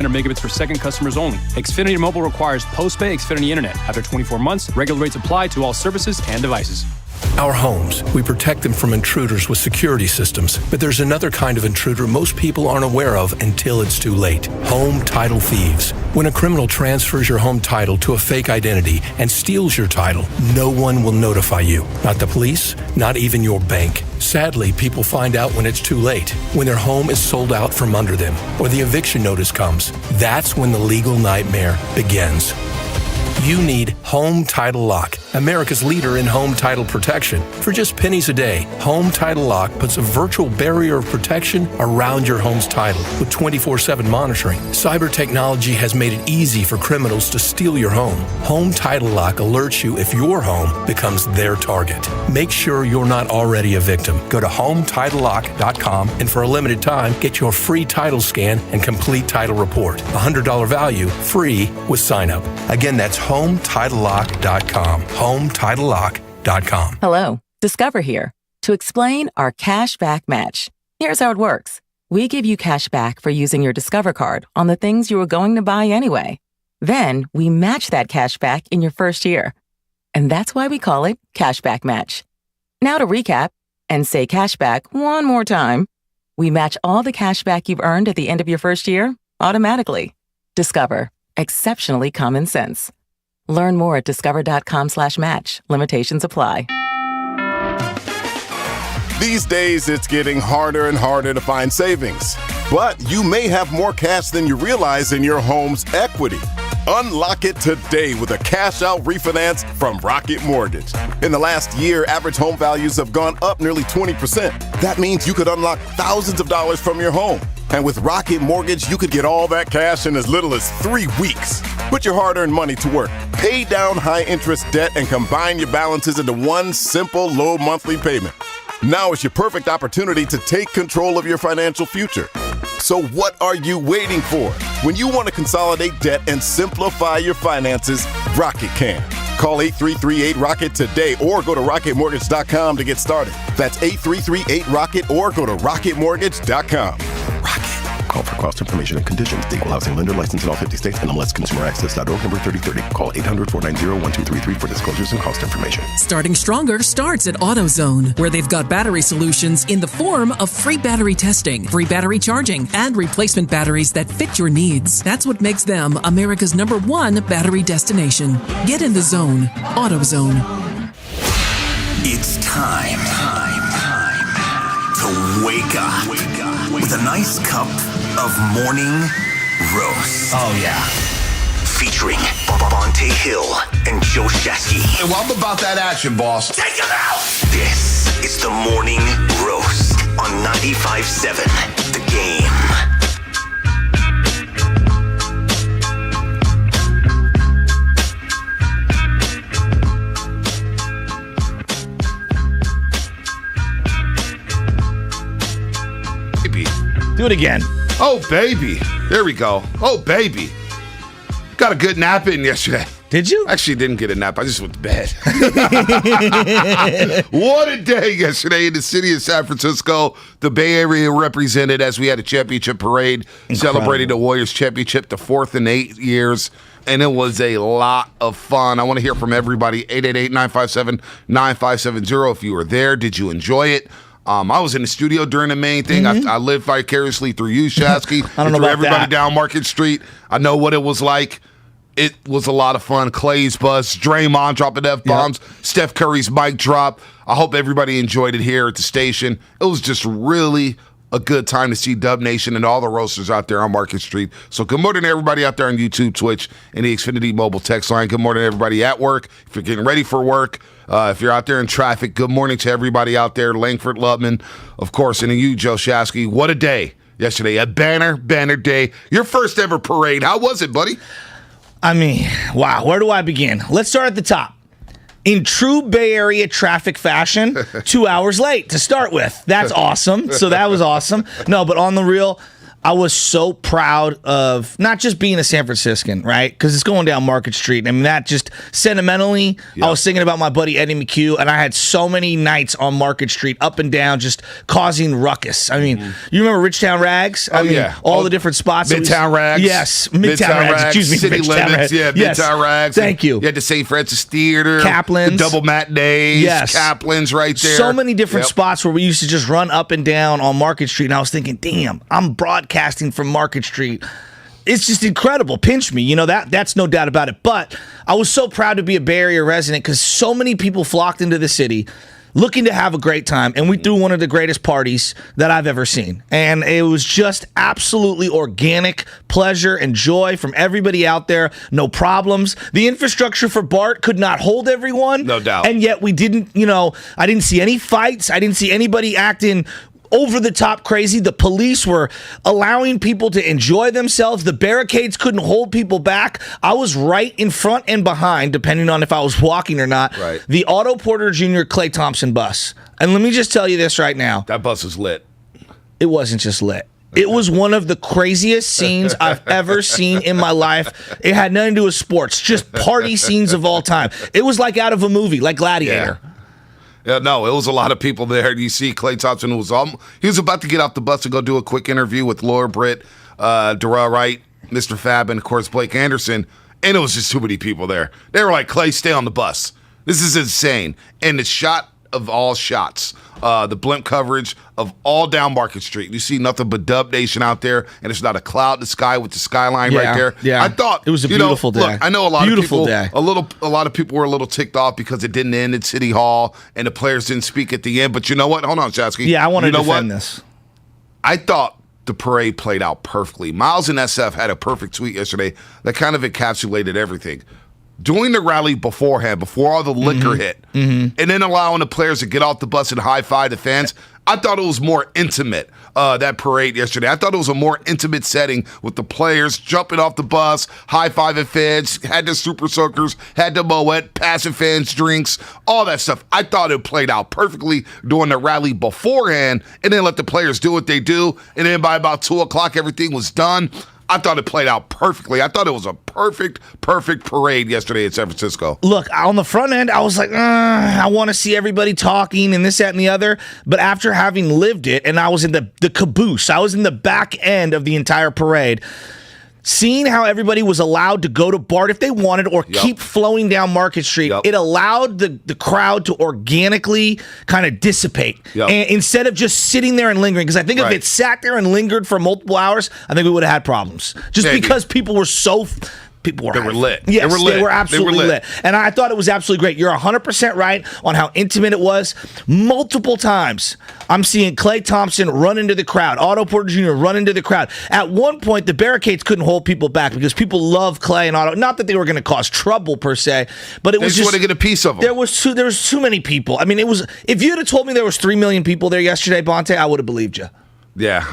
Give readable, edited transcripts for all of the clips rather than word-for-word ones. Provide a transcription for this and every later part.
500 megabits per second customers only. Xfinity Mobile requires post-pay Xfinity Internet. After 24 months, regular rates apply to all services and devices. Our homes, we protect them from intruders with security systems. But there's another kind of intruder most people aren't aware of until it's too late. Home title thieves. When a criminal transfers your home title to a fake identity and steals your title, no one will notify you. Not the police, not even your bank. Sadly, people find out when it's too late, when their home is sold out from under them, or the eviction notice comes. That's when the legal nightmare begins. You need Home Title Lock, America's leader in home title protection. For just pennies a day, Home Title Lock puts a virtual barrier of protection around your home's title with 24/7 monitoring. Cyber technology has made it easy for criminals to steal your home. Home Title Lock alerts you if your home becomes their target. Make sure you're not already a victim. Go to HomeTitleLock.com and for a limited time, get your free title scan and complete title report. $100 value, free with sign up. Again, that's HomeTitleLock.com. HomeTitleLock.com. Hello, Discover here to explain our cashback match. Here's how it works. We give you cash back for using your Discover card on the things you were going to buy anyway. Then we match that cash back in your first year. And that's why we call it Cashback Match. Now to recap and say cashback one more time. We match all the cash back you've earned at the end of your first year automatically. Discover. Exceptionally common sense. Learn more at discover.com/match. Limitations apply. These days, it's getting harder and harder to find savings. But you may have more cash than you realize in your home's equity. Unlock it today with a cash-out refinance from Rocket Mortgage. In the last year, average home values have gone up nearly 20%. That means you could unlock thousands of dollars from your home. And with Rocket Mortgage, you could get all that cash in as little as 3 weeks. Put your hard-earned money to work. Pay down high-interest debt and combine your balances into one simple, low monthly payment. Now is your perfect opportunity to take control of your financial future. So what are you waiting for? When you want to consolidate debt and simplify your finances, Rocket can. Call 8338-ROCKET today or go to rocketmortgage.com to get started. That's 8338-ROCKET or go to rocketmortgage.com. Rocket. Call for cost information and conditions. Equal housing lender license in all 50 states. NMLSconsumeraccess.org number 3030. Call 800-490-1233 for disclosures and cost information. Starting Stronger starts at Autozone, where they've got battery solutions in the form of free battery testing, free battery charging, and replacement batteries that fit your needs. That's what makes them America's #1 battery destination. Get in the zone. Autozone. It's time to wake up with a nice cup of morning roast. Oh, yeah. Featuring Bonte Hill and Joe Shasky. Hey, well, I'm about that action, boss. Take him out! This is the morning roast on 95.7 The Game. Do it again. Oh, baby. There we go. Oh, baby. Got a good nap in yesterday. Did you? Actually, didn't get a nap. I just went to bed. What a day yesterday in the city of San Francisco. The Bay Area represented as we had a championship parade celebrating the Warriors championship, the 4th in 8 years. And it was a lot of fun. I want to hear from everybody. 888-957-9570. If you were there, did you enjoy it? I was in the studio during the main thing. Mm-hmm. I lived vicariously through you, Shasky. I don't know through about everybody that. down Market Street. I know what it was like. It was a lot of fun. Clay's buzz, Draymond dropping F-bombs, Steph Curry's mic drop. I hope everybody enjoyed it here at the station. It was just really a good time to see Dub Nation and all the roasters out there on Market Street. So good morning to everybody out there on YouTube, Twitch, and the Xfinity mobile text line. Good morning to everybody at work. If you're getting ready for work, if you're out there in traffic, good morning to everybody out there. Langford Lubman, of course, and you, Joe Shasky. What a day yesterday. A banner day. Your first ever parade. How was it, buddy? I mean, wow, where do I begin? Let's start at the top. In true Bay Area traffic fashion, 2 hours late to start with. That's awesome. So that was awesome. No, but on the real, I was so proud of not just being a San Franciscan, right? Because it's going down Market Street. I mean, that just sentimentally, I was thinking about my buddy Eddie McHugh, and I had so many nights on Market Street, up and down, just causing ruckus. I mean, you remember Richtown Rags? I mean, all the different spots. Midtown Rags. Yes, Midtown Rags. Excuse me, City Midtown Limits. Rags. Yeah, Yes. Midtown Rags. Thank you. You had the St. Francis Theater. Kaplan's. The Double Matinees. Yes. Kaplan's right there. So many different spots where we used to just run up and down on Market Street, and I was thinking, damn, I'm broadcasting from Market Street. It's just incredible. Pinch me. You know, that's no doubt about it. But I was so proud to be a Bay Area resident because so many people flocked into the city looking to have a great time, and we threw one of the greatest parties that I've ever seen. And it was just absolutely organic pleasure and joy from everybody out there. No problems. The infrastructure for BART could not hold everyone. No doubt. And yet we didn't, I didn't see any fights. I didn't see anybody acting over the top crazy. The police were allowing people to enjoy themselves. The barricades couldn't hold people back. I was right in front and behind, depending on if I was walking or not, the Otto Porter Jr. Klay Thompson bus. And let me just tell you this right now. That bus was lit. It wasn't just lit. It was one of the craziest scenes I've ever seen in my life. It had nothing to do with sports, just party scenes of all time. It was like out of a movie, like Gladiator. Yeah, no, it was a lot of people there. You see Klay Thompson he was about to get off the bus to go do a quick interview with Laura Britt, Darrell Wright, Mr. Fab, and, of course, Blake Anderson, and it was just too many people there. They were like, Klay, stay on the bus. This is insane. And the shot of all shots, the blimp coverage of all down Market Street. You see nothing but Dub Nation out there, and there's not a cloud in the sky with the skyline right there. Yeah, I thought it was a beautiful day. Look, I know a lot of people. A lot of people were a little ticked off because it didn't end at City Hall and the players didn't speak at the end. But you know what? Hold on, Chasky. Yeah, I want to defend this. I thought the parade played out perfectly. Miles and SF had a perfect tweet yesterday that kind of encapsulated everything. Doing the rally beforehand, before all the liquor hit, and then allowing the players to get off the bus and high-five the fans, I thought it was more intimate, that parade yesterday. I thought it was a more intimate setting with the players jumping off the bus, high-fiving fans, had the super soakers, had the Moet, passing fans drinks, all that stuff. I thought it played out perfectly during the rally beforehand, and then let the players do what they do, and then by about 2 o'clock, everything was done. I thought it played out perfectly. I thought it was a perfect parade yesterday in San Francisco. Look, on the front end, I was like, I want to see everybody talking and this, that, and the other. But after having lived it, and I was in the caboose, I was in the back end of the entire parade, seeing how everybody was allowed to go to BART if they wanted or keep flowing down Market Street, it allowed the crowd to organically kind of dissipate. And instead of just sitting there and lingering, because I think if it sat there and lingered for multiple hours, I think we would have had problems. Just because people were so... They were lit. Yes, they were lit. They were absolutely lit. And I thought it was absolutely great. You're 100% right on how intimate it was. Multiple times, I'm seeing Klay Thompson run into the crowd, Otto Porter Jr. run into the crowd. At one point, the barricades couldn't hold people back because people love Klay and Otto. Not that they were going to cause trouble per se, but it was just want to get a piece of them. There was too many people. I mean, it was. If you'd have told me there was 3 million people there yesterday, Bonte, I would have believed you. Yeah,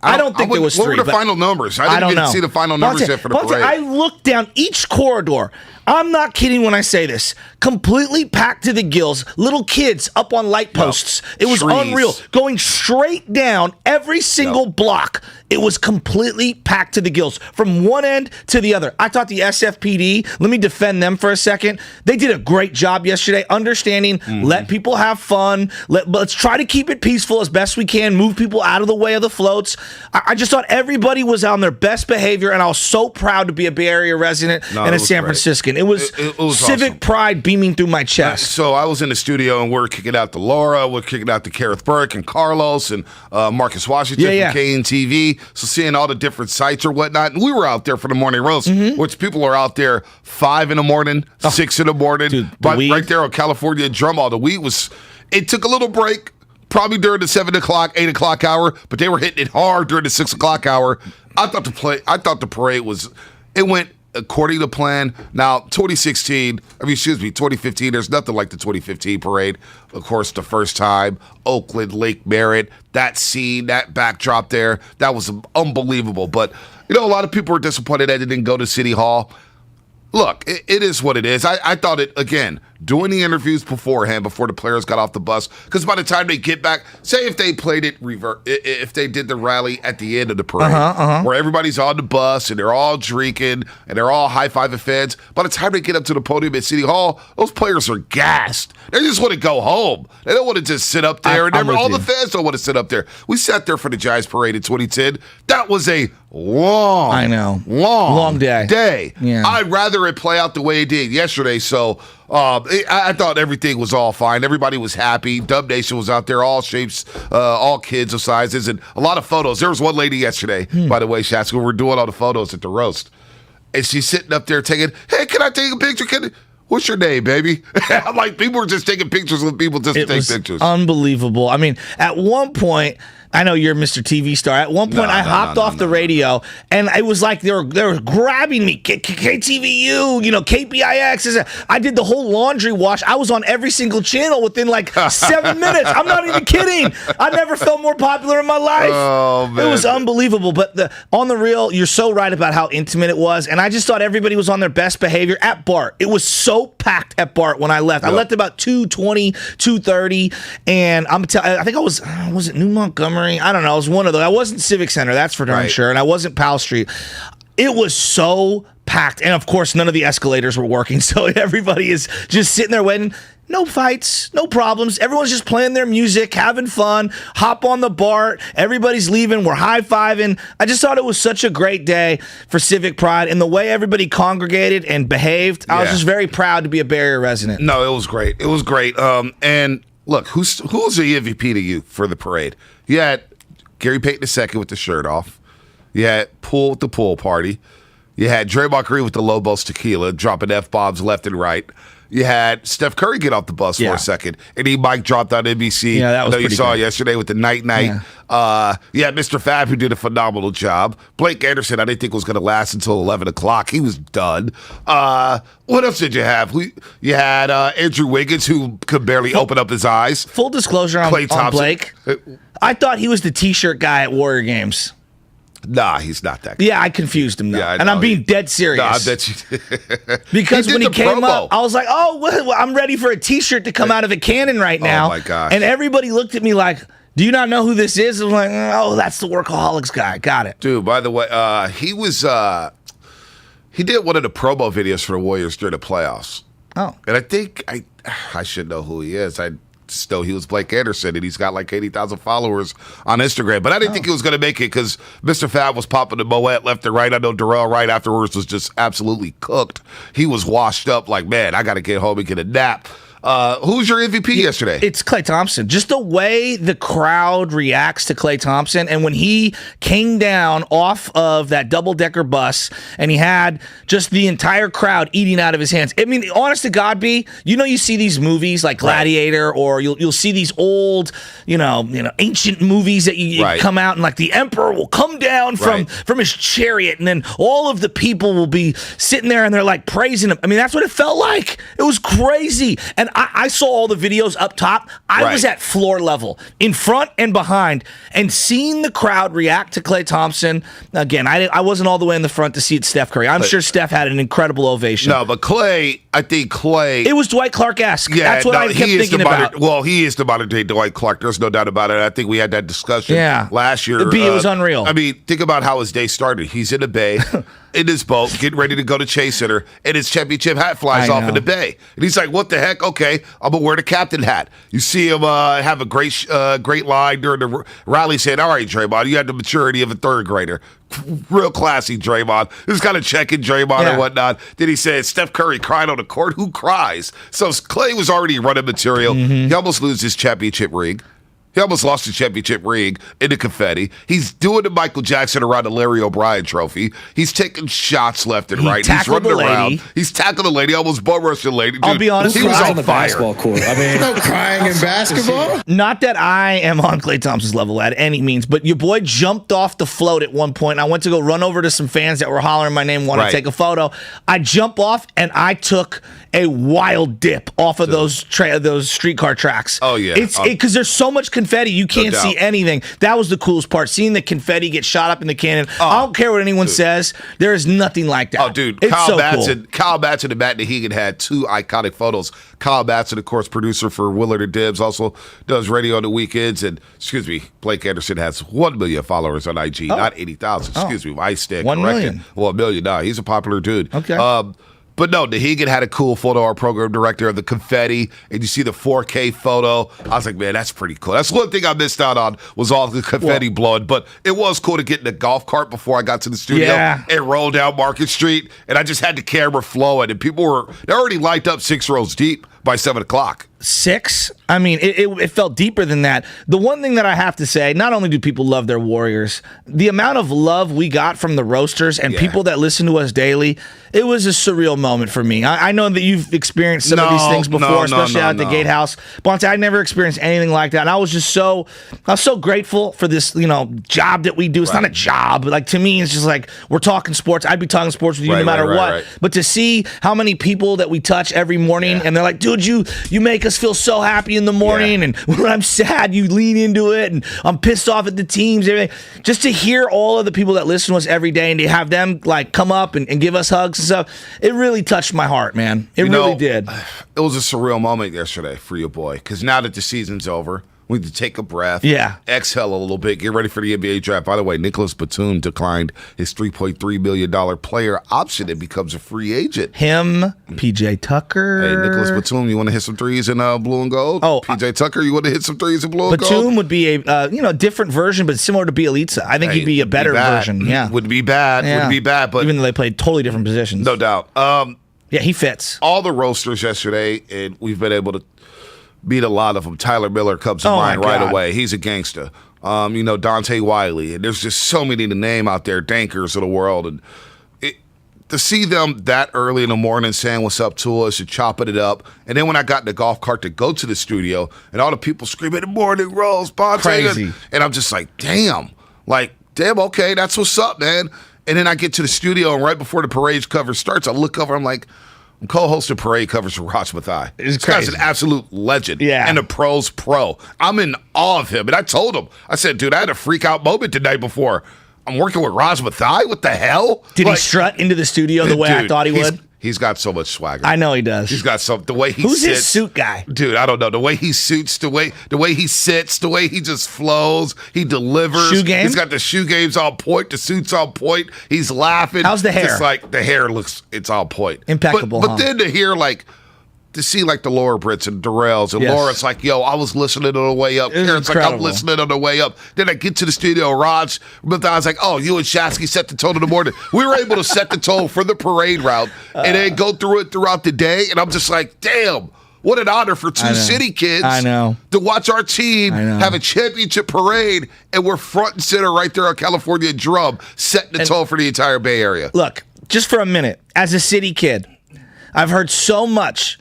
I don't think there was 3. What were the final numbers? I didn't even see the final numbers yet for the parade. I looked down each corridor. I'm not kidding when I say this. Completely packed to the gills. Little kids up on light posts. It was unreal. Going straight down every single block. It was completely packed to the gills from one end to the other. I thought the SFPD, let me defend them for a second. They did a great job yesterday understanding, let people have fun. Let's try to keep it peaceful as best we can. Move people out of the way of the floats. I just thought everybody was on their best behavior, and I was so proud to be a Bay Area resident and a San Franciscan. It was civic awesome. Pride beaming through my chest. So I was in the studio, and we're kicking out to Laura, we're kicking out to Kareth Burke and Carlos and Marcus Washington from KNTV. So seeing all the different sites or whatnot. And we were out there for the morning roast, which people are out there 5 in the morning, 6 in the morning. Dude, right there on California Drumall. The weed it took a little break, probably during the 7 o'clock, 8 o'clock hour, but they were hitting it hard during the 6 o'clock hour. I thought the parade went according to plan. Now, 2015, there's nothing like the 2015 parade. Of course, the first time, Oakland, Lake Merritt, that scene, that backdrop there, that was unbelievable. But, a lot of people were disappointed that it didn't go to City Hall. Look, it is what it is. I thought it, again, doing the interviews beforehand, before the players got off the bus. Because by the time they get back, say if they played it if they did the rally at the end of the parade, where everybody's on the bus and they're all drinking and they're all high-fiving fans, by the time they get up to the podium at City Hall, those players are gassed. They just want to go home. They don't want to just sit up there. All the fans don't want to sit up there. We sat there for the Giants parade in 2010. That was a long day. Yeah. I'd rather it play out the way it did yesterday. So I thought everything was all fine. Everybody was happy. Dub Nation was out there, all shapes, all kids of sizes, and a lot of photos. There was one lady yesterday, by the way, Shats, we were doing all the photos at the roast. And she's sitting up there taking, hey, can I take a picture? What's your name, baby? I'm like, people were just taking pictures with people just to take pictures. Unbelievable. I mean, at one point, I know you're Mr. TV star. At one point, I hopped off the radio, and it was like they were grabbing me. KTVU, KPIX. I did the whole laundry wash. I was on every single channel within like 7 minutes. I'm not even kidding. I never felt more popular in my life. Oh, man. It was unbelievable. But on the real, you're so right about how intimate it was, and I just thought everybody was on their best behavior at BART. It was so packed at BART when I left. Yep. I left about 2:20, 2:30, and I think I was it New Montgomery? I don't know. It was one of those. I wasn't Civic Center, that's for darn sure, and I wasn't Powell Street. It was so packed, and of course, none of the escalators were working, so everybody is just sitting there waiting. No fights, no problems. Everyone's just playing their music, having fun, hop on the BART. Everybody's leaving. We're high-fiving. I just thought it was such a great day for Civic Pride, and the way everybody congregated and behaved, I was just very proud to be a Bay Area resident. No, it was great. It was great. And look, who's the MVP to you for the parade? You had Gary Payton II with the shirt off. You had Poole with the pool party. You had Draymond Green with the Lobos tequila, dropping F-bombs left and right. You had Steph Curry get off the bus for a second, and he mic dropped on NBC. Yeah, that was you saw good. yesterday with the night. You had Mr. Fab, who did a phenomenal job. Blake Anderson, I didn't think was going to last until 11 o'clock. He was done. What else did you have? You had Andrew Wiggins, who could barely open up his eyes. Full disclosure on Blake. I thought he was the T-shirt guy at Warrior Games. Nah, he's not that guy. Yeah, I confused him, though. Yeah, and I'm being dead serious. Nah, I bet you because when he came promo. up, I was like, well, I'm ready for a T-shirt to come out of a cannon right now. Oh, my gosh. And everybody looked at me like, do you not know who this is? I'm like, oh, that's the Workaholics guy. Got it. Dude, by the way, he did one of the promo videos for the Warriors during the playoffs. Oh. And I think I should know who he is. I just know he was Blake Anderson, and he's got like 80,000 followers on Instagram. But I didn't think he was going to make it because Mr. Fab was popping the Moet left and right. I know Darrell Wright afterwards was just absolutely cooked. He was washed up like, man, I got to get home and get a nap. Who's your MVP yesterday? It's Klay Thompson. Just the way the crowd reacts to Klay Thompson, and when he came down off of that double-decker bus, and he had just the entire crowd eating out of his hands. I mean, honest to God, B, you see these movies like Gladiator, or you'll see these old, ancient movies that you come out, and like the emperor will come down from his chariot, and then all of the people will be sitting there, and they're like praising him. I mean, that's what it felt like. It was crazy. And I saw all the videos up top. I was at floor level, in front and behind, and seeing the crowd react to Klay Thompson. Again, I wasn't all the way in the front to see it Steph Curry. I'm sure Steph had an incredible ovation. No, but I think Klay... It was Dwight Clark-esque. That's what I kept thinking about. Well, he is the modern-day Dwight Clark. There's no doubt about it. I think we had that discussion last year. It was unreal. I mean, think about how his day started. He's in the Bay, in his boat, getting ready to go to Chase Center, and his championship hat flies off in the Bay. And he's like, what the heck? Okay, I'm going to wear the captain hat. You see him have a great line during the rally saying, all right, Draymond, you had the maturity of a third grader. Real classy, Draymond. Just kind of checking Draymond and whatnot. Then he said, Steph Curry cried on the court. Who cries? So Klay was already running material. He almost loses his championship ring. He almost lost the championship ring in the confetti. He's doing the Michael Jackson around the Larry O'Brien trophy. He's taking shots left and right. He's running around. He's tackling the lady, almost bum rushed the lady. Dude, I'll be honest, he was on the fire. basketball court. I mean, no crying in basketball. Not that I am on Klay Thompson's level at any means, but your boy jumped off the float at one point. I went to go run over to some fans that were hollering my name, wanted to take a photo. I jump off, and I took a wild dip off of those streetcar tracks. Oh, yeah. It's because there's so much confetti. You can't see anything. That was the coolest part. Seeing the confetti get shot up in the cannon. I don't care what anyone says. There is nothing like that. Oh, dude. It's Kyle so Batson, cool. Kyle Batson and Matt Nahegan had 2 iconic photos. Kyle Batson, of course, producer for Willard Dibs, also does radio on the weekends. And, Blake Anderson has 1 million followers on IG, not 80,000. I stand 1 million. Well, 1 million. Nah, he's a popular dude. Okay. But no, Nahegan had a cool photo, our program director, of the confetti, and you see the 4K photo. I was like, man, that's pretty cool. That's one thing I missed out on was all the confetti blowing. But it was cool to get in a golf cart before I got to the studio and roll down Market Street, and I just had the camera flowing, and they already lined up 6 rows deep by 7 o'clock. 6? I mean, it felt deeper than that. The one thing that I have to say, not only do people love their Warriors, the amount of love we got from the roasters and people that listen to us daily, it was a surreal moment for me. I know that you've experienced some of these things before, especially out at the Gatehouse. Bonte, I never experienced anything like that. And I was so grateful for this, job that we do. It's not a job. Like, to me, it's just like, we're talking sports. I'd be talking sports with you no matter what. Right. But to see how many people that we touch every morning, and they're like, dude, you make us feel so happy in the morning, and when I'm sad, you lean into it, and I'm pissed off at the teams, everything. Just to hear all of the people that listen to us every day and to have them like come up and give us hugs and stuff, it really touched my heart, man. It really did. It was a surreal moment yesterday for your boy, because now that the season's over, we need to take a breath, exhale a little bit, get ready for the NBA draft. By the way, Nicholas Batum declined his $3.3 million player option and becomes a free agent. Him, PJ Tucker. Hey, Nicholas Batum, you want to hit some threes in blue and gold? Oh, PJ Tucker, you want to hit some threes in blue and gold? Batum would be a different version, but similar to Bielitsa. I think he'd be a better version. Yeah, would be bad. Yeah. Would be bad, but even though they played totally different positions, no doubt. Yeah, he fits. All the roasters yesterday, and we've been able to beat a lot of them. Tyler Miller comes to mind right away. He's a gangster. Dante Wiley. And there's just so many to name out there, dankers of the world. And to see them that early in the morning saying what's up to us and chopping it up. And then when I got in the golf cart to go to the studio and all the people screaming, "The morning rolls, Bonte." Crazy. And I'm just like, damn, okay, that's what's up, man. And then I get to the studio, and right before the parade cover starts, I look over, I'm like, I'm co-hosting parade covers for Raj Mathai. This guy's an absolute legend. Yeah. And a pro's pro. I'm in awe of him. And I told him, I said, dude, I had a freak out moment the night before. I'm working with Raj Mathai? What the hell? Did he strut into the studio the way I thought he would? He's got so much swagger. I know he does. He's got the way he Who's sits. his suit guy? Dude, I don't know. The way he suits, the way he sits, the way he just flows, he delivers. Shoe game? He's got the shoe games on point, the suit's on point. He's laughing. How's the hair? Just like the hair it's on point. Impeccable. But then to hear to see the Laura Brits and Darrells, and Laura's like, yo, I was listening on the way up. Karen's like, I'm listening on the way up. Then I get to the studio, Raj, but I was like, oh, you and Shasky set the tone in the morning. We were able to set the tone for the parade route and then go through it throughout the day. And I'm just like, damn, what an honor for two city kids to watch our team have a championship parade, and we're front and center right there on California Drum, setting the tone for the entire Bay Area. Look, just for a minute, as a city kid, I've heard so much.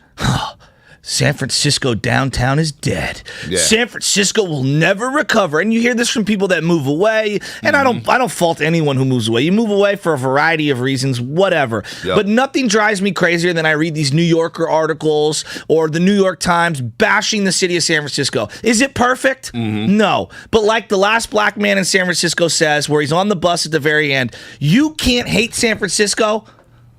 San Francisco downtown is dead. Yeah. San Francisco will never recover. And you hear this from people that move away. And I don't fault anyone who moves away. You move away for a variety of reasons, whatever. Yep. But nothing drives me crazier than I read these New Yorker articles or the New York Times bashing the city of San Francisco. Is it perfect? No. But like the last black man in San Francisco says, where he's on the bus at the very end, you can't hate San Francisco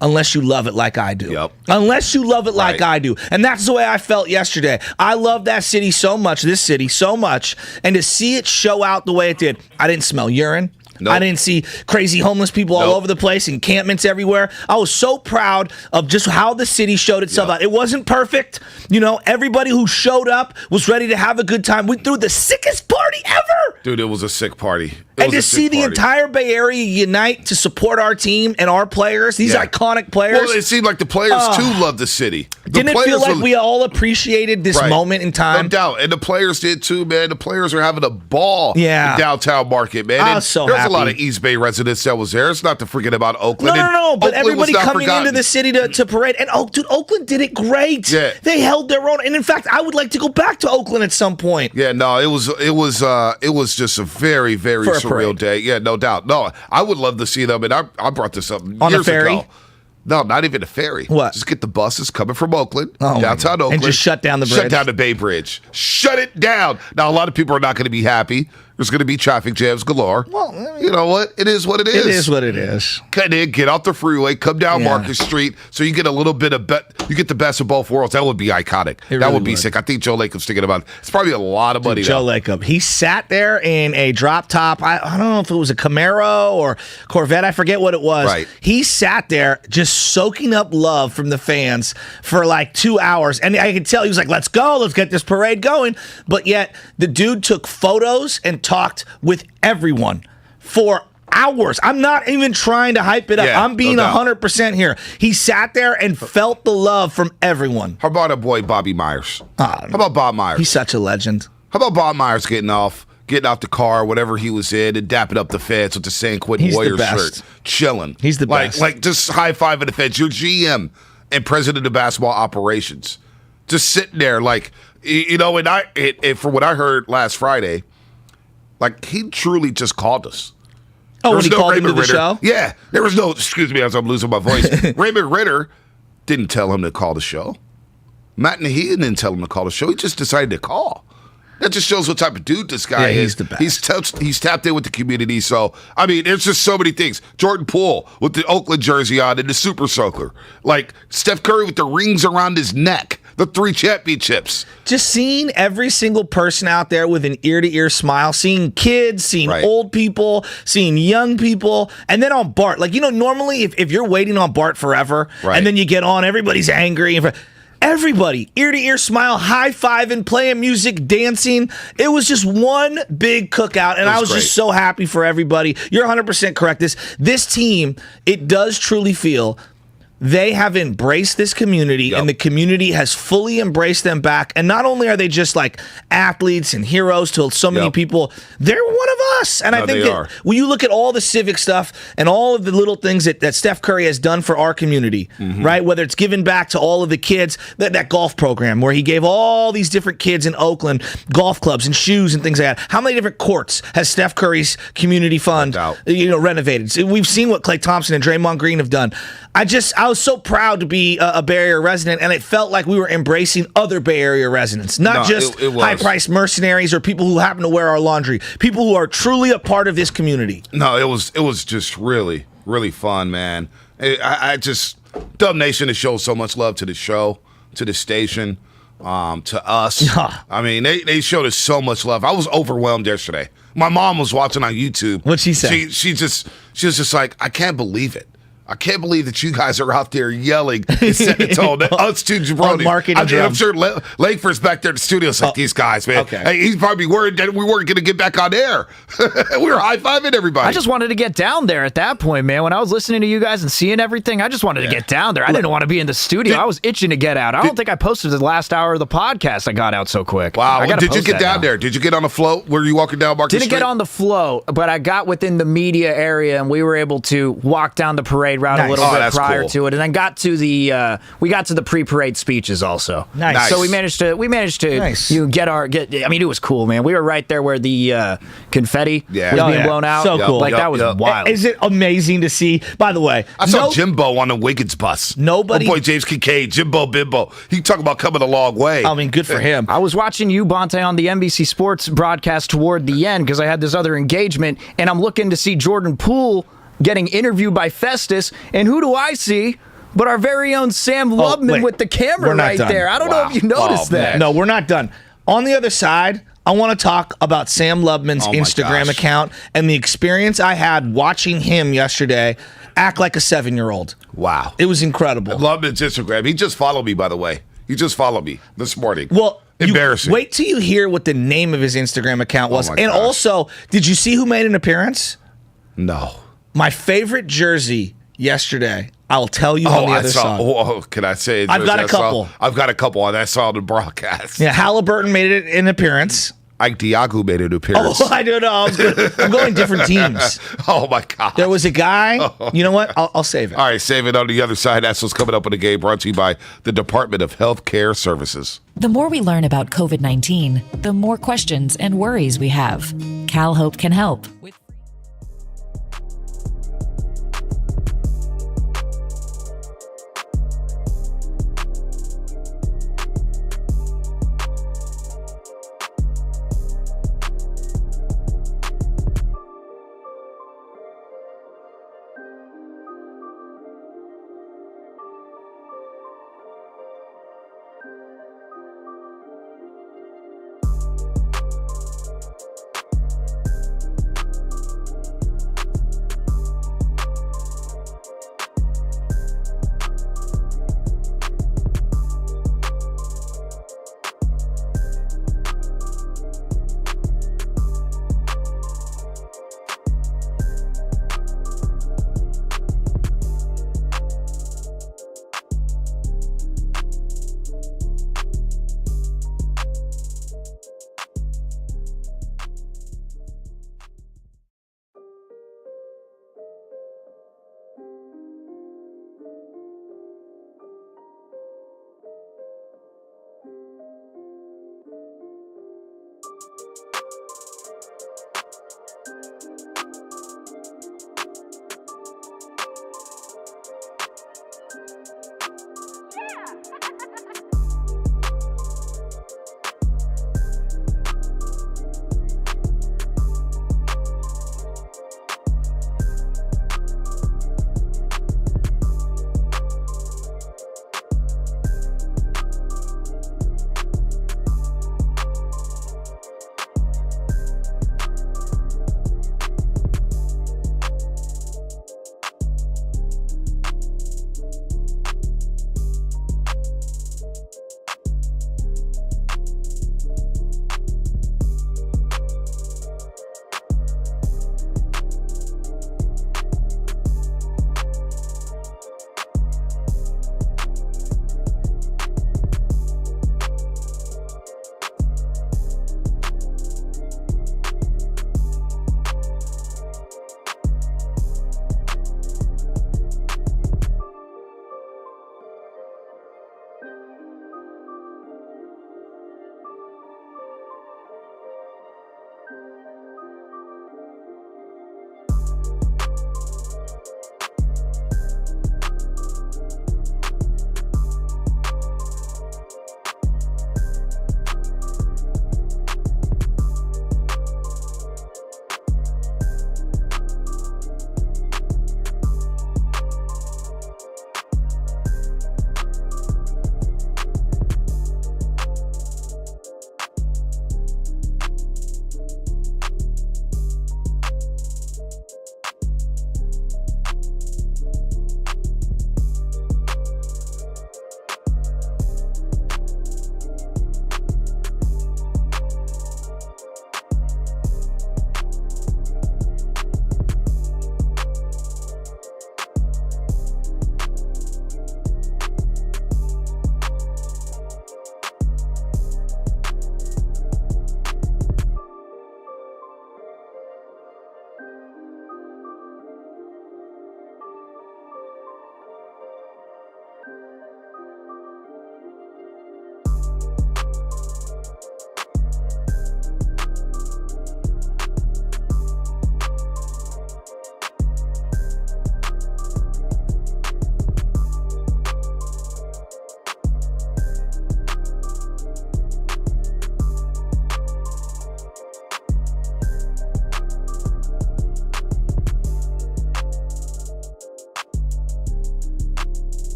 unless you love it like I do. Yep. Unless you love it like I do. And that's the way I felt yesterday. I love that city so much, this city so much, and to see it show out the way it did. I didn't smell urine. Nope. I didn't see crazy homeless people all over the place, encampments everywhere. I was so proud of just how the city showed itself out. It wasn't perfect. Everybody who showed up was ready to have a good time. We threw the sickest party ever. Dude, it was a sick party. And to see the entire Bay Area unite to support our team and our players, these iconic players. Well, it seemed like the players, too, loved the city. Didn't it feel like we all appreciated this moment in time? No doubt. And the players did, too, man. The players are having a ball in downtown Market, man. I was so happy. There's a lot of East Bay residents that was there. It's not to forget about Oakland. No. But everybody coming into the city to parade. And, Oakland did it great. Yeah. They held their own. And, in fact, I would like to go back to Oakland at some point. Yeah, no, it was just a very, very surreal day. Yeah, no doubt. No, I would love to see them, and I brought this up on years a ferry? ago. No, not even a ferry. What? Just get the buses coming from Oakland, Oh, downtown Oakland. And just shut down the bridge. Shut down the Bay Bridge. Shut it down. Now, a lot of people are not going to be happy. There's going to be traffic jams galore. Well, you know what? It is what it is. It is what it is. Cut in, get off the freeway, come down Market Street, so you get a little bit of you get the best of both worlds. That would be iconic. That would be sick. I think Joe Lacob's thinking about it. It's probably a lot of money. Joe Lacob. He sat there in a drop top. I don't know if it was a Camaro or Corvette. I forget what it was. Right. He sat there just soaking up love from the fans for like 2 hours. And I could tell he was like, let's go. Let's get this parade going. But yet the dude took photos and talked with everyone for hours. I'm not even trying to hype it up. Yeah, I'm being 100% here. He sat there and felt the love from everyone. How about our boy Bobby Myers? How about Bob Myers? He's such a legend. How about Bob Myers getting off the car, whatever he was in, and dapping up the feds with the San Quentin Warriors shirt, chilling. He's the best. Like just high-fiving the feds. Your GM and president of basketball operations, just sitting there, like, you know. And from what I heard last Friday, like, he truly just called us. Oh, when he called into the show? Yeah. There was no, excuse me as I'm losing my voice. Raymond Ritter didn't tell him to call the show. Matt Naheed didn't tell him to call the show. He just decided to call. That just shows what type of dude this guy is. He's the best. He's tapped in with the community. So, I mean, there's just so many things. Jordan Poole with the Oakland jersey on and the Super Soaker. Like, Steph Curry with the rings around his neck. The 3 championships. Just seeing every single person out there with an ear-to-ear smile, seeing kids, seeing old people, seeing young people, and then on Bart. Like, you know, normally if you're waiting on Bart forever, and then you get on, everybody's angry. Everybody, ear-to-ear smile, high-fiving, playing music, dancing. It was just one big cookout, and I was just so happy for everybody. You're 100% correct. This team, it does truly feel they have embraced this community, and the community has fully embraced them back. And not only are they just like athletes and heroes to so many people, they're one of us. And I think that when you look at all the Civic stuff and all of the little things that Steph Curry has done for our community, right? Whether it's giving back to all of the kids, that golf program where he gave all these different kids in Oakland golf clubs and shoes and things like that. How many different courts has Steph Curry's community fund, renovated? So we've seen what Klay Thompson and Draymond Green have done. I was so proud to be a Bay Area resident, and it felt like we were embracing other Bay Area residents, not just high-priced mercenaries or people who happen to wear our laundry, people who are truly a part of this community. No, it was just really, really fun, man. I just, Dub Nation has shown so much love to the show, to the station, to us. I mean, they showed us so much love. I was overwhelmed yesterday. My mom was watching on YouTube. What'd she say? She was just like, I can't believe it. I can't believe that you guys are out there yelling and setting the tone. Us two jabronis. I'm sure Langford's back there in the studio like, these guys, man. Hey, he's probably worried that we weren't going to get back on air. We were high-fiving everybody. I just wanted to get down there at that point, man. When I was listening to you guys and seeing everything, I just wanted to get down there. I didn't want to be in the studio. I was itching to get out. I don't think I posted the last hour of the podcast. I got out so quick. Wow. Did you get down there? Did you get on the float? Were you walking down Market Street? Didn't get on the float, but I got within the media area, and we were able to walk down the parade route a little bit prior to it, and then got to the pre-parade speaches also. Nice. So we managed to get. I mean, it was cool, man. We were right there where the confetti was being blown out. So cool. That was wild. Is it amazing to see? By the way, I saw Jimbo on the Wiggins bus. Nobody. Oh boy, James Kincaid, Jimbo Bimbo. He talking about coming a long way. I mean, good for him. I was watching you, Bonte, on the NBC Sports broadcast toward the end because I had this other engagement, and I'm looking to see Jordan Poole getting interviewed by Festus, and who do I see but our very own Sam Lubman with the camera right there. I don't know if you noticed that. No, we're not done. On the other side, I want to talk about Sam Lubman's Instagram account and the experience I had watching him yesterday act like a 7-year-old. Wow. It was incredible. Lubman's Instagram. He just followed me, by the way. He just followed me this morning. Well, embarrassing. Wait till you hear what the name of his Instagram account was. And also, did you see who made an appearance? No. My favorite jersey yesterday. I'll tell you on the other side. Oh, can I say it? I've got a couple. I've got a couple, and I saw the broadcast. Yeah, Halliburton made an appearance. Ike Diagu made an appearance. Oh, I don't know. I'm going different teams. Oh, my God. There was a guy. You know what? I'll save it. All right, save it on the other side. That's what's coming up in the game, brought to you by the Department of Health Care Services. The more we learn about COVID-19, the more questions and worries we have. CalHope can help.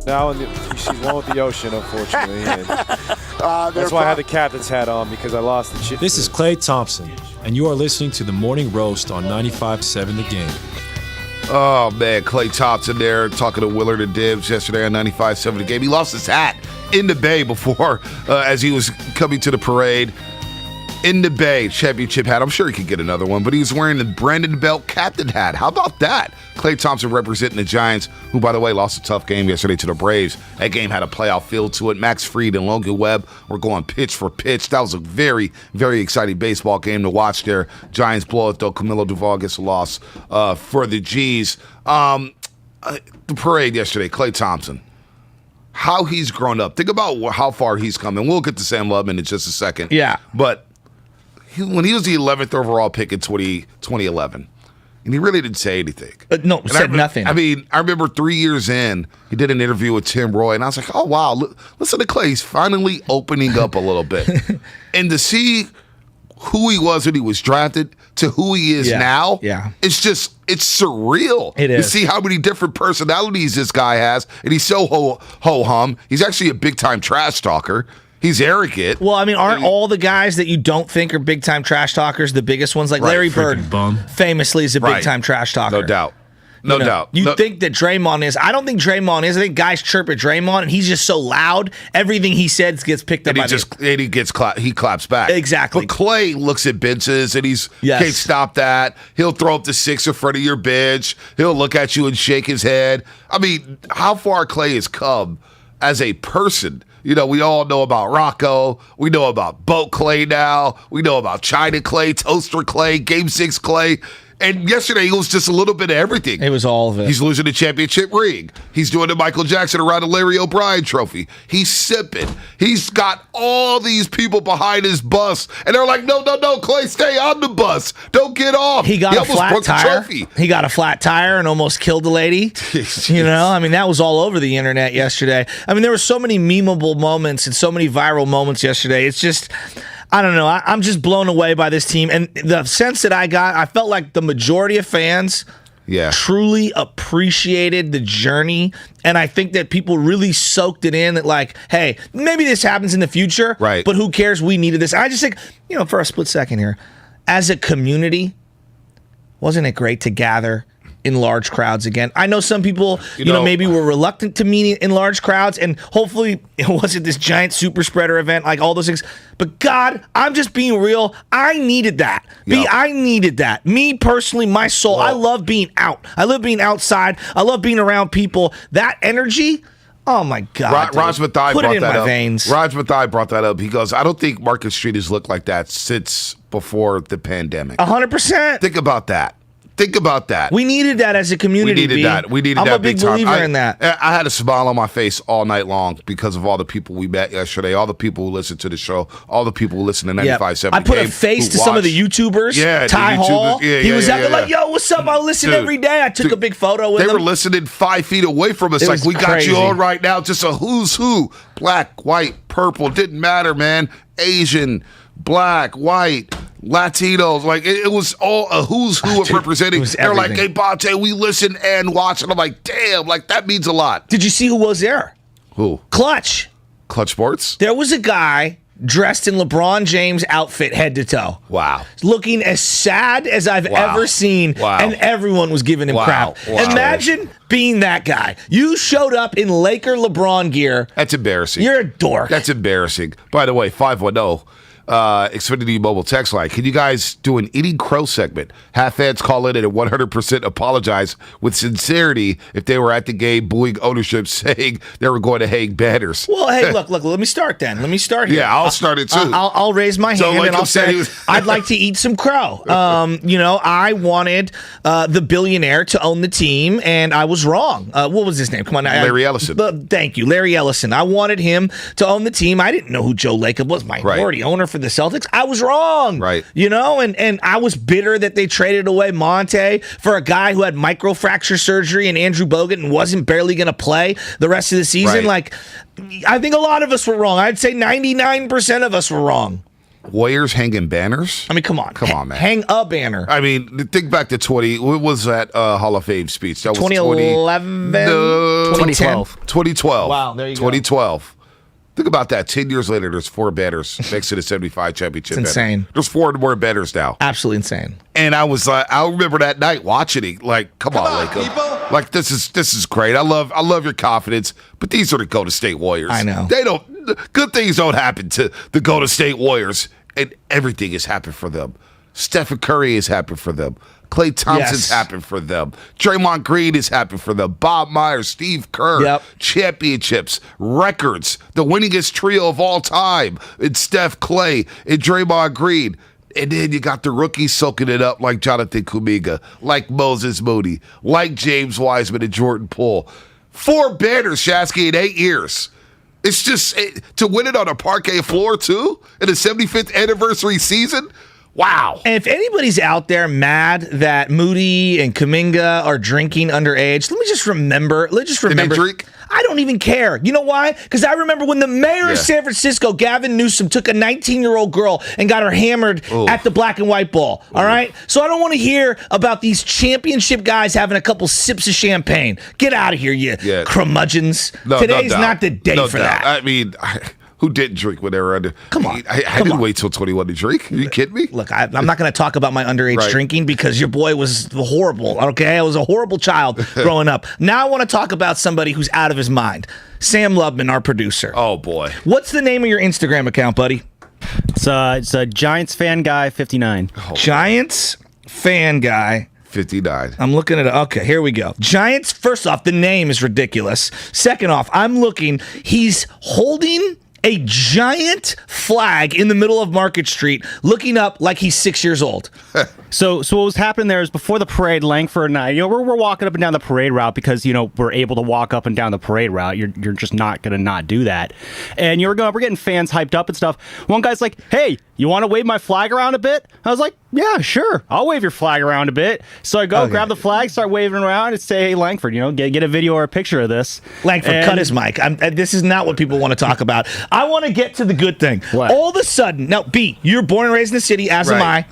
Now she's one with the ocean, unfortunately. And that's why I had the captain's hat on, because I lost the chip. This is Klay Thompson, and you are listening to the Morning Roast on 95.7 The Game. Oh, man, Klay Thompson there talking to Willard Dibs yesterday on 95.7 The Game. He lost his hat in the Bay before as he was coming to the parade. In the Bay, championship hat. I'm sure he could get another one, but he was wearing the Brandon Belt captain hat. How about that? Klay Thompson representing the Giants, who, by the way, lost a tough game yesterday to the Braves. That game had a playoff feel to it. Max Fried and Logan Webb were going pitch for pitch. That was a very, very exciting baseball game to watch there. Giants blow it, though. Camilo Duvall gets a loss for the G's. The parade yesterday, Klay Thompson. How he's grown up. Think about how far he's come. And we'll get to Sam Lubman in just a second. Yeah. But when he was the 11th overall pick in 2011, And he really didn't say anything. Said nothing. I mean, I remember 3 years in, he did an interview with Tim Roy, and I was like, oh, wow, listen to Klay. He's finally opening up a little bit. And to see who he was when he was drafted to who he is now, it's surreal. It is. To see how many different personalities this guy has, and he's so ho-hum. He's actually a big-time trash talker. He's arrogant. Well, I mean, aren't all the guys that you don't think are big-time trash talkers the biggest ones? Like Larry Bird famously is a big-time trash talker. No doubt. No doubt. You think that Draymond is. I don't think Draymond is. I think guys chirp at Draymond, and he's just so loud. Everything he says gets picked up. He claps back. Exactly. But Klay looks at benches, and can't stop that. He'll throw up the 6 in front of your bench. He'll look at you and shake his head. I mean, how far Klay has come as a person. You know, we all know about Rocco. We know about Boat Klay now. We know about China Klay, Toaster Klay, Game 6 Klay. And yesterday, it was just a little bit of everything. It was all of it. He's losing the championship ring. He's doing the Michael Jackson around the Larry O'Brien trophy. He's sipping. He's got all these people behind his bus. And they're like, no, Klay, stay on the bus. Don't get off. He got a flat tire. He got a flat tire and almost killed a lady. You know, I mean, that was all over the internet yesterday. I mean, there were so many memeable moments and so many viral moments yesterday. It's just... I don't know. I'm just blown away by this team. And the sense that I got, I felt like the majority of fans truly appreciated the journey. And I think that people really soaked it in that, like, hey, maybe this happens in the future, but who cares? We needed this. I just think, you know, for a split second here, as a community, wasn't it great to gather in large crowds again? I know some people, you know, maybe were reluctant to meet in large crowds, and hopefully it wasn't this giant super spreader event, like all those things. But God, I'm just being real. I needed that. I needed that. Me personally, my soul. I love being out. I love being outside. I love being around people. That energy. Oh my God! Raj Mathai put brought it in that my up. veins. Raj Mathai brought that up. He goes, "I don't think Market Street has looked like that since before the pandemic." 100%. Think about that. Think about that. We needed that as a community. We needed that. We needed I'm that a big time. believer in that. I had a smile on my face all night long because of all the people we met yesterday, all the people who listened to the show, all the people who listen to 95.7. I put a face to some of the YouTubers. Yeah, Ty Hall. He was out there like, yo, what's up? I listen every day. I took a big photo with him. They were listening 5 feet away from us. Like, we got you on right now. Just a who's who. Black, white, purple. Didn't matter, man. Asian, black, white, Latinos, like it was all a who's who of representing. They're like, hey, Bonte, we listen and watch. And I'm like, damn, like that means a lot. Did you see who was there? Who? Clutch Sports? There was a guy dressed in LeBron James outfit head to toe. Wow. Looking as sad as I've ever seen. Wow. And everyone was giving him crap. Wow. Imagine being that guy. You showed up in Laker LeBron gear. That's embarrassing. You're a dork. That's embarrassing. By the way, 510. Xfinity Mobile text line. Can you guys do an Eating Crow segment? Have fans call in and 100% apologize with sincerity if they were at the game booing ownership saying they were going to hang banners. Well, hey, look. Let me start then. Let me start here. Yeah, I'll start it too. I'll raise my hand and I'll say I'd like to eat some crow. You know, I wanted the billionaire to own the team, and I was wrong. What was his name? Come on, Larry Ellison. Thank you, Larry Ellison. I wanted him to own the team. I didn't know who Joe Lacob was, minority owner for the Celtics. I was wrong. Right. You know, and I was bitter that they traded away Monte for a guy who had microfracture surgery and Andrew Bogut and wasn't barely going to play the rest of the season. Right. Like, I think a lot of us were wrong. I'd say 99% of us were wrong. Warriors hanging banners? I mean, come on, man. Hang a banner. I mean, think back to what was that Hall of Fame speech? That was 2011? 2012. 2012. Wow, there you go. 2012. Think about that. 10 years later, there's 4 banners next to the 75 championship. It's insane. Banner. There's 4 more banners now. Absolutely insane. And I was like, I remember that night watching it. Like, come on, Lacob. Like, this is great. I love your confidence, but these are the Golden State Warriors. I know. Good things don't happen to the Golden State Warriors, and everything has happened for them. Stephen Curry has happened for them. Klay Thompson's happened for them. Draymond Green has happened for them. Bob Myers, Steve Kerr, championships, records, the winningest trio of all time. It's Steph, Klay, and Draymond Green. And then you got the rookies soaking it up like Jonathan Kuminga, like Moses Moody, like James Wiseman and Jordan Poole. 4 banners, Shasky, in 8 years. It's just to win it on a parquet floor, too, in the 75th anniversary season. Wow. And if anybody's out there mad that Moody and Kuminga are drinking underage, let me just remember. Can they drink? I don't even care. You know why? Because I remember when the mayor of San Francisco, Gavin Newsom, took a 19-year-old girl and got her hammered at the Black and White Ball. All right? So I don't want to hear about these championship guys having a couple sips of champagne. Get out of here, you curmudgeons. Today's not the day for that. I mean, who didn't drink when they were under? Come on. I didn't wait till 21 to drink. Are you kidding me? Look, I'm not going to talk about my underage drinking because your boy was horrible, okay? I was a horrible child growing up. Now I want to talk about somebody who's out of his mind. Sam Lubman, our producer. Oh, boy. What's the name of your Instagram account, buddy? It's a Giants fan guy 59. Giants fan guy 59. I'm looking at it. Okay, here we go. Giants, first off, the name is ridiculous. Second off, I'm looking. He's holding a giant flag in the middle of Market Street, looking up like he's 6 years old. So what was happening there is before the parade, Langford and I, we're walking up and down the parade route because, we're able to walk up and down the parade route. You're just not going to not do that. And we're getting fans hyped up and stuff. One guy's like, hey, you want to wave my flag around a bit? I was like, yeah, sure. I'll wave your flag around a bit. So I go grab the flag, start waving around and say, hey, Langford, get a video or a picture of this. Langford, cut his mic. This is not what people want to talk about. I want to get to the good thing. What? All of a sudden, now, B, you're born and raised in the city, as am I.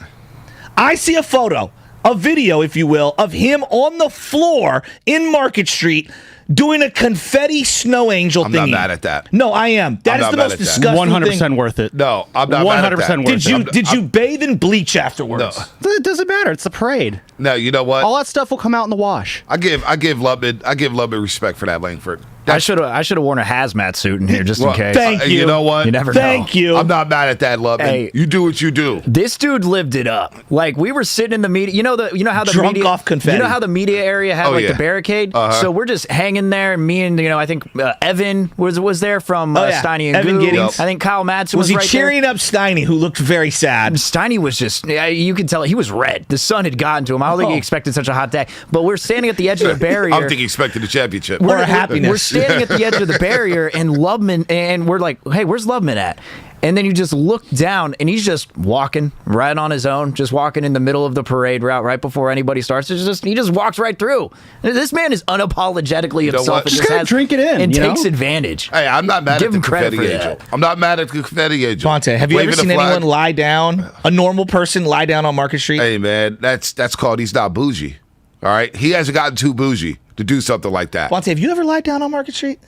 I see a photo, a video, if you will, of him on the floor in Market Street doing a confetti snow angel thingy. I'm not mad at that. No, I am. That is the most disgusting 100% thing. worth it. No, I'm not mad at that. 100% worth it. Did you bathe in bleach afterwards? No. It doesn't matter. It's the parade. No, you know what? All that stuff will come out in the wash. I give Lubman respect for that, Langford. I should have worn a hazmat suit in here just in case. Thank you. You know what? You never know. Thank you. I'm not mad at that, Lubman. Hey. You do what you do. This dude lived it up. Like we were sitting in the media. You know how the drunk media off confetti. You know how the media area had the barricade. So we're just hanging there. And me and I think Evan was there from Steiny and Evan Guru. Giddings. I think Kyle Madsen was he right cheering there. up Steiny, who looked very sad? Steiny was just, you could tell he was red. The sun had gotten to him. I don't think he expected such a hot day. But we're standing at the edge of the barrier. I don't think he expected a championship. Or a happiness. We're standing at the edge of the barrier, and Lubman, and we're like, hey, where's Lubman at? And then you just look down, and he's just walking right on his own, just walking in the middle of the parade route right before anybody starts. He just walks right through. This man is unapologetically himself. Just kind of drink it in. And takes advantage. Hey, I'm not mad Give at the him credit confetti for angel. that. I'm not mad at the confetti angel. Ponte, have you ever seen anyone lie down, a normal person lie down on Market Street? Hey, man, that's called he's not bougie. All right? He hasn't gotten too bougie to do something like that. Ponte, have you ever lied down on Market Street?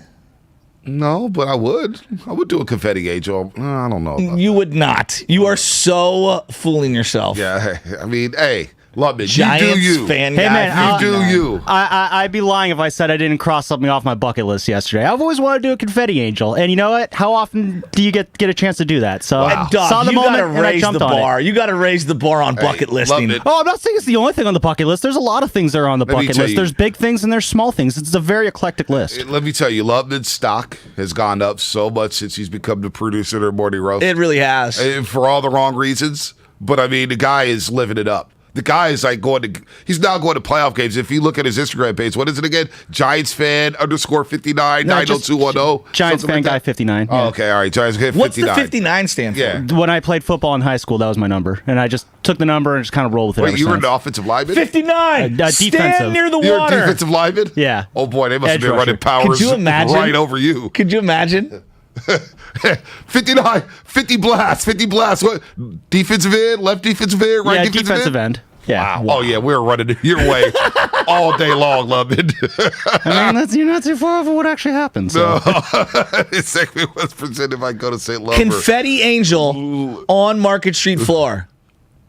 No, but I would. I would do a confetti angel. I don't know. You would not. You are so fooling yourself. Yeah, I mean, hey, Lubman, Giants you do you. fan Hey, guy. man, You do you. I'd be lying if I said I didn't cross something off my bucket list yesterday. I've always wanted to do a confetti angel, and you know what? How often do you get a chance to do that? So Dog, saw the you moment gotta and I raise jumped the on bar. it. You got to raise the bar on bucket listing. Lubman. Oh, I'm not saying it's the only thing on the bucket list. There's a lot of things that are on the Let me bucket tell list. you. There's big things and there's small things. It's a very eclectic list. Let me tell you, Lubman's stock has gone up so much since he's become the producer of their Morning Roast. It really has. And for all the wrong reasons. But, I mean, the guy is living it up. The guy is like he's now going to playoff games. If you look at his Instagram page, what is it again? Giants fan _59 90210. Giants fan guy 59. Oh, okay, all right. Giants fan 59. What's the 59 stand for? Yeah. When I played football in high school, that was my number, and I just took the number and just kind of rolled with it. Wait, ever you were since. an offensive lineman? 59. Defensive. Stand near the You're water. a defensive lineman? Yeah. Oh, boy, they must Edge have been running rusher. powers Could you imagine? right over you. Could you imagine? 59, 50 blast. What? Defensive end, left defensive end, right defensive end. Yeah. Wow. Oh, yeah, we were running your way all day long, Lubman. I mean, you're not too far off of what actually happened. So. No. This segment was presented by Go to St. Lumber. Confetti angel on Market Street floor.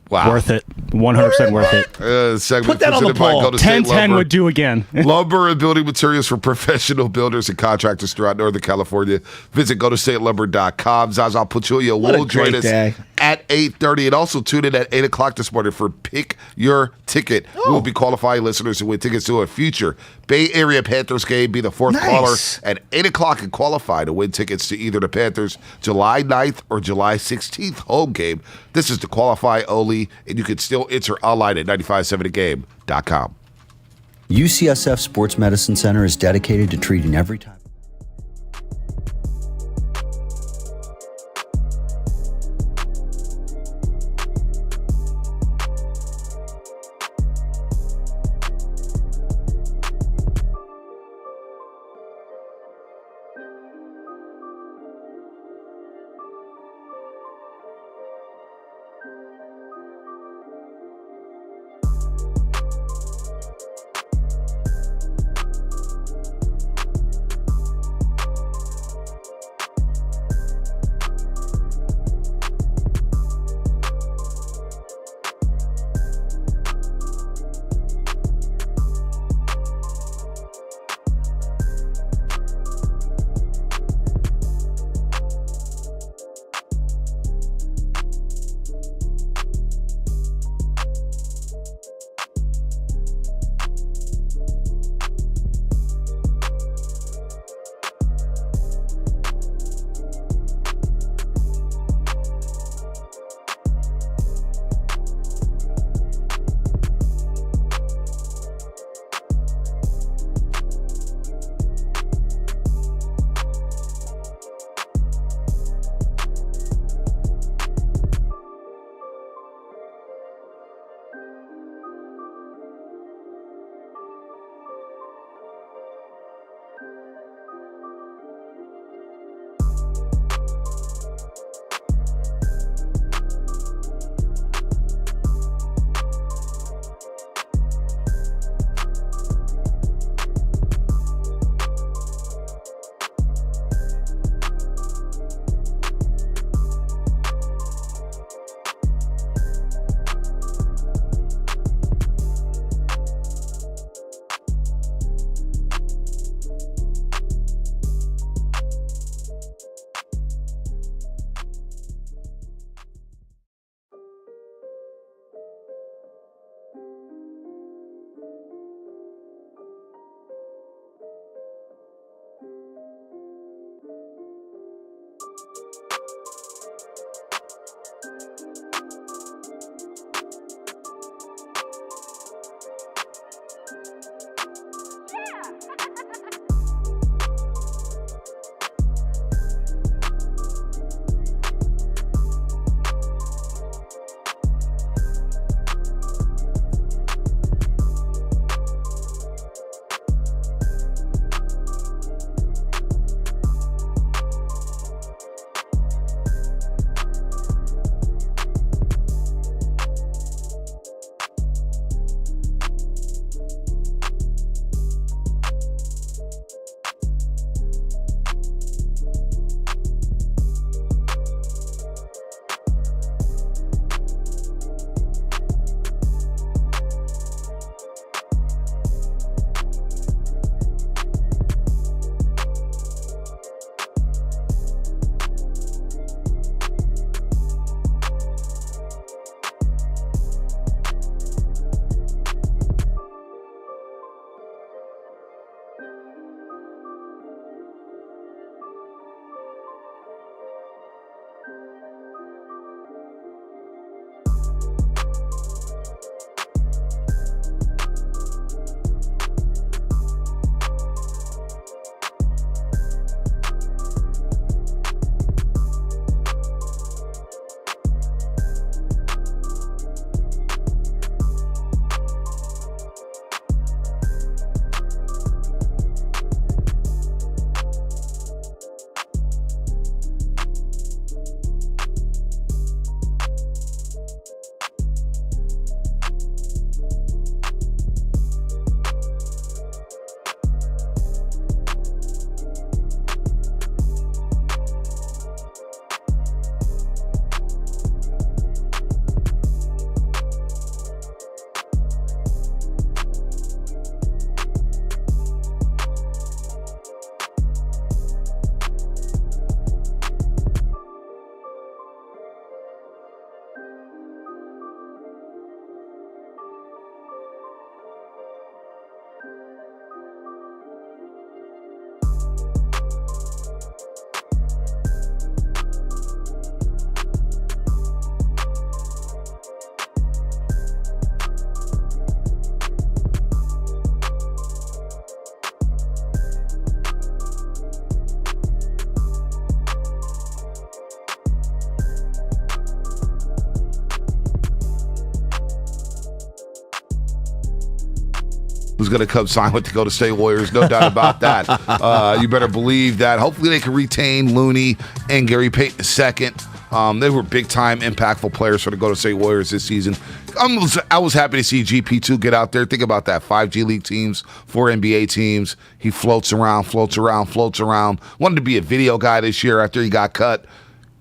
Wow. Worth it. 100% worth it. Segment Put that on the presented by poll. Go to St. 10-10 Lumber. would do again. Lumber and building materials for professional builders and contractors throughout Northern California. Visit GoToStateLumber.com. Zaza Pachulia What a will join great us day. at 8:30. And also tune in at 8 o'clock this morning for Pick Your Ticket. We will be qualifying listeners who win tickets to a future Bay Area Panthers game. Be the fourth Nice. caller at 8 o'clock and qualify to win tickets to either the Panthers July 9th or July 16th home game. This is to qualify only, and you can still enter online at 957thegame.com. UCSF Sports Medicine Center is dedicated to treating every type. who's going to come sign with the Golden State Warriors. No doubt about that. You better believe that. Hopefully they can retain Looney and Gary Payton II. They were big-time, impactful players for the Golden State Warriors this season. I was happy to see GP2 get out there. Think about that. 5 G League teams, 4 NBA teams. He floats around. Wanted to be a video guy this year after he got cut.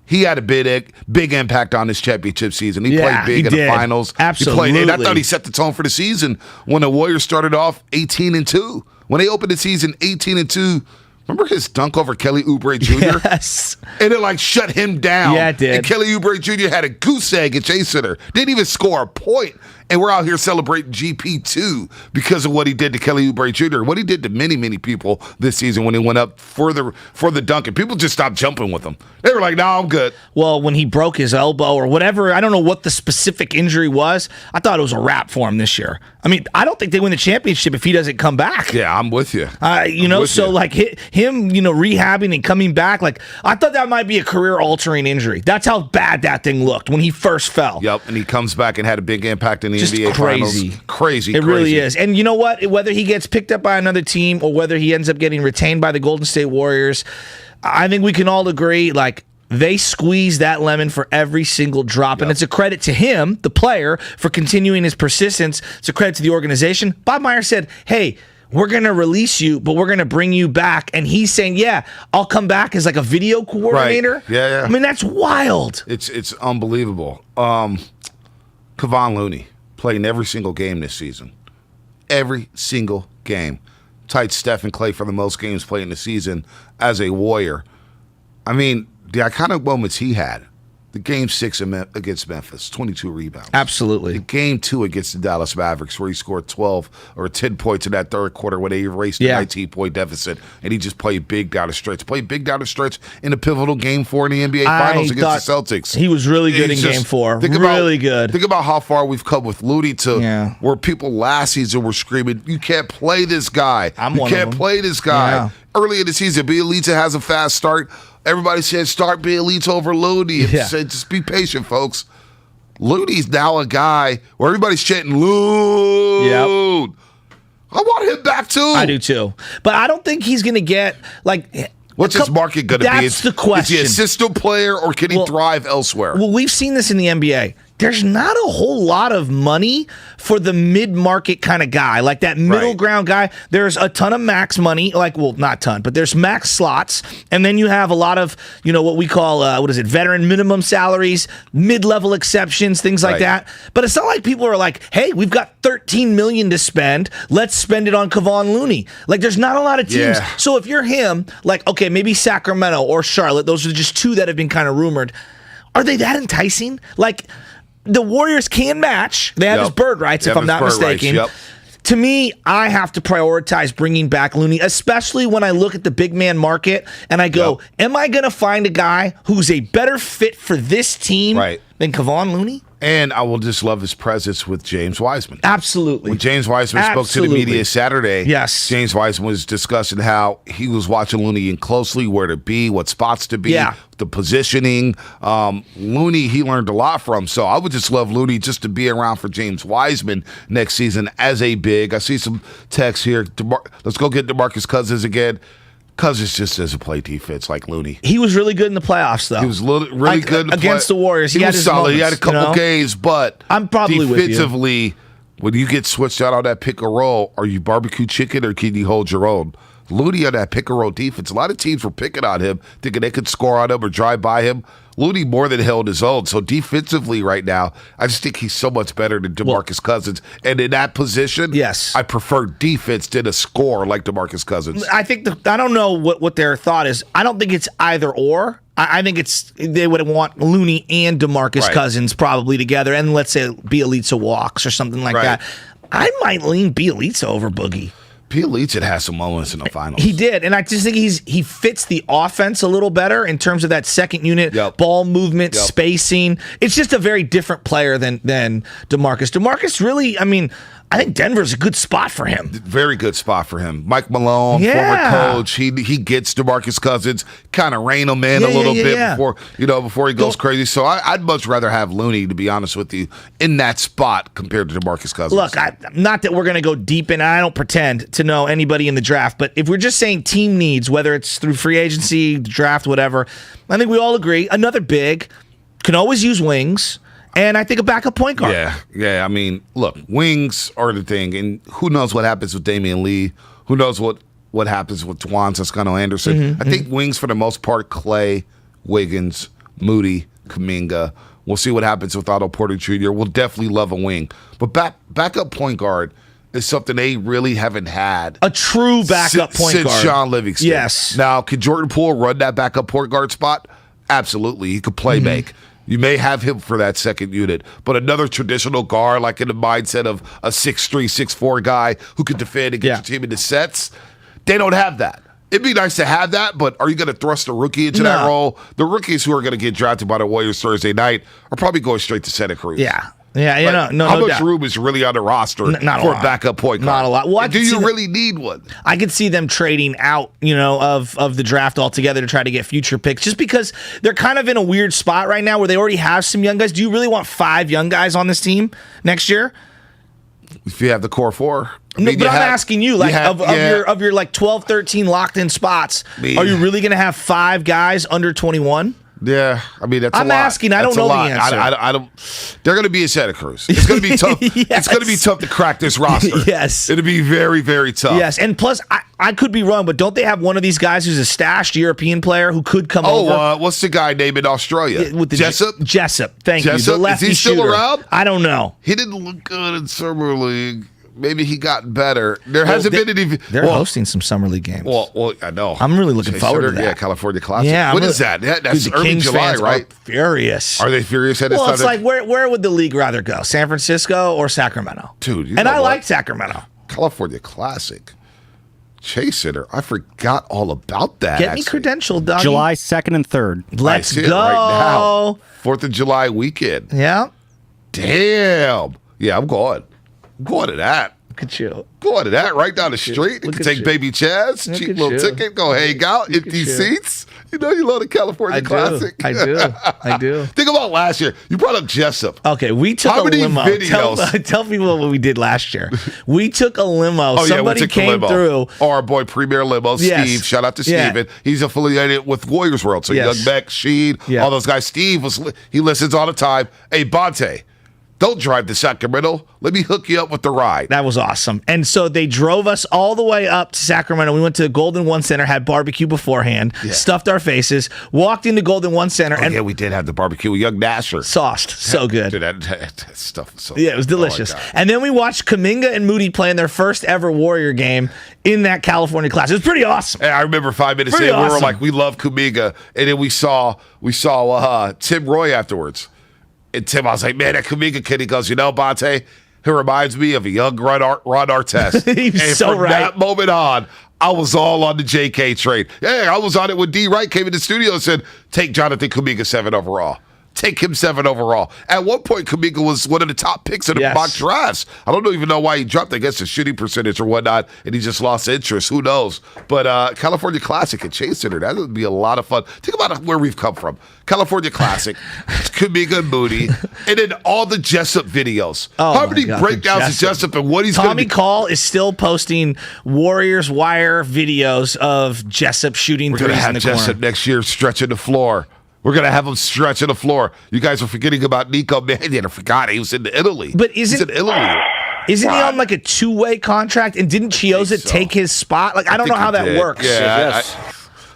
He had a big impact on this championship season. He played big in the finals. Absolutely. And I thought he set the tone for the season when the Warriors started off 18-2. When they opened the season 18-2, remember his dunk over Kelly Oubre Jr.? Yes. And it shut him down. Yeah, it did. And Kelly Oubre Jr. had a goose egg at chasing her. Didn't even score a point. And we're out here celebrating GP2 because of what he did to Kelly Oubre Jr., what he did to many, many people this season when he went up for the dunk. And people just stopped jumping with him. They were like, no, I'm good. Well, when he broke his elbow or whatever, I don't know what the specific injury was. I thought it was a wrap for him this year. I mean, I don't think they win the championship if he doesn't come back. Yeah, I'm with you. Him, rehabbing and coming back, I thought that might be a career-altering injury. That's how bad that thing looked when he first fell. Yep, and he comes back and had a big impact in the Just NBA crazy. Finals. Crazy. It really is. And you know what? Whether he gets picked up by another team or whether he ends up getting retained by the Golden State Warriors, I think we can all agree, they squeeze that lemon for every single drop. Yep. And it's a credit to him, the player, for continuing his persistence. It's a credit to the organization. Bob Myers said, hey, we're going to release you, but we're going to bring you back. And he's saying, yeah, I'll come back as a video coordinator. Right. Yeah. I mean, that's wild. It's unbelievable. Kevon Looney playing every single game this season. Every single game. Tied Steph and Klay for the most games played in the season as a Warrior. I mean, the iconic moments he had. The Game 6 against Memphis, 22 rebounds. Absolutely. The Game 2 against the Dallas Mavericks, where he scored 12 or 10 points in that third quarter when they erased the 19-point deficit, and he just played big down the stretch. Played big down the stretch in the pivotal Game 4 in the NBA Finals against the Celtics. He was really good in Game 4. Really good. Think about how far we've come with Looney to where people last season were screaming, you can't play this guy. You can't play this guy. Yeah. Early in the season, Bielitsa has a fast start. Everybody said start Bielitsa over Looney. Said just be patient, folks. Looney's now a guy where everybody's chanting Loon. Yep. I want him back too. I do too. But I don't think he's going to get what's his market going to be? That's the question. Is he a system player or can he thrive elsewhere? Well, we've seen this in the NBA. There's not a whole lot of money for the mid-market kind of guy, like that middle ground guy. There's a ton of max money, not ton, but there's max slots, and then you have a lot of, what we call, veteran minimum salaries, mid-level exceptions, things like that. But it's not like people are like, hey, we've got $13 million to spend. Let's spend it on Kevon Looney. There's not a lot of teams. Yeah. So if you're him, okay, maybe Sacramento or Charlotte, those are just two that have been kind of rumored. Are they that enticing? The Warriors can match. They have his bird rights, if I'm not mistaken. To me, I have to prioritize bringing back Looney, especially when I look at the big man market and I go, am I going to find a guy who's a better fit for this team than Kevon Looney? And I will just love his presence with James Wiseman. Absolutely. When James Wiseman spoke to the media Saturday, James Wiseman was discussing how he was watching Looney in closely, where to be, what spots to be, the positioning. Looney, he learned a lot from. So I would just love Looney just to be around for James Wiseman next season as a big. I see some texts here. Let's go get DeMarcus Cousins again. Cousins just doesn't play defense like Looney. He was really good in the playoffs, though. He was really good against the Warriors. He was solid. He had a couple games, but I'm probably defensively, when you get switched out on that pick and roll, are you barbecue chicken or can you hold your own? Looney on that pick and roll defense, a lot of teams were picking on him, thinking they could score on him or drive by him. Looney more than held his own. So defensively right now, I just think he's so much better than DeMarcus Cousins. And in that position, I prefer defense than a score like DeMarcus Cousins. I think I don't know what their thought is. I don't think it's either or. I think they would want Looney and DeMarcus Cousins probably together, and let's say Bielitsa walks or something like that. I might lean Bielitsa over Boogie. Bielitsa had some moments in the finals. He did, and I just think he fits the offense a little better in terms of that second unit, ball movement, spacing. It's just a very different player than DeMarcus. DeMarcus really, I think Denver's a good spot for him. Very good spot for him. Mike Malone, former coach. He gets DeMarcus Cousins, kind of rein him in a little bit before he goes crazy. So I'd much rather have Looney, to be honest with you, in that spot compared to DeMarcus Cousins. Look, not that we're going to go deep in. I don't pretend to know anybody in the draft, but if we're just saying team needs, whether it's through free agency, draft, whatever, I think we all agree another big can always use wings. And I think a backup point guard. Yeah. I mean, look, wings are the thing, and who knows what happens with Damian Lee? Who knows what happens with Juan Toscano-Anderson? I think wings, for the most part, Klay, Wiggins, Moody, Kuminga. We'll see what happens with Otto Porter Jr. We'll definitely love a wing. But backup point guard is something they really haven't had. A true backup point guard. Since Sean Livingston. Yes. Now, could Jordan Poole run that backup point guard spot? Absolutely. He could play make. You may have him for that second unit, but another traditional guard, like in the mindset of a 6'3", 6'4" guy who could defend and get your team into sets, they don't have that. It'd be nice to have that, but are you going to thrust a rookie into that role? The rookies who are going to get drafted by the Warriors Thursday night are probably going straight to Santa Cruz. No How much doubt. room is really on the roster for a backup point guard? Not a lot. Well, do you really need one? I could see them trading out, of the draft altogether to try to get future picks, just because they're kind of in a weird spot right now where they already have some young guys. Do you really want 5 young guys on this team next year? If you have the core 4. I'm asking you, of your like 12, 13 locked in spots, are you really going to have 5 guys under 21? Yeah, I mean, that's a lot. I'm asking. I don't know the answer. I don't. They're going to be in Santa Cruz. It's going to be tough. It's going to be tough to crack this roster. Yes, it'll be very, very tough. Yes, and plus, I could be wrong, but don't they have one of these guys who's a stashed European player who could come over? What's the guy named in Australia? Jessup. Thank you. The lefty Is he still shooter. around? I don't know. He didn't look good in summer league. Maybe he got better. There hasn't been any. They're hosting some summer league games. Well, I know. I'm really looking forward to that. Yeah, California Classic. Yeah, when is that? That's early Kings July, fans right? Are furious. Are they furious? Well, it's like where would the league rather go? San Francisco or Sacramento? Dude, I like Sacramento. California Classic. Chase Center. I forgot all about that. Get me credentialed, doggy. July 2nd and 3rd. Let's go. Right now. 4th of July weekend. Yeah. Damn. Yeah, I'm going. I'm going to that. Look at you. Going to that right down the street. You can take baby Chaz, cheap little ticket, go hang out, empty seats. You love the California Classic. I do. Think about last year. You brought up Jessup. Okay, we took a limo. Videos? Tell people what we did last year. We took a limo. Somebody came through. Our boy Premier Limo, Steve. Shout out to Steven. He's affiliated with Warriors World. So Young Beck, Sheen, all those guys. Steve, he listens all the time. Hey, Bonte. Don't drive to Sacramento. Let me hook you up with the ride. That was awesome. And so they drove us all the way up to Sacramento. We went to Golden One Center, had barbecue beforehand, stuffed our faces, walked into Golden One Center. We did have the barbecue with Young Nasher. Sauced. So good. Dude, that stuff was so good. Yeah, it was delicious. And then we watched Kuminga and Moody playing their first ever Warrior game in that California class. It was pretty awesome. Hey, I remember 5 minutes in, we were like, we love Kuminga. And then we saw Tim Roy afterwards. And Tim, I was like, man, that Kuminga kid, he goes, Bonte, he reminds me of a young Ron Artest. And from that moment on, I was all on the JK trade. Yeah, I was on it when D. Wright came in the studio and said, take Jonathan Kuminga 7 overall. Take him 7 overall. At one point, Kuminga was one of the top picks in the mock drafts. I don't even know why he dropped, I guess, the shooting percentage or whatnot, and he just lost interest. Who knows? But California Classic at Chase Center, that would be a lot of fun. Think about where we've come from. California Classic, Kuminga and Moody, and then all the Jessup videos. How many breakdowns of Jessup and what he's going to be? Tommy Call is still posting Warriors Wire videos of Jessup shooting threes in the corner. We're going to have Jessup next year stretching the floor. We're going to have him stretching the floor. You guys are forgetting about Nico Mannion. I forgot he was in Italy. But he's in Italy. Isn't he on like a 2-way contract? And didn't Chioza take his spot? Like, I don't know how that works. Yeah,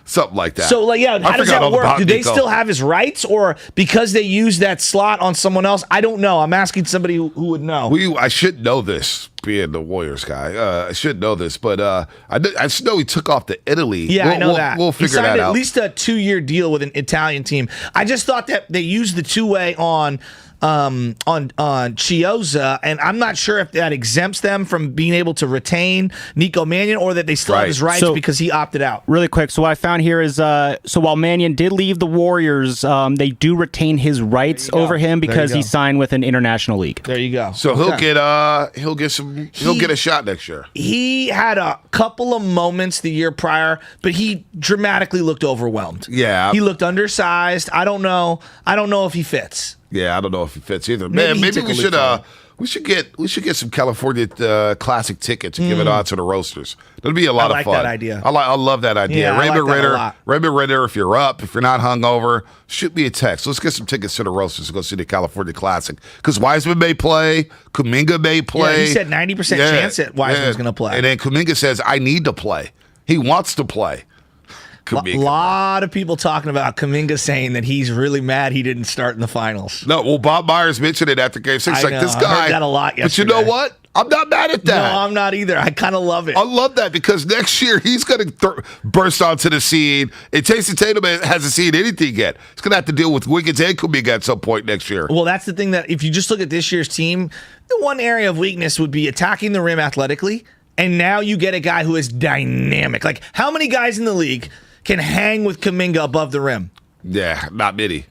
something like that. So, how does that work? Do they still have his rights? Or because they use that slot on someone else? I don't know. I'm asking somebody who would know. I should know this, being the Warriors guy. I should know this, but I just know he took off to Italy. Yeah, I know that. We'll figure that out. At least a 2-year deal with an Italian team. I just thought that they used the 2-way on Chiozza, and I'm not sure if that exempts them from being able to retain Nico Mannion or that they still have his rights because he opted out. Really quick, so what I found here is, so while Mannion did leave the Warriors, they do retain his rights over him because he signed with an international league. There you go. So he'll get a shot next year. He had a couple of moments the year prior, but he dramatically looked overwhelmed. Yeah. He looked undersized. I don't know if he fits. Yeah, I don't know if he fits either. Man, maybe we should get some California Classic tickets and give it out to the roasters. That'll be a lot of fun. I like that idea. I love that idea. Yeah, Raymond I like that a Ritter, lot. Raymond Ritter, if you're up, if you're not hungover, shoot me a text. Let's get some tickets to the roasters to go see the California Classic. Because Wiseman may play, Kuminga may play. Yeah, he said 90% chance that Wiseman's going to play. And then Kuminga says, I need to play. He wants to play. A lot of people talking about Kuminga saying that he's really mad he didn't start in the finals. No, well, Bob Myers mentioned it after Game 6. I know, this I guy. heard that a lot yesterday. But you know what? I'm not mad at that. No, I'm not either. I kind of love it. I love that because next year he's going to burst onto the scene. And Jason Tatum hasn't seen anything yet. He's going to have to deal with Wiggins and Kuminga at some point next year. Well, that's the thing that if you just look at this year's team, the one area of weakness would be attacking the rim athletically. And now you get a guy who is dynamic. Like, how many guys in the league can hang with Kuminga above the rim? Yeah, not many.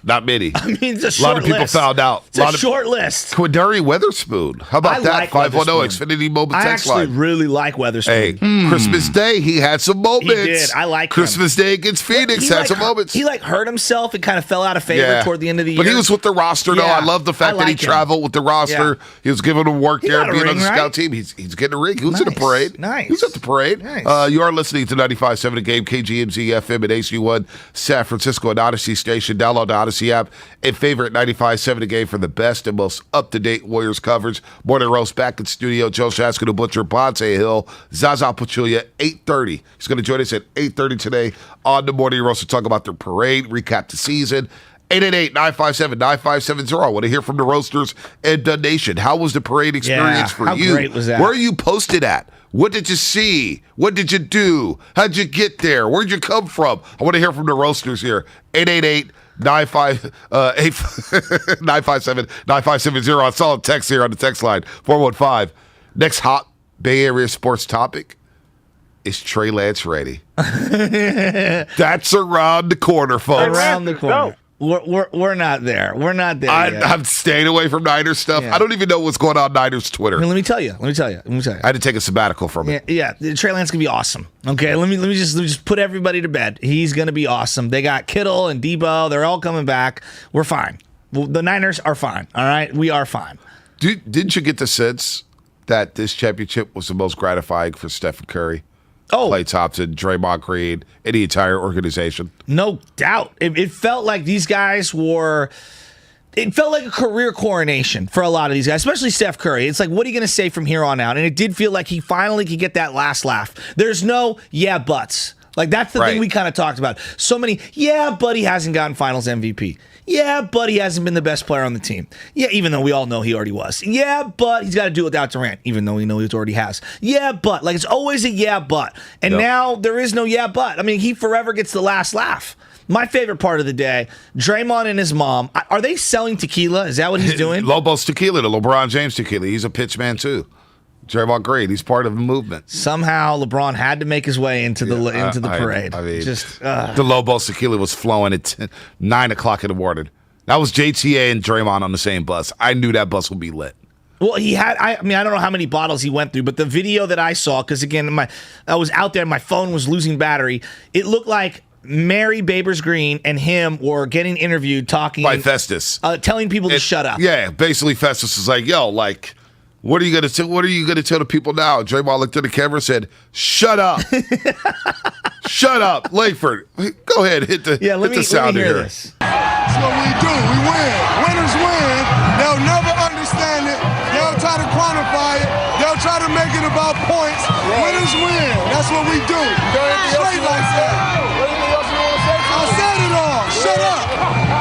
Not many. I mean, it's a short list. A lot of people found out. It's a short list. Quindary Weatherspoon. How about that? 510 Xfinity Mobile text line. I actually really like Weatherspoon. Hey, Christmas Day, he had some moments. He did. I like Christmas Day against Phoenix had some moments. He hurt himself and kind of fell out of favor toward the end of the year. But he was with the roster, though. I love the fact that he traveled with the roster. Yeah. He was giving them work there, being on the scout team. He's getting a ring. He was in the parade. Nice. He was at the parade. Nice. You are listening to 95.7 The Game, KGMZ FM at AC1, San Francisco and Odyssey Station. Download the Odyssey app and favorite 95.7 The Game for the best and most up-to-date Warriors coverage. Morning Roast back in studio. Joe Shaskin, the Butcher, Ponce Hill, Zaza Pachulia, 8:30. He's going to join us at 8:30 today on the Morning Roast to talk about their parade, recap the season. 888-957-9570. I want to hear from the roasters and the nation. How was the parade experience for you? How great was that? Where are you posted at? What did you see? What did you do? How'd you get there? Where'd you come from? I want to hear from the roasters here. 888-957-9570. I saw a text here on the text line. 415. Next hot Bay Area sports topic is Trey Lance ready. That's around the corner, folks. Around the corner. We're not there. We're not there yet. I'm staying away from Niners stuff. Yeah. I don't even know what's going on Niners Twitter. I mean, let me tell you. I had to take a sabbatical from it. Yeah, Trey Lance gonna be awesome. Okay, let me just put everybody to bed. He's gonna be awesome. They got Kittle and Debo. They're all coming back. We're fine. Well, the Niners are fine. All right, we are fine. Didn't you get the sense that this championship was the most gratifying for Stephen Curry? Klay Thompson, Draymond Green, and the entire organization. No doubt. It felt like these guys were... It felt like a career coronation for a lot of these guys, especially Steph Curry. It's like, what are you going to say from here on out? And it did feel like he finally could get that last laugh. There's no buts. Like, that's the thing we kind of talked about. So many, but he hasn't gotten finals MVP. Yeah, but he hasn't been the best player on the team. Yeah, even though we all know he already was. Yeah, but he's got to do it without Durant, even though we know he already has. Yeah, but. Like, it's always a but. And now there is no but. I mean, he forever gets the last laugh. My favorite part of the day, Draymond and his mom. Are they selling tequila? Is that what he's doing? Lobos Tequila, the LeBron James tequila. He's a pitch man, too. Draymond Green, he's part of the movement. Somehow LeBron had to make his way into the parade. I mean, the Lobos Tequila was flowing at 9 o'clock in the morning. That was JTA and Draymond on the same bus. I knew that bus would be lit. Well, he had, I mean, I don't know how many bottles he went through, but the video that I saw, because again, I was out there, my phone was losing battery. It looked like Mary Babers Green and him were getting interviewed, talking by Festus, telling people to shut up. Yeah, basically Festus was like, "Yo, like, what are you gonna tell the people now?" Draymond looked at the camera and said, "Shut up, shut up, Langford. Go ahead, hit the sound here." This. That's what we do. We win. Winners win. They'll never understand it. They'll try to quantify it. They'll try to make it about points. Right. Winners win. That's what we do. Straight like that. I said it all. Shut up.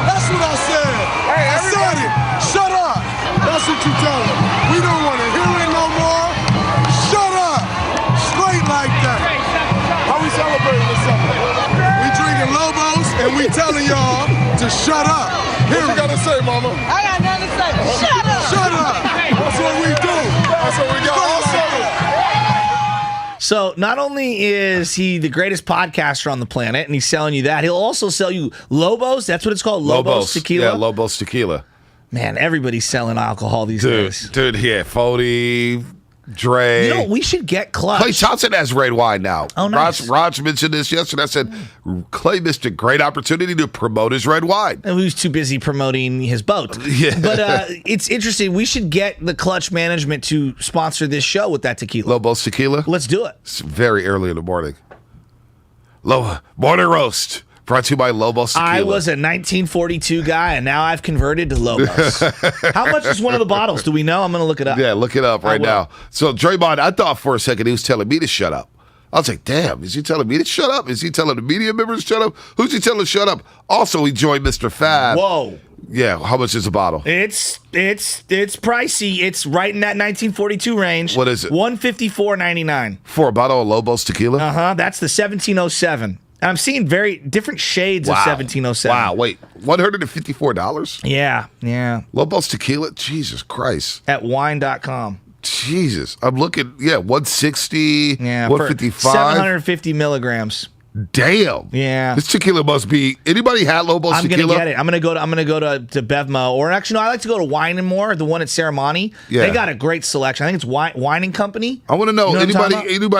That's what I said. I said it. Shut up. That's what you tell them. We don't want to hear it no more. Shut up. Straight like that. How we celebrating this summer? We drinking Lobos and we telling y'all to shut up. What you got to say, mama? I got nothing So not only is he the greatest podcaster on the planet, and he's selling you that, he'll also sell you Lobos. That's what it's called, Lobos Tequila. Yeah, Lobos Tequila. Man, everybody's selling alcohol these days. Dude, yeah, Fody, Dre. You know, we should get Clutch. Klay Thompson has red wine now. Oh, nice. Raj mentioned this yesterday. I said, Klay missed a great opportunity to promote his red wine. And he was too busy promoting his boat. Yeah. But it's interesting. We should get the Clutch management to sponsor this show with that tequila. Lobos Tequila? Let's do it. It's very early in the morning. Morning roast. Brought to you by Lobos Tequila. I was a 1942 guy, and now I've converted to Lobos. How much is one of the bottles? Do we know? I'm going to look it up. Yeah, look it up right now. So Draymond, I thought for a second he was telling me to shut up. I was like, damn, is he telling me to shut up? Is he telling the media members to shut up? Who's he telling to shut up? Also, he joined Mr. Fab. Whoa. Yeah, how much is a bottle? It's pricey. It's right in that 1942 range. What is it? $154.99 for a bottle of Lobos Tequila. That's the 1707. I'm seeing very different shades of 1707. Wow, wait, $154? Yeah. Lobos Tequila, Jesus Christ. At wine.com. Jesus, I'm looking. Yeah, 160. Yeah, 155. 750 milligrams. Damn. Yeah. This tequila must be. Anybody had Lobos Tequila? I'm gonna get it. I'm gonna go to Bevmo, or actually no, I like to go to Wine and More, the one at Ceramani. Yeah. They got a great selection. I think it's Wine and Company. I want to know, anybody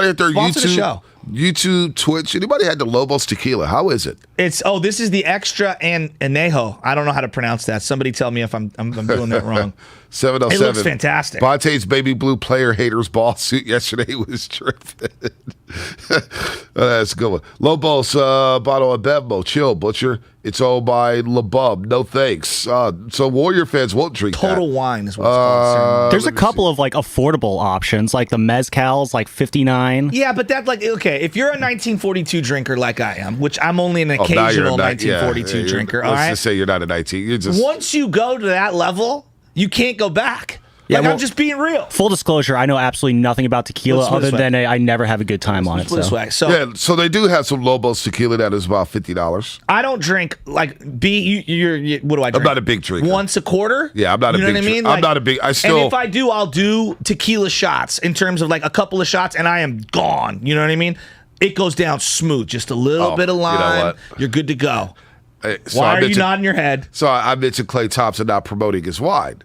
at their Sponsor the show. YouTube, Twitch, anybody had the Lobos Tequila? How is it? This is the extra and anejo. I don't know how to pronounce that. Somebody tell me if I'm doing that wrong. 707. It looks fantastic. Bonte's baby blue player haters ball suit yesterday was tripping. That's a good one. Lobos bottle of Bevmo. Chill, Butcher. It's owned by LeBub. No thanks. So Warrior fans won't drink Total Wine is what it's called. There's a couple of like affordable options, like the Mezcal's, like $59. Yeah, but that's like, okay, if you're a 1942 drinker like I am, which I'm only an occasional 1942 drinker, all right? Let's just say you're not a 19. You're just once you go to that level, you can't go back. Yeah, I'm just being real. Full disclosure, I know absolutely nothing about tequila other than I never have a good time on it. So they do have some Lobos Tequila that is about $50. I don't drink like what do I drink? I'm not a big drinker. Once a quarter? Yeah, I'm not a big drinker. You know what I mean? I'm not a big. And if I do, I'll do tequila shots in terms of like a couple of shots, and I am gone. You know what I mean? It goes down smooth, just a little bit of lime. You know what? You're good to go. So Why are you nodding your head? So I mentioned Klay Thompson not promoting his wine.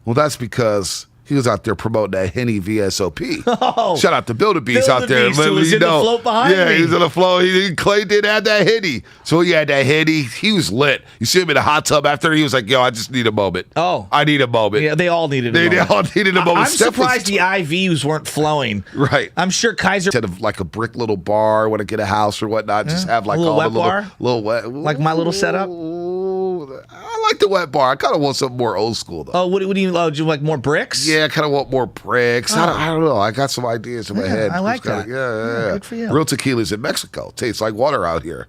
Well, that's because he was out there promoting that Henny VSOP. Oh, shout out to Builder Beast out there. Who was in the float behind me. He was in the float. Klay did have that Henny. So he had that Henny. He was lit. You see him in the hot tub after. He was like, yo, I just need a moment. Oh. I need a moment. Yeah, they all needed a moment. They all needed a moment. I'm surprised the IVs weren't flowing. Right. I'm sure Kaiser. Instead of like a brick little bar, want to get a house or whatnot, just have like a little all wet the bar? little wet. Like my little setup? I like the wet bar. I kind of want something more old school, though. Oh, what do you do? You like more bricks? Yeah, I kind of want more bricks. Oh. I don't know. I got some ideas in my head. I like that. Yeah. Good for you. Real tequila's in Mexico. Tastes like water out here.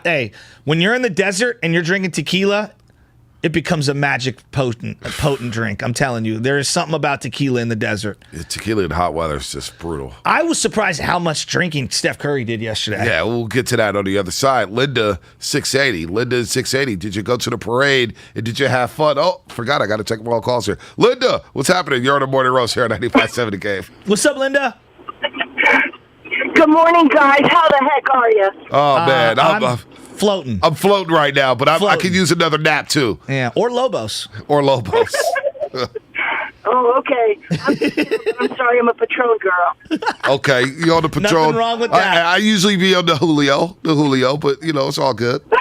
Hey, when you're in the desert and you're drinking tequila, it becomes a potent drink. I'm telling you, there is something about tequila in the desert. Yeah, tequila in hot weather is just brutal. I was surprised at how much drinking Steph Curry did yesterday. Yeah, we'll get to that on the other side. Linda, 680. Linda, 680. Did you go to the parade and did you have fun? Oh, forgot. I got to take more calls here. Linda, what's happening? You're on the Morning Roast here on 95.7 The Game. What's up, Linda? Good morning, guys. How the heck are you? Oh, man. I'm floating. I'm floating right now, but I could use another nap, too. Yeah, or Lobos. Oh, okay. I'm sorry, I'm a Patron girl. Okay, you're on the Patron. Nothing wrong with that. I usually be on the Julio, but, it's all good. So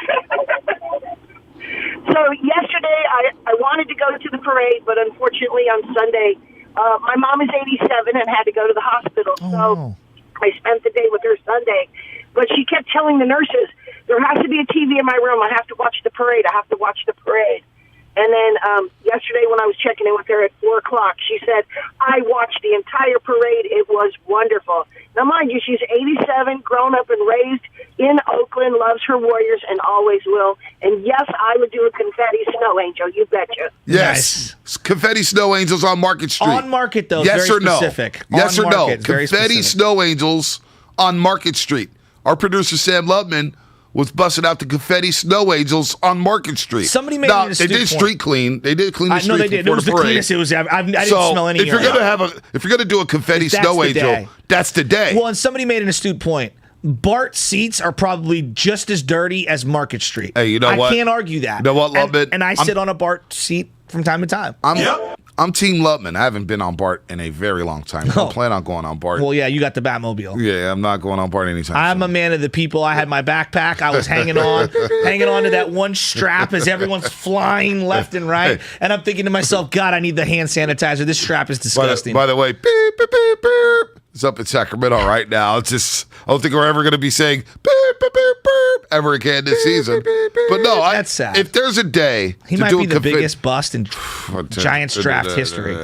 yesterday, I wanted to go to the parade, but unfortunately on Sunday, my mom is 87 and had to go to the hospital. So I spent the day with her Sunday. But she kept telling the nurses, there has to be a TV in my room. I have to watch the parade. I have to watch the parade. And then yesterday when I was checking in with her at 4 o'clock, she said, I watched the entire parade. It was wonderful. Now, mind you, she's 87, grown up and raised in Oakland, loves her Warriors, and always will. And, yes, I would do a confetti snow angel. You betcha. Yes. Nice. Confetti snow angels on Market Street. On Market, though. Yes very or no? Specific. Yes on or market, no? Confetti specific. snow angels on Market Street. Our producer, Sam Lubman, was busting out the confetti snow angels on Market Street. Somebody made now, an they astute did point. street clean. They did clean the street. No, they did. It was the cleanest. I didn't smell any. If you're gonna do a confetti snow angel, that's the day. Well, and somebody made an astute point. BART seats are probably just as dirty as Market Street. Hey, you know what? I can't argue that. You know what, Lubman? And I sit on a BART seat from time to time. I'm Team Lubman. I haven't been on BART in a very long time. I don't plan on going on BART. Well, yeah, you got the Batmobile. Yeah, I'm not going on BART anytime I'm soon. a man of the people. I had my backpack. I was hanging on to that one strap as everyone's flying left and right. And I'm thinking to myself, God, I need the hand sanitizer. This strap is disgusting. By the way, beep, beep, beep, beep. It's up in Sacramento right now. It's just, I don't think we're ever going to be saying beep, beep, beep, beep ever again this season. But no, that's sad. If there's a day He to might do be a the biggest bust in Giants draft history.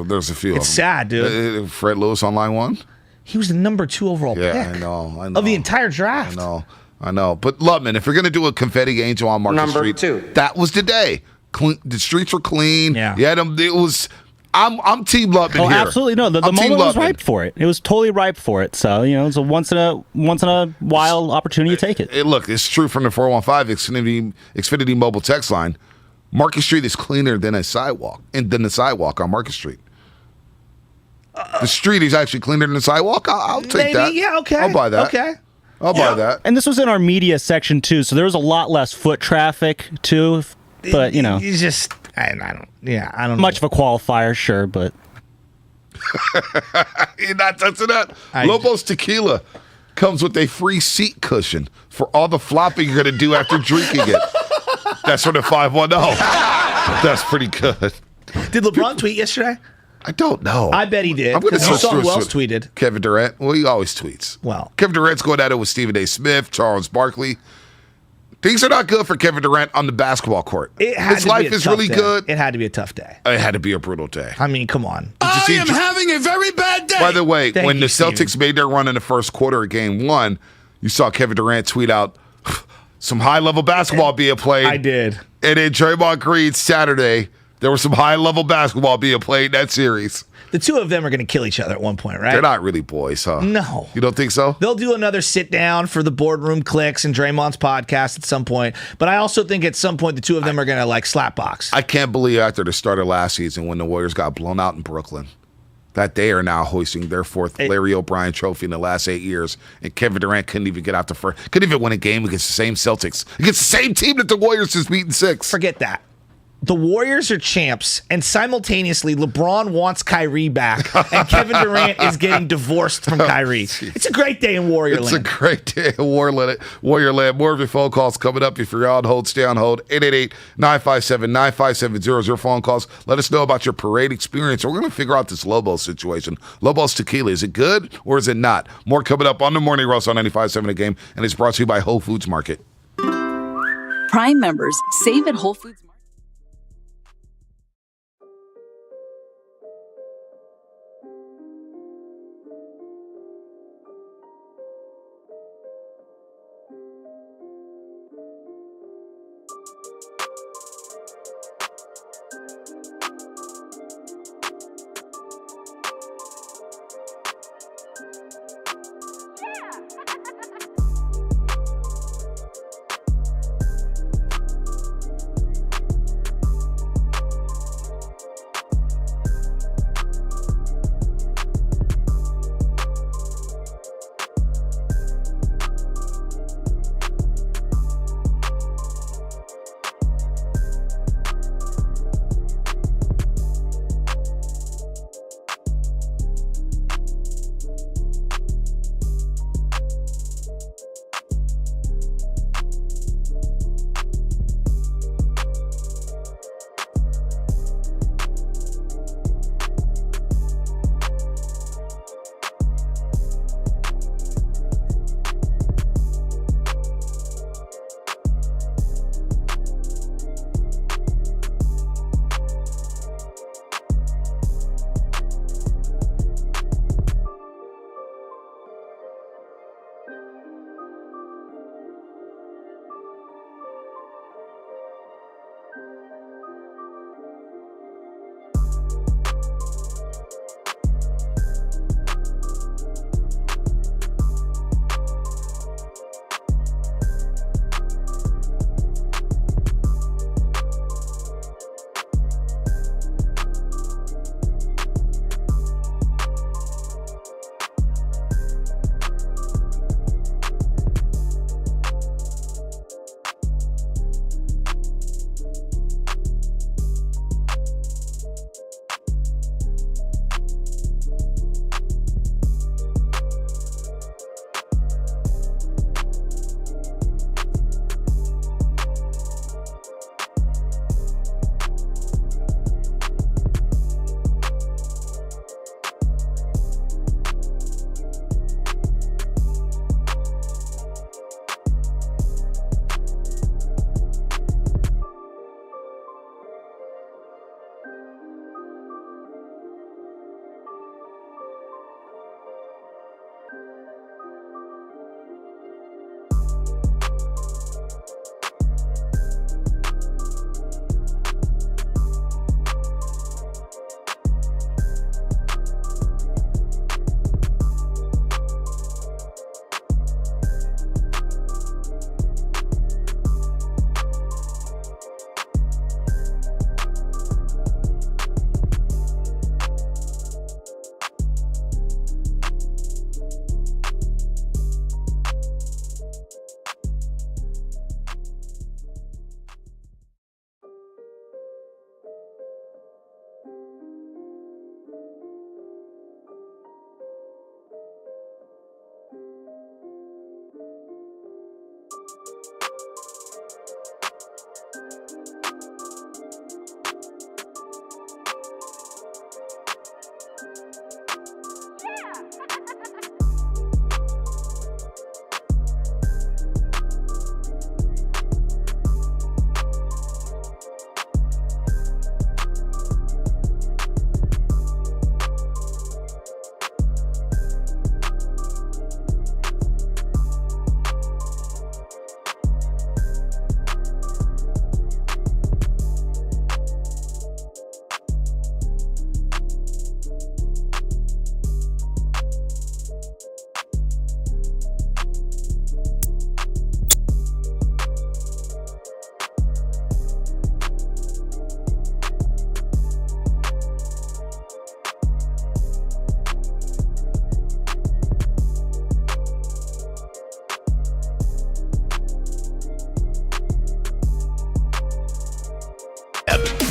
There's a few. It's sad, dude. Fred Lewis on line 1. He was the number 2 overall pick. I know. Of the entire draft. I know. But Lubman, if you're going to do a confetti angel on Market Number Street, 2. that was the day. The streets were clean. Yeah. You had them. It was. I'm Team Lubman here. Absolutely no. The moment was ripe for it. It was totally ripe for it. So it's a once in a while opportunity to take it. Look, it's true from the 415 Xfinity mobile text line. Market Street is cleaner than the sidewalk on Market Street. The street is actually cleaner than the sidewalk. I'll take that. Yeah, okay. I'll buy that. Okay. I'll buy that. And this was in our media section too, so there was a lot less foot traffic too. But You just, I don't. Much of a qualifier, sure, but you're not touching that. Lobos Tequila comes with a free seat cushion for all the flopping you're going to do after drinking it. That's from the 510. That's pretty good. Did LeBron tweet yesterday? I don't know. I bet he did. I'm going to You saw who else tweeted. Kevin Durant. Well, he always tweets. Well, Kevin Durant's going at it with Stephen A. Smith, Charles Barkley. Things are not good for Kevin Durant on the basketball court. His life is really good. It had to be a tough day. It had to be a brutal day. I mean, come on. I am having a very bad day. By the way, Thank when you, the Celtics Steven. made their run in the first quarter of Game 1, you saw Kevin Durant tweet out some high-level basketball being played. I did. And then Draymond Green Saturday, there was some high-level basketball being played in that series. The two of them are going to kill each other at one point, right? They're not really boys, huh? No. You don't think so? They'll do another sit down for the boardroom clicks and Draymond's podcast at some point. But I also think at some point the two of them are going to slap box. I can't believe after the start of last season when the Warriors got blown out in Brooklyn that they are now hoisting their 4th Larry O'Brien trophy in the last 8 years, and Kevin Durant couldn't even get out the first. Couldn't even win a game against the same Celtics, against the same team that the Warriors just beaten 6. Forget that. The Warriors are champs, and simultaneously, LeBron wants Kyrie back, and Kevin Durant is getting divorced from Kyrie. It's a great day in Warrior It's Land. a great day in Warrior Land. More of your phone calls coming up. If you're on hold, stay on hold. 888-957-9570. Phone calls. Let us know about your parade experience. We're going to figure out this Lobos situation. Lobos Tequila, is it good or is it not? More coming up on the Morning Roast on 95.7 The Game, and it's brought to you by Whole Foods Market. Prime members save at Whole Foods Market.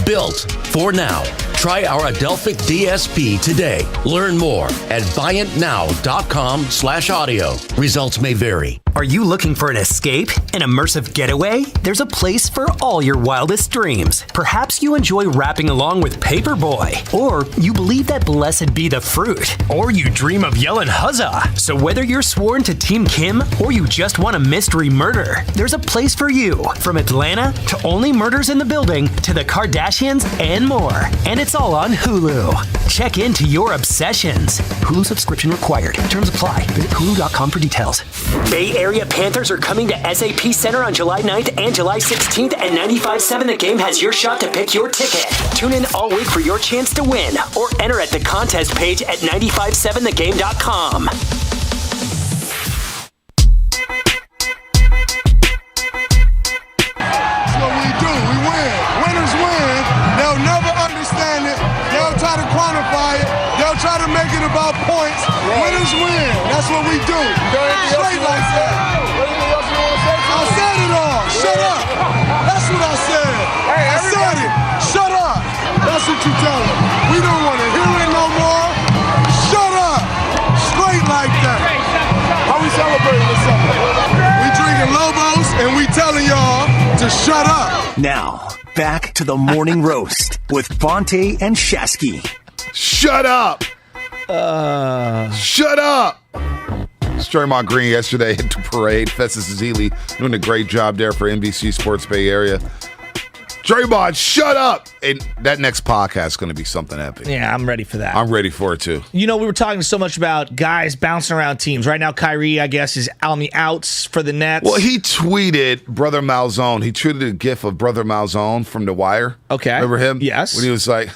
Built for now. Try our Adelphic DSP today. Learn more at buyitnow.com/audio. Results may vary. Are you looking for an escape? An immersive getaway? There's a place for all your wildest dreams. Perhaps you enjoy rapping along with Paperboy. Or you believe that blessed be the fruit. Or you dream of yelling huzzah. So whether you're sworn to Team Kim or you just want a mystery murder, there's a place for you. From Atlanta to Only Murders in the Building to the Kardashians and more. And it's all on Hulu. Check into your obsessions. Hulu subscription required. Terms apply. Visit Hulu.com for details. Bay Area Panthers are coming to SAP Center on July 9th and July 16th, and 95.7 The Game has your shot to pick your ticket. Tune in all week for your chance to win, or enter at the contest page at 957thegame.com. That's what we do. We win. Winners win. They'll never understand it. They'll try to quantify it. They'll try to make it about points. Winners win. That's what we do. Straight like that. I said it all. Shut up. That's what I said. I said it. Shut up. That's what you tell them. We don't want to hear it no more. Shut up. Straight like that. How we celebrating this summer? We drinking Lobos and we telling y'all to shut up. Now, back to the morning roast with Fonte and Shasky. Shut up. Shut up. Draymond Green yesterday at the parade. Festus Ezeli doing a great job there for NBC Sports Bay Area. Draymond, shut up. And that next podcast is going to be something epic. Yeah, I'm ready for that. I'm ready for it, too. You know, we were talking so much about guys bouncing around teams. Right now, Kyrie, I guess, is on the outs for the Nets. Well, he tweeted Brother Malzone. He tweeted a gif of Brother Malzone from The Wire. Okay. Remember him? Yes. When he was like,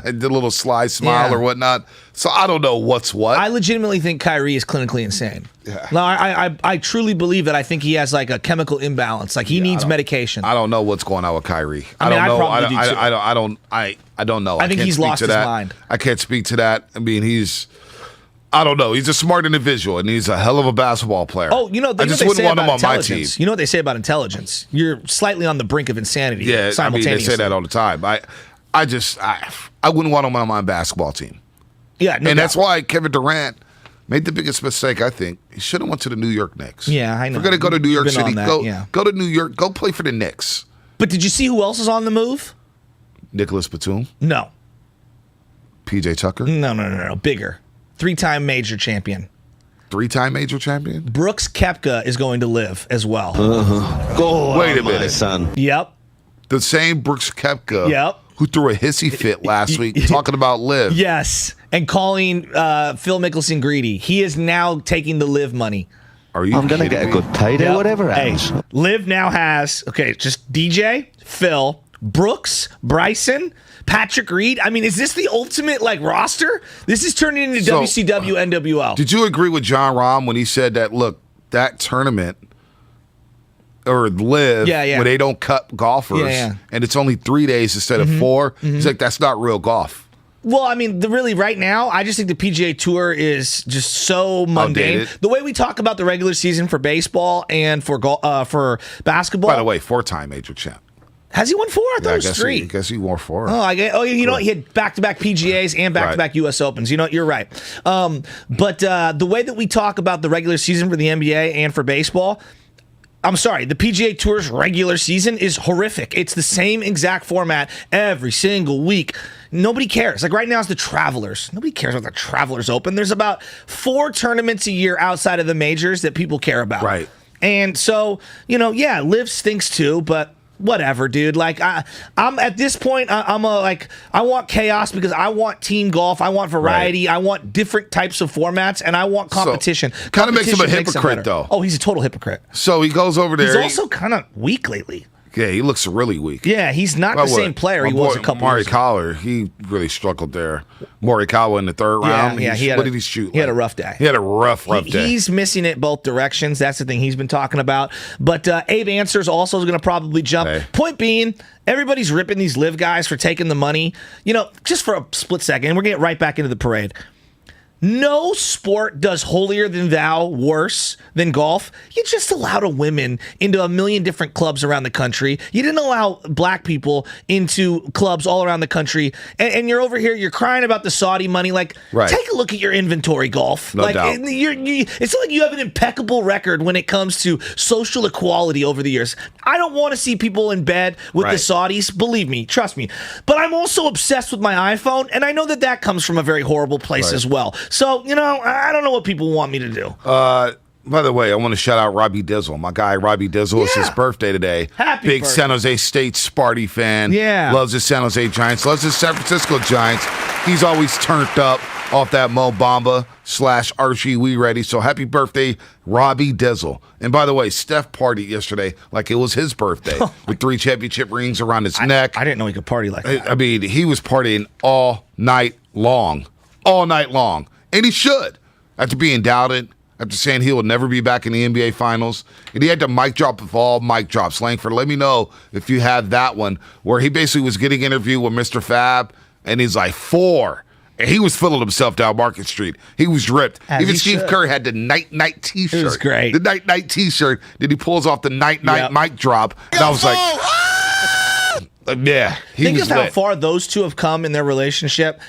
did a little sly smile or whatnot. So I don't know what's what. I legitimately think Kyrie is clinically insane. Yeah. No, I truly believe that. I think he has like a chemical imbalance. Like he needs medication. I don't know what's going on with Kyrie. I mean, don't know. I probably do too. I don't know. I think can't he's speak lost to his that. mind. I can't speak to that. I mean, I don't know. He's a smart individual, and he's a hell of a basketball player. Oh, you know, I just wouldn't want him on my team. You know what they say about intelligence? You're slightly on the brink of insanity. Yeah, I mean, simultaneously. they say that all the time. I wouldn't want him on my basketball team. Yeah, and that's why Kevin Durant made the biggest mistake, I think. He should have went to the New York Knicks. Yeah, I know. If we're going to go to New York City, go to New York, go play for the Knicks. But did you see who else is on the move? Nicholas Batum? No. PJ Tucker? No. Bigger. 3-time major champion. 3-time major champion? Brooks Koepka is going to live as well. Go Wait a minute, son. Yep. The same Brooks Koepka Yep. who threw a hissy fit last week talking about live. Yes. And calling Phil Mickelson greedy. He is now taking the live money. Are you I'm going to get a good payday, whatever happens. Hey, Liv now has, just DJ, Phil, Brooks, Bryson, Patrick Reed. I mean, is this the ultimate roster? This is turning into WCW NWO. Did you agree with John Rahm when he said that, look, that tournament or live where they don't cut golfers and it's only 3 days instead of 4? He's like, that's not real golf. Well, I mean, really, right now, I just think the PGA Tour is just so mundane. Outdated. The way we talk about the regular season for baseball and for basketball. By the way, 4-time major champ. Has he won 4? I thought it was 3. I guess he won 4. You know what? He had back-to-back PGAs and back-to-back U.S. Opens. You know, you're right. But the way that we talk about the regular season for the NBA and for baseball, I'm sorry, the PGA Tour's regular season is horrific. It's the same exact format every single week. Nobody cares. Right now it's the Travelers. Nobody cares about the Travelers Open. There's about 4 tournaments a year outside of the majors that people care about. Right. And so, Liv stinks too, but whatever, dude. I'm at this point, I want chaos because I want team golf. I want variety. Right. I want different types of formats, and I want competition. So, kind of makes him a hypocrite, though. Oh, he's a total hypocrite. So he goes over there. He's also kind of weak lately. Yeah, he looks really weak. Yeah, he's not the same player he was a couple years ago. Collar, he really struggled there. Morikawa in the 3rd round. Yeah, what did he shoot? He had a rough day. He had a rough day. He's missing it both directions. That's the thing he's been talking about. But Abe Answers also is going to probably jump. Hey. Point being, everybody's ripping these live guys for taking the money. Just for a split second, we're going to get right back into the parade. No sport does holier than thou worse than golf. You just allowed a women into a million different clubs around the country. You didn't allow black people into clubs all around the country. And you're over here, you're crying about the Saudi money. Like, take a look at your inventory, golf. No doubt. It's not like you have an impeccable record when it comes to social equality over the years. I don't want to see people in bed with the Saudis. Believe me, trust me. But I'm also obsessed with my iPhone, and I know that comes from a very horrible place as well. So, I don't know what people want me to do. By the way, I want to shout out Robbie Dizzle. My guy, Robbie Dizzle, it's his birthday today. Happy Big birthday. San Jose State Sparty fan. Yeah. Loves his San Jose Giants. Loves his San Francisco Giants. He's always turned up off that Mo Bamba / Archie We Ready. So happy birthday, Robbie Dizzle. And by the way, Steph partied yesterday like it was his birthday with 3 championship rings around his neck. I didn't know he could party like that. I mean, he was partying all night long. All night long. And he should. After being doubted, after saying he will never be back in the NBA Finals. And he had the mic drop of all mic drops. Langford, let me know if you have that one, where he basically was getting interviewed with Mr. Fab, and he's like, 4. And he was feeling himself down Market Street. He was ripped. Even Steve Kerr had the night T-shirt. It was great. The night T-shirt. Then he pulls off the night mic drop. And I was like, yeah, he Think was of how lit. far those two have come in their relationship.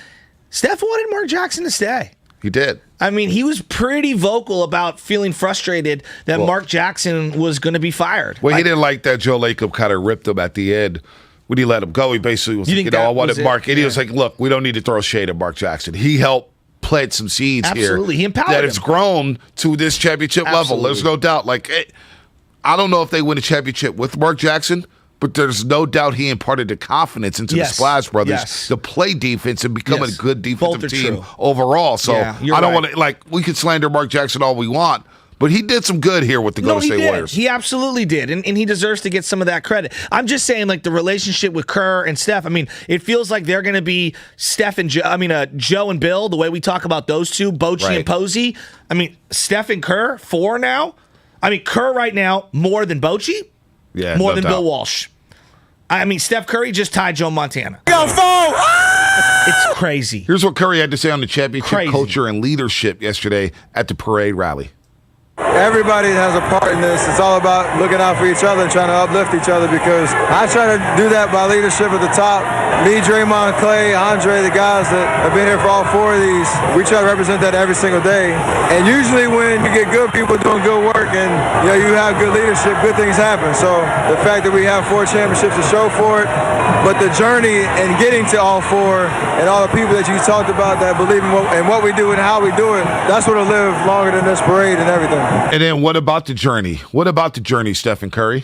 Steph wanted Mark Jackson to stay. He did. I mean, he was pretty vocal about feeling frustrated that Mark Jackson was going to be fired. Well, he didn't like that Joe Lacob kind of ripped him at the end when he let him go. He basically was like, I wanted Mark. And he was like, look, we don't need to throw shade at Mark Jackson. He helped plant some seeds here. Absolutely. He empowered that him. it's grown to this championship level. There's no doubt. Like, I don't know if they win a championship with Mark Jackson, but there's no doubt he imparted the confidence into the Splash Brothers to play defense and become a good defensive team overall. So I don't want to, we could slander Mark Jackson all we want, but he did some good here with the Golden State Warriors. He absolutely did, and he deserves to get some of that credit. I'm just saying, the relationship with Kerr and Steph, I mean, it feels like they're going to be Steph and Joe and Bill, the way we talk about those two, Bochy and Posey. I mean, Steph and Kerr, 4 now. I mean, Kerr right now, more than Bochy. Yeah, more than Bill Walsh. I mean, Steph Curry just tied Joe Montana. It's crazy. Here's what Curry had to say on the championship culture and leadership yesterday at the parade rally. Everybody has a part in this. It's all about looking out for each other and trying to uplift each other, because I try to do that by leadership at the top. Me, Draymond, Klay, Andre, the guys that have been here for all 4 of these, we try to represent that every single day. And usually when you get good people doing good work and you have good leadership, good things happen. So the fact that we have 4 championships to show for it, but the journey and getting to all 4 and all the people that you talked about that believe in what we do and how we do it, that's what'll live longer than this parade and everything. And then what about the journey? What about the journey, Stephen Curry?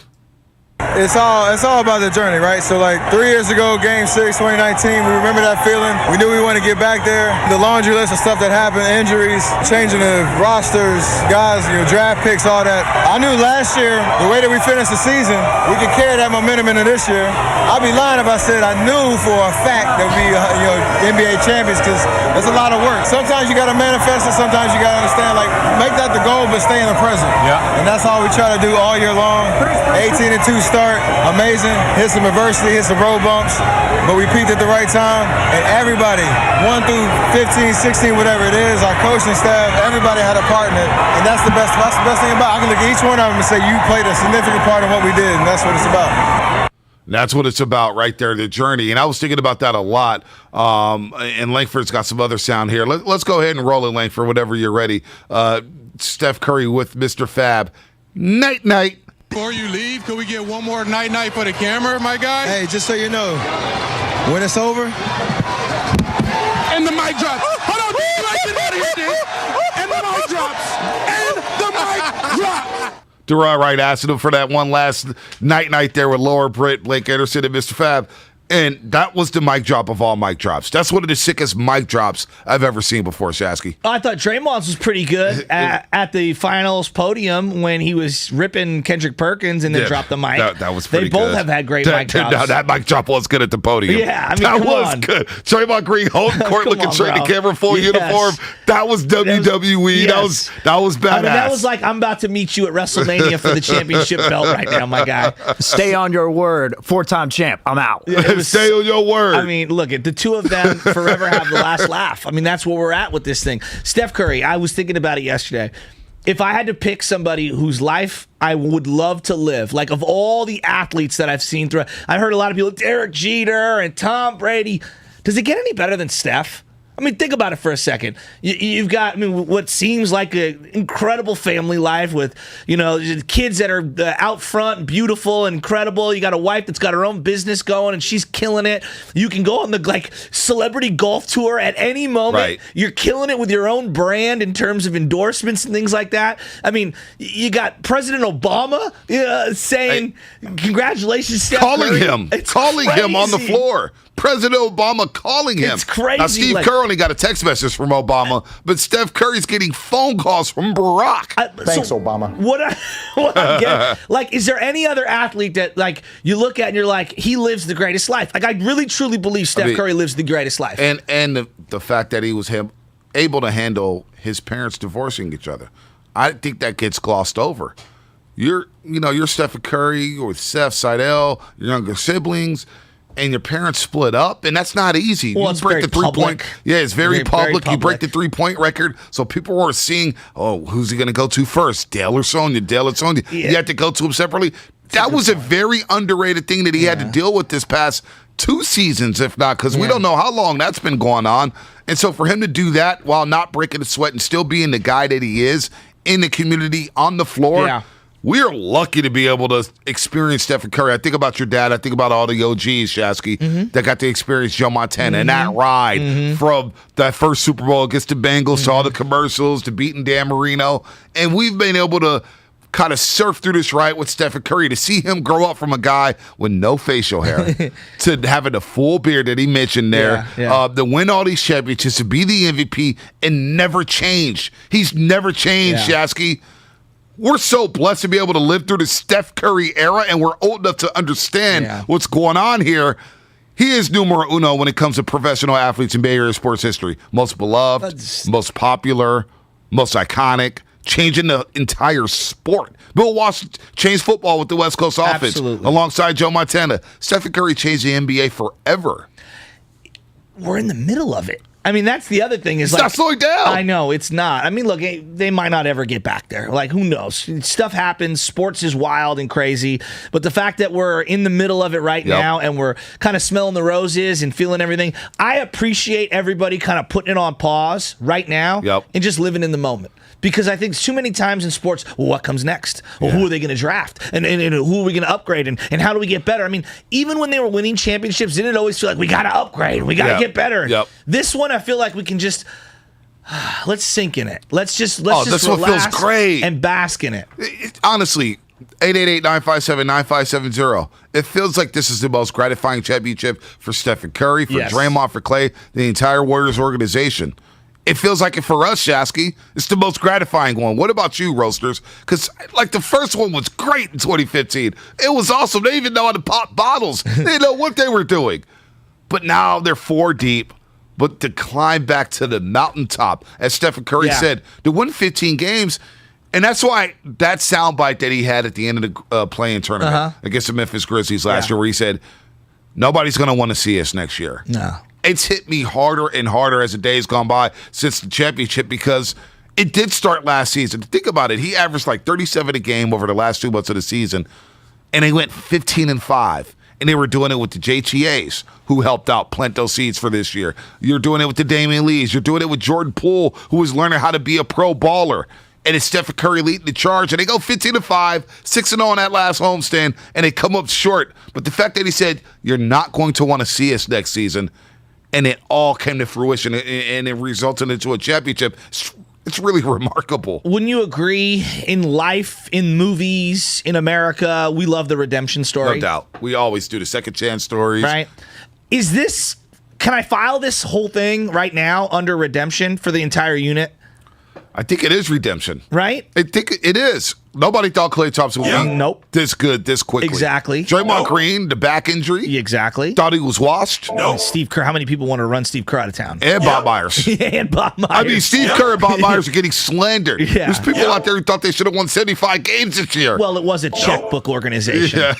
It's all about the journey, right? So 3 years ago, Game 6, 2019, we remember that feeling. We knew we wanted to get back there. The laundry list of stuff that happened, injuries, changing of rosters, guys, draft picks, all that. I knew last year, the way that we finished the season, we could carry that momentum into this year. I'd be lying if I said I knew for a fact that we NBA champions, because it's a lot of work. Sometimes you got to manifest it. Sometimes you got to understand, make that the goal, but stay in the present. Yeah. And that's all we try to do all year long. 18-2 start, amazing. Hit some adversity, hit some road bumps, but we peaked at the right time. And everybody, 1 through 15, 16, whatever it is, our coaching staff, everybody had a part in it. And that's the best thing about it. I can look at each one of them and say, you played a significant part in what we did, and that's what it's about. That's what it's about right there, the journey. And I was thinking about that a lot. And Langford's got some other sound here. Let's go ahead and roll it, Langford, whenever you're ready. Steph Curry with Mr. Fab. Night. Before you leave, could we get one more night for the camera, my guy? Hey, just so you know, when it's over. And the mic drops. Hold on, and the mic drops. And the mic drops. Durant Wright asking him for that one last night there with Laura Britt, Blake Anderson, and Mr. Fab. And that was the mic drop of all mic drops. That's one of the sickest mic drops I've ever seen before, Shasky. I thought Draymond's was pretty good at the finals podium when he was ripping Kendrick Perkins and then dropped the mic. That was pretty good. They both have had great mic drops. No, that mic drop was good at the podium. Yeah, I mean, that come was on. good. Draymond Green holding court, looking straight at the camera, full uniform. That was WWE. Yes. That was badass. I mean, that was like, I'm about to meet you at WrestleMania for the championship belt right now, my guy. Stay on your word. 4-time champ. I'm out. Yeah, stay on your word. I mean, look, the two of them forever have the last laugh. I mean, that's where we're at with this thing. Steph Curry, I was thinking about it yesterday. If I had to pick somebody whose life I would love to live, like of all the athletes that I've seen through, I heard a lot of people, Derek Jeter and Tom Brady. Does it get any better than Steph? I mean, think about it for a second. You've got, what seems like an incredible family life with, kids that are out front, beautiful, incredible. You got a wife that's got her own business going, and she's killing it. You can go on the celebrity golf tour at any moment. Right. You're killing it with your own brand in terms of endorsements and things like that. I mean, you got President Obama saying, "Congratulations, Steph calling Curry." him on the floor. President Obama calling him. It's crazy. Now, Steve Kerr only got a text message from Obama, but Steph Curry's getting phone calls from Barack. Thanks, Obama. What I get, is there any other athlete that, you look at and you're like, he lives the greatest life? I really, truly believe Steph Curry lives the greatest life. And the fact that he was able to handle his parents divorcing each other. I think that gets glossed over. You're Steph Curry with Steph Seidel, your younger siblings, and your parents split up, and that's not easy. Well, you it's break very the 3-point. Yeah, it's very public. You break the 3-point record, so people were seeing, who's he going to go to first, Dale or Sonya? Yeah. You had to go to him separately. That was a very underrated thing that he had to deal with this past 2 seasons, if not, because we don't know how long that's been going on. And so for him to do that while not breaking a sweat and still being the guy that he is in the community, on the floor, we're lucky to be able to experience Stephen Curry. I think about your dad. I think about all the OGs, Shasky, that got to experience Joe Montana and that ride from that first Super Bowl against the Bengals to all the commercials to beating Dan Marino. And we've been able to kind of surf through this ride with Stephen Curry, to see him grow up from a guy with no facial hair to having a full beard that he mentioned there, to win all these championships, to be the MVP and never change. He's never changed, Shasky. We're so blessed to be able to live through the Steph Curry era, and we're old enough to understand what's going on here. He is numero uno when it comes to professional athletes in Bay Area sports history. Most beloved, most popular, most iconic, changing the entire sport. Bill Walsh changed football with the West Coast offense alongside Joe Montana. Stephen Curry changed the NBA forever. We're in the middle of it. I mean, that's the other thing. It's not slowing down. I know, it's not. I mean, look, they might not ever get back there. Who knows? Stuff happens. Sports is wild and crazy. But the fact that we're in the middle of it right now and we're kind of smelling the roses and feeling everything, I appreciate everybody kind of putting it on pause right now and just living in the moment. Because I think too many times in sports, what comes next? Who are they going to draft? And who are we going to upgrade? And how do we get better? I mean, even when they were winning championships, didn't it always feel like we got to upgrade? We got to get better. This one, I feel like we can just let's sink in it. Let's just this one feels great and bask in it. Honestly, 888-957-9570. It feels like this is the most gratifying championship for Stephen Curry, for Draymond, for Klay, the entire Warriors organization. It feels like it for us, Shasky. It's the most gratifying one. What about you, Roasters? Because, the first one was great in 2015. It was awesome. They even know how to pop bottles. They didn't know what they were doing. But now they're 4 deep. But to climb back to the mountaintop, as Stephen Curry said, to win 15 games, and that's why that soundbite that he had at the end of the play-in tournament against the Memphis Grizzlies last year, where he said, nobody's going to want to see us next year. No. It's hit me harder and harder as the days gone by since the championship, because it did start last season. Think about it. He averaged 37 a game over the last 2 months of the season, and they went 15-5. And they were doing it with the JTAs, who helped out plant those seeds for this year. You're doing it with the Damian Lees. You're doing it with Jordan Poole, who was learning how to be a pro baller. And it's Stephen Curry leading the charge. And they go 15-5, 6-0 on that last homestand, and they come up short. But the fact that he said, you're not going to want to see us next season, and it all came to fruition, and it resulted into a championship. It's really remarkable. Wouldn't you agree? In life, in movies, in America, we love the redemption story. No doubt. We always do the second chance stories. Right. Can I file this whole thing right now under redemption for the entire unit? I think it is redemption. Right? I think it is. Nobody thought Klay Thompson would be this good this quickly. Exactly. Draymond Green, the back injury. Exactly. Thought he was washed. No. Steve Kerr. How many people want to run Steve Kerr out of town? And Bob Myers. And Bob Myers. I mean, Steve Kerr and Bob Myers are getting slandered. Yeah. There's people out there who thought they should have won 75 games this year. Well, it was a checkbook organization. Yeah.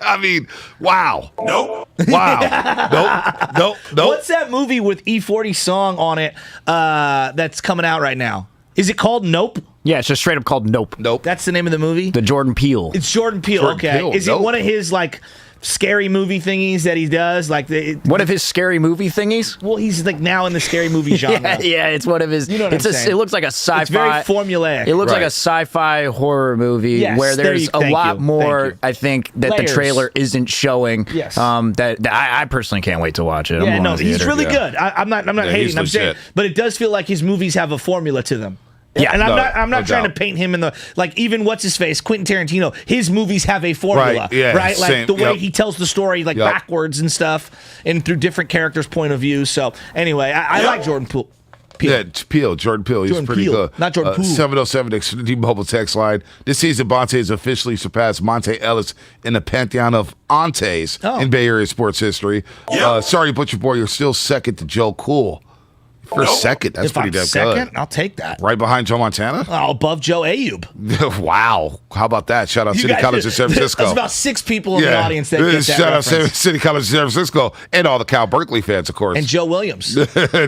I mean, wow. Nope. Wow. Nope. What's that movie with E40 song on it that's coming out right now? Is it called Nope? Yeah, it's just straight up called Nope. That's the name of the movie? The Jordan Peele. It's Jordan Peele, okay. Is it one of his, like, scary movie thingies that he does? Like one of his scary movie thingies? Well, he's, like, now in the scary movie genre. yeah, it's one of his... You know what I'm saying? It looks like a sci-fi... It's very formulaic. It looks like a sci-fi horror movie where there's a lot more, I think, that the trailer isn't showing. Yes. That I personally can't wait to watch it. Yeah, no, he's really good. I'm not hating. I'm saying, but it does feel like his movies have a formula to them. Yeah, and I'm not trying to paint him in the, like, even what's his face, Quentin Tarantino. His movies have a formula, right? Like the way he tells the story, like backwards and stuff, and through different characters' point of view. So anyway, I like Jordan Peele. Yeah, Jordan Peele. He's pretty good. Not Jordan Peele. 707 Xfinity Mobile text line. This season, Bonte has officially surpassed Monte Ellis in the pantheon of Antes in Bay Area sports history. Sorry, Butcher Boy, you're still second to Joe Cool. For a second, that's pretty damn good. I'll take that. Right behind Joe Montana? Oh, above Joe Ayub. Wow. How about that? Shout out City College of San Francisco. There's about 6 people in the audience that get that Shout out reference. City College of San Francisco and all the Cal Berkeley fans, of course. And Joe Williams.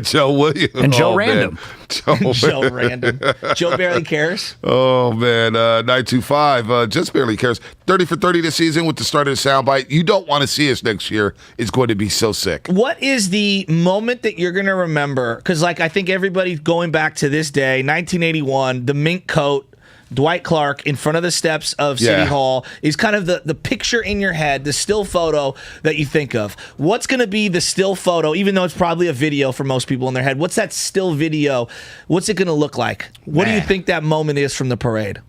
Joe Williams. And Joe Random. Joe Random. Joe barely cares. Oh, man. 925 just barely cares. 30 for 30 this season with the start of the soundbite. You don't want to see us next year. It's going to be so sick. What is the moment that you're going to remember? Because, like, I think everybody's going back to this day, 1981, the mink coat, Dwight Clark in front of the steps of City Hall is kind of the picture in your head, the still photo that you think of. What's going to be the still photo, even though it's probably a video for most people in their head? What's that still video? What's it going to look like? What do you think that moment is from the parade?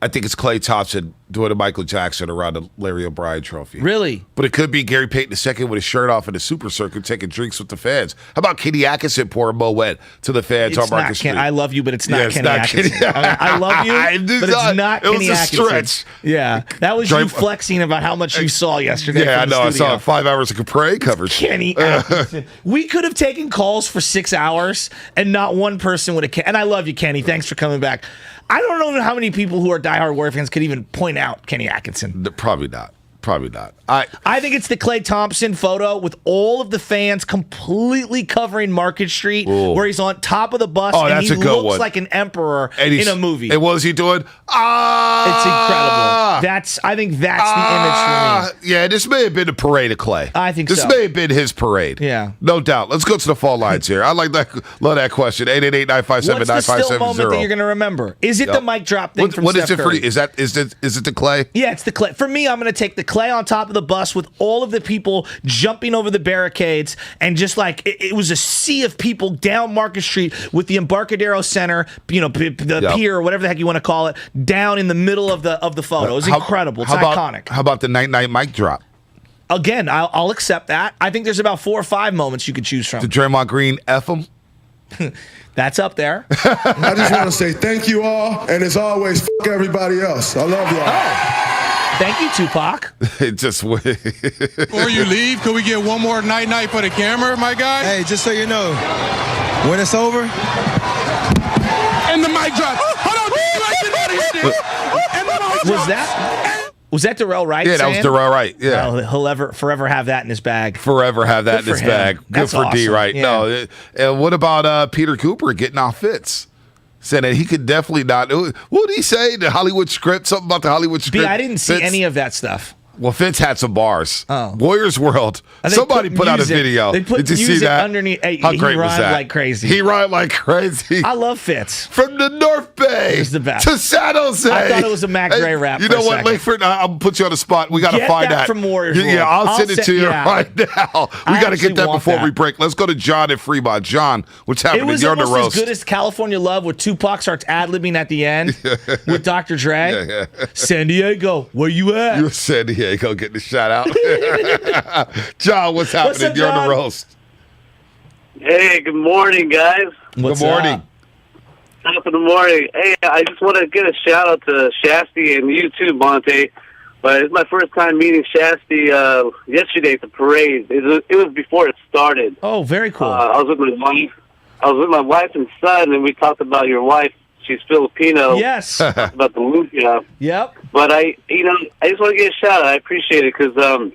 I think it's Klay Thompson doing a Michael Jackson around the Larry O'Brien trophy. Really? But it could be Gary Payton II with his shirt off in the Super Circuit taking drinks with the fans. How about Kenny Atkinson pouring Moet to the fans on Market Street? I love you, but it's not Kenny Atkinson. I love you, but it's not Kenny Atkinson. It was a stretch. Yeah, that was you flexing about how much you saw yesterday. Yeah, I know. I saw 5 hours of parade coverage. Kenny Atkinson. We could have taken calls for 6 hours, and not one person would have. And I love you, Kenny. Thanks for coming back. I don't know how many people who are diehard Warrior fans could even point out Kenny Atkinson. Probably not. Probably not. I think it's the Klay Thompson photo with all of the fans completely covering Market Street, where he's on top of the bus and he looks like an emperor in a movie. And what is he doing? It's incredible. I think that's the image for me. Yeah, this may have been the parade of Klay. I think this may have been his parade. Yeah. No doubt. Let's go to the phone lines here. I like that. Love that question. 888-957-9570. What's the still moment that you're going to remember? Is it the mic drop thing from Steph Curry? For you? Is it the Klay? Yeah, it's the Klay. For me, I'm going to take the Klay on top of the bus with all of the people jumping over the barricades, and just like it was a sea of people down Market Street with the Embarcadero Center, the pier or whatever the heck you want to call it, down in the middle of the photo. It was incredible. It's iconic. How about the night mic drop? Again, I'll accept that. I think there's about 4 or 5 moments you could choose from. The Draymond Green F him? That's up there. I just want to say thank you all, and as always, fuck everybody else. I love y'all. Oh. Thank you, Tupac. Before you leave, could we get one more night for the camera, my guy? Hey, just so you know, when it's over. And the mic drop. Hold on. Was that Darrell Wright? Yeah, that was Darrell Wright. Yeah. Well, he'll forever have that in his bag. Forever have that in his bag. Good That's for awesome. D, right? Yeah. No. And what about Peter Cooper getting off Fitz? Said that he could definitely not. What did he say? The Hollywood script? Something about the Hollywood script? I didn't see any of that stuff. Well, Fitz had some bars. Oh. Warriors World. Somebody put out a video. They put Did you see that? Underneath. How great was that? Like crazy. He rhymed like crazy. I love Fitz. From the North Bay the best. to San Jose. I thought it was a Mac Dre rap. You know what, Langford? I'll put you on the spot. We got to find that from Warriors World. Yeah, I'll send it to you right now. We got to get that before we break. Let's go to John at Fremont. John, what's happening? You're on the roast. It was almost as good as California Love, where Tupac starts ad-libbing at the end with Dr. Dre. Yeah. San Diego, where you at? You're San Diego getting the shout out. John, what's happening? What's up, You're John? on the roast. Hey, good morning, guys. Good morning. Top of the morning. Hey, I just want to get a shout out to Shasty and you too, Monte. But it's my first time meeting Shasty yesterday at the parade. It was before it started. Oh, very cool. I was with my wife and son, and we talked about your wife. She's Filipino. Yes. About the lumpia. Yep. But I just want to get a shout out. I appreciate it because,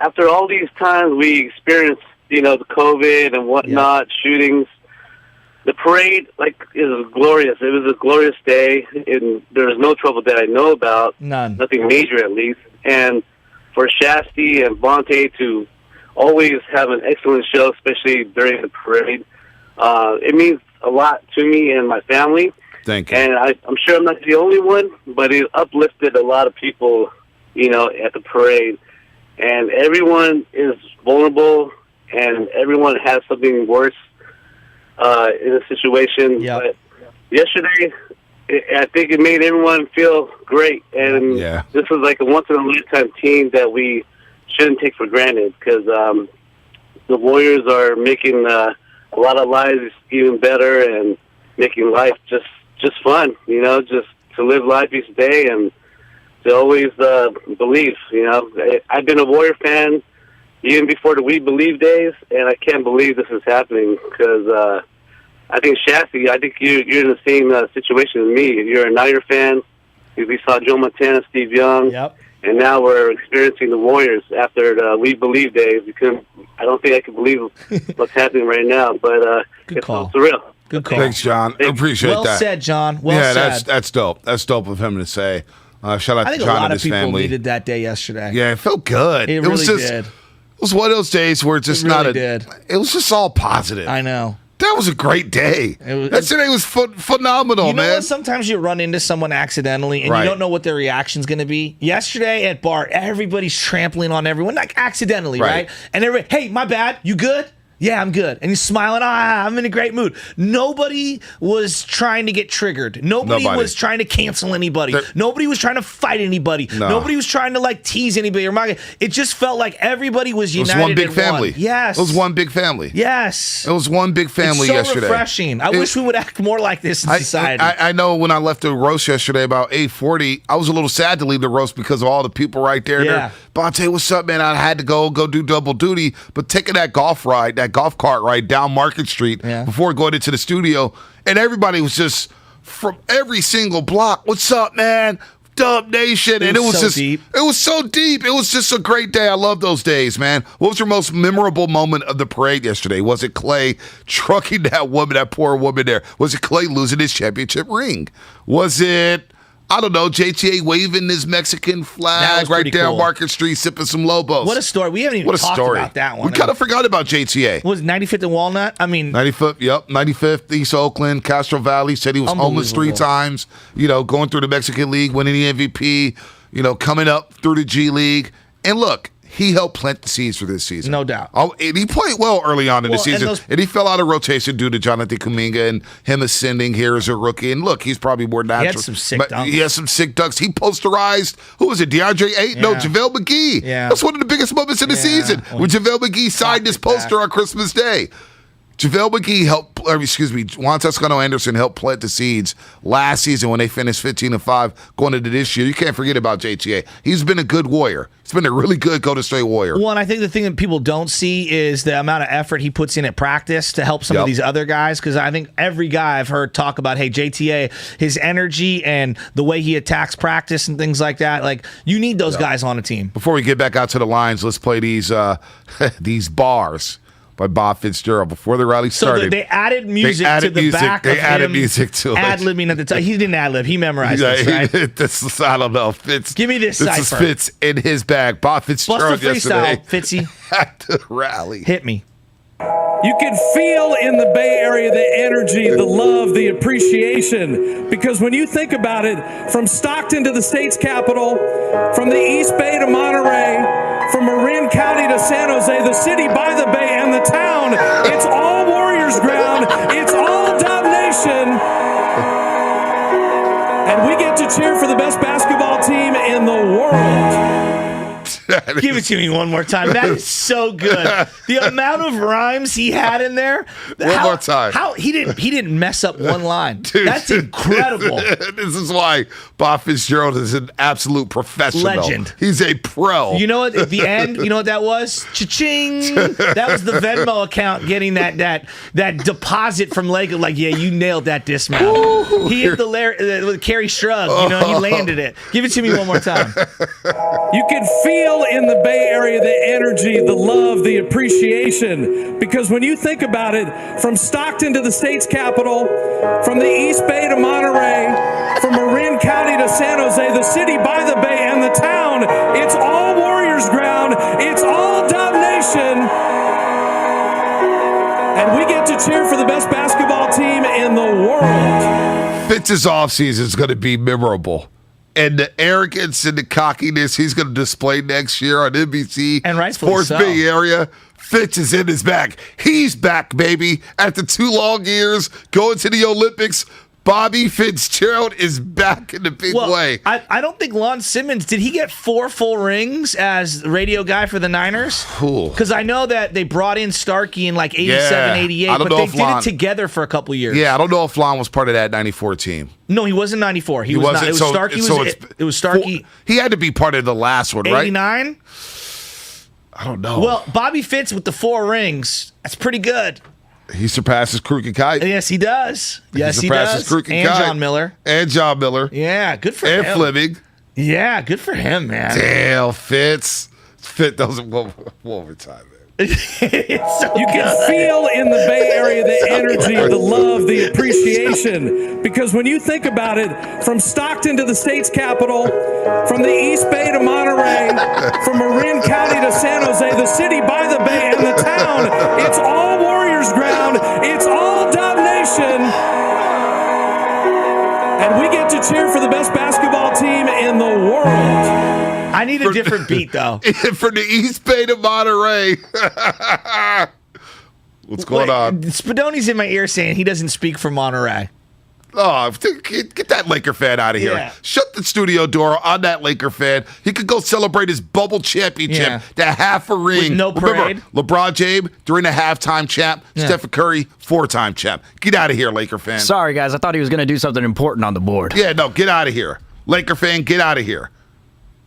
after all these times we experienced, the COVID and whatnot, shootings. The parade, is glorious. It was a glorious day, and there was no trouble that I know about. None. Nothing major, at least. And for Shasty and Bonte to always have an excellent show, especially during the parade, it means a lot to me and my family. Thank you. And I'm sure I'm not the only one, but it uplifted a lot of people, at the parade. And everyone is vulnerable, and everyone has something worse in a situation. Yep. But yesterday, I think it made everyone feel great. And this was like a once-in-a-lifetime team that we shouldn't take for granted because the Warriors are making a lot of lives even better and making life just fun, just to live life each day and to always believe, I've been a Warrior fan even before the We Believe days, and I can't believe this is happening because I think Shasty, you're in the same situation as me. You're a Niner fan. We saw Joe Montana, Steve Young. Yep. And now we're experiencing the Warriors after the We Believe days. I don't think I can believe what's happening right now, but it's surreal. Good call. Thanks, John. I appreciate that. Well said, John. Well said. That's dope. That's dope of him to say. Shout out I think to John a lot and of his people family. needed that day yesterday. Yeah, it felt good. It really did. It was one of those days where it's just it was just all positive. I know. That was a great day. Yesterday was phenomenal, you know man. What? Sometimes you run into someone accidentally and you don't know what their reaction's going to be. Yesterday at Bart, everybody's trampling on everyone, accidentally, right? And everybody, hey, my bad, you good? Yeah, I'm good. And he's smiling. I'm in a great mood. Nobody was trying to get triggered. Nobody was trying to cancel anybody. Nobody was trying to fight anybody. No. Nobody was trying to tease anybody or mock. It just felt like everybody was united. It was one big family. One. Yes. It was one big family. Yes. It was one big family yesterday. It's so refreshing. I wish we would act more like this in society. I know when I left the roast yesterday about 8:40, I was a little sad to leave the roast because of all the people right there. Yeah. Bonte, what's up, man? I had to go do double duty, but taking that golf cart ride down Market Street before going into the studio, and everybody was just from every single block. What's up, man? Dub Nation. And it was so just deep. It was so deep. It was just a great day. I love those days, man. What was your most memorable moment of the parade yesterday? Was it Klay trucking that poor woman there? Was it Klay losing his championship ring? Was it, I don't know, JTA waving his Mexican flag right there on Market Street, sipping some Lobos? What a story. We haven't even talked about that one. We kind of forgot about JTA. Was 95th and Walnut? 95th, East Oakland, Castro Valley. Said he was homeless 3 times, going through the Mexican League, winning the MVP, coming up through the G League. And look, he helped plant the seeds for this season. No doubt. Oh, and he played well early on in the season. And he fell out of rotation due to Jonathan Kuminga and him ascending here as a rookie. And look, he's probably more natural. He had some sick dunks. He has some sick dunks. He posterized, who was it, DeAndre Ayton? No, JaVale McGee. Yeah. That's one of the biggest moments in the season when JaVale McGee signed his poster on Christmas Day. JaVale McGee Juan Toscano-Anderson helped plant the seeds last season when they finished 15-5 going into this year. You can't forget about JTA. He's been a good Warrior. He's been a really good Golden State Warrior. Well, and I think the thing that people don't see is the amount of effort he puts in at practice to help some of these other guys, because I think every guy I've heard talk about, hey, JTA, his energy and the way he attacks practice and things like that, you need those guys on a team. Before we get back out to the lines, let's play these bars by Bob Fitzgerald before the rally started. So they added music to the back of him. They added music to it. Ad-libbing at the time. He didn't ad-lib. He memorized this, right? I don't know. Fitz. Give me this cipher. This is Fitz in his bag. Bob Fitzgerald yesterday. Fitzy. At the rally. Hit me. You can feel in the Bay Area the energy, the love, the appreciation. Because when you think about it, from Stockton to the state's capital, from the East Bay to Monterey, from Marin County to San Jose, the city by the bay and the town, it's all Warriors ground. It's all Dub Nation. And we get to cheer for the best basketball team in the world. Give it to me one more time. That is so good. The amount of rhymes he had in there. One more time. How he didn't mess up one line. Dude, that's incredible. This is why Bob Fitzgerald is an absolute professional. Legend. He's a pro. You know what? At the end, you know what that was? Cha-ching. That was the Venmo account getting that deposit from Lego. Like, yeah, you nailed that dismount. Ooh, he hit the Kerry shrug. You know, he landed it. Give it to me one more time. You can feel in the Bay Area the energy, the love, the appreciation. Because when you think about it, from Stockton to the state's capital, from the East Bay to Monterey, from Marin County to San Jose, the city by the bay and the town, it's all Warriors ground. It's all Dub Nation. And we get to cheer for the best basketball team in the world. Fitz's offseason is going to be memorable. And the arrogance and the cockiness he's going to display next year on NBC and Sports so. Bay Area, Fitz is in his back. He's back, baby. After 2 long years, going to the Olympics, Bobby Fitzgerald is back in the big way. I don't think Lon Simmons, did he get 4 full rings as radio guy for the Niners? Cool. Because I know that they brought in Starkey in like 87, 88, but they did it together for a couple years. Yeah, I don't know if Lon was part of that 94 team. No, he wasn't 94. He was not. It was Starkey. It was Starkey. He had to be part of the last one, right? 89? I don't know. Well, Bobby Fitz with the 4 rings, that's pretty good. He surpasses Crooked Kite. Yes, he does. Yes, he surpasses does. Crooked and Kite. John Miller. And John Miller. Yeah, good for him. And Fleming. Yeah, good for him, man. Damn, Fitz doesn't one more time, man. You can feel in the Bay Area the energy, the love, the appreciation. Because when you think about it, from Stockton to the state's capital, from the East Bay to Monterey, from Marin County to San Jose, the city by the bay and the town, it's all Warriors ground. It's all Dub Nation. And we get to cheer for the best basketball team in the world. I need a different beat, though. From the East Bay to Monterey. What's going on? Spadoni's in my ear saying he doesn't speak for Monterey. Oh, get that Laker fan out of here. Yeah. Shut the studio door on that Laker fan. He could go celebrate his bubble championship, Yeah. the half a ring. With no parade. Remember, LeBron James, during the halftime champ. Yeah. Stephen Curry, 4-time champ. Get out of here, Laker fan. Sorry, guys. I thought he was going to do something important on the board. Yeah, no, get out of here. Laker fan, get out of here.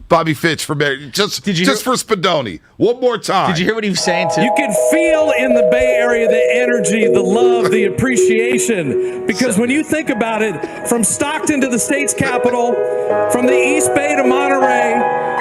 Bobby Fitz for just for Spadoni. One more time. Did you hear what he was saying, too? You can feel in the Bay Area the energy, the love, the appreciation. Because when you think about it, from Stockton to the state's capital, from the East Bay to Monterey,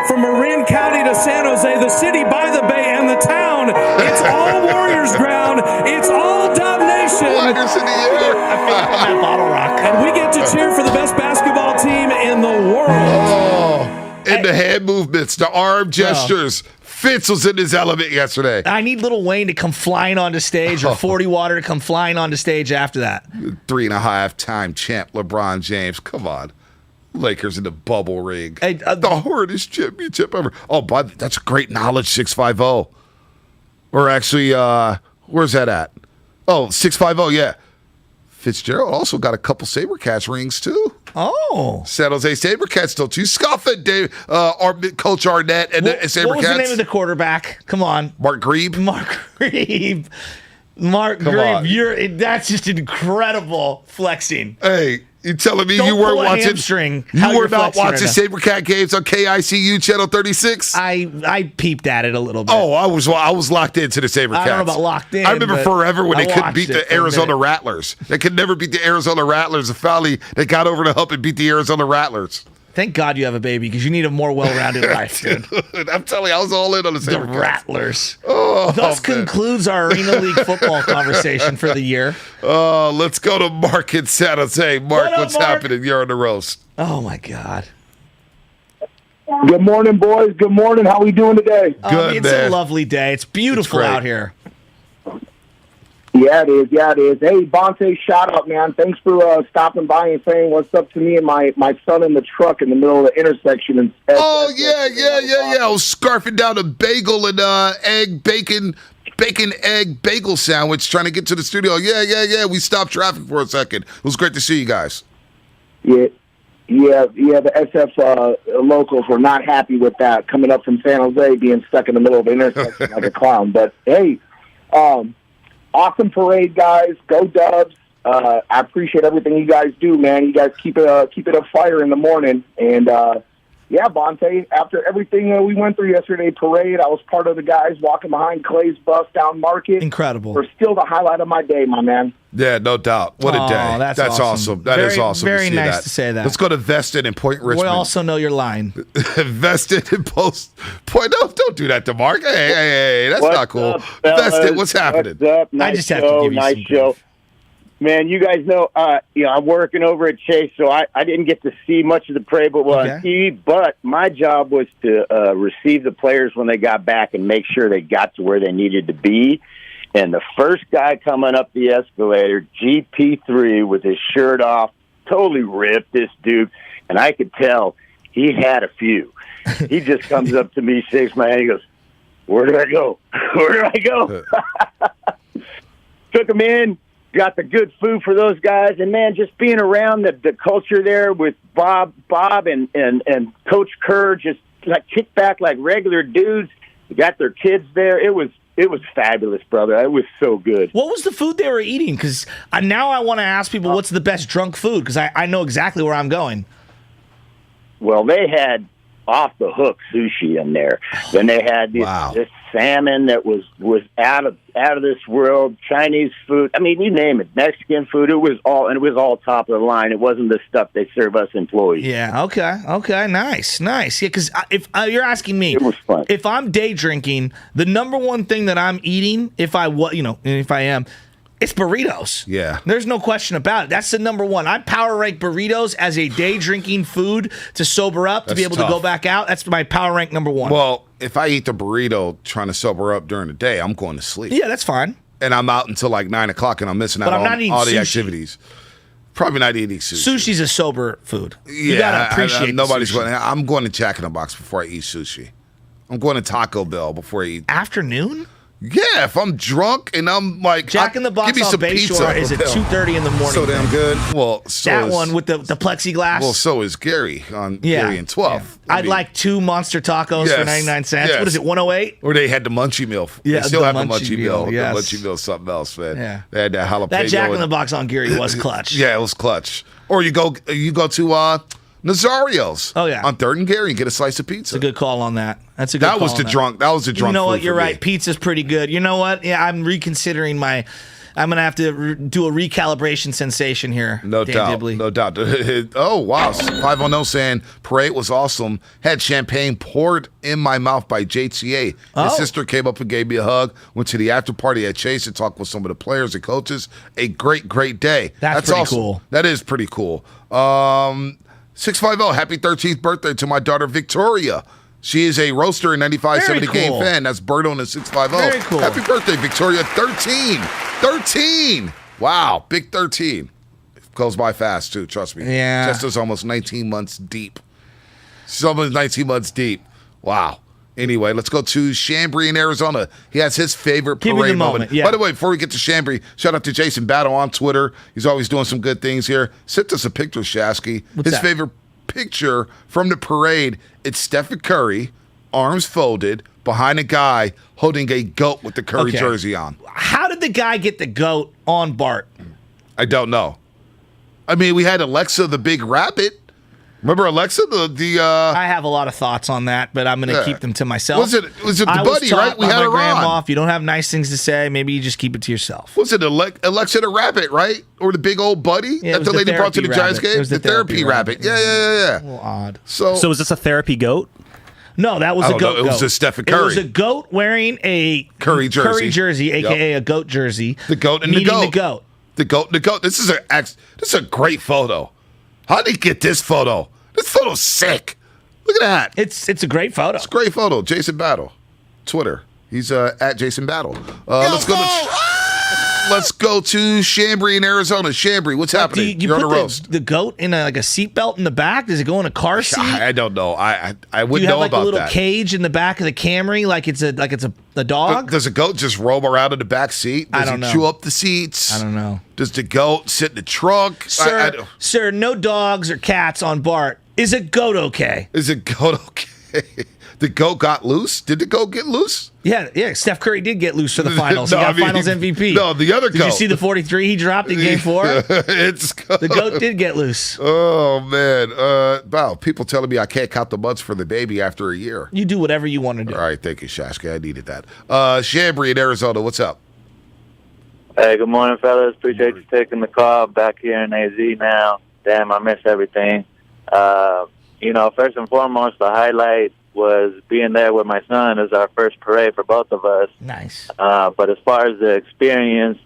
from Marin County to San Jose, the city by the bay and the town, it's all Warriors ground. It's all Dub Nation. Warriors in the air. I feel like I'm at Bottle Rock. And we get to cheer for the best basketball team in the world. Oh. And the hand movements, the arm gestures. Fitz was in his element yesterday. I need Lil Wayne to come flying onto stage or 40 Water to come flying onto stage after that. 3.5-time champ LeBron James. Come on. Lakers in the bubble ring. Hey, the hardest championship ever. Oh, but that's great knowledge, 650. Or actually, where's that at? Oh, 650, yeah. Fitzgerald also got a couple SaberCats rings, too. Oh. San Jose SaberCats still, too. Scoff at Coach Arnett and the SaberCats. What was the name of the quarterback? Come on. Mark Grebe. Mark Grebe. That's just incredible flexing. Hey, you telling me Don't you weren't pull a watching? hamstring. You How were you're not flexing watching right now. SaberCat games on KICU channel 36. I peeped at it a little bit. Oh, I was locked into the SaberCats. I don't know about locked in. I remember but forever when I they couldn't watched beat it the for a Arizona minute. Rattlers. They could never beat the Arizona Rattlers. And finally, they got over the hump and beat the Arizona Rattlers. Thank God you have a baby because you need a more well-rounded life, dude. I'm telling you, I was all in on the The SaberCats. Rattlers. Oh, Thus man. concludes our Arena League football conversation for the year. Let's go to Mark in San Jose. Mark, What up, what's Mark? happening? You're on the roast. Oh, my God. Good morning, boys. Good morning. How we doing today? It's a lovely day. It's beautiful great. out here. Yeah, it is. Yeah, it is. Hey, Bonte, shout out, man. Thanks for stopping by and saying what's up to me and my son in the truck in the middle of the intersection. And Oh, yeah. I was scarfing down a bagel and bacon egg bagel sandwich trying to get to the studio. Yeah. We stopped traffic for a second. It was great to see you guys. Yeah. Yeah, the SF locals were not happy with that, coming up from San Jose, being stuck in the middle of the intersection like a clown. But, hey, awesome parade, guys. Go Dubs. I appreciate everything you guys do, man. You guys keep it a fire in the morning. And, yeah, Bonte, after everything we went through yesterday, parade, I was part of the guys walking behind Clay's bus down Market. Incredible. We're still the highlight of my day, my man. Yeah, no doubt. What a day. That's awesome. That is awesome. Very to see nice that. to say that. Let's go to Vested and Point Richmond. We also know you're lying. Vested and Point. No, don't do that to Mark. Hey, that's What's not cool. up, fellas? Vested, what's happening? What's up? Nice I just have show, to give you nice some show. grief. Man, you guys know, I'm working over at Chase, so I didn't get to see much of the parade, but on TV. But my job was to receive the players when they got back and make sure they got to where they needed to be. And the first guy coming up the escalator, GP3, with his shirt off, totally ripped, this dude. And I could tell he had a few. He just comes up to me, shakes my hand, he goes, "Where do I go? Where do I go?" Took him in. Got the good food for those guys, and man, just being around the culture there with Bob and Coach Kerr, just like kick back like regular dudes. Got their kids there. It was fabulous, brother. It was so good. What was the food they were eating? Because now I want to ask people what's the best drunk food, because I know exactly where I'm going. Well, they had off the hook sushi in there. Then they had this salmon that was out of this world. Chinese food. I mean, you name it. Mexican food. It was all top of the line. It wasn't the stuff they serve us employees. Yeah. Okay. Nice. Yeah, because if you're asking me, it was fun. If I'm day drinking, the number one thing that I'm eating, if I am, it's burritos. Yeah. There's no question about it. That's the number one. I power rank burritos as a day drinking food to sober up, to be able to go back out. That's my power rank number one. Well, if I eat the burrito trying to sober up during the day, I'm going to sleep. Yeah, that's fine. And I'm out until like 9 o'clock, and I'm missing out on all the activities. Probably not eating sushi. Sushi's a sober food. Yeah, you gotta appreciate nobody's sushi. going. I'm going to Jack in the Box before I eat sushi. I'm going to Taco Bell before I eat. Afternoon? Yeah, if I'm drunk and I'm like, Jack in the Box give me on some Bayshore pizza. is at 2:30 in the morning. So damn good. Well, that one with the plexiglass. Well, so is Gary on Gary and 12. Yeah. I'd like 2 monster tacos for 99 cents. Yes. What is it, 108? Or they had the munchie meal. Yeah, they still have the munchie munchie meal. yes. The munchie meal is something else, man. Yeah. They had that jalapeno. That Jack in the Box on Gary was clutch. Yeah, it was clutch. Or you go to Nazario's. Oh yeah, on 3rd and Gary and get a slice of pizza. That's a good call on that. That's a good. That was the drunk. That was the drunk. You know what? Food You're for right. me. Pizza's pretty good. You know what? Yeah, I'm reconsidering my. I'm gonna have to do a recalibration sensation here. No Dan doubt. Dibley. No doubt. Oh wow, 510 saying parade was awesome. Had champagne poured in my mouth by JTA. His sister came up and gave me a hug. Went to the after party at Chase and talked with some of the players and coaches. A great day. That's pretty awesome. cool. That is pretty cool. 650, happy 13th birthday to my daughter Victoria. She is a roaster and 9570 cool. game fan. That's Birdo in the 650. Very cool. Happy birthday, Victoria. 13. Wow, big 13. Goes by fast, too, trust me. Yeah. Jessica's almost 19 months deep. She's almost 19 months deep. Wow. Anyway, let's go to Chambry in Arizona. He has his favorite Give me parade the moment. Yeah. By the way, before we get to Chambry, shout out to Jason Battle on Twitter. He's always doing some good things here. Sent us a picture, Shasky. What's his that? favorite picture from the parade, it's Stephen Curry, arms folded, behind a guy holding a goat with the Curry jersey on. How did the guy get the goat on Bart? I don't know. I mean, we had Alexa the Big Rabbit. Remember Alexa? I have a lot of thoughts on that, but I'm going to keep them to myself. Was it the buddy, right? We had her grandma. If you don't have nice things to say, maybe you just keep it to yourself. Was it Alexa the Rabbit, right? Or the big old buddy that the lady brought to the Giants game? It was the therapy rabbit. Yeah. A little odd. So is this a therapy goat? No, that was a goat. It was a Stephen Curry. It was a goat wearing a Curry jersey, a.k.a. a goat jersey. The goat and the goat. The goat. This is a great photo. How did he get this photo? This photo's sick. Look at that. It's a great photo. It's a great photo. Jason Battle, Twitter. He's at Jason Battle. Let's go to. Let's go to Chambry in Arizona. Chambry, what's happening? You're on the roast. The goat in a seatbelt in the back? Does it go in a car seat? I don't know. I wouldn't know about that. Do you have a little cage in the back of the Camry like it's a dog? Does a goat just roam around in the back seat? Does I don't know. Chew up the seats? I don't know. Does the goat sit in the trunk? Sir, no dogs or cats on BART. Is a goat okay? Is a goat okay? The goat got loose? Did the goat get loose? Yeah. Steph Curry did get loose for the finals. He got finals MVP. No, the other goat. Did you see the 43 he dropped in Game 4? The goat did get loose. Oh, man. Wow, people telling me I can't count the months for the baby after a year. You do whatever you want to do. All right, thank you, Shashka. I needed that. Chambry in Arizona, what's up? Hey, good morning, fellas. Appreciate you taking the call. Back here in AZ now. Damn, I miss everything. First and foremost, the highlight was being there with my son. It was our first parade for both of us. Nice. But as far as the experience,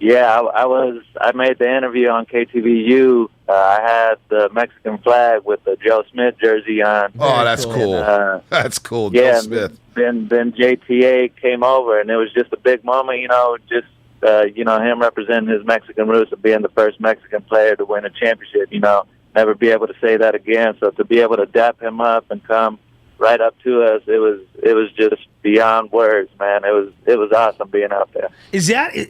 I made the interview on KTVU. I had the Mexican flag with the Joe Smith jersey on. Oh, that's cool. That's cool, yeah, Joe Smith. Then JTA came over, and it was just a big moment, him representing his Mexican roots and being the first Mexican player to win a championship, never be able to say that again. So to be able to dap him up and come right up to us, it was just beyond words, man. It was awesome being out there.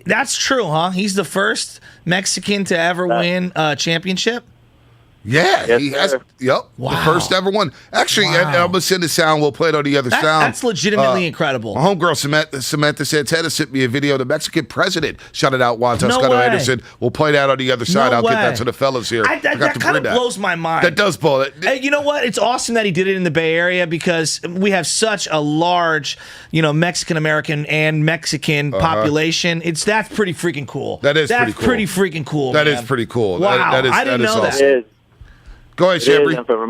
That's true, huh? He's the first Mexican to ever win a championship? Yeah, yes, he has. Yep, wow. The first ever one. Actually, and I'm gonna send the sound. We'll play it on the other sound. That's legitimately incredible. My homegirl Samantha Santana sent me a video of the Mexican president. Shout it out, Juan Toscano Anderson. We'll play that on the other side. I'll get that to the fellas here. That kind of blows my mind. That does blow it. Hey, you know what? It's awesome that he did it in the Bay Area because we have such a large, Mexican American and Mexican population. That's pretty freaking cool. That's pretty freaking cool. That is pretty cool. Wow, I didn't know awesome. that. Go ahead, Chambry. And for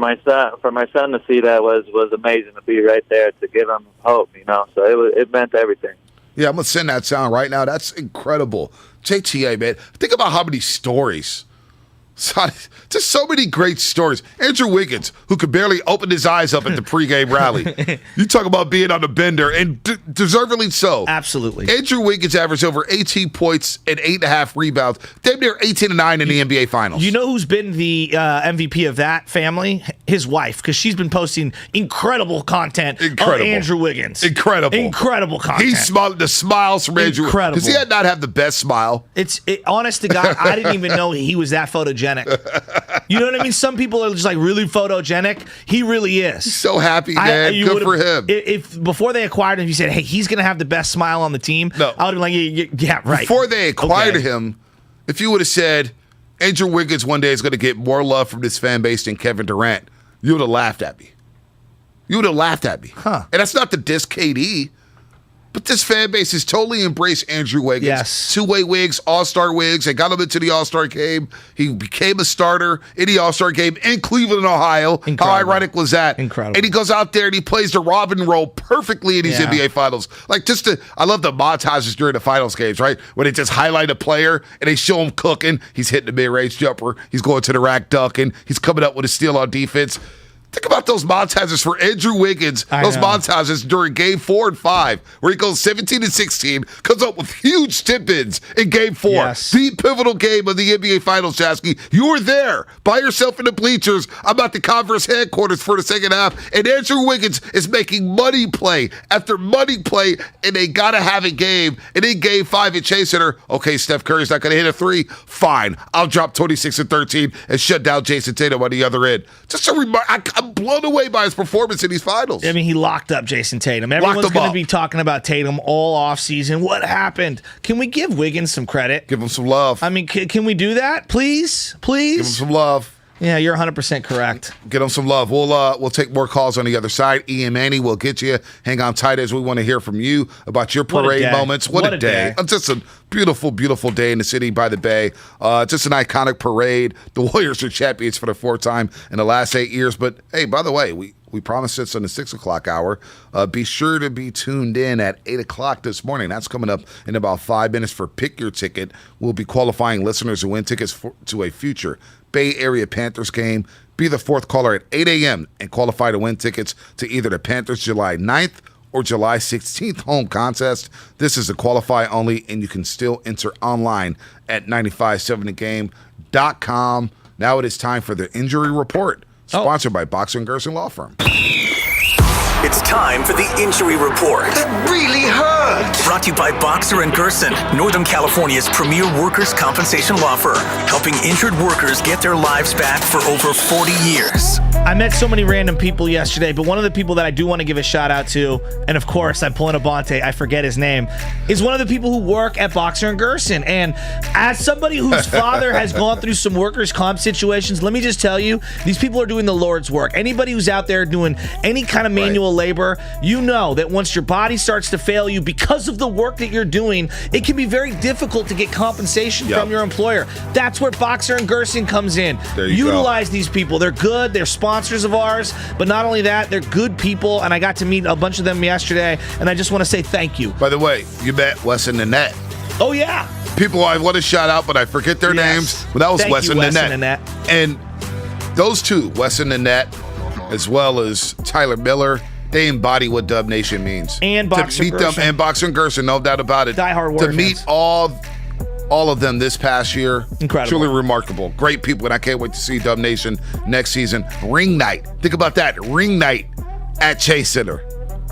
my son to see that was amazing to be right there to give him hope, So it meant everything. Yeah, I'm gonna send that sound right now. That's incredible. JTA, man. Think about how many stories. Just so many great stories. Andrew Wiggins, who could barely open his eyes up at the pregame rally. You talk about being on the bender, and deservedly so. Absolutely. Andrew Wiggins averaged over 18 points and 8.5 rebounds. Damn near 18-9 in the NBA Finals. You know who's been the MVP of that family? His wife, because she's been posting incredible content of Andrew Wiggins. Incredible content. He's smiling. The smiles from Andrew. Incredible. Does he not have the best smile? Honest to God, I didn't even know he was that photogenic. You know what I mean? Some people are just like really photogenic. He really is. He's so happy, man. Good for him. If before they acquired him, you said, "Hey, he's going to have the best smile on the team," I would have been like, "Yeah, right." Before they acquired him, if you would have said Andrew Wiggins one day is going to get more love from this fan base than Kevin Durant, you would have laughed at me. Huh? And that's not the diss KD. But this fan base has totally embraced Andrew Wiggins. Yes. Two-way Wiggs, all-star Wiggs. They got him into the all-star game. He became a starter in the all-star game in Cleveland, Ohio. Incredible. How ironic was that? Incredible. And he goes out there and he plays the Robin role perfectly in these NBA Finals. I love the montages during the Finals games, right? Where they just highlight a player and they show him cooking. He's hitting the mid-range jumper. He's going to the rack dunking. He's coming up with a steal on defense. Think about those montages for Andrew Wiggins. Montages during Game 4 and 5, where he goes 17 and 16, comes up with huge stip-ins in Game 4. Yes. The pivotal game of the NBA Finals, Jasky. You were there by yourself in the bleachers. I'm at the Converse headquarters for the second half, and Andrew Wiggins is making money play after money play, and they got to have a game. And in Game 5 at Chase Center, okay, Steph Curry's not going to hit a three. Fine. I'll drop 26 and 13 and shut down Jason Tatum on the other end. Just a remark. I'm blown away by his performance in these finals. I mean, he locked up Jason Tatum. Everyone's going to be talking about Tatum all offseason. What happened? Can we give Wiggins some credit? Give him some love. I mean, can we do that? Please? Give him some love. Yeah, you're 100% correct. Get him some love. We'll take more calls on the other side. Ian Manny will get you. Hang on tight as we want to hear from you about your parade moments. What a day. Just a beautiful, beautiful day in the city by the bay. Just an iconic parade. The Warriors are champions for the fourth time in the last 8 years. But, hey, by the way, we promised this on the 6 o'clock hour. Be sure to be tuned in at 8 o'clock this morning. That's coming up in about 5 minutes for Pick Your Ticket. We'll be qualifying listeners who win tickets to a future Bay Area Panthers game. Be the fourth caller at 8 a.m. and qualify to win tickets to either the Panthers July 9th or or July 16th home contest. This is a qualify only, and you can still enter online at 957thegame.com. Now it is time for the injury report, sponsored by Boxer & Gerson Law Firm. It's time for the injury report. That really hurt. Brought to you by Boxer & Gerson, Northern California's premier workers' compensation law firm, helping injured workers get their lives back for over 40 years. I met so many random people yesterday, but one of the people that I do want to give a shout out to, and of course I'm pulling a Bonte, I forget his name, is one of the people who work at Boxer & Gerson. And as somebody whose father has gone through some workers' comp situations, let me just tell you, these people are doing the Lord's work. Anybody who's out there doing any kind of manual labor, you know that once your body starts to fail you because of the work that you're doing, it can be very difficult to get compensation from your employer. That's where Boxer & Gerson comes in. Utilize these people. They're good. They're sponsors of ours, but not only that, they're good people, and I got to meet a bunch of them yesterday, and I just want to say thank you. By the way, you met Wes and Nanette. Oh, yeah. People I want to shout out, but I forget their names. But that was Wes and Nanette. And those two, Wes and Nanette, as well as Tyler Miller, they embody what Dub Nation means. And Boxer to meet Gerson. them and Boxer & Gerson, no doubt about it. Die-hard Warrior To meet all of them this past year, incredible, truly remarkable. Great people, and I can't wait to see Dub Nation next season. Ring night. Think about that. Ring night at Chase Center.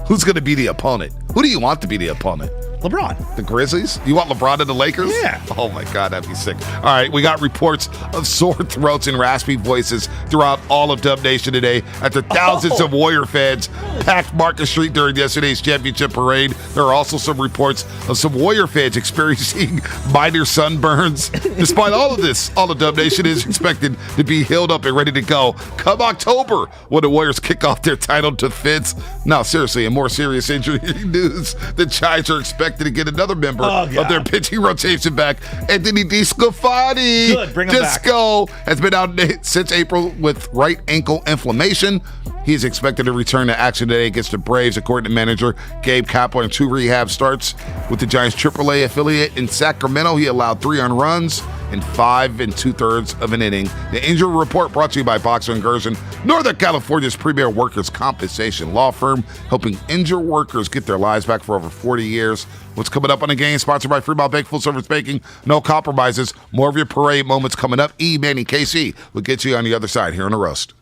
Who's going to be the opponent? Who do you want to be the opponent? LeBron. The Grizzlies? You want LeBron and the Lakers? Yeah. Oh, my God, that'd be sick. All right, we got reports of sore throats and raspy voices throughout all of Dub Nation today after thousands of Warrior fans packed Market Street during yesterday's championship parade. There are also some reports of some Warrior fans experiencing minor sunburns. Despite all of this, all of Dub Nation is expected to be healed up and ready to go come October when the Warriors kick off their title defense. No, seriously, in more serious injury news, the Giants are expected to get another member of their pitching rotation back, Anthony DeSclafani. Good, bring him back. Disco has been out since April with right ankle inflammation. He is expected to return to action today against the Braves, according to manager Gabe Kapler, in 2 rehab starts with the Giants' AAA affiliate in Sacramento. He allowed 3 earned runs in 5 2/3 of an inning. The injury report brought to you by Boxer & Gerson, Northern California's premier workers' compensation law firm, helping injured workers get their lives back for over 40 years. What's coming up on the game? Sponsored by Fremont Bank, full service banking, no compromises. More of your parade moments coming up. Manny KC will get you on the other side here on the roast.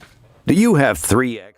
Do you have 3X?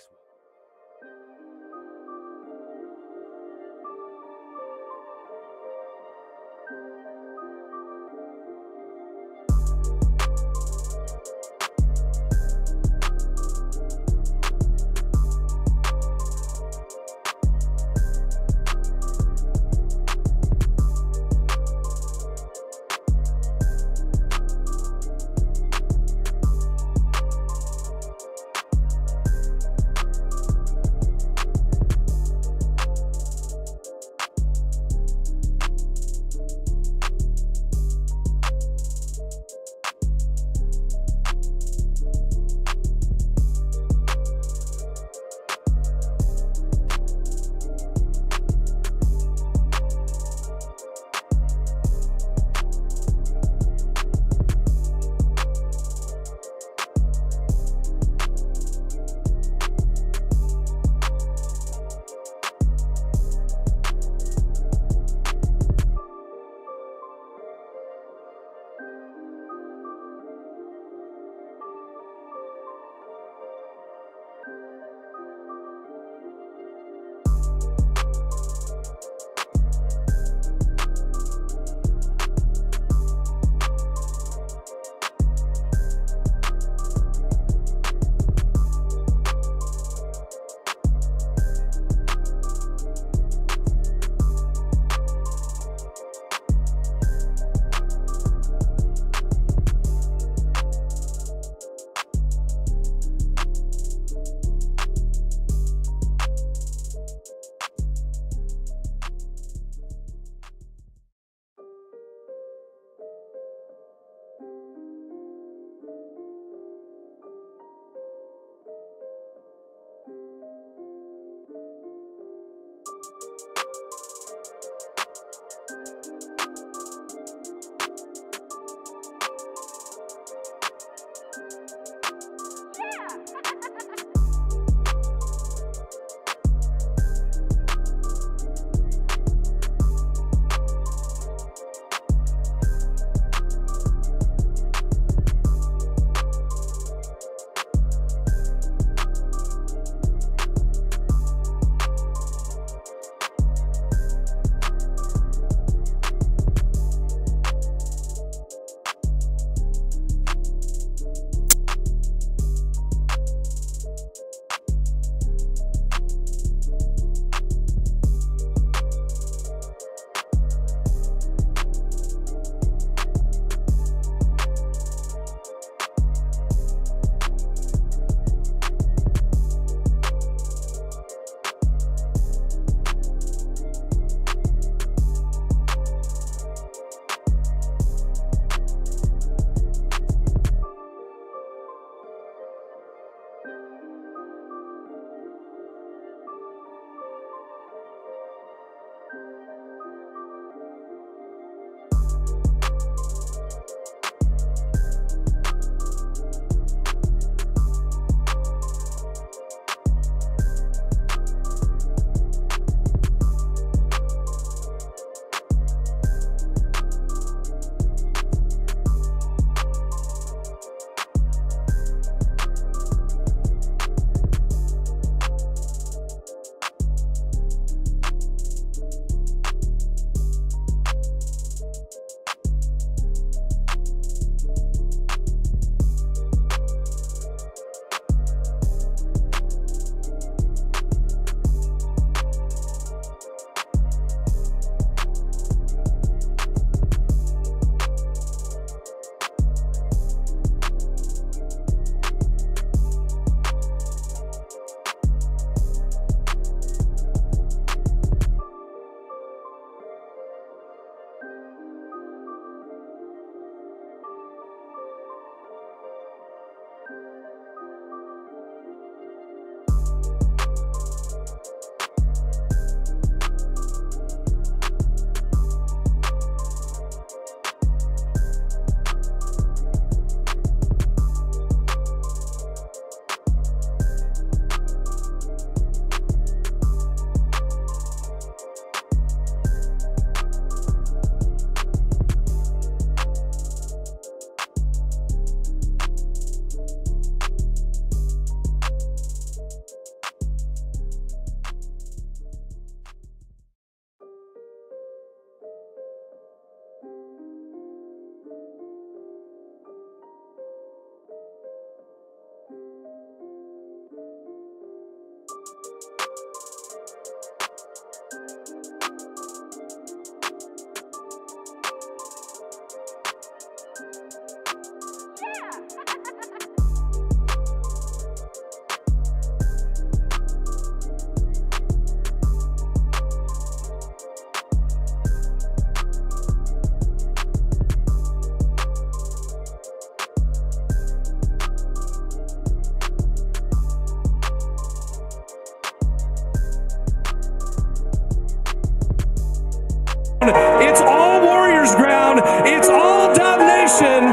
It's all Warriors ground. It's all Dub Nation.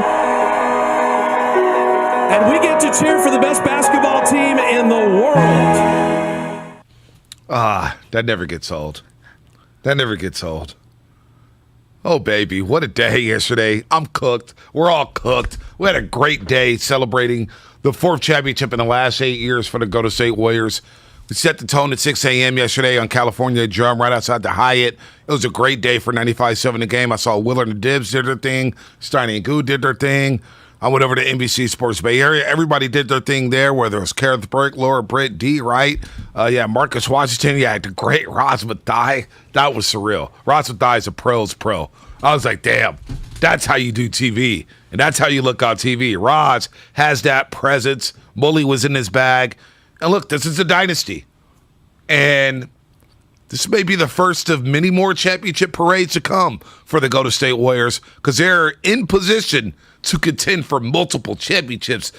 And we get to cheer for the best basketball team in the world. That never gets old. That never gets old. Oh, baby, what a day yesterday. I'm cooked. We're all cooked. We had a great day celebrating the 4th championship in the last 8 years for the Golden State Warriors. We set the tone at 6 a.m. yesterday on California Drum right outside the Hyatt. It was a great day for 95.7 The Game. I saw Willard Dibs did their thing. Steiny Guru did their thing. I went over to NBC Sports Bay Area. Everybody did their thing there, whether it was Kerr, Laura Britt, D. Wright, Marcus Washington. Yeah, the great Roz Mathai. That was surreal. Roz Mathai is a pro's pro. I was like, damn, that's how you do TV. And that's how you look on TV. Roz has that presence. Mully was in his bag. And look, this is a dynasty. And this may be the first of many more championship parades to come for the Golden State Warriors because they're in position to contend for multiple championships.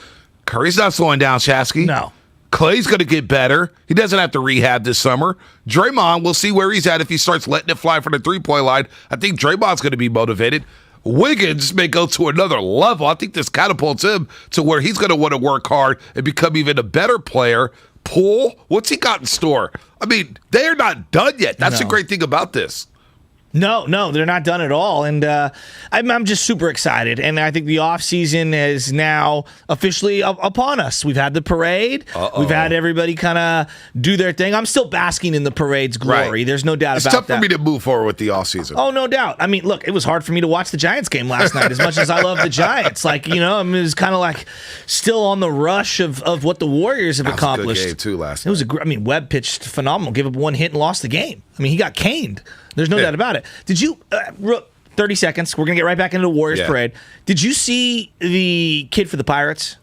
Curry's not slowing down, Shasky. No. Klay's going to get better. He doesn't have to rehab this summer. Draymond, we'll see where he's at if he starts letting it fly from the three-point line. I think Draymond's going to be motivated. Wiggins may go to another level. I think this catapults him to where he's going to want to work hard and become even a better player. Poole, what's he got in store? I mean, they're not done yet. That's the great thing about this. No, they're not done at all. And I'm just super excited. And I think the offseason is now officially upon us. We've had the parade. We've had everybody kind of do their thing. I'm still basking in the parade's glory. Right. There's no doubt about that. It's tough for me to move forward with the offseason. Oh, no doubt. I mean, look, it was hard for me to watch the Giants game last night as much as I love the Giants. Like, you know, I mean, it was kind of like still on the rush of what the Warriors have accomplished. It was a good game, too, last night. It was Webb pitched phenomenal. Gave up one hit and lost the game. I mean, he got caned. There's no doubt about it. Did you, 30 seconds, we're going to get right back into the Warriors parade. Did you see the kid for the Pirates?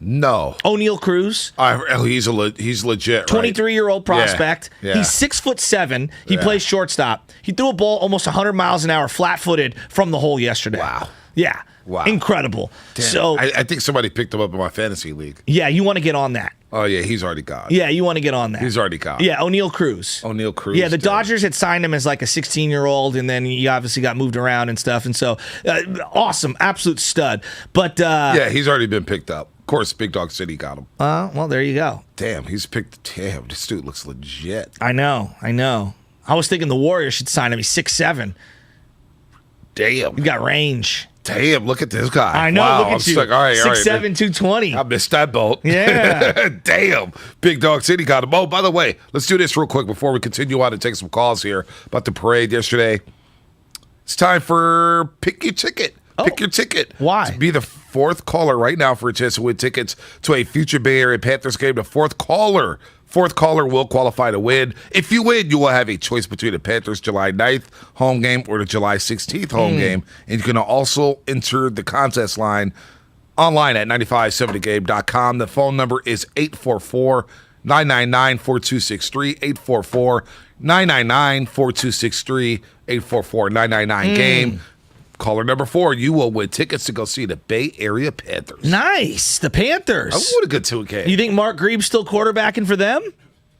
No. O'Neal Cruz. He's legit, 23-year-old prospect. Yeah. He's 6'7". He plays shortstop. He threw a ball almost 100 miles an hour flat-footed from the hole yesterday. Wow. Yeah. Wow. Incredible. Damn. So I think somebody picked him up in my fantasy league. Yeah, you want to get on that. Oh, yeah, he's already gone. Yeah, you want to get on that. He's already gone. Yeah, O'Neal Cruz. Yeah, the Dodgers had signed him as like a 16-year-old, and then he obviously got moved around and stuff. And so, awesome, absolute stud. But yeah, he's already been picked up. Of course, Big Dog City got him. Well, there you go. Damn, he's picked. Damn, this dude looks legit. I know. I was thinking the Warriors should sign him. He's 6'7". Damn. He got range. Damn, look at this guy. I know, wow, look at you. Like, all right, 6'7", 220. I missed that boat. Yeah. Damn. Big Dog City got him. Oh, by the way, let's do this real quick before we continue on and take some calls here about the parade yesterday. It's time for Pick Your Ticket. Pick your ticket. Why? To be the fourth caller right now for a chance to win tickets to a future Bay Area Panthers game. The fourth caller will qualify to win. If you win, you will have a choice between the Panthers July 9th home game or the July 16th home game. And you can also enter the contest line online at 957thegame.com. The phone number is 844-999-4263, 844-999-4263, 844-999-GAME. Caller number 4, you will win tickets to go see the Bay Area Panthers. Nice. The Panthers. What a good 2K. You think Mark Greaves still quarterbacking for them?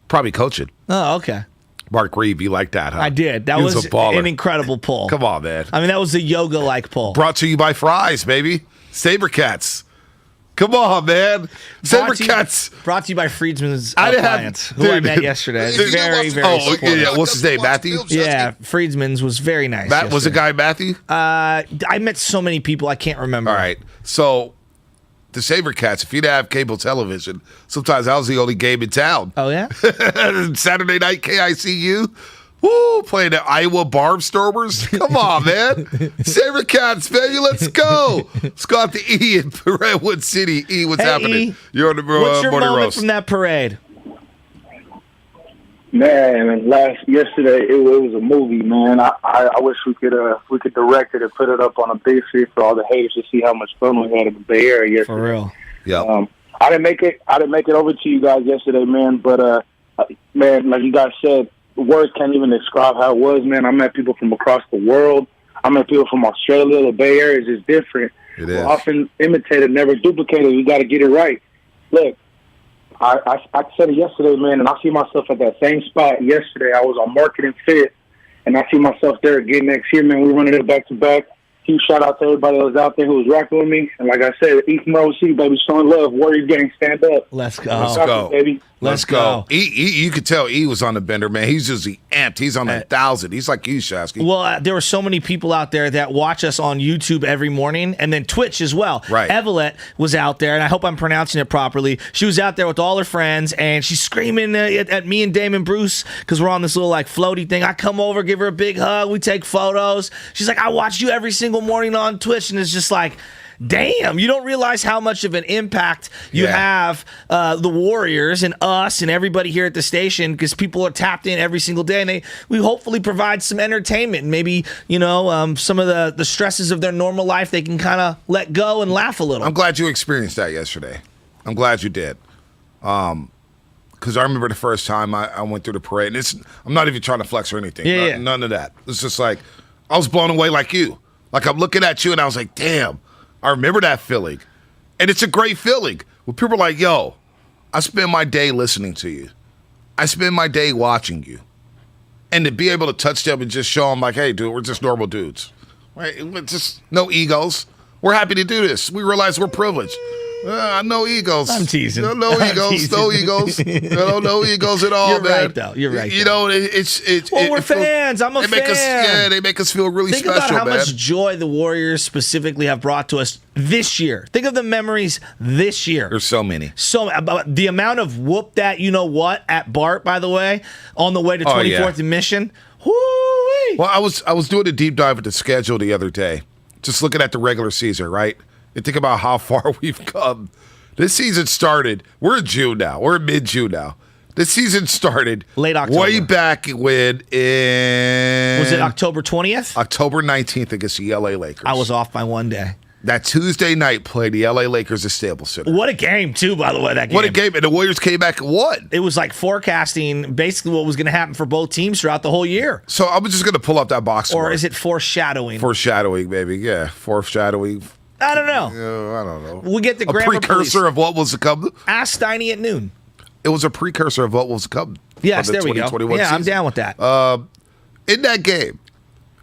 Probably coaching. Oh, okay. Mark Greaves, you like that, huh? I did. That was a baller. an incredible pull. Come on, man. I mean, that was a yoga-like pull. Brought to you by Fries, baby. Sabercats. Come on, man. Sabercats. Brought to you by Friedman's Appliance, who I met yesterday. Very, very supportive. Yeah. What's his name, Matthew? Yeah, Friedman's was very nice. Was the guy Matthew? I met so many people, I can't remember. All right. So, the Sabercats, if you didn't have cable television, sometimes that was the only game in town. Oh, yeah? Saturday night KICU. Woo, playing the Iowa Barnstormers. Come on, man. Sabercats, baby, let's go. Let's go out to E in Redwood City. E, what's happening? E, You're on the what's your morning moment roast. from that parade? Man, yesterday it was a movie, man. I wish we could direct it and put it up on a big screen for all the haters to see how much fun we had in the Bay Area yesterday. For real. Yeah. I didn't make it over to you guys yesterday, man. But man, like you guys said, words can't even describe how it was, man. I met people from across the world. I met people from Australia. The Bay Area is just different. It is. We're often imitated, never duplicated. We got to get it right. Look, I said it yesterday, man, and I see myself at that same spot yesterday. I was on Marketing Fit, and I see myself there again next year, man. We're running it back-to-back. Huge shout-out to everybody that was out there who was rocking with me. And like I said, East Monroe City, baby, showing love. Warriors gang, stand up. Let's go. Let's go. Baby. Let's go. You could tell E was on the bender, man. He's usually amped. He's on 1,000. He's like you, Shasky. Well, there were so many people out there that watch us on YouTube every morning and then Twitch as well. Right. Evelette was out there, and I hope I'm pronouncing it properly. She was out there with all her friends, and she's screaming at me and Damon Bruce because we're on this little like floaty thing. I come over, give her a big hug. We take photos. She's like, I watch you every single morning on Twitch, and it's just like, damn, you don't realize how much of an impact you have, the Warriors and us and everybody here at the station, because people are tapped in every single day, and we hopefully provide some entertainment. Maybe, some of the stresses of their normal life, they can kind of let go and laugh a little. I'm glad you experienced that yesterday. I'm glad you did. Because I remember the first time I went through the parade, and I'm not even trying to flex or anything. Yeah. None of that. It's just like, I was blown away like you. Like, I'm looking at you, and I was like, damn. I remember that feeling. And it's a great feeling. When people are like, yo, I spend my day listening to you. I spend my day watching you. And to be able to touch them and just show them like, hey, dude, we're just normal dudes. Right? We're just no egos. We're happy to do this. We realize we're privileged. No egos. I'm teasing. No egos. No egos. No egos at all, You're man. right, though. You're right. You know, it's. Well, we're fans. I'm a fan. They make us feel really Think special, about how man. much joy the Warriors specifically have brought to us this year. Think of the memories this year. There's so many. So about the amount of whoop that at Bart, by the way, on the way to 24th and Mission. Woo-wee. Well, I was doing a deep dive at the schedule the other day, just looking at the regular season, right? And think about how far we've come. This season started. We're in June now. We're in mid-June now. This season started late October. Way back when Was it October 20th? October 19th against the LA Lakers. I was off by one day. That Tuesday night played the LA Lakers at Staples Center. What a game, too, by the way, that game. What a game. And the Warriors came back and won. It was like forecasting basically what was going to happen for both teams throughout the whole year. So I'm just going to pull up that box score. Or is it foreshadowing? Foreshadowing, baby. Yeah, foreshadowing. I don't know. I don't know. We'll get the a grammar precursor police. of what was to come. Ask Steiny at noon. It was a precursor of what was to come. Yes, the there we go. Yeah, season. I'm down with that. In that game,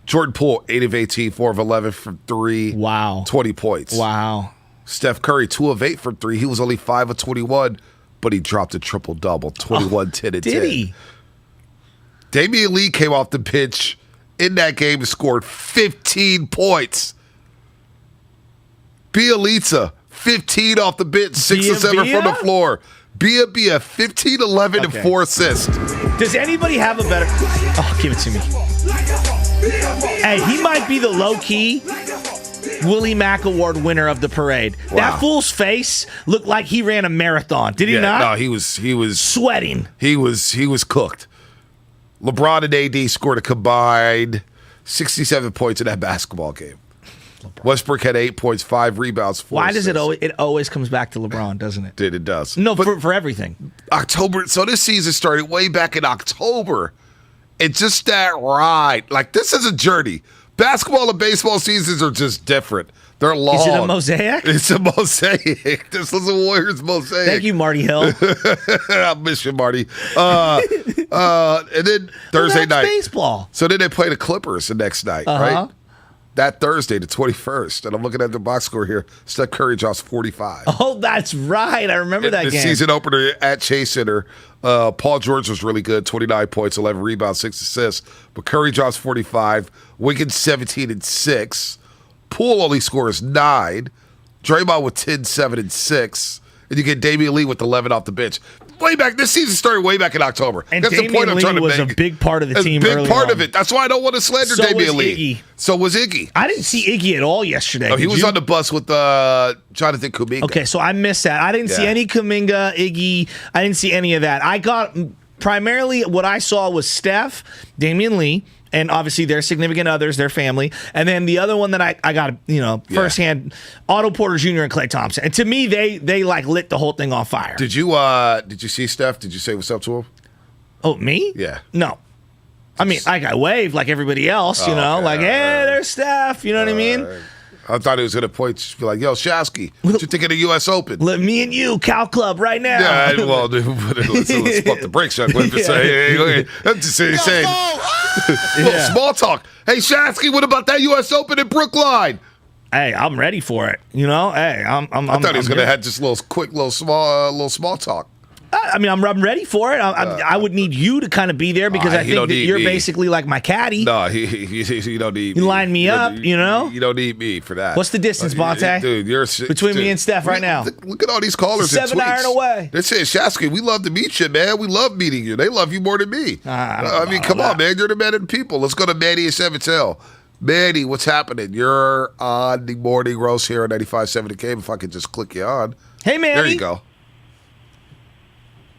Jordan Poole, 8 of 18, 4 of 11 from 3. Wow. 20 points. Wow. Steph Curry, 2 of 8 from 3. He was only 5 of 21, but he dropped a triple-double, 21, 10, and 10. Did he? Damian Lee came off the pitch in that game and scored 15 points. Bielitsa, 15 off the bench, 6 of 7 from the floor. Bia, 15, 11, and 4 assists. Does anybody have a better... Oh, give it to me. Hey, he might be the low-key Willie Mack Award winner of the parade. Wow. That fool's face looked like he ran a marathon. Did he not? No, he was sweating. He was cooked. LeBron and AD scored a combined 67 points in that basketball game. Westbrook had 8 points, 5 rebounds, 4 Why does assists. it always comes back to LeBron, doesn't it? It does. No, for everything. October. So this season started way back in October. It's just that ride. Like, this is a journey. Basketball and baseball seasons are just different. They're long. Is it a mosaic? It's a mosaic. This is a Warriors mosaic. Thank you, Marty Hill. I miss you, Marty. And then Thursday night. Baseball. So then they play the Clippers the next night, right? That Thursday, the 21st. And I'm looking at the box score here. Steph Curry drops 45. Oh, that's right. I remember that the game. Season opener at Chase Center. Paul George was really good, 29 points, 11 rebounds, 6 assists. But Curry drops 45. Wiggins 17 and 6. Poole only scores 9. Draymond with 10, 7, and 6. And you get Damian Lee with 11 off the bench. Way back, this season started way back in October. And that's Damian the point I'm Lee trying to was make. a big part of the team. Big early part on. of it. That's why I don't want to slander So Damian was Lee. Iggy. So was Iggy. I didn't see Iggy at all yesterday. Oh, he Did was you? on the bus with Jonathan Kuminga. Okay, so I missed that. I didn't see any Kuminga, Iggy. I didn't see any of that. I got primarily what I saw was Steph, Damian Lee, and obviously their significant others, their family. And then the other one that I got, firsthand, Otto Porter Jr. and Klay Thompson. And to me, they like lit the whole thing on fire. Did you see Steph? Did you say what's up to him? Oh, me? Yeah. No. I mean, I waved like everybody else, Okay. like, hey, there's Steph. You know what I mean? I thought he was going to point, be like, yo, Shasky, what you think of the U.S. Open? Let me and you, Cow Club, right now. Yeah, well, let's pump the brakes. I'm just saying. Small talk. Hey, Shasky, what about that U.S. Open in Brookline? Hey, I'm ready for it. Hey, I thought he was going to have just a little small talk. I mean, I'm ready for it. I would need you to kind of be there because I think that you're basically like my caddy. No, you don't need me. You line me up, You don't need me for that. What's the distance, Bonte? Dude, you're between me and Steph right now. Look at all these callers. 7 iron away. They say, Shasky, we love to meet you, man. We love meeting you. They love you more than me. I mean, come on, man. You're the man of the people. Let's go to Manny and 7 Manny, what's happening? You're on the morning roast here on 95.7 The Game. If I could just click you on. Hey, Manny. There you go.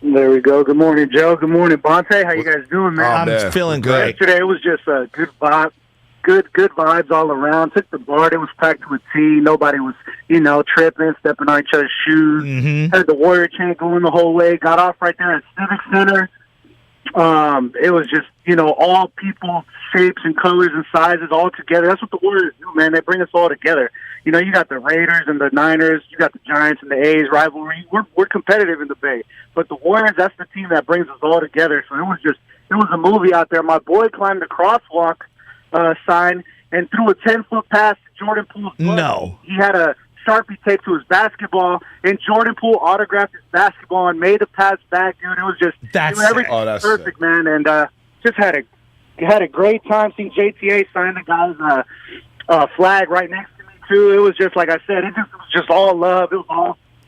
There we go. Good morning, Joe. Good morning, Bonte. How you guys doing, man? I'm feeling great. Yesterday it was just a good vibe, good vibes all around. Took the bar. It was packed with tea. Nobody was, tripping, stepping on each other's shoes. Mm-hmm. Had the Warrior chant going the whole way. Got off right there at Civic Center. It was just, all people, shapes and colors and sizes all together. That's what the Warriors do, man. They bring us all together. You got the Raiders and the Niners. You got the Giants and the A's rivalry. We're competitive in the Bay. But the Warriors, that's the team that brings us all together. So it was a movie out there. My boy climbed the crosswalk sign and threw a 10-foot pass to Jordan Poole's buddy. No. He had a Sharpie taped to his basketball, and Jordan Poole autographed his basketball and made the pass back, dude. It was just everything was perfect, sick. man. And just had a great time seeing JTA sign the guy's flag right next to me too. It was just like I said, it was just all love. It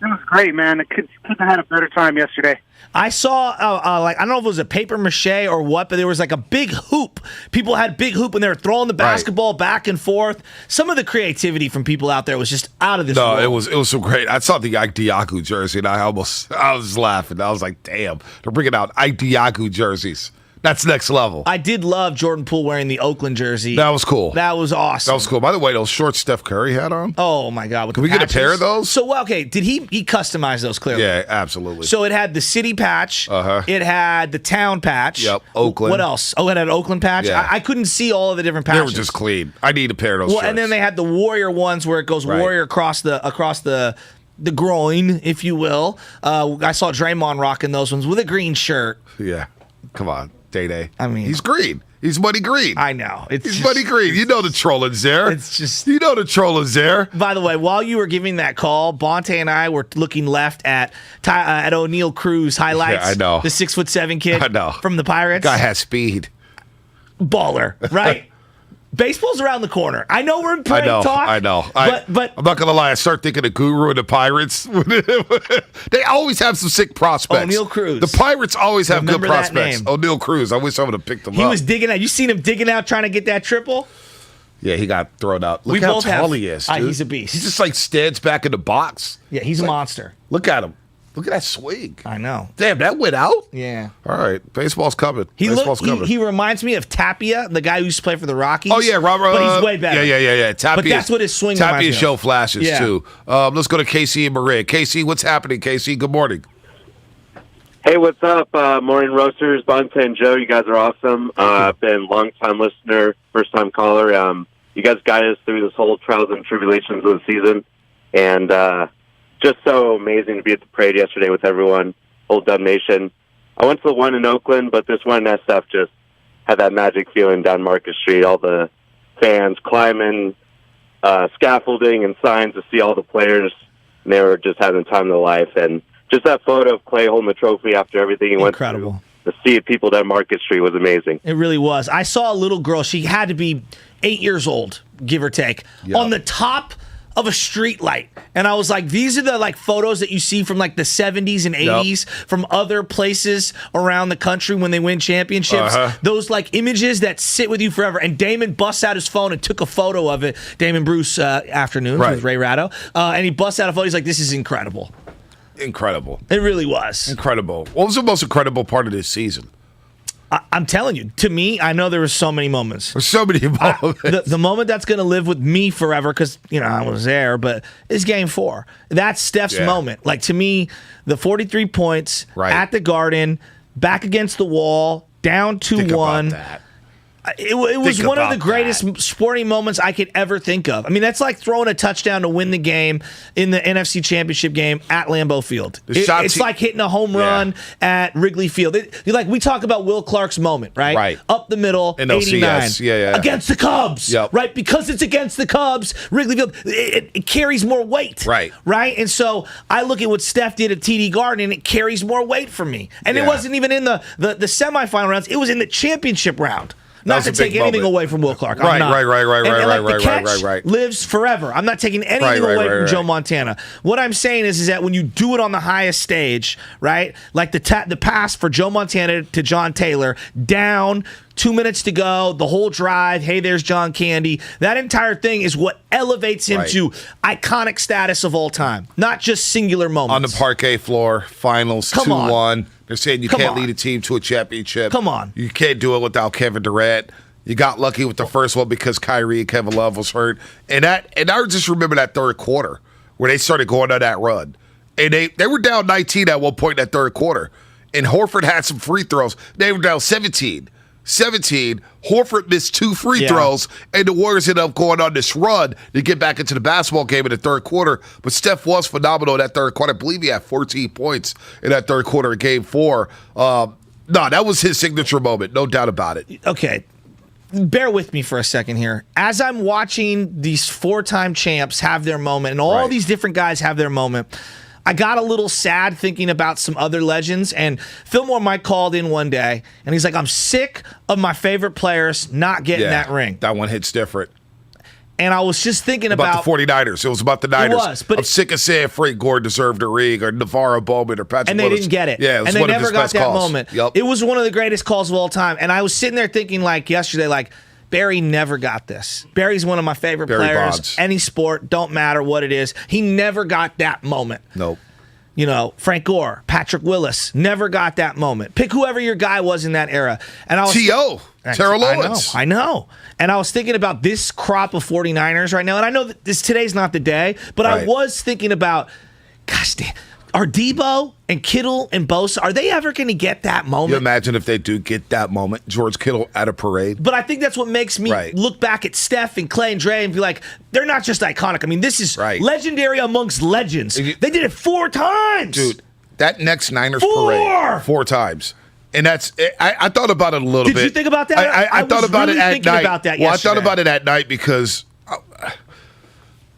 was great, man. The kids have had a better time yesterday. I saw, I don't know if it was a paper mache or what, but there was like a big hoop. People had big hoop and they were throwing the basketball back and forth. Some of the creativity from people out there was just out of this world. No, it was so great. I saw the Ike Diaku jersey and I was laughing. I was like, damn, they're bringing out Ike Diaku jerseys. That's next level. I did love Jordan Poole wearing the Oakland jersey. That was cool. That was awesome. That was cool. By the way, those shorts Steph Curry had on. Oh my God! Can we get a pair of those? So okay, did he customize those clearly? Yeah, absolutely. So it had the city patch. It had the town patch. Yep. Oakland. What else? Oh, it had an Oakland patch. Yeah. I couldn't see all of the different patches. They were just clean. I need a pair of those. Well, shirts. and then they had the Warrior ones where it goes Warrior across the groin, if you will. I saw Draymond rocking those ones with a green shirt. Yeah. Come on, Day. I mean, he's green. He's muddy green. I know. He's muddy green. You know the trolling's there. It's just. You know the trolling's there. By the way, while you were giving that call, Bonte and I were looking left at O'Neal Cruz highlights. Yeah, I know. The 6'7" kid. I know. From the Pirates. Guy has speed. Baller, right? Baseball's around the corner. I know we're in prank talk. I know. But I'm not gonna lie. I start thinking of Guru and the Pirates. They always have some sick prospects. O'Neal Cruz. The Pirates always have Remember good that prospects. name. O'Neal Cruz. I wish I would have picked him up. He was digging out. You seen him digging out trying to get that triple? Yeah, he got thrown out. Look We how both tall have- he is, dude. he's a beast. He just like stands back in the box. Yeah, he's a monster. Look at him. Look at that swing. I know. Damn, that went out? Yeah. All right. Baseball's coming. Baseball's coming. He reminds me of Tapia, the guy who used to play for the Rockies. Oh, yeah, Robert. But he's way better. Yeah. Tapia, but that's what his swing reminds me Tapia of. show flashes, too. Let's go to Casey and Maria. Casey, what's happening, Casey? Good morning. Hey, what's up? Morning Roasters, Bonte and Joe. You guys are awesome. I've been a long-time listener, first-time caller. You guys guided us through this whole trials and tribulations of the season. And just so amazing to be at the parade yesterday with everyone, whole Dub Nation. I went to the one in Oakland, but this one in SF just had that magic feeling down Market Street. All the fans climbing scaffolding and signs to see all the players. And they were just having the time of their life. And just that photo of Klay holding the trophy after everything he went through. The sea of people down Market Street was amazing. It really was. I saw a little girl. She had to be 8 years old, give or take, on the top of a street light. And I was like, these are the like photos that you see from like the 70s and 80s from other places around the country when they win championships. Those like images that sit with you forever. And Damon busts out his phone and took a photo of it. Damon Bruce Afternoons with Ray Ratto. And he busts out a photo. He's like, this is incredible. Incredible. It really was. Incredible. What was the most incredible part of this season? I'm telling you, to me, I know there were so many moments. There's so many moments. The moment that's going to live with me forever, because, I was there, but is Game 4. That's Steph's moment. Like, to me, the 43 points at the Garden, back against the wall, down 2-1. It was one of the greatest sporting moments I could ever think of. I mean, that's like throwing a touchdown to win the game in the NFC Championship game at Lambeau Field. It's like hitting a home run at Wrigley Field. We talk about Will Clark's moment, right? Right. Up the middle, in 89. OCS. Against the Cubs, right? Because it's against the Cubs, Wrigley Field, it carries more weight. Right. And so I look at what Steph did at TD Garden, and it carries more weight for me. And it wasn't even in the semifinal rounds. It was in the championship round. Not to take anything away from Will Clark. Right. The catch lives forever. I'm not taking anything away from Joe Montana. What I'm saying is that when you do it on the highest stage, right, like the pass for Joe Montana to John Taylor, down, 2 minutes to go, the whole drive, hey, there's John Candy. That entire thing is what elevates him to iconic status of all time, not just singular moments. On the parquet floor, finals, 2-1. They're saying you can't lead a team to a championship. Come on. You can't do it without Kevin Durant. You got lucky with the first one because Kyrie and Kevin Love was hurt. And I just remember that third quarter where they started going on that run. And they were down 19 at one point in that third quarter. And Horford had some free throws. They were down 17. Horford missed 2 free throws, and the Warriors ended up going on this run to get back into the basketball game in the third quarter. But Steph was phenomenal in that third quarter. I believe he had 14 points in that third quarter in Game 4. That was his signature moment, no doubt about it. Okay. Bear with me for a second here. As I'm watching these 4-time champs have their moment, and all these different guys have their moment, I got a little sad thinking about some other legends, and Fillmore Mike called in one day, and he's like, I'm sick of my favorite players not getting that ring. That one hits different. And I was just thinking about the 49ers. It was about the Niners. It was, but I'm sick of saying Frank Gore deserved a ring, or Navarro Bowman, or Patrick and they Willis. didn't get it. Yeah, it was and they one never of his got best that calls. moment. Yep. It was one of the greatest calls of all time, and I was sitting there thinking, like, yesterday, like, Barry never got this. Barry's one of my favorite players. Bonds. Any sport, don't matter what it is. He never got that moment. Nope. Frank Gore, Patrick Willis, never got that moment. Pick whoever your guy was in that era. And I was T.O., Terrell Owens. I know. And I was thinking about this crop of 49ers right now. And I know that today's not the day, but I was thinking about, gosh, are Debo and Kittle and Bosa, are they ever going to get that moment? You imagine if they do get that moment, George Kittle at a parade. But I think that's what makes me look back at Steph and Klay and Dre and be like, they're not just iconic. I mean, this is legendary amongst legends. They did it 4 times. Dude, that next Niners parade, 4 times. And that's, I thought about it a little bit. Did you think about that? I thought about it at night. About that yesterday. I thought about it at night because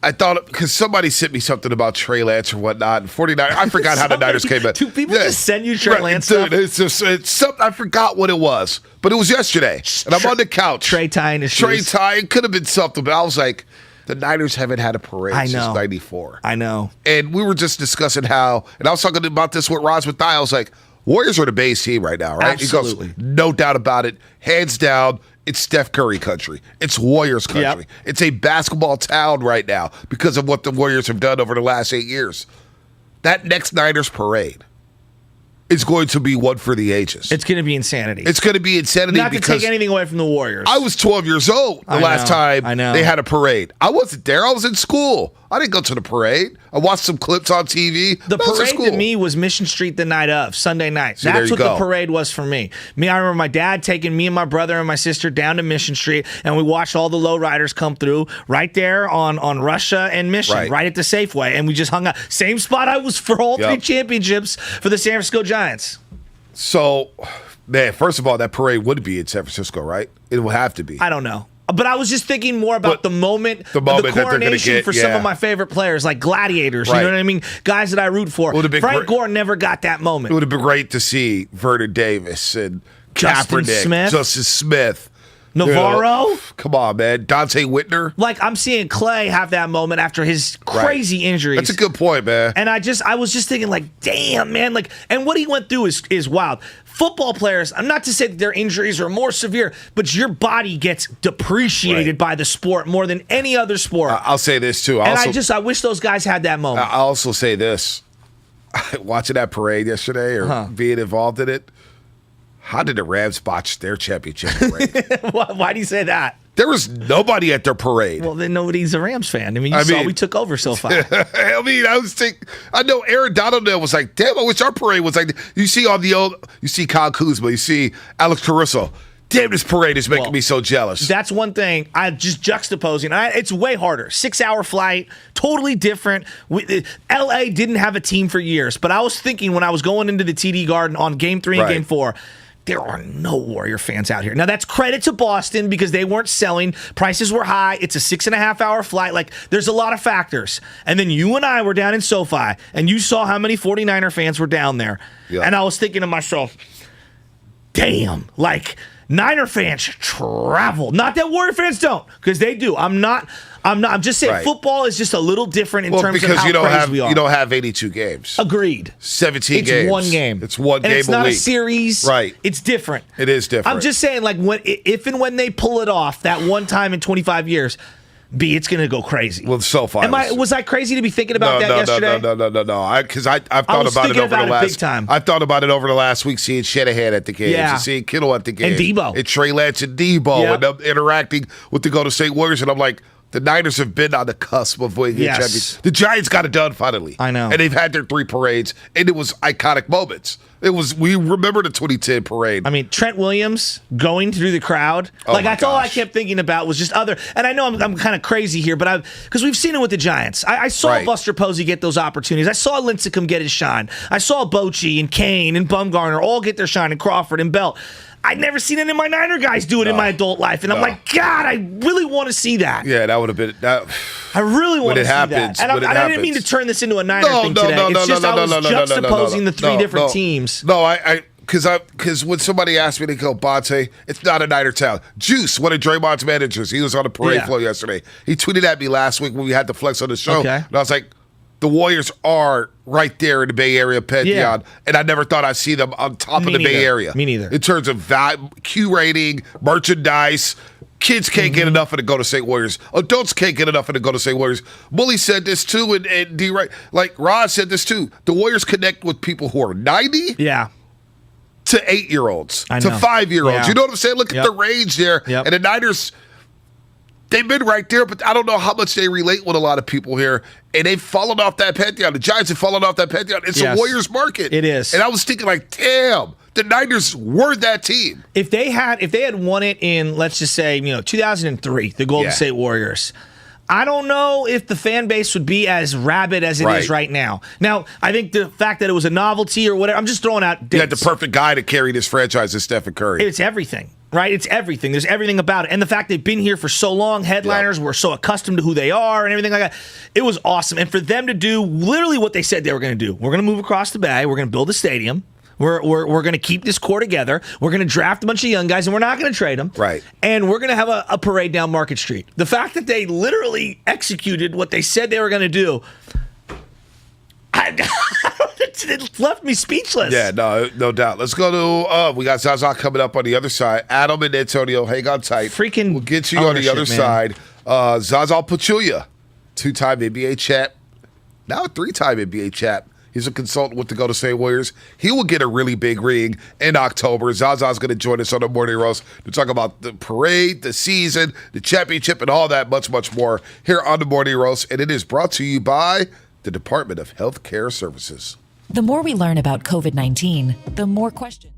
I thought, because somebody sent me something about Trey Lance or whatnot, and 49. I forgot how the Niners came in. Do people just send you Trey Lance stuff? Dude, it's something, I forgot what it was, but it was yesterday, and I'm on the couch. Trey tying his shoes. It could have been something, but I was like, the Niners haven't had a parade since 94. I know. And we were just discussing how, and I was talking about this with Roz with I was like, Warriors are the base team right now, right? Absolutely. He goes, no doubt about it. Hands down, it's Steph Curry country. It's Warriors country. Yep. It's a basketball town right now because of what the Warriors have done over the last 8 years. That next Niners parade is going to be one for the ages. It's going to be insanity. It's going to be insanity. Not to take anything away from the Warriors. I was 12 years old the last time they had a parade. I wasn't there. I was in school. I didn't go to the parade. I watched some clips on TV. The parade to me was Mission Street the night of, Sunday night. See, that's what the parade was for me. I remember my dad taking me and my brother and my sister down to Mission Street, and we watched all the lowriders come through right there on Russia and Mission, right at the Safeway, and we just hung out. Same spot I was for all 3 championships for the San Francisco Giants. So, man, first of all, that parade would be in San Francisco, right? It will have to be. I don't know. But I was just thinking more about the moment the coronation for some of my favorite players, like gladiators. You know what I mean? Guys that I root for. Frank Gore never got that moment. It would have been great to see Vernon Davis and Justin Smith. Navarro? Come on, man. Dante Whitner. Like, I'm seeing Klay have that moment after his crazy injuries. That's a good point, man. And I was just thinking, like, damn, man. Like, and what he went through is wild. Football players, I'm not to say that their injuries are more severe, but your body gets depreciated by the sport more than any other sport. I'll say this, too. I wish those guys had that moment. I'll also say this. Watching that parade yesterday or being involved in it, how did the Rams botch their championship parade? Why do you say that? There was nobody at their parade. Well, then nobody's a Rams fan. I mean, we took over so far. I know Aaron Donald was like, damn, I wish our parade was like, you see Kyle Kuzma, you see Alex Caruso. Damn, this parade is making me so jealous. That's one thing. I just juxtaposing. It's way harder. 6-hour flight, totally different. LA didn't have a team for years, but I was thinking when I was going into the TD Garden on Game 3 and Game 4, there are no Warrior fans out here. Now, that's credit to Boston because they weren't selling. Prices were high. It's a 6.5-hour flight. Like, there's a lot of factors. And then you and I were down in SoFi, and you saw how many 49er fans were down there. Yeah. And I was thinking to myself, damn, like, Niner fans travel. Not that Warrior fans don't, because they do. I'm just saying football is just a little different in terms of how crazy we are. You don't have 82 games. Agreed. 17 games. It's one game. It's one game a week. It's not a series. Right. It's different. It is different. I'm just saying, like, if and when they pull it off that one time in 25 years, it's going to go crazy. Well, so far. Was I crazy to be thinking about that yesterday? No. Because I've thought about it over the last. Big time. I've thought about it over the last week, seeing Shanahan at the games, and seeing Kittle at the games, and Debo, and Trey Lance and Debo, and them interacting with the Golden State Warriors, and I'm like, the Niners have been on the cusp of winning champions. The Giants got it done finally. I know, and they've had their 3 parades, and it was iconic moments. We remember the 2010 parade. I mean, Trent Williams going through the crowd. That's all I kept thinking about was just other. And I know I'm kind of crazy here, but because we've seen it with the Giants. I saw Buster Posey get those opportunities. I saw Lincecum get his shine. I saw Bochy and Kane and Bumgarner all get their shine, and Crawford and Bell. I'd never seen any of my Niner guys do it in my adult life. And I'm like, God, I really want to see that. Yeah, that would have been that. I really want to see that. And I didn't mean to turn this into a Niner thing today. It's just I was juxtaposing the 3 different teams. No, because when somebody asked me to go, Bonte, it's not a Niner town. Juice, one of Draymond's managers, he was on the parade floor yesterday. He tweeted at me last week when we had the flex on the show. Okay. And I was like, the Warriors are right there in the Bay Area Pantheon, and I never thought I'd see them on top of the Bay Area. Me neither. In terms of Q rating, merchandise, Kids can't get enough of the Golden State Warriors. Adults can't get enough of the Golden State Warriors. Bully said this too, and D-Ray, like Rod said this too. The Warriors connect with people who are 90 to 8-year-olds, to know. 5-year-olds. Yeah. You know what I'm saying? Look at the range there. And the Niners, they've been right there, but I don't know how much they relate with a lot of people here. And they've fallen off that pantheon. The Giants have fallen off that pantheon. It's a Warriors market. It is. And I was thinking, like, damn, the Niners were that team. If they had won it in, let's just say, 2003, the Golden State Warriors, I don't know if the fan base would be as rabid as it is right now. Now, I think the fact that it was a novelty or whatever, I'm just throwing out dates. You had the perfect guy to carry this franchise is Stephen Curry. It's everything, right? It's everything. There's everything about it. And the fact they've been here for so long, headliners were so accustomed to who they are and everything like that. It was awesome. And for them to do literally what they said they were going to do. We're going to move across the bay. We're going to build a stadium. We're going to keep this core together. We're going to draft a bunch of young guys, and we're not going to trade them. Right. And we're going to have a parade down Market Street. The fact that they literally executed what they said they were going to do, it left me speechless. Yeah, no doubt. Let's go to, we got Zaza coming up on the other side. Adam and Antonio, hang on tight. We'll get to you on the other side. Zaza Pachulia, 2-time NBA champ, now a 3-time NBA champ. He's a consultant with the Golden State Warriors. He will get a really big ring in October. Zaza's going to join us on the Morning Roast to talk about the parade, the season, the championship, and all that much, much more here on the Morning Roast. And it is brought to you by the Department of Health Care Services. The more we learn about COVID-19, the more questions.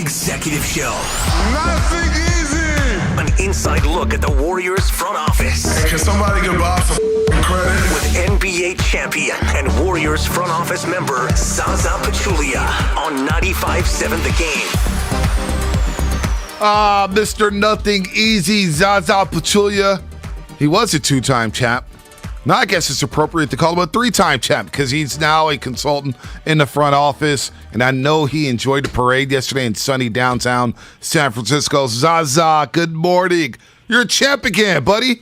Executive Show. Nothing easy. An inside look at the Warriors front office. Can somebody give Bob some credit? With NBA champion and Warriors front office member Zaza Pachulia on 95.7 The Game. Mr. Nothing Easy, Zaza Pachulia. He was a two-time champ. Now I guess it's appropriate to call him a three-time champ because he's now a consultant in the front office. And I know he enjoyed the parade yesterday in sunny downtown San Francisco. Zaza, good morning. You're a champ again, buddy.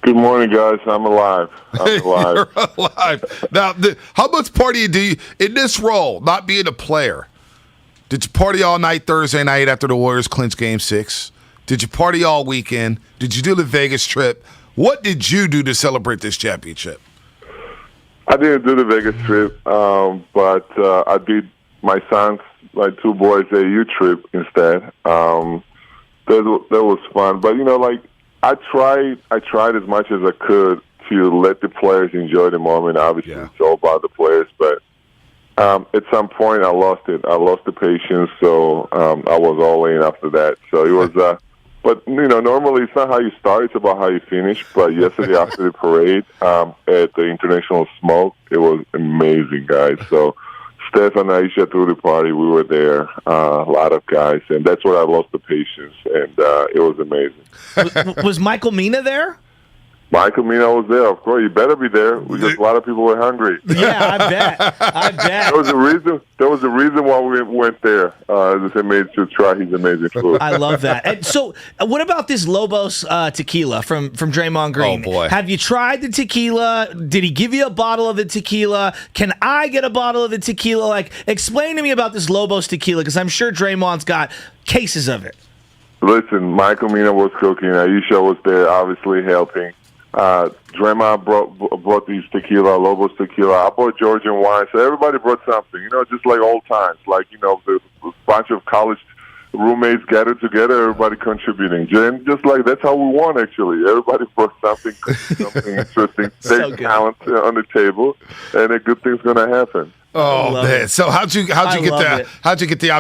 Good morning, guys. I'm alive. You're alive. Now, how much party do you, in this role, not being a player, did you party all night Thursday night after the Warriors clinched Game 6? Did you party all weekend? Did you do the Vegas trip? What did you do to celebrate this championship? I didn't do the Vegas trip, but I did my son's, like, two boys' AU trip instead. That was fun. But, I tried as much as I could to let the players enjoy the moment. Obviously, It's all about the players. But at some point, I lost it. I lost the patience, so I was all in after that. So it was but, normally it's not how you start, it's about how you finish. But yesterday after the parade at the International Smoke, it was amazing, guys. So Steph and Aisha threw the party. We were there, a lot of guys. And that's where I lost the patience. And it was amazing. Was Michael Mina there? Michael Mina was there, of course. You better be there. Because a lot of people were hungry. Yeah, I bet. There was a reason why we went there. They made to try his amazing food. I love that. And so, what about this Lobos tequila from Draymond Green? Oh, boy. Have you tried the tequila? Did he give you a bottle of the tequila? Can I get a bottle of the tequila? Like, explain to me about this Lobos tequila, because I'm sure Draymond's got cases of it. Listen, Michael Mina was cooking. Aisha was there, obviously helping. Draymond brought these tequila, Lobos tequila. I brought Georgian wine, so everybody brought something, just like old times. Like, the bunch of college roommates gathered together, everybody contributing. And just like that's how we won, actually. Everybody brought something interesting, their talent on the table, and a good thing's going to happen. Oh man! So how'd you get the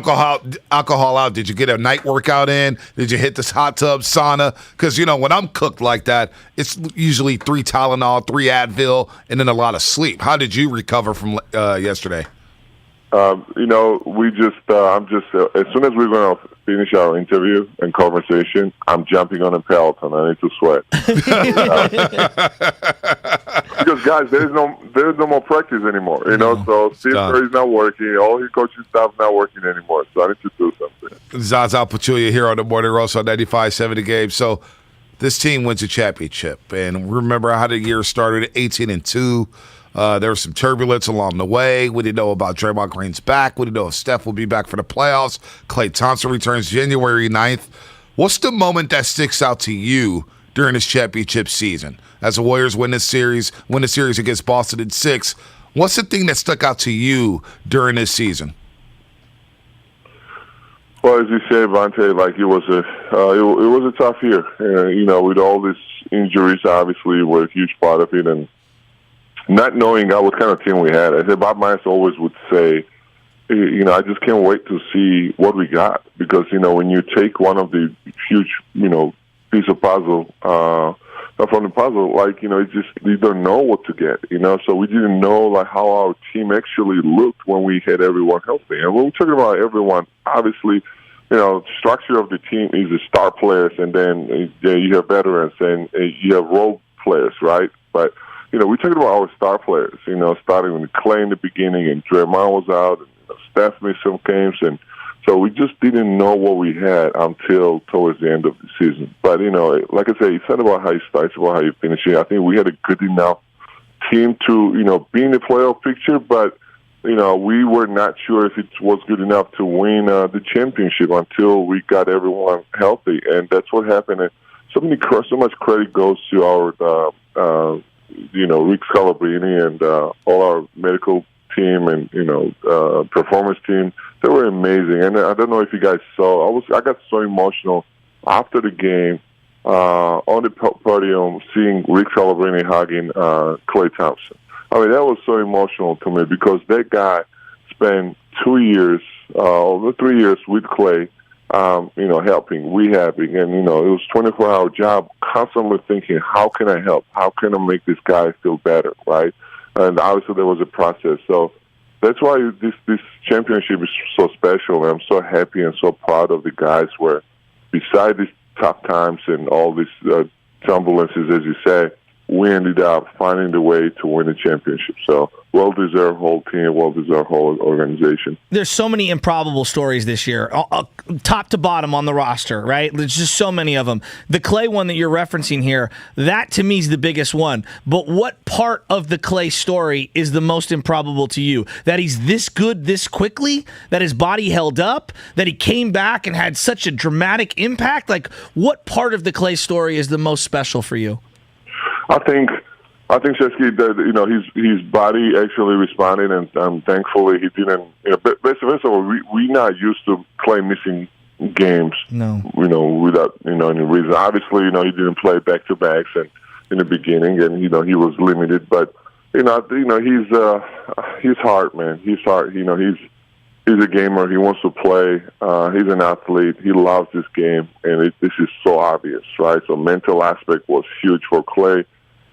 alcohol out? Did you get a night workout in? Did you hit this hot tub sauna? Because when I'm cooked like that, it's usually 3 Tylenol, 3 Advil, and then a lot of sleep. How did you recover from yesterday? We just I'm just as soon as we're going to finish our interview and conversation, I'm jumping on a Peloton. I need to sweat. Because guys, there's no more practice anymore. So Steve Curry's not working. All his coaching staff not working anymore. So I need to do something. Zaza Pachulia here on the Morning Roast on 95.7 The Game. So this team wins a championship, and remember how the year started, 18-2. There was some turbulence along the way. We didn't know about Draymond Green's back. We didn't know if Steph will be back for the playoffs. Klay Thompson returns January 9th. What's the moment that sticks out to you during this championship season? As the Warriors win the series against Boston in 6, what's the thing that stuck out to you during this season? Well, as you say, Vontae, like it was a tough year. With all these injuries, obviously, were a huge part of it, and not knowing what kind of team we had. I said Bob Myers always would say, I just can't wait to see what we got. Because, when you take one of the huge, piece of puzzle from the puzzle, it's just you don't know what to get, So we didn't know, how our team actually looked when we had everyone healthy. And when we're talking about everyone, obviously, structure of the team is the star players, and then you have veterans, and you have role players, right? But we're talking about our star players, starting with Klay in the beginning, and Draymond was out, and Steph missed some games, and so we just didn't know what we had until towards the end of the season. But, like I say, it's not about how you start, it's about how you finish it. I think we had a good enough team to, be in the playoff picture, but, we were not sure if it was good enough to win the championship until we got everyone healthy, and that's what happened. And so much credit goes to our Rick Scalabrine and all our medical team and performance team. They were amazing, and I don't know if you guys saw. I got so emotional after the game on the podium, seeing Rick Scalabrine hugging Klay Thompson. I mean, that was so emotional to me because that guy spent 2 years over 3 years with Klay, helping, rehabbing, and, it was 24-hour job, constantly thinking, how can I help? How can I make this guy feel better, right? And obviously there was a process. So that's why this championship is so special, and I'm so happy and so proud of the guys where, beside these tough times and all these turbulences, as you say, we ended up finding the way to win a championship. So well-deserved whole team, well-deserved whole organization. There's so many improbable stories this year, top to bottom on the roster, right? There's just so many of them. The Klay one that you're referencing here, that to me is the biggest one. But what part of the Klay story is the most improbable to you? That he's this good this quickly? That his body held up? That he came back and had such a dramatic impact? Like, what part of the Klay story is the most special for you? I think Shesky, that his body actually responded, and thankfully he didn't. First of all, we're not used to Klay missing games. No, without any reason. Obviously, he didn't play back to backs and in the beginning, and he was limited. But he's hard, man. He's hard. He's a gamer. He wants to play. He's an athlete. He loves this game, and this is so obvious, right? So mental aspect was huge for Klay.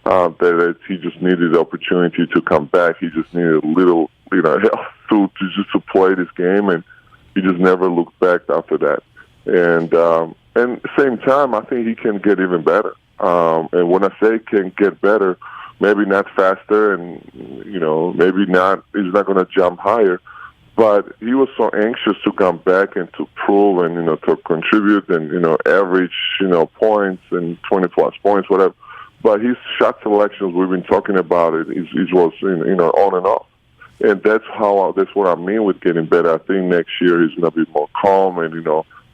That he just needed the opportunity to come back. He just needed a little, help to play this game, and he just never looked back after that. And at the same time, I think he can get even better. And when I say can get better, maybe not faster, and maybe not. He's not going to jump higher. But he was so anxious to come back and to prove and to contribute and average points and 20+ points, whatever. But his shot selections, we've been talking about it. It was on and off, and that's what I mean with getting better. I think next year he's going to be more calm, and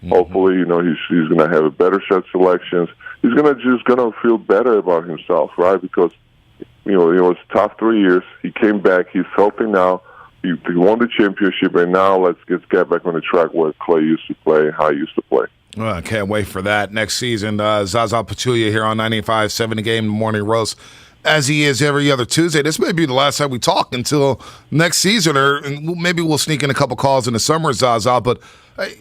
hopefully he's going to have a better shot selections. He's going to feel better about himself, right? Because it was tough 3 years. He came back. He's healthy now. He won the championship, and now let's get back on the track where Klay used to play, how he used to play. Well, I can't wait for that next season. Zaza Pachulia here on 95.7 The Game, Morning Roast, as he is every other Tuesday. This may be the last time we talk until next season, or maybe we'll sneak in a couple calls in the summer, Zaza. But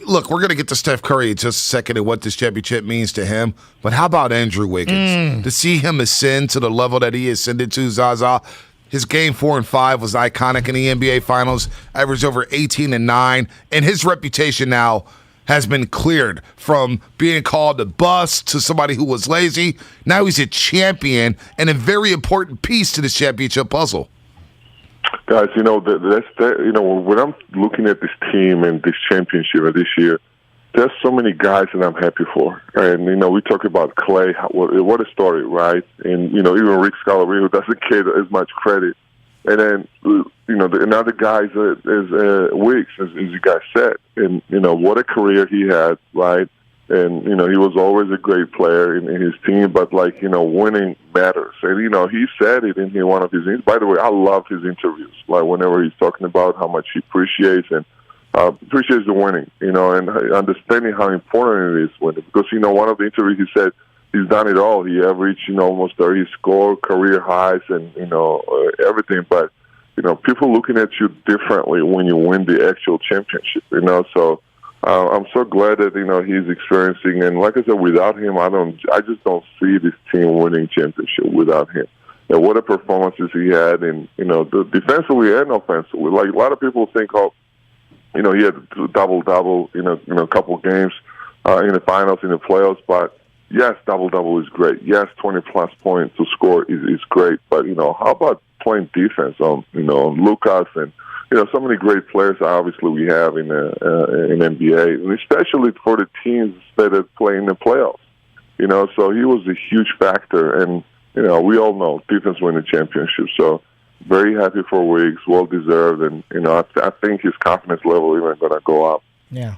look, we're going to get to Steph Curry in just a second and what this championship means to him. But how about Andrew Wiggins? To see him ascend to the level that he ascended to, Zaza. His game 4 and 5 was iconic in the NBA Finals, averaged over 18 and 9, and his reputation now has been cleared from being called a bust to somebody who was lazy. Now he's a champion and a very important piece to this championship puzzle. Guys, when I'm looking at this team and this championship this year, there's so many guys that I'm happy for. And, we talk about Klay, what a story, right? And, even Rick Scalabrine, who doesn't get as much credit. And then, another guy is Wiggs, as you guys said. And, what a career he had, right? And, he was always a great player in his team, but, winning matters. And, he said it in one of his interviews. By the way, I love his interviews. Like, whenever he's talking about how much he appreciates and appreciates the winning, and understanding how important it is winning. Because, one of the interviews he said, he's done it all. He averaged, almost 30 score, career highs, and, everything. But, people looking at you differently when you win the actual championship, So I'm so glad that, he's experiencing. And like I said, without him, I just don't see this team winning championship without him. And what a performances he had, and, defensively and offensively. Like, a lot of people think, he had a double-double, a couple games in the finals, in the playoffs, but yes, double-double is great. Yes, 20-plus points to score is great. But, how about playing defense on, Lucas and, so many great players obviously we have in NBA, and especially for the teams that are playing the playoffs. So he was a huge factor. And, we all know defense win the championship. So very happy for Wiggs, well-deserved. And, I think his confidence level even going to go up. Yeah.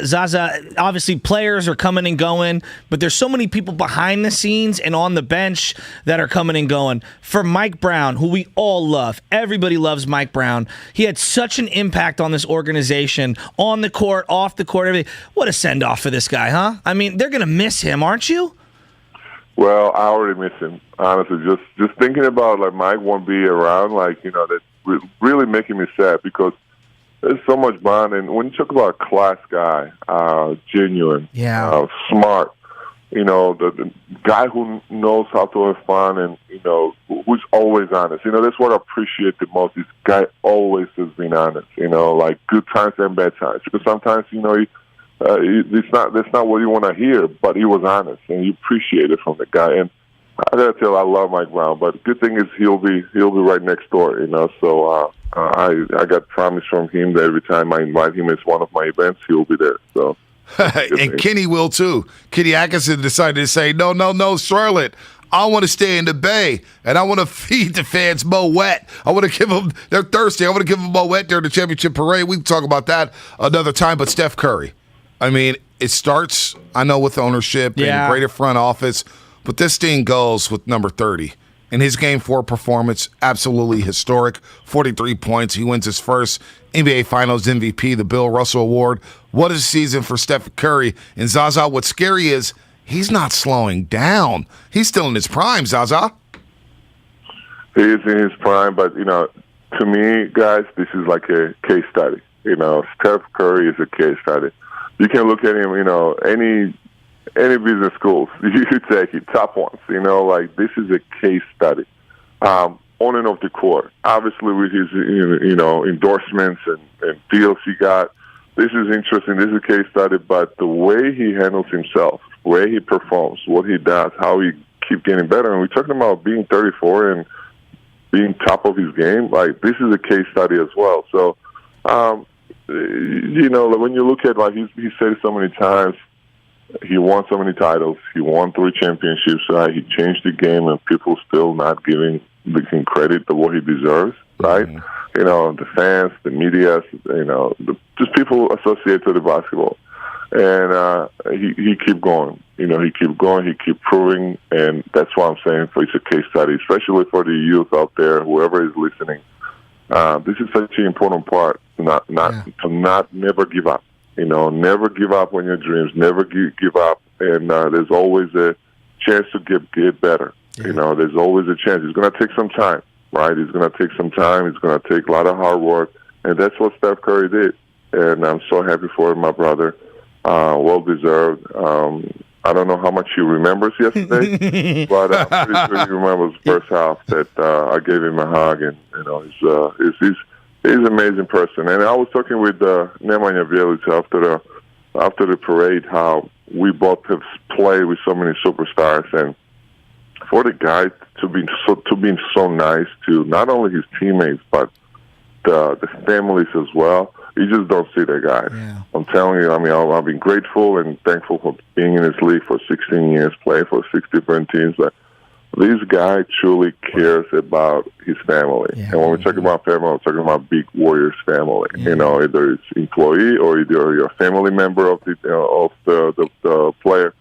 Zaza, obviously players are coming and going, but there's so many people behind the scenes and on the bench that are coming and going. For Mike Brown, who we all love, everybody loves Mike Brown. He had such an impact on this organization, on the court, off the court, everything. What a send-off for this guy, huh? I mean, they're going to miss him, aren't you? Well, I already miss him, honestly. Just thinking about, Mike won't be around, that's really making me sad because there's so much bond. And when you talk about a class guy, genuine, smart, the guy who knows how to have fun and, who's always honest. That's what I appreciate the most. This guy always has been honest, like good times and bad times. Because sometimes, that's not what you want to hear, but he was honest, and you appreciate it from the guy. And I gotta tell you, I love Mike Brown, but the good thing is he'll be right next door, So I got promise from him that every time I invite him as one of my events, he'll be there. So. And Kenny will too. Kenny Atkinson decided to say, no, Charlotte. I want to stay in the Bay, and I want to feed the fans Moet. I want to give them, they're thirsty. I want to give them Moet during the championship parade. We can talk about that another time, but Steph Curry. I mean, it starts, I know, with ownership and greater front office, but this thing goes with number 30. And his Game 4 performance, absolutely historic. 43 points. He wins his first NBA Finals MVP, the Bill Russell Award. What a season for Steph Curry. And Zaza, what's scary is he's not slowing down. He's still in his prime, Zaza. He is in his prime, but, to me, guys, this is like a case study. Steph Curry is a case study. You can look at him, any business schools, you take it, top ones, this is a case study. On and off the court. Obviously with his, endorsements and deals he got, this is interesting, this is a case study, but the way he handles himself, the way he performs, what he does, how he keeps getting better, and we're talking about being 34 and being top of his game, this is a case study as well. So, when you look at, he said it so many times, he won so many titles. He won 3 championships. Right? He changed the game, and people still not giving him credit for what he deserves. Right? Mm-hmm. The fans, the media, just people associated with the basketball, and he keep going. He keep going. He keep proving, and that's why I'm saying it's a case study, especially for the youth out there, whoever is listening. This is such an important part. Never give up. Never give up on your dreams. Never give up. And there's always a chance to get better. Yeah. There's always a chance. It's going to take some time, right? It's going to take some time. It's going to take a lot of hard work. And that's what Steph Curry did. And I'm so happy for him, my brother. Well deserved. I don't know how much he remembers yesterday, but I'm pretty sure he remembers the first half that I gave him a hug. And, he's an amazing person. And I was talking with Nemanja Bjelica after the parade, how we both have played with so many superstars, and for the guy to be so nice to not only his teammates but the families as well. You just don't see that guy. Yeah. I'm telling you, I've been grateful and thankful for being in this league for 16 years, playing for 6 different teams. But this guy truly cares about his family. Yeah. And when we talk about family, we're talking about big Warriors family. Yeah. Either it's employee or either you're a family member of the player.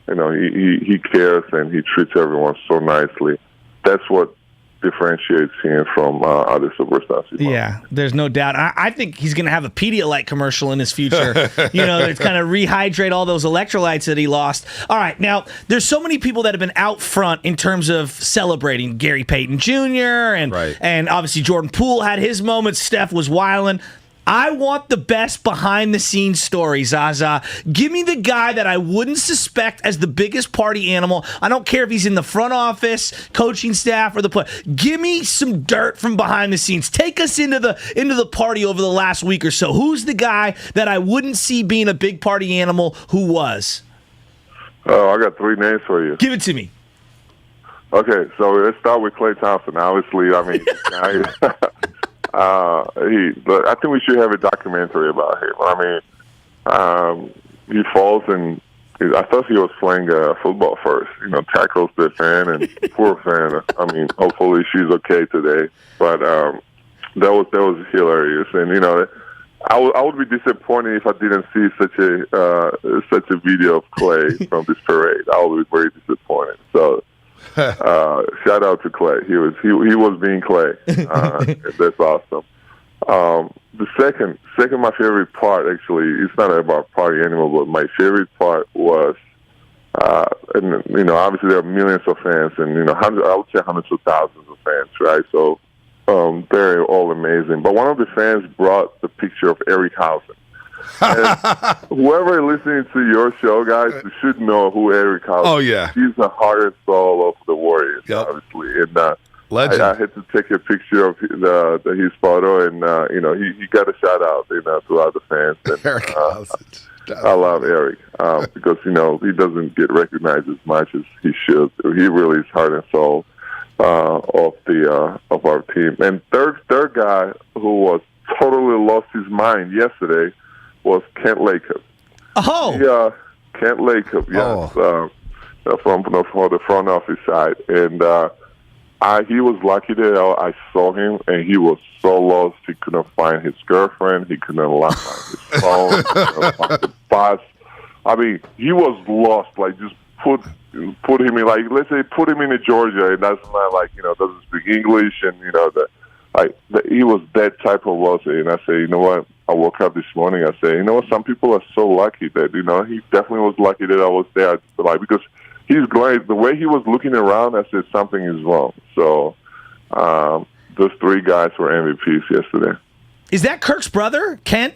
He cares and he treats everyone so nicely. That's what differentiates him from other superstars. Yeah, there's no doubt. I think he's going to have a Pedialyte commercial in his future. It's kind of rehydrate all those electrolytes that he lost. All right, now there's so many people that have been out front in terms of celebrating. Gary Payton Jr. and obviously Jordan Poole had his moments. Steph was wilding. I want the best behind-the-scenes story, Zaza. Give me the guy that I wouldn't suspect as the biggest party animal. I don't care if he's in the front office, coaching staff, or the play. Give me some dirt from behind the scenes. Take us into the party over the last week or so. Who's the guy that I wouldn't see being a big party animal who was? Oh, I got 3 names for you. Give it to me. Okay, so let's start with Klay Thompson. Obviously, but I think we should have a documentary about him. He falls and I thought he was playing football first. Tackles the fan and poor fan. Hopefully she's okay today. But that was hilarious. And I would be disappointed if I didn't see such a video of Klay from this parade. I would be very disappointed. So. Shout out to Klay. He was being Klay. That's awesome. The second my favorite part, actually, it's not about party animal, but my favorite part was, obviously there are millions of fans, and I would say hundreds of thousands of fans, right? So they're all amazing. But one of the fans brought the picture of Eric Hausen. And whoever is listening to your show, guys, you should know who Eric Hausen is. Oh, yeah. He's the heart and soul of the Warriors, obviously. And legend. I had to take a picture of his photo, and he got a shout out, to other fans. And, Eric Hausen. I love Eric because he doesn't get recognized as much as he should. He really is heart and soul of our team. And third guy who was totally lost his mind yesterday was Kent Lacob. Oh, yeah, Kent Lacob. Yes, from the front office side, and he was lucky that I saw him, and he was so lost he couldn't find his girlfriend, he couldn't find his phone, he couldn't find the bus. I mean, he was lost. Like, just put him in, like, let's say put him in Georgia, and that's not like, doesn't speak English, and he was that type of lost. And I say, you know what? I woke up this morning. I say, you know what? Some people are so lucky that he definitely was lucky that I was there, like, because he's glad the way he was looking around. I said something is wrong. So those three guys were MVPs yesterday. Is that Kirk's brother, Kent?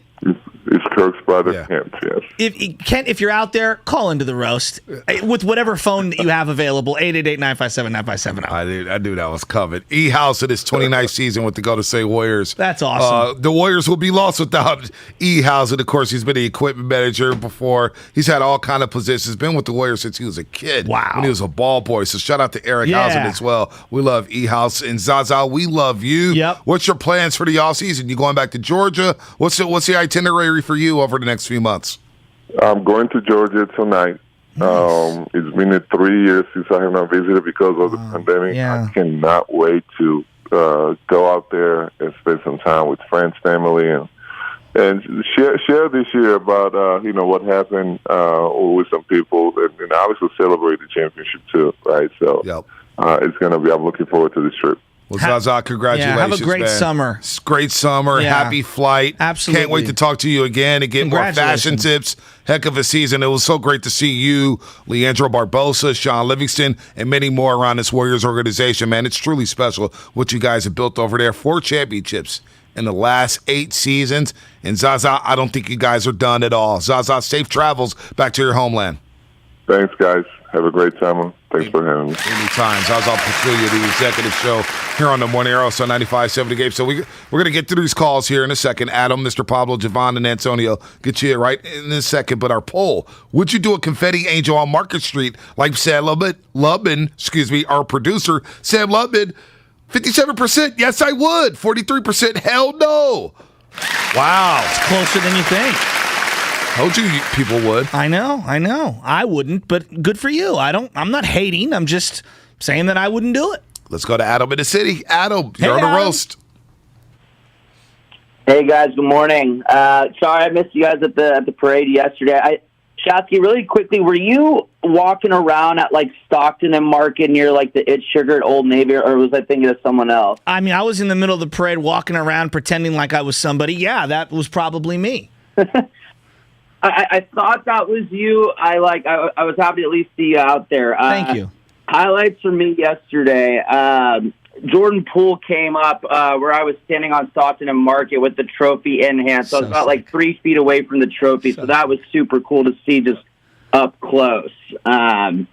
It's Kirk's brother, Kent, yes. Kent, if you're out there, call into the roast with whatever phone that you have available, 888-957-9570. I knew that was coming. E-House in his 29th season with the Golden State Warriors. That's awesome. The Warriors will be lost without E-House. And, of course, he's been the equipment manager before. He's had all kind of positions. Been with the Warriors since he was a kid. Wow. When he was a ball boy. So shout out to Eric Hausen as well. We love E-House. And Zaza, we love you. Yep. What's your plans for the offseason? You going back to Georgia? What's the itinerary for you over the next few months? I'm going to Georgia tonight. Nice. It's been 3 years since I have not visited because of the pandemic. Yeah. I cannot wait to go out there and spend some time with friends, family, and share this year about what happened with some people, and obviously celebrate the championship too, right? So it's going to be. I'm looking forward to this trip. Well, Zaza, congratulations. Yeah, have a great man. summer. Great summer. Yeah. Happy flight. Absolutely. Can't wait to talk to you again and get more fashion tips. Heck of a season. It was so great to see you, Leandro Barbosa, Sean Livingston, and many more around this Warriors organization, man. It's truly special what you guys have built over there. 4 championships in the last 8 seasons. And Zaza, I don't think you guys are done at all. Zaza, safe travels back to your homeland. Thanks, guys. Have a great summer. Thanks for having me. Anytime. Zaza Pachulia, the executive show here on the Morning Arrow, so 95.7 The Game. So we're going to get through these calls here in a second. Adam, Mr. Pablo, Javon, and Antonio get you right in a second. But our poll, would you do a confetti angel on Market Street like Sam Lubman, our producer, Sam Lubman? 57%, yes, I would. 43%, hell no. Wow. It's closer than you think. Told you people would. I know. I wouldn't, but good for you. I'm not hating. I'm just saying that I wouldn't do it. Let's go to Adam in the city. Adam, you're on the roast. Hey guys, good morning. Sorry I missed you guys at the parade yesterday. Shatsky, really quickly, were you walking around at like Stockton and Market near like the It's Sugar at Old Navy, or was I thinking of someone else? I mean, I was in the middle of the parade walking around pretending like I was somebody. Yeah, that was probably me. I thought that was you. I was happy to at least see you out there. Thank you. Highlights for me yesterday. Jordan Poole came up where I was standing on Stockton and Market with the trophy in hand. So I was about like 3 feet away from the trophy. So that was super cool to see just up close. Steph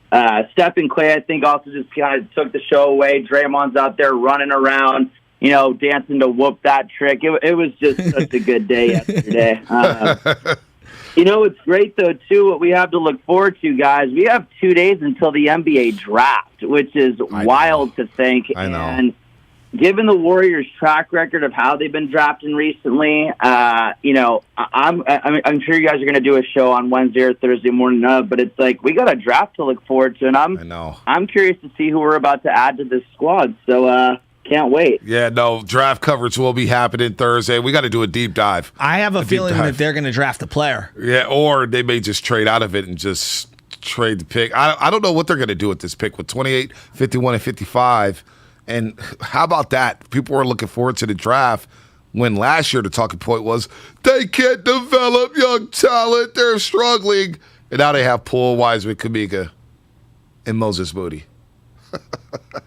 and Klay, I think, also just kind of took the show away. Draymond's out there running around, dancing to whoop that trick. It was just such a good day yesterday. It's great, though, too, what we have to look forward to, guys. We have 2 days until the NBA draft, which is wild to think. I know. And given the Warriors' track record of how they've been drafting recently, I'm sure you guys are going to do a show on Wednesday or Thursday morning but it's like we got a draft to look forward to, and I'm curious to see who we're about to add to this squad. So, can't wait. Yeah, no, draft coverage will be happening Thursday. We got to do a deep dive. I have a feeling that they're going to draft a player. Yeah, or they may just trade out of it and just trade the pick. I don't know what they're going to do with this pick with 28, 51, and 55. And how about that? People were looking forward to the draft when last year the talking point was they can't develop young talent. They're struggling. And now they have Poole, Wiseman, Kuminga, and Moses Moody.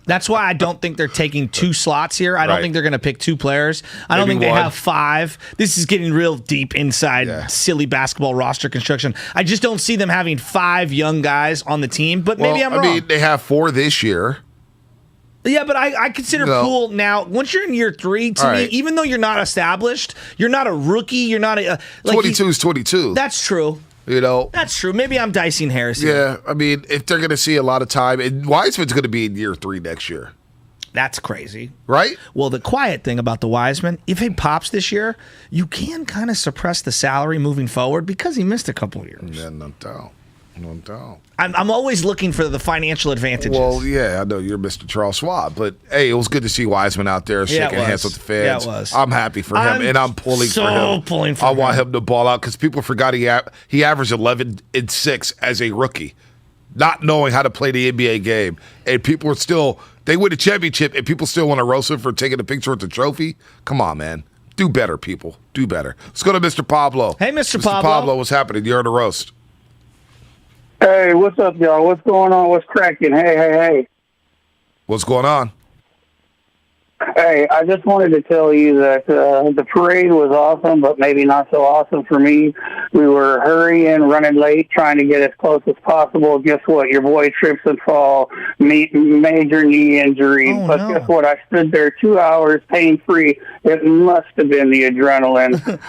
That's why I don't think they're taking 2 slots here. I don't think they're going to pick 2 players. I don't think they have 5. This is getting real deep inside silly basketball roster construction. I just don't see them having 5 young guys on the team, but maybe I'm wrong. I mean, they have 4 this year. Yeah, but I consider Poole now, once you're in year 3, to me, even though you're not established, you're not a rookie, you're not a... 22 is 22. That's true. That's true. Maybe I'm dicing Harris here. Yeah, I mean, if they're going to see a lot of time, and Wiseman's going to be in year 3 next year. That's crazy. Right? Well, the quiet thing about the Wiseman, if he pops this year, you can kind of suppress the salary moving forward because he missed a couple of years. Yeah, no doubt. No doubt. I'm always looking for the financial advantages. Well, yeah, I know you're Mr. Charles Schwab, but hey, it was good to see Wiseman out there shaking hands with the fans. Yeah, it was. I'm happy for him, and I'm pulling for him. I want him to ball out because people forgot he averaged 11 and 6 as a rookie, not knowing how to play the NBA game, and people are still they win a championship, and people still want to roast him for taking a picture with the trophy. Come on, man. Do better, people. Do better. Let's go to Mr. Pablo. Hey, Mr. Pablo, what's happening? You're on the roast. Hey, what's up, y'all? What's going on? What's cracking? Hey. What's going on? Hey, I just wanted to tell you that the parade was awesome, but maybe not so awesome for me. We were hurrying, running late, trying to get as close as possible. Guess what? Your boy trips and fall, major knee injury. Guess what? I stood there 2 hours pain-free. It must have been the adrenaline.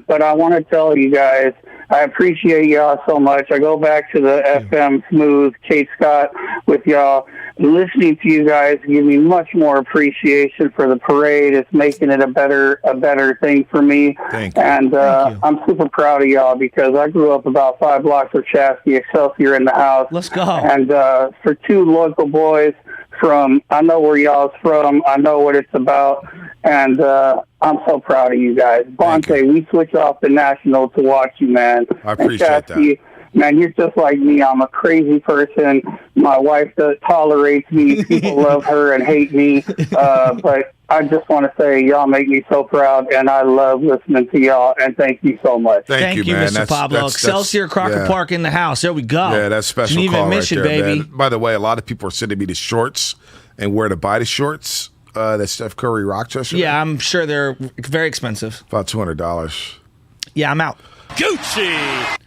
But I want to tell you guys, I appreciate y'all so much. I go back to the FM Smooth, Kate Scott with y'all. Listening to you guys give me much more appreciation for the parade. It's making it a better thing for me. Thank you. And I'm super proud of y'all because I grew up about 5 blocks of Chasky, Excelsior in the house. Let's go. And for 2 local boys I know where y'all's from. I know what it's about. And I'm so proud of you guys. Bonte, we switch off the National to watch you, man. I appreciate that. Man, you're just like me. I'm a crazy person. My wife tolerates me. People love her and hate me. But I just want to say y'all make me so proud, and I love listening to y'all, and thank you so much. Thank you, man. Mr. Pablo. Excelsior Crocker Park in the house. There we go. Yeah, that's special Geneva call admission, right there, baby. man. By the way, a lot of people are sending me the shorts and where to buy the shorts that Steph Curry rocked yesterday. Yeah, I'm sure they're very expensive. About $200. Yeah, I'm out. Gucci!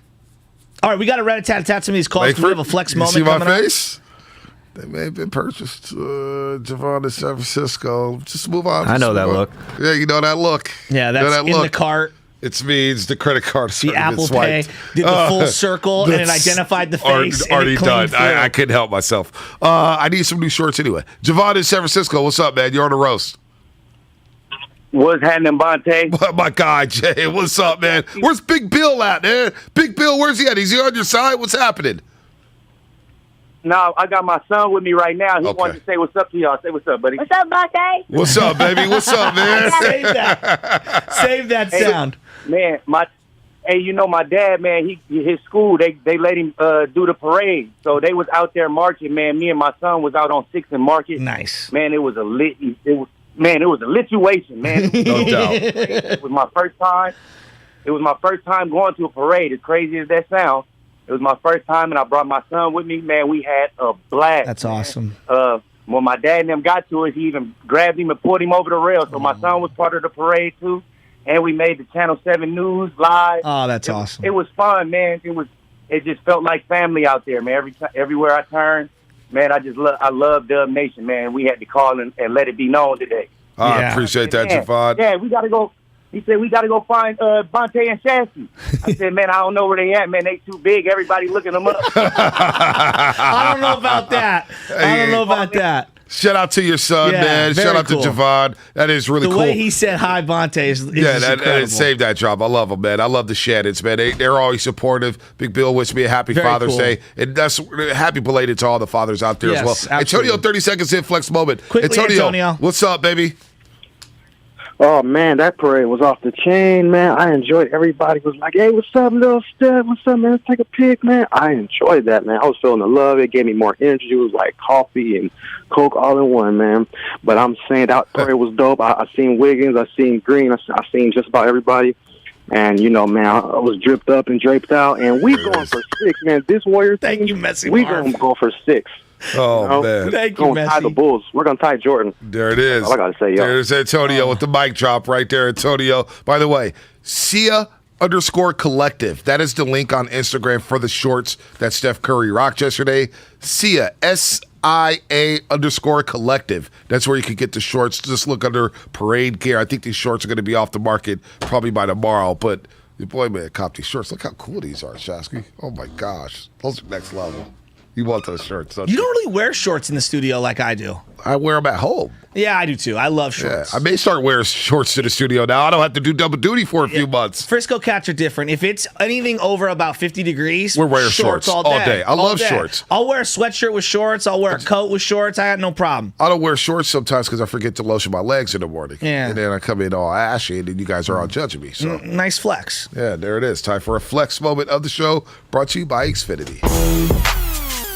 All right, we got to rat-a-tat-a-tat some of these calls. We have a flex moment see my coming face? Up. They may have been purchased. Javon in San Francisco. Just move on. I know that look. Yeah, you know that look. Yeah, that's that in look. the cart. It means the credit card. The Apple Pay did the full circle and it identified the face. Already done. Through. I couldn't help myself. I need some new shorts anyway. Javon in San Francisco. What's up, man? You're on the roast. What's happening, Bonte? My guy, Jay. What's up, man? Where's Big Bill at, man? Big Bill, where's he at? Is he on your side? What's happening? No, I got my son with me right now. He wanted to say what's up to y'all. Say what's up, buddy. What's up, Bonte? What's up, baby? What's up, man? Save that sound. Man, my dad, man, his school, they let him do the parade. So they was out there marching, man. Me and my son was out on 6th and Market. Nice. Man, it was a lituation, man. No doubt. It was my first time. It was my first time going to a parade, as crazy as that sounds. It was my first time, and I brought my son with me. Man, we had a blast. That's awesome. When my dad and them got to it, he even grabbed him and pulled him over the rail. So my son was part of the parade, too. And we made the Channel 7 News live. Oh, that's awesome. It was fun, man. It just felt like family out there, man. Everywhere I turned, man, I love Dub Nation, man. We had to call and let it be known today. I appreciate that, Javon. Yeah, we got to go. He said, we got to go find Bonte and Shasky. I said, man, I don't know where they at, man. They too big. Everybody looking them up. I don't know about that. Shout out to your son, man. Shout out to Javon. That is really cool. The way he said hi, Bonte, is incredible. Saved that job. I love him, man. I love the Shannons, man. They're always supportive. Big Bill wished me a happy Father's Day. And that's happy belated to all the fathers out there as well. Absolutely. Antonio, 30 seconds in flex moment. Quickly, Antonio. What's up, baby? Oh, man, that parade was off the chain, man. I enjoyed it. Everybody was like, hey, what's up, little Steph? What's up, man? Let's take a pic, man. I enjoyed that, man. I was feeling the love. It gave me more energy. It was like coffee and Coke all in one, man. But I'm saying that parade was dope. I seen Wiggins. I seen Green. I seen just about everybody. And, man, I was dripped up and draped out. And we going for 6, man. This Warrior Thank team, you, Messi. we going to go for 6. Oh, man. Thank you, Messi. Tie the Bulls. We're going to tie Jordan. There it is. All I got to say, yo. There's Antonio with the mic drop right there, Antonio. By the way, Sia_collective. That is the link on Instagram for the shorts that Steph Curry rocked yesterday. Sia, SIA_collective. That's where you can get the shorts. Just look under Parade Gear. I think these shorts are going to be off the market probably by tomorrow, but your boy, man, cop these shorts. Look how cool these are, Shasky. Oh, my gosh. Those are next level. You want those shorts, don't you? You don't really wear shorts in the studio like I do. I wear them at home. Yeah, I do too. I love shorts. Yeah, I may start wearing shorts to the studio now. I don't have to do double duty for a few months. Frisco cats are different. If it's anything over about 50 degrees, we're wearing shorts all day. I love shorts. I'll wear a sweatshirt with shorts. I'll wear a coat with shorts. I got no problem. I don't wear shorts sometimes because I forget to lotion my legs in the morning. Yeah. And then I come in all ashy, and then you guys are all judging me. So nice flex. Yeah, there it is. Time for a flex moment of the show, brought to you by Xfinity.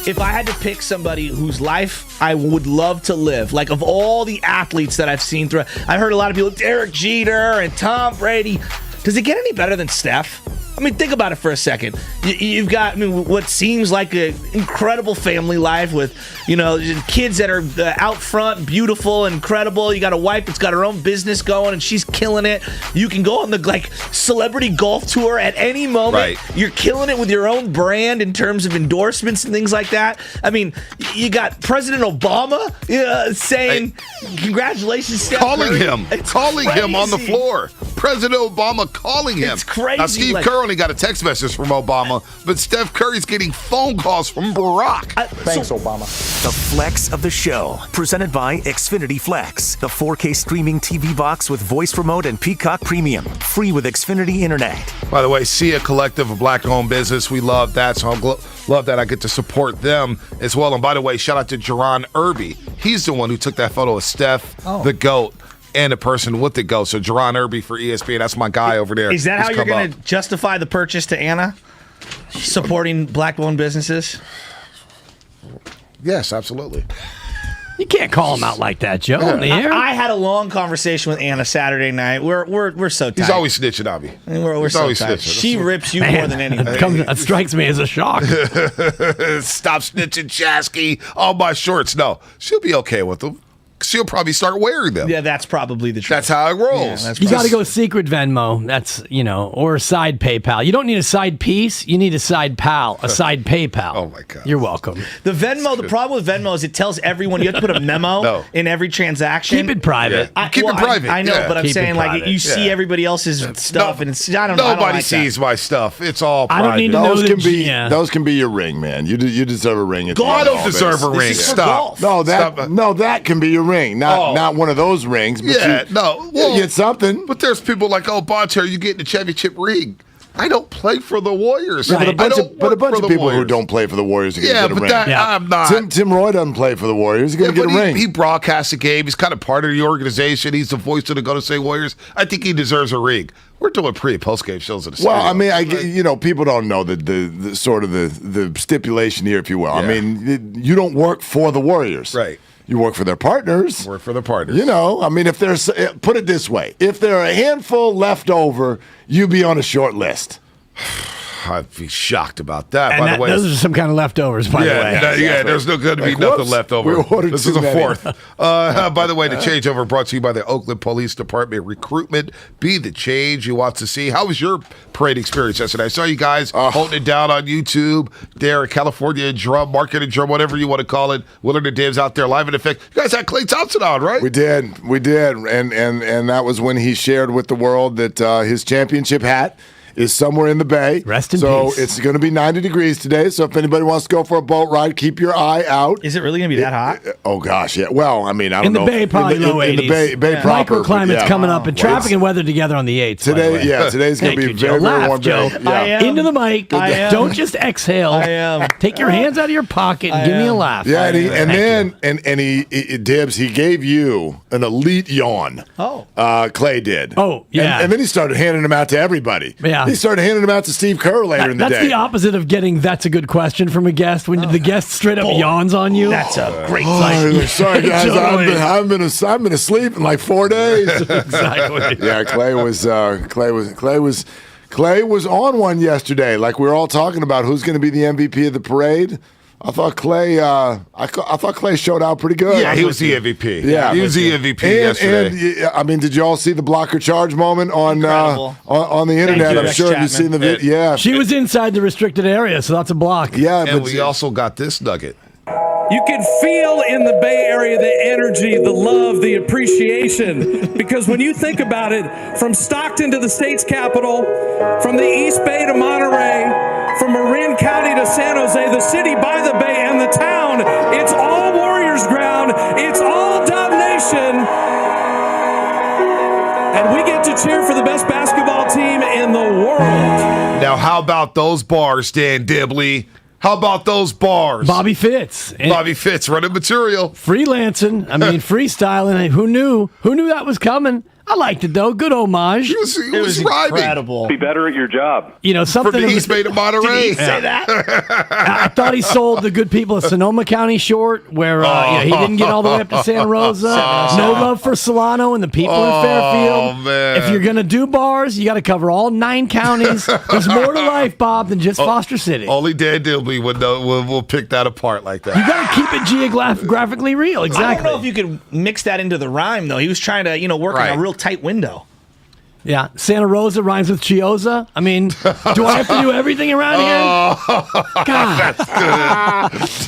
If I had to pick somebody whose life I would love to live, like of all the athletes that I've seen through, I've heard a lot of people, Derek Jeter and Tom Brady. Does it get any better than Steph? I mean, think about it for a second. You've got what seems like an incredible family life with, kids that are out front, beautiful, incredible. You got a wife that's got her own business going, and she's killing it. You can go on the celebrity golf tour at any moment. Right. You're killing it with your own brand in terms of endorsements and things like that. I mean, you got President Obama saying, congratulations, Steph Calling Curry. him on the floor. President Obama calling him. It's crazy. Now, Steve Kerr only got a text message from Obama, but Steph Curry's getting phone calls from Barack. Thanks, Obama. The Flex of the Show, presented by Xfinity Flex, the 4K streaming TV box with voice remote and Peacock Premium, free with Xfinity Internet. By the way, Sia Collective, a black-owned business. We love that, so I love that I get to support them as well. And by the way, shout out to Jerron Irby. He's the one who took that photo of Steph, the GOAT, and the person with the GOAT. So Jerron Irby for ESPN, that's my guy over there. Is that how you're going to justify the purchase to Anna? Supporting black-owned businesses? Yes, absolutely. You can't call him out like that, Joe. On the air. I had a long conversation with Anna Saturday night. We're so tight. He's always snitching on me. We're so always tight. snitching. She rips you more than anything. That strikes me as a shock. Stop snitching, Chasky. All my shorts. No, she'll be okay with them. She'll probably start wearing them. Yeah, that's probably the truth. That's how it rolls. You got to go secret Venmo. That's, or side PayPal. You don't need a side piece. You need a side pal, a side PayPal. Oh, my God. You're welcome. The problem with Venmo is it tells everyone you have to put a memo in every transaction. Keep it private. Keep it private. I know, but I'm Keep saying, it private. you see everybody else's stuff, and it's, I don't know. Nobody like sees that. my stuff. It's all I private. don't need to know Those can be your ring, man. You deserve a ring. I don't deserve a ring. Stop. No, that can be your ring. Not one of those rings. But you get something. But there's people like, Bonter, you get the championship ring. I don't play for the Warriors. Yeah, but a bunch of people Warriors. who don't play for the Warriors are going to get a ring. I'm not. Tim Roy doesn't play for the Warriors. He's going to get a ring. He broadcasts the game. He's kind of part of the organization. He's the voice of the Golden State Warriors. I think he deserves a ring. We're doing pre- and post-game shows at the stadium. Well, I mean, people don't know the sort of the stipulation here, if you will. Yeah. I mean, you don't work for the Warriors. Right. You work for their partners. Work for their partners. I mean, if there's, put it this way, if there are a handful left over, you'd be on a short list. I'd be shocked about that. And by the way, those are some kind of leftovers, by the way. There's no going to be nothing left over. This is a fourth. By the way, the changeover brought to you by the Oakland Police Department Recruitment. Be the change you want to see. How was your parade experience yesterday? I saw you guys holding it down on YouTube. There, California drum, marketing drum, whatever you want to call it. Willard Dibs out there live in effect. You guys had Klay Thompson on, right? We did, and that was when he shared with the world that his championship hat is somewhere in the bay. Rest in peace. So it's going to be 90 degrees today. So if anybody wants to go for a boat ride, keep your eye out. Is it really going to be that hot? Oh, gosh, yeah. Well, I mean, I don't know. In the bay, probably low 80s. In the bay proper. Microclimate's coming up, and traffic and weather together on the 8th. Today, today's going to be very, very warm day. I am. Into the mic. Don't just exhale. I am. Take your hands out of your pocket and give me a laugh. Yeah, and he Dibs, he gave you an elite yawn. Oh. Klay did. Oh, yeah. And then he started handing them out to everybody. Yeah. He started handing them out to Steve Kerr later in the day. That's the opposite of getting "that's a good question" from a guest. When the guest straight up yawns on you. That's a great question. Sorry, guys. Totally. I've been asleep in like 4 days. Exactly. Yeah, Klay was on one yesterday. Like we were all talking about who's going to be the MVP of the parade. I thought Klay. I thought Klay showed out pretty good. Yeah, he was the MVP. Yeah, he was the MVP yesterday. And I mean, did you all see the blocker charge moment on the internet? I'm sure you've seen the video. Yeah, she was inside the restricted area, so that's a block. Yeah, and we also got this nugget. You can feel in the Bay Area the energy, the love, the appreciation. Because when you think about it, from Stockton to the state's capital, from the East Bay to Monterey, from Marin County to San Jose, the city by the bay and the town, it's all Warriors ground. It's all Dub Nation. And we get to cheer for the best basketball team in the world. Now, how about those bars, Dan Dibley? How about those bars? Bobby Fitz. Bobby Fitz running material. Freelancing. I mean, freestyling. Who knew? Who knew that was coming? I liked it, though. Good homage. It was incredible. Be better at your job. You know, something from the East Bay to Monterey. Did he say that? I thought he sold the good people of Sonoma County short, where he didn't get all the way up to Santa Rosa. No love for Solano and the people in Fairfield. Man. If you're going to do bars, you got to cover all 9 counties. There's more to life, Bob, than just Foster City. Only Dan Dibley will pick that apart like that. You got to keep it geographically real. Exactly. I don't know if you could mix that into the rhyme, though. He was trying to, work in a real tight window. Yeah, Santa Rosa rhymes with Chioza. I mean, do I have to do everything around here? God,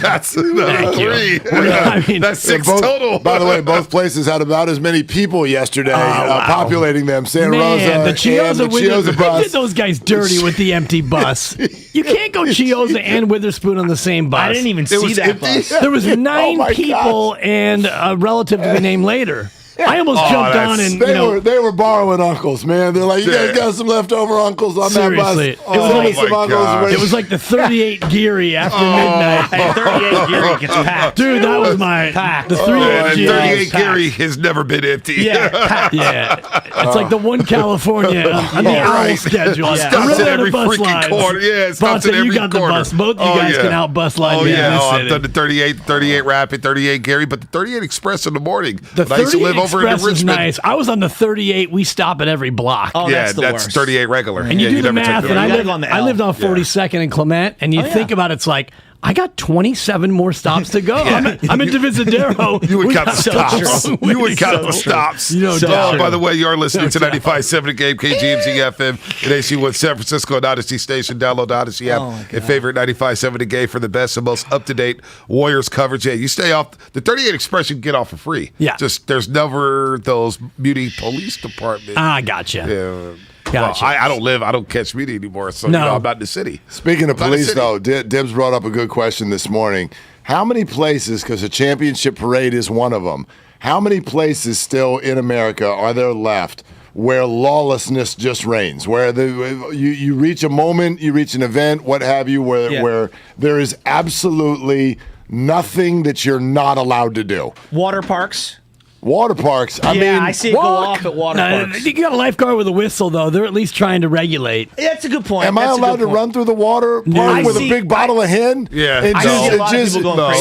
that's three. I mean, that's 6 both, total. By the way, both places had about as many people yesterday populating them. Santa Rosa the Chioza and the Chioza bus. They did those guys dirty with the empty bus. You can't go Chioza and Witherspoon on the same bus. I didn't even see that bus. There was 9 people and a relative to be named later. I almost jumped on and they were borrowing uncles, man. They're like, you guys got some leftover uncles on seriously. that bus. It was like the 38 Geary after midnight. 38 Geary gets packed. Dude, that was my the 38 Geary has never been empty. Yeah. It's like the one California on the owl schedule. It stops at every freaking corner. Yeah, it stops at every corner. You got the bus. Both you guys can out bus line me in this city. I've done the 38 Rapid, 38 Geary, but the 38 Express in the morning. The 38 Express is nice. I was on the 38. We stop at every block. Oh, yeah, that's worst. 38 regular. And you do the math, and I lived on 42nd and Clement, and you think about it, it's like, I got 27 more stops to go. I'm in Divisadero. You would count the stops. You would count the stops. By the way, you are listening to 95.7 The Game, KGMZ FM, and AC1 San Francisco, Dynasty Station. Download the Odyssey app and favorite 95.7 The Game for the best and most up-to-date Warriors coverage. Yeah, you stay off. The 38 Express you can get off for free. Yeah. Just there's never those beauty police department. I gotcha. Yeah. Gotcha. Well, I don't catch media anymore, so I'm not in the city. Speaking of police, though, Dibs brought up a good question this morning. How many places, because the championship parade is one of them, how many places still in America are there left where lawlessness just reigns, where you reach a moment, you reach an event, what have you, where there is absolutely nothing that you're not allowed to do? Water parks. Water parks. I mean, I see it go off at water parks. You got a lifeguard with a whistle, though. They're at least trying to regulate. Yeah, that's a good point. Am I allowed to run through the water park with a big bottle of hen? Yeah. And just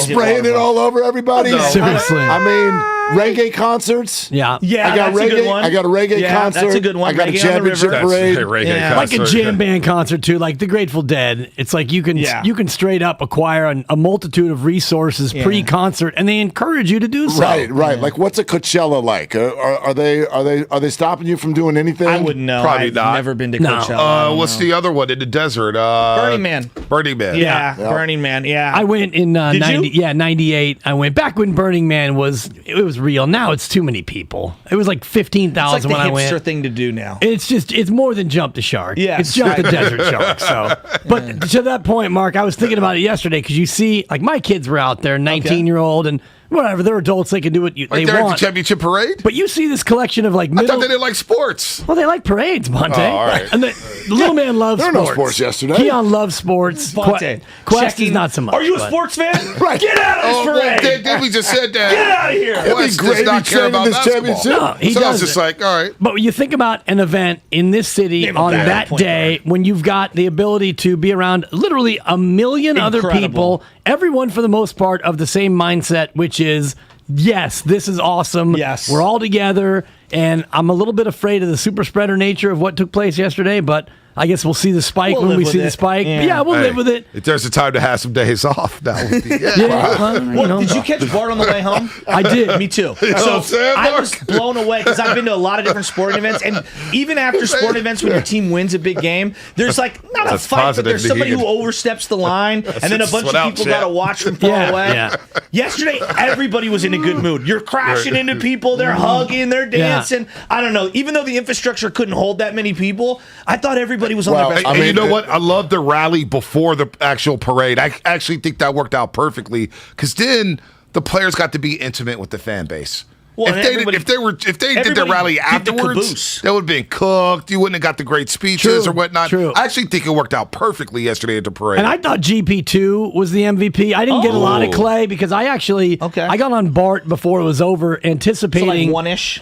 spraying it all over everybody? No. Seriously. I mean, reggae concerts. Yeah. I got that's reggae. a good one. I got a reggae concert. That's a good one. I got reggae a championship parade. Like a jam band concert too, like the Grateful Dead. It's like you can straight up acquire a multitude of resources pre-concert, and they encourage you to do so. Right. Yeah. Like what's a Coachella like? Are they stopping you from doing anything? I wouldn't know. Probably I've not. never been to Coachella. What's the other one in the desert? Burning Man. Yeah. Burning Man. Yeah. I went in 98. I went back when Burning Man was real. Now it's too many people. It was like 15,000 when I went. It's like the hipster thing to do now. It's more than jump the shark. Yeah, it's jump the desert shark. So, but to that point, Mark, I was thinking about it yesterday because you see, like my kids were out there, 19-year-old and. Whatever, they're adults. They can do what they want. At the championship parade? But you see this collection of like I thought they didn't like sports. Well, they like parades, Monte. Oh, all right. And the little man loves there sports. There were no sports yesterday. Keon loves sports. Monte. Quest is not so much. Are you a sports fan? Right. Get out of this parade. Well, we just said that. Get out of here. It'd be great not care about this basketball. championship. No, he so does. I was just like, all right. But you think about an event in this city on that day when you've got the ability to be around literally a million other people, everyone for the most part of the same mindset, which is, yes, this is awesome. Yes. We're all together, and I'm a little bit afraid of the super spreader nature of what took place yesterday, but I guess we'll see the spike We'll when we live see with the it. spike. Yeah. But yeah, we'll Hey, live with it. If there's a time to have some days off, that would be Did you catch Bart on the way home? I did. Me too. You know what I'm saying, I Mark? was blown away because I've been to a lot of different sporting events, and even after sporting events, when your team wins a big game, there's like not That's a fight, but positive there's somebody need. who oversteps the line, and then a bunch of without people chat. got to watch from far Yeah, away. yeah. Yesterday, everybody was in a good mood. You're crashing into people, they're hugging, they're dancing. I don't know. Even though the infrastructure couldn't hold that many people, I thought everybody was on their best. And you know what? I love the rally before the actual parade. I actually think that worked out perfectly because then the players got to be intimate with the fan base. Well, if they did their rally did the afterwards, caboose. that would have been cooked. You wouldn't have got the great speeches or whatnot. true. I actually think it worked out perfectly yesterday at the parade. And I thought GP2 was the MVP. I didn't get a lot of Klay because I actually I got on Bart before it was over, anticipating So like one-ish?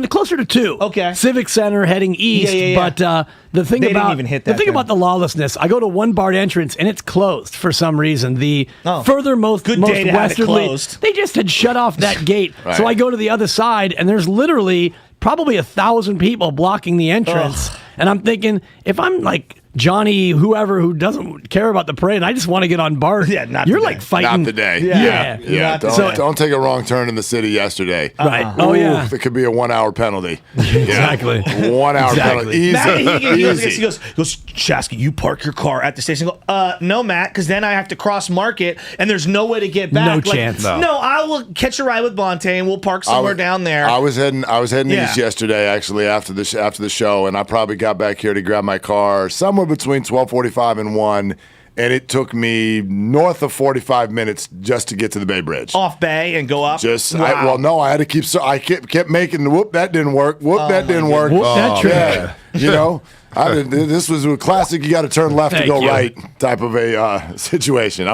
Closer to 2. Okay. Civic Center heading east. Yeah. But the thing They didn't about even hit the that thing then. about the lawlessness, I go to one Bart entrance and it's closed for some reason. The furthermost Good most day to have it westerly, closed. they just had shut off that gate. Right. So I go to the other side and there's literally probably 1,000 people blocking the entrance. And I'm thinking, if I'm like Johnny, whoever who doesn't care about the parade, I just want to get on Bart. Yeah, not You're today. like fighting. Not the day. Yeah. Don't take a wrong turn in the city yesterday. Right. Oh, yeah. It could be a 1 hour penalty. Exactly. 1 hour penalty. Easy. Matt, he Easy. goes, Shasky, you park your car at the station. I go, no, Matt, because then I have to cross Market, and there's no way to get back. No Like, chance. No, I will catch a ride with Bonte, and we'll park somewhere down there. I was heading Yeah. east yesterday, actually, after the show, and I probably got back here to grab my car somewhere between 12:45 and 1, and it took me north of 45 minutes just to get to the Bay Bridge. Off Bay and go up. No, I had to keep. So I kept making. Whoop, that didn't work. Whoop, that didn't work. Whoop, that trick. Yeah, this was a classic. You got to turn left to go right type of a situation.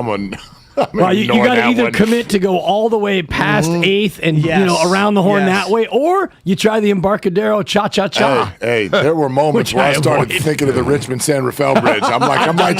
Well, you got to either one. commit to go all the way past 8th and Yes. around the horn Yes. that way, or you try the Embarcadero cha-cha-cha. Hey, there were moments Which where I I started avoid. thinking of the Richmond San Rafael Bridge. I'm like, I might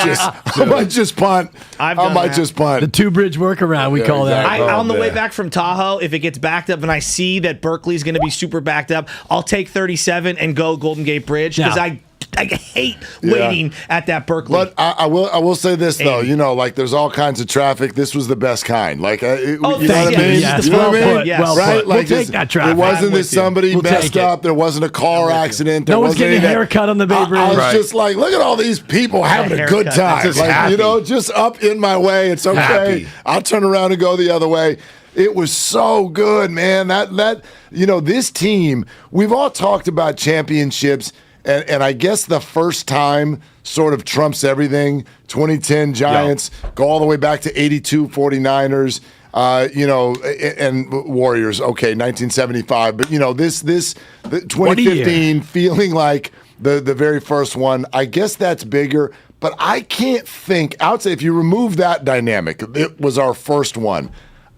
just punt. I done might that. just punt. The two-bridge workaround, we call that. exactly. On the way man. back from Tahoe, if it gets backed up and I see that Berkeley's going to be super backed up, I'll take 37 and go Golden Gate Bridge because Yeah. I hate waiting at that Berkeley. But I will say this though, like there's all kinds of traffic. This was the best kind. Like, you know what I thank you. mean? Yes. You know what I Well mean? put, yes. well right? put. We'll Like take this- that traffic. It wasn't I'm that with you. somebody We'll messed take it. up. There wasn't a car accident. There No one's wasn't getting a any of that. haircut on the Bay Bridge. I was Right. just like, look at all these people having a good haircut. time. Just Like, happy. just up in my way. It's okay. Happy. I'll turn around and go the other way. It was so good, man. That this team, we've all talked about championships, and I guess the first time sort of trumps everything. 2010 Giants, go all the way back to 82 49ers, and Warriors, okay, 1975. But, the 2015 feeling like the very first one, I guess that's bigger. But I can't think, outside, if you remove that dynamic, it was our first one.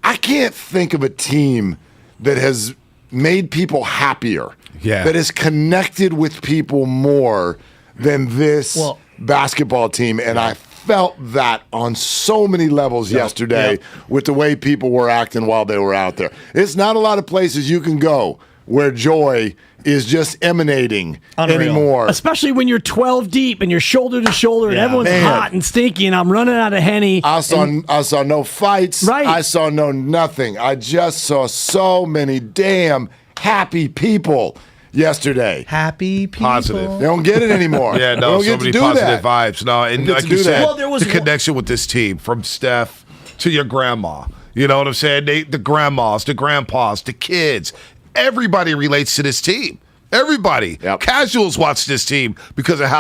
I can't think of a team that has made people happier, that has connected with people more than this basketball team. And I felt that on so many levels yesterday with the way people were acting while they were out there. It's not a lot of places you can go where joy is just emanating anymore. Especially when you're 12 deep and you're shoulder to shoulder and everyone's hot and stinky and I'm running out of Henny. I saw no fights. Right. I saw nothing. I just saw so many damn happy people yesterday. Happy people. Positive. They don't get it anymore. Yeah, They no, don't so get many to do positive that. vibes. No, and Get like to you do said, that. Well, there was the connection with this team from Steph to your grandma. You know what I'm saying? The grandmas, the grandpas, the kids. Everybody relates to this team. Everybody. Casuals watch this team because of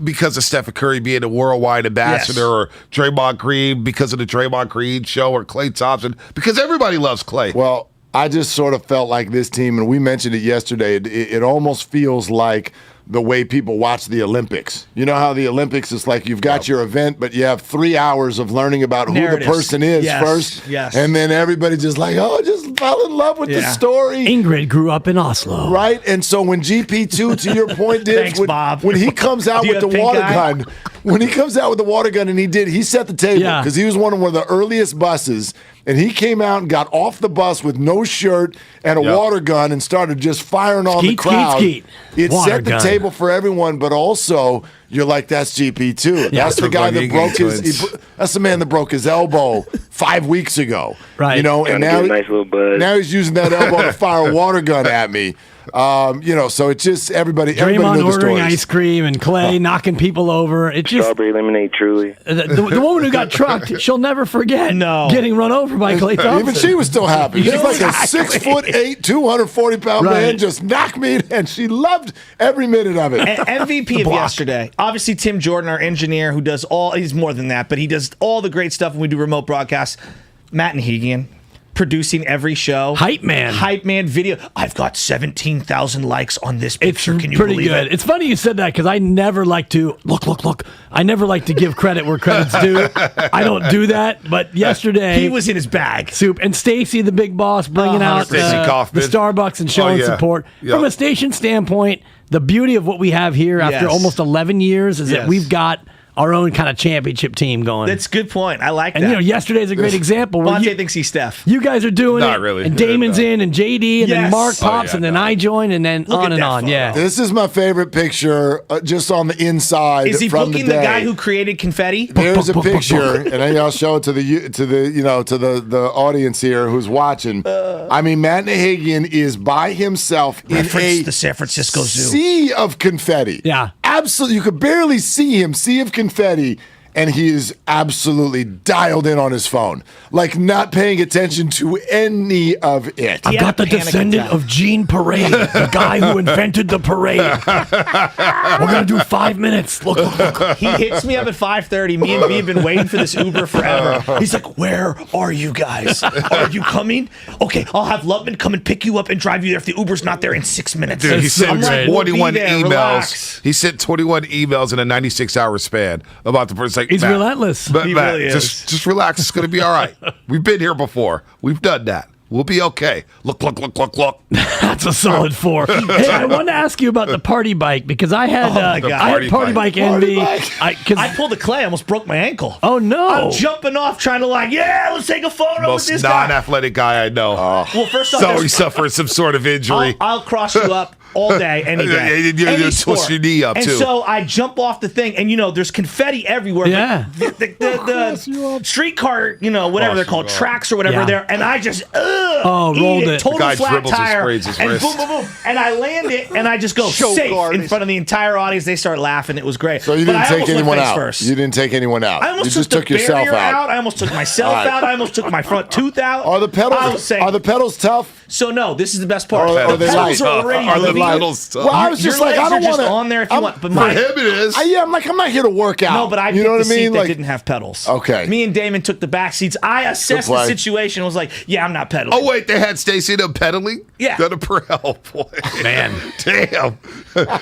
because of Stephen Curry being a worldwide ambassador, or Draymond Green because of the Draymond Green show, or Klay Thompson because everybody loves Klay. Well, I just sort of felt like this team, and we mentioned it yesterday, it almost feels like the way people watch the Olympics. You know how the Olympics is like you've got your event, but you have 3 hours of learning about who the person is first. Yes. And then everybody just like, just fell in love with the story. Ingrid grew up in Oslo. Right? And so when GP2, to your point, Dibs, Thanks, when he comes out with the water gun, and he set the table because he was one of the earliest buses. And he came out and got off the bus with no shirt and a water gun and started just firing on the crowd. It set the table for everyone, but also you're like, that's GP2. That's the guy that broke that's the man that broke his elbow 5 weeks ago. Right. You know, and now he's using that elbow to fire a water gun at me. You know, so it's just everybody knew the ordering stories. ice cream and Klay knocking people over. It just strawberry lemonade, truly. The woman who got trucked, she'll never forget getting run over by Klay Thompson. Even she was still happy. She's like a 6'8", 240-pound man, just knocked me, and she loved every minute of it. MVP of yesterday, obviously Tim Jordan, our engineer, who does he's more than that, but he does all the great stuff when we do remote broadcasts. Matt Nahigian, producing every show. Hype man video. I've got 17,000 likes on this picture. Can you pretty believe good. it? It's funny you said that because I never like to look. I never like to give credit where credit's due. I don't do that. But yesterday he was in his bag. Soup and Stacy, the big boss, bringing out the Starbucks and showing support from a station standpoint. The beauty of what we have here after almost 11 years is that we've got our own kind of championship team going. That's a good point. I like that. And, you know, yesterday's a great example. Bonte thinks he's Steph. You guys are doing Not it. really. And Damon's in, and JD, and then Mark pops, and then I join, and then Look on at and that on. photo. Yeah. This is my favorite picture, just on the inside. Is he from booking the the guy who created confetti? There's a picture, and I'll show it to the audience here who's watching. I mean, Matt Nahigian is by himself in the San Francisco Zoo. Sea of confetti. Yeah, absolutely. You could barely see him. Sea of confetti. And he is absolutely dialed in on his phone, like not paying attention to any of it. I've got the descendant of Gene Parade, the guy who invented the parade. We're going to do 5 minutes. Look. He hits me up at 5:30. Me and B have been waiting for this Uber forever. He's like, where are you guys? Are you coming? Okay, I'll have Lubman come and pick you up and drive you there if the Uber's not there in 6 minutes. Dude, he sent 21 emails. Relax. He sent 21 emails in a 96-hour span about the person. Like, he's relentless. But He Matt, really is. just relax. It's going to be all right. We've been here before. We've done that. We'll be okay. Look. That's a solid 4. Hey, I wanted to ask you about the party bike because I had party bike envy. I pulled a Klay. I almost broke my ankle. Oh, no. I'm jumping off trying to let's take a photo with this Most guy. non-athletic guy I know. Well, first off, so he suffered some sort of injury. I'll cross you up all day, any day. You twist your knee up, and too. And so I jump off the thing, and, there's confetti everywhere. Yeah. The streetcar, whatever they're called, tracks or whatever there, and I just, rolled it. Total guy flat dribbles and tire, sprays his and wrist. boom, boom, boom. And I land it, and I just go safe in front of the entire audience. They start laughing. It was great. So you didn't take anyone out. You didn't take anyone out. I almost you just took the yourself barrier out. I almost took myself out. I almost took my front tooth out. Are the pedals tough? So no, this is the best part. Are they light? Are already Are they moving. light? Well, I was just like, I don't want to. On there if you want, but for him it is. I'm not here to work out. No, but I you picked know what the I mean? seat that didn't have pedals. Okay. Me and Damon took the back seats. I assessed the situation. and was like, yeah, I'm not pedaling. Oh wait, they had Stacy and pedaling. Yeah. Gonna oh boy, man, damn.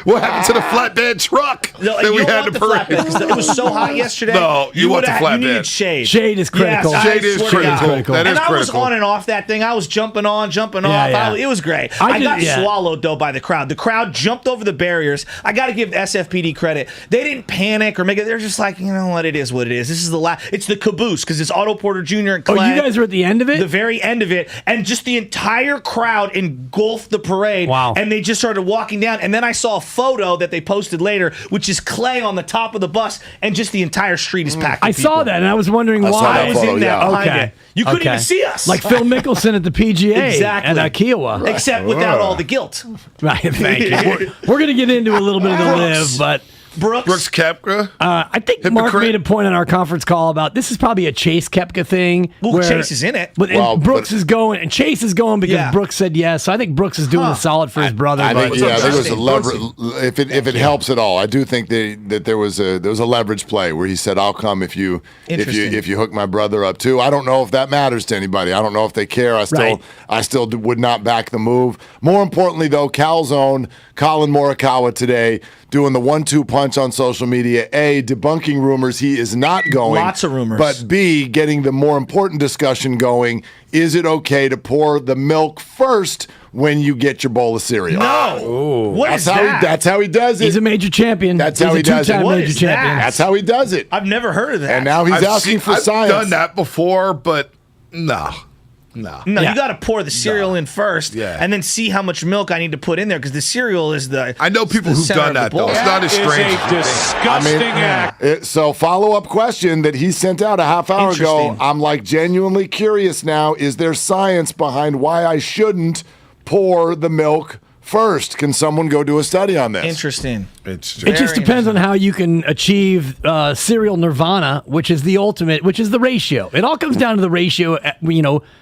What happened to the flatbed truck that we had to parade? It was so hot yesterday. No, you want the flatbed. You needed shade. Shade is critical. Yes, shade is critical. That is I was on and off that thing. I was jumping on, jumping off. Yeah. It was great. I got swallowed though by the crowd. The crowd jumped over the barriers. I got to give SFPD credit. They didn't panic or make it. They're just like, you know what? It is what it is. This is the last. It's the caboose because it's Otto Porter Jr. and Klay. Oh, you guys are at the end of it? The very end of it. And just the entire crowd engulfed the parade. Wow. And they just started walking down. And then I saw a photo that they posted later, which is Klay on the top of the bus, and just the entire street is packed. I saw that, and I was wondering why I was in that behind it. You couldn't even see us. Like Phil Mickelson at the PGA exactly. at Kiowa. Except without all the guilt. Right, thank you. We're going to get into a little bit of the live, but... Brooks Koepka. I think Mark made a point on our conference call about this is probably a Chase Koepka thing. Well, Chase is in it. But Brooks is going, and Chase is going because Brooks said yes. So I think Brooks is doing a solid for his brother. I think there was a leverage. If it helps at all, I do think that there was a leverage play where he said, "I'll come if you hook my brother up too." I don't know if that matters to anybody. I don't know if they care. I still would not back the move. More importantly, though, Calzone, Colin Morikawa today doing the 1-2 punch punch on social media. A, debunking rumors he is not going. Lots of rumors. But B, getting the more important discussion going. Is it okay to pour the milk first when you get your bowl of cereal? No. What is That's how he does it. He's a major champion. That's how he does it. Two-time What major is champion. that? That's how he does it. I've never heard of that. And now he's asking for science. I've done that before, but no. No, Yeah. you got to pour the cereal in first, Yeah. and then see how much milk I need to put in there because the cereal is the. I know people the who've center done of the that, though. bowl. It's not as strange. It's a disgusting act. So follow-up question that he sent out a half hour ago. Interesting. I'm like genuinely curious now. Is there science behind why I shouldn't pour the milk first? Can someone go do a study on this? Interesting. It just depends on how you can achieve cereal nirvana, which is the ultimate, which is the ratio. It all comes down to the ratio,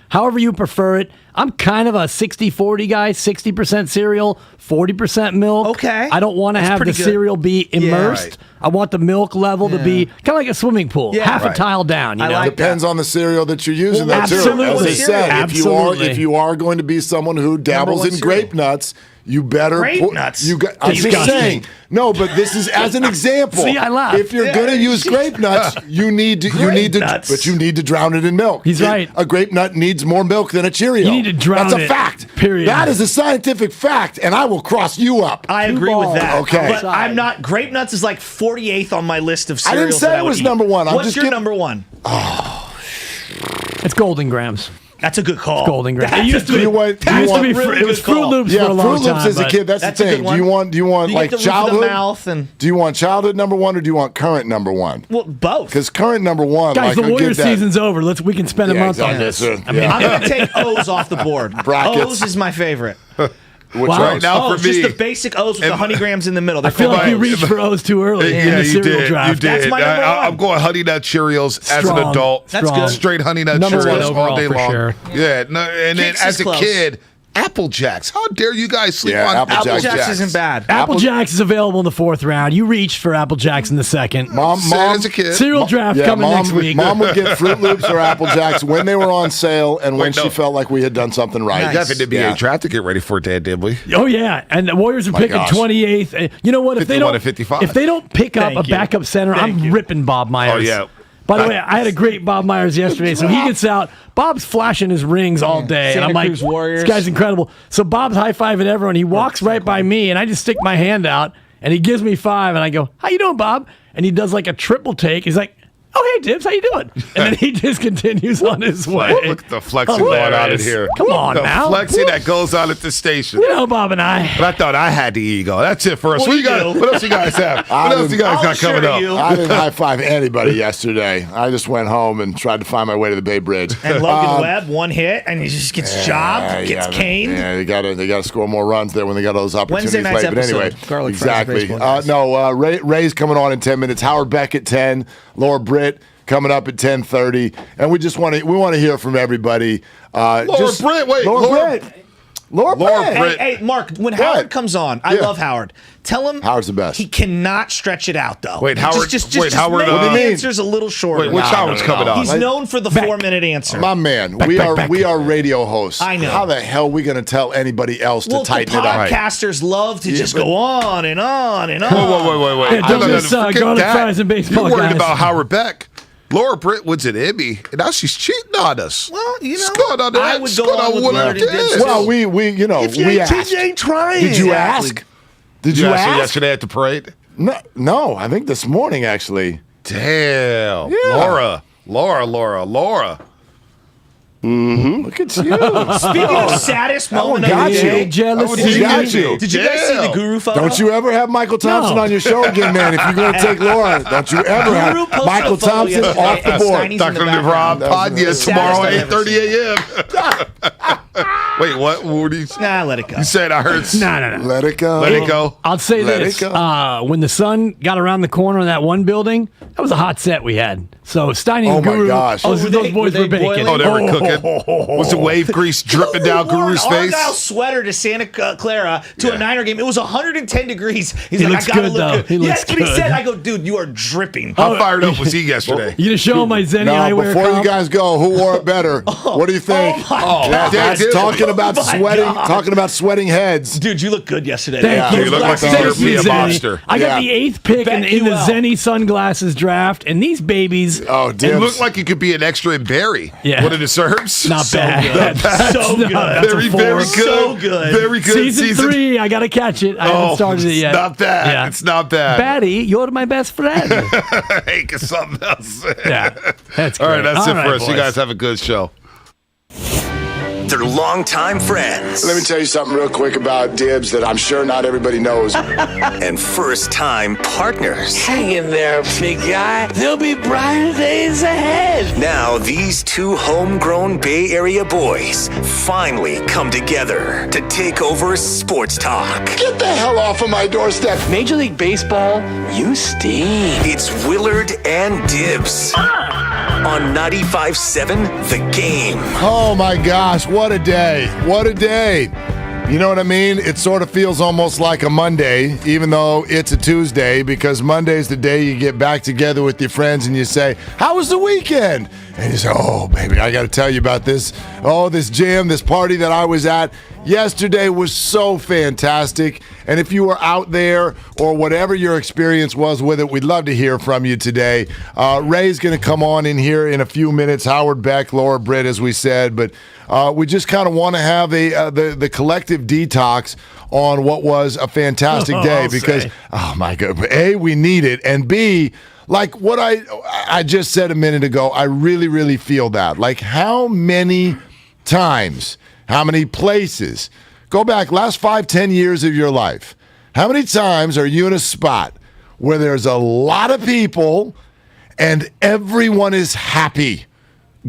however you prefer it. I'm kind of a 60-40 guy, 60% cereal, 40% milk. Okay. I don't want to That's have the pretty good. cereal be immersed. right. I want the milk level to be kind of like a swimming pool, Yeah. half a Right. tile down. You know? like Depends on the cereal that you're using, Well, though, too. absolutely. As I said, Absolutely. if you are going to be someone who dabbles one in cereal. grape nuts, you better Grape nuts? I'm just Disgusting. saying. No, but this is as an example. See, I laugh. If you're going to use grape nuts, you need to drown it in milk. He's right. A grape nut needs more milk than a Cheerio. You need to drown That's a it, fact. period. That is a scientific fact, and I will cross you up. I agree with that. Okay. But I'm not. Grape nuts is like 48th on my list of I didn't cereals. say that I it would was eat. number one. I'm What's just your giving- number one? It's Golden Grams. That's a good call. Golden Grams. That's It used to be. You want- It used to be. really It was good Fruit call. Loops Yeah, for a long Fruit Loops time. as a but kid. That's That's the a good thing. one. Do you want You like get the roof of the childhood? mouth and Do you want childhood number one or do you want current number one? well, both. Because current number one, Guys, like, the I Warrior get that. season's over. We can spend a Yeah, month on exactly. this. That's it. Yeah. I'm gonna take O's off the board. Brackets. O's is my favorite. Which Wow. one? Right now, Oh, for me, just the basic O's with the honey grams in the middle. I feel like you reached for O's too early in the you cereal did. draft. You did. That's my number one. I'm going Honey Nut Cheerios as an Strong. adult. That's Strong. good. Straight Honey Nut Number one Cheerios all overall day for long. sure. Yeah, no, and then Kix as is a close. kid, Apple Jacks. How dare you guys sleep Yeah, on Apple Apple Jacks. Jacks? Jacks isn't bad. Apple Jacks is available in the 4th round. You reached for Apple Jacks in the 2nd. Mom, As a kid. Cereal draft coming next week. Mom would get Fruit Loops or Apple Jacks when they were on sale and when Wait, no. she felt like we had done something right. We got the NBA Yeah. draft to get ready for Dad, did we? Oh yeah, and the Warriors are My picking gosh. 28th. You know what? If they 51 don't, to 55. if they don't pick up Thank a you. backup center, Thank I'm you. ripping Bob Myers. Oh, yeah. By the way, I had a great Bob Myers yesterday. So he gets out. Bob's flashing his rings all day, and Santa I'm like, Cruz Warriors. "This guy's incredible." So Bob's high fiving everyone. He walks right by me, and I just stick my hand out, and he gives me 5, and I go, "How you doing, Bob?" And he does like a triple take. He's like, "Oh, hey, Dibs, how you doing?" And then he just continues on his way. Look at the flexing going on in Hilarious. here. Come on the now. flexing that goes on at the station. You know, Bob and I. But I thought I had the ego. That's it for us. Well, What, you do. what else you guys have? What else you guys got coming up? I didn't high five anybody yesterday. I just went home and tried to find my way to the Bay Bridge. And Logan Webb, one hit, and he just gets jobbed, gets yeah, caned. Yeah, they got to score more runs there when they got all those opportunities Wednesday night's late. But anyway, episode, Garlic Fries exactly. baseball guys. Ray's coming on in 10 minutes. Howard Beck at 10. Laura Britt coming up at 10:30, and we want to hear from everybody. Laura Britt, wait, Laura Britt. Hey, Mark, when Howard comes on, I love Howard. Tell him Howard's the best. He cannot stretch it out, though. Wait, Howard- Just Howard, make what do you the mean? answers a little shorter. Wait, which Howard's coming on? He's known for the 4-minute answer. My man, we are radio hosts. I know. How the hell are we going to tell anybody else Well, to tighten the it up? podcasters love to just go on and on and on. Wait. Yeah, don't miss Garlic Fries and baseball, You're worried guys. about Howard Beck. Laura Britt wins an Emmy, and now she's cheating on us. Well, you know, What's going on there? I would What's go going on on with with Willard her Dibs. dad? Well, we If you ain't asked. cheating, you ain't trying. Did you Exactly. ask? Did you ask her ask? yesterday at the parade? No, I think this morning actually. Damn. Yeah. Laura. Mm-hmm. Look at you. Speaking of saddest That one moment of got the you. day, Jealous. Did you guys see the Guru photo? Don't you ever have Michael Thompson No. on your show again, man. If you're going to take Laura, don't you ever Guru have posted Michael a photo Thompson yesterday off the and board. Steiny's in the Dr. background. Rob Panya Saddest tomorrow at I've ever 8:30 a.m. Wait, what? What did you Nah, let it go. You said I heard. No. Let it go. Let it go. I'll say Let this: it go. when the sun got around the corner of that one building, that was a hot set we had. So Steiny Oh, and my Guru, gosh. those Were boys they were baking. boiling? Oh, they were cooking. Was the wave grease dripping down Who wore Guru's an face? Argyle sweater to Santa Clara to a Niner game. It was 110 degrees. He's He like, looks I gotta good, look though. good. He Yes, looks but he good. said, I go, dude, you are dripping. How fired up was he yesterday? You gonna show him my Zenny Now, eyewear before you comp? guys go, who wore it better? What do you think? Oh, my God. That's Dibs. talking talking about sweating heads. Dude, you look good yesterday. Thank you. You look like a European monster. I got the 8th pick in the Zenny Sunglasses draft, and these babies. Oh, It looked like you could be an extra in Barry. Yeah. What are the Serbs? Not bad. So good. Very good. So good. Very good. Season 3, I got to catch it. I haven't started it yet. Not bad. Yeah. It's not bad. Batty, you're my best friend. Hey, get something else. Yeah, that's All right, great. that's All it right, for us. You boys. guys have a good show. They're longtime friends. Let me tell you something real quick about Dibs that I'm sure not everybody knows. And first-time partners. Hang in there, big guy. There'll be brighter days ahead. Now, these two homegrown Bay Area boys finally come together to take over sports talk. Get the hell off of my doorstep. Major League Baseball, you stink. It's Willard and Dibs on 95.7 The Game. Oh my gosh, what a day. What a day. You know what I mean? It sort of feels almost like a Monday, even though it's a Tuesday, because Monday's the day you get back together with your friends and you say, how was the weekend? And you say, oh, baby, I got to tell you about this. Oh, this jam, this party that I was at yesterday was so fantastic. And if you were out there or whatever your experience was with it, we'd love to hear from you today. Ray's going to come on in here in a few minutes. Howard Beck, Laura Britt, as we said. But we just kind of want to have the collective detox on what was a fantastic day because, oh my God, A, we need it, and B, like what I just said a minute ago, I really, really feel that. Like how many times, how many places, go back last 5-10 years of your life, how many times are you in a spot where there's a lot of people and everyone is happy?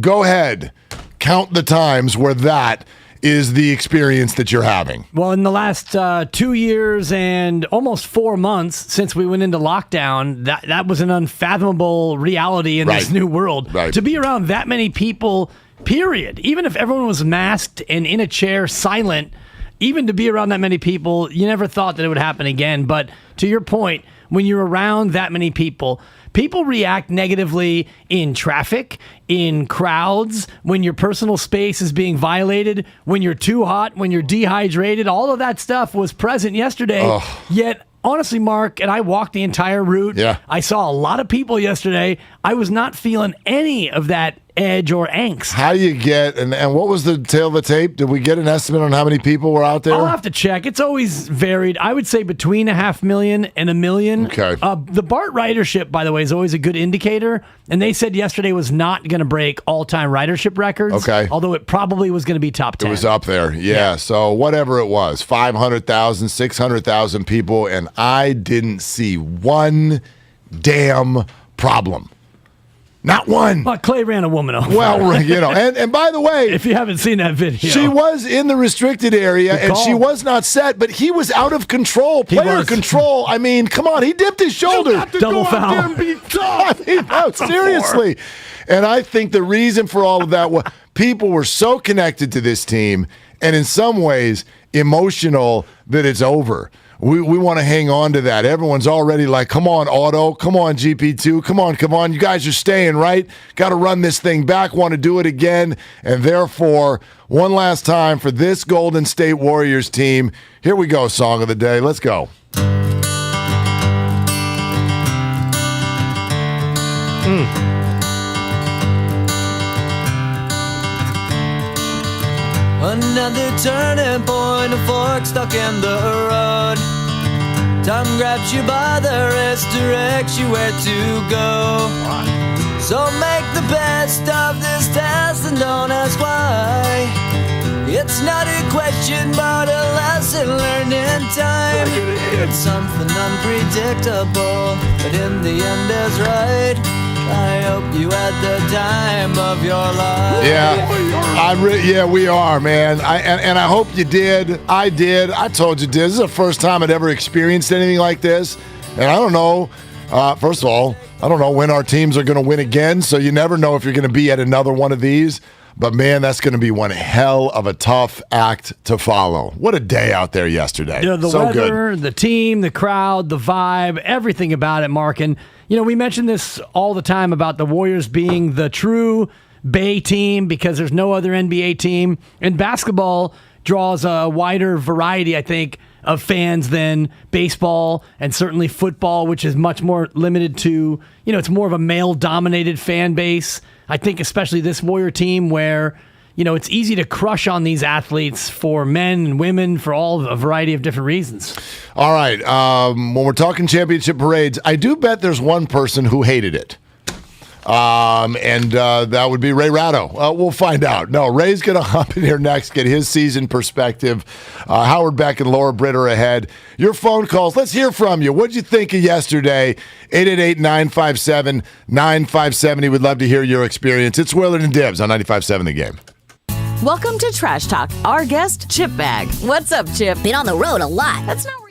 Go ahead. Count the times where that is the experience that you're having. Well, in the last 2 years and almost 4 months since we went into lockdown, that was an unfathomable reality in this new world. Right. To be around that many people, period. Even if everyone was masked and in a chair silent, even to be around that many people, you never thought that it would happen again. But to your point, when you're around that many people react negatively in traffic, in crowds, when your personal space is being violated, when you're too hot, when you're dehydrated. All of that stuff was present yesterday. Yet, honestly, Mark, and I walked the entire route. Yeah. I saw a lot of people yesterday. I was not feeling any of that edge or angst. How do you get, and what was the tail of the tape? Did we get an estimate on how many people were out there? I'll have to check. It's always varied. I would say between 500,000 and 1 million. Okay. The BART ridership, by the way, is always a good indicator. And they said yesterday was not going to break all-time ridership records. Okay. Although it probably was going to be top 10. It was up there. Yeah. So whatever it was, 500,000, 600,000 people, and I didn't see one damn problem. Not one. Well, Klay ran a woman over. Well, you know, and by the way, if you haven't seen that video, she was in the restricted area and she was not set, but he was out of control. Player control. I mean, come on, he dipped his shoulder. Double foul. I mean, no, seriously. And I think the reason for all of that was people were so connected to this team and in some ways emotional that it's over. We want to hang on to that. Everyone's already like, come on, Auto. Come on, GP2. Come on. You guys are staying, right? Got to run this thing back. Want to do it again. And therefore, one last time for this Golden State Warriors team. Here we go, song of the day. Let's go. Another turning point, a fork stuck in the road. Time grabs you by the wrist, directs you where to go. So make the best of this test and don't ask why. It's not a question but a lesson learned in time. It's something unpredictable, but in the end is right. I hope you had the time of your life. Yeah, we are, man. And I hope you did. I did. I told you, this is the first time I'd ever experienced anything like this. And I don't know. First of all, I don't know when our teams are going to win again. So you never know if you're going to be at another one of these. But man, that's going to be one hell of a tough act to follow. What a day out there yesterday. Yeah, the weather, the team, the crowd, the vibe, everything about it, Mark. And you know, we mention this all the time about the Warriors being the true Bay team because there's no other NBA team. In basketball, draws a wider variety, I think, of fans than baseball and certainly football, which is much more limited to, it's more of a male-dominated fan base. I think especially this Warrior team where, it's easy to crush on these athletes for men and women for all a variety of different reasons. All right. When we're talking championship parades, I do bet there's one person who hated it. And that would be Ray Ratto. We'll find out. No, Ray's going to hop in here next, get his season perspective. Howard Beck and Laura Britt are ahead. Your phone calls. Let's hear from you. What'd you think of yesterday? 888-957-9570. We'd love to hear your experience. It's Willard and Dibs on 95.7 The Game. Welcome to Trash Talk. Our guest, Chip Bag. What's up, Chip? Been on the road a lot. That's not where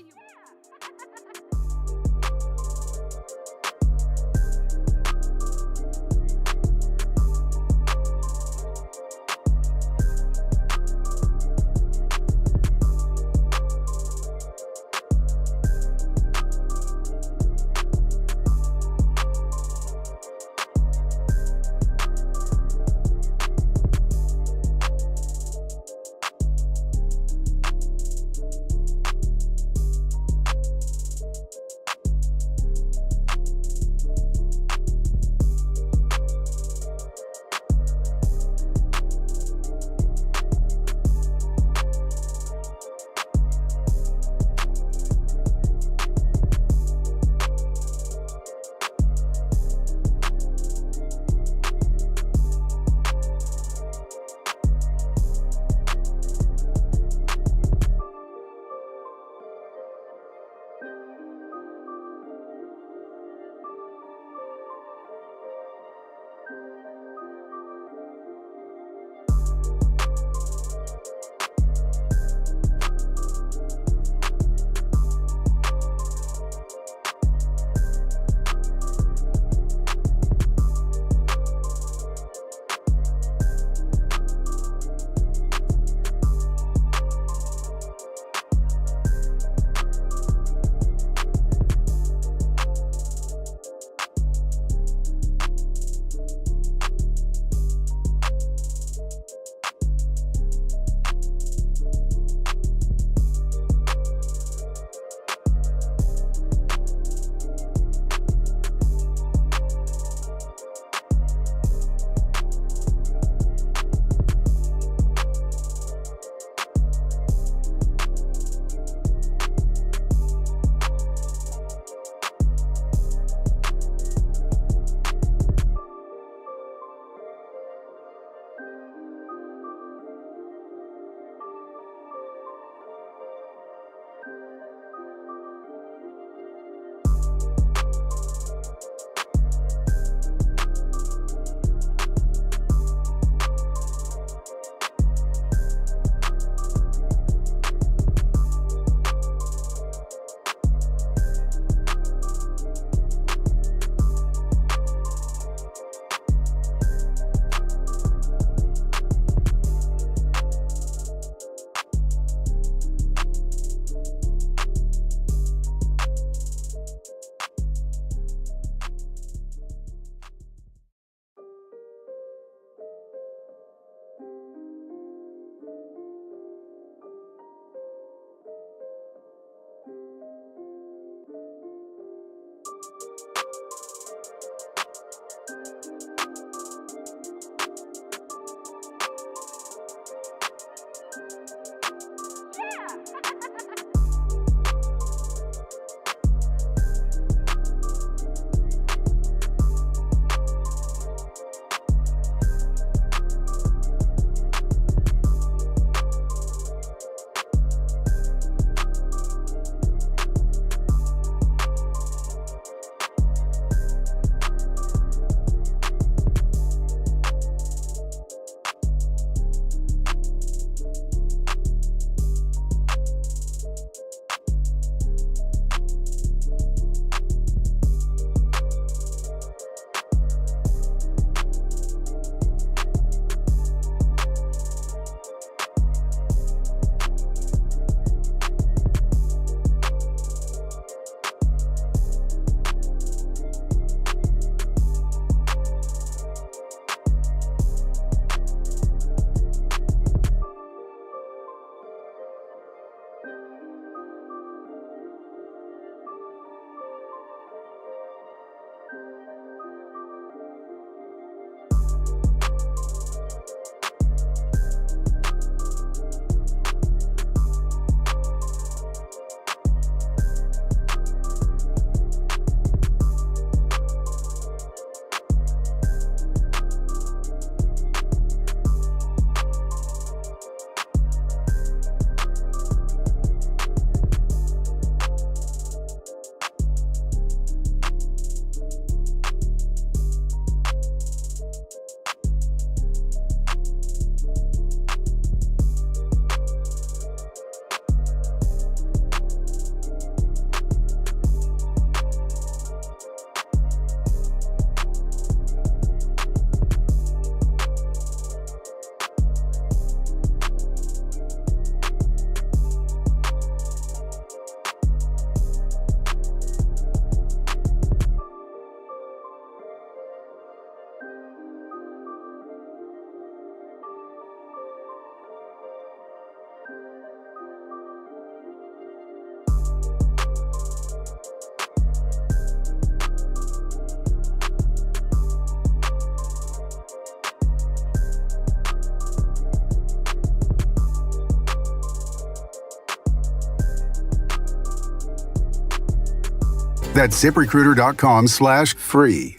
That's ZipRecruiter.com/free.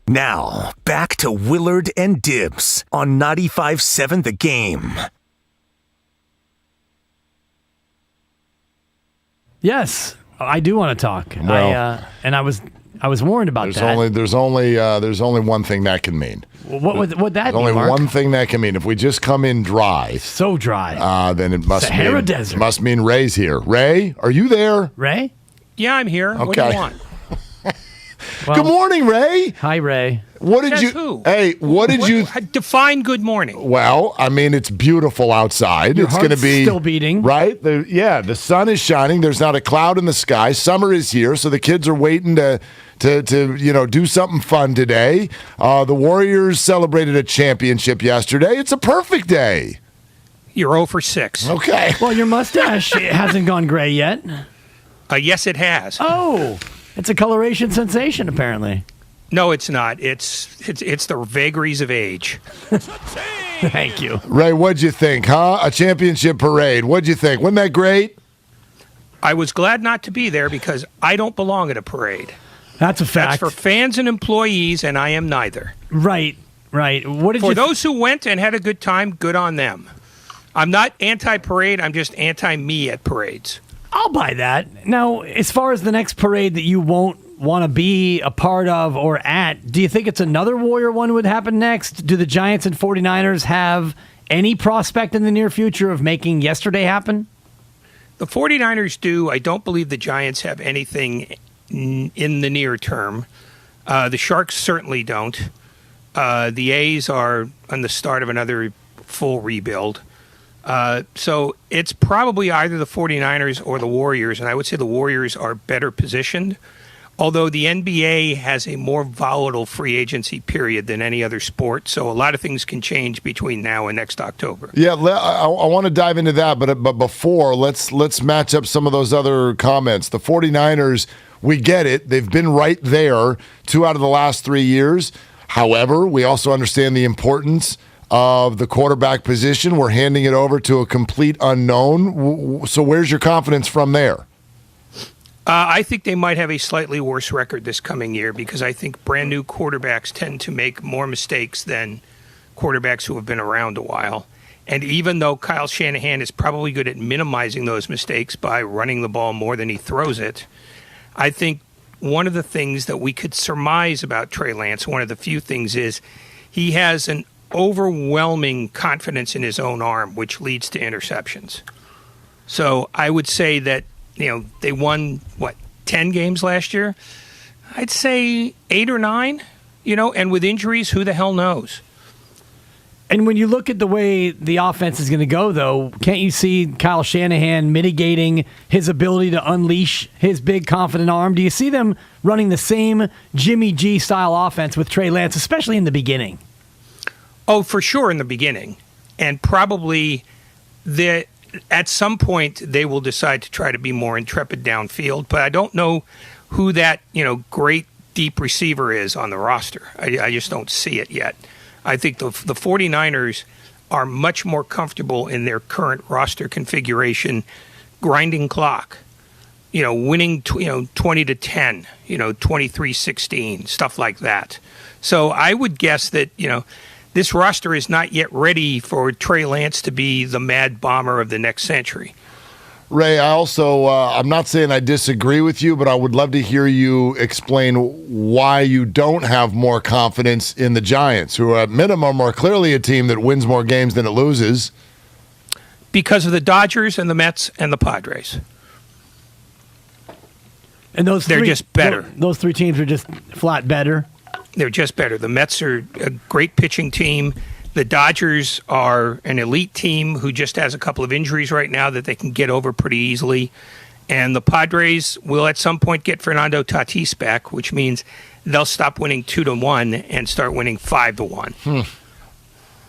Now, back to Willard and Dibs on 95.7 The Game. Yes, I do want to talk. Well, I was warned about that. There's only one thing that can mean. What would that There's mean, only Mark? one thing that can mean. If we just come in dry, so dry, then it must Sahara mean Desert. must mean Ray's here. Ray, are you there? Ray? Yeah, I'm here. Okay. What do you want? Well, good morning, Ray. Hi, Ray. What did Says you? who? Hey, what did you? Define good morning. Well, I mean, it's beautiful outside. Your It's going to heart's be still beating, right? The sun is shining. There's not a cloud in the sky. Summer is here, so the kids are waiting to do something fun today. The Warriors celebrated a championship yesterday. It's a perfect day. You're 0 for 6. Okay. Well, your mustache hasn't gone gray yet. Yes, it has. Oh, it's a coloration sensation, apparently. No, it's not. It's the vagaries of age. Thank you. Ray, what'd you think, huh? A championship parade. What'd you think? Wasn't that great? I was glad not to be there because I don't belong at a parade. That's a fact. That's for fans and employees, and I am neither. Right. What did for you those who went and had a good time, good on them. I'm not anti-parade. I'm just anti-me at parades. I'll buy that. Now, as far as the next parade that you won't want to be a part of or at, do you think it's another Warrior one would happen next? Do the Giants and 49ers have any prospect in the near future of making yesterday happen? The 49ers do. I don't believe the Giants have anything in the near term. The Sharks certainly don't. The A's are on the start of another full rebuild. So it's probably either the 49ers or the Warriors, and I would say the Warriors are better positioned, although the NBA has a more volatile free agency period than any other sport, so a lot of things can change between now and next October. Yeah, I want to dive into that, but before, let's match up some of those other comments. The 49ers, we get it. They've been right there 2 out of the last 3 years. However, we also understand the importance of the quarterback position. We're handing it over to a complete unknown. So where's your confidence from there? I think they might have a slightly worse record this coming year because I think brand new quarterbacks tend to make more mistakes than quarterbacks who have been around a while. And even though Kyle Shanahan is probably good at minimizing those mistakes by running the ball more than he throws it, I think one of the things that we could surmise about Trey Lance, one of the few things, is he has an overwhelming confidence in his own arm, which leads to interceptions. So I would say that, they won, 10 games last year? I'd say 8 or 9, and with injuries, who the hell knows? And when you look at the way the offense is going to go, though, can't you see Kyle Shanahan mitigating his ability to unleash his big, confident arm? Do you see them running the same Jimmy G-style offense with Trey Lance, especially in the beginning? Oh, for sure in the beginning. And probably at some point they will decide to try to be more intrepid downfield. But I don't know who that, great deep receiver is on the roster. I just don't see it yet. I think the 49ers are much more comfortable in their current roster configuration, grinding clock, winning 20-10, 23-16, stuff like that. So I would guess that, this roster is not yet ready for Trey Lance to be the mad bomber of the next century. Ray, I also, I'm not saying I disagree with you, but I would love to hear you explain why you don't have more confidence in the Giants, who at minimum are clearly a team that wins more games than it loses. Because of the Dodgers and the Mets and the Padres. And they're just better. Those 3 teams are just flat better. They're just better. The Mets are a great pitching team. The Dodgers are an elite team who just has a couple of injuries right now that they can get over pretty easily. And the Padres will at some point get Fernando Tatis back, which means they'll stop winning 2-1 and start winning 5-1.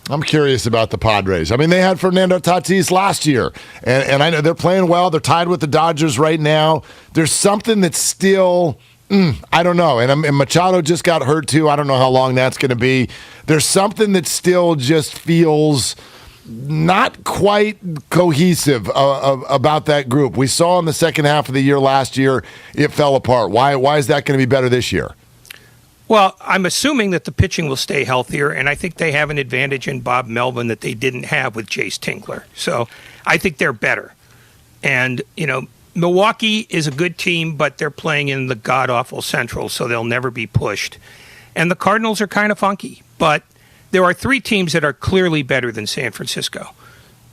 I'm curious about the Padres. I mean, they had Fernando Tatis last year, and I know they're playing well. They're tied with the Dodgers right now. There's something that's still... I don't know. And Machado just got hurt too. I don't know how long that's going to be. There's something that still just feels not quite cohesive about that group. We saw in the second half of the year last year it fell apart. Why is that going to be better this year? Well, I'm assuming that the pitching will stay healthier, and I think they have an advantage in Bob Melvin that they didn't have with Jace Tingler. So I think they're better. And, Milwaukee is a good team, but they're playing in the god-awful Central, so they'll never be pushed. And the Cardinals are kind of funky, but there are 3 teams that are clearly better than San Francisco.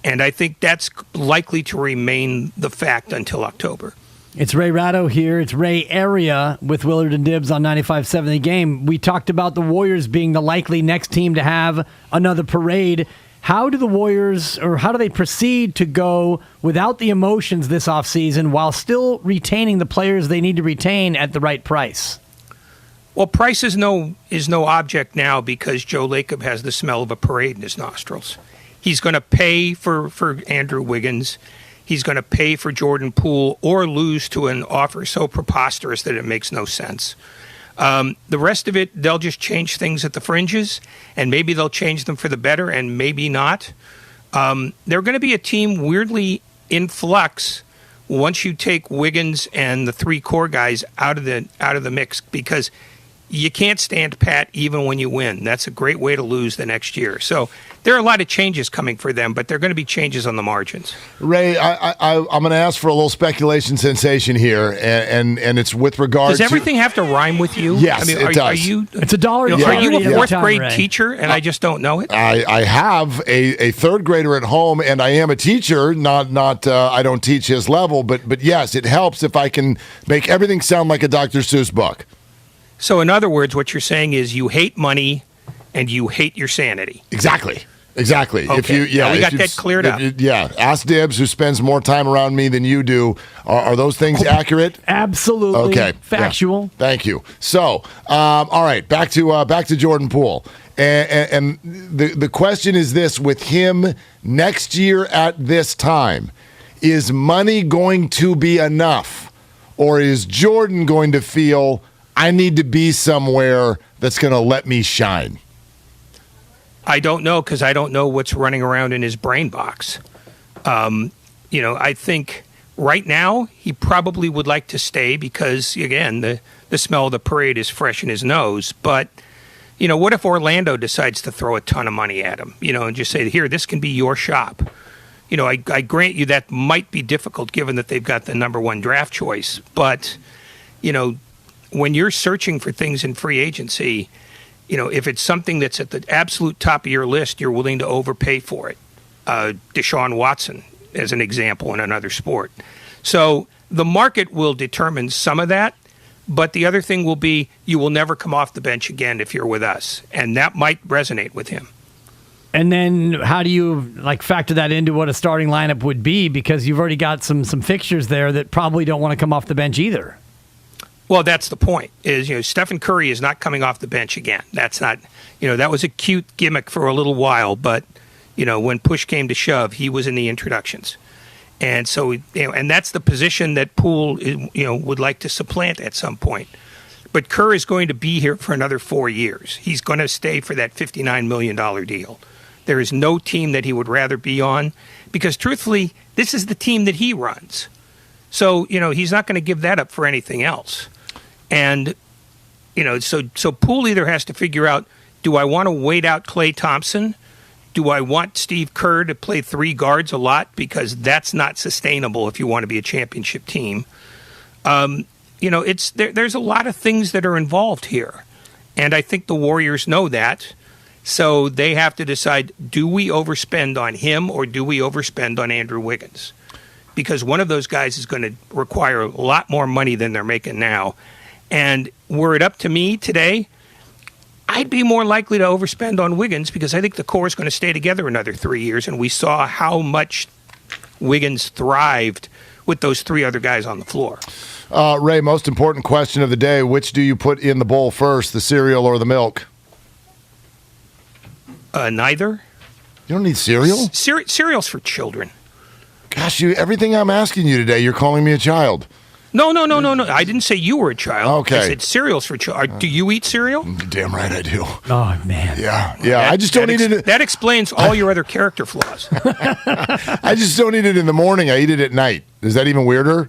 And I think that's likely to remain the fact until October. It's Ray Ratto here. It's Ray Area with Willard and Dibs on 95.7 The Game. We talked about the Warriors being the likely next team to have another parade. How do the Warriors, or how do they proceed to go without the emotions this offseason while still retaining the players they need to retain at the right price? Well, price is no object now because Joe Lacob has the smell of a parade in his nostrils. He's going to pay for Andrew Wiggins. He's going to pay for Jordan Poole or lose to an offer so preposterous that it makes no sense. The rest of it, they'll just change things at the fringes, and maybe they'll change them for the better, and maybe not. They're going to be a team weirdly in flux once you take Wiggins and the 3 core guys out of the mix, because you can't stand pat even when you win. That's a great way to lose the next year. So there are a lot of changes coming for them, but they're going to be changes on the margins. Ray, I'm going to ask for a little speculation sensation here, and it's with regard to... Does everything have to rhyme with you? Yes, it does. Are you, it's $1. Are you a 4th grade teacher, and I just don't know it? I have a 3rd grader at home, and I am a teacher. Not I don't teach his level, but yes, it helps if I can make everything sound like a Dr. Seuss book. So in other words, what you're saying is you hate money and you hate your sanity. Exactly. Okay. We got that cleared up. Ask Dibs, who spends more time around me than you do. Are those things accurate? Absolutely. Okay. Factual. Yeah. Thank you. So, all right, back to Jordan Poole. And the question is this: with him next year at this time, is money going to be enough, or is Jordan going to feel, I need to be somewhere that's going to let me shine? I don't know, because I don't know what's running around in his brain box. I think right now he probably would like to stay because, again, the smell of the parade is fresh in his nose. But, what if Orlando decides to throw a ton of money at him, and just say, here, this can be your shop? I grant you that might be difficult given that they've got the number 1 draft choice. But, when you're searching for things in free agency, if it's something that's at the absolute top of your list, you're willing to overpay for it. Deshaun Watson, as an example, in another sport. So the market will determine some of that, but the other thing will be you will never come off the bench again if you're with us, and that might resonate with him. And then how do you factor that into what a starting lineup would be? Because you've already got some fixtures there that probably don't want to come off the bench either. Well, that's the point. Is Stephen Curry is not coming off the bench again. That's not, that was a cute gimmick for a little while, but when push came to shove, he was in the introductions, and so and that's the position that Poole would like to supplant at some point. But Kerr is going to be here for another 4 years. He's going to stay for that $59 million deal. There is no team that he would rather be on, because truthfully, this is the team that he runs. So he's not going to give that up for anything else. And, so Poole either has to figure out, do I want to wait out Klay Thompson? Do I want Steve Kerr to play 3 guards a lot? Because that's not sustainable if you want to be a championship team. There's a lot of things that are involved here. And I think the Warriors know that. So they have to decide, do we overspend on him or do we overspend on Andrew Wiggins? Because one of those guys is going to require a lot more money than they're making now. And were it up to me today, I'd be more likely to overspend on Wiggins because I think the core is going to stay together another 3 years. And we saw how much Wiggins thrived with those 3 other guys on the floor. Ray, most important question of the day. Which do you put in the bowl first, the cereal or the milk? Neither. You don't need cereal? Cereal's for children. Gosh, everything I'm asking you today, you're calling me a child. No. I didn't say you were a child. Okay. I said cereal's for children. Do you eat cereal? Damn right I do. Oh, man. Yeah. I just don't eat it. That explains all your other character flaws. I just don't eat it in the morning. I eat it at night. Is that even weirder?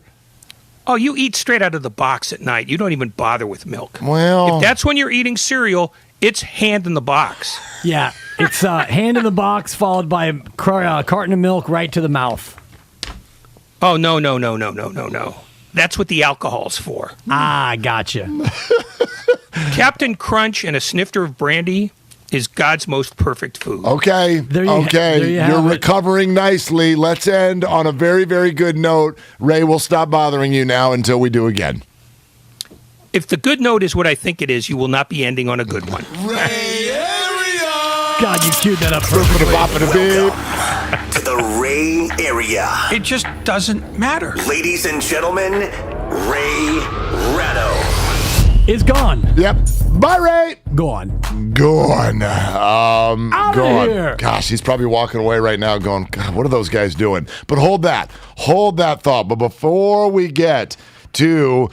Oh, you eat straight out of the box at night. You don't even bother with milk. Well, if that's when you're eating cereal, it's hand in the box. Yeah, it's hand in the box followed by a carton of milk right to the mouth. Oh, no. That's what the alcohol's for. Ah, gotcha. Captain Crunch and a snifter of brandy is God's most perfect food. Okay. You're recovering nicely. Let's end on a very, very good note. Ray, we'll stop bothering you now until we do again. If the good note is what I think it is, you will not be ending on a good one. God, you queued that up perfectly. Welcome to the Ray Area. It just doesn't matter. Ladies and gentlemen, Ray Ratto is gone. Yep. Bye, Ray. Gone. Out of here. Gosh, he's probably walking away right now going, God, what are those guys doing? But hold that thought. But before we get to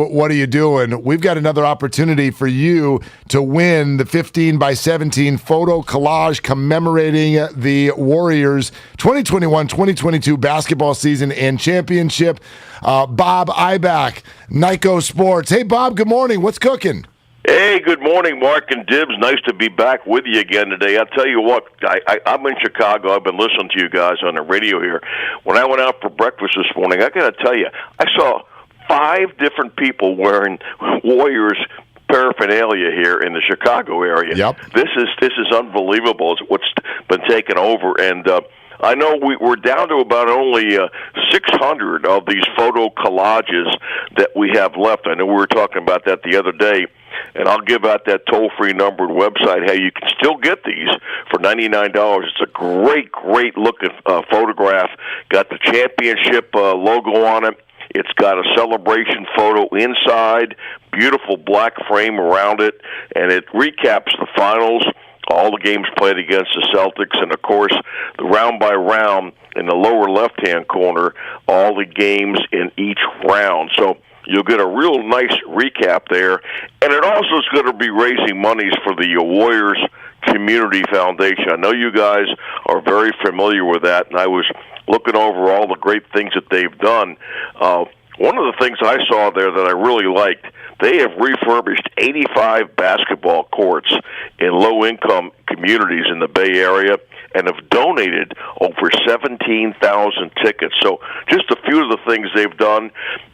what are you doing, we've got another opportunity for you to win the 15x17 photo collage commemorating the Warriors 2021-2022 basketball season and championship. Bob Ibach, Nyko Sports. Hey, Bob, good morning. What's cooking? Hey, good morning, Mark and Dibs. Nice to be back with you again today. I'll tell you what, I'm in Chicago. I've been listening to you guys on the radio here. When I went out for breakfast this morning, I got to tell you, I saw 5 different people wearing Warriors paraphernalia here in the Chicago area. Yep. This is unbelievable. It's what's been taken over, and I know we're down to about only 600 of these photo collages that we have left. I know we were talking about that the other day, and I'll give out that toll-free number and website. Hey, you can still get these for $99. It's a great looking photograph. Got the championship logo on it. It's got a celebration photo inside, beautiful black frame around it, and it recaps the finals, all the games played against the Celtics, and, of course, the round by round in the lower left-hand corner, all the games in each round. So you'll get a real nice recap there, and it also is going to be raising monies for the Warriors Community Foundation. I know you guys are very familiar with that, and I was looking over all the great things that they've done. One of the things I saw there that I really liked, they have refurbished 85 basketball courts in low-income communities in the Bay Area and have donated over 17,000 tickets. So just a few of the things they've done,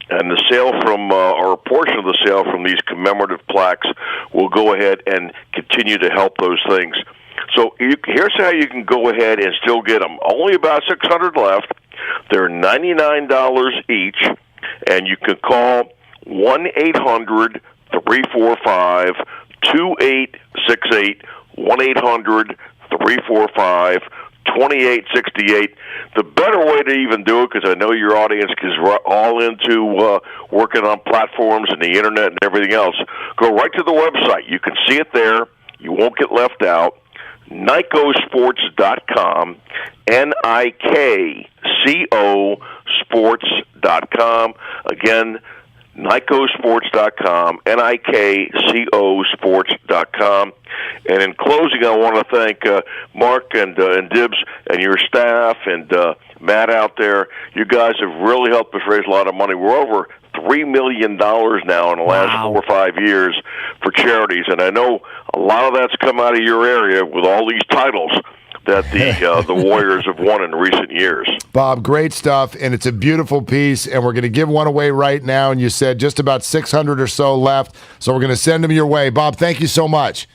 and the sale from, or a portion of the sale from these commemorative plaques will go ahead and continue to help those things. So here's how you can go ahead and still get them. Only about 600 left. They're $99 each, and you can call 1-800-345-2868, 1-800-345-2868. The better way to even do it, because I know your audience is all into working on platforms and the internet and everything else, go right to the website. You can see it there. You won't get left out. NIKOsports.com, NIKCO sports.com. Again, NIKOsports.com, NIKCO sports.com. And in closing, I want to thank Mark and Dibs and your staff and Matt out there. You guys have really helped us raise a lot of money. We're over $3 million now in the last 4 or 5 years for charities, and I know a lot of that's come out of your area with all these titles that the Warriors have won in recent years. Bob, great stuff, and it's a beautiful piece, and we're going to give one away right now, and you said just about 600 or so left, so we're going to send them your way. Bob, thank you so much.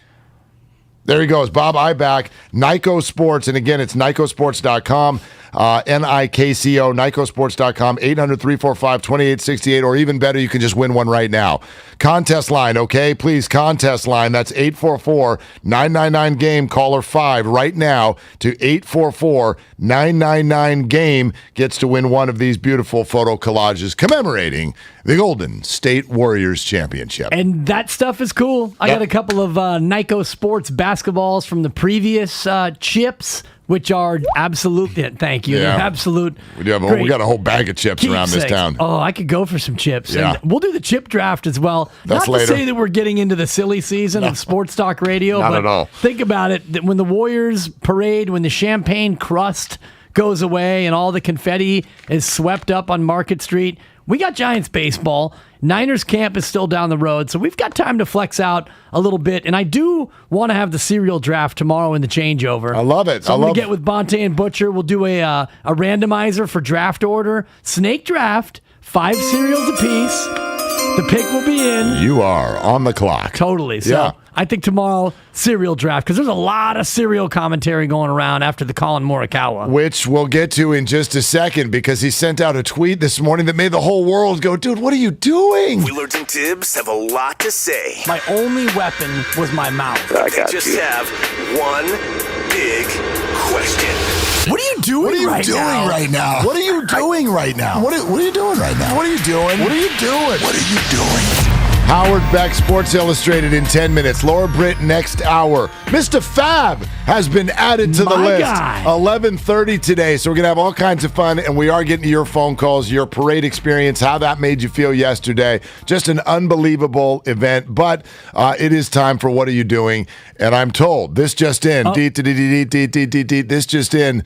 There he goes, Bob Ibach, Nyko Sports, and again, it's NIKOsports.com, NIKCO, NIKOsports.com, 800-345-2868, or even better, you can just win one right now. Contest line, okay? Please, contest line. That's 844-999-GAME, caller 5 right now to 844-999-GAME gets to win one of these beautiful photo collages commemorating the Golden State Warriors Championship. And that stuff is cool. I got a couple of Nyko Sports basketballs from the previous chips. which are absolutely, thank you, Yeah. absolute. We got a whole bag of chips around this keepsakes. town. Oh, I could go for some chips. Yeah. And we'll do the chip draft as well. That's Not later. to say that we're getting into the silly season of sports talk radio, Not but at all. think about it. That when the Warriors parade, when the champagne crust goes away and all the confetti is swept up on Market Street, we got Giants baseball. Niners camp is still down the road, so we've got time to flex out a little bit. And I do want to have the cereal draft tomorrow in the changeover. I love it. So I'm going to get with Bonte and Butcher. We'll do a randomizer for draft order. Snake draft, 5 cereals apiece. The pick will be in. You are on the clock. Totally. So Yeah. I think tomorrow, cereal draft, because there's a lot of cereal commentary going around after the Colin Morikawa. Which we'll get to in just a second, because he sent out a tweet this morning that made the whole world go, dude, what are you doing? Willard and Dibs have a lot to say. My only weapon was my mouth. They just have one big question. What are you doing right now? What are you doing right now? What are you doing right now? What are you doing? What are you doing? What are you doing? Howard Beck, Sports Illustrated in 10 minutes. Laura Britt next hour. Mr. Fab has been added to the My list. guy. 11:30 today. So we're going to have all kinds of fun, and we are getting to your phone calls, your parade experience, how that made you feel yesterday. Just an unbelievable event. But it is time for What Are You Doing? And I'm told, this just in, this just in,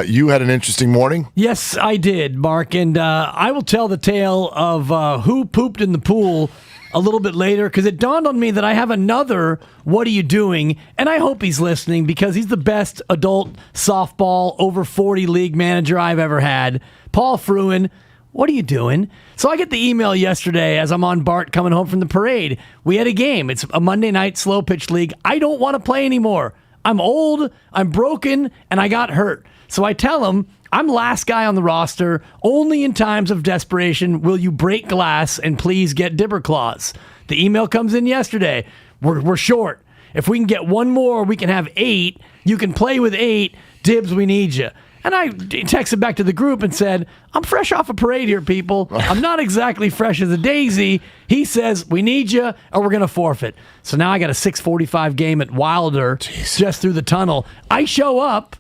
you had an interesting morning? Yes, I did, Mark. And I will tell the tale of who pooped in the pool a little bit later, because it dawned on me that I have another What Are You Doing? And I hope he's listening, because he's the best adult softball over 40 league manager I've ever had. Paul Fruin, what are you doing? So I get the email yesterday as I'm on BART coming home from the parade. We had a game. It's a Monday night slow pitch league. I don't want to play anymore. I'm old, I'm broken, and I got hurt. So I tell him, I'm last guy on the roster. Only in times of desperation will you break glass and please get dibber claws. The email comes in yesterday. We're short. If we can get one more, we can have 8. You can play with 8. Dibs, we need you. And I texted back to the group and said, I'm fresh off a parade here, people. I'm not exactly fresh as a daisy. He says, we need you, or we're going to forfeit. So now I got a 6:45 game at Wilder just through the tunnel. I show up.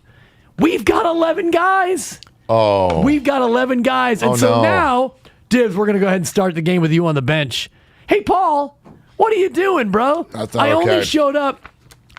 We've got 11 guys. Oh. We've got 11 guys. And now, Dibs, we're going to go ahead and start the game with you on the bench. Hey, Paul, what are you doing, bro? That's not I only okay. showed up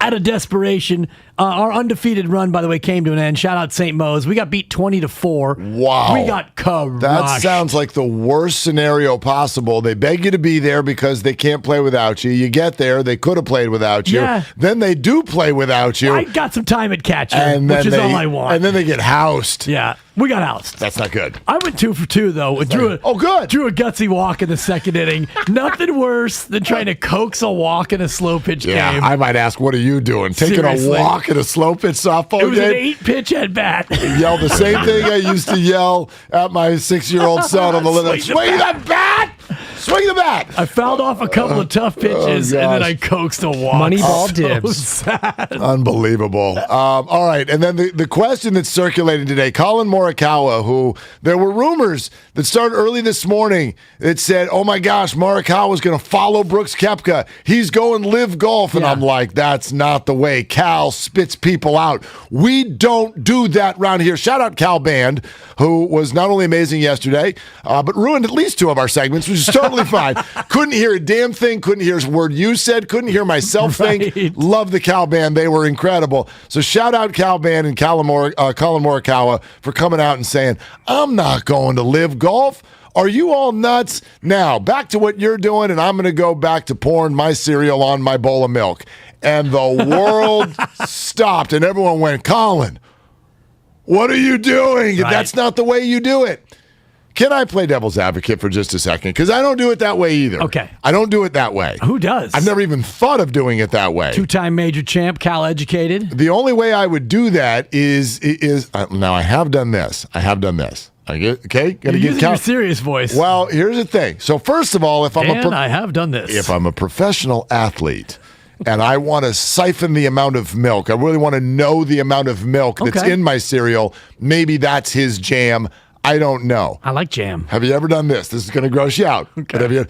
out of desperation. Our undefeated run, by the way, came to an end. Shout out St. Mo's. We got beat 20-4. Wow. We got crushed. That sounds like the worst scenario possible. They beg you to be there because they can't play without you. You get there, they could have played without you. Yeah. Then they do play without you. I got some time at catcher, and which is all I want. And then they get housed. Yeah, we got housed. That's not good. I went 2 for 2, though. Drew a gutsy walk in the second inning. Nothing worse than trying to coax a walk in a slow pitch game. I might ask, what are you doing? Taking Seriously. a walk in a slow pitch softball It was an game? 8-pitch at bat. Yell the same thing I used to yell at my 6-year-old son on the living. Swing the bat! Swing the bat! I fouled off a couple of tough pitches, and then I coaxed a walk. Moneyball So Dibs. sad. Unbelievable. All right. And then the question that's circulating today, Colin Morikawa, who there were rumors that started early this morning that said, oh my gosh, Morikawa's going to follow Brooks Koepka. He's going live golf. And I'm like, that's not the way. Cal spits people out. We don't do that around here. Shout out Cal Band, who was not only amazing yesterday, but ruined at least 2 of our segments, which is totally fine. Couldn't hear a damn thing. Couldn't hear a word you said. Couldn't hear myself think. Love the Cal Band. They were incredible. So shout out Cal Band and Colin Morikawa for coming out and saying, I'm not going to live golf. Are you all nuts? Now, back to what you're doing, and I'm going to go back to pouring my cereal on my bowl of milk. And the world stopped, and everyone went, Colin, what are you doing? Right. That's not the way you do it. Can I play devil's advocate for just a second? Because I don't do it that way either. Okay. I don't do it that way. Who does? I've never even thought of doing it that way. 2-time major champ, Cal educated. The only way I would do that is now I have done this. Okay, You're using your serious voice. Well, here's the thing. So first of all, I have done this. If I'm a professional athlete and I want to siphon the amount of milk, I really want to know the amount of milk that's in my cereal. Maybe that's his jam. I don't know. I like jam. Have you ever done this? This is going to gross you out. Okay.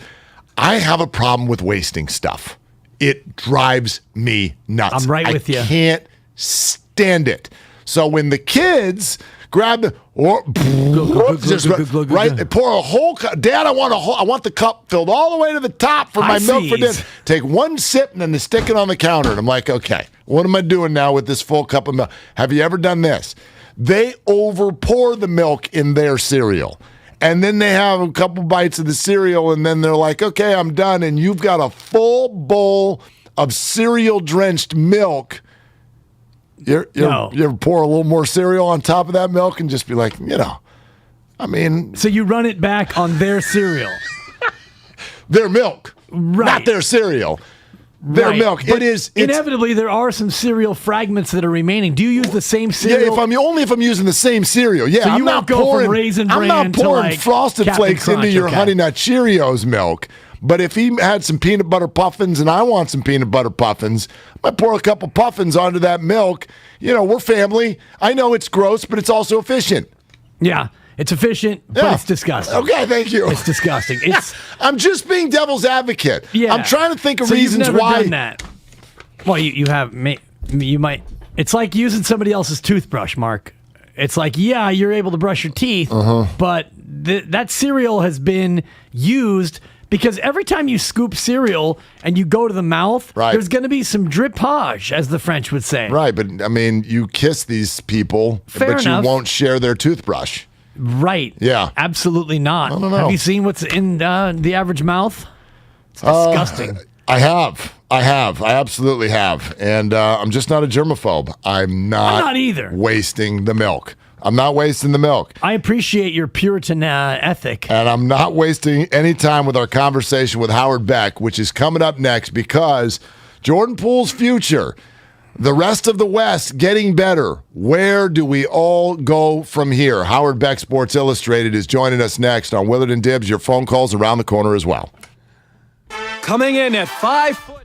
I have a problem with wasting stuff. It drives me nuts. I'm right with you. I can't stand it. So when the kids grab the right, they pour a whole cup. Dad, I want the cup filled all the way to the top for my milk for dinner. Take one sip and then they stick it on the counter. And I'm like, okay, what am I doing now with this full cup of milk? Have you ever done this? They over pour the milk in their cereal. And then they have a couple bites of the cereal, and then they're like, okay, I'm done. And you've got a full bowl of cereal-drenched milk. You ever pour a little more cereal on top of that milk and just be like, I mean. So you run it back on their cereal. Their milk. Right. Not their cereal. Their milk. But inevitably, there are some cereal fragments that are remaining. Do you use the same cereal? Yeah, if I'm using the same cereal. Yeah, so I'm not pouring Raisin Bran. I'm not pouring Frosted Captain Flakes Crunch, into your Honey Nut Cheerios milk. But if he had some peanut butter puffins and I want some peanut butter puffins, I might pour a couple puffins onto that milk. We're family. I know it's gross, but it's also efficient. Yeah. It's efficient, but it's disgusting. Okay, thank you. It's disgusting. I'm just being devil's advocate. Yeah. I'm trying to think of so reasons you've never why. Done that. Well, you have. You might. It's like using somebody else's toothbrush, Mark. It's like, yeah, you're able to brush your teeth, but that cereal has been used because every time you scoop cereal and you go to the mouth, there's going to be some drippage, as the French would say. Right, but I mean, you kiss these people, Fair enough. You won't share their toothbrush. Right. Yeah. Absolutely not. I don't know. Have you seen what's in the average mouth? It's disgusting. I have. I absolutely have. And I'm just not a germaphobe. I'm not either. Wasting the milk. I'm not wasting the milk. I appreciate your Puritan ethic. And I'm not wasting any time with our conversation with Howard Beck, which is coming up next because Jordan Poole's future, the rest of the West getting better. Where do we all go from here? Howard Beck, Sports Illustrated, is joining us next on Willard and Dibs. Your phone calls around the corner as well. Coming in at 5 foot.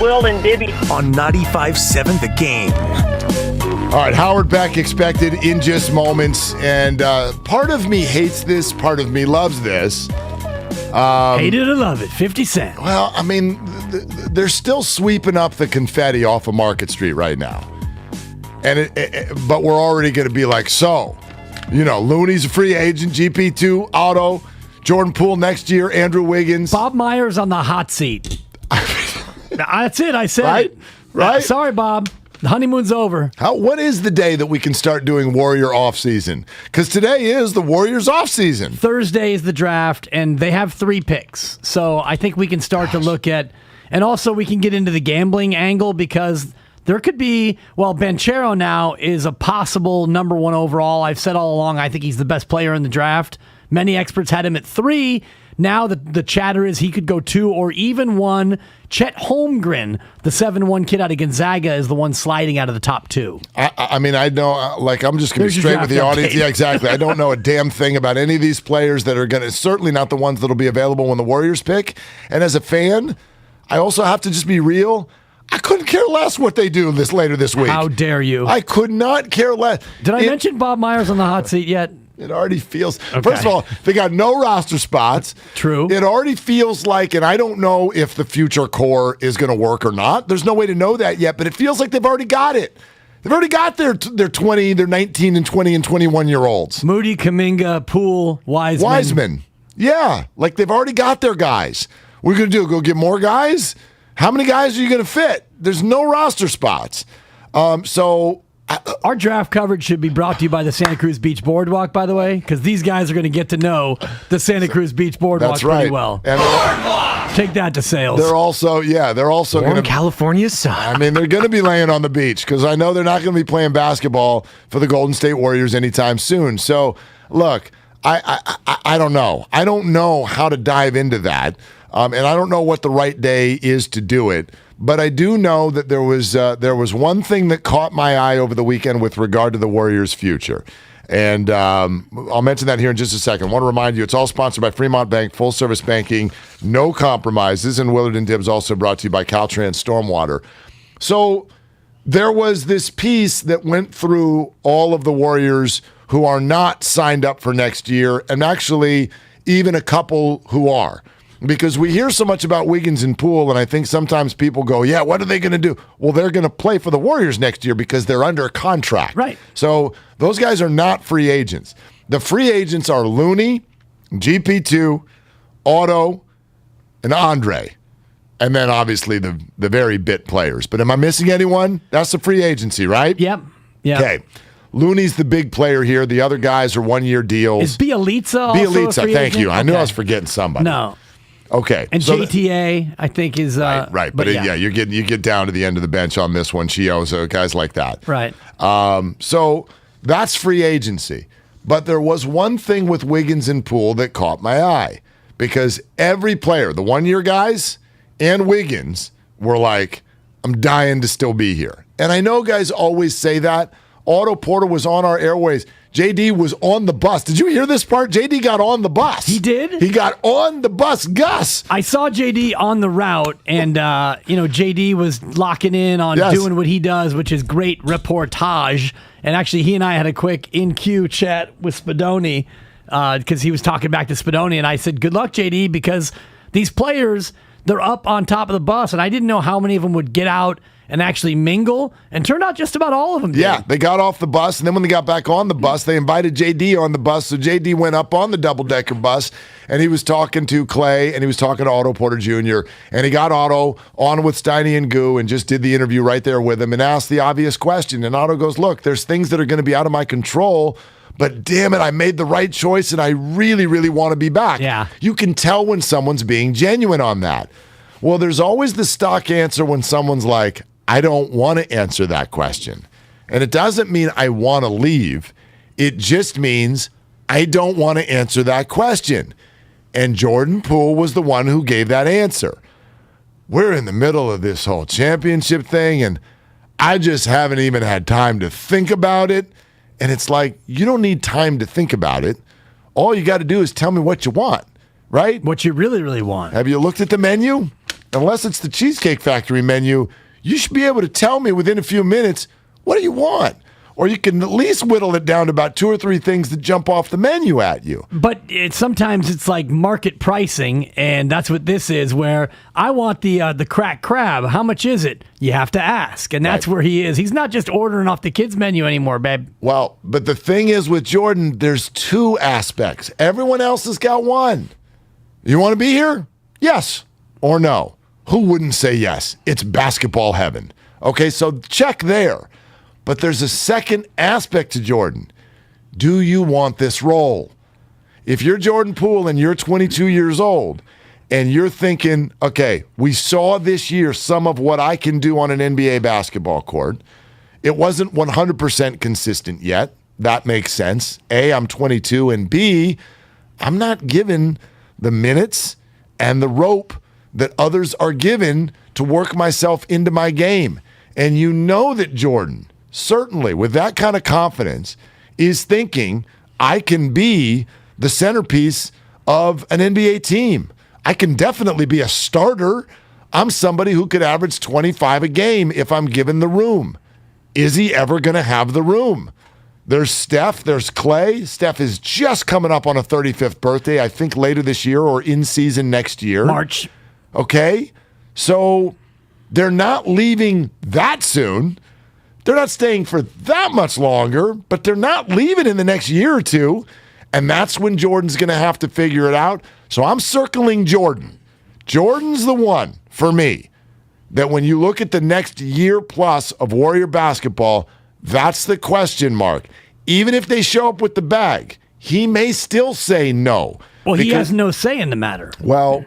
Will and Dibby. On 95.7 The Game. All right, Howard Beck expected in just moments, and part of me hates this, part of me loves this. Hate it or love it, 50 Cent. Well, I mean, they're still sweeping up the confetti off of Market Street right now. And but we're already going to be like, so, Looney's a free agent, GP2, Otto, Jordan Poole next year, Andrew Wiggins. Bob Myers on the hot seat. That's it, I said right? it. Right? Sorry, Bob. The honeymoon's over. What is the day that we can start doing Warrior off-season? Because today is the Warriors off-season. Thursday is the draft, and they have 3 picks. So I think we can start to look at, and also we can get into the gambling angle because there could be, Banchero now is a possible number 1 overall. I've said all along I think he's the best player in the draft. Many experts had him at 3. Now the chatter is he could go 2 or even 1. Chet Holmgren, the 7-1 kid out of Gonzaga, is the one sliding out of the top 2. I mean, I know, I'm just going to be straight with the audience. Yeah, exactly. I don't know a damn thing about any of these players that are going to, certainly not the ones that will be available when the Warriors pick. And as a fan, I also have to just be real. I couldn't care less what they do later this week. How dare you? I could not care less. Did I mention Bob Myers on the hot seat yet? It already feels... Okay. First of all, they got no roster spots. True. It already feels like, and I don't know if the future core is going to work or not. There's no way to know that yet, but it feels like they've already got it. They've already got their 20, their 19 and 20 and 21-year-olds. Moody, Kuminga, Poole, Wiseman. Yeah, like they've already got their guys. What are you going to do? Go get more guys? How many guys are you going to fit? There's no roster spots. Our draft coverage should be brought to you by the Santa Cruz Beach Boardwalk, by the way, because these guys are going to get to know the Santa Cruz Beach Boardwalk pretty well. And take that to sales. They're also going to California sun. I mean, they're going to be laying on the beach because I know they're not going to be playing basketball for the Golden State Warriors anytime soon. So, look, I don't know. I don't know how to dive into that, and I don't know what the right day is to do it. But I do know that there was one thing that caught my eye over the weekend with regard to the Warriors' future. And I'll mention that here in just a second. I want to remind you, it's all sponsored by Fremont Bank, full-service banking, no compromises. And Willard and Dibs also brought to you by Caltrans Stormwater. So there was this piece that went through all of the Warriors who are not signed up for next year, and actually even a couple who are. Because we hear so much about Wiggins and Poole, and I think sometimes people go, yeah, what are they going to do? Well, they're going to play for the Warriors next year because they're under contract. Right. So those guys are not free agents. The free agents are Looney, GP2, Otto, and Andre. And then obviously the very bit players. But am I missing anyone? That's the free agency, right? Yep. Okay. Looney's the big player here. The other guys are one-year deals. Is Bielitsa also a free thank agent? you. I knew I was forgetting somebody. No. Okay. And so JTA, I think, is... right. But you get down to the end of the bench on this one. Chioza, guys like that. Right. So that's free agency. But there was one thing with Wiggins and Poole that caught my eye. Because every player, the one-year guys and Wiggins, were like, I'm dying to still be here. And I know guys always say that. Otto Porter was on our airways. JD was on the bus. Did you hear this part? JD got on the bus. He did? He got on the bus, Gus. I saw JD on the route, and JD was locking in on doing what he does, which is great reportage. And actually, he and I had a quick in-queue chat with Spadoni because he was talking back to Spadoni, and I said, good luck, JD, because these players, they're up on top of the bus, and I didn't know how many of them would get out and actually mingle, and turned out just about all of them did. Yeah, they got off the bus, and then when they got back on the bus, they invited JD on the bus, so JD went up on the double-decker bus, and he was talking to Klay, and he was talking to Otto Porter Jr., and he got Otto on with Steiny Guru and just did the interview right there with him and asked the obvious question, and Otto goes, look, there's things that are going to be out of my control, but damn it, I made the right choice, and I really, really want to be back. Yeah. You can tell when someone's being genuine on that. Well, there's always the stock answer when someone's like, I don't want to answer that question. And it doesn't mean I want to leave. It just means I don't want to answer that question. And Jordan Poole was the one who gave that answer. We're in the middle of this whole championship thing, and I just haven't even had time to think about it. And it's like, you don't need time to think about it. All you got to do is tell me what you want, right? What you really, really want. Have you looked at the menu? unless it's the Cheesecake Factory menu, you should be able to tell me within a few minutes, what do you want? Or you can at least whittle it down to about 2 or 3 things that jump off the menu at you. But sometimes it's like market pricing, and that's what this is, where I want the cracked crab. How much is it? You have to ask, and that's where he is. He's not just ordering off the kids' menu anymore, babe. Well, but the thing is with Jordan, there's 2 aspects. Everyone else has got 1. You want to be here? Yes or no? Who wouldn't say yes? It's basketball heaven. Okay, so check there. But there's a second aspect to Jordan. Do you want this role? If you're Jordan Poole and you're 22 years old and you're thinking, okay, we saw this year some of what I can do on an NBA basketball court. It wasn't 100% consistent yet. That makes sense. A, I'm 22, and B, I'm not given the minutes and the rope that others are given to work myself into my game. And you know that Jordan, certainly with that kind of confidence, is thinking, I can be the centerpiece of an NBA team. I can definitely be a starter. I'm somebody who could average 25 a game if I'm given the room. Is he ever going to have the room? There's Steph, there's Klay. Steph is just coming up on a 35th birthday, I think later this year or in season next year. March. Okay? So they're not leaving that soon. They're not staying for that much longer, but they're not leaving in the next year or 2. And that's when Jordan's going to have to figure it out. So I'm circling Jordan. Jordan's the one, for me, that when you look at the next year plus of Warrior basketball, that's the question mark. Even if they show up with the bag, he may still say no. Well, he has no say in the matter. Well,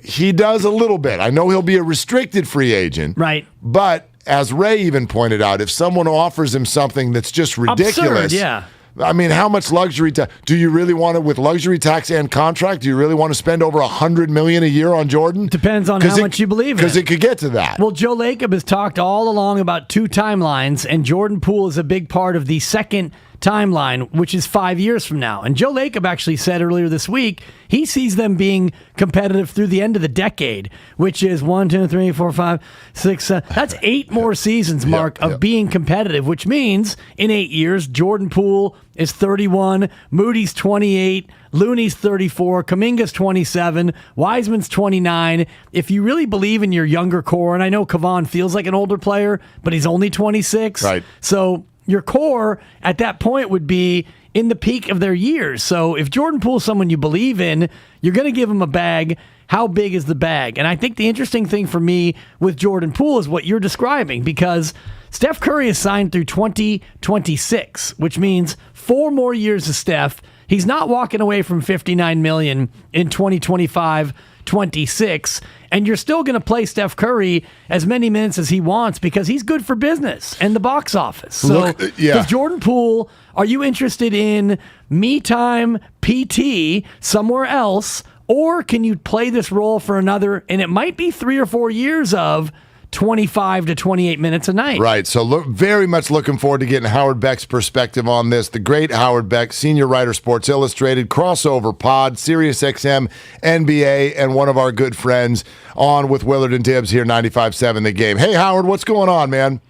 he does a little bit. I know he'll be a restricted free agent. Right. But as Ray even pointed out, if someone offers him something that's just ridiculous. Absurd, yeah. I mean, how much luxury tax? Do you really want to, with luxury tax and contract, do you really want to spend over $100 million a year on Jordan? Depends on how much you believe in. Because it could get to that. Well, Joe Lacob has talked all along about 2 timelines, and Jordan Poole is a big part of the second timeline, which is 5 years from now. And Joe Lacob actually said earlier this week he sees them being competitive through the end of the decade, which is 1, 2, 3, 4, 5, 6, 7. That's 8 more seasons, Mark, of being competitive, which means in 8 years, Jordan Poole is 31, Moody's 28, Looney's 34, Kuminga's 27, Wiseman's 29. If you really believe in your younger core, and I know Kevon feels like an older player, but he's only 26. Right. So your core at that point would be in the peak of their years. So if Jordan Poole's someone you believe in, you're going to give him a bag. How big is the bag? And I think the interesting thing for me with Jordan Poole is what you're describing, because Steph Curry is signed through 2026, which means 4 more years of Steph. He's not walking away from $59 million in 2025-26, and you're still going to play Steph Curry as many minutes as he wants because he's good for business and the box office. So, with Jordan Poole, are you interested in me time, PT, somewhere else, or can you play this role for another, and it might be 3 or 4 years of 25 to 28 minutes a night. Right. So very much looking forward to getting Howard Beck's perspective on this. The great Howard Beck, senior writer, Sports Illustrated, crossover pod, SiriusXM, NBA, and one of our good friends on with Willard and Dibs here, 95.7 The Game. Hey, Howard, what's going on, man?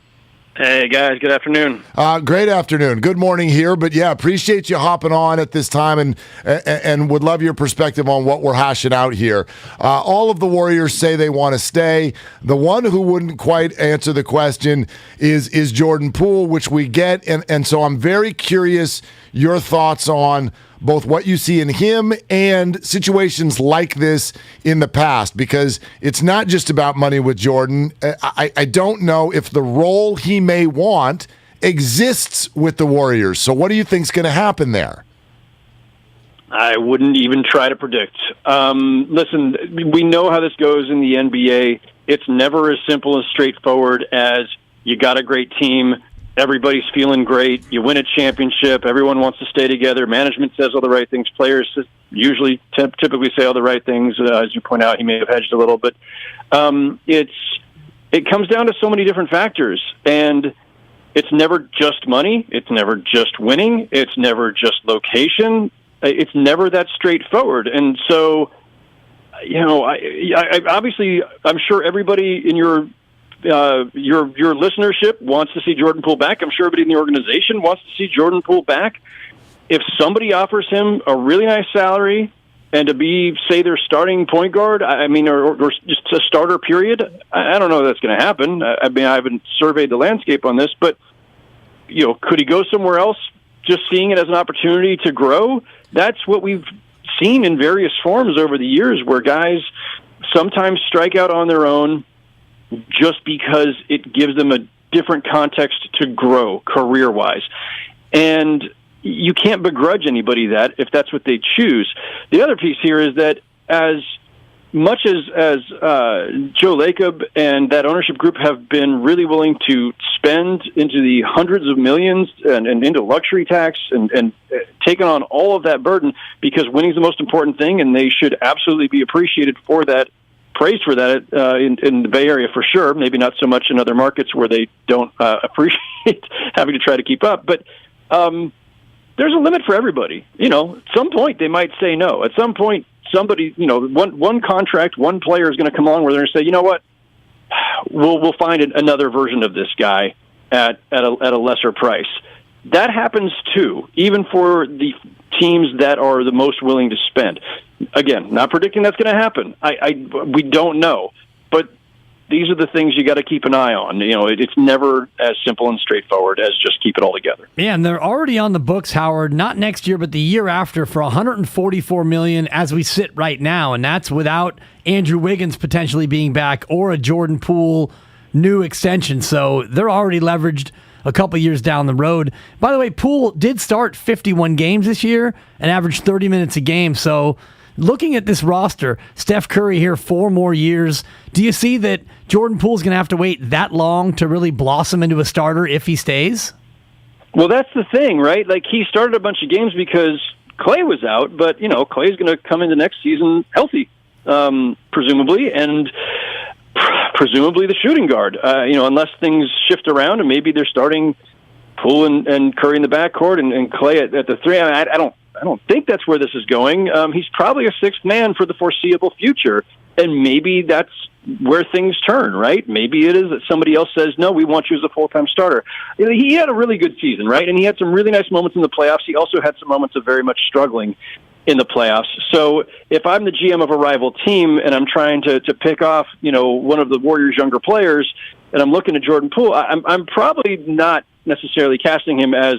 Hey, guys. Good afternoon. Great afternoon. Good morning here. But, yeah, appreciate you hopping on at this time and would love your perspective on what we're hashing out here. All of the Warriors say they want to stay. The one who wouldn't quite answer the question is Jordan Poole, which we get. And so I'm very curious your thoughts on both what you see in him and situations like this in the past, because it's not just about money with Jordan. I don't know if the role he may want exists with the Warriors. So what do you think is going to happen there? I wouldn't even try to predict. Listen, we know how this goes in the NBA. It's never as simple and straightforward as you got a great team, everybody's feeling great, you win a championship, everyone wants to stay together, management says all the right things, players usually typically say all the right things. As you point out, he may have hedged a little, but it comes down to so many different factors, and it's never just money, it's never just winning, it's never just location, it's never that straightforward. And so obviously, I'm sure everybody in your listenership wants to see Jordan Poole back. I'm sure everybody in the organization wants to see Jordan Poole back. If somebody offers him a really nice salary and to be, say, their starting point guard, or just a starter period, I don't know if that's going to happen. I haven't surveyed the landscape on this, but, could he go somewhere else just seeing it as an opportunity to grow? That's what we've seen in various forms over the years, where guys sometimes strike out on their own just because it gives them a different context to grow career-wise. And you can't begrudge anybody that if that's what they choose. The other piece here is that as much as Joe Lacob and that ownership group have been really willing to spend into the hundreds of millions and into luxury tax and taken on all of that burden because winning is the most important thing, and they should absolutely be appreciated for that, praised for that in the Bay Area for sure, maybe not so much in other markets where they don't appreciate having to try to keep up. But there's a limit for everybody. At some point they might say no. At some point somebody, one contract, one player is going to come along where they're going to say, you know what, we'll find another version of this guy at a lesser price. That happens too, even for the teams that are the most willing to spend. Again, not predicting that's going to happen. We don't know, but these are the things you got to keep an eye on. It's never as simple and straightforward as just keep it all together. Yeah, and they're already on the books, Howard, not next year, but the year after for $144 million as we sit right now, and that's without Andrew Wiggins potentially being back or a Jordan Poole new extension. So they're already leveraged a couple years down the road. By the way, Poole did start 51 games this year and averaged 30 minutes a game. So looking at this roster, Steph Curry here 4 more years. Do you see that Jordan Poole's going to have to wait that long to really blossom into a starter if he stays? Well, that's the thing, right? Like, he started a bunch of games because Klay was out, but, Klay's going to come into next season healthy, presumably, and presumably the shooting guard, unless things shift around and maybe they're starting Poole and Curry in the backcourt and Klay at the 3. I don't think that's where this is going. He's probably a sixth man for the foreseeable future, and maybe that's where things turn, right? Maybe it is that somebody else says, no, we want you as a full-time starter. He had a really good season, right? And he had some really nice moments in the playoffs. He also had some moments of very much struggling in the playoffs. So if I'm the GM of a rival team and I'm trying to pick off, one of the Warriors' younger players, and I'm looking at Jordan Poole, I'm probably not necessarily casting him as,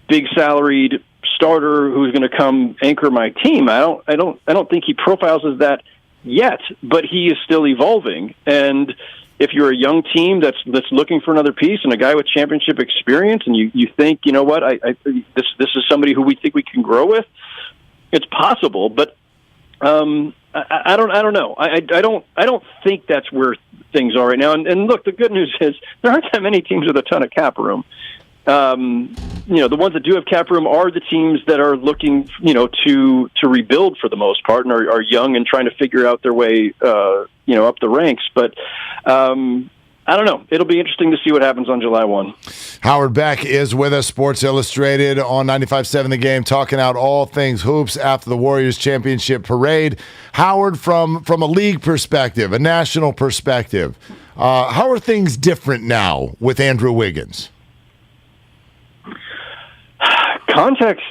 big salaried starter who's going to come anchor my team. I don't think he profiles as that yet, but he is still evolving. And if you're a young team that's looking for another piece and a guy with championship experience, and you think, you know what, this is somebody who we think we can grow with, it's possible. But I don't know. I don't think that's where things are right now. And look, the good news is there aren't that many teams with a ton of cap room. The ones that do have cap room are the teams that are looking, to rebuild for the most part and are young and trying to figure out their way, up the ranks. But I don't know. It'll be interesting to see what happens on July 1. Howard Beck is with us, Sports Illustrated on 95.7 The Game, talking out all things hoops after the Warriors championship parade. Howard, from a league perspective, a national perspective, how are things different now with Andrew Wiggins? Context.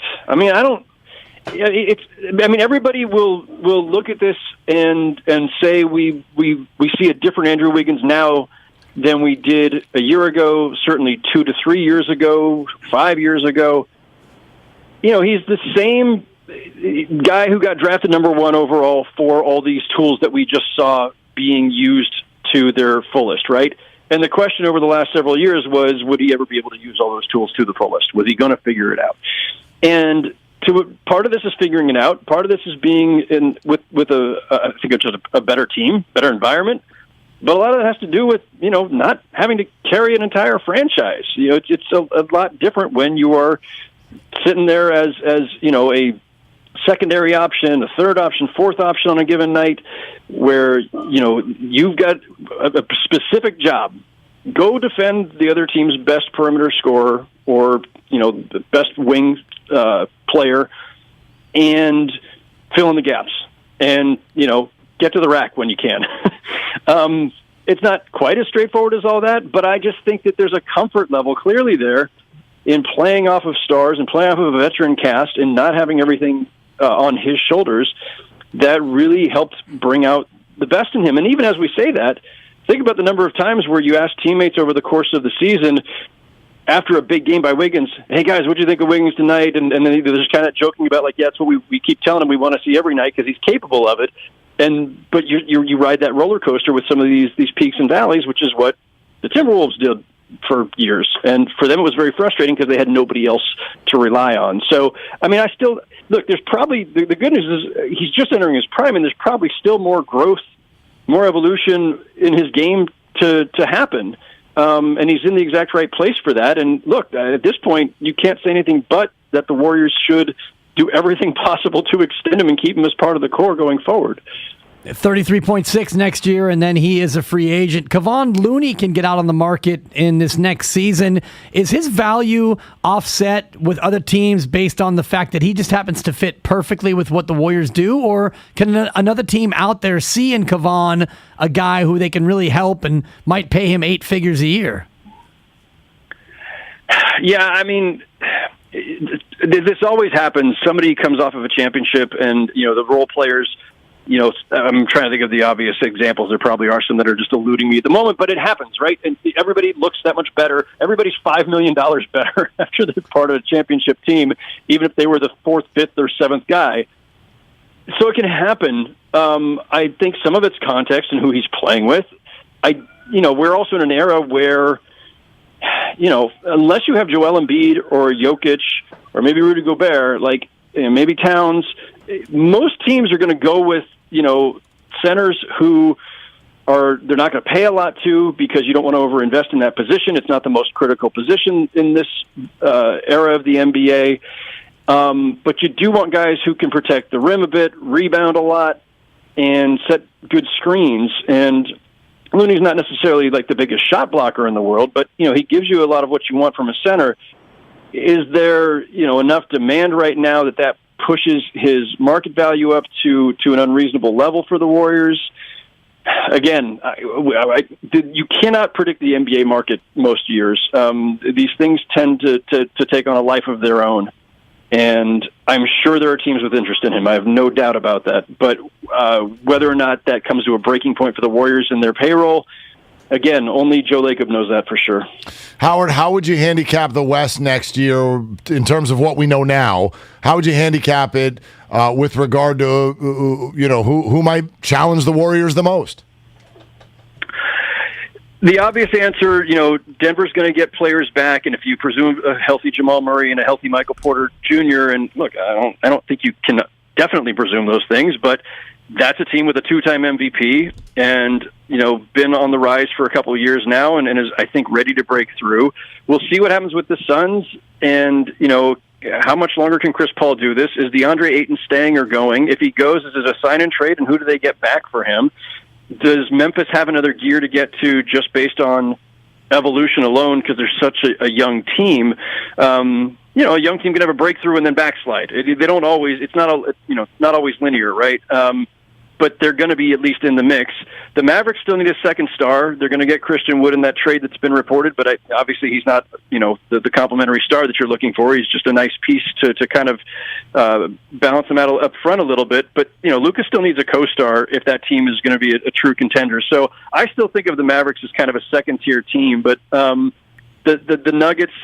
Everybody will look at this and say we see a different Andrew Wiggins now than we did a year ago, certainly 2 to 3 years ago, 5 years ago. He's the same guy who got drafted number 1 overall for all these tools that we just saw being used to their fullest, right? And the question over the last several years was, would he ever be able to use all those tools to the fullest? Was he going to figure it out? And part of this is figuring it out. Part of this is being with I think it's just a better team, better environment. But a lot of it has to do with, not having to carry an entire franchise. It's a lot different when you are sitting there as a secondary option, a third option, fourth option on a given night, where you've got a specific job. Go defend the other team's best perimeter scorer or the best wing player, and fill in the gaps. and, get to the rack when you can. It's not quite as straightforward as all that, but I just think that there's a comfort level clearly there in playing off of stars and playing off of a veteran cast and not having everything on his shoulders that really helped bring out the best in him. And even as we say that, think about the number of times where you ask teammates over the course of the season after a big game by Wiggins, hey guys, what do you think of Wiggins tonight? And then they're just kind of joking about like, yeah, that's what we keep telling him we want to see every night because he's capable of it. But you ride that roller coaster with some of these peaks and valleys, which is what the Timberwolves did for years. And for them, it was very frustrating because they had nobody else to rely on. So, I mean, there's probably, the good news is he's just entering his prime, and there's probably still more growth, more evolution in his game to happen. And he's in the exact right place for that. And look, at this point, you can't say anything but that the Warriors should do everything possible to extend him and keep him as part of the core going forward. 33.6 next year, and then he is a free agent. Kevon Looney can get out on the market in this next season. Is his value offset with other teams based on the fact that he just happens to fit perfectly with what the Warriors do, or can another team out there see in Kevon a guy who they can really help and might pay him 8 figures a year? Yeah, I mean, this always happens. Somebody comes off of a championship, and the role players. I'm trying to think of the obvious examples. There probably are some that are just eluding me at the moment, but it happens, right? And everybody looks that much better. Everybody's $5 million better after they're part of a championship team, even if they were the 4th, 5th, or 7th guy. So it can happen. I think some of it's context and who he's playing with. We're also in an era where, unless you have Joel Embiid or Jokic or maybe Rudy Gobert, maybe Towns, most teams are going to go with, centers who they're not going to pay a lot to because you don't want to overinvest in that position. It's not the most critical position in this era of the NBA. But you do want guys who can protect the rim a bit, rebound a lot, and set good screens. And Looney's not necessarily like the biggest shot blocker in the world, but, he gives you a lot of what you want from a center. Is there, enough demand right now that pushes his market value up to an unreasonable level for the Warriors? Again, you cannot predict the NBA market most years. These things tend to take on a life of their own. And I'm sure there are teams with interest in him. I have no doubt about that. But whether or not that comes to a breaking point for the Warriors in their payroll, again, only Joe Lacob knows that for sure. Howard, how would you handicap the West next year in terms of what we know now? How would you handicap it with regard to, who might challenge the Warriors the most? The obvious answer, Denver's going to get players back, and if you presume a healthy Jamal Murray and a healthy Michael Porter Jr., and look, I don't think you can definitely presume those things, but that's a team with a 2-time MVP and, been on the rise for a couple of years now and is, I think, ready to break through. We'll see what happens with the Suns and, how much longer can Chris Paul do this? Is DeAndre Ayton staying or going? If he goes, is it a sign and trade, and who do they get back for him? Does Memphis have another gear to get to just based on evolution alone because they're such a young team? A young team can have a breakthrough and then backslide. They don't always. It's not always linear, right? But they're going to be at least in the mix. The Mavericks still need a second star. They're going to get Christian Wood in that trade that's been reported, but obviously he's not, the complementary star that you're looking for. He's just a nice piece to kind of balance them out up front a little bit. But, Luka still needs a co-star if that team is going to be a true contender. So I still think of the Mavericks as kind of a second-tier team, but the Nuggets,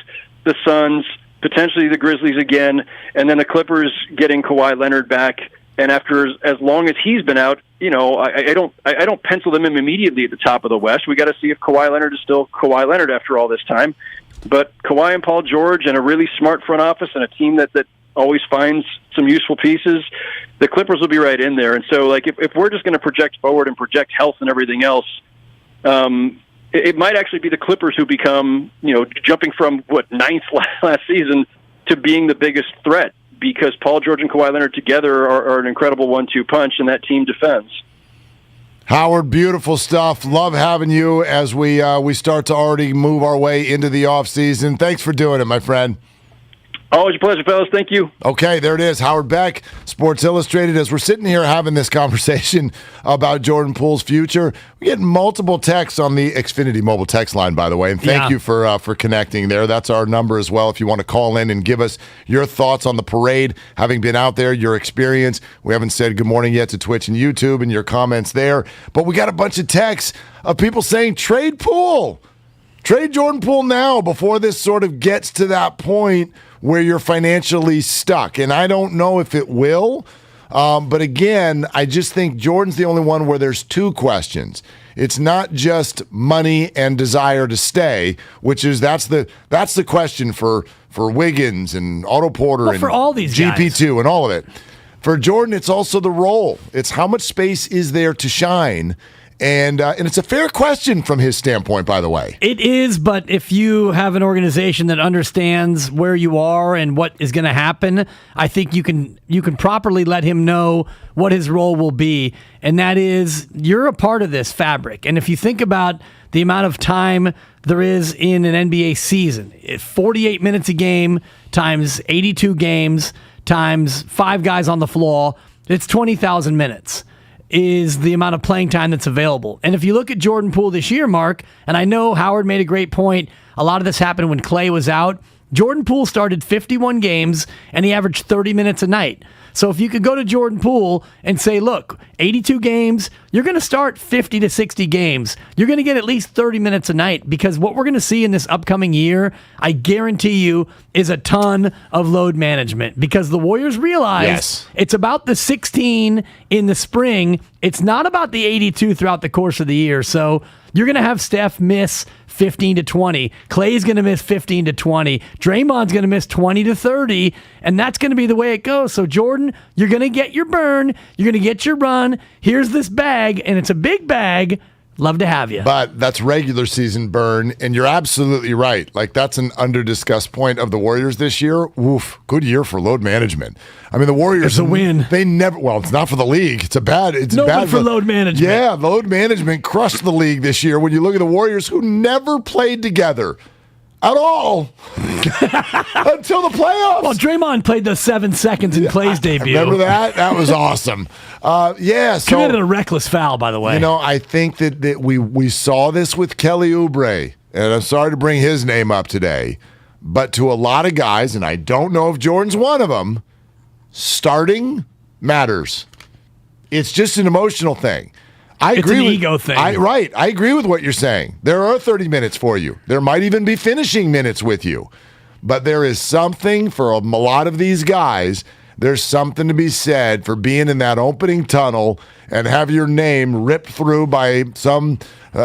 the Suns, potentially the Grizzlies again, and then the Clippers getting Kawhi Leonard back. And after as long as he's been out, I don't pencil them in immediately at the top of the West. We got to see if Kawhi Leonard is still Kawhi Leonard after all this time. But Kawhi and Paul George and a really smart front office and a team that always finds some useful pieces, the Clippers will be right in there. And so, if we're just going to project forward and project health and everything else, it might actually be the Clippers who become, jumping from 9th last season to being the biggest threat. Because Paul George and Kawhi Leonard together are an incredible 1-2 punch, and that team defends. Howard, beautiful stuff. Love having you as we start to already move our way into the offseason. Thanks for doing it, my friend. Always a pleasure, fellas. Thank you. Okay, there it is. Howard Beck, Sports Illustrated. As we're sitting here having this conversation about Jordan Poole's future, we get multiple texts on the Xfinity mobile text line, by the way. And thank you for connecting there. That's our number as well if you want to call in and give us your thoughts on the parade, having been out there, your experience. We haven't said good morning yet to Twitch and YouTube and your comments there. But we got a bunch of texts of people saying, trade Poole. Trade Jordan Poole now before this sort of gets to that point where you're financially stuck. And I don't know if it will. But again, I just think Jordan's the only one where there's two questions. It's not just money and desire to stay, which is that's the question for Wiggins and Otto Porter and for all these GP2 and all of it. For Jordan, it's also the role. It's how much space is there to shine. And it's a fair question from his standpoint, by the way. It is, but if you have an organization that understands where you are and what is going to happen, I think you can properly let him know what his role will be, and that is you're a part of this fabric. And if you think about the amount of time there is in an NBA season, 48 minutes a game times 82 games times 5 guys on the floor, it's 20,000 minutes. Is the amount of playing time that's available. And if you look at Jordan Poole this year, Mark, and I know Howard made a great point, a lot of this happened when Klay was out. Jordan Poole started 51 games, and he averaged 30 minutes a night. So if you could go to Jordan Poole and say, look, 82 games, you're going to start 50 to 60 games. You're going to get at least 30 minutes a night, because what we're going to see in this upcoming year, I guarantee you, is a ton of load management, because the Warriors realize it's about the 16 in the spring. It's not about the 82 throughout the course of the year. So you're going to have Steph miss 15 to 20. Klay's going to miss 15 to 20. Draymond's going to miss 20 to 30, and that's going to be the way it goes. So, Jordan, you're going to get your burn. You're going to get your run. Here's this bag, and it's a big bag. Love to have you. But that's regular season burn, and you're absolutely right. Like, that's an under-discussed point of the Warriors this year. Woof, good year for load management. I mean, the Warriors... It's a win. They never... Well, it's not for the league. It's bad for load management. Yeah, load management crushed the league this year when you look at the Warriors, who never played together at all until the playoffs. Well, Draymond played those 7 seconds in Klay's debut. Remember that? That was awesome. So committed a reckless foul, by the way. You know, I think that we saw this with Kelly Oubre, and I'm sorry to bring his name up today, but to a lot of guys, and I don't know if Jordan's one of them, starting matters. It's just an emotional thing. It's an ego thing. Right. I agree with what you're saying. There are 30 minutes for you. There might even be finishing minutes with you. But there is something for a lot of these guys. There's something to be said for being in that opening tunnel and have your name ripped through by some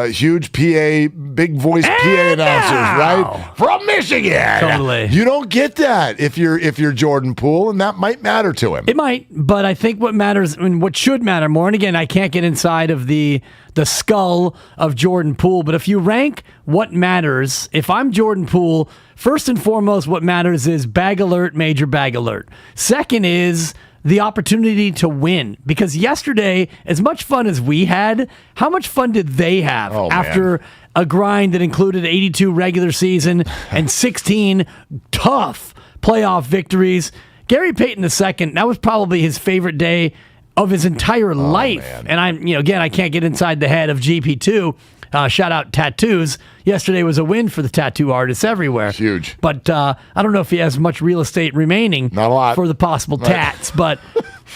huge big voice PA announcers, right? From Michigan. Totally. You don't get that if you're Jordan Poole, and that might matter to him. It might, but I think what matters, and what should matter more, and again, I can't get inside of the skull of Jordan Poole, but if you rank what matters, if I'm Jordan Poole, first and foremost, what matters is bag alert, major bag alert. Second is the opportunity to win. Because yesterday, as much fun as we had, how much fun did they have after a grind that included 82 regular season and 16 tough playoff victories? Gary Payton II, that was probably his favorite day of his entire life. Man. And I can't get inside the head of GP2. Shout out tattoos. Yesterday was a win for the tattoo artists everywhere. Huge. But I don't know if he has much real estate remaining. Not a lot. For the possible tats. But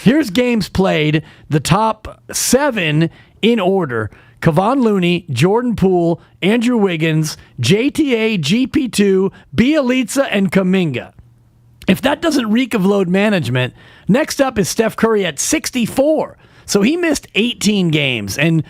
here's games played. The top 7 in order. Kevon Looney, Jordan Poole, Andrew Wiggins, JTA, GP2, Bielitsa, and Kuminga. If that doesn't reek of load management, next up is Steph Curry at 64. So he missed 18 games. And,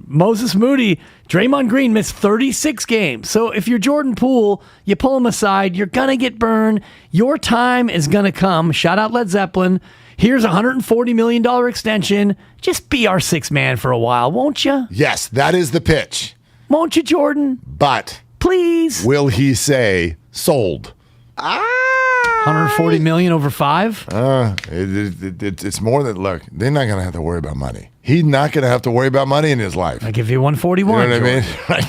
Moses Moody, Draymond Green missed 36 games. So if you're Jordan Poole, you pull him aside, you're going to get burned. Your time is going to come. Shout out Led Zeppelin. Here's a $140 million extension. Just be our 6th man for a while, won't you? Yes, that is the pitch. Won't you, Jordan? But please. Will he say sold? 140 million over 5? It's more than, look, they're not going to have to worry about money. He's not going to have to worry about money in his life. I give you 141. You know what I mean? Right.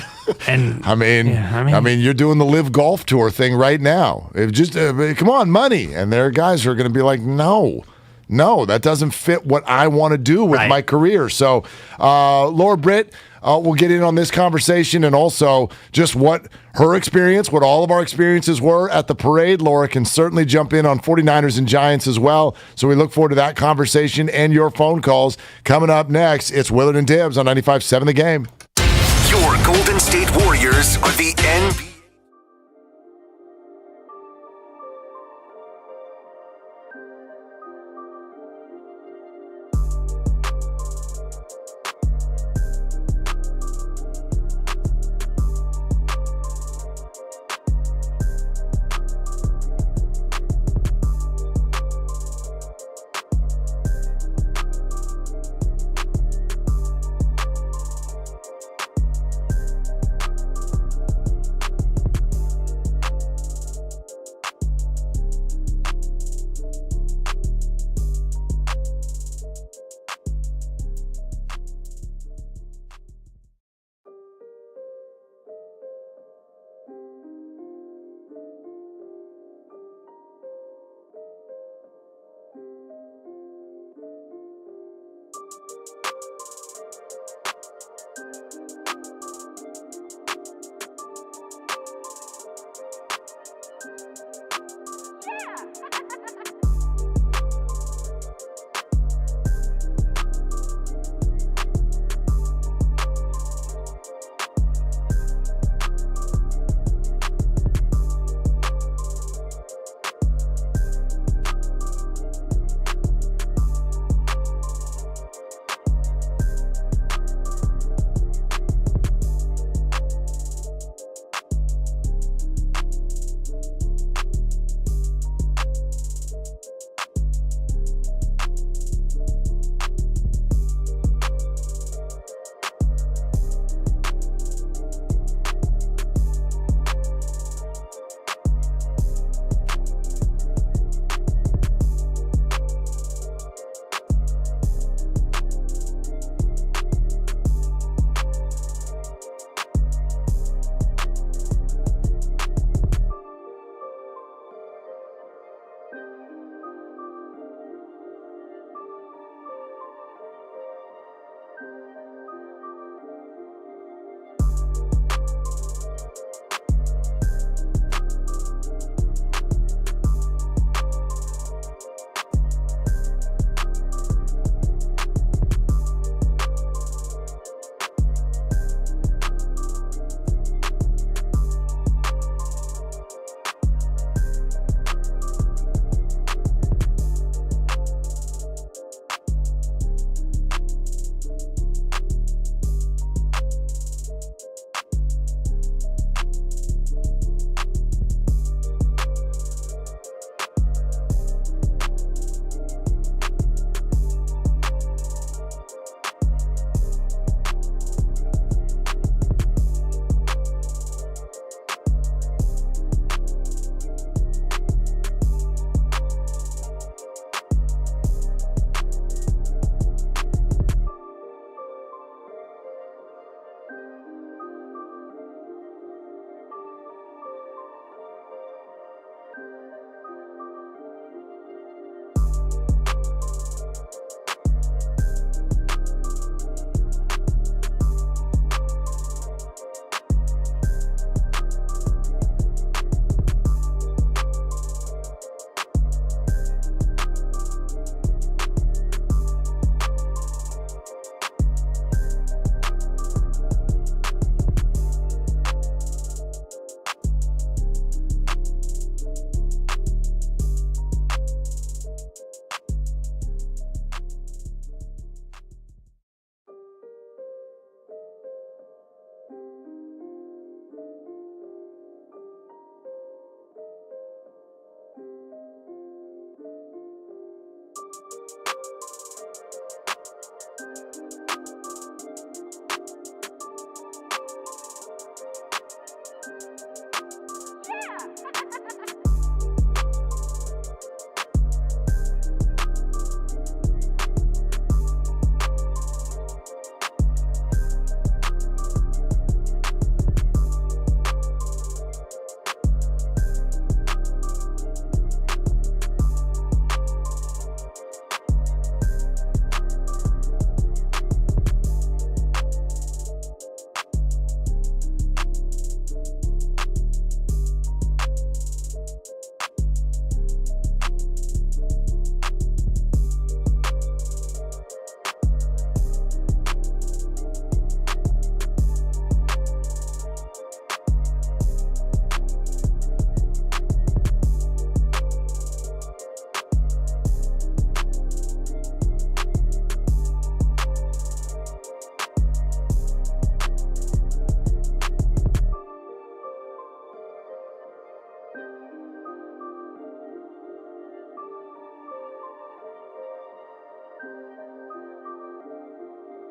And I mean, you're doing the Live Golf Tour thing right now. Come on, money. And there are guys who are going to be like, no, that doesn't fit what I want to do with my career. So, Laura Britt, we'll get in on this conversation and also just what her experience, what all of our experiences were at the parade. Laura can certainly jump in on 49ers and Giants as well. So we look forward to that conversation and your phone calls. Coming up next, it's Willard and Dibs on 95.7 The Game. Your Golden State Warriors are the NBA.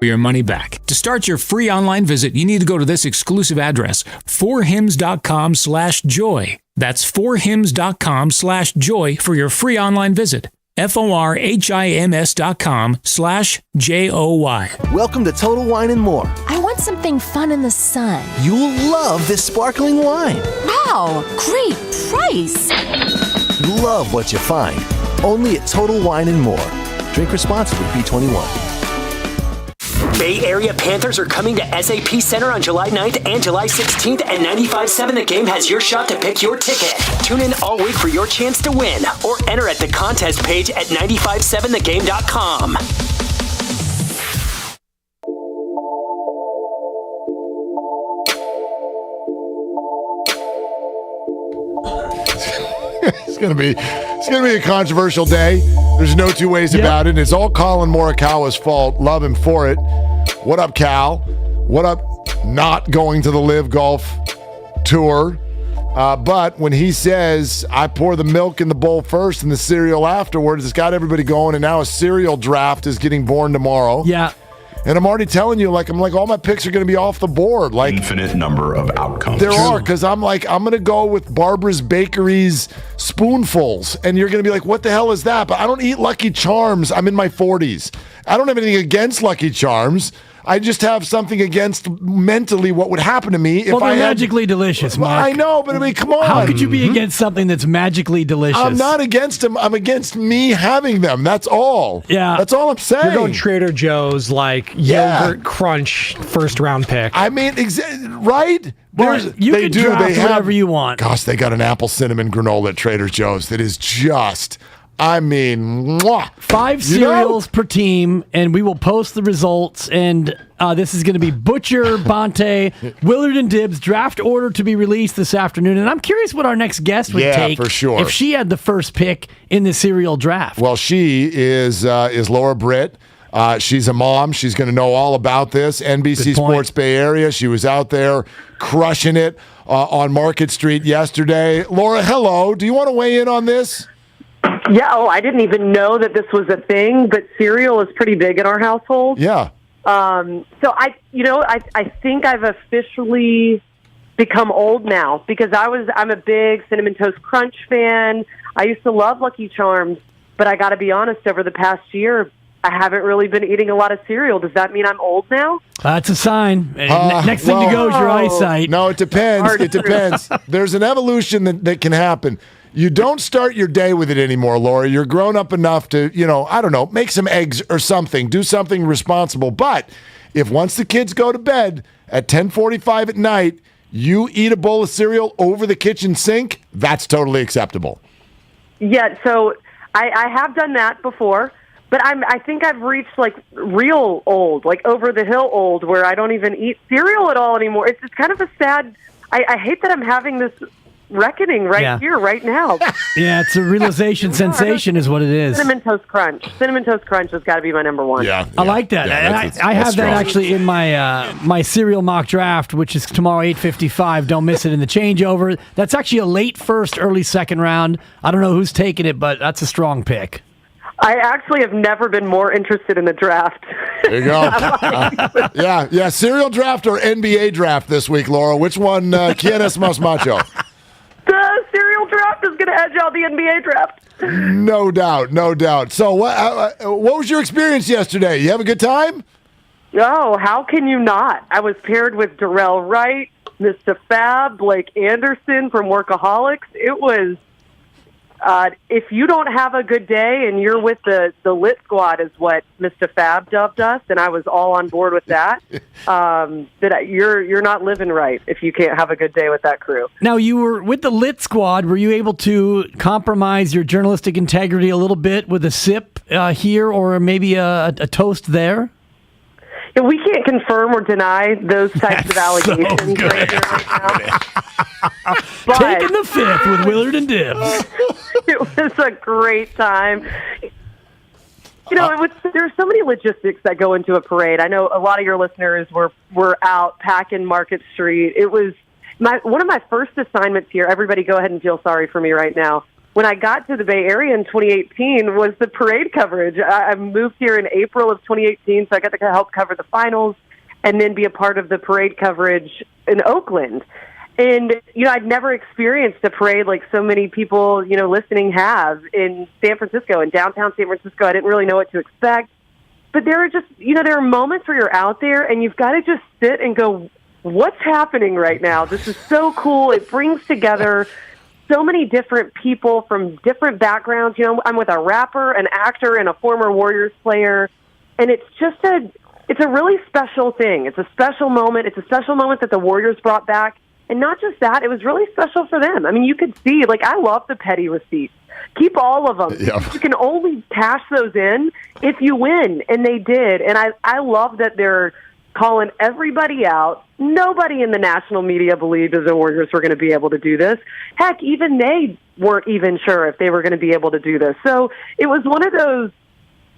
for your money back. To start your free online visit, you need to go to this exclusive address, forhims.com/joy. That's forhims.com/joy for your free online visit. forhims.com/JOY. Welcome to Total Wine & More. I want something fun in the sun. You'll love this sparkling wine. Wow, great price. Love what you find. Only at Total Wine & More. Drink responsibly, B21. Bay Area Panthers are coming to SAP Center on July 9th and July 16th, and 95.7 The Game has your shot to pick your ticket. Tune in all week for your chance to win, or enter at the contest page at 957thegame.com. It's gonna be a controversial day. There's no two ways about it. It's all Colin Morikawa's fault. Love him for it. What up, Cal? What up, not going to the Live Golf Tour? But when he says, I pour the milk in the bowl first and the cereal afterwards, it's got everybody going, and now a cereal draft is getting born tomorrow. Yeah. And I'm already telling you, all my picks are going to be off the board. Infinite number of outcomes. There are, because I'm going to go with Barbara's Bakery's spoonfuls. And you're going to be like, what the hell is that? But I don't eat Lucky Charms. I'm in my 40s. I don't have anything against Lucky Charms. I just have something against mentally what would happen to me if they're magically delicious, Mark. I know, but I mean, come on. How could you be against something that's magically delicious? I'm not against them. I'm against me having them. That's all. Yeah. That's all I'm saying. You're going Trader Joe's, yogurt crunch first-round pick. I mean, right? You can draft whatever you want. Gosh, they got an apple cinnamon granola at Trader Joe's that is just... mwah. 5 cereals per team, and we will post the results. And this is going to be Butcher, Bonte, Willard, and Dibs. Draft order to be released this afternoon. And I'm curious what our next guest would take for sure. if she had the first pick in the cereal draft. Well, she is Laura Britt. She's a mom. She's going to know all about this. NBC Sports Bay Area. She was out there crushing it on Market Street yesterday. Laura, hello. Do you want to weigh in on this? Yeah, I didn't even know that this was a thing, but cereal is pretty big in our household. Yeah. So I think I've officially become old now because I'm a big Cinnamon Toast Crunch fan. I used to love Lucky Charms, but I got to be honest, over the past year, I haven't really been eating a lot of cereal. Does that mean I'm old now? That's a sign. Next thing to go is your eyesight. No, it depends. It depends. There's an evolution that can happen. You don't start your day with it anymore, Laura. You're grown up enough to, I don't know, make some eggs or something. Do something responsible. But if once the kids go to bed at 10:45 at night, you eat a bowl of cereal over the kitchen sink, that's totally acceptable. Yeah, so I have done that before, but I think I've reached real old, over the hill old, where I don't even eat cereal at all anymore. It's kind of a sad. I hate that I'm having this reckoning here, right now. Yeah, it's a realization sensation is what it is. Cinnamon Toast Crunch. Cinnamon Toast Crunch has got to be my number one. Yeah. I like that. Yeah, I have that actually in my my cereal mock draft, which is tomorrow 8:55. Don't miss it in the changeover. That's actually a late first, early second round. I don't know who's taking it, but that's a strong pick. I actually have never been more interested in the draft. There you go. Yeah. Cereal draft or NBA draft this week, Laura? Which one? ¿Quién es más macho? The cereal draft is going to edge out the NBA draft. No doubt. So what was your experience yesterday? You have a good time? Oh, how can you not? I was paired with Darrell Wright, Mr. Fab, Blake Anderson from Workaholics. It was, if you don't have a good day and you're with the Lit Squad is what Mr. Fab dubbed us, and I was all on board with that, that you're not living right if you can't have a good day with that crew. Now, you were with the Lit Squad. Were you able to compromise your journalistic integrity a little bit with a sip here or maybe a toast there? Yeah, we can't confirm or deny those types of allegations right here right now. But taking the fifth with Willard and Dibs. It was a great time. There's so many logistics that go into a parade. I know a lot of your listeners were out packing Market Street. It was one of my first assignments here. Everybody go ahead and feel sorry for me right now. when I got to the Bay Area in 2018 was the parade coverage. I moved here in April of 2018, so I got to help cover the finals and then be a part of the parade coverage in Oakland. And, I'd never experienced a parade like so many people, listening have in San Francisco, in downtown San Francisco. I didn't really know what to expect. But there are just, there are moments where you're out there and you've got to just sit and go, what's happening right now? This is so cool. It brings together so many different people from different backgrounds. I'm with a rapper, an actor, and a former Warriors player. And it's just it's a really special thing. It's a special moment. It's a special moment that the Warriors brought back. And not just that, it was really special for them. I mean, you could see, I love the petty receipts. Keep all of them. Yep. You can only cash those in if you win, and they did. And I love that they're calling everybody out. Nobody in the national media believed that the Warriors were going to be able to do this. Heck, even they weren't even sure if they were going to be able to do this. So it was one of those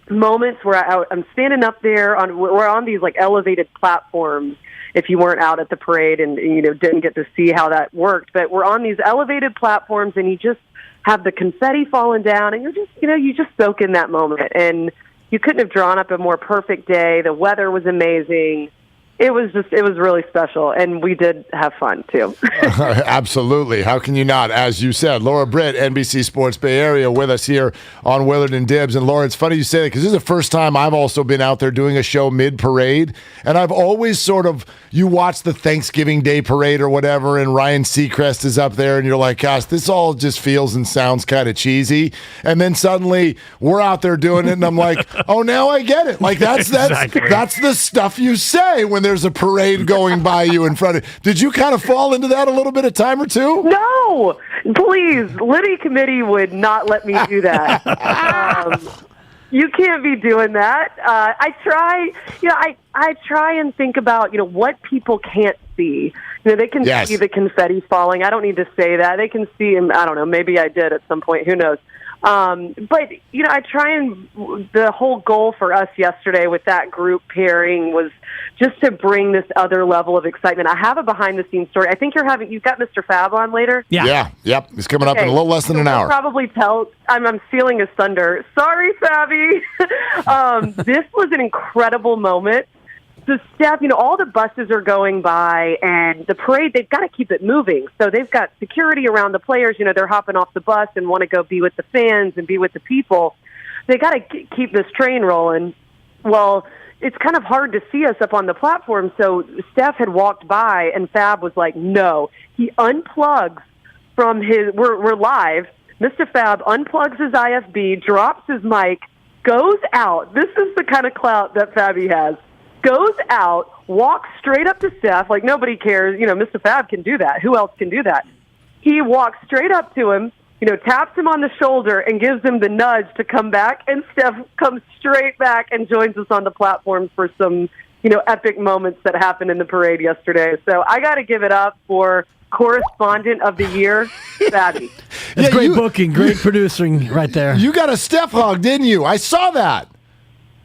moments where I'm standing up there we're on these elevated platforms. If you weren't out at the parade and didn't get to see how that worked, but we're on these elevated platforms and you just have the confetti falling down and you're just you just soak in that moment. And you couldn't have drawn up a more perfect day. The weather was amazing. It was really special, and we did have fun, too. Absolutely. How can you not? As you said, Laura Britt, NBC Sports Bay Area, with us here on Willard and Dibs. And, Laura, it's funny you say that because this is the first time I've also been out there doing a show mid-parade, and I've always you watch the Thanksgiving Day parade or whatever, and Ryan Seacrest is up there, and you're like, gosh, this all just feels and sounds kind of cheesy. And then suddenly we're out there doing it, and I'm like, oh, now I get it. That's the stuff you say when there's a parade going by you in front of. Did you kind of fall into that a little bit, a time or two? No, please. Liddy Committee would not let me do that. You can't be doing that. I try. I try and think about what people can't see. They can see the confetti falling. I don't need to say that. They can see, and I don't know. Maybe I did at some point. Who knows? But, I try and the whole goal for us yesterday with that group pairing was just to bring this other level of excitement. I have a behind-the-scenes story. I think you've got Mr. Fab on later? Yeah. Yep. It's coming up in a little less than an hour. Probably I'm stealing his thunder. Sorry, Fabby. This was an incredible moment. So, Steph, all the buses are going by, and the parade, they've got to keep it moving. So they've got security around the players. They're hopping off the bus and want to go be with the fans and be with the people. They got to keep this train rolling. Well, it's kind of hard to see us up on the platform, so Steph had walked by, and Fab was like, no. He unplugs from we're live. Mr. Fab unplugs his IFB, drops his mic, goes out. This is the kind of clout that Fabby has. Goes out, walks straight up to Steph, like nobody cares. Mr. Fab can do that. Who else can do that? He walks straight up to him, taps him on the shoulder and gives him the nudge to come back. And Steph comes straight back and joins us on the platform for some, epic moments that happened in the parade yesterday. So I got to give it up for Correspondent of the Year, Fabby. That's great booking, great producing right there. You got a Steph hug, didn't you? I saw that.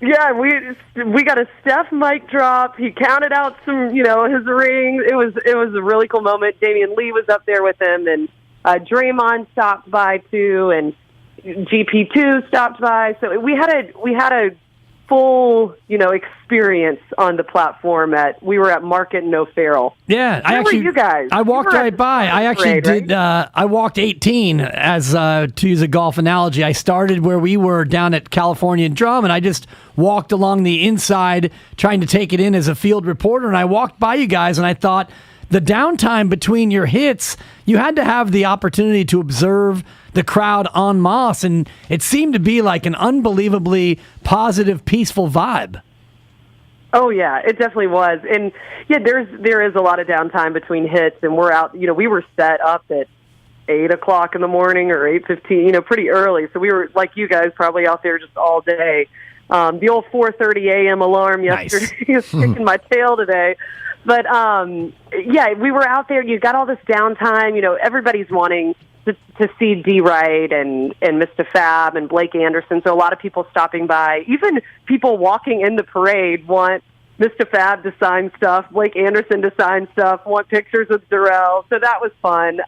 Yeah, we got a Steph mic drop. He counted out some, his rings. It was a really cool moment. Damian Lee was up there with him, and Draymond stopped by too, and GP2 stopped by. So we had a full, experience on the platform. We were at Market and O'Farrell. Yeah, Where were you guys? I walked right by. I actually did. Right? I walked 18 as to use a golf analogy. I started where we were down at California Drum, and I just walked along the inside trying to take it in as a field reporter. And I walked by you guys, and I thought, the downtime between your hits, you had to have the opportunity to observe the crowd en masse, and it seemed to be like an unbelievably positive, peaceful vibe. Oh yeah, it definitely was. And yeah, there is a lot of downtime between hits, and we're out, we were set up at 8:00 in the morning or 8:15, pretty early. So we were, like you guys, probably out there just all day. The old 4:30 a.m. alarm yesterday is kicking my tail today. But, yeah, we were out there. You got all this downtime. Everybody's wanting to see D. Wright and Mr. Fab and Blake Anderson. So a lot of people stopping by. Even people walking in the parade want Mr. Fab to sign stuff, Blake Anderson to sign stuff, want pictures with Darrell. So that was fun.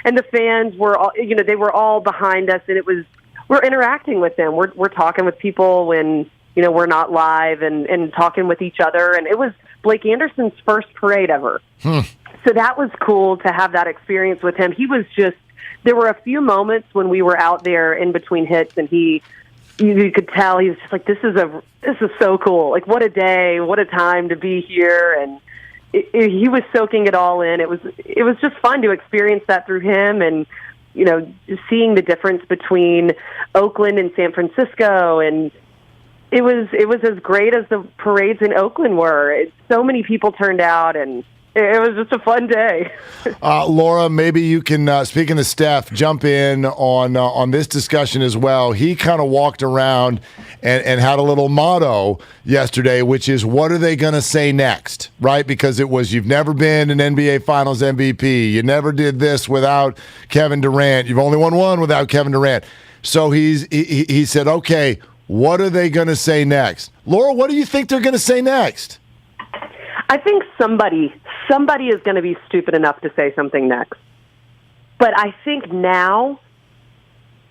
And the fans were all, they were all behind us, and we're interacting with them. We're talking with people when, we're not live and talking with each other. And it was Blake Anderson's first parade ever. So that was cool to have that experience with him. He was there were a few moments when we were out there in between hits, and you could tell he was just like, this is so cool. Like, what a day, what a time to be here. And he was soaking it all in. It was just fun to experience that through him, and seeing the difference between Oakland and San Francisco. And it was as great as the parades in Oakland were. So many people turned out, and it was just a fun day. Laura, maybe you can, speaking of Steph, jump in on this discussion as well. He kind of walked around and had a little motto yesterday, which is, what are they going to say next, right? Because it was, you've never been an NBA Finals MVP. You never did this without Kevin Durant. You've only won one without Kevin Durant. So he said, okay, what are they going to say next? Laura, what do you think they're going to say next? I think somebody is going to be stupid enough to say something next. But I think now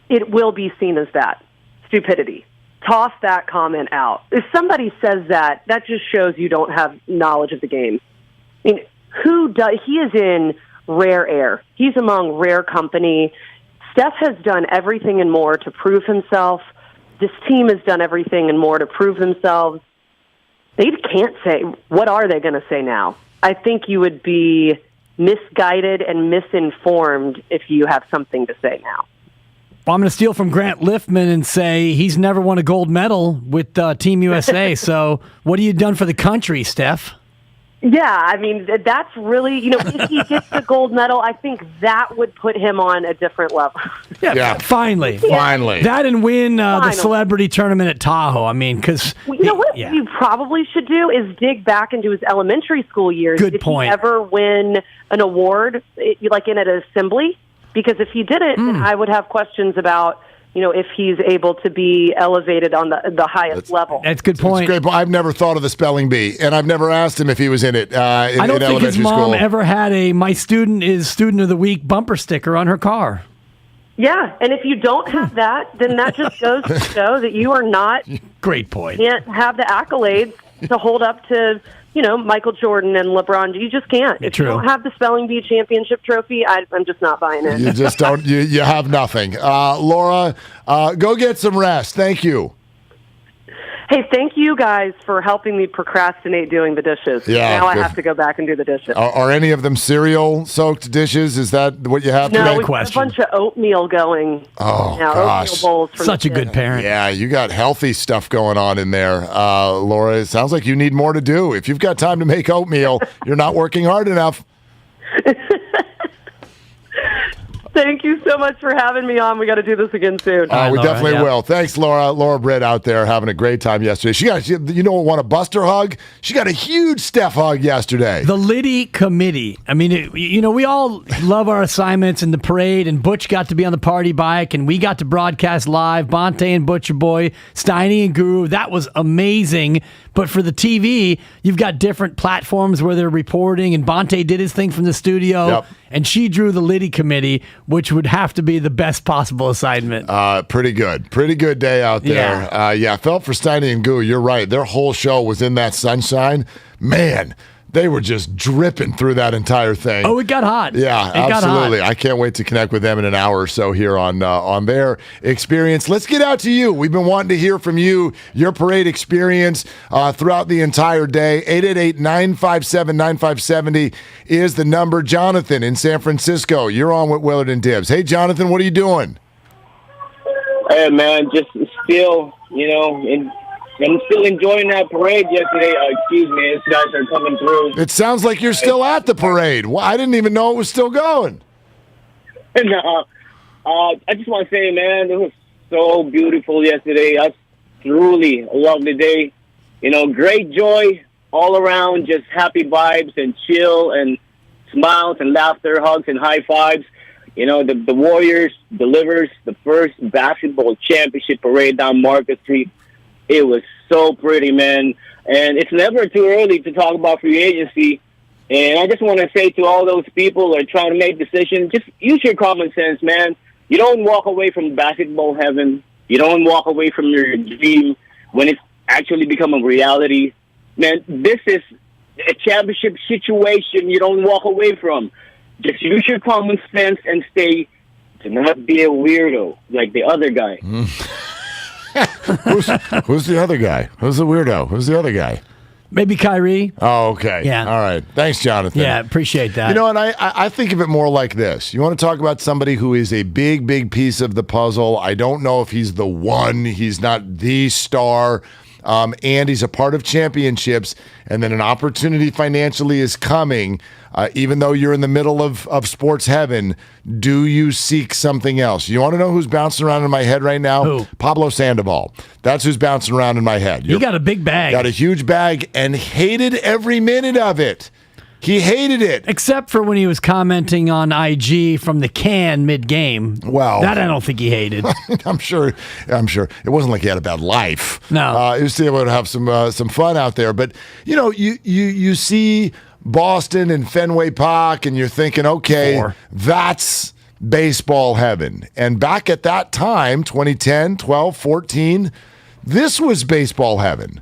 it will be seen as that, stupidity. Toss that comment out. If somebody says that just shows you don't have knowledge of the game. I mean, he is in rare air. He's among rare company. Steph has done everything and more to prove himself. This team has done everything and more to prove themselves. They can't say, what are they going to say now? I think you would be misguided and misinformed if you have something to say now. Well, I'm going to steal from Grant Liffman and say he's never won a gold medal with Team USA. So what have you done for the country, Steph? Yeah, I mean, that's really, if he gets the gold medal, I think that would put him on a different level. Yeah. Finally. That and win the celebrity tournament at Tahoe. I mean, because... you know what you probably should do is dig back into his elementary school years. Good point. Did he ever win an award, like in an assembly? Because if he didn't, then I would have questions about... if he's able to be elevated on the highest level. That's a good point. It's great. I've never thought of the spelling bee, and I've never asked him if he was in it. I don't think his mom ever had a "My student is Student of the Week" bumper sticker on her car. Yeah, and if you don't have that, then that just goes to show that you are not... Great point. Can't have the accolades to hold up to... Michael Jordan and LeBron, you just can't. If you don't have the Spelling Bee championship trophy, I'm just not buying it. You just don't. You have nothing. Laura, go get some rest. Thank you. Hey, thank you guys for helping me procrastinate doing the dishes. Yeah, now I have to go back and do the dishes. Are any of them cereal-soaked dishes? Is that what you have no, today? No, we have a bunch of oatmeal going. Oh, now, gosh. Oatmeal bowls for Such a good parent. Yeah, you got healthy stuff going on in there, Laura. It sounds like you need more to do. If you've got time to make oatmeal, you're not working hard enough. Thank you so much for having me on. We got to do this again soon. We definitely will. Thanks, Laura. Laura Britt out there having a great time yesterday. She want a Buster hug? She got a huge Steph hug yesterday. The Liddy Committee. I mean, we all love our assignments in the parade, and Butch got to be on the party bike, and we got to broadcast live. Bonte and Butcher Boy, Steiny and Guru. That was amazing. But for the TV, you've got different platforms where they're reporting, and Bonte did his thing from the studio, and she drew the Liddy Committee, which would have to be the best possible assignment. Pretty good. Pretty good day out there. I felt for Steiny and Goo. You're right. Their whole show was in that sunshine. Man, they were just dripping through that entire thing. Oh, it got hot. Yeah, absolutely. I can't wait to connect with them in an hour or so here on their experience. Let's get out to you. We've been wanting to hear from you, your parade experience throughout the entire day. 888-957-9570 is the number. Jonathan in San Francisco, you're on with Willard and Dibs. Hey, Jonathan, what are you doing? Hey, man, just still, I'm still enjoying that parade yesterday. Excuse me, these guys are coming through. It sounds like you're still at the parade. Well, I didn't even know it was still going. No, I just want to say, man, it was so beautiful yesterday. That's truly a lovely day. Great joy all around, just happy vibes and chill and smiles and laughter, hugs and high fives. The Warriors delivers the first basketball championship parade down Market Street. It was so pretty, man. And it's never too early to talk about free agency. And I just want to say to all those people who are trying to make decisions, just use your common sense, man. You don't walk away from basketball heaven. You don't walk away from your dream when it's actually become a reality. Man, this is a championship situation you don't walk away from. Just use your common sense and stay to not be a weirdo like the other guy. Who's the other guy? Who's the weirdo? Who's the other guy? Maybe Kyrie. Oh, okay. Yeah. All right. Thanks, Jonathan. Yeah, appreciate that. You know, and I think of it more like this. You want to talk about somebody who is a big, big piece of the puzzle. I don't know if he's the one. He's not the star. And he's a part of championships, and then an opportunity financially is coming. Even though you're in the middle of sports heaven, do you seek something else? You want to know who's bouncing around in my head right now? Who? Pablo Sandoval. That's who's bouncing around in my head. He got a big bag. Got a huge bag and hated every minute of it. He hated it. Except for when he was commenting on IG from the can mid-game. Well, that I don't think he hated. I'm sure. It wasn't like he had a bad life. No. He was able to have some fun out there. But, you know, you see Boston and Fenway Park, and you're thinking, okay, that's baseball heaven. And back at that time, 2010, 12, 14, this was baseball heaven.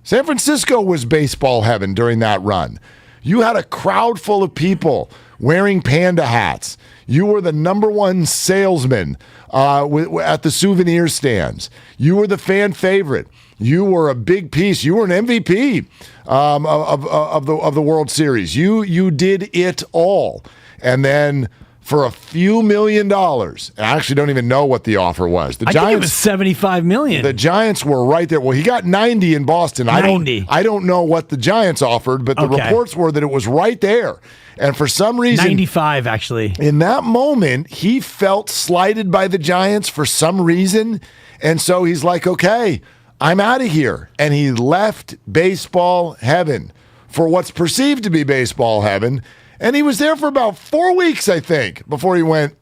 San Francisco was baseball heaven during that run. You had a crowd full of people wearing panda hats. You were the number one salesman at the souvenir stands. You were the fan favorite. You were a big piece. You were an MVP of the World Series. You did it all. And then for a few $1 million, I actually don't even know what the offer was. I think it was $75 million. The Giants were right there. Well, he got 90 in Boston. 90. I don't know what the Giants offered, but the reports were that it was right there. And for some reason, 95 actually. In that moment, he felt slighted by the Giants for some reason, and so he's like, "Okay, I'm out of here." And he left baseball heaven for what's perceived to be baseball heaven. And he was there for about 4 weeks, I think, before he went,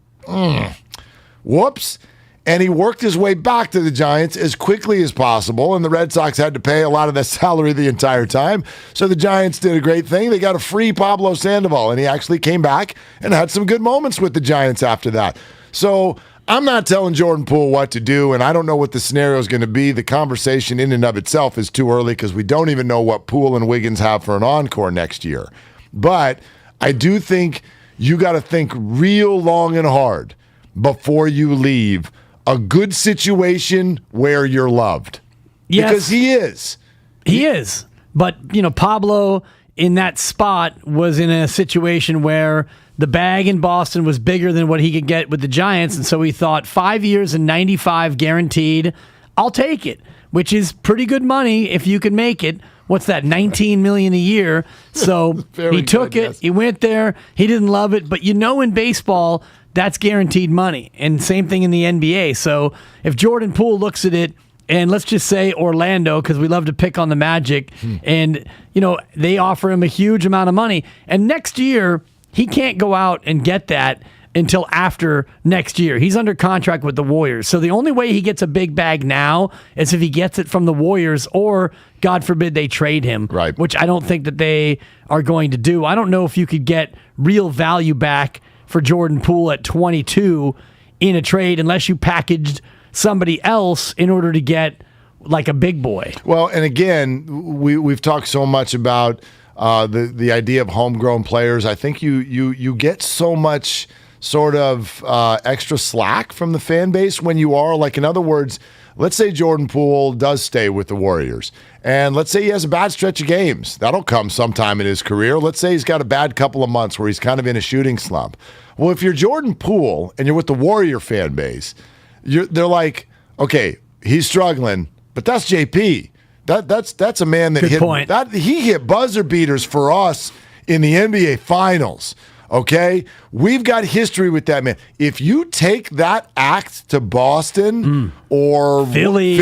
whoops. And he worked his way back to the Giants as quickly as possible, and the Red Sox had to pay a lot of that salary the entire time. So the Giants did a great thing. They got a free Pablo Sandoval, and he actually came back and had some good moments with the Giants after that. So I'm not telling Jordan Poole what to do, and I don't know what the scenario is going to be. The conversation in and of itself is too early because we don't even know what Poole and Wiggins have for an encore next year. But I do think you got to think real long and hard before you leave a good situation where you're loved. Yes. Because he is. He is. But, you know, Pablo in that spot was in a situation where the bag in Boston was bigger than what he could get with the Giants. And so he thought 5 years and 95 guaranteed, I'll take it, which is pretty good money if you can make it. What's that, $19 million a year? So he took it. Yes. He went there. He didn't love it. But you know in baseball, that's guaranteed money. And same thing in the NBA. So if Jordan Poole looks at it, and let's just say Orlando, because we love to pick on the Magic, and you know they offer him a huge amount of money. And next year, he can't go out and get that until after next year. He's under contract with the Warriors. So the only way he gets a big bag now is if he gets it from the Warriors or, God forbid, they trade him, right? Which I don't think that they are going to do. I don't know if you could get real value back for Jordan Poole at 22 in a trade unless you packaged somebody else in order to get like a big boy. Well, and again, we've talked so much about the idea of homegrown players. I think you get so much sort of extra slack from the fan base when you are, like, in other words, let's say Jordan Poole does stay with the Warriors, and let's say he has a bad stretch of games. That'll come sometime in his career. Let's say he's got a bad couple of months where he's kind of in a shooting slump. Well, if you're Jordan Poole and you're with the Warrior fan base, they're like, okay, he's struggling, but that's JP. That's a man that he hit buzzer beaters for us in the NBA Finals. Okay, we've got history with that man. If you take that act to Boston or Philly,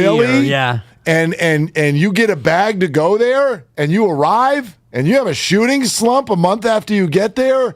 and you get a bag to go there, and you arrive and you have a shooting slump a month after you get there.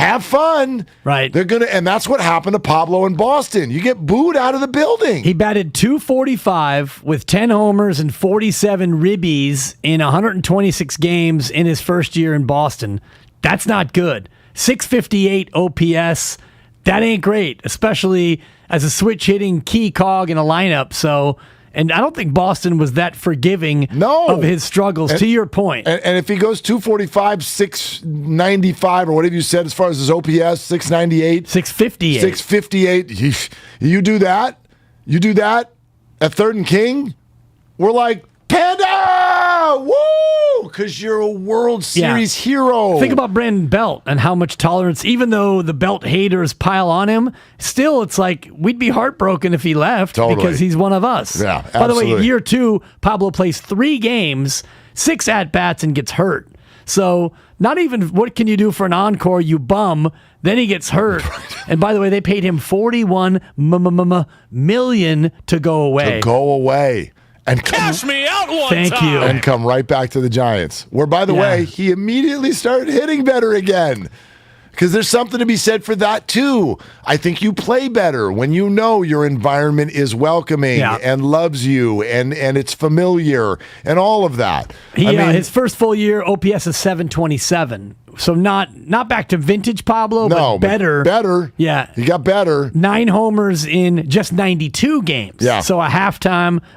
have fun. Right. They're gonna, and that's what happened to Pablo in Boston. You get booed out of the building. He batted .245 with 10 homers and 47 ribbies in 126 games in his first year in Boston. That's not good. .658 OPS. That ain't great, especially as a switch hitting key cog in a lineup. So, and I don't think Boston was that forgiving of his struggles, to your point. And if he goes 245, 695, or whatever you said as far as his OPS, 698. 658. 658. You do that? You do that at third and king? We're like, Panda! Woo! Because you're a World Series hero. Think about Brandon Belt and how much tolerance, even though the Belt haters pile on him, still it's like we'd be heartbroken if he left because he's one of us. Yeah, By the way, absolutely. year 2, Pablo plays 3 games, 6 at-bats, and gets hurt. So not even what can you do for an encore, you bum. Then he gets hurt. And by the way, they paid him $41 million to go away. To go away. And Cash me out one Thank time. you. And come right back to the Giants. Where, by the way, he immediately started hitting better again. Because there's something to be said for that, too. I think you play better when you know your environment is welcoming and loves you and it's familiar and all of that. His first full year, OPS is .727. So not back to vintage Pablo, but better. Better. Yeah. He got better. 9 homers in just 92 games. Yeah. So a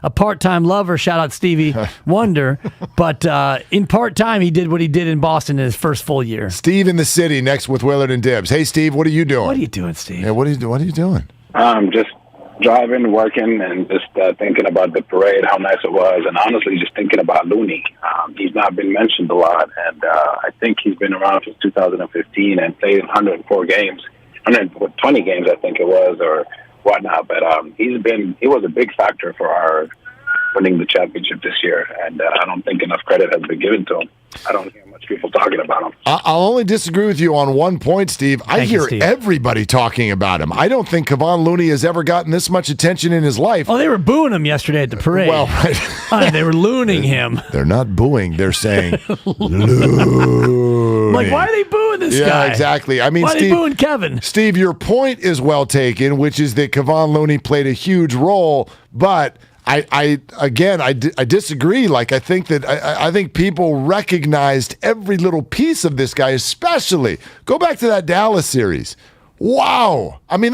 part-time lover, shout out Stevie Wonder. But in part-time, he did what he did in Boston in his first full year. Steve in the city next with Willard and Dibs. Hey, Steve, what are you doing? What are you doing, Steve? Yeah, what are you doing? Just driving, working, and just thinking about the parade, how nice it was, and honestly, just thinking about Looney. He's not been mentioned a lot, and I think he's been around since 2015 and played 104 games, 120 games, I think it was, or whatnot. But he was a big factor for our winning the championship this year, and I don't think enough credit has been given to him. I don't hear much people talking about him. I'll only disagree with you on one point, Steve. I hear everybody talking about him. I don't think Kevon Looney has ever gotten this much attention in his life. Oh, they were booing him yesterday at the parade. Well, they were looning him. They're not booing. They're saying, Looney. Like, why are they booing this guy? Yeah, exactly. I mean, why are they booing Kevin? Steve, your point is well taken, which is that Kevon Looney played a huge role, but I disagree. Like, I think people recognized every little piece of this guy, especially. Go back to that Dallas series. Wow. I mean,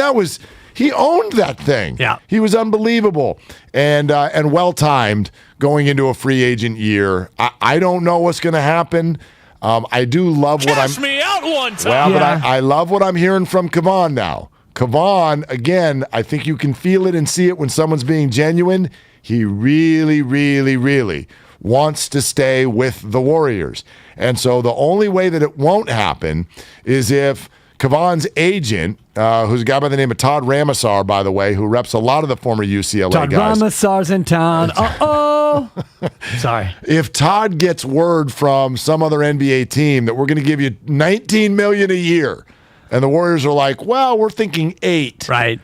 he owned that thing. Yeah. He was unbelievable and well-timed going into a free agent year. I don't know what's going to happen. I do love what I'm... Cash me out one time. Well, but I love what I'm hearing from Kevon now. Kevon, again, I think you can feel it and see it when someone's being genuine. He really, really, really wants to stay with the Warriors. And so the only way that it won't happen is if Kevon's agent, who's a guy by the name of Todd Ramasar, by the way, who reps a lot of the former UCLA Todd guys. Ramasar's in town. Uh-oh. Sorry. If Todd gets word from some other NBA team that we're going to give you $19 million a year, and the Warriors are like, well, we're thinking 8. Right.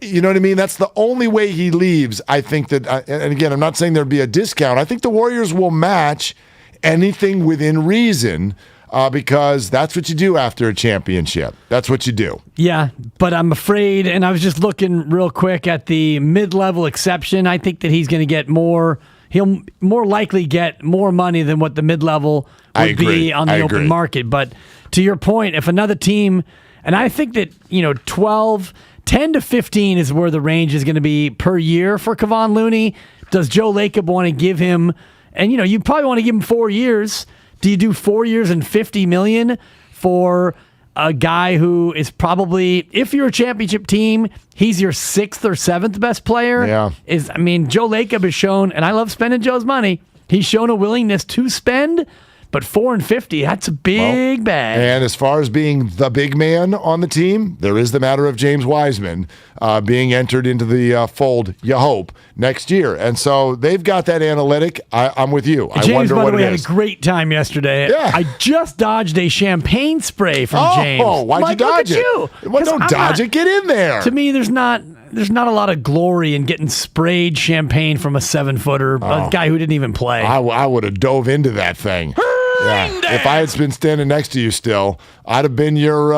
You know what I mean? That's the only way he leaves. I think that, and again, I'm not saying there'd be a discount. I think the Warriors will match anything within reason because that's what you do after a championship. That's what you do. Yeah, but I'm afraid, and I was just looking real quick at the mid-level exception. I think that he's going to get more. He'll more likely get more money than what the mid-level would be on the open market. But to your point, if another team, and I think that 10 to 15 is where the range is going to be per year for Kevon Looney. Does Joe Lacob want to give him, and you probably want to give him 4 years. Do you do 4 years and $50 million for a guy who is probably, if you're a championship team, he's your 6th or 7th best player? Yeah. Joe Lacob has shown, and I love spending Joe's money, he's shown a willingness to spend, but $4 and $50, that's a big bag. And as far as being the big man on the team, there is the matter of James Wiseman being entered into the fold, you hope, next year. And so they've got that analytic. I'm with you. I James, wonder by what the way, it had is. a great time yesterday. Yeah. I just dodged a champagne spray from James. Oh, why'd you dodge it? Well, don't dodge it. Get in there. To me, there's not a lot of glory in getting sprayed champagne from a 7-footer, a guy who didn't even play. I would have dove into that thing. If I had been standing next to you still, I'd have been your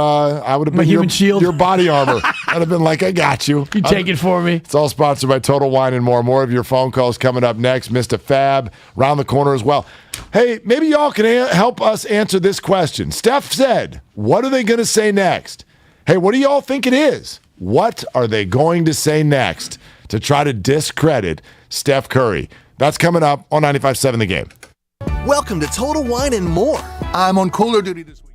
human shield, your body armor. I'd have been like, I got you. You take it for me. It's all sponsored by Total Wine and More. More of your phone calls coming up next. Mr. Fab, round the corner as well. Hey, maybe y'all can help us answer this question. Steph said, what are they going to say next? Hey, what do y'all think it is? What are they going to say next to try to discredit Steph Curry? That's coming up on 95.7 The Game. Welcome to Total Wine and More. I'm on cooler duty this week.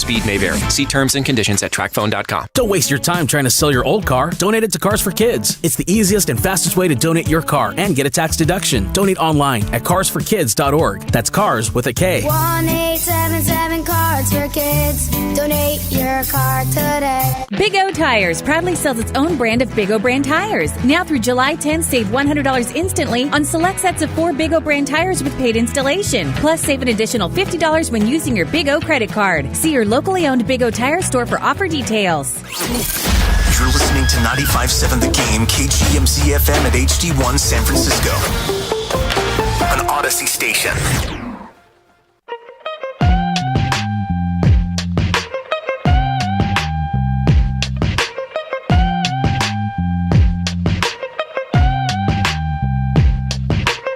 speed may vary. See terms and conditions at TrackPhone.com. Don't waste your time trying to sell your old car. Donate it to Cars for Kids. It's the easiest and fastest way to donate your car and get a tax deduction. Donate online at carsforkids.org. That's cars with a K. 1-877 Cards for Kids. Donate your car today. Big O Tires proudly sells its own brand of Big O brand tires. Now through July 10th, save $100 instantly on select sets of 4 Big O brand tires with paid installation. Plus, save an additional $50 when using your Big O credit card. See your locally owned Big O Tire store for offer details. You're listening to 95.7 The Game, KGMZ FM at HD1 San Francisco. An Odyssey station.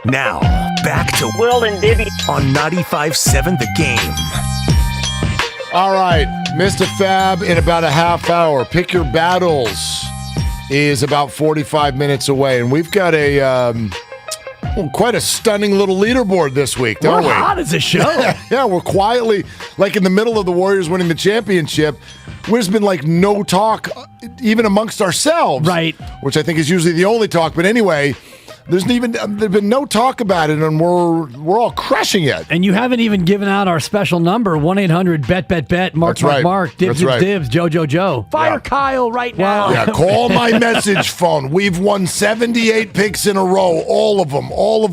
Now, back to Willard Dibs on 95.7 The Game. All right, Mr. Fab, in about a half hour. Pick Your Battles is about 45 minutes away, and we've got quite a stunning little leaderboard this week, don't we? We're hot as a show. Yeah, we're quietly, like in the middle of the Warriors winning the championship, there's been like no talk, even amongst ourselves. Right. Which I think is usually the only talk, but anyway... There's been no talk about it, and we're all crushing it. And you haven't even given out our special number, 1-800-BET-BET-BET, Mark, Dibs, Dibs, Joe. Fire Kyle right now. Yeah, call my message phone. We've won 78 picks in a row, all of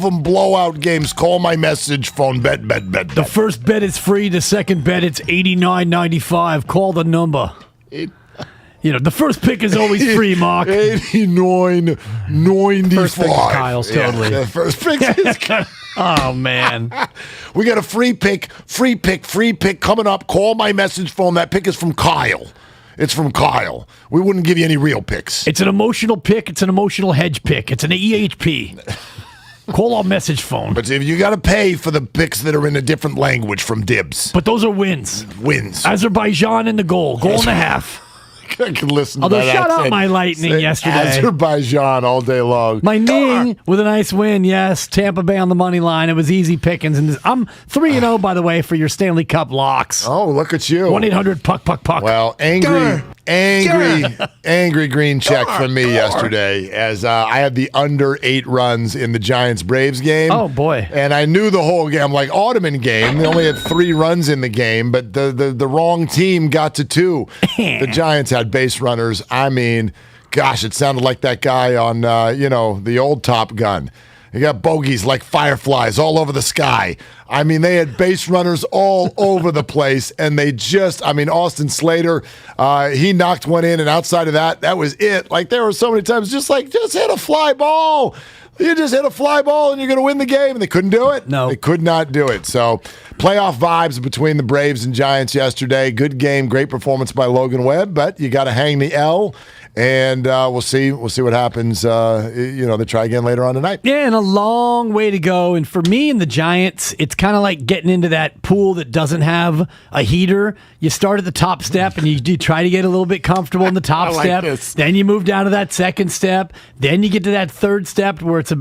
them blowout games. Call my message phone, bet. The first bet is free, the second bet it's $89.95. Call the number. The first pick is always free, Mark. 89.95. First pick is Kyle's, totally. Yeah, the first pick is Kyle's. Oh, man. We got a free pick coming up. Call my message phone. That pick is from Kyle. It's from Kyle. We wouldn't give you any real picks. It's an emotional pick. It's an emotional hedge pick. It's an EHP. Call our message phone. But if you got to pay for the picks that are in a different language from Dibs. But those are wins. Wins. Azerbaijan in the goal and a half. I could listen to Although that shout accent. out my Lightning yesterday. Azerbaijan all day long. My Ning with a nice win, yes. Tampa Bay on the money line. It was easy pickings. And I'm 3-0, by the way, for your Stanley Cup locks. Oh, look at you. 1-800-PUCK. Well, angry green check from me yesterday as I had the under 8 runs in the Giants-Braves game. Oh, boy. And I knew the whole game, like Ottoman game. They only had 3 runs in the game, but the wrong team got to 2. The Giants had base runners. I mean, gosh, it sounded like that guy on, the old Top Gun. You got bogeys like fireflies all over the sky. I mean, they had base runners all over the place, and they Austin Slater, he knocked one in, and outside of that was it. Like, there were so many times just hit a fly ball. You just hit a fly ball, and you're going to win the game, and they couldn't do it. No. They could not do it. So, playoff vibes between the Braves and Giants yesterday. Good game, great performance by Logan Webb, but you got to hang the L. And we'll see what happens. They try again later on tonight. Yeah, and a long way to go. And for me and the Giants, it's kind of like getting into that pool that doesn't have a heater. You start at the top step, and you try to get a little bit comfortable in the top step. Then you move down to that second step. Then you get to that third step where it's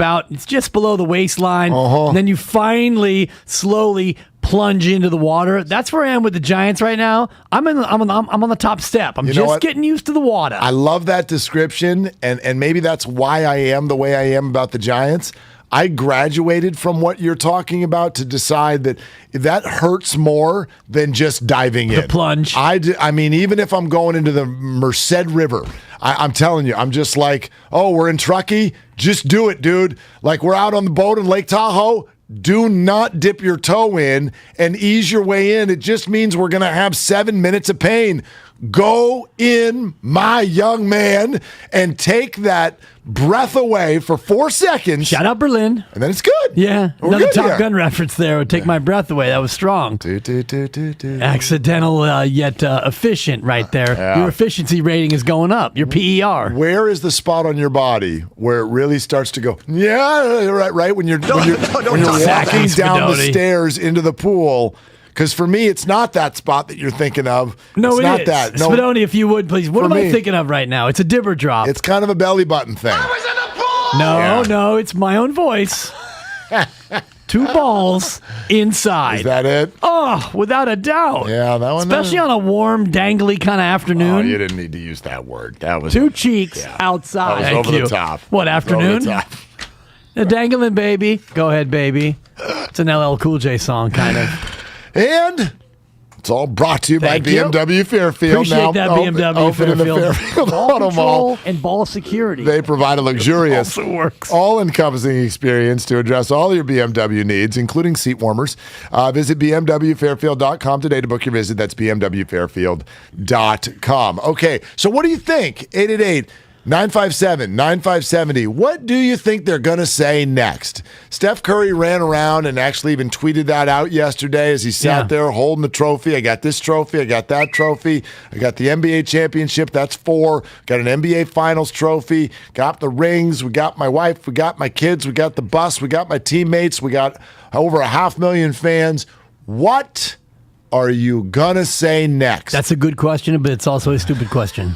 just below the waistline. And then you finally, slowly plunge into the water. That's where I am with the Giants right now. I'm on the top step. I'm just getting used to the water. I love that description, and maybe that's why I am the way I am about the Giants. I graduated from what you're talking about to decide that hurts more than just diving in. The plunge. I mean, even if I'm going into the Merced River, I'm telling you, I'm just like, oh, we're in Truckee? Just do it, dude. Like, we're out on the boat in Lake Tahoe. Do not dip your toe in and ease your way in. It just means we're going to have 7 minutes of pain. Go in, my young man, and take that breath away for 4 seconds. Shout out Berlin. And then it's good. Yeah. We're another good Top here. Gun reference there would take my breath away. That was strong. Accidental yet efficient right there. Yeah. Your efficiency rating is going up. Your PER. Where is the spot on your body where it really starts to go, yeah, right? When you're walking down the stairs into the pool. Because for me, it's not that spot that you're thinking of. No, it's not is. that. No, Spadoni, if you would, please. What am I thinking of right now? It's a dibber drop. It's kind of a belly button thing. No, it's my own voice. 2 balls inside. Is that it? Oh, without a doubt. Yeah, that one. Especially on a warm, dangly kind of afternoon. Oh, you didn't need to use that word. That was 2 cheeks outside. That was over the top. What, afternoon? Over the top. A dangling baby. Go ahead, baby. It's an LL Cool J song, kind of. And it's all brought to you by Thank you. BMW Fairfield. Appreciate now that open BMW in the Fairfield. Fairfield Ball Auto control Mall. and ball security. They provide a luxurious, Also works. all-encompassing experience to address all your BMW needs, including seat warmers. Visit BMWFairfield.com today to book your visit. That's BMWFairfield.com. Okay, so what do you think? 888-957-9570. What do you think they're going to say next? Steph Curry ran around and actually even tweeted that out yesterday as he sat there holding the trophy. I got this trophy. I got that trophy. I got the NBA championship. That's 4. Got an NBA finals trophy. Got the rings. We got my wife. We got my kids. We got the bus. We got my teammates. We got over 500,000 fans. What are you going to say next? That's a good question, but it's also a stupid question,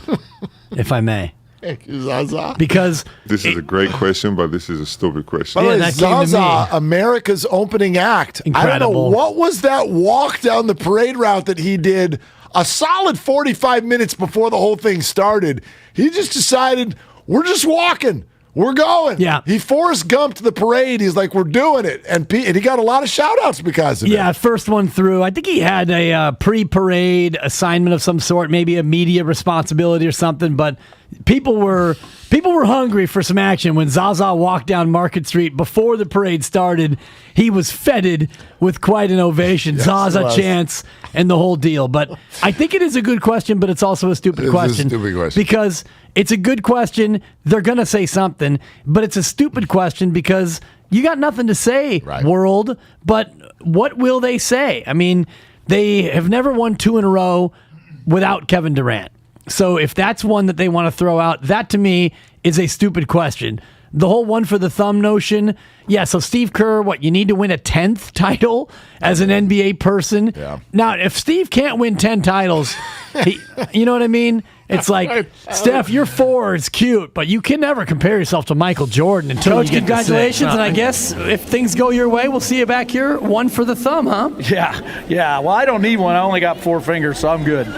if I may. Thank you, Zaza. Because this is a great question, but this is a stupid question. By the way, Zaza, America's opening act. Incredible. I don't know, what was that walk down the parade route that he did a solid 45 minutes before the whole thing started? He just decided, we're just walking. We're going. Yeah. He Forrest Gumped the parade. He's like, we're doing it. And he got a lot of shout-outs because of it. Yeah, first one through. I think he had a pre-parade assignment of some sort, maybe a media responsibility or something, but people were hungry for some action when Zaza walked down Market Street before the parade started. He was feted with quite an ovation. Yes, Zaza chants and the whole deal. But I think it is a good question, but it's also a stupid question. It's a stupid question. Because it's a good question. They're going to say something, but it's a stupid question because you got nothing to say, world. But what will they say? I mean, they have never won 2 in a row without Kevin Durant. So if that's one that they want to throw out, that to me is a stupid question. The whole one for the thumb notion, yeah, so Steve Kerr, you need to win a 10th title as an NBA person? Yeah. Now, if Steve can't win 10 titles, you know what I mean? It's like, Steph, your 4 is cute, but you can never compare yourself to Michael Jordan until Coach, you get congratulations, and I guess if things go your way, we'll see you back here. 1 for the thumb, huh? Yeah. Well, I don't need one. I only got 4 fingers, so I'm good.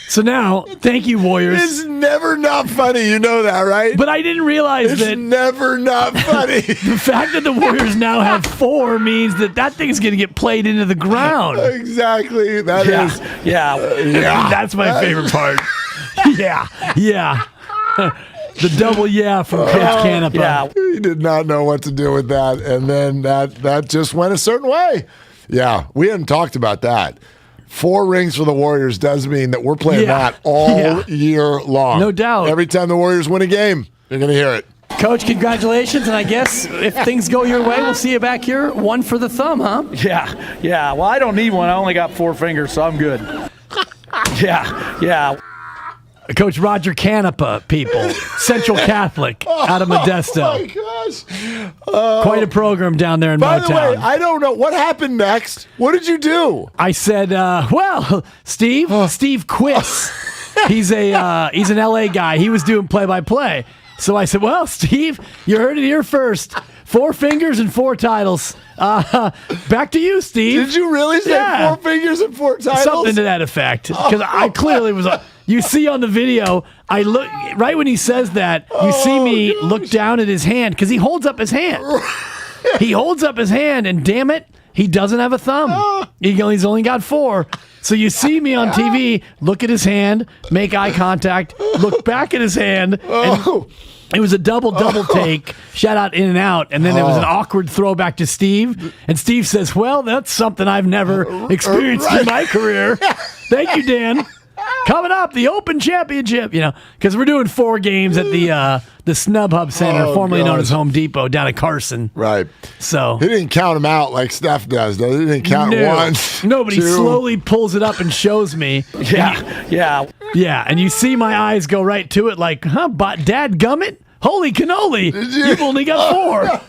So now, thank you, Warriors. It's never not funny. You know that, right? But I didn't realize it's never not funny. The fact that the Warriors now have 4 means that thing's going to get played into the ground. Exactly. That is. Yeah. That's my favorite part. Yeah. The double from Coach Canepa. Yeah. He did not know what to do with that, and then that just went a certain way. Yeah, we hadn't talked about that. 4 rings for the Warriors does mean that we're playing that all year long. No doubt. Every time the Warriors win a game, you're going to hear it. Coach, congratulations, and I guess if things go your way, we'll see you back here. 1 for the thumb, huh? Yeah. Well, I don't need one. I only got 4 fingers, so I'm good. Yeah. Coach Roger Canepa, people. Central Catholic out of Modesto. Oh, my gosh. Quite a program down there in By Motown. the way, I don't know. What happened next? What did you do? I said, Steve Quiss. He's an LA guy. He was doing play-by-play. So I said, well, Steve, you heard it here first. 4 fingers and 4 titles. Back to you, Steve. Did you really say 4 fingers and 4 titles? Something to that effect. Because I clearly was... You see on the video, I look right when he says that. You see me look down at his hand because he holds up his hand. He holds up his hand, and damn it, he doesn't have a thumb. He's only got 4. So you see me on TV, look at his hand, make eye contact, look back at his hand, and it was a double take, shout out in and out, and then there was an awkward throwback to Steve, and Steve says, well, that's something I've never experienced in my career. Thank you, Dan. Coming up, the Open Championship, because we're doing 4 games at the Snub Hub Center, formerly known as Home Depot, down at Carson. Right. So he didn't count them out like Steph does, though. He didn't count 1. No, but he slowly pulls it up and shows me. Yeah. And you see my eyes go right to it like, Dad gummit? Holy cannoli. You've only got 4,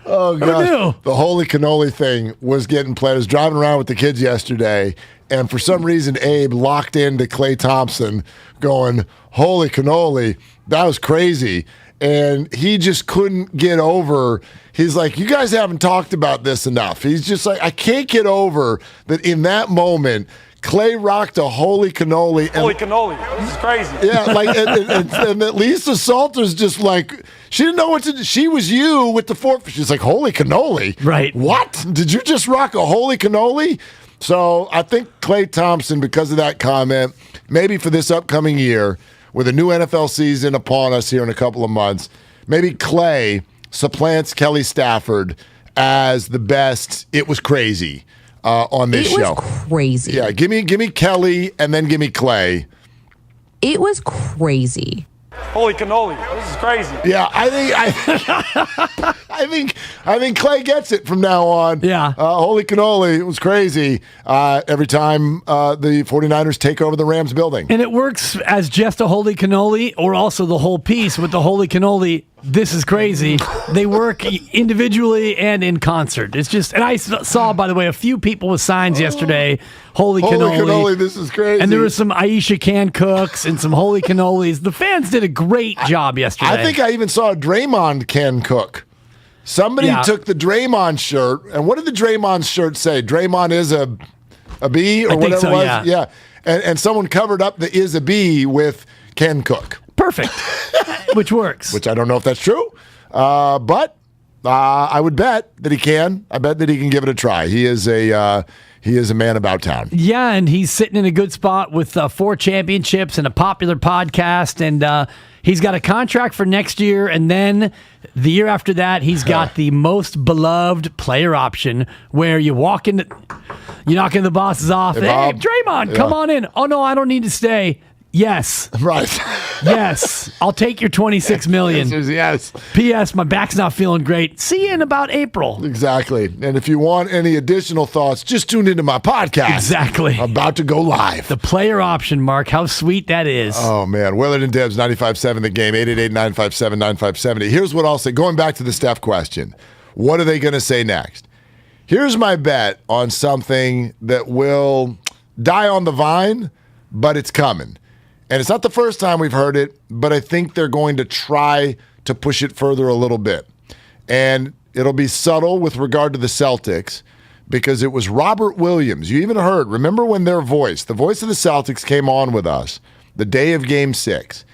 Oh, gosh. The holy cannoli thing was getting played. I was driving around with the kids yesterday, and for some reason, Abe locked into Klay Thompson going, holy cannoli. That was crazy. and he just couldn't get over. He's like, you guys haven't talked about this enough. He's just like, I can't get over that in that moment, Klay rocked a holy cannoli. Holy cannoli. This is crazy. Yeah, like, and that Lisa Salter's just like, she didn't know what to do. She was you with the fourth. She's like, holy cannoli? Right. What? Did you just rock a holy cannoli? So I think Klay Thompson, because of that comment, maybe for this upcoming year, with a new NFL season upon us here in a couple of months, maybe Klay supplants Kelly Stafford as the best. It was crazy on this show. It was crazy. Yeah, give me Kelly and then give me Klay. It was crazy. Holy cannoli. This is crazy. Yeah, I think Klay gets it from now on. Yeah. Holy cannoli. It was crazy every time the 49ers take over the Rams building. And it works as just a holy cannoli or also the whole piece with the holy cannoli. This is crazy. They work individually and in concert. It's just, and I saw, by the way, a few people with signs yesterday. Holy cannoli, this is crazy. And there was some Aisha Can cooks and some holy cannolis. The fans did a great job yesterday. I think I even saw a Draymond can cook. Somebody took the Draymond shirt, and what did the Draymond shirt say? Draymond is a bee or whatever it was? Yeah. And someone covered up the is a bee with can cook. Perfect. Which works. Which I don't know if that's true, but I would bet that he can. I bet that he can give it a try. He is a man about town. Yeah, and he's sitting in a good spot with 4 championships and a popular podcast, and he's got a contract for next year, and then the year after that, he's got the most beloved player option where you walk in, you knock in the boss's office. Hey, Draymond, come on in. Oh, no, I don't need to stay. Yes. Right. Yes. I'll take your $26 million. Yes. P.S. My back's not feeling great. See you in about April. Exactly. And if you want any additional thoughts, just tune into my podcast. Exactly. About to go live. The player option, Mark. How sweet that is. Oh, man. Willard and Dibs, 95.7 The Game, 888-957-9570. Here's what I'll say. Going back to the Steph question, what are they going to say next? Here's my bet on something that will die on the vine, but it's coming. And it's not the first time we've heard it, but I think they're going to try to push it further a little bit. And it'll be subtle with regard to the Celtics because it was Robert Williams. You even heard, remember when the voice of the Celtics came on with us the day of Game 6.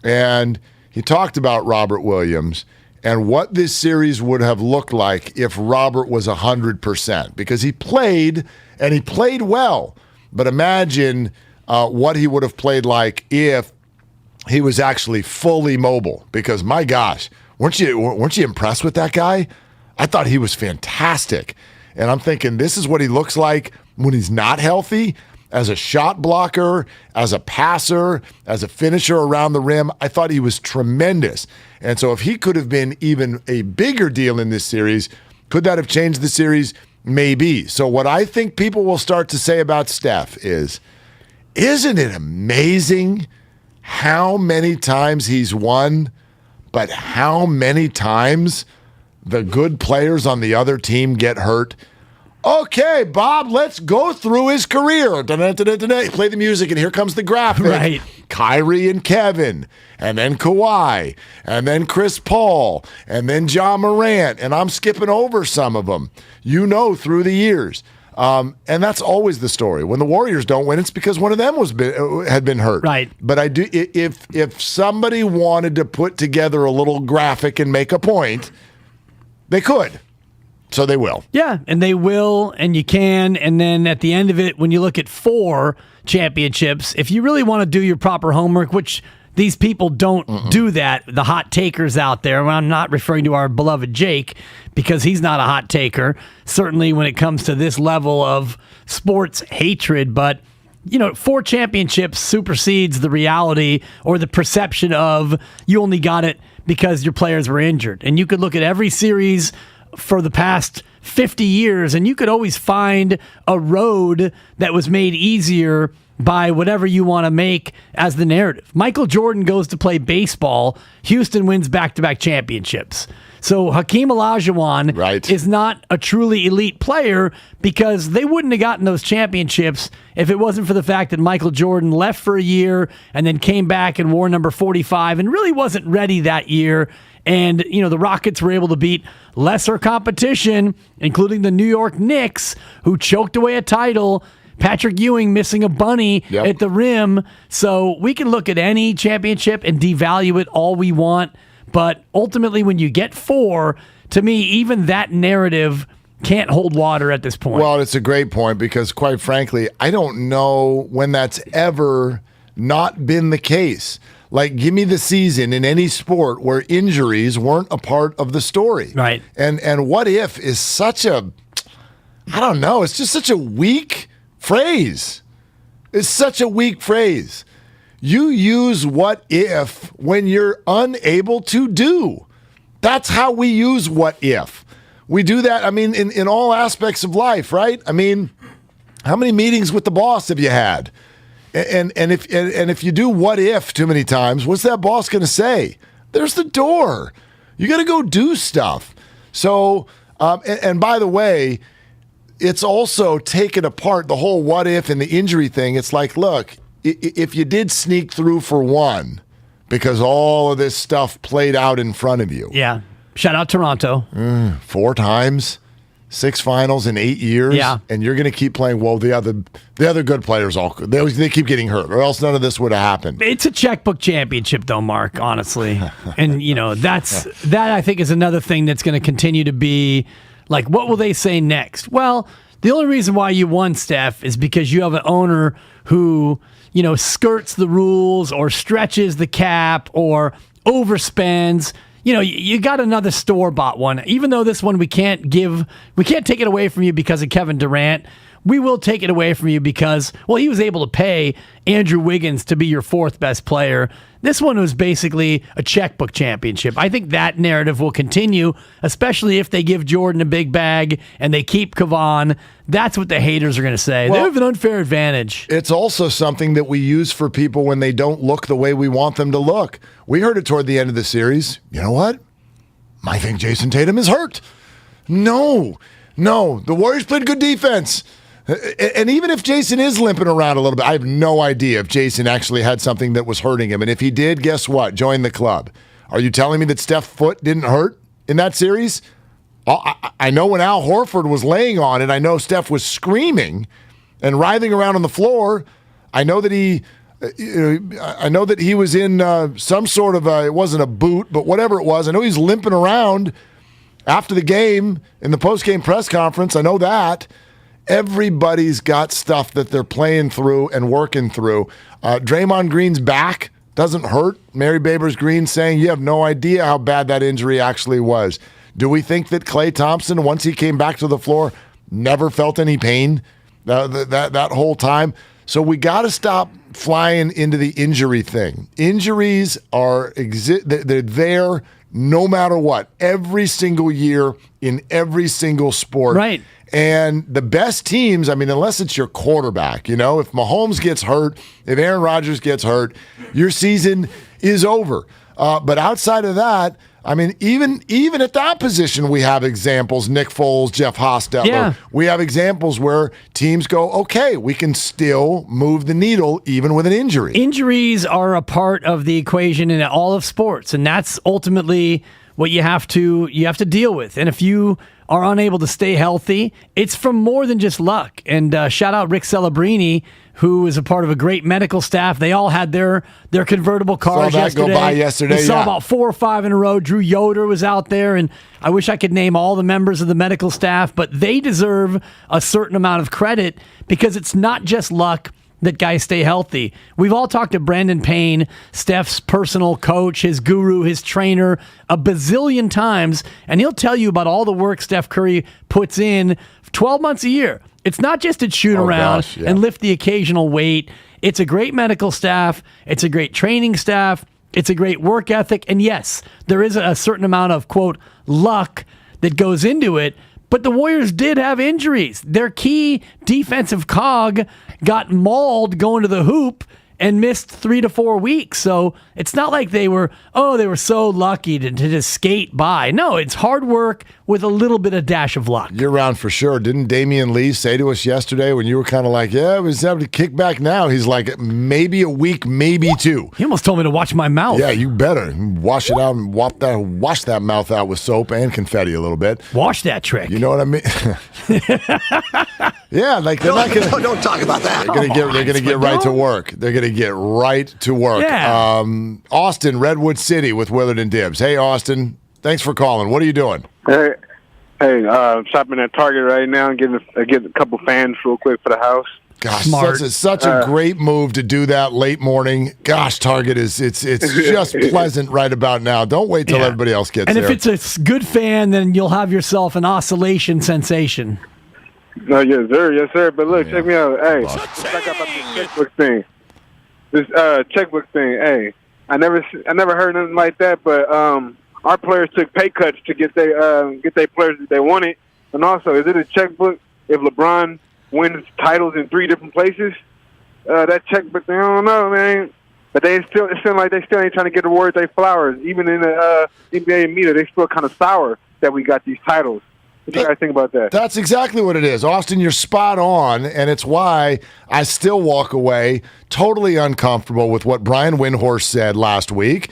And he talked about Robert Williams and what this series would have looked like if Robert was 100%. Because he played, and he played well. But imagine what he would have played like if he was actually fully mobile. Because my gosh, weren't you impressed with that guy? I thought he was fantastic. And I'm thinking this is what he looks like when he's not healthy, as a shot blocker, as a passer, as a finisher around the rim. I thought he was tremendous. And so if he could have been even a bigger deal in this series, could that have changed the series? Maybe. So what I think people will start to say about Steph is, isn't it amazing how many times he's won, but how many times the good players on the other team get hurt? Okay, Bob, let's go through his career. Play the music, and here comes the graphic. Right. Kyrie and Kevin, and then Kawhi, and then Chris Paul, and then John Morant, and I'm skipping over some of them, through the years. And that's always the story. When the Warriors don't win, it's because one of them had been hurt. Right. But I do. If somebody wanted to put together a little graphic and make a point, they could. So they will. Yeah, and they will, and you can. And then at the end of it, when you look at 4 championships, if you really want to do your proper homework, which these people don't do that, the hot takers out there, and I'm not referring to our beloved Jake, because he's not a hot taker, certainly when it comes to this level of sports hatred. But, 4 championships supersedes the reality or the perception of you only got it because your players were injured. And you could look at every series for the past 50 years, and you could always find a road that was made easier by whatever you want to make as the narrative. Michael Jordan goes to play baseball. Houston wins back-to-back championships. So Hakeem Olajuwon is not a truly elite player because they wouldn't have gotten those championships if it wasn't for the fact that Michael Jordan left for a year and then came back and wore number 45 and really wasn't ready that year. And, the Rockets were able to beat lesser competition, including the New York Knicks, who choked away a title. Patrick Ewing missing a bunny at the rim. So we can look at any championship and devalue it all we want. But ultimately, when you get 4, to me, even that narrative can't hold water at this point. Well, it's a great point because, quite frankly, I don't know when that's ever not been the case. Like, give me the season in any sport where injuries weren't a part of the story. Right. And what if is such a, I don't know, it's just such a weak phrase. It's such a weak phrase. You use what if when you're unable to do. That's how we use what if. We do that, in all aspects of life, right? How many meetings with the boss have you had? And if you do what if too many times, what's that boss going to say? There's the door. You got to go do stuff. So, and by the way, it's also taken apart the whole what if and the injury thing. It's like, look, if you did sneak through for one because all of this stuff played out in front of you. Yeah. Shout out Toronto. 4 times, 6 finals in 8 years. Yeah. And you're going to keep playing. Well, the other good players, they keep getting hurt or else none of this would have happened. It's a checkbook championship though, Mark, honestly. And, that I think is another thing that's going to continue to be like, what will they say next? Well, the only reason why you won, Steph, is because you have an owner who, skirts the rules or stretches the cap or overspends. You got another store-bought one. Even though this one we can't take it away from you because of Kevin Durant. We will take it away from you because, he was able to pay Andrew Wiggins to be your 4th best player. This one was basically a checkbook championship. I think that narrative will continue, especially if they give Jordan a big bag and they keep Kevon. That's what the haters are going to say. They have an unfair advantage. It's also something that we use for people when they don't look the way we want them to look. We heard it toward the end of the series. You know what? I think Jason Tatum is hurt. No. The Warriors played good defense. And even if Jason is limping around a little bit, I have no idea if Jason actually had something that was hurting him. And if he did, guess what? Join the club. Are you telling me that Steph's foot didn't hurt in that series? I know when Al Horford was laying on it, I know Steph was screaming and writhing around on the floor. I know that he was in some sort of it wasn't a boot, but whatever it was. I know he's limping around after the game in the post-game press conference. I know that. Everybody's got stuff that they're playing through and working through. Draymond Green's back doesn't hurt. Mary Babers Green saying you have no idea how bad that injury actually was. Do we think that Klay Thompson, once he came back to the floor, never felt any pain that whole time? So we got to stop flying into the injury thing. Injuries they're there no matter what, every single year in every single sport. Right. And the best teams, unless it's your quarterback, if Mahomes gets hurt, if Aaron Rodgers gets hurt, your season is over. But outside of that, even at that position, we have examples. Nick Foles, Jeff Hostetler. Yeah. We have examples where teams go, okay, we can still move the needle even with an injury. Injuries are a part of the equation in all of sports, and that's ultimately what you have to deal with. And if you are unable to stay healthy, it's from more than just luck. And shout out Rick Celebrini, who is a part of a great medical staff. They all had their convertible cars yesterday. Go by yesterday. We saw about 4 or 5 in a row. Drew Yoder was out there, and I wish I could name all the members of the medical staff, but they deserve a certain amount of credit because it's not just luck that guys stay healthy. We've all talked to Brandon Payne, Steph's personal coach, his guru, his trainer, a bazillion times, and he'll tell you about all the work Steph Curry puts in 12 months a year. It's not just to shoot around and lift the occasional weight. It's a great medical staff. It's a great training staff. It's a great work ethic. And yes, there is a certain amount of, quote, luck that goes into it. But the Warriors did have injuries. Their key defensive cog got mauled going to the hoop, and missed 3 to 4 weeks. So it's not like they were so lucky to just skate by. No, it's hard work with a little bit of dash of luck. You're around for sure. Didn't Damian Lee say to us yesterday when you were kind of like, yeah, we just have to kick back now? He's like, maybe a week, maybe 2. He almost told me to watch my mouth. Yeah, you better. Wash it out and wash that mouth out with soap and confetti a little bit. Wash that trick. You know what I mean? Yeah, like they're not going to. Don't talk about that. They're going to get right to work. They're going to get right to work. Yeah. Austin, Redwood City with Willard and Dibs. Hey, Austin. Thanks for calling. What are you doing? Hey, shopping at Target right now and getting a couple fans real quick for the house. Gosh, such a great move to do that late morning. Gosh, Target it's just pleasant right about now. Don't wait till everybody else gets there. And if it's a good fan, then you'll have yourself an oscillation sensation. No, yes, sir. But look, check me out. Hey, back up about this checkbook thing. This checkbook thing. Hey, I never heard nothing like that. But our players took pay cuts to get their players that they wanted. And also, is it a checkbook if LeBron wins titles in 3 different places? That checkbook thing, I don't know, man. But it seems like they still ain't trying to get awards they flowers. Even in the NBA media, they still kind of sour that we got these titles. What do you guys think about that? That's exactly what it is. Austin, you're spot on, and it's why I still walk away totally uncomfortable with what Brian Windhorst said last week,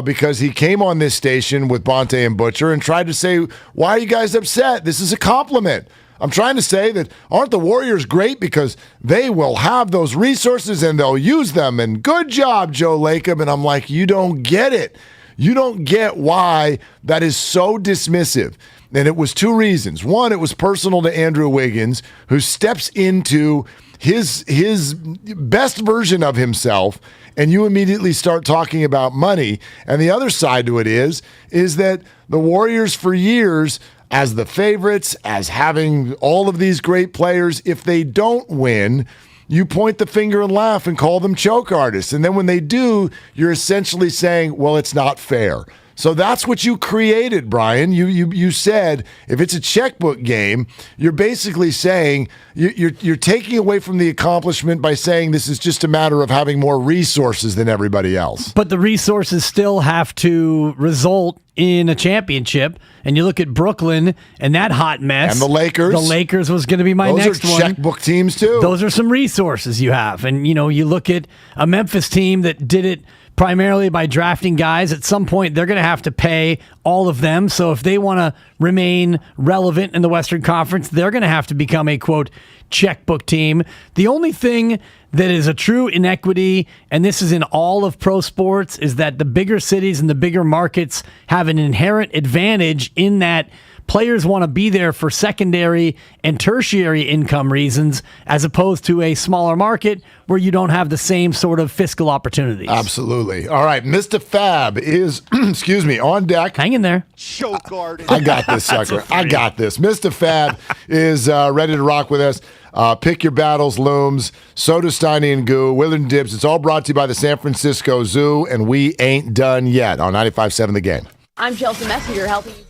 because he came on this station with Bonte and Butcher and tried to say, why are you guys upset? This is a compliment. I'm trying to say that aren't the Warriors great because they will have those resources and they'll use them, and good job, Joe Lacob. And I'm like, you don't get it. You don't get why that is so dismissive. And it was 2 reasons. One, it was personal to Andrew Wiggins, who steps into his best version of himself, and you immediately start talking about money. And the other side to it is that the Warriors for years, as the favorites, as having all of these great players, if they don't win, you point the finger and laugh and call them choke artists. And then when they do, you're essentially saying, well, it's not fair. So that's what you created, Brian. You said if it's a checkbook game, you're basically saying you're taking away from the accomplishment by saying this is just a matter of having more resources than everybody else. But the resources still have to result in a championship. And you look at Brooklyn and that hot mess. And the Lakers. The Lakers was going to be my next one. Those are checkbook teams too. Those are some resources you have. And, you look at a Memphis team that did it primarily by drafting guys. At some point, they're going to have to pay all of them. So if they want to remain relevant in the Western Conference, they're going to have to become a, quote, checkbook team. The only thing that is a true inequity, and this is in all of pro sports, is that the bigger cities and the bigger markets have an inherent advantage in that players want to be there for secondary and tertiary income reasons, as opposed to a smaller market where you don't have the same sort of fiscal opportunities. Absolutely. All right, Mr. Fab is, on deck. Hang in there. Show guard. I got this, sucker. I got this. Mr. Fab is ready to rock with us. Pick your battles, looms. So does Steiny and Goo. Willard and Dibs. It's all brought to you by the San Francisco Zoo, and we ain't done yet on 95.7 The Game. I'm Chelsea Messenger, helping you.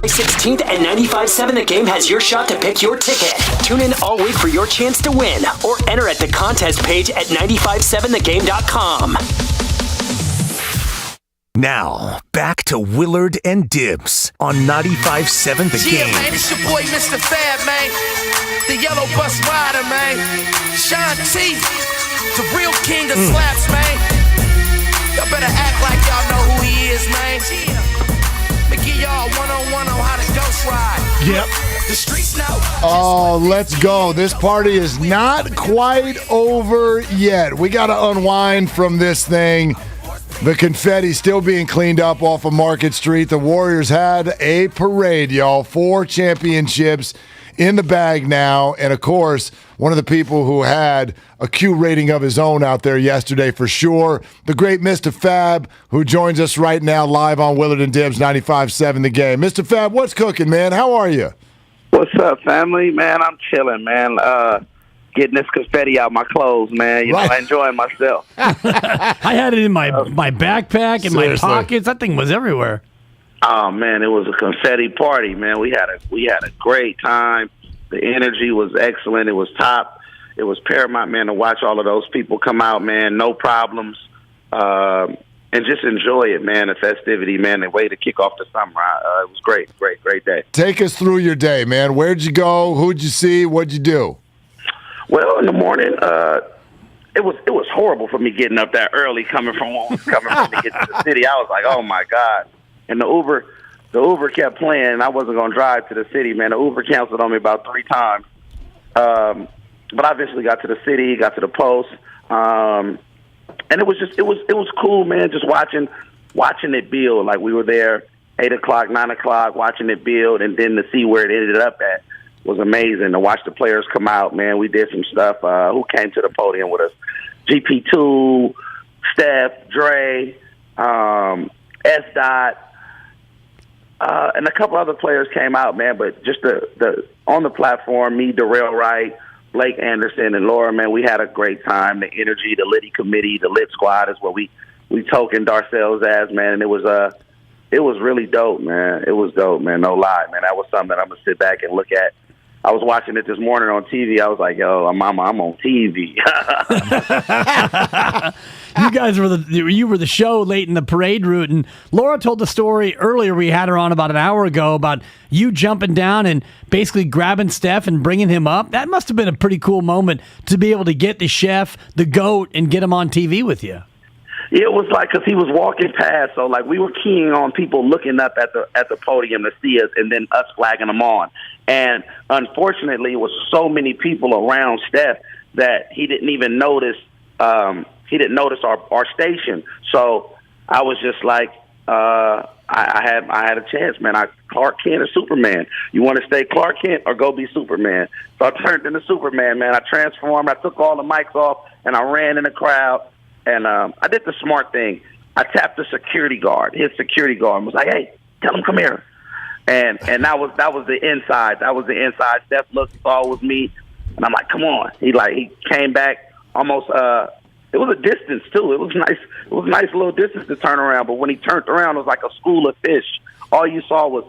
16th and 95.7 The Game has your shot to pick your ticket. Tune in all week for your chance to win or enter at the contest page at 957thegame.com. Now, back to Willard and Dibs on 95.7 The Game. Yeah, man, it's your boy, Mr. Fab, man. The yellow bus rider, man. Sean T, the real king of slaps, man. Y'all better act like y'all know who he is, man. I'ma give y'all one-on-one on how to ghost ride. Yep. The streets know. Oh, let's go. This party is not quite over yet. We got to unwind from this thing. The confetti still being cleaned up off of Market Street. The Warriors had a parade, y'all. 4 championships in the bag now. And, of course, one of the people who had a Q rating of his own out there yesterday for sure, the great Mr. Fab, who joins us right now live on Willard and Dibs 95.7 The Game. Mr. Fab, what's cooking, man? How are you? What's up, family? Man, I'm chilling, man. Getting this confetti out my clothes, man. You know, enjoying myself. I had it in my backpack, in my pockets. That thing was everywhere. Oh man, it was a confetti party, man. We had a great time. The energy was excellent. It was top. It was paramount, man, to watch all of those people come out, man. No problems, and just enjoy it, man. The festivity, man. The way to kick off the summer. It was great day. Take us through your day, man. Where'd you go? Who'd you see? What'd you do? Well, in the morning, it was horrible for me getting up that early, coming from to get to the city. I was like, oh my God! And the Uber kept playing. And I wasn't going to drive to the city, man. The Uber canceled on me about 3 times. But I eventually got to the city, got to the post, and it was cool, man. Just watching it build. Like we were there 8 o'clock, 9 o'clock, watching it build, and then to see where it ended up at was amazing. To watch the players come out, man. We did some stuff. Who came to the podium with us? GP2, Steph, Dre, S. Dot, and a couple other players came out, man. But just the on the platform, me, Darrell Wright, Blake Anderson, and Laura, man, we had a great time. The energy, the Liddy committee, the Lit Squad is what we tokened ourselves as, man. And it was really dope, man. It was dope, man. No lie, man. That was something that I'm gonna sit back and look at. I was watching it this morning on TV. I was like, yo, I'm on TV. You guys were the show late in the parade route, and Laura told the story earlier. We had her on about an hour ago about you jumping down and basically grabbing Steph and bringing him up. That must have been a pretty cool moment to be able to get the chef, the GOAT, and get him on TV with you. It was like, because he was walking past, so like we were keying on people looking up at the podium to see us, and then us flagging them on. And unfortunately, it was so many people around Steph that he didn't even notice. He didn't notice our station. So I was just like, I had a chance, man. Clark Kent or Superman. You want to stay Clark Kent or go be Superman? So I turned into Superman, man. I transformed. I took all the mics off and I ran in the crowd. And I did the smart thing. I tapped the security guard. His security guard was like, "Hey, tell him come here." And that was the inside. That was the inside. Steph looked, saw it was me, and I'm like, "Come on." He came back almost. It was a distance too. It was nice. It was a nice little distance to turn around. But when he turned around, it was like a school of fish. All you saw was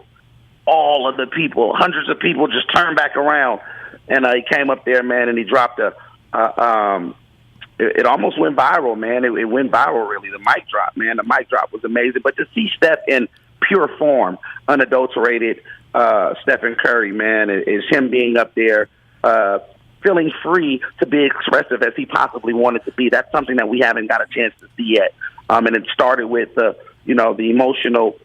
all of the people, hundreds of people, just turned back around. And he came up there, man, and he dropped It almost went viral, man. It went viral, really. The mic drop, man. The mic drop was amazing. But to see Steph in pure form, unadulterated Stephen Curry, man, is him being up there, feeling free to be expressive as he possibly wanted to be. That's something that we haven't got a chance to see yet. And it started with the emotional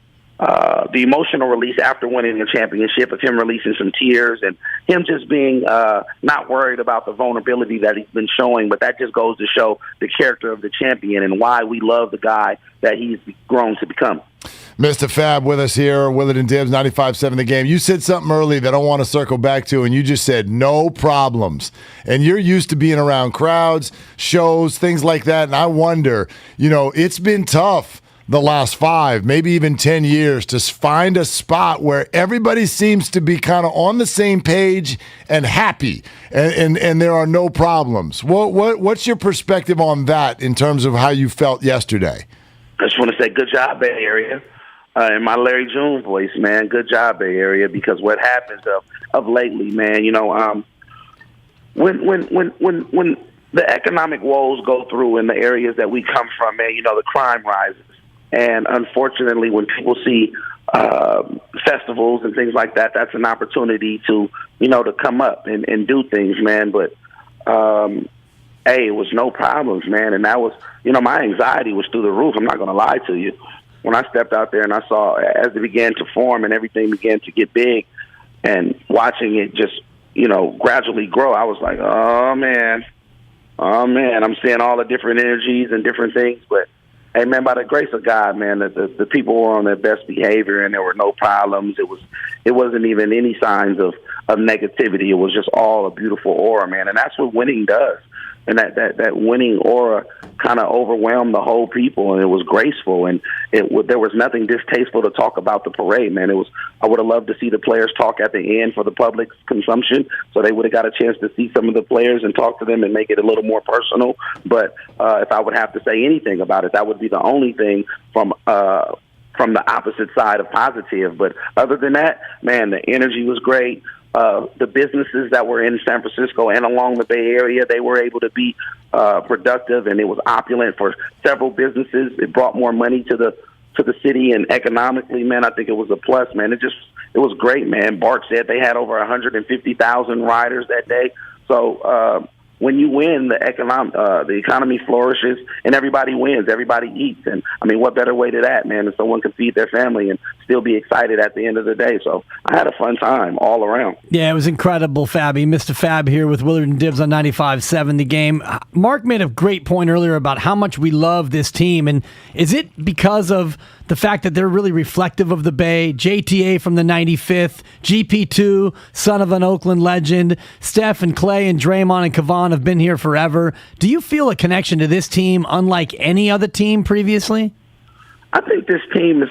release after winning the championship, of him releasing some tears and him just being not worried about the vulnerability that he's been showing. But that just goes to show the character of the champion and why we love the guy that he's grown to become. Mr. Fab with us here, Willard and Dibs, 95.7 The Game. You said something early that I want to circle back to, and you just said no problems. And you're used to being around crowds, shows, things like that. And I wonder, it's been tough the last 5, maybe even 10 years to find a spot where everybody seems to be kind of on the same page and happy, and there are no problems. What's your perspective on that in terms of how you felt yesterday? I just want to say good job, Bay Area. In my Larry June voice, man, good job, Bay Area, because what happens of lately, man, when the economic woes go through in the areas that we come from, man, the crime rises. And unfortunately, when people see festivals and things like that, that's an opportunity to come up and do things, man. But, it was no problems, man. And that was, my anxiety was through the roof. I'm not going to lie to you. When I stepped out there and I saw as it began to form and everything began to get big and watching it just, gradually grow, I was like, oh, man, I'm seeing all the different energies and different things. But, hey, man, by the grace of God, man, the people were on their best behavior and there were no problems. It wasn't even any signs of negativity. It was just all a beautiful aura, man. And that's what winning does. And that winning aura kind of overwhelmed the whole people, and it was graceful, and there was nothing distasteful to talk about the parade, man. I would have loved to see the players talk at the end for the public's consumption, so they would have got a chance to see some of the players and talk to them and make it a little more personal. But if I would have to say anything about it, that would be the only thing from the opposite side of positive. But other than that, man, the energy was great. The businesses that were in San Francisco and along the Bay Area, they were able to be productive, and it was opulent for several businesses. It brought more money to the city, and economically, man, I think it was a plus, man. It was great, man. Bart said they had over 150,000 riders that day. So when you win, the economy flourishes, and everybody wins. Everybody eats, and I mean, what better way to that, man? If someone can feed their family and still be excited at the end of the day. So I had a fun time all around. Yeah, it was incredible, Fabby. Mr. Fab here with Willard and Dibs on 95.7 The Game. Mark made a great point earlier about how much we love this team, and is it because of the fact that they're really reflective of the Bay? JTA from the 95th, GP2, son of an Oakland legend, Steph and Klay and Draymond and Kevon have been here forever. Do you feel a connection to this team unlike any other team previously? I think this team is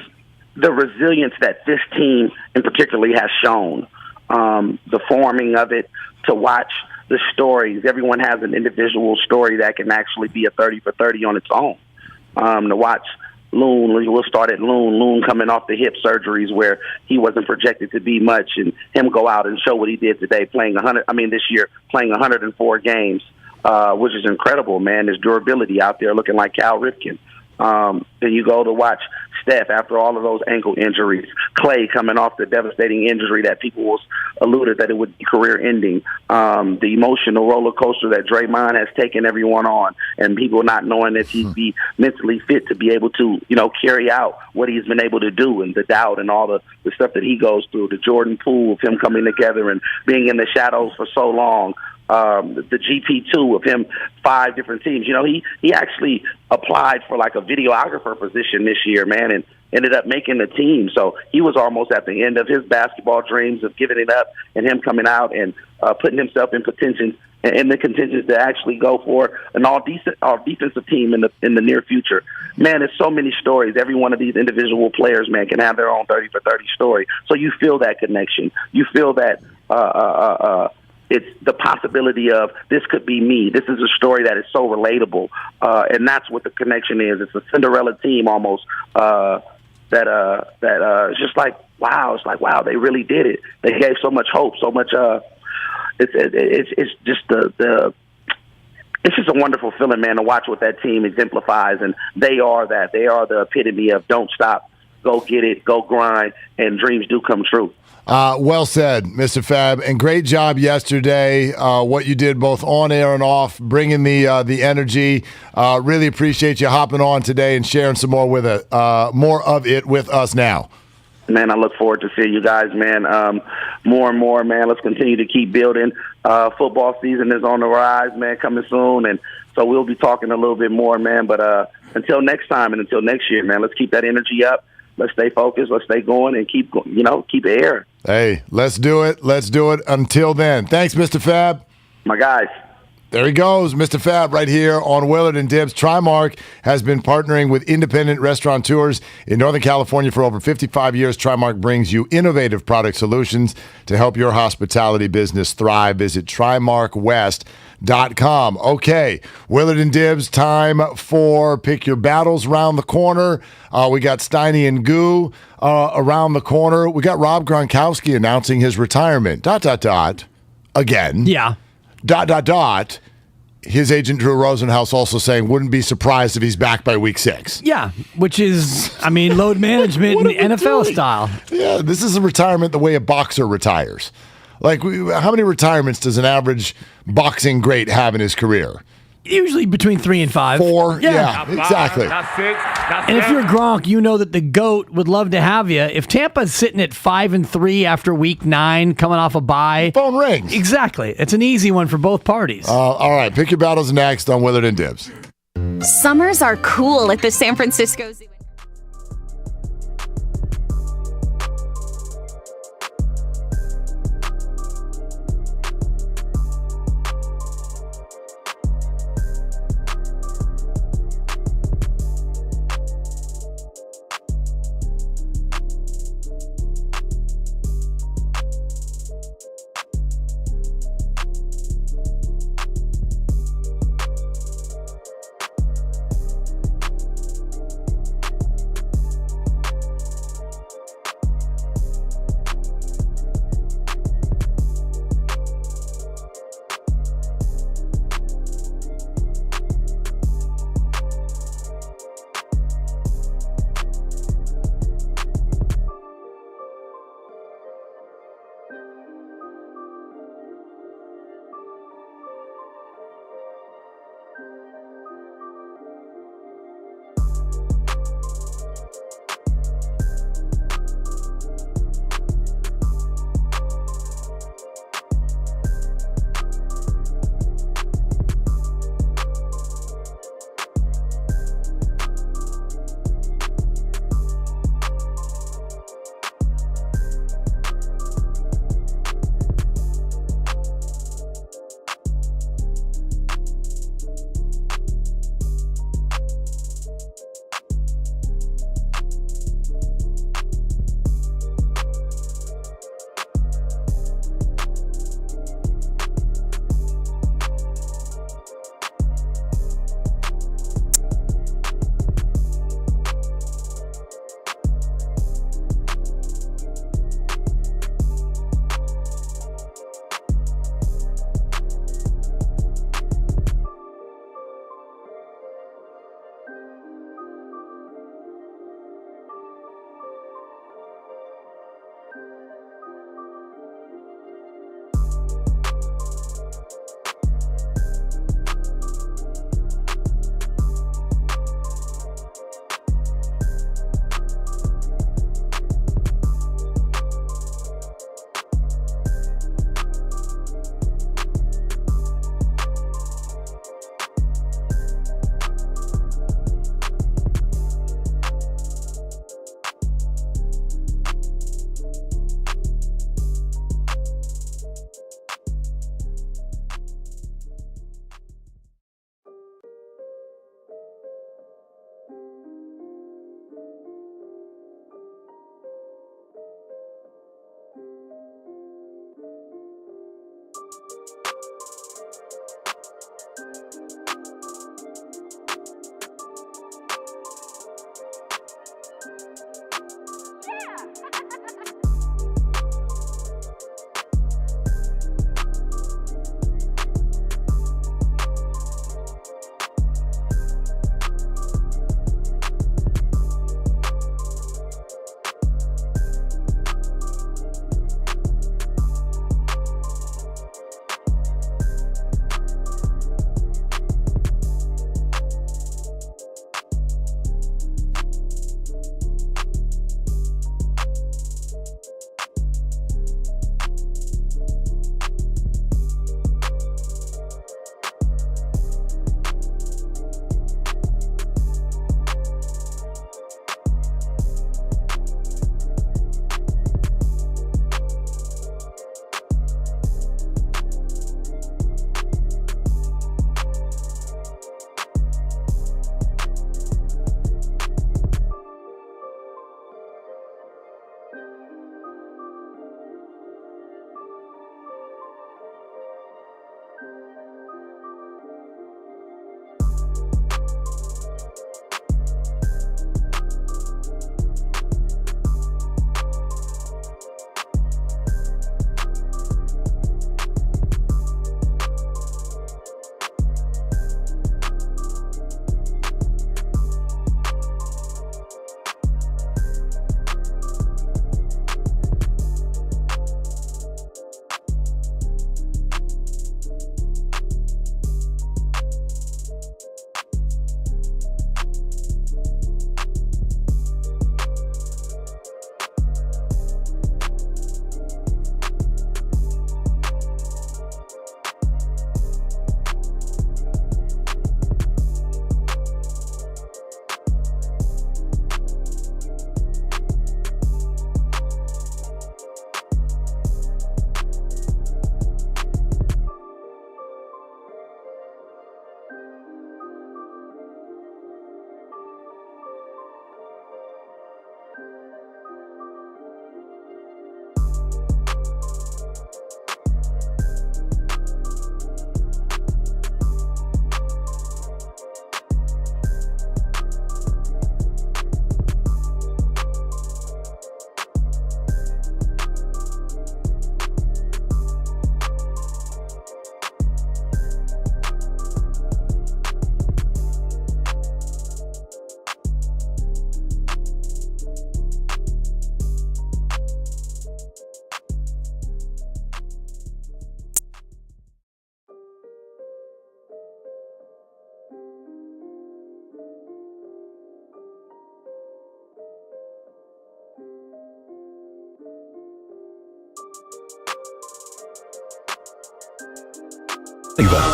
the resilience that this team in particularly has shown. The forming of it, to watch the stories. Everyone has an individual story that can actually be a 30 for 30 on its own. To watch Loon, we'll start at Loon coming off the hip surgeries where he wasn't projected to be much, and him go out and show what he did today, this year, playing 104 games, which is incredible, man. There's durability out there looking like Cal Ripken. Then you go to watch Steph after all of those ankle injuries, Klay coming off the devastating injury that people was alluded that it would be career-ending, the emotional roller coaster that Draymond has taken everyone on, and people not knowing that he'd be mentally fit to be able to, carry out what he's been able to do, and the doubt and all the stuff that he goes through, the Jordan Poole of him coming together and being in the shadows for so long. The GP2 of him, 5 different teams. He actually applied for like a videographer position this year, man, and ended up making the team. So he was almost at the end of his basketball dreams of giving it up, and him coming out and putting himself in the contentions to actually go for an all defensive team in the near future. Man, there's so many stories. Every one of these individual players, man, can have their own 30 for 30 story. So you feel that connection. You feel that it's the possibility of this could be me. This is a story that is so relatable, and that's what the connection is. It's a Cinderella team almost that it's just like, wow. It's like, wow, they really did it. They gave so much hope, so much. It's just it's just a wonderful feeling, man, to watch what that team exemplifies, and they are that. They are the epitome of don't stop, go get it, go grind, and dreams do come true. Well said, Mr. Fab, and great job yesterday. What you did both on air and off, bringing the energy. Really appreciate you hopping on today and sharing some more more of it with us now. Man, I look forward to seeing you guys, man. More and more, man. Let's continue to keep building. Football season is on the rise, man, coming soon, and so we'll be talking a little bit more, man. But until next time and until next year, man, let's keep that energy up. Let's stay focused. Let's stay going and keep it airing. Hey, let's do it. Let's do it. Until then, thanks, Mr. Fab. My guys. There he goes, Mr. Fab, right here on Willard and Dibs. Trimark has been partnering with independent restaurateurs in Northern California for over 55 years. Trimark brings you innovative product solutions to help your hospitality business thrive. Visit TrimarkWest.com. Okay, Willard and Dibs, time for Pick Your Battles around the corner. We got Steiny and Guru around the corner. We got Rob Gronkowski announcing his retirement. ... Again. Yeah. ... His agent, Drew Rosenhaus, also saying wouldn't be surprised if he's back by week 6. Yeah, which is, load management in NFL style. Yeah, this is a retirement the way a boxer retires. Like, how many retirements does an average boxing great have in his career? Usually between 3 and 5. 4, yeah exactly. And if you're Gronk, you know that the GOAT would love to have you. If Tampa's sitting at 5-3 after week 9, coming off a bye, phone rings. Exactly. It's an easy one for both parties. All right, Pick Your Battles next on Willard and Dibs. Summers are cool at the San Francisco Zoo.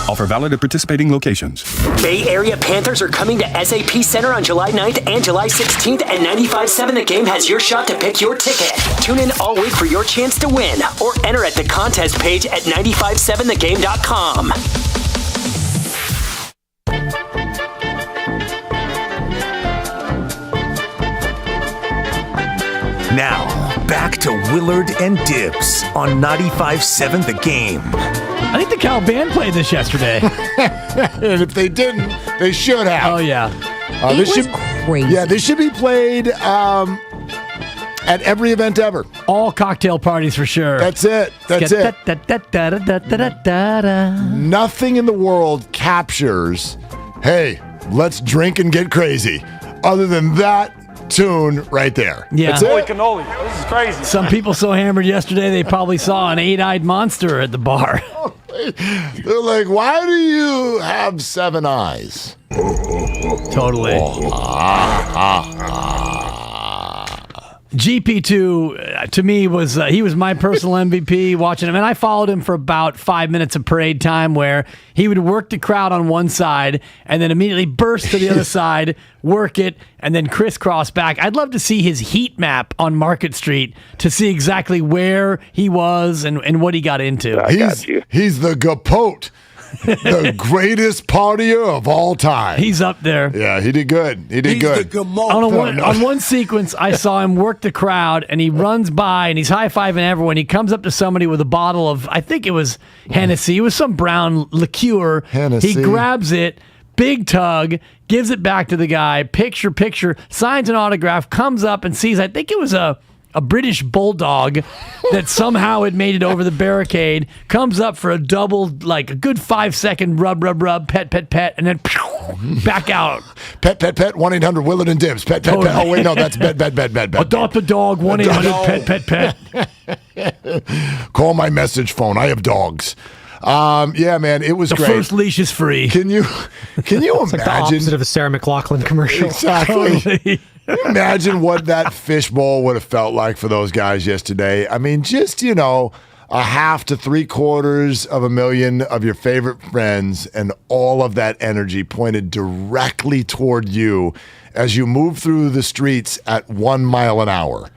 Offer valid at participating locations. Bay Area Panthers are coming to SAP Center on July 9th and July 16th, and 95.7 The Game has your shot to pick your ticket. Tune in all week for your chance to win, or enter at the contest page at 957thegame.com. Now, back to Willard and Dibs on 95.7 The Game. I think the Cal band played this yesterday. And if they didn't, they should have. Oh, yeah. This was crazy. Yeah, this should be played at every event ever. All cocktail parties for sure. That's it. That's it. Nothing in the world captures, hey, let's drink and get crazy, other than that tune right there. Yeah. That's Holy it. cannoli. This is crazy. Some people so hammered yesterday they probably saw an 8-eyed monster at the bar. They're like, why do you have 7 eyes? Totally. GP2, to me, was he was my personal MVP watching him. And I followed him for about 5 minutes of parade time where he would work the crowd on one side and then immediately burst to the other side, work it, and then crisscross back. I'd love to see his heat map on Market Street to see exactly where he was and what he got into. He's the Gapote. The greatest partier of all time. He's up there. Yeah, he did good. He did good. On one sequence, I saw him work the crowd, and he runs by, and he's high-fiving everyone. He comes up to somebody with a bottle of, I think it was Hennessy. It was some brown liqueur. Hennessy. He grabs it, big tug, gives it back to the guy, picture, signs an autograph, comes up and sees, I think it was a British bulldog that somehow had made it over the barricade, comes up for a double, like a good 5-second rub, pet, and then back out. Pet, 1-800 Willard and Dibs. Pet. Oh, wait, no, that's bed. Adopt a dog, 1-800 pet. Call my message phone. I have dogs. Yeah, man, it was the great. First leash is free. Can you imagine? Like the opposite of a Sarah McLachlan commercial. Exactly. Totally. Can you imagine what that fishbowl would have felt like for those guys yesterday? I mean, just, a 1/2 to 3/4 of a million of your favorite friends and all of that energy pointed directly toward you as you move through the streets at 1 mile an hour.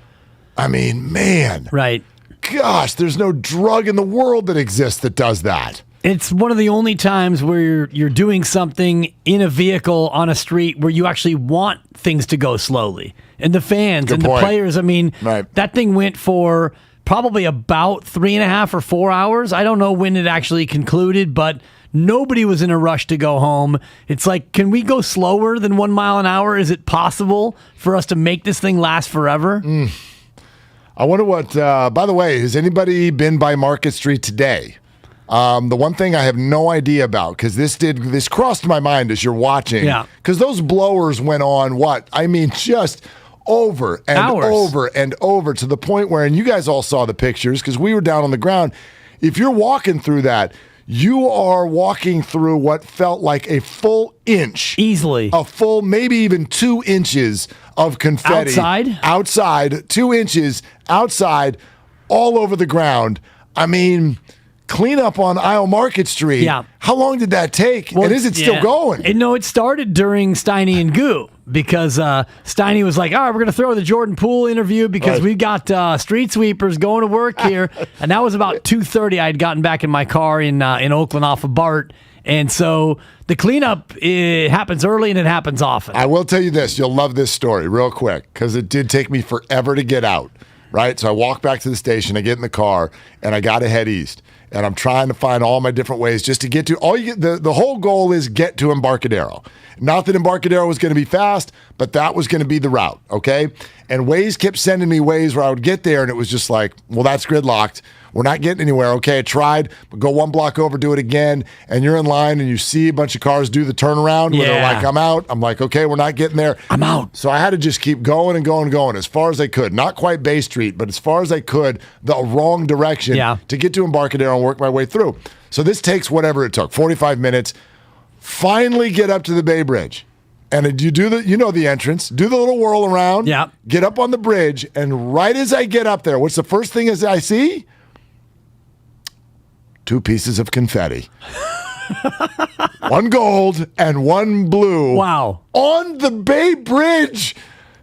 I mean, man. Right. Gosh, there's no drug in the world that exists that does that. It's one of the only times where you're doing something in a vehicle on a street where you actually want things to go slowly. And the fans and the players, I mean, that thing went for probably about 3.5 or 4 hours. I don't know when it actually concluded, but nobody was in a rush to go home. It's like, can we go slower than 1 mile an hour? Is it possible for us to make this thing last forever? I wonder what, by the way, has anybody been by Market Street today? The one thing I have no idea about, because this crossed my mind as you're watching, because those blowers went on just over and over and over to the point where, and you guys all saw the pictures because we were down on the ground. If you're walking through that, you are walking through what felt like a full inch. Easily. A full, maybe even 2 inches of confetti. Outside, 2 inches, outside, all over the ground. I mean, clean up on Isle Market Street. Yeah. How long did that take? And is it still going? It started during Steiny and Goo because Steiny was like, all right, we're going to throw the Jordan Poole interview because we got street sweepers going to work here. And that was about 2:30. I had gotten back in my car in Oakland off of BART. And so the cleanup, it happens early and it happens often. I will tell you this. You'll love this story real quick because it did take me forever to get out. Right? So I walk back to the station, I get in the car, and I got to head east. And I'm trying to find all my different ways just to get to the whole goal is get to Embarcadero. Not that Embarcadero was going to be fast, but that was going to be the route, okay? And Waze kept sending me ways where I would get there, and it was just like, well, that's gridlocked. We're not getting anywhere. Okay, I tried, but go 1 block over, do it again, and you're in line, and you see a bunch of cars do the turnaround where they're like, I'm out. I'm like, okay, we're not getting there. I'm out. So I had to just keep going and going and going as far as I could. Not quite Bay Street, but as far as I could, the wrong direction to get to Embarcadero and work my way through. So this takes whatever it took, 45 minutes. Finally get up to the Bay Bridge. And you do the entrance, do the little whirl around, get up on the bridge, and right as I get up there, what's the first thing as I see? 2 pieces of confetti. 1 gold and 1 blue. Wow. On the Bay Bridge.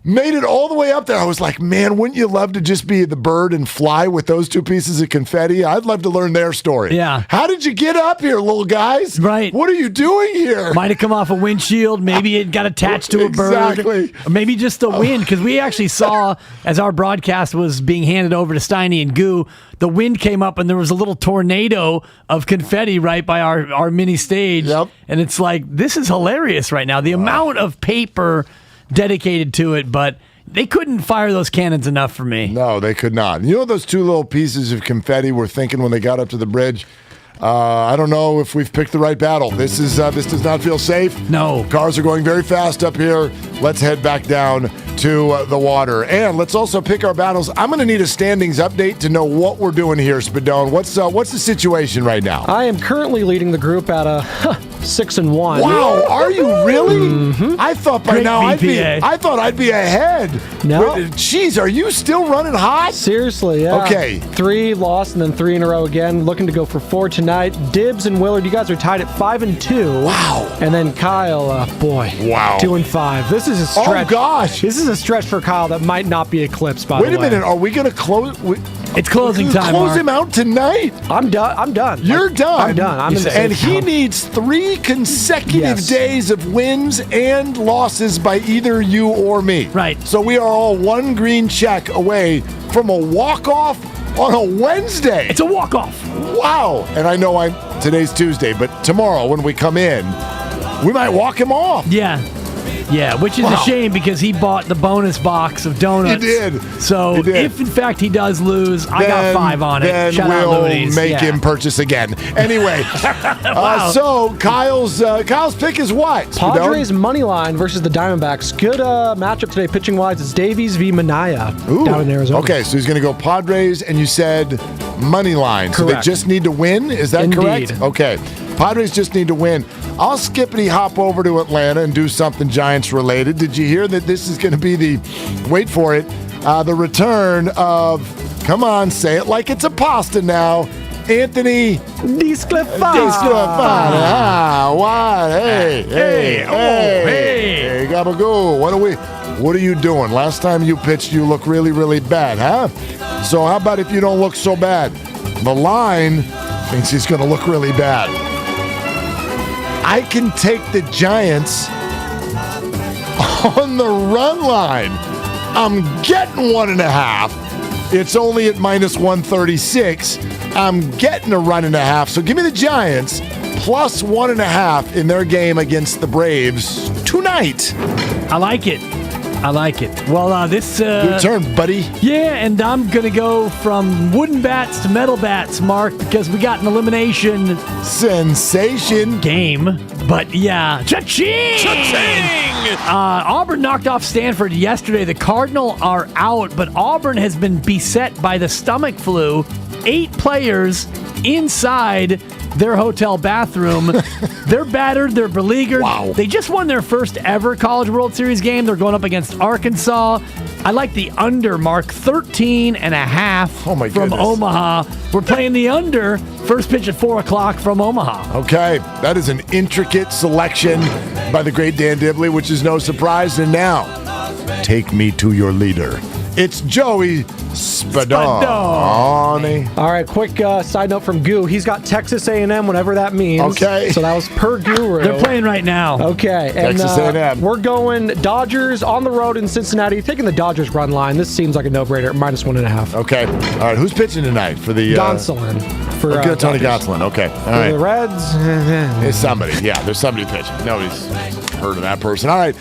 Made it all the way up there. I was like, man, wouldn't you love to just be the bird and fly with those 2 pieces of confetti? I'd love to learn their story. Yeah. How did you get up here, little guys? Right. What are you doing here? Might have come off a windshield. Maybe it got attached to a bird. Exactly. Or maybe just the wind, because we actually saw, as our broadcast was being handed over to Steiny and Goo, the wind came up and there was a little tornado of confetti right by our mini stage. Yep. And it's like, this is hilarious right now. The amount of paper dedicated to it, but they couldn't fire those cannons enough for me. No, they could not. You know those 2 little pieces of confetti were thinking when they got up to the bridge? I don't know if we've picked the right battle. This does not feel safe. No. Cars are going very fast up here. Let's head back down to the water. And let's also pick our battles. I'm going to need a standings update to know what we're doing here, Spadone. What's the situation right now? I am currently leading the group at 6-1. Wow, are you really? Mm-hmm. I thought by Great now BPA. I'd be ahead. No. Jeez, are you still running hot? Seriously, yeah. Okay. 3 lost and then 3 in a row again. Looking to go for 4 tonight. Dibs and Willard, you guys are tied at 5-2. Wow. And then Kyle, boy. Wow. 2-5. This is a stretch. Oh, gosh. This is a stretch for Kyle that might not be eclipsed, by the way. Wait a minute. Are we going to close? It's closing time, Close Mark. him out tonight. I'm done. You're done. I'm done. I'm in the and safe he zone. needs 3 consecutive days of wins and losses by either you or me. Right. So we are all 1 green check away from a walk-off on a Wednesday. It's a walk-off. Wow. And I know today's Tuesday, but tomorrow when we come in, we might walk him off. Yeah. Yeah, which is a shame because he bought the bonus box of donuts. He did. So He did. if in fact he does lose, I got 5 on it. Then Shout out we'll Ludies. make him purchase again. Anyway, so Kyle's pick is what? Padres money line versus the Diamondbacks. Good matchup today, pitching wise. It's Davies v. Manaya down in Arizona. Okay, so he's going to go Padres, and you said money line. So Correct. they just need to win? Is that Indeed. correct? Okay. Padres just need to win. I'll skippity hop over to Atlanta and do something Giants related. Did you hear that this is going to be wait for it, the return of, come on, say it like it's a pasta now, Anthony DeSclafani. What? Hey, Gabagoo. What are you doing? Last time you pitched, you look really, really bad, huh? So how about if you don't look so bad? The line thinks he's going to look really bad. I can take the Giants on the run line. I'm getting 1.5. It's only at minus 136. I'm getting a run and a half. So give me the Giants plus 1.5 in their game against the Braves tonight. I like it. Well, this... Your turn, buddy. Yeah, and I'm going to go from wooden bats to metal bats, Mark, because we got an elimination... Sensation. Game. But, yeah. Cha-ching! Cha-ching! Auburn knocked off Stanford yesterday. The Cardinal are out, but Auburn has been beset by the stomach flu. 8 players inside their hotel bathroom. They're battered. They're beleaguered. Wow. They just won their first ever College World Series game. They're going up against Arkansas. I like the under, Mark. 13.5 from goodness. Omaha. We're playing the under. First pitch at 4 o'clock from Omaha. Okay, that is an intricate selection by the great Dan Dibley, which is no surprise. And now, take me to your leader. It's Joey Spadone. All right, quick side note from Goo. He's got Texas A&M, whatever that means. Okay. So that was per Guru. They're playing right now. Okay. And, Texas A&M. We're going Dodgers on the road in Cincinnati. Taking the Dodgers run line. This seems like a no-brainer. Minus 1.5. Okay. All right, who's pitching tonight for the... Gonsolin. For Tony Dodgers. Gonsolin. Okay. All For right. the Reds. It's somebody. Yeah, there's somebody pitching. Nobody's heard of that person. All right.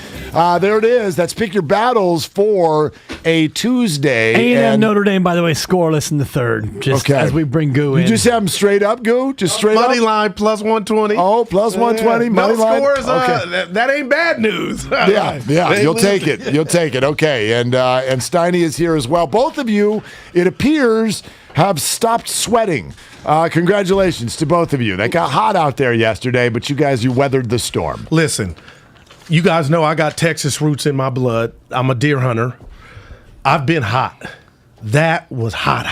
There it is. That's pick your battles for a Tuesday. A&M Notre Dame, by the way, scoreless in the third. Just as we bring Goo in. You just have them straight up, Goo? Just straight money up? line plus 120. Oh, plus 120. Money no line. scores. Okay. That ain't bad news. Yeah. You'll take it. You'll take it. Okay. And Steiny is here as well. Both of you, it appears, have stopped sweating. Congratulations to both of you. That got hot out there yesterday, but you weathered the storm. Listen, you guys know I got Texas roots in my blood. I'm a deer hunter. I've been hot. That was hot.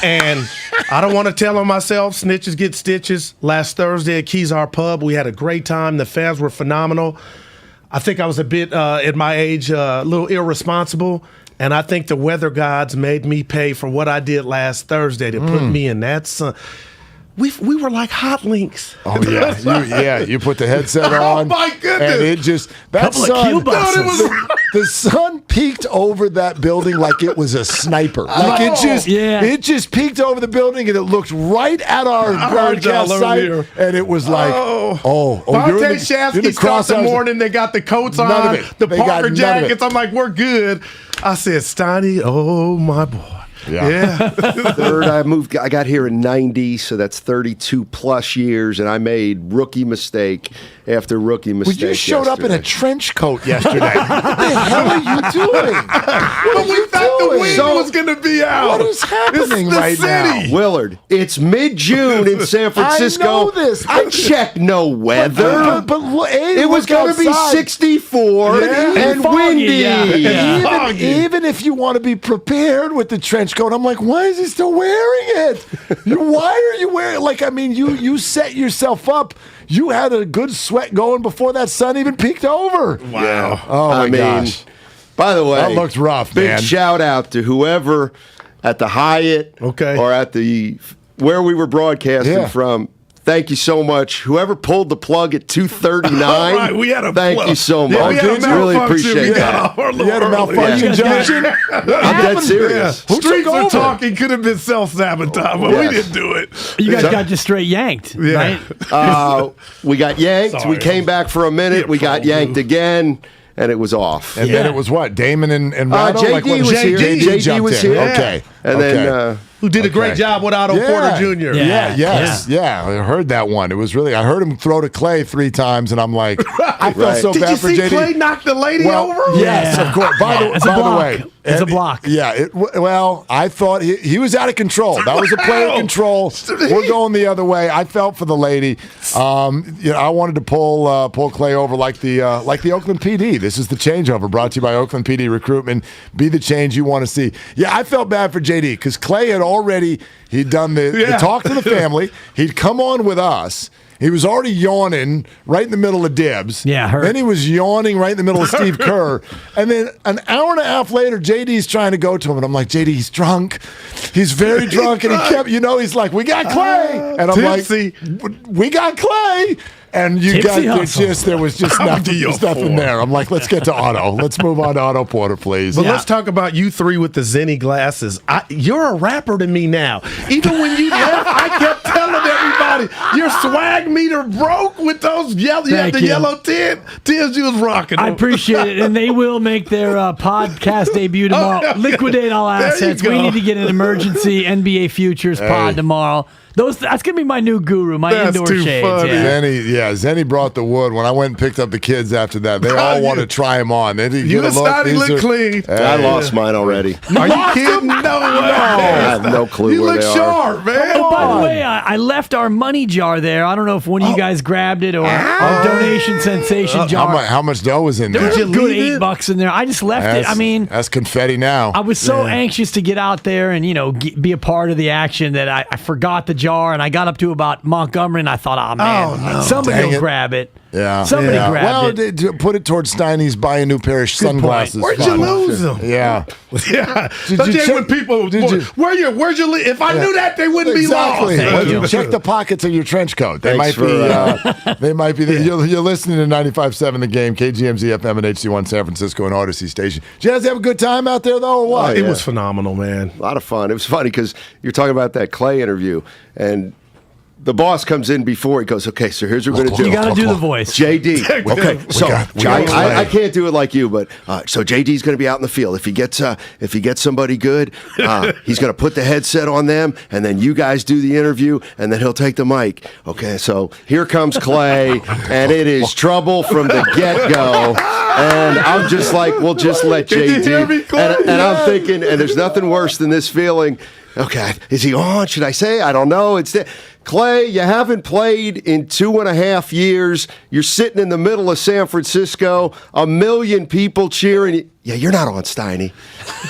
And I don't want to tell on myself. Snitches get stitches. Last Thursday at Kezar Pub, we had a great time. The fans were phenomenal. I think I was a bit, at my age, a little irresponsible. And I think the weather gods made me pay for what I did last Thursday to put me in that sun. We were like hot links. Oh yeah, you put the headset on. Oh my goodness! And it just the sun peeked over that building like it was a sniper. Like it just peeked over the building and it looked right at our broadcast site, and it was like, Vontae Shafsky stopped the morning. They got the coats on, the Parker jackets. I'm like, we're good. I said, Steiny, oh my boy. Yeah. Third, I got here in 90, so that's 32 plus years, and I made rookie mistake after rookie mistake. Well, you showed up in a trench coat yesterday. What the hell are you doing? But we thought the wind was going to be out. What is happening right now? Willard, it's mid-June in San Francisco. I know this. I checked no weather. But it was going to be 64 and windy. Even if you want to be prepared with the trench coat, I'm like, why is he still wearing it? Why are you wearing it? Like, I mean, you set yourself up. You had a good sweat going before that sun even peeked over. Wow. Yeah. Oh, my gosh. By the way, that looked rough, big man. shout out to whoever at the Hyatt or at the where we were broadcasting from. Thank you so much. Whoever pulled the plug at 2:39. All right, we had a thank you so much. Really appreciate that. You had a malfunction, Junction? I'm dead serious. Streets are talking could have been self-sabotage, but we didn't do it. You guys got just straight yanked, right? We got yanked. Sorry, we came back for a minute. We got yanked again. And it was off. And then it was what? Damon and Ratto? JD was here. JD was here. Okay. And then... who did a great job with Otto Porter Jr. I heard that one. It was really, I heard him throw to Klay 3 times, and I'm like, I felt so bad for JD. Did you see Klay knock the lady over? Yes, of course. By the way. It's a block. Yeah. Well, I thought he was out of control. That was a player control. We're going the other way. I felt for the lady. I wanted to pull Klay over like the Oakland PD. This is the changeover brought to you by Oakland PD Recruitment. Be the change you want to see. Yeah, I felt bad for JD because Klay had he'd done the talk to the family. He'd come on with us. He was already yawning right in the middle of Dibs. Yeah, Then he was yawning right in the middle of Steve Kerr. And then an hour and a half later, JD's trying to go to him. And I'm like, JD, he's drunk. He's very drunk. And he kept, he's like, we got Klay. And I'm tipsy. Like, we got Klay. And you there was just nothing there. I'm like, let's get to Otto. Let's move on to Otto Porter, please. But let's talk about you three with the Zenny glasses. You're a rapper to me now. Even when you left, I kept telling everybody, your swag meter broke with those yellow Tims you was rocking. I appreciate it. And they will make their podcast debut tomorrow. Liquidate all assets. We need to get an emergency NBA futures pod tomorrow. That's going to be my new guru, my indoor shades. Funny. Zenny brought the wood. When I went and picked up the kids after that, they all want to try them on. You and Steiny look clean. I lost mine already. Are you kidding? No way. I have no clue where they are. You look sharp, man. Oh, by the way, I left our money jar there. I don't know if one of you guys grabbed it or our donation sensation jar. How much dough was in there? There was a good $8 in there. I just left it. I mean, that's confetti now. I was so anxious to get out there and be a part of the action that I forgot the jar, and I got up to about Montgomery, and I thought, oh man, somebody will grab it. Yeah, somebody grabbed it. Put it towards Steiny's buy a new pair of sunglasses. Where'd you lose them? Yeah. When people, where'd you leave? If I knew that, they wouldn't be lost. Check the pockets of your trench coat. They might be. You're listening to 95.7 The Game, KGMZ FM and HD1 San Francisco and Odyssey Station. Did you guys have a good time out there though, or what? It was phenomenal, man. A lot of fun. It was funny because you're talking about that Klay interview and. The boss comes in before. He goes, okay, so here's what we're going to do. You got to do the voice. JD. Okay, so I can't do it like you, but so JD's going to be out in the field. If he gets somebody good, he's going to put the headset on them, and then you guys do the interview, and then he'll take the mic. Okay, so here comes Klay, and it is trouble from the get-go. And I'm just like, we'll just let JD. And I'm thinking, and there's nothing worse than this feeling. Okay, is he on? Should I say? I don't know. Klay, you haven't played in 2.5 years. You're sitting in the middle of San Francisco, 1 million people cheering. Yeah, you're not on, Steiny.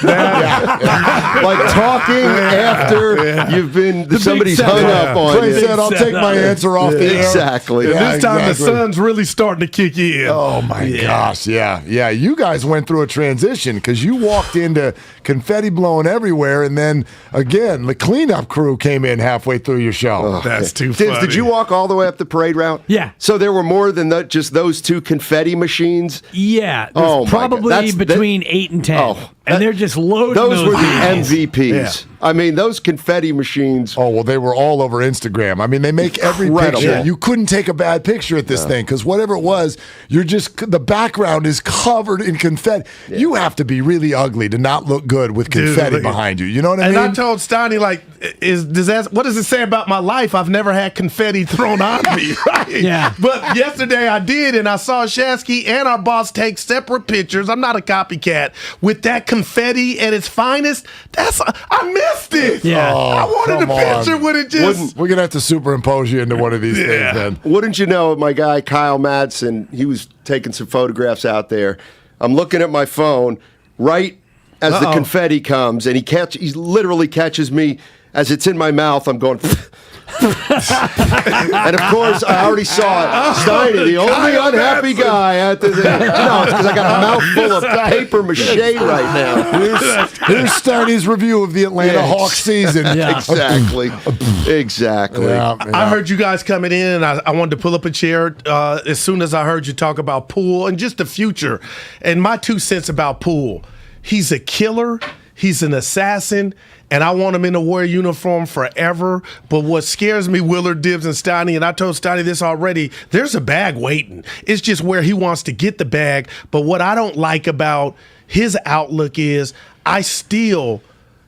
Like talking after you've been, somebody's hung up on Klay you. said, I'll take my answer off the air. Exactly. And this time the sun's really starting to kick in. Oh, my gosh. Yeah. You guys went through a transition because you walked into confetti blowing everywhere, and then, again, the cleanup crew came in halfway through your show. That's too Dibs, funny. did you walk all the way up the parade route? Yeah. So there were more than just those 2 confetti machines? Yeah. There's probably between 8 and 10. And they're just loading those were the guys. MVPs. Yeah. I mean, those confetti machines. Oh, well, they were all over Instagram. I mean, they make every Incredible. picture. You couldn't take a bad picture at this thing because whatever it was, the background is covered in confetti. Yeah. You have to be really ugly to not look good with confetti behind you. You know what I mean? And I told Steiny, like, what does it say about my life? I've never had confetti thrown on me, right? Yeah. But yesterday I did, and I saw Shasky and our boss take separate pictures. I'm not a copycat. With that confetti at its finest, I missed it. Yeah. I wanted a picture with it just. We're going to have to superimpose you into one of these things, then. Wouldn't you know, my guy Kyle Madsen, he was taking some photographs out there. I'm looking at my phone right as the confetti comes, and he literally catches me as it's in my mouth. I'm going... and of course, I already saw it. Steiny, the only unhappy guy at the thing. No, it's because I got a mouthful of paper mache right now. Here's Steiny's review of the Atlanta Hawks season. Yeah. Exactly. Yeah. I heard you guys coming in, and I wanted to pull up a chair as soon as I heard you talk about Poole and just the future. And my 2 cents about Poole, he's a killer. He's an assassin, and I want him in a Warrior uniform forever. But what scares me, Willard, Dibs, and Steiny, and I told Steiny this already, there's a bag waiting. It's just where he wants to get the bag. But what I don't like about his outlook is I still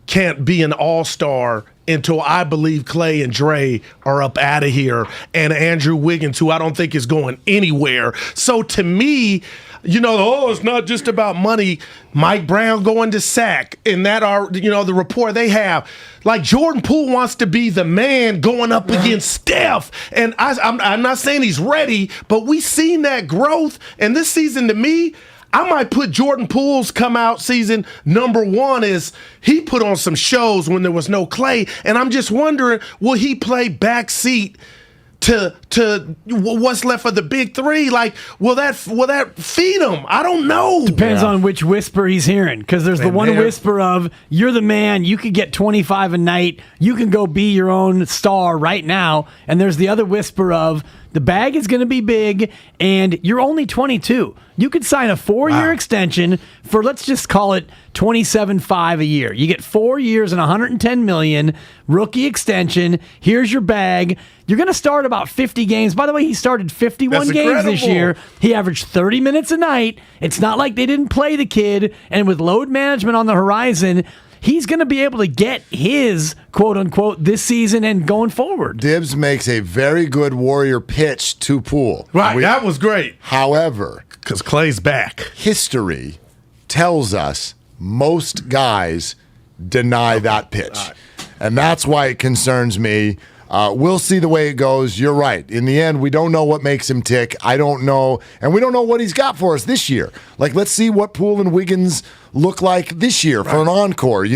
can't be an all-star until I believe Klay and Dre are up out of here, and Andrew Wiggins, who I don't think is going anywhere. So to me, it's not just about money. Mike Brown going to sack, and that are, the rapport they have. Like Jordan Poole wants to be the man going up against Steph. And I'm not saying he's ready, but we've seen that growth. And this season, to me, I might put Jordan Poole's come out season number 1 is he put on some shows when there was no Klay. And I'm just wondering, will he play backseat to what's left of the big 3? Like, will that feed him? I don't know. Depends on which whisper he's hearing, because there's the one whisper of, you're the man, you could get 25 a night, you can go be your own star right now. And there's the other whisper of, the bag is going to be big, and you're only 22. You could sign a 4-year extension for, let's just call it $27.5 a year. You get 4 years and $110 million, rookie extension. Here's your bag. You're going to start about 50 games. By the way, he started 51 games this year. He averaged 30 minutes a night. It's not like they didn't play the kid. And with load management on the horizon, he's going to be able to get his, quote-unquote, this season and going forward. Dibs makes a very good Warrior pitch to Poole. Right, that was great. However, because Klay's back, history tells us most guys deny that pitch. And that's why it concerns me. We'll see the way it goes. You're right. In the end, we don't know what makes him tick. I don't know. And we don't know what he's got for us this year. Like, let's see what Poole and Wiggins look like this year for an encore,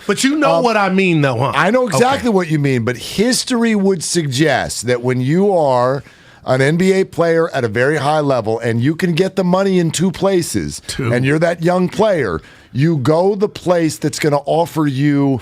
But you know what I mean, though, huh? I know exactly what you mean, but history would suggest that when you are an NBA player at a very high level and you can get the money in 2 places and you're that young player, you go the place that's going to offer you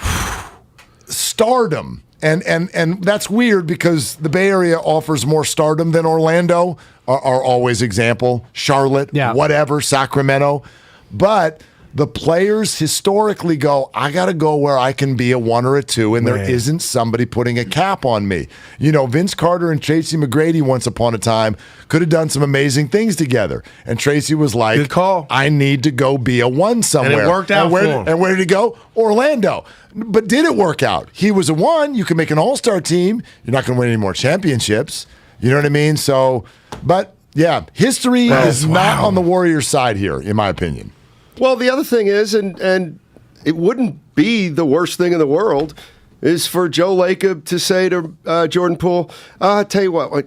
stardom. And that's weird because the Bay Area offers more stardom than Orlando, are always example, Charlotte, whatever, Sacramento. But the players historically go, I got to go where I can be a 1 or a 2, and there isn't somebody putting a cap on me. Vince Carter and Tracy McGrady once upon a time could have done some amazing things together. And Tracy was like, good call. I need to go be a 1 somewhere. And it worked out for him. And where did he go? Orlando. But did it work out? He was a 1. You can make an all-star team. You're not going to win any more championships. You know what I mean? So, but yeah, history is not on the Warriors' side here, in my opinion. Well, the other thing is, and it wouldn't be the worst thing in the world is for Joe Lacob to say to Jordan Poole, tell you what,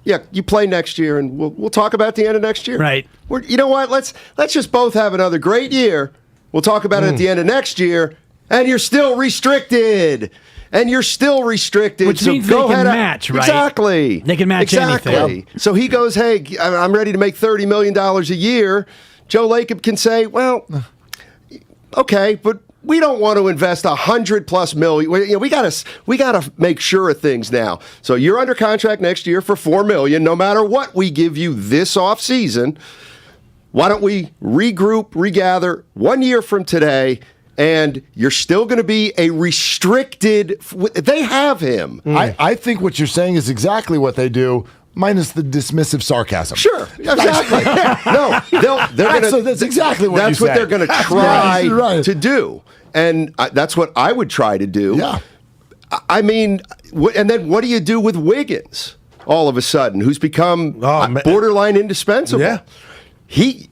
you play next year, and we'll talk about the end of next year. Right. You know what? Let's just both have another great year. We'll talk about it at the end of next year, and you're still restricted. Which means go they can ahead match, right? Exactly. They can match anything. So he goes, hey, I'm ready to make $30 million a year. Joe Lacob can say, well, okay, but we don't want to invest $100+ million. We gotta make sure of things now. So you're under contract next year for $4 million. No matter what we give you this off season, why don't we regroup, regather 1 year from today? And you're still going to be a restricted. They have him. I think what you're saying is exactly what they do, minus the dismissive sarcasm. Sure, exactly. No, they're going to. That's exactly what. That's what they're going to try to do, and that's what I would try to do. Yeah. I mean, and then what do you do with Wiggins? All of a sudden, who's become borderline indispensable? Yeah. He's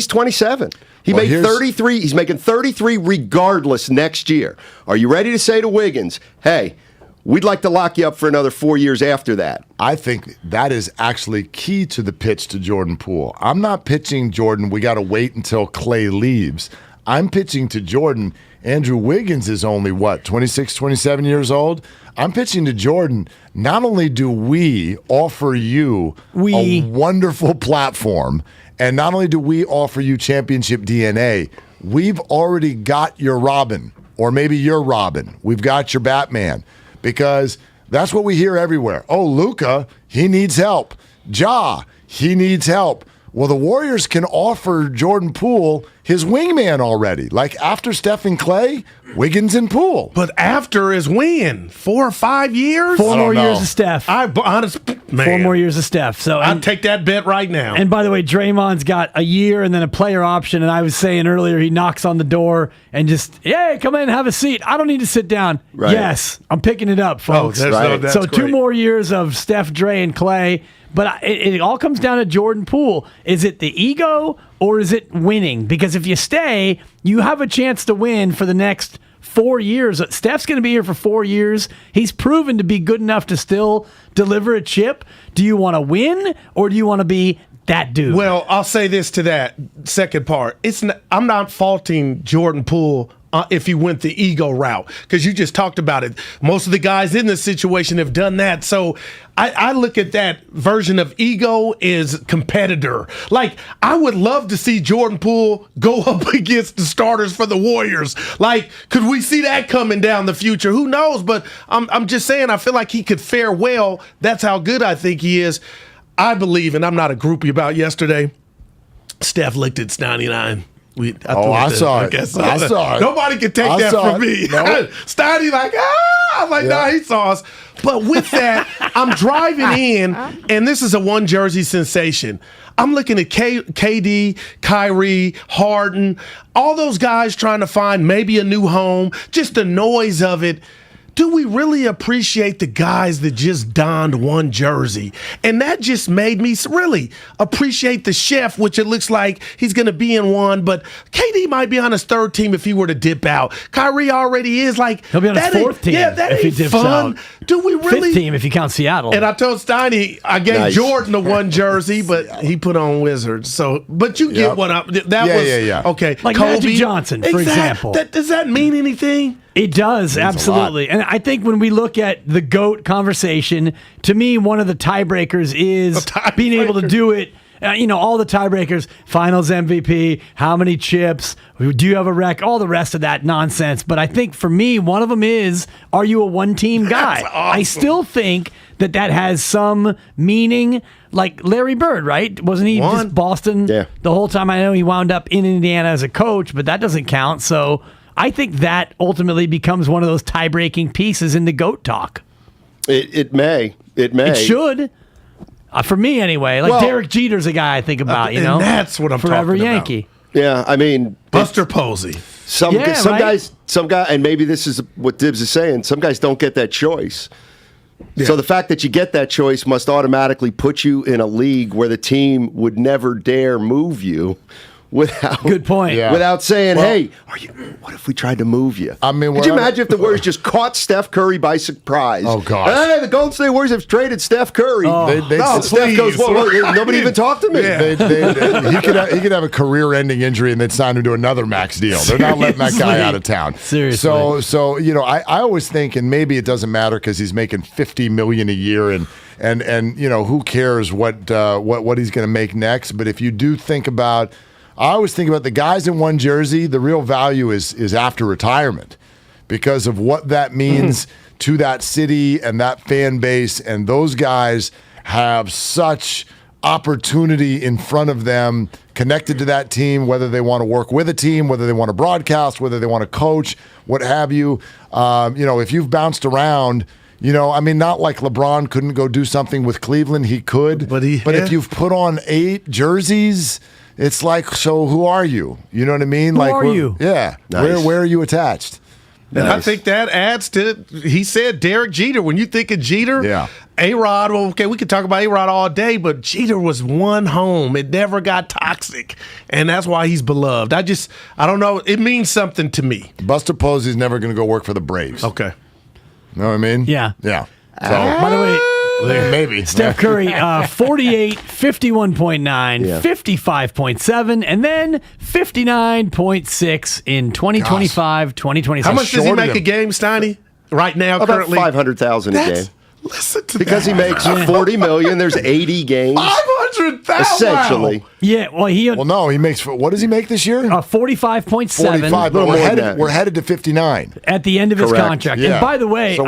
27. He made 33. He's making 33 regardless next year. Are you ready to say to Wiggins, hey, we'd like to lock you up for another 4 years after that? I think that is actually key to the pitch to Jordan Poole. I'm not pitching Jordan, we got to wait until Klay leaves. I'm pitching to Jordan, Andrew Wiggins is only, 26, 27 years old? I'm pitching to Jordan, not only do we offer you a wonderful platform, and not only do we offer you championship DNA, we've already got your Robin, or maybe your Robin. We've got your Batman, because that's what we hear everywhere. Oh, Luka, he needs help. Ja, he needs help. Well, the Warriors can offer Jordan Poole his wingman already. Like after Steph and Klay, Wiggins and Poole. But after is when? 4 or 5 years? 4 more years of Steph. 4 more years of Steph. So I'd take that bet right now. And by the way, Draymond's got a year and then a player option. And I was saying earlier, he knocks on the door and just, hey, come in, have a seat. I don't need to sit down. Right. Yes, I'm picking it up, folks. That's so 2 great. more years of Steph, Dre, and Klay. But it all comes down to Jordan Poole. Is it the ego or is it winning? Because if you stay, you have a chance to win for the next 4 years. Steph's going to be here for 4 years. He's proven to be good enough to still deliver a chip. Do you want to win or do you want to be that dude? Well, I'll say this to that second part. I'm not faulting Jordan Poole if he went the ego route, because you just talked about it. Most of the guys in this situation have done that. So I look at that version of ego as competitor. Like, I would love to see Jordan Poole go up against the starters for the Warriors. Like, could we see that coming down the future? Who knows? But I'm just saying, I feel like he could fare well. That's how good I think he is. I believe, and I'm not a groupie about yesterday, Steph licked at 99. I saw it. I saw it. Nobody can take that from me. No. Steiny I'm like, nah, he saw us. But with that, I'm driving in, and this is a one jersey sensation. I'm looking at KD, Kyrie, Harden, all those guys trying to find maybe a new home, just the noise of it. Do we really appreciate the guys that just donned one jersey? And that just made me really appreciate the chef, which it looks like he's going to be in one. But KD might be on his third team if he were to dip out. Kyrie already is. Like, he'll be on his fourth team if he dips out. Do we really? Fifth team if you count Seattle. And I told Steiny I gave Jordan the one jersey, but he put on Wizards. So, but you get what I'm. Okay. Like Kobe, Magic Johnson, for example. Does that mean anything? It does, absolutely. And I think when we look at the GOAT conversation, to me, one of the tiebreakers is being able to do it. All the tiebreakers, finals MVP, how many chips, do you have a rec, all the rest of that nonsense. But I think for me, one of them is, are you a one-team guy? Awesome. I still think that has some meaning, like Larry Bird, right? Wasn't he just Boston the whole time? I know he wound up in Indiana as a coach, but that doesn't count. So I think that ultimately becomes one of those tie-breaking pieces in the GOAT talk. It may. It should. For me, anyway. Derek Jeter's a guy I think about, And that's what I'm forever talking Yankee. about. Yeah, I mean, Buster Posey. Some guys, and maybe this is what Dibs is saying, some guys don't get that choice. Yeah. So the fact that you get that choice must automatically put you in a league where the team would never dare move you, without good point. Without saying, "Hey, what if we tried to move you?" I mean, could you imagine if the Warriors just caught Steph Curry by surprise? Oh God! Hey, the Golden State Warriors have traded Steph Curry. No, Steph goes, "Well, nobody even talked to me." He could have a career-ending injury and they'd sign him to another max deal. They're not letting that guy out of town. Seriously. So I always think, and maybe it doesn't matter because he's making $50 million a year, and who cares what he's going to make next? But if you do think about, I always think about the guys in one jersey. The real value is after retirement, because of what that means to that city and that fan base, and those guys have such opportunity in front of them connected to that team, whether they want to work with a team, whether they want to broadcast, whether they want to coach, what have you. If you've bounced around, not like LeBron couldn't go do something with Cleveland. He could. But if you've put on 8 jerseys, it's like, so who are you? You know what I mean? Who are you? Yeah. Nice. Where are you attached? And I think that adds to, he said Derek Jeter. When you think of Jeter, A-Rod, we could talk about A-Rod all day, but Jeter was one home. It never got toxic, and that's why he's beloved. I don't know. It means something to me. Buster Posey's never going to go work for the Braves. Okay. You know what I mean? Yeah. Yeah. So, by the way, maybe. Steph Curry, 48, 51.9, 55.7, and then 59.6 in 2025, 2026. How much does he make a game, Steiny? Right now, about currently? $500,000 a game. Listen to because that. he makes $40 million. There's 80 games. 500,000. Essentially. Yeah, well, he makes, what does he make this year? 45.7. 45, but we're headed to 59. At the end of his contract. Yeah. And by the way, so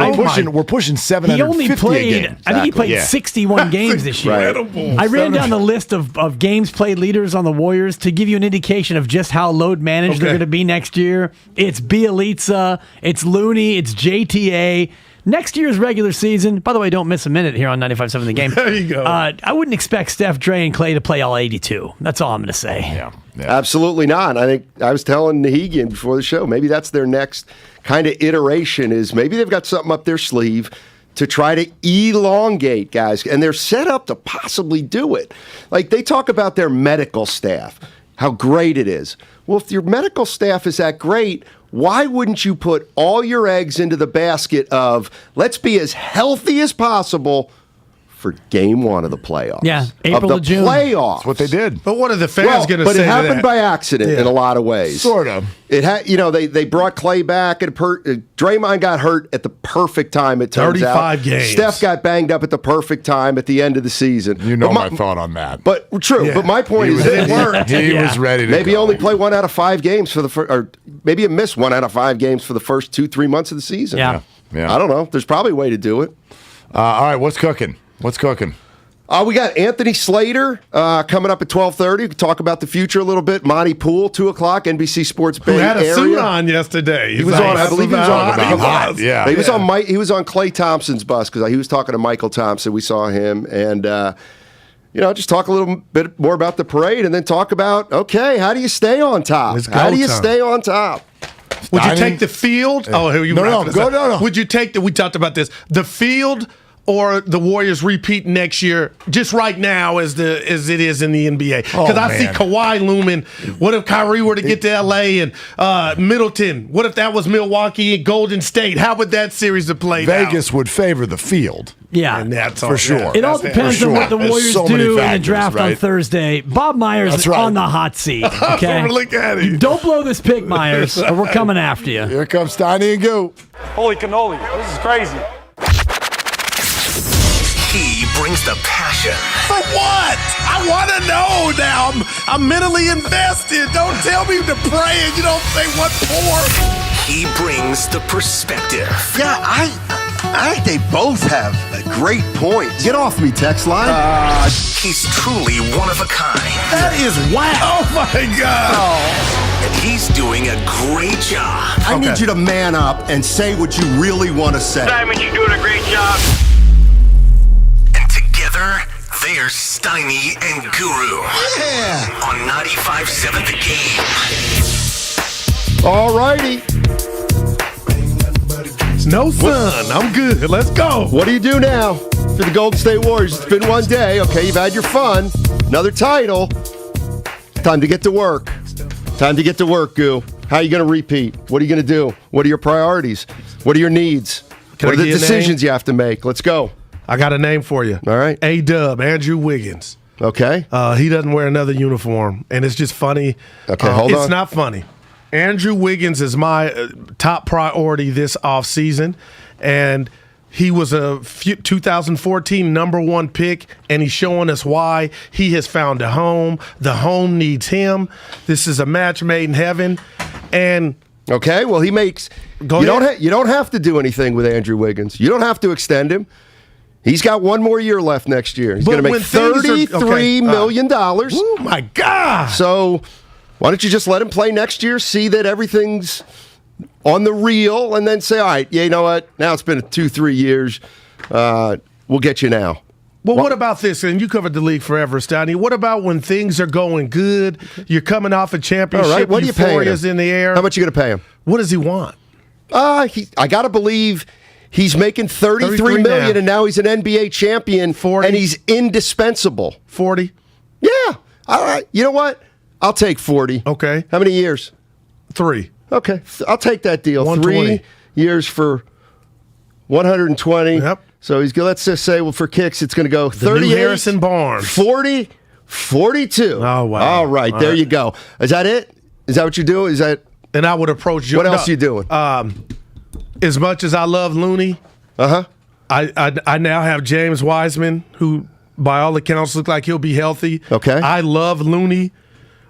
we're pushing 750 he only played, games. I think he played 61 games this year. Incredible. I ran down the list of games played leaders on the Warriors to give you an indication of just how load managed they're going to be next year. It's Bielitsa, it's Looney, it's JTA. Next year's regular season, by the way, don't miss a minute here on 95.7 The Game. There you go. I wouldn't expect Steph, Dre, and Klay to play all 82. That's all I'm going to say. Yeah. Absolutely not. I think I was telling Nahegan before the show, maybe that's their next kind of iteration, is maybe they've got something up their sleeve to try to elongate guys, and they're set up to possibly do it. Like, they talk about their medical staff, how great it is. Well, if your medical staff is that great, why wouldn't you put all your eggs into the basket of, let's be as healthy as possible for game one of the playoffs? Yeah, April of the to June. playoffs. That's what they did. But what are the fans going to say? But it happened by accident in a lot of ways. Sort of. It had, they brought Klay back, and Draymond got hurt at the perfect time. It turns 35 out. games. Steph got banged up at the perfect time at the end of the season. You know my thought on that. But true. Yeah. But my point is, it worked. He was ready to maybe go. only play 1 out of 5 games for the first, or maybe you miss 1 out of 5 games for the first 2-3 months of the season. Yeah. I don't know. There's probably a way to do it. All right, what's cooking? We got Anthony Slater coming up at 12:30. We can talk about the future a little bit. Monty Poole, 2 o'clock, NBC Sports Bay Who had a Area. suit on yesterday. He was on. I believe he was on. Yeah, he was on. He was on Klay Thompson's bus because he was talking to Michael Thompson. We saw him, and just talk a little bit more about the parade, and then talk about how do you stay on top? How do you stay on top? Would you take the field? Oh, here you No. Would you take we talked about this. The field or the Warriors repeat next year, just right now as it is in the NBA? Because I see Kawhi looming. What if Kyrie were to get to LA and Middleton? What if that was Milwaukee and Golden State? How would that series have played Vegas would favor the field. Yeah, and that's for sure. It all depends on what the Warriors do in the draft on right? Thursday. Bob Myers is on the hot seat. Okay, look at him. Don't blow this pick, Myers, or we're coming after you. Here comes Steiny and Goo. Holy cannoli! This is crazy. He brings the passion. For what? I want to know now. I'm mentally invested. Don't tell me to pray and you don't say what for. He brings the perspective. Yeah, I think they both have a great point. Get off me, text line. He's truly one of a kind. That is wow. Oh, my God. And he's doing a great job. I need you to man up and say what you really want to say. Diamond, you're doing a great job. Together, they're Steiny and Guru. Yeah. On 95.7 The Game. All righty. It's no sun. I'm good. Let's go. What do you do now for the Golden State Warriors? It's been one day. Okay, you've had your fun. Another title. Time to get to work. Time to get to work, Goo. How are you going to repeat? What are you going to do? What are your priorities? What are your needs? What are the decisions you have to make? Let's go. I got a name for you. All right. A-Dub, Andrew Wiggins. Okay. He doesn't wear another uniform, and it's just funny. Okay, hold on. It's not funny. Andrew Wiggins is my top priority this offseason, and he was a 2014 number one pick, and he's showing us why. He has found a home. The home needs him. This is a match made in heaven. And okay, well, he makes. You don't have to do anything with Andrew Wiggins. You don't have to extend him. He's got one more year left next year. He's going to make $33 million. Oh my God! So why don't you just let him play next year? See that everything's on the reel, and then say, all right, yeah, you know what? Now it's been 2-3 years. We'll get you now. Well, what about this? And you covered the league forever, Steiny. What about when things are going good? You're coming off a championship. All right, what are you paying him? In the air. How much are you going to pay him? What does he want? I got to believe he's making $33 million, and now he's an NBA champion, 40. And he's indispensable. 40? Yeah. All right. You know what? I'll take 40. Okay. How many years? 3. Okay. I'll take that deal. 120. 3 years for 120. Yep. So let's just say, well, for kicks, it's going to go 38. Harrison Barnes. 40, 42. Oh, wow. All right. There you go. Is that it? Is that what you're doing? Is that? And I would approach you. What else are you doing? As much as I love Looney, I now have James Wiseman, who by all accounts look like he'll be healthy. Okay. I love Looney,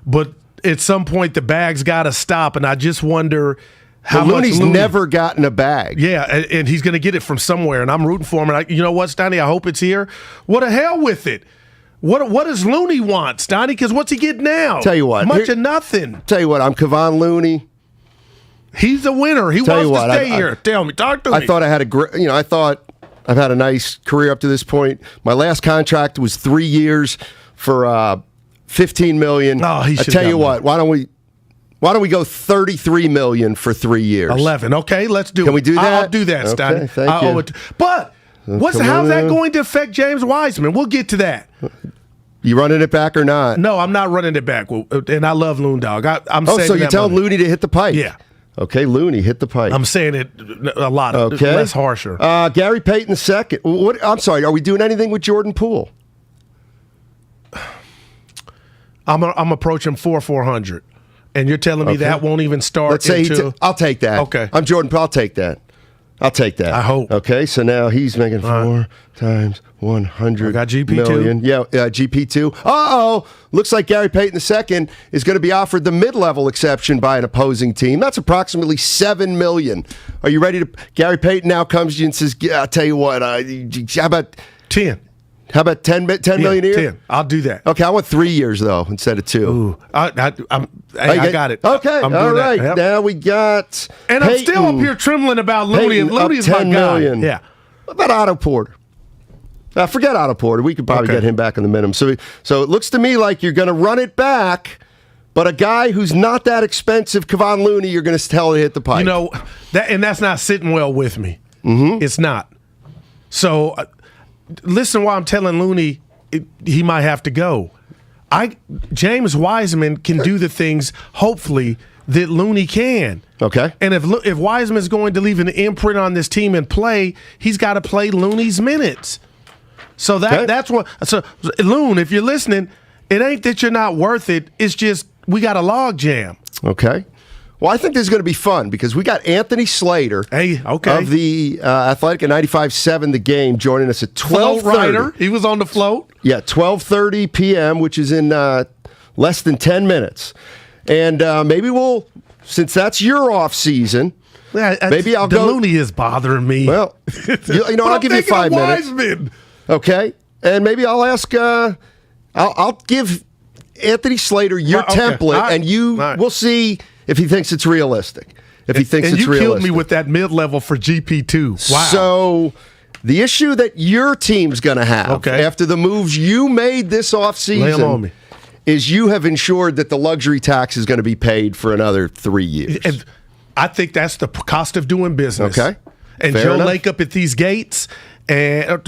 but at some point the bag's got to stop, and I just wonder how much Looney's never gotten a bag. Yeah, and he's going to get it from somewhere, and I'm rooting for him. And you know what, Steiny? I hope it's here. What the hell with it? What does Looney want, Steiny? Because what's he getting now? Tell you what. Much of nothing. Tell you what, I'm Kevon Looney. He's a winner. He wants to stay here. Tell me. Talk to me. I thought I had a great, I thought I've had a nice career up to this point. My last contract was 3 years for $15 million. Oh, he I should tell you what, why don't we go $33 million for 3 years? 11. Okay, let's do it. Can we do that? I'll do that, Steiny. Okay, thank you. But how's that going to affect James Wiseman? We'll get to that. You running it back or not? No, I'm not running it back. And I love Loon Dog. I'm saving so you're telling money. Looney to hit the pipe? Yeah. Okay, Looney, hit the pipe. I'm saying it a lot. Okay. Less harsher. Gary Payton II. I'm sorry, are we doing anything with Jordan Poole? I'm approaching 400. And you're telling me that won't even start. Let's say I'll take that. Okay. I'm Jordan Poole. I'll take that. I hope. Okay, so now he's making 4 times 100 I got GP2. million. Yeah, GP2. Uh-oh. Looks like Gary Payton II is going to be offered the mid-level exception by an opposing team. That's approximately $7 million. Are you ready to? Gary Payton now comes to you and says, I'll tell you what, how about 10? How about 10 million a year? 10. I'll do that. Okay, I want 3 years, though, instead of 2. Ooh, I got it. Okay, all right. Yep. Now we got And Payton. I'm still up here trembling about Looney. And Looney's my guy. $10 million. Yeah. What about Otto Porter? Forget Otto Porter. We could probably get him back in the minimum. So it looks to me like you're going to run it back, but a guy who's not that expensive, Kevon Looney, you're going to tell to hit the pipe. That's not sitting well with me. Mm-hmm. It's not. So listen, while I'm telling Looney he might have to go. James Wiseman can do the things, hopefully, that Looney can. Okay. And if Wiseman's going to leave an imprint on this team and play, he's got to play Looney's minutes. So that's what. So Loon, if you're listening, it ain't that you're not worth it. It's just we got a log jam. Okay. Well, I think this is going to be fun because we got Anthony Slater of the Athletic at 95.7 The Game joining us at 12:30. He was on the float. Yeah, 12:30 p.m., which is in less than 10 minutes. And maybe we'll, since that's your off season, maybe I'll go. Looney is bothering me. Well, I'll give you 5 minutes. Wiseman. Okay, and maybe I'll ask. I'll give Anthony Slater your template, and we'll see if he thinks it's realistic. If he thinks it's realistic. And you killed me with that mid-level for GP2. Wow. So the issue that your team's going to have after the moves you made this offseason is you have ensured that the luxury tax is going to be paid for another 3 years. And I think that's the cost of doing business. Okay. And Fair Joe enough. Lake up at these gates, and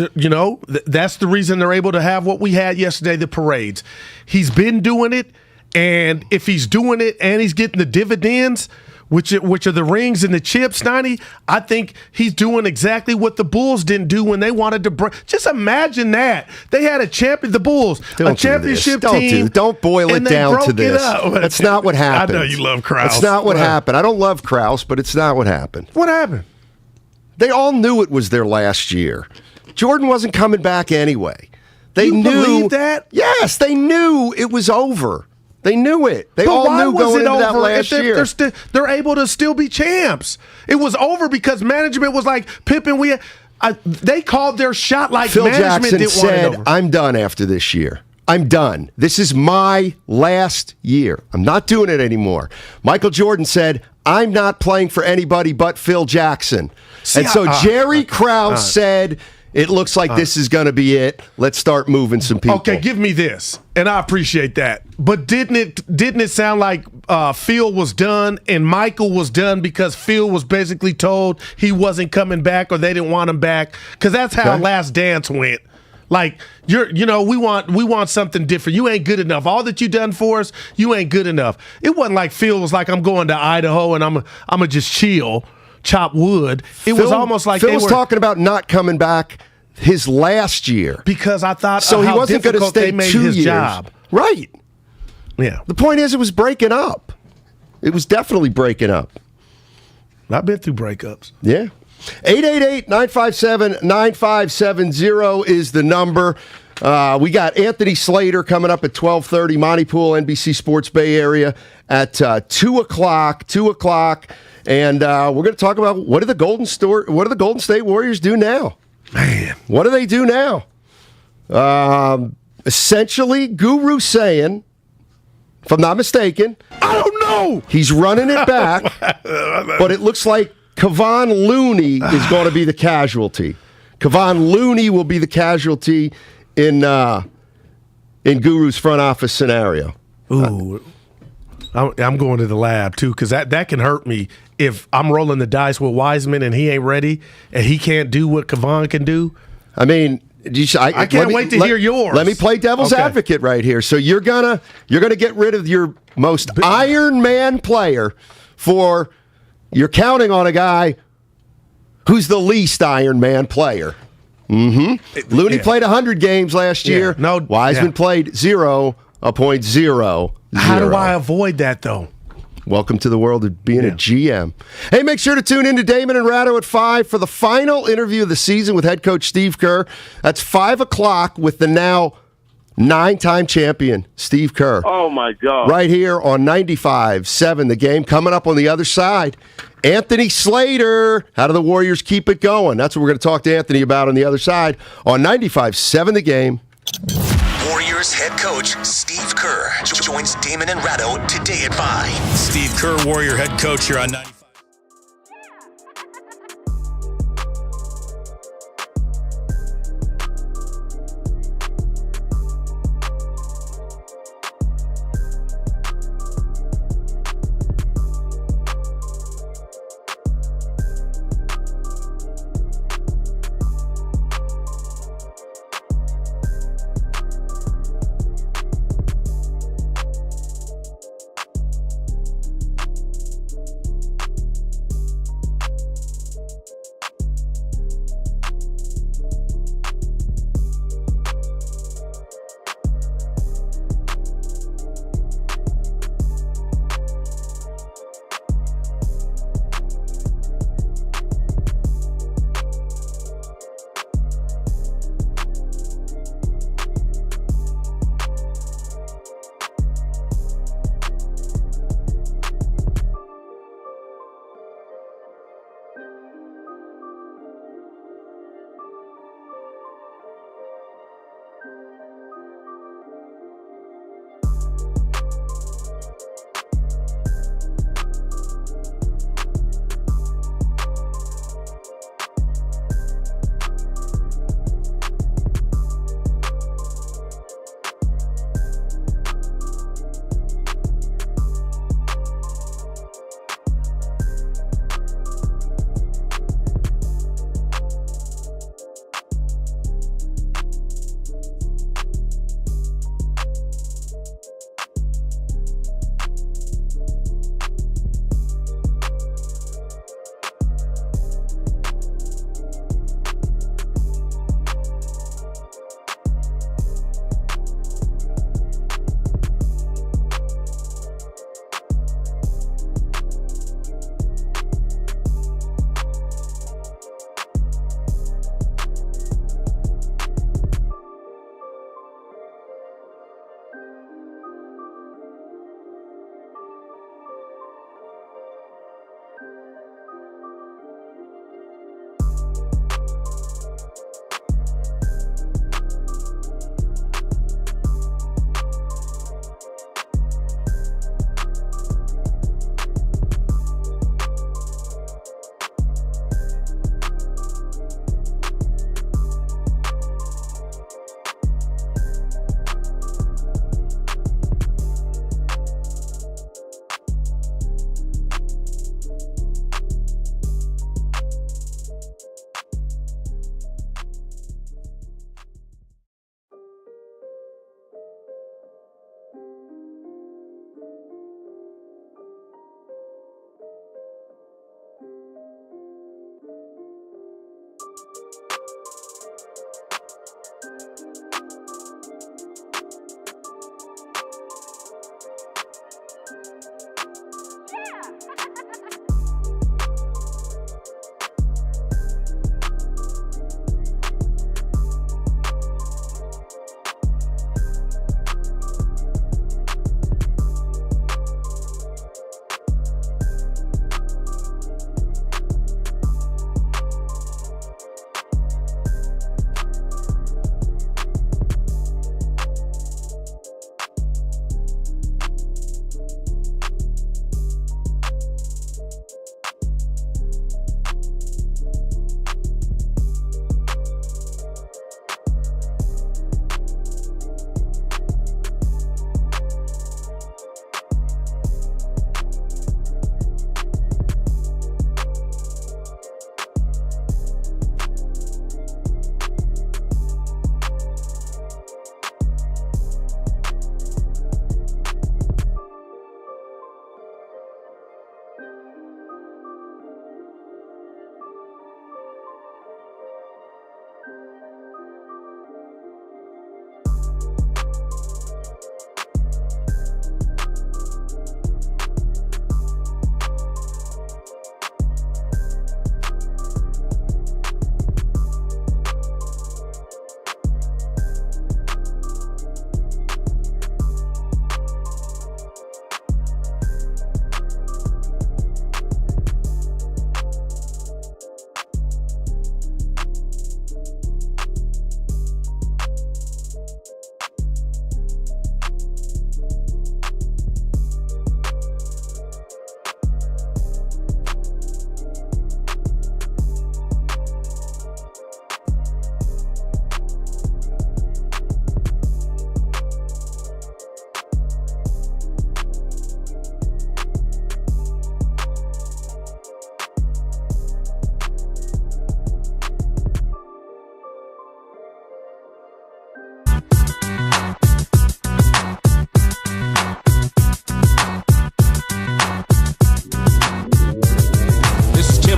that's the reason they're able to have what we had yesterday, the parades. He's been doing it, And if he's doing it and he's getting the dividends, which are the rings and the chips, Steiny, I think he's doing exactly what the Bulls didn't do when they wanted to break. Just imagine that. They had the Bulls, a championship team. Don't boil it down to this. That's not what happened. I know you love Krause. That's not what happened. I don't love Krause, but it's not what happened. What happened? They all knew it was their last year. Jordan wasn't coming back anyway. They knew believe that? Yes, they knew it was over. They knew it. They all knew going into that last year. They're able to still be champs. It was over because management was like, Pippen, they called their shot like Phil management Jackson didn't want it said, over. I'm done after this year. I'm done. This is my last year. I'm not doing it anymore. Michael Jordan said, I'm not playing for anybody but Phil Jackson. Jerry Krause said, it looks like this is going to be it. Let's start moving some people. Okay, give me this, and I appreciate that. But didn't it sound like Phil was done and Michael was done because Phil was basically told he wasn't coming back or they didn't want him back? Because that's how Last Dance went. Like we want something different. You ain't good enough. All that you done for us, you ain't good enough. It wasn't like Phil was like, I'm going to Idaho and I'm gonna just chill. Chop wood. It was almost like Phil was talking about not coming back his last year because I thought so he wasn't going to stay they made 2 his years. Job. Right. Yeah. The point is, it was breaking up. It was definitely breaking up. I've been through breakups. Yeah. 888-957-9570 is the number. We got Anthony Slater coming up at 12:30. Monty Pool, NBC Sports Bay Area at 2 o'clock. 2 o'clock. And we're going to talk about what do the Golden State Warriors do now? Man, what do they do now? Essentially, Guru saying, if I'm not mistaken, I don't know. He's running it back, but it looks like Kevon Looney is going to be the casualty. Kevon Looney will be the casualty in Guru's front office scenario. Ooh. I'm going to the lab, too, because that can hurt me if I'm rolling the dice with Wiseman and he ain't ready and he can't do what Kevon can do. I mean, I can't wait to hear yours. Let me play devil's advocate right here. So you're gonna get rid of your most Iron Man player you're counting on a guy who's the least Iron Man player. Mm-hmm. Looney played 100 games last year. No, Wiseman played 0.00. How do I avoid that, though? Welcome to the world of being a GM. Hey, make sure to tune in to Damon and Ratto at 5 for the final interview of the season with head coach Steve Kerr. That's 5 o'clock with the now 9-time champion, Steve Kerr. Oh, my God. Right here on 95.7 The Game. Coming up on the other side, Anthony Slater. How do the Warriors keep it going? That's what we're going to talk to Anthony about on the other side on 95.7 The Game. Warriors head coach Steve Kerr joins Damon and Ratto today at 5. Steve Kerr, Warrior head coach here on 95.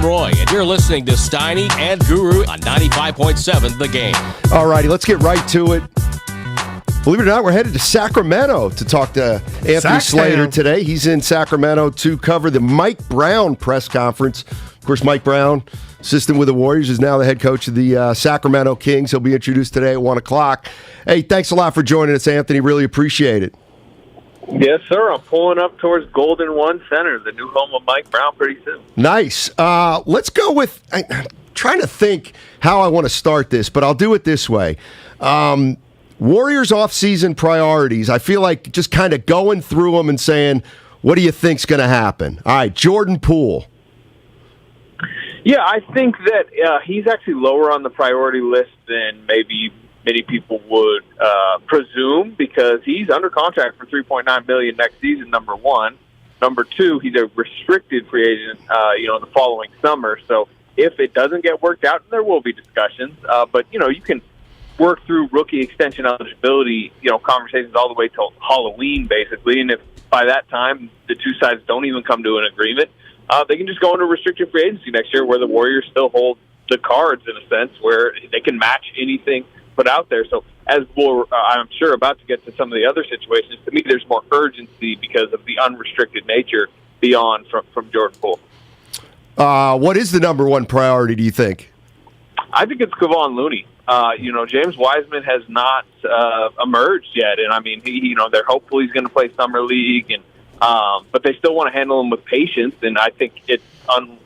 Roy, and you're listening to Steiny and Guru on 95.7 The Game. All righty, let's get right to it. Believe it or not, we're headed to Sacramento to talk to Anthony Slater today. He's in Sacramento to cover the Mike Brown press conference. Of course, Mike Brown, assistant with the Warriors, is now the head coach of the Sacramento Kings. He'll be introduced today at 1 o'clock. Hey, thanks a lot for joining us, Anthony. Really appreciate it. Yes, sir. I'm pulling up towards Golden One Center, the new home of Mike Brown, pretty soon. Nice. Let's go with... I'm trying to think how I want to start this, but I'll do it this way. Warriors off-season priorities. I feel like just kind of going through them and saying, what do you think's going to happen? All right, Jordan Poole. Yeah, I think that he's actually lower on the priority list than maybe many people would presume, because he's under contract for $3.9 million next season, number one. Number two, he's a restricted free agent, the following summer. So if it doesn't get worked out, there will be discussions. But, you can work through rookie extension eligibility, conversations all the way till Halloween, basically. And if by that time the two sides don't even come to an agreement, they can just go into restricted free agency next year, where the Warriors still hold the cards in a sense, where they can match anything put out there. So as we're, I'm sure, about to get to some of the other situations, to me there's more urgency because of the unrestricted nature beyond from Jordan Poole. What is the number one priority, do you think? I think it's Kevon Looney. James Wiseman has not emerged yet, and I mean, they're hopeful he's going to play summer league, and but they still want to handle him with patience. And I think it's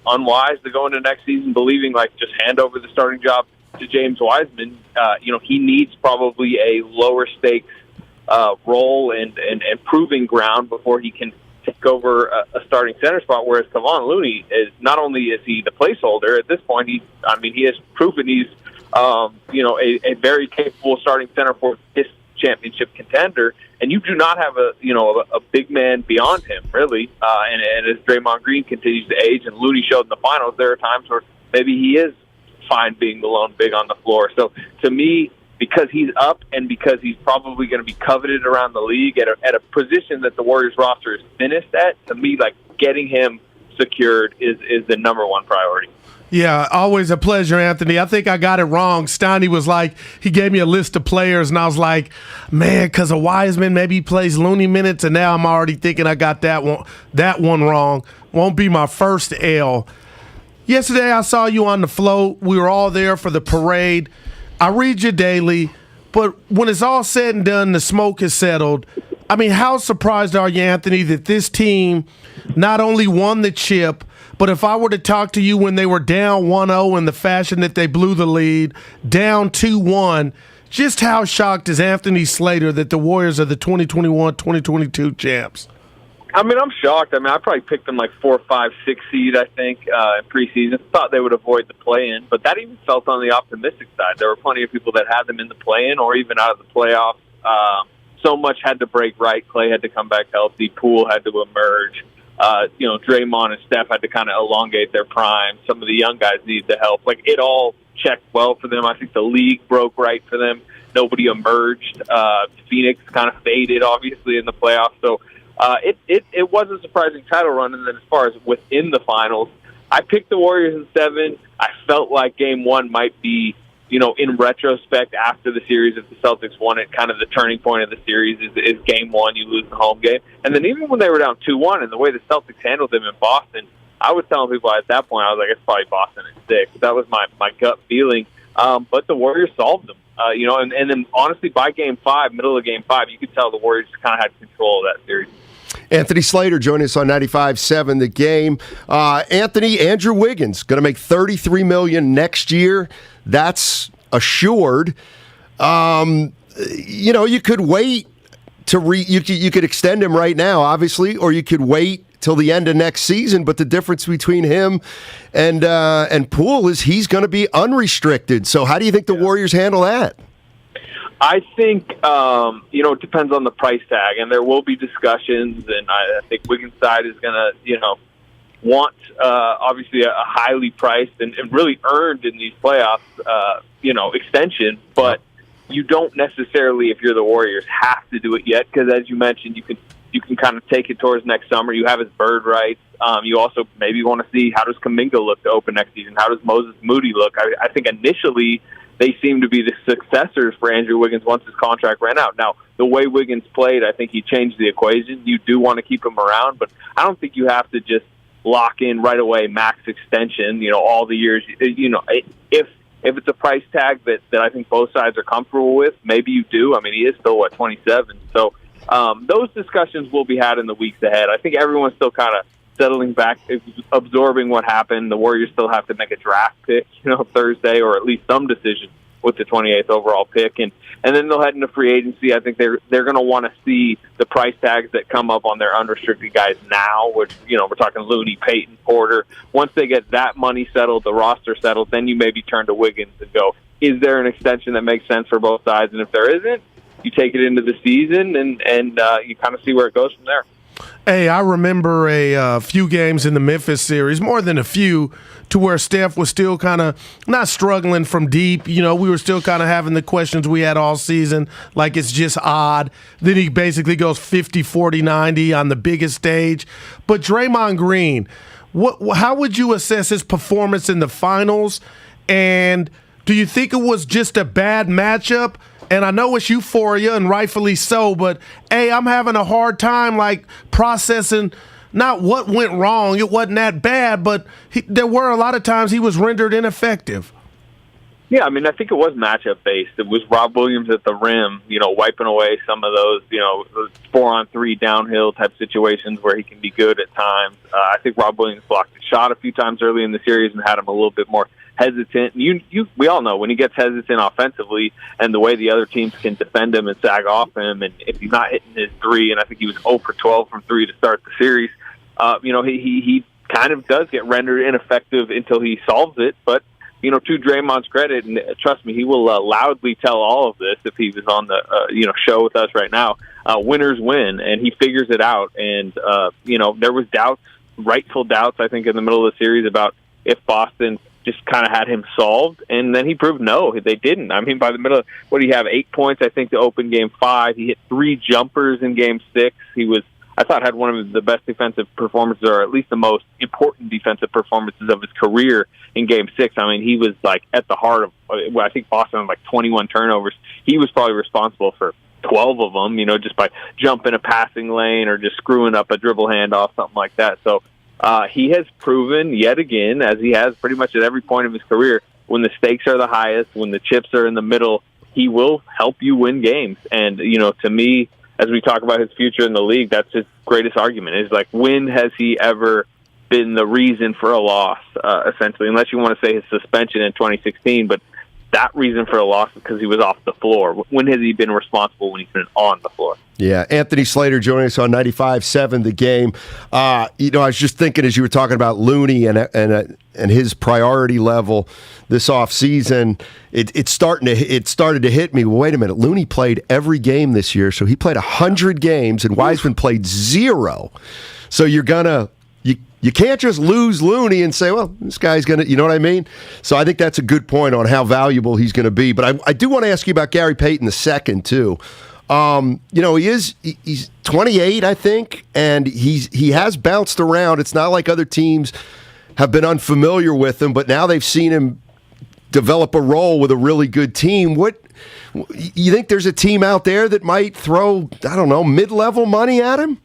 unwise to go into next season believing just hand over the starting job to James Wiseman. He needs probably a lower stakes role and proving ground before he can take over a starting center spot. Whereas Kevon Looney is not only is he the placeholder at this point, he has proven he's a very capable starting center for this championship contender. And you do not have a big man beyond him, really. And as Draymond Green continues to age and Looney showed in the finals, there are times where maybe he is fine being the lone big on the floor. So to me, because he's up and because he's probably going to be coveted around the league at a position that the Warriors roster is finished at, to me, getting him secured is the number one priority. Yeah, always a pleasure, Anthony. I think I got it wrong. Steiny was like, he gave me a list of players, and I was like, man, because of Wiseman, maybe he plays Looney minutes, and now I'm already thinking I got that one wrong. Won't be my first L. Yesterday, I saw you on the float. We were all there for the parade. I read you daily, but when it's all said and done, the smoke has settled. I mean, how surprised are you, Anthony, that this team not only won the chip, but if I were to talk to you when they were down 1-0 in the fashion that they blew the lead, down 2-1, just how shocked is Anthony Slater that the Warriors are the 2021-2022 champs? I mean, I'm shocked. I mean, I probably picked them like 4, 5, 6 seed, I think, in preseason. Thought they would avoid the play-in, but that even felt on the optimistic side. There were plenty of people that had them in the play-in or even out of the playoffs. So much had to break right. Klay had to come back healthy. Poole had to emerge. Draymond and Steph had to kind of elongate their prime. Some of the young guys needed the help. Like, it all checked well for them. I think the league broke right for them. Nobody emerged. Phoenix kind of faded, obviously, in the playoffs. So it was a surprising title run. And then as far as within the finals, I picked the Warriors in 7. I felt like Game 1 might be, in retrospect, after the series, if the Celtics won it, kind of the turning point of the series is Game 1, you lose the home game. And then even when they were down 2-1, and the way the Celtics handled them in Boston, I was telling people at that point, I was like, it's probably Boston at 6. That was my gut feeling. But the Warriors solved them. And then honestly, by Game 5, middle of Game 5, you could tell the Warriors kind of had control of that series. Anthony Slater joining us on 95.7 The Game. Anthony, Andrew Wiggins going to make $33 million next year. That's assured. You could wait to you could extend him right now, obviously, or you could wait till the end of next season. But the difference between him and Poole is he's going to be unrestricted. So how do you think the Warriors handle that? I think, it depends on the price tag, and there will be discussions, and I think Wiggins' side is going to, want, obviously, a highly priced and really earned in these playoffs, extension, but you don't necessarily, if you're the Warriors, have to do it yet, because as you mentioned, you can kind of take it towards next summer. You have his bird rights. You also maybe want to see how does Kuminga look to open next season? How does Moses Moody look? I think initially they seem to be the successors for Andrew Wiggins once his contract ran out. Now, the way Wiggins played, I think he changed the equation. You do want to keep him around, but I don't think you have to just lock in right away max extension, all the years. If it's a price tag that I think both sides are comfortable with, maybe you do. I mean, he is still, 27? So those discussions will be had in the weeks ahead. I think everyone's still kind of settling back, absorbing what happened. The Warriors still have to make a draft pick, Thursday, or at least some decision with the 28th overall pick, and then they'll head into free agency. I think they're going to want to see the price tags that come up on their unrestricted guys now, which we're talking Looney, Payton, Porter. Once they get that money settled, the roster settled, then you maybe turn to Wiggins and go, is there an extension that makes sense for both sides? And if there isn't, you take it into the season and you kind of see where it goes from there. Hey, I remember a few games in the Memphis series, more than a few, to where Steph was still kind of not struggling from deep. We were still kind of having the questions we had all season, like it's just odd. Then he basically goes 50, 40, 90 on the biggest stage. But Draymond Green, how would you assess his performance in the finals? And do you think it was just a bad matchup? And I know it's euphoria, and rightfully so, but, hey, I'm having a hard time, processing not what went wrong. It wasn't that bad, but there were a lot of times he was rendered ineffective. Yeah, I mean, I think it was matchup-based. It was Rob Williams at the rim, wiping away some of those, 4-on-3 downhill type situations where he can be good at times. I think Rob Williams blocked a shot a few times early in the series and had him a little bit more hesitant. We all know when he gets hesitant offensively and the way the other teams can defend him and sag off him, and if he's not hitting his 3, and I think he was 0 for 12 from 3 to start the series, he kind of does get rendered ineffective until he solves it. But to Draymond's credit, and trust me, he will loudly tell all of this if he was on the show with us right now. Winners win, and he figures it out. And there was rightful doubts, I think, in the middle of the series about if Boston just kind of had him solved, and then he proved no, they didn't. I mean, by the middle, what do you have? 8 points, I think, to open Game 5. He hit 3 jumpers in Game 6. He was I thought had one of the best defensive performances, or at least the most important defensive performances of his career in Game 6. I mean, he was like at the heart of, well, I think Boston had like 21 turnovers. He was probably responsible for 12 of them, just by jumping a passing lane or just screwing up a dribble handoff, something like that. So he has proven yet again, as he has pretty much at every point of his career, when the stakes are the highest, when the chips are in the middle, he will help you win games. And, to me, as we talk about his future in the league, that's his greatest argument. Is like, when has he ever been the reason for a loss, essentially, unless you want to say his suspension in 2016, but that reason for a loss is because he was off the floor. When has he been responsible when he's been on the floor? Yeah, Anthony Slater joining us on 95.7 The Game. I was just thinking as you were talking about Looney and his priority level this offseason, it started to hit me. Well, wait a minute, Looney played every game this year, so he played 100 games, and Wiseman played 0. So you can't just lose Looney and say, well, this guy's going to, you know what I mean? So I think that's a good point on how valuable he's going to be. But I do want to ask you about Gary Payton II, too. He's 28, I think, and he has bounced around. It's not like other teams have been unfamiliar with him, but now they've seen him develop a role with a really good team. What you think there's a team out there that might throw, I don't know, mid-level money at him?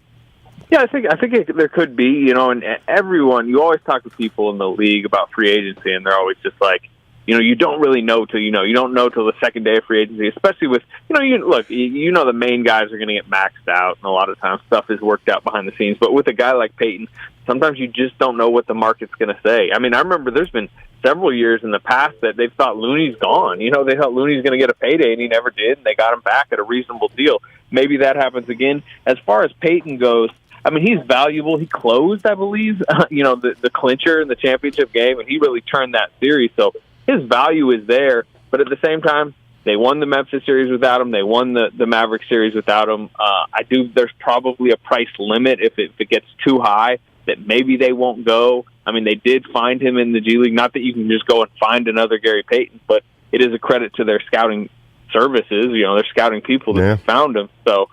Yeah, I think there could be, and everyone, you always talk to people in the league about free agency, and they're always just like, you don't really know till you know. You don't know till the second day of free agency, especially with, the main guys are going to get maxed out, and a lot of times stuff is worked out behind the scenes. But with a guy like Peyton, sometimes you just don't know what the market's going to say. I mean, I remember there's been several years in the past that they've thought Looney's gone. They thought Looney's going to get a payday, and he never did, and they got him back at a reasonable deal. Maybe that happens again. As far as Peyton goes, I mean, he's valuable. He closed, I believe, the clincher in the championship game, and he really turned that series. So his value is there. But at the same time, they won the Memphis series without him. They won the Maverick series without him. There's probably a price limit if it gets too high that maybe they won't go. I mean, they did find him in the G League. Not that you can just go and find another Gary Payton, but it is a credit to their scouting services. They're scouting people that found him. So.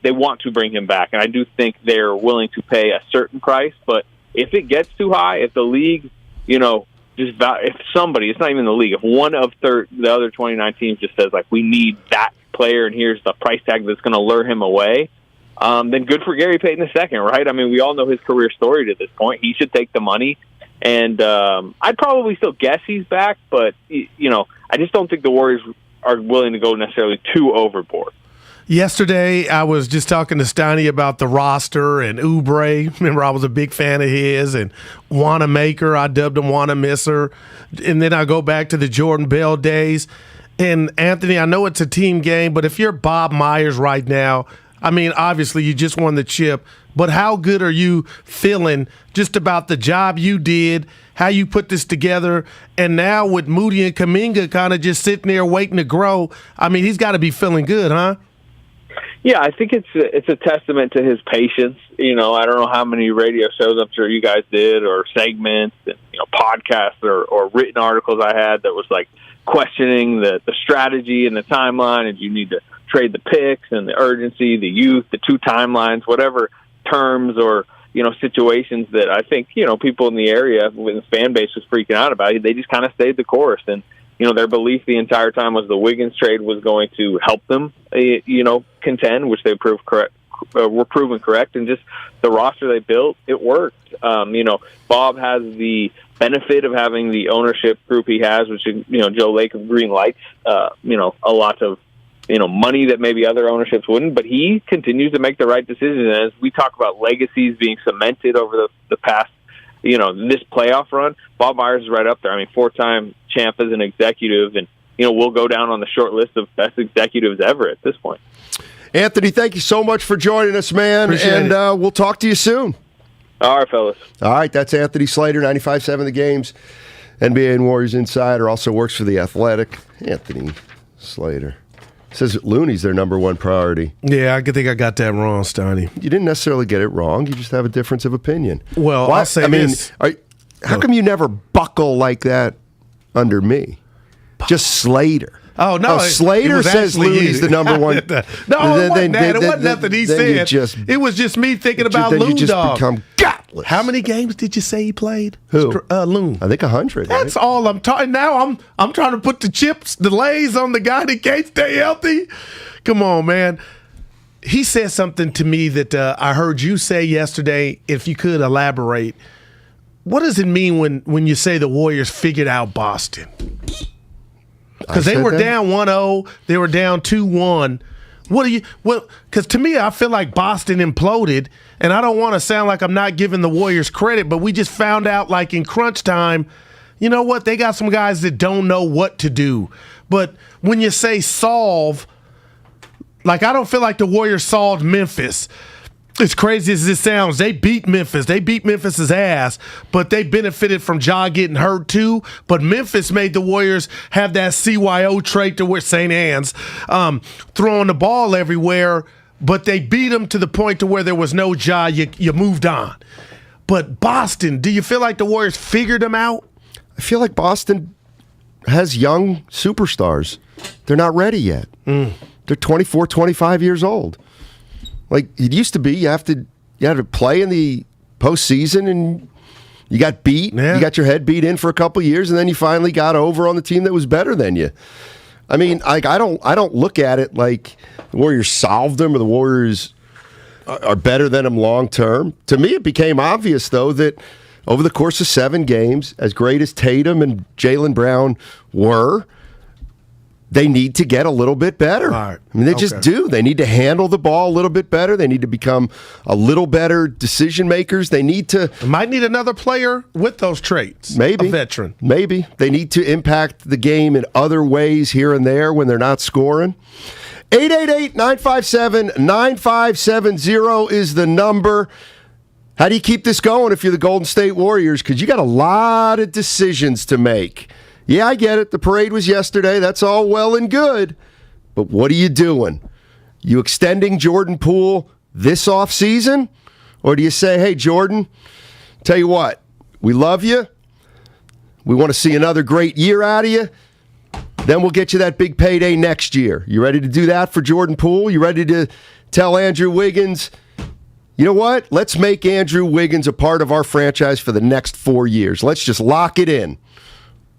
They want to bring him back, and I do think they're willing to pay a certain price. But if it gets too high, if the league, if somebody, it's not even the league, if one of the other 29 teams just says, like, we need that player, and here's the price tag that's going to lure him away, then good for Gary Payton II, right? I mean, we all know his career story to this point. He should take the money, and I'd probably still guess he's back, but, I just don't think the Warriors are willing to go necessarily too overboard. Yesterday, I was just talking to Steiny about the roster and Oubre. Remember, I was a big fan of his, and Wanamaker. I dubbed him Wanamisser. And then I go back to the Jordan Bell days. And, Anthony, I know it's a team game, but if you're Bob Myers right now, I mean, obviously you just won the chip, but how good are you feeling just about the job you did, how you put this together, and now with Moody and Kuminga kind of just sitting there waiting to grow, I mean, he's got to be feeling good, huh? Yeah, I think it's a testament to his patience. I don't know how many radio shows I'm sure you guys did, or segments, and podcasts or written articles I had that was like questioning the strategy and the timeline, and you need to trade the picks and the urgency, the youth, the two timelines, whatever terms or situations that I think people in the area with the fan base was freaking out about. They just kind of stayed the course, and their belief the entire time was the Wiggins trade was going to help them, contend, which they were proven correct, and just the roster they built, it worked. Bob has the benefit of having the ownership group he has, which Joe Lake green lights, a lot of money that maybe other ownerships wouldn't, but he continues to make the right decisions. And as we talk about legacies being cemented over the past, this playoff run, Bob Myers is right up there. I mean, 4-time champ as an executive, and, we'll go down on the short list of best executives ever at this point. Anthony, thank you so much for joining us, man, and we'll talk to you soon. All right, fellas. All right, that's Anthony Slater, 95.7 The Game's NBA and Warriors insider, also works for The Athletic. Anthony Slater. Says Looney's their number one priority. Yeah, I think I got that wrong, Steiny. You didn't necessarily get it wrong. You just have a difference of opinion. Well, I'll say this. How come you never buckle like that under me? Just Slater. Oh, no. Slater says Looney's the number one. No, it wasn't that. It wasn't nothing he said. It was just me thinking about Loon you just Dog. become godless. How many games did you say he played? Who? Loon. I think 100. That's all I'm talking. Now I'm trying to put the chips, the lays on the guy that can't stay healthy. Come on, man. He said something to me that I heard you say yesterday. If you could elaborate, what does it mean when you say the Warriors figured out Boston? Because they were down 1-0, they were down 2-1. Because to me, I feel like Boston imploded, and I don't want to sound like I'm not giving the Warriors credit, but we just found out, like in crunch time, you know what? They got some guys that don't know what to do. But when you say solve, like I don't feel like the Warriors solved Memphis. As crazy as this sounds, they beat Memphis. They beat Memphis's ass, but they benefited from Ja getting hurt too. But Memphis made the Warriors have that CYO trait to where St. Anne's throwing the ball everywhere, but they beat them to the point to where there was no Ja. You moved on. But Boston, do you feel like the Warriors figured them out? I feel like Boston has young superstars. They're not ready yet. They're 24, 25 years old. Like it used to be, you had to play in the postseason, and you got beat. Yeah. You got your head beat in for a couple of years, and then you finally got over on the team that was better than you. I mean, like I don't look at it like the Warriors solved them or the Warriors are better than them long term. To me, it became obvious though that over the course of 7 games, as great as Tatum and Jaylen Brown were, they need to get a little bit better. Right. I mean, they just do. They need to handle the ball a little bit better. They need to become a little better decision makers. They need to... Might need another player with those traits. Maybe. A veteran. Maybe. They need to impact the game in other ways here and there when they're not scoring. 888-957-9570 is the number. How do you keep this going if you're the Golden State Warriors? Because you got a lot of decisions to make. Yeah, I get it. The parade was yesterday. That's all well and good. But what are you doing? You extending Jordan Poole this offseason? Or do you say, hey, Jordan, tell you what, we love you. We want to see another great year out of you. Then we'll get you that big payday next year. You ready to do that for Jordan Poole? You ready to tell Andrew Wiggins, you know what? Let's make Andrew Wiggins a part of our franchise for the next 4 years. Let's just lock it in.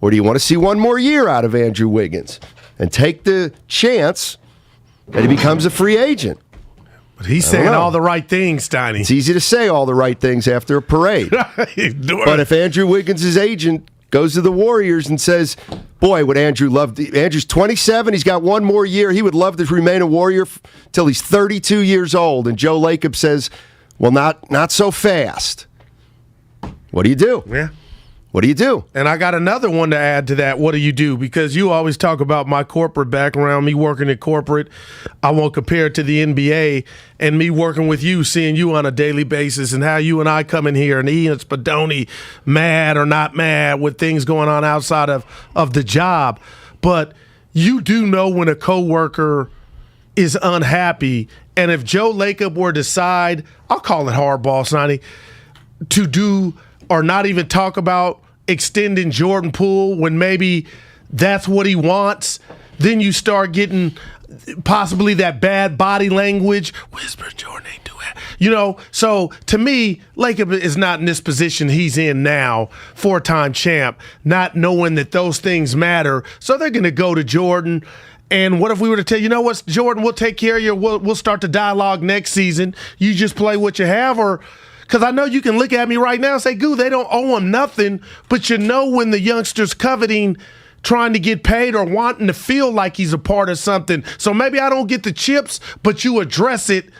Or do you want to see one more year out of Andrew Wiggins and take the chance that he becomes a free agent? But he's saying all the right things, Steiny. It's easy to say all the right things after a parade. But if Andrew Wiggins' agent goes to the Warriors and says, boy, would Andrew love to, Andrew's 27, he's got one more year, he would love to remain a Warrior till he's 32 years old. And Joe Lacob says, well, not so fast. What do you do? Yeah. What do you do? And I got another one to add to that. What do you do? Because you always talk about my corporate background, me working in corporate. I won't compare it to the NBA, and me working with you, seeing you on a daily basis, and how you and I come in here and Ian Spadoni, mad or not mad with things going on outside of the job. But you do know when a coworker is unhappy, and if Joe Lacob were to decide, I'll call it hardball, Sonny, to do or not even talk about extending Jordan Poole when maybe that's what he wants, then you start getting possibly that bad body language. Whisper, Jordan ain't doing it. You know, so to me, Lacob is not in this position he's in now, 4-time champ, not knowing that those things matter. So they're going to go to Jordan. And what if we were to tell you know what, Jordan, we'll take care of you. We'll start the dialogue next season. You just play what you have, or because I know you can look at me right now and say, Goo, they don't owe him nothing. But you know when the youngster's coveting, trying to get paid or wanting to feel like he's a part of something. So maybe I don't get the chips, but you address it,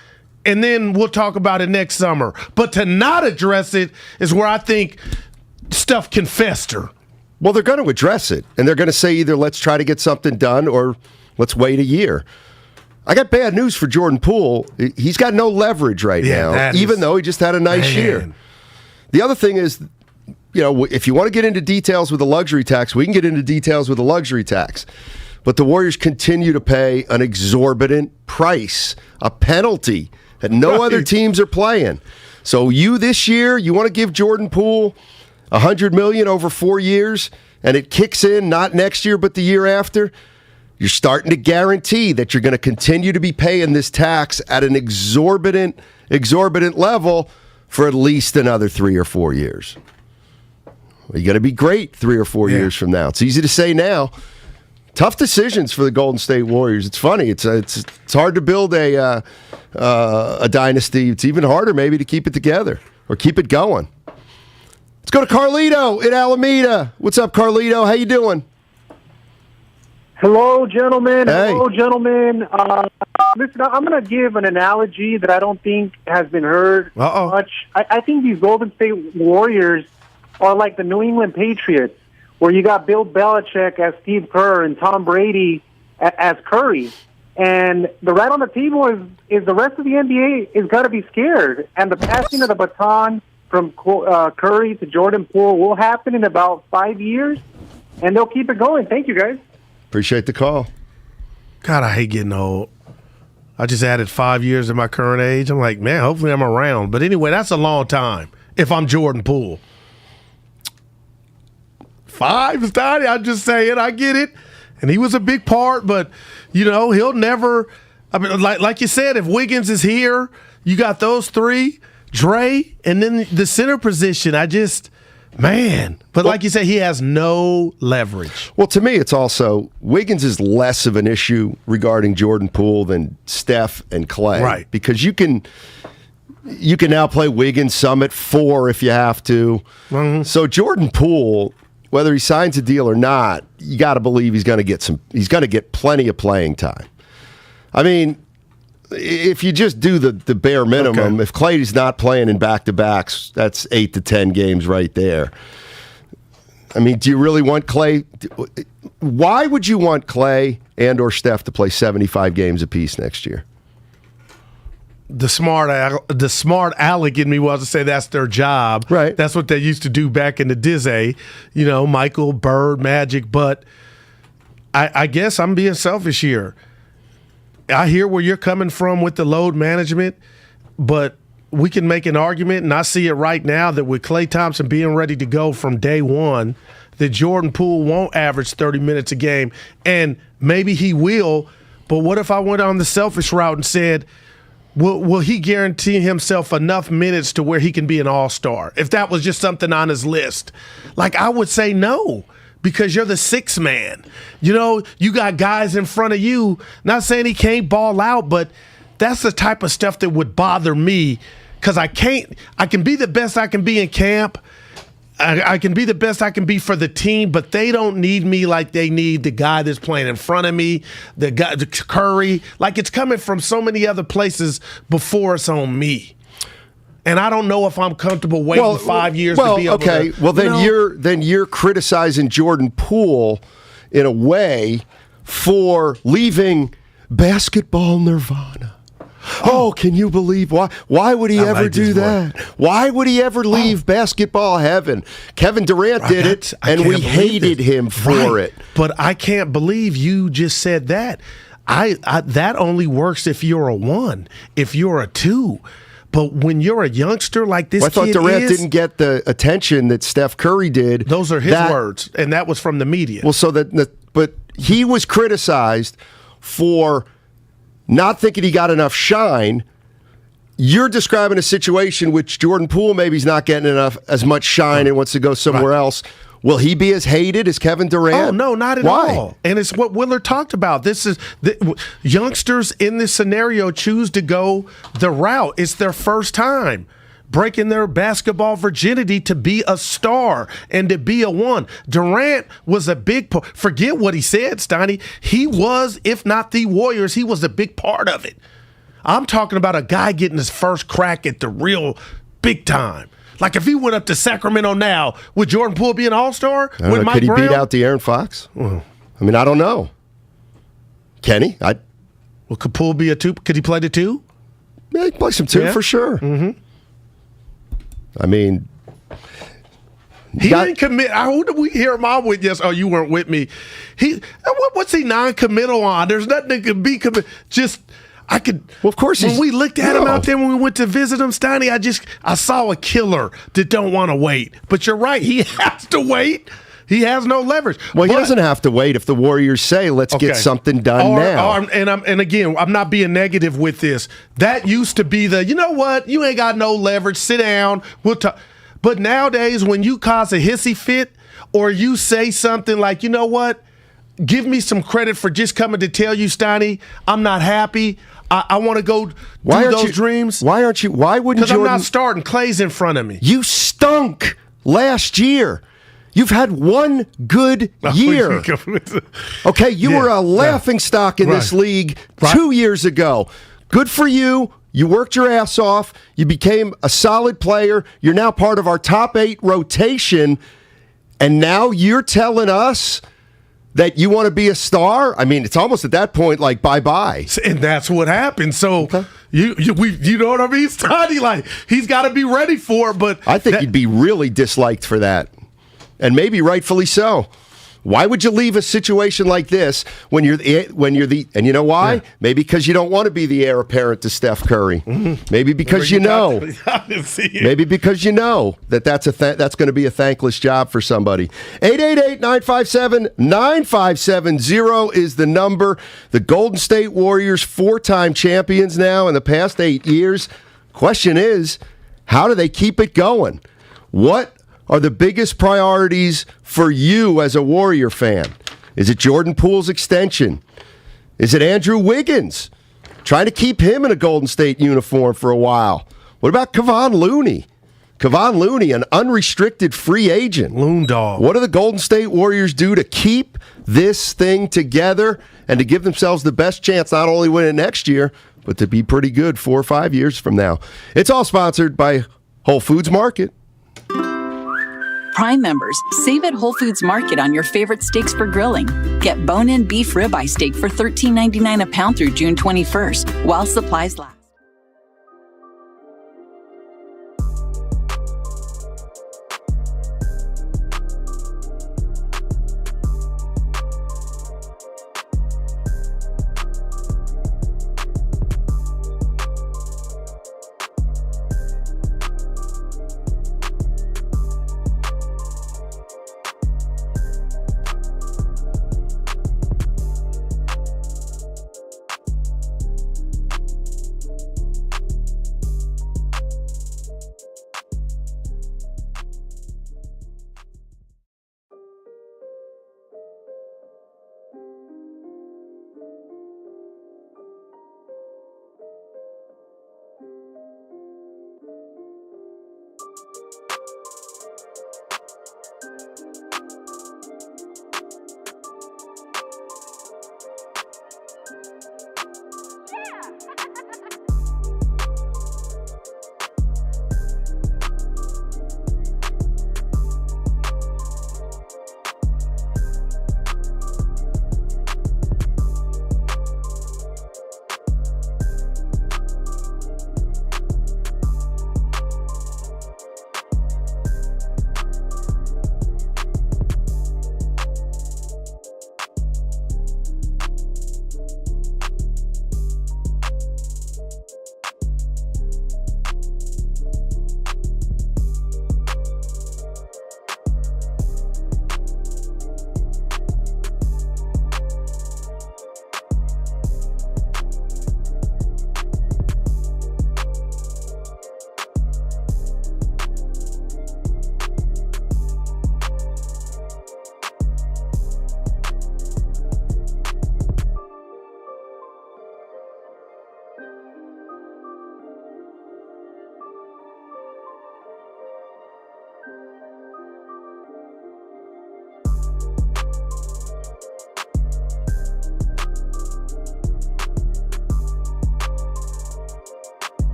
and then we'll talk about it next summer. But to not address it is where I think stuff can fester. Well, they're going to address it, and they're going to say either let's try to get something done or let's wait a year. I got bad news for Jordan Poole. He's got no leverage right now, even though he just had a nice year. The other thing is, you know, if you want to get into details with the luxury tax, we can get into details with the luxury tax. But the Warriors continue to pay an exorbitant price, a penalty that no other teams are playing. So you this year, you want to give Jordan Poole $100 million over 4 years, and it kicks in not next year but the year after. you're starting to guarantee that you're going to continue to be paying this tax at an exorbitant level for at least another 3 or 4 years. You're going to be great 3 or 4 years from now. It's easy to say now. Tough decisions for the Golden State Warriors. It's funny. It's hard to build a dynasty. It's even harder maybe to keep it together or keep it going. Let's go to Carlito in Alameda. What's up, Carlito? How you doing? Hello, gentlemen. Hey. Hello, gentlemen. Listen, I'm going to give an analogy that I don't think has been heard much. I think these Golden State Warriors are like the New England Patriots, where you got Bill Belichick as Steve Kerr and Tom Brady as Curry. And the right on the table is the rest of the NBA is got to be scared. And the passing of the baton from Curry to Jordan Poole will happen in about 5 years, and they'll keep it going. Thank you, guys. Appreciate the call. God, I hate getting old. I just added 5 years to my current age. I'm like, man, hopefully I'm around. But anyway, that's a long time if I'm Jordan Poole. 5, Steiny, I'm just saying, I get it. And he was a big part, but, he'll never – I mean, like you said, if Wiggins is here, you got those three, Dre, and then the center position. Man. But like you said, he has no leverage. Well, to me, it's also Wiggins is less of an issue regarding Jordan Poole than Steph and Klay. Right. Because you can now play Wiggins some at 4 if you have to. Mm-hmm. So Jordan Poole, whether he signs a deal or not, you got to believe he's going to get plenty of playing time. I mean, if you just do the bare minimum, if Klay's not playing in back-to-backs, that's 8 to 10 games right there. I mean, do you really want Klay? Why would you want Klay and or Steph to play 75 games apiece next year? The smart aleck in me was to say that's their job. Right. That's what they used to do back in the Dizzy. Michael, Bird, Magic. But I guess I'm being selfish here. I hear where you're coming from with the load management, but we can make an argument, and I see it right now, that with Klay Thompson being ready to go from day one, that Jordan Poole won't average 30 minutes a game, and maybe he will, but what if I went on the selfish route and said, will he guarantee himself enough minutes to where he can be an all-star? If that was just something on his list. I would say no. Because you're the sixth man. You got guys in front of you. Not saying he can't ball out, but that's the type of stuff that would bother me. Because I can be the best I can be in camp. I can be the best I can be for the team, but they don't need me like they need the guy that's playing in front of me, the Curry. It's coming from so many other places before it's on me. And I don't know if I'm comfortable waiting 5 years to be able to. Well, then you're criticizing Jordan Poole in a way for leaving basketball nirvana. Oh, can you believe why would he ever do that? Why would he ever leave basketball heaven? Kevin Durant did it, and we hated him for it. But I can't believe you just said that. That only works if you're a 1, if you're a 2. But when you're a youngster like this, I thought Durant didn't get the attention that Steph Curry did. Those are his words, and that was from the media. Well, but he was criticized for not thinking he got enough shine. You're describing a situation which Jordan Poole maybe he's not getting as much shine and wants to go somewhere else. Will he be as hated as Kevin Durant? Oh, no, not at all. And it's what Willard talked about. This is youngsters in this scenario choose to go the route. It's their first time breaking their basketball virginity to be a star and to be a 1. Durant was a big part. Forget what he said, Steiny. He was, if not the Warriors, he was a big part of it. I'm talking about a guy getting his first crack at the real big time. If he went up to Sacramento now, would Jordan Poole be an all-star? Could he beat out the Aaron Fox? I mean, I don't know. Can he? Well, could Poole be a 2? Could he play the 2? Yeah, he can play some 2 for sure. Mm-hmm. I mean, he didn't commit. Who did we hear him on with? Yes. Oh, you weren't with me. What's he non-committal on? There's nothing that could be committed. Well, of course. When we looked at him out there when we went to visit him, Steiny, I saw a killer that don't want to wait. But you're right, he has to wait. He has no leverage. Well, he doesn't have to wait if the Warriors say, let's get something done now. And again, I'm not being negative with this. That used to be you know what? You ain't got no leverage. Sit down. We'll talk. But nowadays, when you cause a hissy fit or you say something like, you know what? Give me some credit for just coming to tell you, Steiny, I'm not happy. I want to go do those dreams. Why wouldn't you? Because I'm not starting. Clay's in front of me. You stunk last year. You've had one good year. Okay, you were a laughingstock in this league 2 years ago. Good for you. You worked your ass off. You became a solid player. You're now part of our top 8 rotation. And now you're telling us that you want to be a star? I mean, it's almost at that point like bye-bye. And that's what happened. So you know what I mean? Steiny, like, he's got to be ready for it. But I think he'd be really disliked for that. And maybe rightfully so. Why would you leave a situation like this when you're the and you know why? Yeah. Maybe because you don't want to be the heir apparent to Steph Curry. Mm-hmm. Maybe because Maybe because you know that's going to be a thankless job for somebody. 888-957-9570 is the number. The Golden State Warriors, 4-time champions now in the past 8 years. Question is, how do they keep it going? What are the biggest priorities for you as a Warrior fan? Is it Jordan Poole's extension? Is it Andrew Wiggins? Trying to keep him in a Golden State uniform for a while. What about Kevon Looney? Kevon Looney, an unrestricted free agent. Loon dog. What do the Golden State Warriors do to keep this thing together and to give themselves the best chance not only win it next year, but to be pretty good 4 or 5 years from now? It's all sponsored by Whole Foods Market. Prime members, save at Whole Foods Market on your favorite steaks for grilling. Get bone-in beef ribeye steak for $13.99 a pound through June 21st, while supplies last.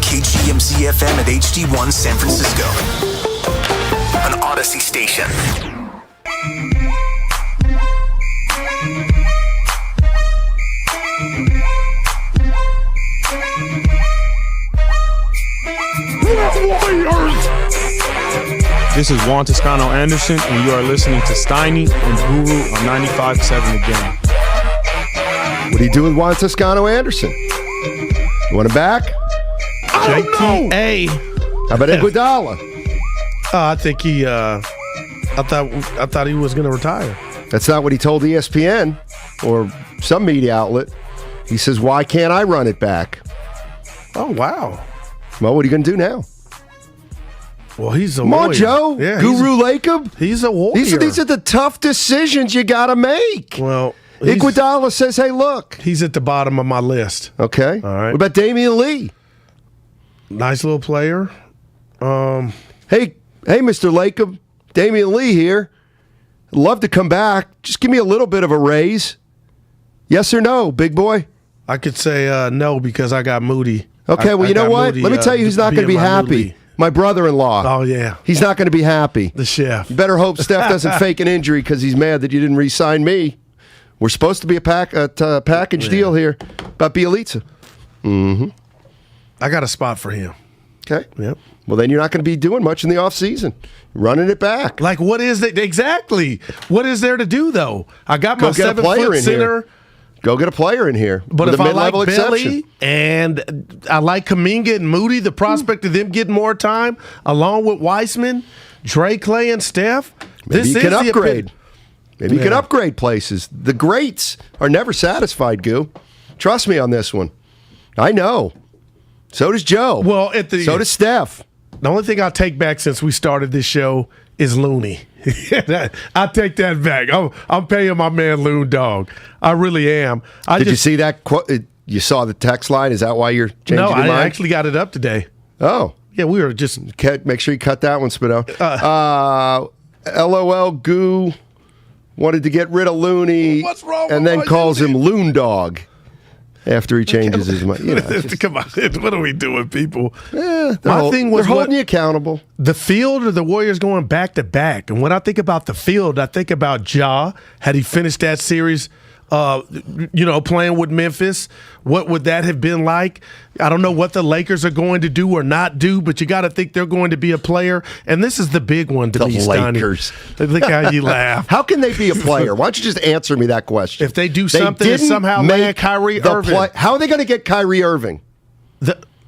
Stream KGMZ FM at HD1 San Francisco. An Odyssey station. This is Juan Toscano Anderson, and you are listening to Steiny and Guru on 95.7 The Game. What do you do with Juan Toscano Anderson? You want him back? JTA. How about Iguodala? I think he. I thought he was going to retire. That's not what he told ESPN or some media outlet. He says, "Why can't I run it back?" Oh wow. Well, what are you going to do now? Well, he's a Come warrior. on, Joe. Yeah, Guru Lacob. He's a warrior. These are the tough decisions you got to make. Well, Iguodala says, "Hey, look." He's at the bottom of my list. Okay. All right. What about Damian Lee? Nice little player. Hey, Mr. Lacob. Damian Lee here. I'd love to come back. Just give me a little bit of a raise. Yes or no, big boy? I could say no because I got Moody. Okay, well, you know what? Let me tell you who's not going to be happy. Moody. My brother-in-law. Oh, yeah. He's not going to be happy. The chef. You better hope Steph doesn't fake an injury because he's mad that you didn't re-sign me. We're supposed to be a package deal here about Bielitsa. Mm-hmm. I got a spot for him. Okay. Yep. Well, then you're not going to be doing much in the offseason. Running it back. Like, what is it? Exactly. What is there to do, though? I got my 7-foot center. Here. Go get a player in here. But if I like Belly exception. and I like Kuminga and Moody, the prospect of them getting more time, along with Weissman, Dre, Klay, and Steph, Maybe you can upgrade. Maybe you can upgrade places. The greats are never satisfied, Goo. Trust me on this one. I know. So does Joe. Well, so does Steph. The only thing I'll take back since we started this show is Looney. I take that back. I'm paying my man Loon Dog. I really am. Did you see that quote? You saw the text line? Is that why you're changing your mind? No, I actually got it up today. Oh. Yeah, we were just... Make sure you cut that one, Spino. LOL Goo wanted to get rid of Looney. What's wrong and then calls him Loon Dog after he changes his mind. You know, come on. What are we doing, people? They're thing was holding you accountable. The field or the Warriors going back to back. And when I think about the field, I think about Ja. Had he finished that series, playing with Memphis, what would that have been like? I don't know what the Lakers are going to do or not do, but you got to think they're going to be a player. And this is the big one to me, Lakers. Look how you laugh. How can they be a player? Why don't you just answer me that question? If they do something and somehow land Kyrie Irving. How are they going to get Kyrie Irving?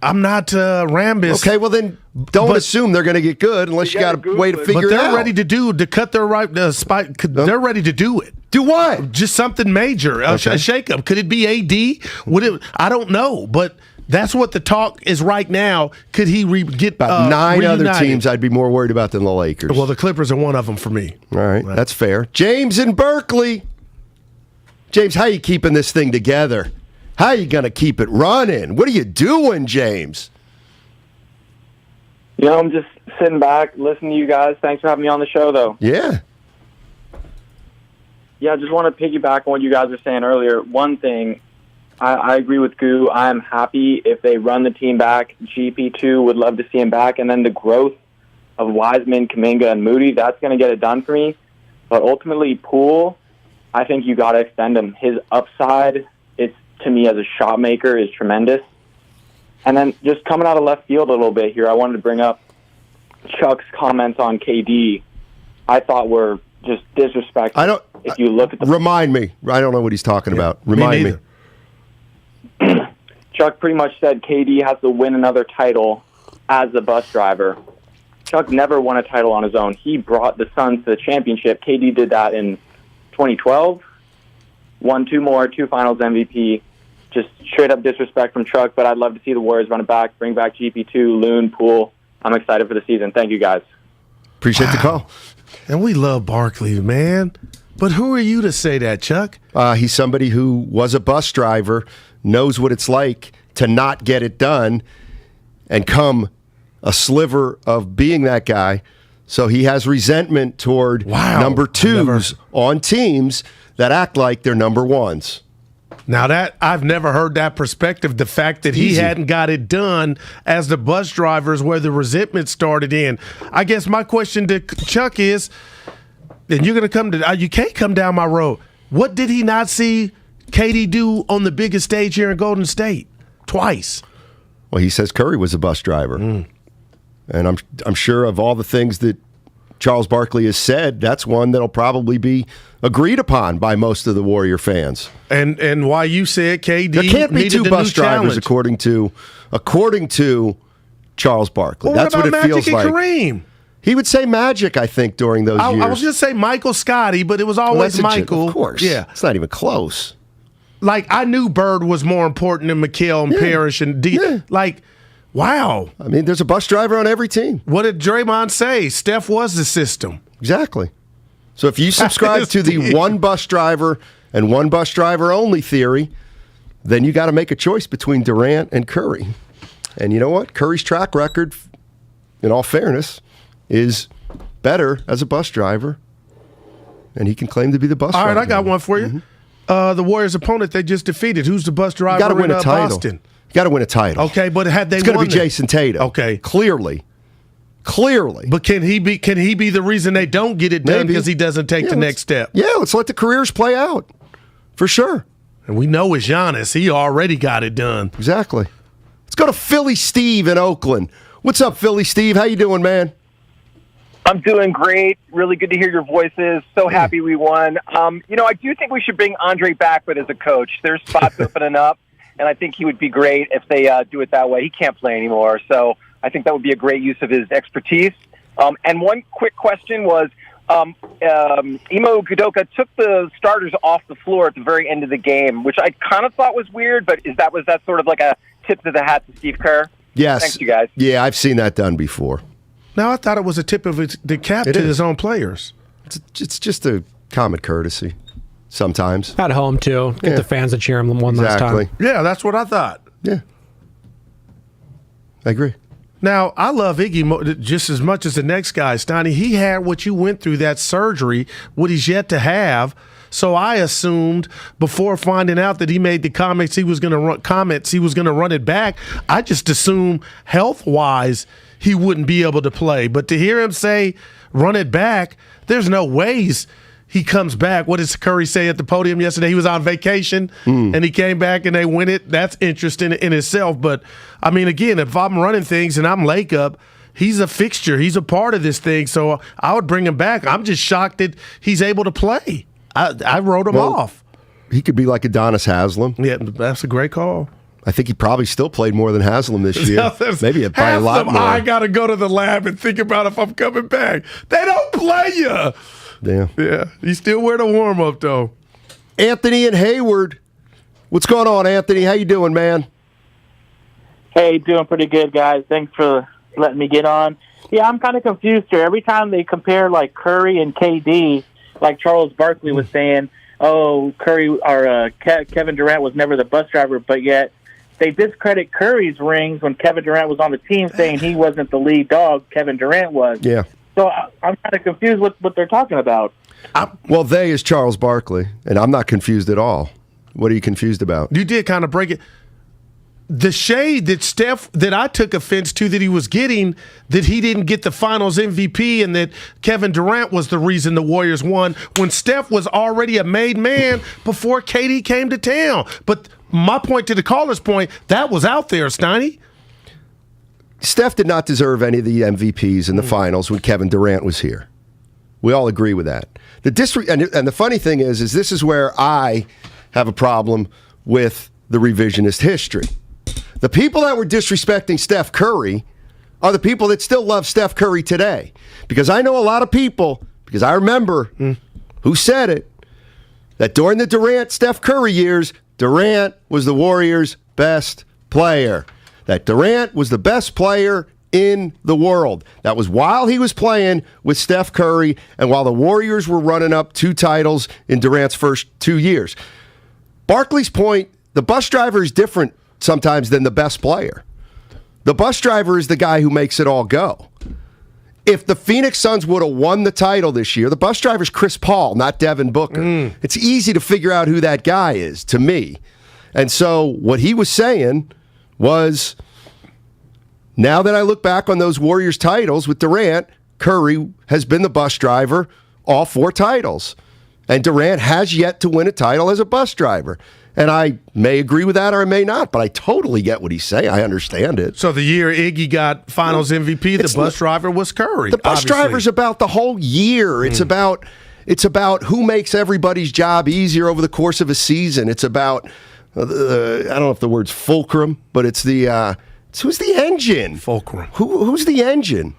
I'm not Rambis. Okay, well then don't assume they're going to get good unless you got a way to figure it out. But they're ready to cut their spike. They're ready to do it. Do what? Just something major, a shakeup. Could it be AD? Would it? I don't know, but that's what the talk is right now. Could he get about 9 reunited? other teams I'd be more worried about than the Lakers? Well, the Clippers are one of them for me. All right, that's fair. James in Berkeley. James, how you keeping this thing together? How you going to keep it running? What are you doing, James? I'm just sitting back, listening to you guys. Thanks for having me on the show, though. Yeah. Yeah, I just want to piggyback on what you guys were saying earlier. One thing, I agree with Goo. I am happy if they run the team back. GP2 would love to see him back. And then the growth of Wiseman, Kuminga, and Moody, that's going to get it done for me. But ultimately, Poole, I think you got to extend him. His upside, to me as a shot maker, is tremendous. And then just coming out of left field a little bit here, I wanted to bring up Chuck's comments on KD. I thought were just disrespectful. If you look at the remind me, I don't know what he's talking about. Remind me. Chuck pretty much said KD has to win another title as a bus driver. Chuck never won a title on his own. He brought the Suns to the championship. KD did that in 2012. Won 2 finals MVP. Just straight up disrespect from Chuck, but I'd love to see the Warriors run it back, bring back GP2, Loon, Poole. I'm excited for the season. Thank you, guys. Appreciate the call. And we love Barkley, man. But who are you to say that, Chuck? He's somebody who was a bus driver, knows what it's like to not get it done, and come a sliver of being that guy. So he has resentment toward number 2s on teams that act like they're number 1s. Now that I've never heard that perspective, the fact that he hadn't got it done as the bus driver is where the resentment started in. I guess my question to Chuck is, and you're going to come to, you can't come down my road. What did he not see KD do on the biggest stage here in Golden State? Twice. Well, he says Curry was a bus driver. And I'm sure of all the things that Charles Barkley has said, that's one that'll probably be agreed upon by most of the Warrior fans. And why you said KD there can't be two bus drivers challenge. according to Charles Barkley. Well, that's what it Magic feels and like. Kareem? He would say Magic, I think, during those years. I was just say Michael Scotty, but it was always Michael. Of course. Yeah. It's not even close. Like, I knew Bird was more important than McHale and Parrish and D. Like, wow. I mean, there's a bus driver on every team. What did Draymond say? Steph was the system. Exactly. So if you subscribe to the one bus driver and one bus driver only theory, then you got to make a choice between Durant and Curry. And you know what? Curry's track record, in all fairness, is better as a bus driver, and he can claim to be the bus driver. All right, I got one for you. The Warriors' opponent they just defeated. Who's the bus driver got to win a title. Boston? You got to win a title. Okay, but had they it's going to won be Jason Tatum. Okay, clearly. But can he be the reason they don't get it done because he doesn't take the next step? Yeah, let's let the careers play out. For sure. And we know it's Giannis. He already got it done. Exactly. Let's go to Philly Steve in Oakland. What's up, Philly Steve? How you doing, man? I'm doing great. Really good to hear your voices. So happy we won. I do think we should bring Andre Backwood as a coach. There's spots opening up, and I think he would be great if they do it that way. He can't play anymore, so I think that would be a great use of his expertise. And one quick question was, Imo Udoka took the starters off the floor at the very end of the game, which I kind of thought was weird, but was that sort of like a tip to the hat to Steve Kerr? Yes. Thanks, you guys. Yeah, I've seen that done before. Now, I thought it was a tip of the cap to his own players. It's just a common courtesy sometimes. At home, too. Get the fans to cheer him one last time. Yeah, that's what I thought. Yeah. I agree. Now, I love Iggy just as much as the next guy, Steiny. He had what you went through, that surgery, what he's yet to have. So I assumed before finding out that he made the comments he was going to run it back. I just assumed health-wise he wouldn't be able to play. But to hear him say run it back, there's no ways he comes back. What did Curry say at the podium yesterday? He was on vacation and he came back and they win it. That's interesting in itself. But, I mean, again, if I'm running things and I'm Lake Up, he's a fixture. He's a part of this thing. So I would bring him back. I'm just shocked that he's able to play. I wrote him off. He could be like Adonis Haslam. Yeah, that's a great call. I think he probably still played more than Haslam this year. Maybe by a lot more. I got to go to the lab and think about if I'm coming back. They don't play you. Damn. Yeah, you still wear the warm-up, though. Anthony and Hayward. What's going on, Anthony? How you doing, man? Hey, doing pretty good, guys. Thanks for letting me get on. Yeah, I'm kind of confused here. Every time they compare, like, Curry and KD, like Charles Barkley was saying, Curry or Kevin Durant was never the bus driver, but yet they discredit Curry's rings when Kevin Durant was on the team, saying he wasn't the lead dog, Kevin Durant was. Yeah. So I'm kind of confused what they're talking about. Well, they is Charles Barkley, and I'm not confused at all. What are you confused about? You did kind of break it. The shade that I took offense to that he was getting, that he didn't get the finals MVP and that Kevin Durant was the reason the Warriors won when Steph was already a made man before KD came to town. But my point to the caller's point, that was out there, Steiny. Steph did not deserve any of the MVPs in the finals when Kevin Durant was here. We all agree with that. And the funny thing is this is where I have a problem with the revisionist history. The people that were disrespecting Steph Curry are the people that still love Steph Curry today. Because I know a lot of people, because I remember who said it, that during the Durant-Steph Curry years, Durant was the Warriors' best player. That Durant was the best player in the world. That was while he was playing with Steph Curry and while the Warriors were running up 2 titles in Durant's first 2 years. Barkley's point, the bus driver is different sometimes than the best player. The bus driver is the guy who makes it all go. If the Phoenix Suns would have won the title this year, the bus driver's Chris Paul, not Devin Booker. It's easy to figure out who that guy is, to me. And so what he was saying was, now that I look back on those Warriors titles with Durant, Curry has been the bus driver all 4 titles. And Durant has yet to win a title as a bus driver. And I may agree with that or I may not, but I totally get what he's saying. I understand it. So the year Iggy got Finals MVP, the bus driver was Curry. The bus driver's about the whole year. It's about who makes everybody's job easier over the course of a season. It's about I don't know if the word's fulcrum, but it's who's the engine? Fulcrum. Who's the engine?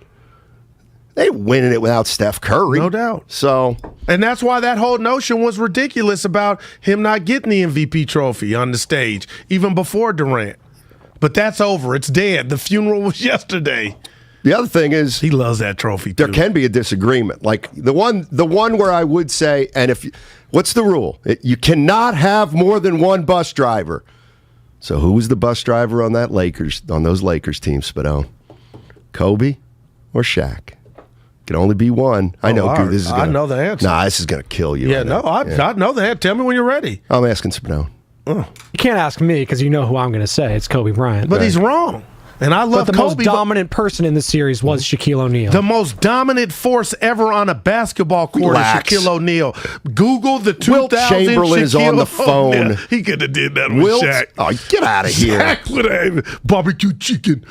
They winning it without Steph Curry. No doubt. So, and that's why that whole notion was ridiculous about him not getting the MVP trophy on the stage, even before Durant. But that's over. It's dead. The funeral was yesterday. The other thing is, he loves that trophy too. There can be a disagreement. Like the one where I would say, and what's the rule? You cannot have more than one bus driver. So who was the bus driver on those Lakers teams, Spadone? Kobe or Shaq? Can only be one. I know. Right. This is I know the answer. Nah, this is going to kill you. Yeah, I know the answer. Tell me when you're ready. I'm asking Spadone. You can't ask me because you know who I'm going to say. It's Kobe Bryant. But he's wrong. And I love But the Kobe. most dominant person in the series was Shaquille O'Neal. The most dominant force ever on a basketball court is Shaquille O'Neal. Google the 2000 Wilt Chamberlain Shaquille is on the phone. O'Neal. He could have did that with Wilt, Shaq. Oh, get out of here. Shaq would have barbecue chicken.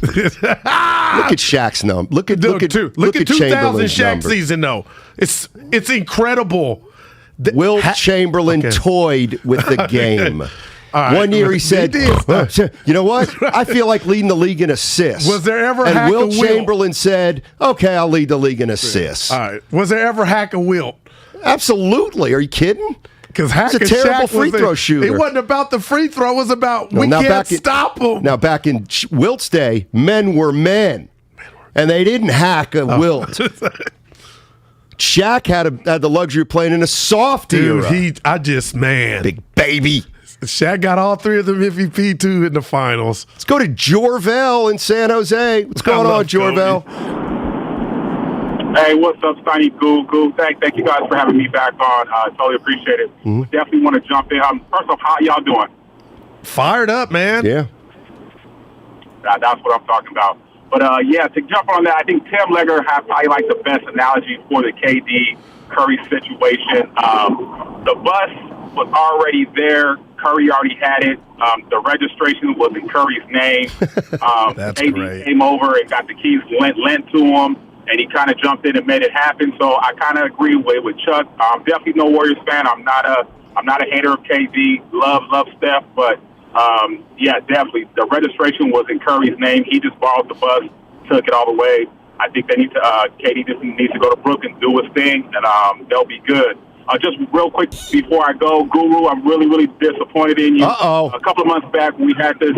Look at Shaq's number. Look at 2000 Chamberlain's Shaq number. season, though. It's incredible. Wilt Chamberlain toyed with the game. Right. One year he said, you know what? I feel like leading the league in assists. Was there ever and hack Wilt a Wilt? Chamberlain said, okay, I'll lead the league in assists. All right. Was there ever hack a Wilt? Absolutely. Are you kidding? Because He's a terrible free throw shooter. It wasn't about the free throw. It was about we can't stop him. Now, back in Wilt's day, men were men. And they didn't hack a Wilt. Shaq had the luxury of playing in a soft era. Big baby. Shaq got all 3 of them MVP too in the finals. Let's go to Jorvel in San Jose. What's going on, Jorvel? Hey, what's up, Steiny Guru? Thank you guys for having me back on. Totally appreciate it. Mm-hmm. Definitely want to jump in. First off, how y'all doing? Fired up, man. Yeah. That's what I'm talking about. But, to jump on that, I think Tim Legger has probably like the best analogy for the KD Curry situation. The bus was already there. Curry already had it. The registration was in Curry's name. That's KD great. came over and got the keys lent to him, and he kind of jumped in and made it happen. So I kind of agree with Chuck. I'm definitely no Warriors fan. I'm not a hater of KD. Love Steph, but definitely the registration was in Curry's name. He just borrowed the bus, took it all the way. I think they need to. KD just needs to go to Brooklyn, do his thing, and they'll be good. Just real quick before I go, Guru, I'm really, really disappointed in you. Uh-oh. A couple of months back, we had this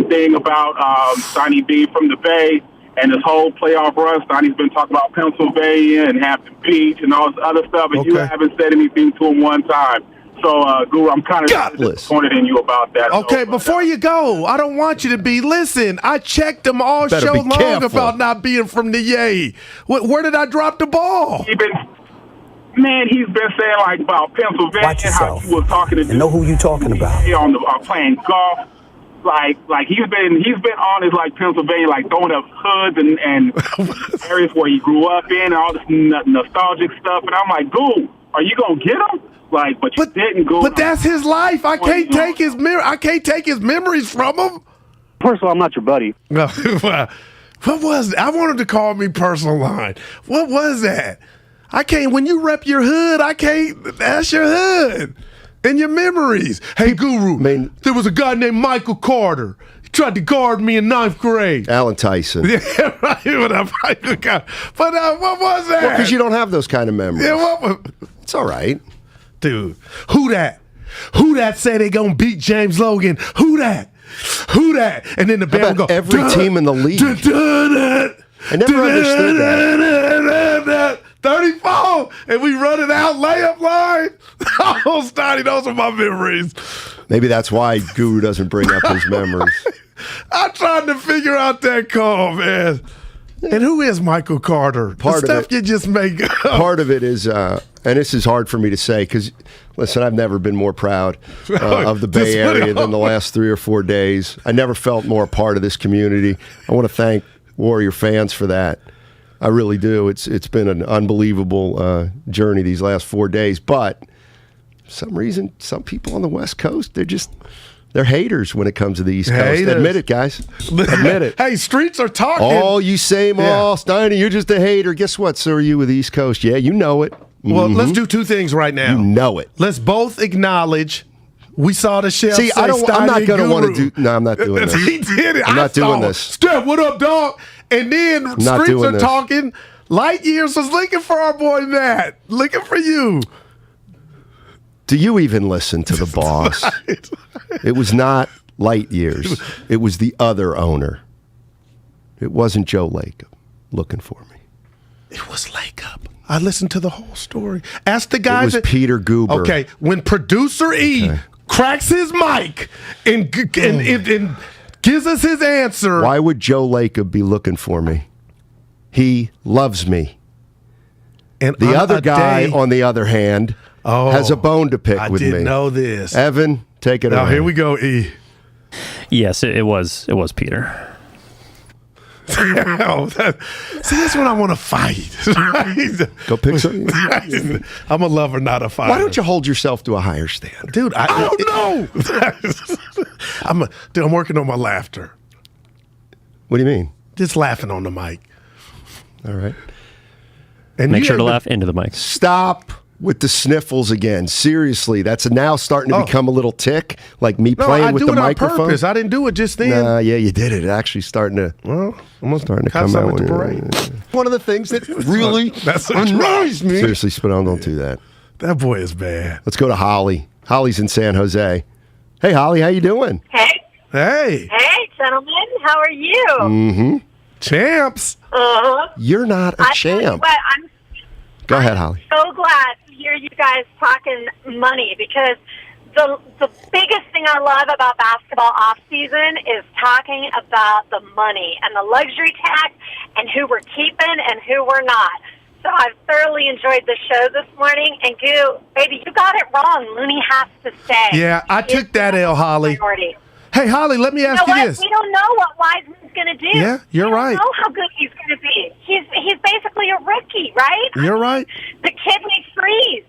thing about Steiny being from the Bay and this whole playoff run. Steiny's been talking about Pennsylvania and Hampton Beach and all this other stuff, and you haven't said anything to him one time. So, Guru, I'm kind of disappointed in you about that. Okay, before you go, I don't want you to be. Listen, I checked him all show long about not being from the Yay. Where did I drop the ball? He's been saying like about Pennsylvania, how he was talking to know who you talking about. On playing golf. Like he's been on his like Pennsylvania, like throwing up hoods and areas where he grew up in and all this nostalgic stuff. And I'm like, Goo, are you gonna get him? Like, but you didn't go. But that's his life. I can't take his memories from him. First of all, I'm not your buddy. What was it? I wanted to call me personal line. What was that? I can't. When you rep your hood, I can't. That's your hood and your memories. Hey, Guru, there was a guy named Michael Carter. He tried to guard me in 9th grade. Alan Tyson. Yeah, right. But what was that? Well, because you don't have those kind of memories. Yeah, it's all right. Dude, who that? Who that say they gonna beat James Logan? Who that? And then the band go, every team in the league. I never understood that. 34, and we run it out layup line. Oh, Steiny, those are my memories. Maybe that's why Guru doesn't bring up his memories. I'm trying to figure out that call, man. And who is Michael Carter? Part the of stuff you just make up. Part of it is, and this is hard for me to say, because Listen, I've never been more proud of the Bay Area than the last 3 or 4 days. I never felt more a part of this community. I want to thank Warrior fans for that. I really do. It's been an unbelievable journey these last 4 days. But for some reason, some people on the West Coast, they're haters when it comes to the East Coast. Haters. Admit it, guys. Admit it. Hey, streets are talking. Oh, you same all. Steiny, you're just a hater. Guess what? So are you with the East Coast. Yeah, you know it. Well, let's do 2 things right now. You know it. Let's both acknowledge we saw the chef. See, I'm not going to want to do. No, I'm not doing this. He did it. I'm not doing this. Steph, what up, dog? And then streets are talking. Light Years was looking for our boy Matt. Looking for you. Do you even listen to the boss? It was not Light Years. It was the other owner. It wasn't Joe Lacob looking for me. It was Lacob. I listened to the whole story. Ask the guys. It was Peter Goober. Okay, when producer E cracks his mic and gives us his answer. Why would Joe Lacob be looking for me? He loves me. And the other guy, on the other hand, has a bone to pick with me. I didn't know this. Evan, take it away. Now, here we go, E. Yes, it was Peter. See, that's when I want to fight. Go pick something. I'm a lover, not a fighter. Why don't you hold yourself to a higher standard? Dude, I don't know. I'm working on my laughter. What do you mean? Just laughing on the mic. All right. And make sure to laugh into the mic. Stop with the sniffles again. Seriously, that's now starting to become a little tick, like me playing with the microphone. On purpose. I didn't do it just then. Nah, yeah, you did it. It actually starting to come out. One of the things that really annoys me. Seriously, Spadone, don't do that. That boy is bad. Let's go to Holly. Holly's in San Jose. Hey, Holly, how you doing? Hey. Hey. Hey, gentlemen. How are you? Mm-hmm. Champs. You're not a champ. Go ahead, Holly. So glad to hear you guys talking money because the biggest thing I love about basketball off season is talking about the money and the luxury tax and who we're keeping and who we're not. So I've thoroughly enjoyed the show this morning. And Goo, baby, you got it wrong. Looney has to stay. Yeah, I took that L, Holly. Priority. Hey, Holly, let me ask you this. We don't know what Wiseman's going to do. Yeah, you're right. We don't know how good he's going to be. He's basically a rookie, right? You're right. The kid may freeze.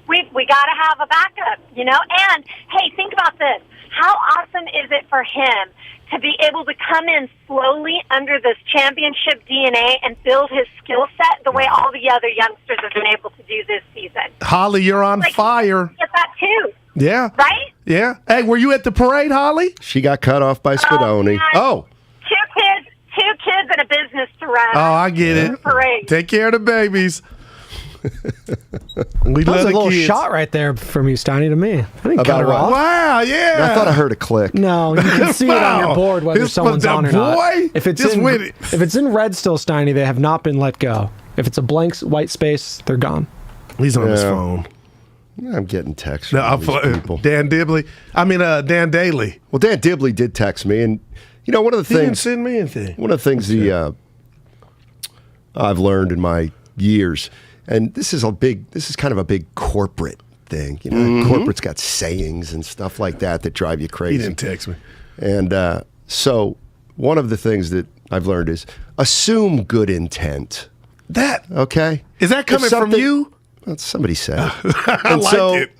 We got to have a backup, you know? And, hey, think about this. How awesome is it for him to be able to come in slowly under this championship DNA and build his skill set the way all the other youngsters have been able to do this season? Holly, you're on fire. Get that, too. Yeah. Right? Yeah. Hey, were you at the parade, Holly? She got cut off by Spadone. Two kids and a business to run. Oh, I get it. Parade. Take care of the babies. That was a little shot right there from you, Steiny, to me. I didn't cut her off. Wow, yeah. I thought I heard a click. No, you can see it on your board whether someone's on or not. If it's in red still, Steiny, they have not been let go. If it's a blank white space, they're gone. He's on his phone. I'm getting texts from these people. Dan Daly. Well, Dan Dibley did text me, and you know, one of the things. He didn't send me anything. One of the things I've learned in my years, and this is kind of a big corporate thing. You know, corporate's got sayings and stuff like that drive you crazy. He didn't text me. And so one of the things that I've learned is assume good intent. Okay? Is that coming from you? Well, somebody said it. I like it.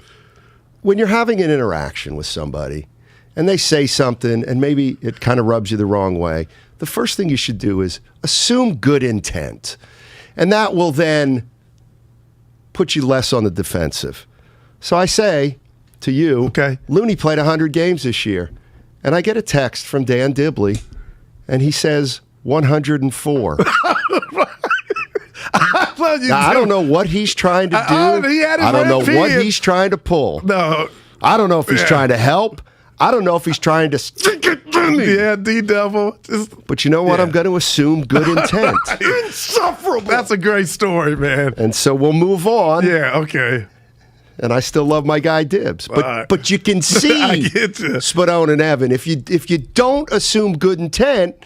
When you're having an interaction with somebody and they say something and maybe it kind of rubs you the wrong way, the first thing you should do is assume good intent. And that will then put you less on the defensive. So I say to you, Looney played 100 games this year. And I get a text from Dan Dibley, and he says 104. I don't know what he's trying to do. I don't know what he's trying to pull. No. I don't know if he's trying to help. I don't know if he's trying to stick it to me. Yeah, D-double. But you know what? I'm going to assume good intent. Insufferable. That's a great story, man. And so we'll move on. Yeah, okay. And I still love my guy Dibs. But you can see, Spadone and Evan, if you don't assume good intent,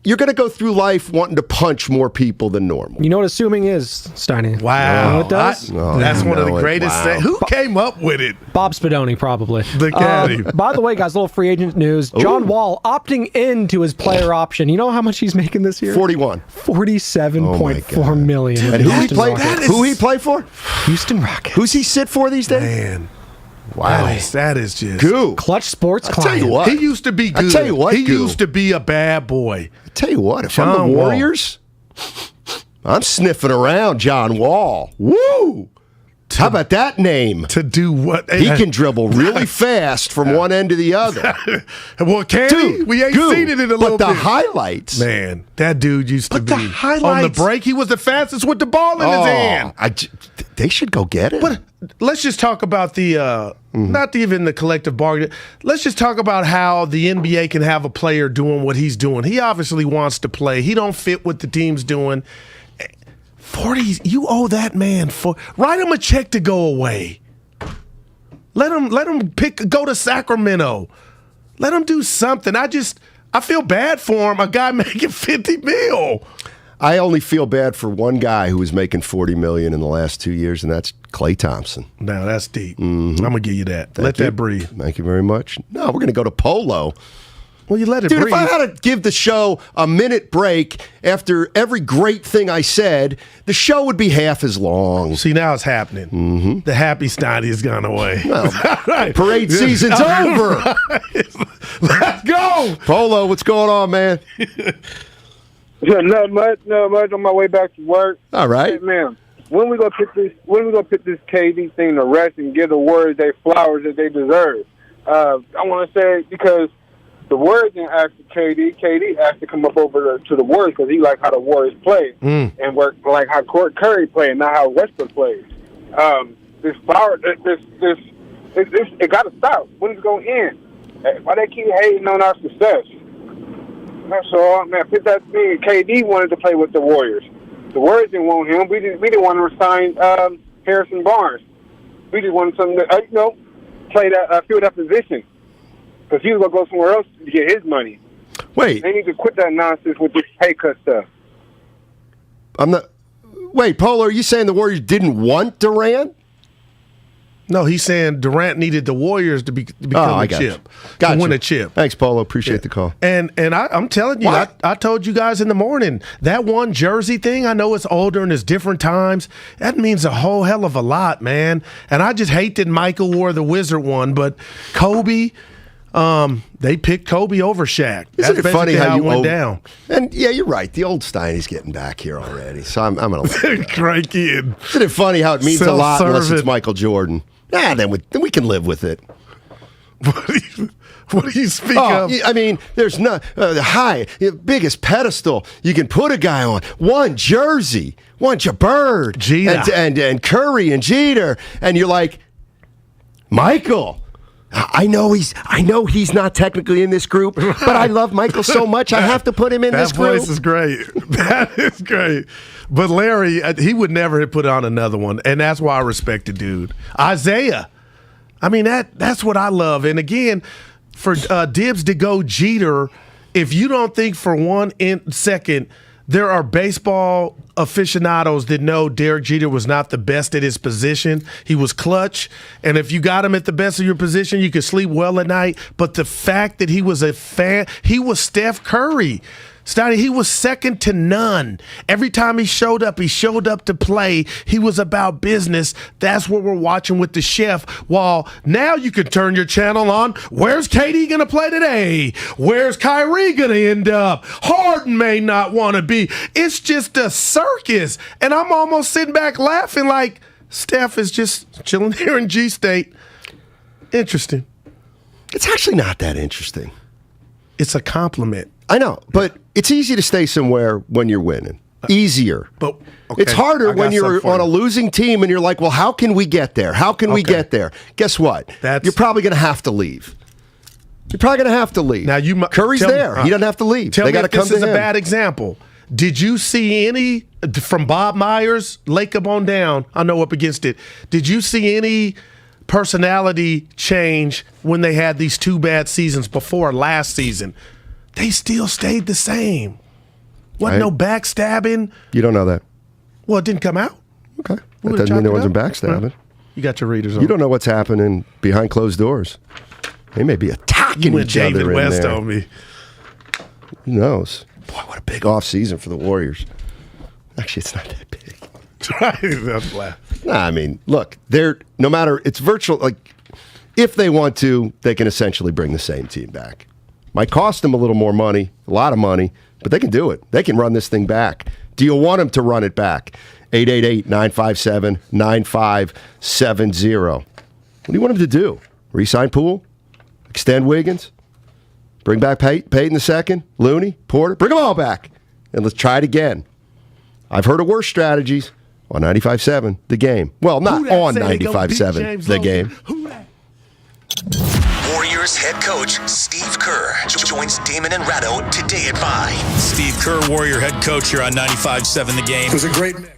you're going to go through life wanting to punch more people than normal. You know what assuming is, Steiny? Wow. You know what it does? That's one of the greatest things. Who came up with it? Bob Spadoni, probably. The caddy. By the way, guys, little free agent news. John Wall opting into his player option. You know how much he's making this year? 41. $47.4 million. And who he play for? Houston Rockets. Who's he sit for these days? Man. Wow. That is just Goo. Clutch Sports I'll tell you what. He used to be good. I tell you what, he Goo. used to be a bad boy. I tell you what, if John I'm the Wall. Warriors, I'm sniffing around John Wall. Woo! How about that name? To do what? He can dribble really fast from one end to the other. Well, can he? We ain't seen it in a little bit. But the bit. highlights. Man, that dude used to be. the highlights. On the break, he was the fastest with the ball in his hand. They should go get it. But let's just talk about the, not even the collective bargaining. Let's just talk about how the NBA can have a player doing what he's doing. He obviously wants to play. He don't fit what the team's doing. 40s, you owe that man write him a check to go away. Let him go to Sacramento. Let him do something. I feel bad for him, a guy making $50 million. I only feel bad for one guy who was making $40 million in the last 2 years, and that's Klay Thompson. Now that's deep. I'm gonna give you that. Let that breathe. Thank you very much. No, we're gonna go to Polo. Well, you let it Dude, breathe. if I had to give the show a minute break after every great thing I said, the show would be half as long. See, now it's happening. Mm-hmm. The happy Steiny has gone away. Well, right. Parade season's over. Let's go. Polo, what's going on, man? Yeah, not much on my way back to work. All right. Hey, man, when we gonna put this KD thing to rest and give the Warriors their flowers that they deserve? I want to say because the Warriors didn't ask KD. KD asked to come up over to the Warriors because he liked how the Warriors play and work like how Curry played, and not how Westbrook plays. This flower, it got to stop. When's it going to end? Why they keep hating on our success? That's all, man. KD wanted to play with the Warriors. The Warriors didn't want him. We didn't want to resign Harrison Barnes. We just wanted something to, play that fill that position. Because he was going to go somewhere else to get his money. Wait. They need to quit that nonsense with this pay cut stuff. Wait, Polo, are you saying the Warriors didn't want Durant? No, he's saying Durant needed the Warriors to become a chip. To win a chip. Thanks, Polo. Appreciate the call. And I'm telling you, I told you guys in the morning, that one jersey thing, I know it's older and it's different times. That means a whole hell of a lot, man. And I just hate that Michael wore the Wizard one, but Kobe... they picked Kobe over Shaq. Isn't it funny how it went down? And yeah, you're right. The old Steiny's getting back here already, so I'm gonna great kid. Isn't it funny how it means a lot unless it's Michael Jordan? Yeah, then we can live with it. What do you speak of? I mean, there's no biggest pedestal you can put a guy on. One jersey, one Bird, Jeter, and Curry and Jeter, and you're like, Michael. I know he's not technically in this group, but I love Michael so much I have to put him in this group. That voice is great. That is great. But Larry, he would never have put on another one, and that's why I respect the dude. Isaiah. I mean, that's what I love. And again, for Dibs to go Jeter, if you don't think for one second there are baseball aficionados that know Derek Jeter was not the best at his position. He was clutch, and if you got him at the best of your position, you could sleep well at night. But the fact that he was a fan, he was Steph Curry. Steiny, he was second to none. Every time he showed up to play. He was about business. That's what we're watching with the chef. While now you can turn your channel on. Where's KD going to play today? Where's Kyrie going to end up? Harden may not want to be. It's just a circus. And I'm almost sitting back laughing like Steph is just chilling here in G-State. Interesting. It's actually not that interesting. It's a compliment. I know, but it's easy to stay somewhere when you're winning. Easier. But okay, it's harder when you're on a losing team and you're like, well, how can we get there? How can we get there? Guess what? You're probably going to have to leave. You're probably going to have to leave. Now Curry's there. He doesn't have to leave. Tell they me got to if come this to is him. a bad example. Did you see any, from Bob Myers, Lacob on down, I know up against it, did you see any personality change when they had these two bad seasons before last season? They still stayed the same. Wasn't no backstabbing. You don't know that. Well, it didn't come out. Okay. That doesn't mean there wasn't backstabbing. You got your readers on. You don't know what's happening behind closed doors. They may be attacking each other David in West there. on me. Who knows? Boy, what a big off season for the Warriors. Actually, it's not that big. Nah, I mean, look, no matter, it's virtual. Like, if they want to, they can essentially bring the same team back. Might cost them a little more money, a lot of money, but they can do it. They can run this thing back. Do you want them to run it back? 888-957-9570. What do you want them to do? Resign Poole? Extend Wiggins? Bring back Payton the second? Looney? Porter? Bring them all back. And let's try it again. I've heard of worse strategies on 95.7 The Game. Well, not on 95.7 The Game. Warriors head coach Steve Kerr joins Damon and Ratto today at 5. Steve Kerr, Warrior head coach here on 95.7 The Game. It was a great mix.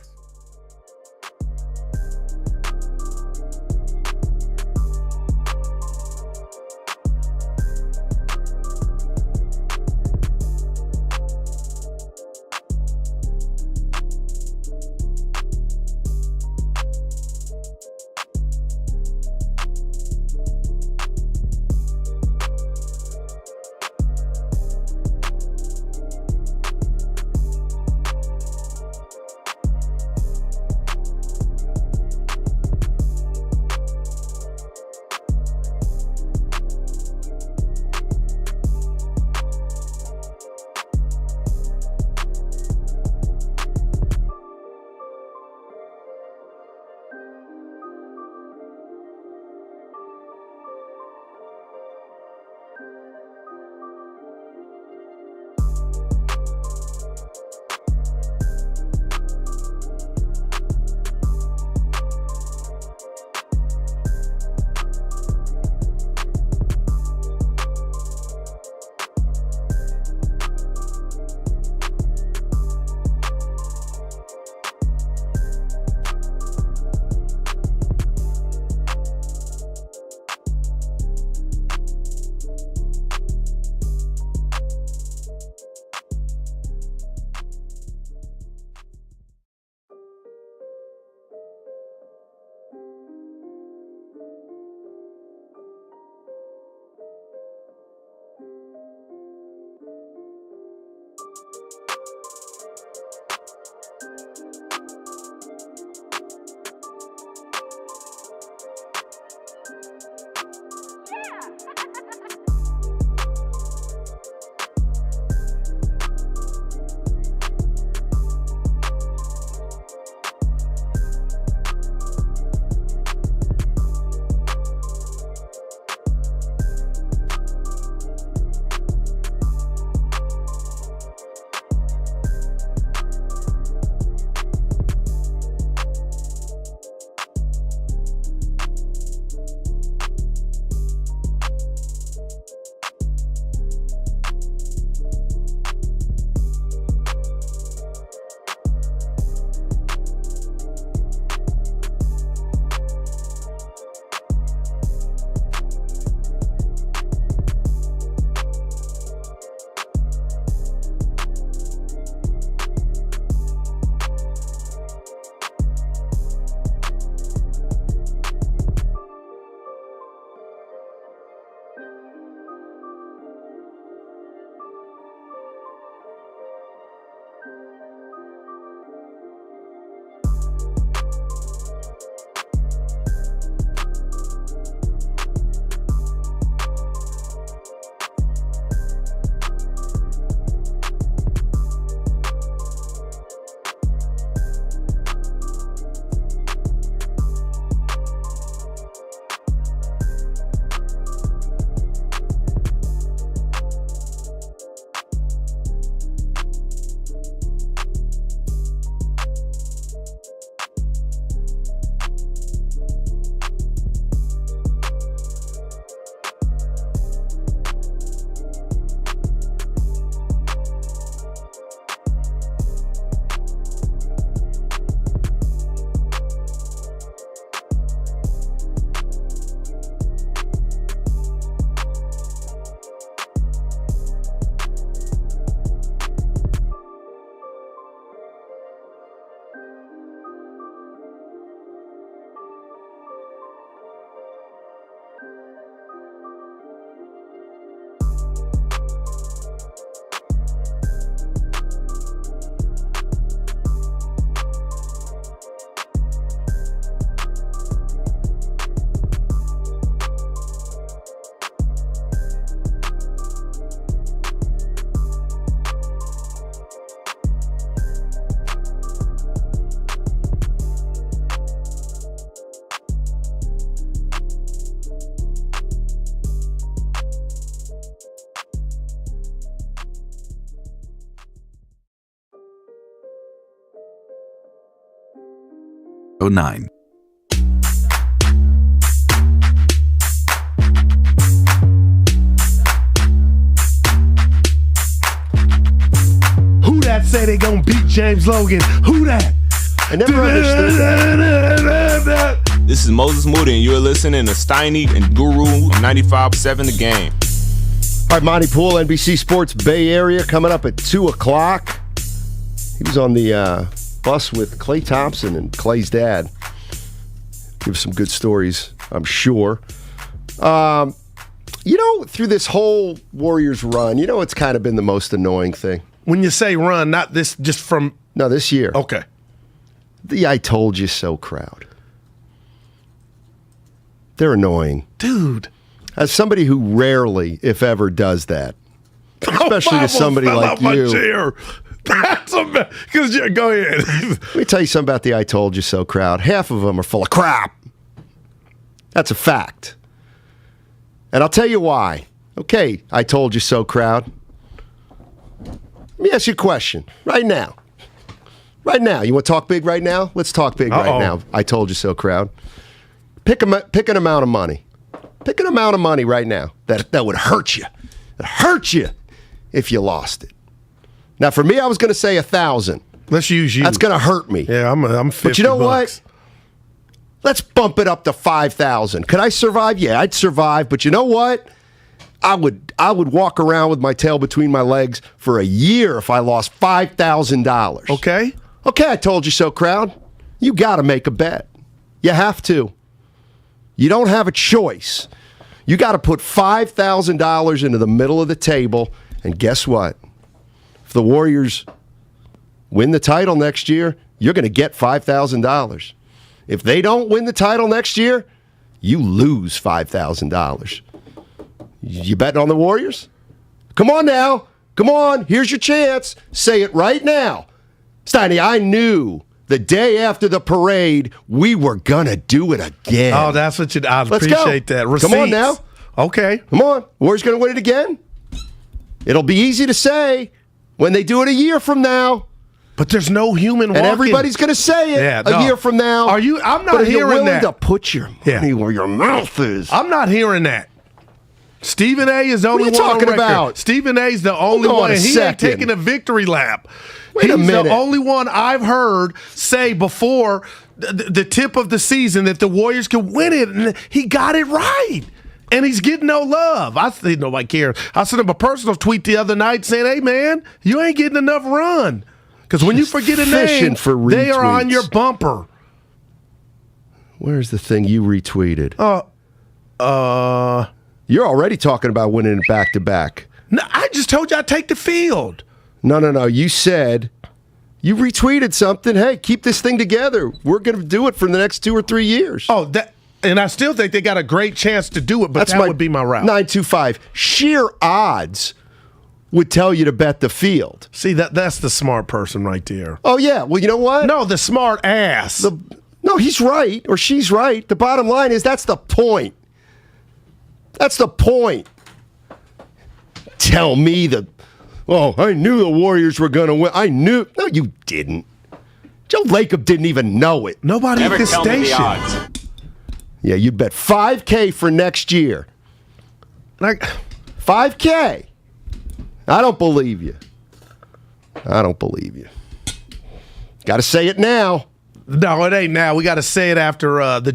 09. Who that say they gonna beat James Logan? Who that? I never understood that. This is Moses Moody, and you're listening to Steiny and Guru on 95.7 The Game. All right, Monty Poole, NBC Sports Bay Area, coming up at 2 o'clock. He was on the bus with Klay Thompson and Klay's dad. Give some good stories, I'm sure. Through this whole Warriors run, it's kind of been the most annoying thing. When you say run, not this, just from... No, this year. Okay. The I told you so crowd. They're annoying. Dude. As somebody who rarely, if ever, does that, especially to somebody like you. Chair. That's because go ahead. Let me tell you something about the I told you so crowd. Half of them are full of crap. That's a fact. And I'll tell you why. Okay, I told you so crowd. Let me ask you a question right now. Right now. You want to talk big right now? Let's talk big right now. I told you so crowd. Pick an amount of money. Pick an amount of money right now that would hurt you. It hurt you if you lost it. Now, for me, I was going to say 1,000. Let's use you. That's going to hurt me. Yeah, I'm 50 But you know bucks. what? Let's bump it up to 5,000. Could I survive? Yeah, I'd survive. But you know what? I would walk around with my tail between my legs for a year if I lost $5,000. Okay. Okay, I told you so, crowd. You got to make a bet. You have to. You don't have a choice. You got to put $5,000 into the middle of the table, and guess what? If the Warriors win the title next year, you're going to get $5,000. If they don't win the title next year, you lose $5,000. You betting on the Warriors? Come on now. Come on. Here's your chance. Say it right now. Steiny, I knew the day after the parade, we were going to do it again. Oh, that's what I Let's appreciate go. that. Receipts. Come on now. Okay. Come on. Warriors going to win it again? It'll be easy to say when they do it a year from now. But there's no human walking. And everybody's going to say it a year from now. I'm not but if hearing you're willing that. to put your money where your mouth is. I'm not hearing that. Stephen A. is the only What are you one talking on record. About? Stephen A. is the only Hold on one. a He ain't second. taking a victory lap. Wait a He's minute. the only one I've heard say before the tip of the season that the Warriors can win it, and he got it right. And he's getting no love. I think nobody cares. I sent him a personal tweet the other night saying, hey, man, you ain't getting enough run. Because when you forget a name, they are on your bumper. Where's the thing you retweeted? You're You're already talking about winning it back-to-back. No, I just told you I'd take the field. No. You said, you retweeted something. Hey, keep this thing together. We're going to do it for the next 2 or 3 years. Oh, and I still think they got a great chance to do it, but that would be my route. 925. Sheer odds would tell you to bet the field. See, that's the smart person right there. Oh, yeah. Well, you know what? No, the smart ass. No, he's right, or she's right. The bottom line is that's the point. That's the point. Tell me I knew the Warriors were going to win. I knew. No, you didn't. Joe Lacob didn't even know it. Nobody at this station. Yeah, you'd bet $5K for next year. Like $5K. I don't believe you. Got to say it now. No, it ain't now. We got to say it after the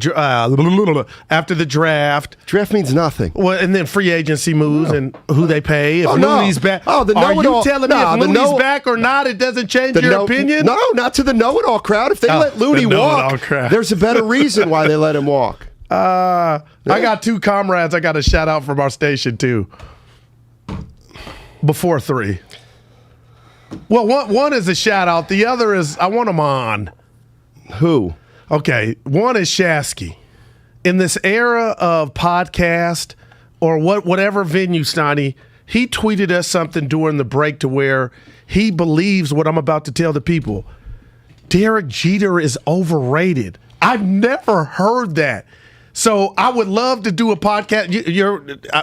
draft. Draft means nothing. Well, and then free agency moves and who they pay. If Looney's back. Oh, the are you know-it-all. telling me if Looney's back or not, it doesn't change your opinion? No, not to the know-it-all crowd. If they let Looney walk, there's a better reason why they let him walk. I got 2 comrades I got to shout out from our station, too. Before 3. Well, one is a shout-out. The other is I want them on. Who? Okay, one is Shasky. In this era of podcast or whatever venue, Steiny, he tweeted us something during the break to where he believes what I'm about to tell the people. Derek Jeter is overrated. I've never heard that. So I would love to do a podcast.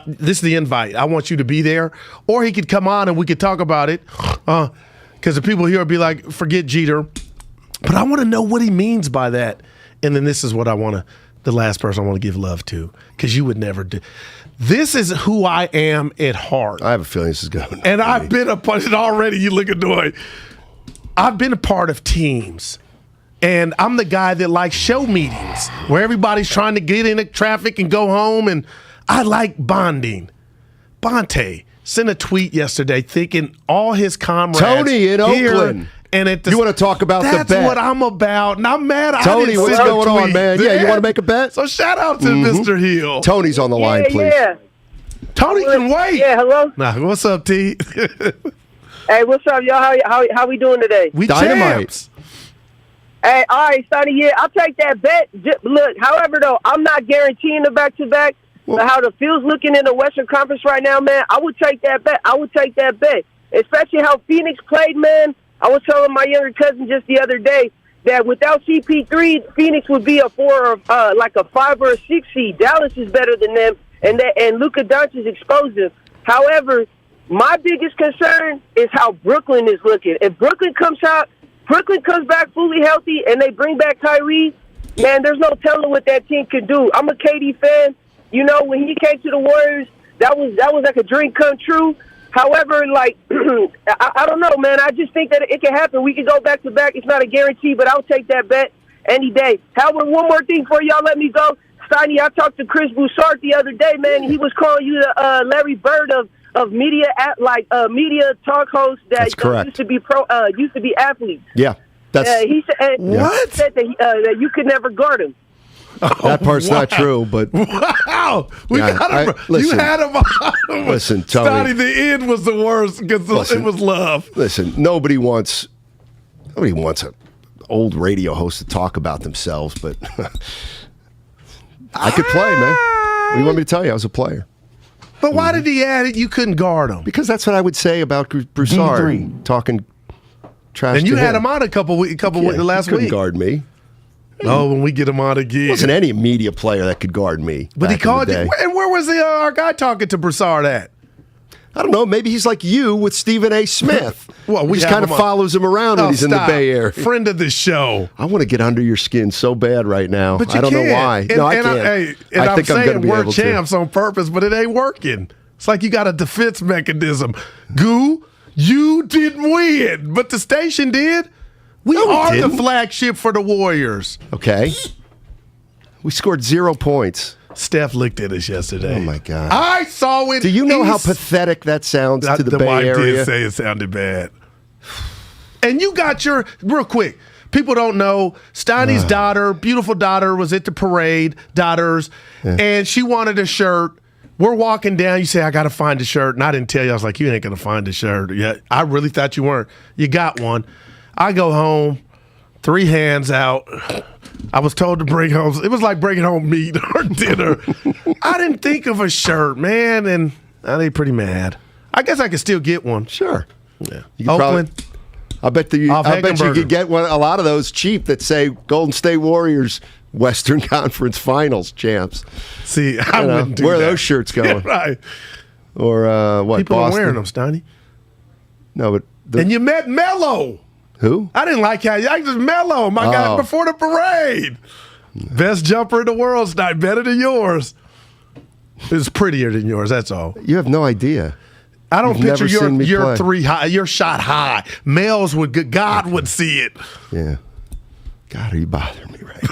This is the invite. I want you to be there. Or he could come on and we could talk about it. Because the people here would be like, forget Jeter. But I want to know what he means by that. And then this is what the last person I want to give love to, because you would never do. This is who I am at heart. I have a feeling this is going. And I've been a part of it already. You look annoyed. I've been a part of teams. And I'm the guy that likes show meetings where everybody's trying to get in the traffic and go home. And I like bonding. Bonte sent a tweet yesterday thinking all his comrades. Tony in Oakland. And you want to talk about the bet? That's what I'm about. And I'm mad. Tony, what's going on, man? Yeah, you want to make a bet? So shout out to Mr. Hill. Tony's on the line, please. Yeah. Tony can wait. Yeah, hello? Nah, what's up, T? Hey, what's up, y'all? How we doing today? We Dynamite. champs. Hey, all right, Sonny, yeah, I'll take that bet. Look, however, though, I'm not guaranteeing the back-to-back. But how the field's looking in the Western Conference right now, man, I would take that bet. Especially how Phoenix played, man. I was telling my younger cousin just the other day that without CP3, Phoenix would be a 5 or a 6 seed. Dallas is better than them, and Luka Doncic exposed them. However, my biggest concern is how Brooklyn is looking. If Brooklyn comes back fully healthy, and they bring back Kyrie, man, there's no telling what that team can do. I'm a KD fan. You know, when he came to the Warriors, that was like a dream come true. However, like, I don't know, man. I just think that it can happen. We can go back-to-back. It's not a guarantee, but I'll take that bet any day. Howard, one more thing before y'all let me go. Steiny, I talked to Chris Broussard the other day, man. He was calling you the Larry Bird of media, media talk host that used to be athletes. Yeah. He said, what? He said that you could never guard him. That part's not true, but wow, you had him. Listen, Tony, the end was the worst because it was love. Listen, nobody wants an old radio host to talk about themselves, but I could play, man. What do you want me to tell you? I was a player. But why did he add it? You couldn't guard him. Because that's what I would say about Broussard talking trash. And you to had him on a couple weeks last he couldn't week. guard me. No, when we get him on again. There wasn't any media player that could guard me. But he called you. And where was our guy talking to Broussard at? I don't know. Maybe he's like you with Stephen A. Smith. Well, he just kind of follows him around when he's in the Bay Area. Friend of the show. I want to get under your skin so bad right now. But you I don't know why. I can't. I think I'm saying we're able champs on purpose, but it ain't working. It's like you got a defense mechanism. Goo, you didn't win, but the station did. We are the flagship for the Warriors. Okay. We scored 0 points. Steph looked at us yesterday. Oh, my God. I saw it. Do you know how pathetic that sounds to the Bay Area? I did say it sounded bad. And you got real quick, people don't know, Steiny's daughter, beautiful daughter, was at the parade, and she wanted a shirt. We're walking down. You say, I got to find a shirt. And I didn't tell you. I was like, you ain't going to find a shirt. Yeah, I really thought you weren't. You got one. I go home, 3 hands out. I was told to bring home. It was like bringing home meat or dinner. I didn't think of a shirt, man, and they pretty mad. I guess I could still get one. Sure. Yeah. Oakland. I bet you could get one. A lot of those cheap that say Golden State Warriors Western Conference Finals champs. See, I wouldn't do where that. are those shirts going? Yeah, right. Or what? People Boston? are wearing them, Steiny. No, but and you met Melo. Who? I didn't like how I just Melo, my guy before the parade. Best jumper in the world, Steiny. Better than yours. It's prettier than yours. That's all. You have no idea. I don't picture your play. your shot high. Males God would see it. Yeah. God, are you bothering me right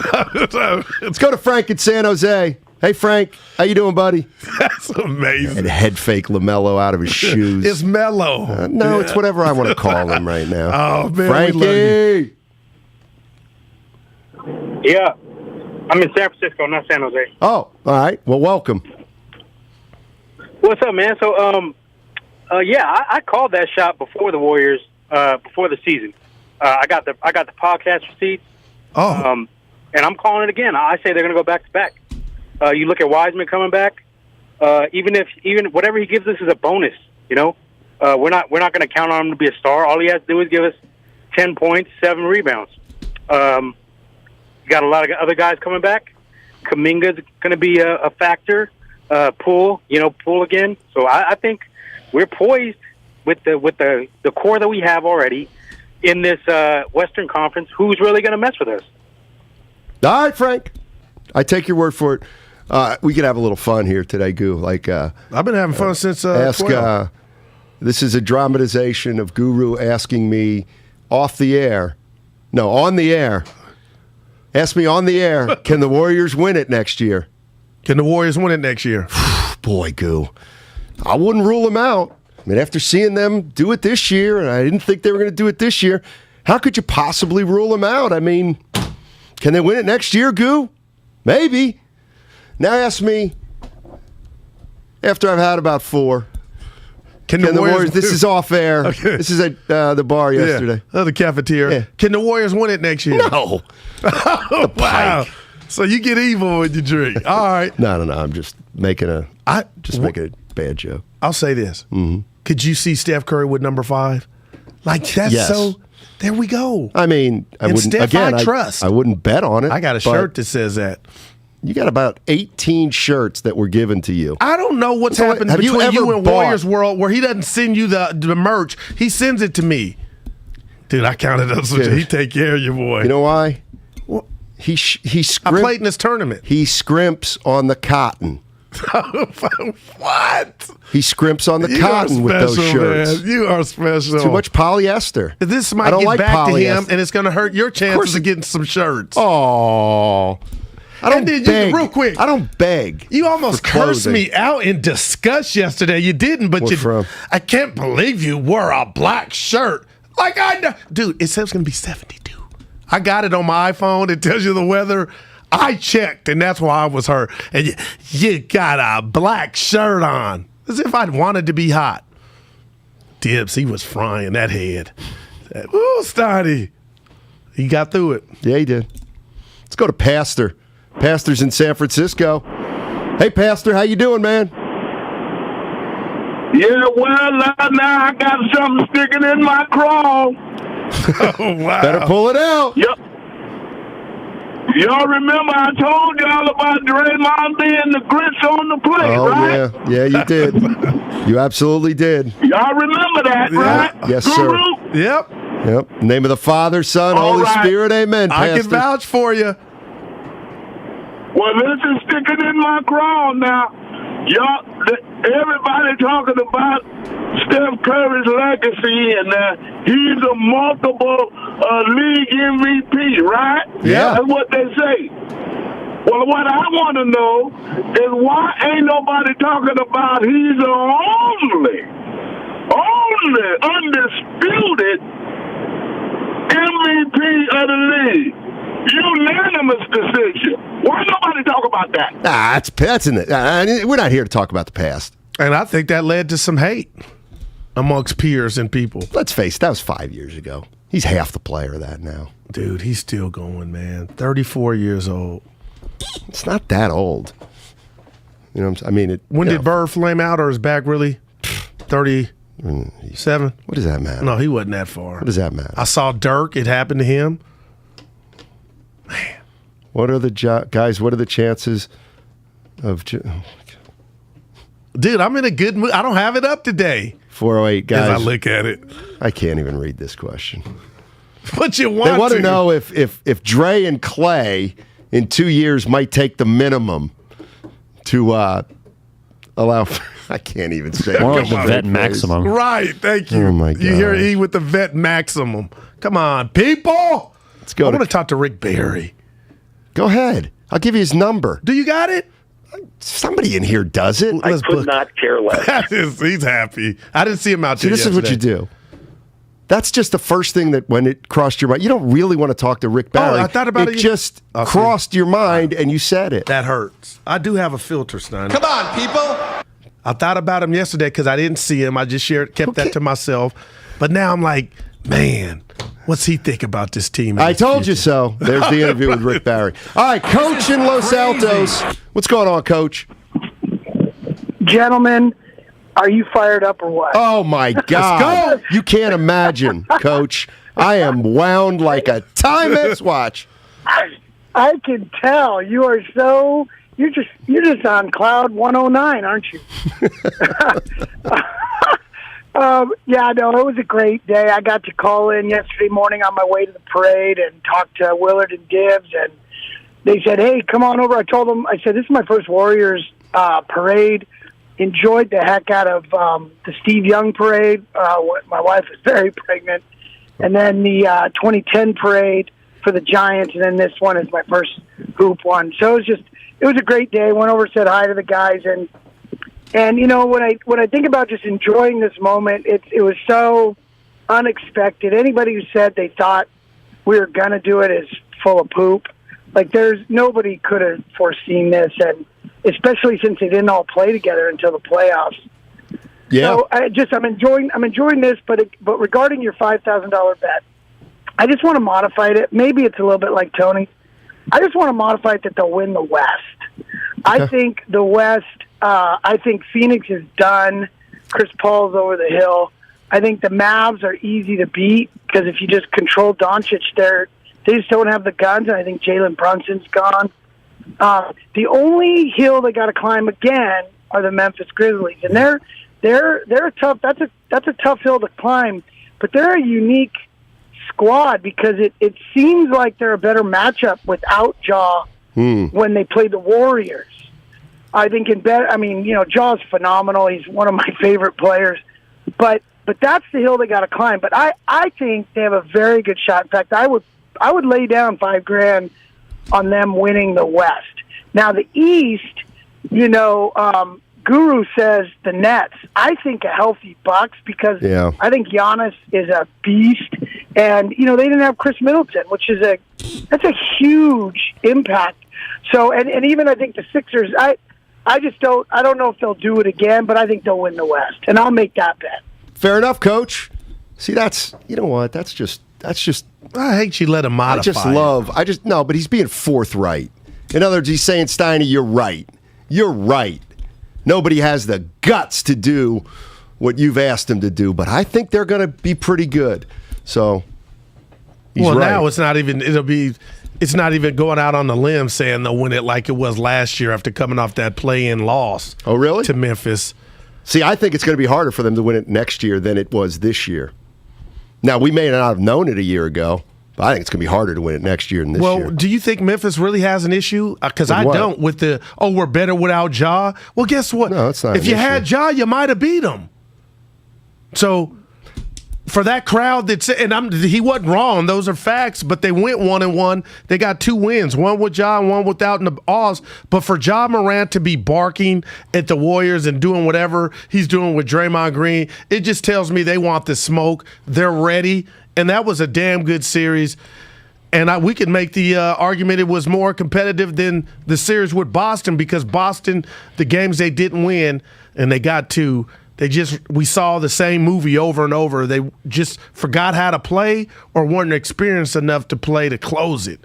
now? Let's go to Frank in San Jose. Hey, Frank. How you doing, buddy? That's amazing. And head fake LaMelo out of his shoes. It's Melo. No, it's whatever I want to call him right now. Oh, man. Frankie. Yeah. I'm in San Francisco, not San Jose. Oh, all right. Well, welcome. What's up, man? So, I called that shot before the Warriors, before the season. I got the podcast receipts. Oh. And I'm calling it again. I say they're going to go back to back. You look at Wiseman coming back. Even whatever he gives us is a bonus. You know, we're not going to count on him to be a star. All he has to do is give us 10 points, 7 rebounds. You got a lot of other guys coming back. Kuminga's going to be a factor. Poole again. So I think we're poised with the core that we have already in this Western Conference. Who's really going to mess with us? All right, Frank. I take your word for it. We could have a little fun here today, Goo. Like I've been having fun since ask. 12. This is a dramatization of Guru asking me off the air. No, on the air. Ask me on the air. Can the Warriors win it next year? Can the Warriors win it next year? Boy, Goo. I wouldn't rule them out. I mean, after seeing them do it this year, and I didn't think they were going to do it this year, how could you possibly rule them out? I mean, can they win it next year, Goo? Maybe. Now ask me, after I've had about 4, can the Warriors this is off air. Okay. This is at the bar yesterday. Yeah, the cafeteria. Yeah. Can the Warriors win it next year? No. Wow. So you get evil when you drink. All right. No. I'm just making a bad joke. I'll say this. Mm-hmm. Could you see Steph Curry with number 5? Like, that's so... There we go. I mean, I wouldn't. Steph, again, I trust. I wouldn't bet on it. I got a shirt that says that. You got about 18 shirts that were given to you. I don't know what's happened between you and Warriors World where he doesn't send you the merch. He sends it to me. Dude, I counted those. He take care of you, boy. You know why? Well, he I played in this tournament. He scrimps on the cotton. What? He scrimps on the cotton with those shirts. Man. You are special. Too much polyester. This might get back to him, and it's going to hurt your chances of getting some shirts. Oh. I don't beg. Real quick. I don't beg. You almost cursed me out in disgust yesterday. You didn't, but I can't believe you wore a black shirt. Like I know. Dude, it says it's going to be 72. I got it on my iPhone. It tells you the weather. I checked, and that's why I was hurt. And you got a black shirt on. As if I'd wanted to be hot. Dibs, he was frying that head. Ooh, Steiny. He got through it. Yeah, he did. Let's go to Pastor. Pastor's in San Francisco. Hey, Pastor, how you doing, man? Yeah, well, now I got something sticking in my craw. Oh, wow. Better pull it out. Yep. Y'all remember I told y'all about Draymond being the grits on the plate, right? Oh, yeah. Yeah, you did. You absolutely did. Y'all remember that, right? Yes, Guru? sir. Yep. Yep. Name of the Father, Son, Holy Spirit, amen, Pastor. I can vouch for you. Well, this is sticking in my craw now. Y'all, everybody talking about Steph Curry's legacy, and he's a multiple league MVP, right? Yeah. That's what they say. Well, what I want to know is why ain't nobody talking about he's the only undisputed MVP of the league. Unanimous decision. Why nobody talk about that? That's in it. We're not here to talk about the past. And I think that led to some hate amongst peers and people. Let's face it, that was 5 years ago. He's half the player of that now. Dude, he's still going, man. 34 years old. It's not that old. You know what I'm saying? When did Bird flame out, or is back really 37? What does that matter? No, he wasn't that far. What does that matter? I saw Dirk. It happened to him. Man. What are the guys? What are the chances of? Dude, I'm in a good mood. I don't have it up today. 408 guys. As I look at it, I can't even read this question. But you want? They want to know if Dre and Klay in 2 years might take the minimum to allow. I can't even say. More like the vet maximum. Right. Thank you. Oh my God. You hear E with the vet maximum. Come on, people. Let's go. I want to talk to Rick Barry. Go ahead. I'll give you his number. Do you got it? Somebody in here does it. I could not care less. He's happy. I didn't see him out there. This is what you do. That's just the first thing that when it crossed your mind. You don't really want to talk to Rick Barry. Oh, I thought about it. It just crossed your mind and you said it. That hurts. I do have a filter, Steiny. Come on, people. I thought about him yesterday because I didn't see him. I just kept that to myself. But now I'm like, man, what's he think about this team? I told you so. There's the interview with Rick Barry. All right, Coach in Los Altos. What's going on, Coach? Gentlemen, are you fired up or what? Oh, my God. You can't imagine, Coach. I am wound like a Timex watch. I can tell. You are so... You're just on cloud 109, aren't you? Yeah, no, it was a great day. I got to call in yesterday morning on my way to the parade and talk to Willard and Dibs, and they said, hey, come on over. I told them, I said, this is my first Warriors parade. Enjoyed the heck out of the Steve Young parade. My wife is very pregnant. And then the 2010 parade for the Giants, and then this one is my first hoop one. So it was a great day. Went over, said hi to the guys, and you know, when I think about just enjoying this moment, it was so unexpected. Anybody who said they thought we were gonna do it is full of poop. Like nobody could have foreseen this, and especially since they didn't all play together until the playoffs. Yeah. So I'm enjoying this, but regarding your $5,000 bet, I just want to modify it. Maybe it's a little bit like Tony. I just want to modify it that they'll win the West. I think the West. I think Phoenix is done. Chris Paul's over the hill. I think the Mavs are easy to beat because if you just control Doncic, they just don't have the guns, and I think Jalen Brunson's gone. The only hill they got to climb again are the Memphis Grizzlies, and they're tough. That's a tough hill to climb, but they're a unique squad because it seems like they're a better matchup without Ja when they play the Warriors. I think Ja's phenomenal. He's one of my favorite players, but that's the hill they got to climb. But I think they have a very good shot. In fact, I would lay down $5,000 on them winning the West. Now the East, Guru says the Nets. I think a healthy Bucks because I think Giannis is a beast, and they didn't have Chris Middleton, which is that's a huge impact. So and even I think the Sixers. I don't know if they'll do it again, but I think they'll win the West, and I'll make that bet. Fair enough, Coach. See, that's just. I hate you let him modify. No, but he's being forthright. In other words, he's saying, Steiny, you're right. You're right. Nobody has the guts to do what you've asked him to do, but I think they're going to be pretty good. So, he's right. Now it's not even going out on the limb saying they'll win it like it was last year after coming off that play-in loss. Oh, really? To Memphis. See, I think it's going to be harder for them to win it next year than it was this year. Now, we may not have known it a year ago, but I think it's going to be harder to win it next year than this year. Well, do you think Memphis really has an issue? Because I don't with we're better without Ja. Well, guess what? No, it's not. If you had Ja, you might have beat him. So for that crowd he wasn't wrong. Those are facts, but they went 1-1. They got 2 wins, one with Ja and one without in the Oz. But for Ja Morant to be barking at the Warriors and doing whatever he's doing with Draymond Green, it just tells me they want the smoke. They're ready, and that was a damn good series. And we could make the argument it was more competitive than the series with Boston because Boston, the games they didn't win, and they got 2, we saw the same movie over and over. They just forgot how to play or weren't experienced enough to play to close it.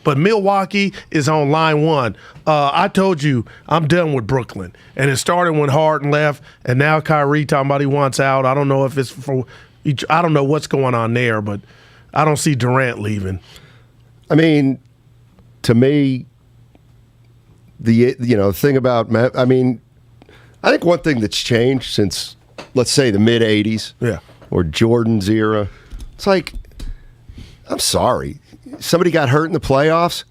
But Milwaukee is on line 1. I told you I'm done with Brooklyn. And it started when Harden left, and now Kyrie talking about he wants out. I don't know if it's I don't know what's going on there, but I don't see Durant leaving. I mean, to me, the thing about I think one thing that's changed since, let's say, the mid-'80s or Jordan's era, it's like, I'm sorry. Somebody got hurt in the playoffs.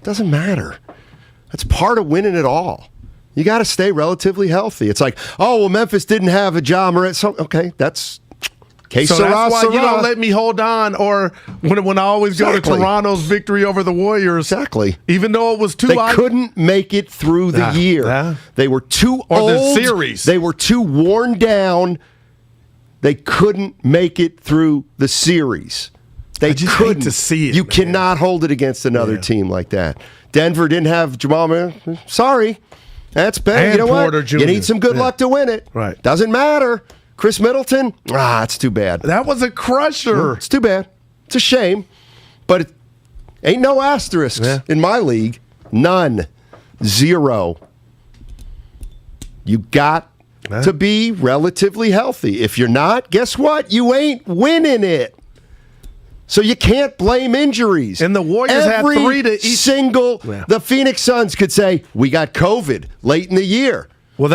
Doesn't matter. That's part of winning it all. You got to stay relatively healthy. It's like, Memphis didn't have a Ja Morant. So, okay, that's case so that's why you don't let me hold on, or when I always go to Toronto's victory over the Warriors. Exactly. Even though it was they couldn't make it through the year. They were too old. The series. They were too worn down. They couldn't make it through the series. They couldn't. Hate to see it. You cannot hold it against another team like that. Denver didn't have Jamal Murray. Sorry. That's bad. And you know Porter what? Jr. You need some good luck to win it. Right. Doesn't matter. Chris Middleton? It's too bad. That was a crusher. It's too bad. It's a shame. But it ain't no asterisks in my league. None. 0. You got to be relatively healthy. If you're not, guess what? You ain't winning it. So you can't blame injuries. And the Warriors had 3 to each. The Phoenix Suns could say, we got COVID late in the year. Well,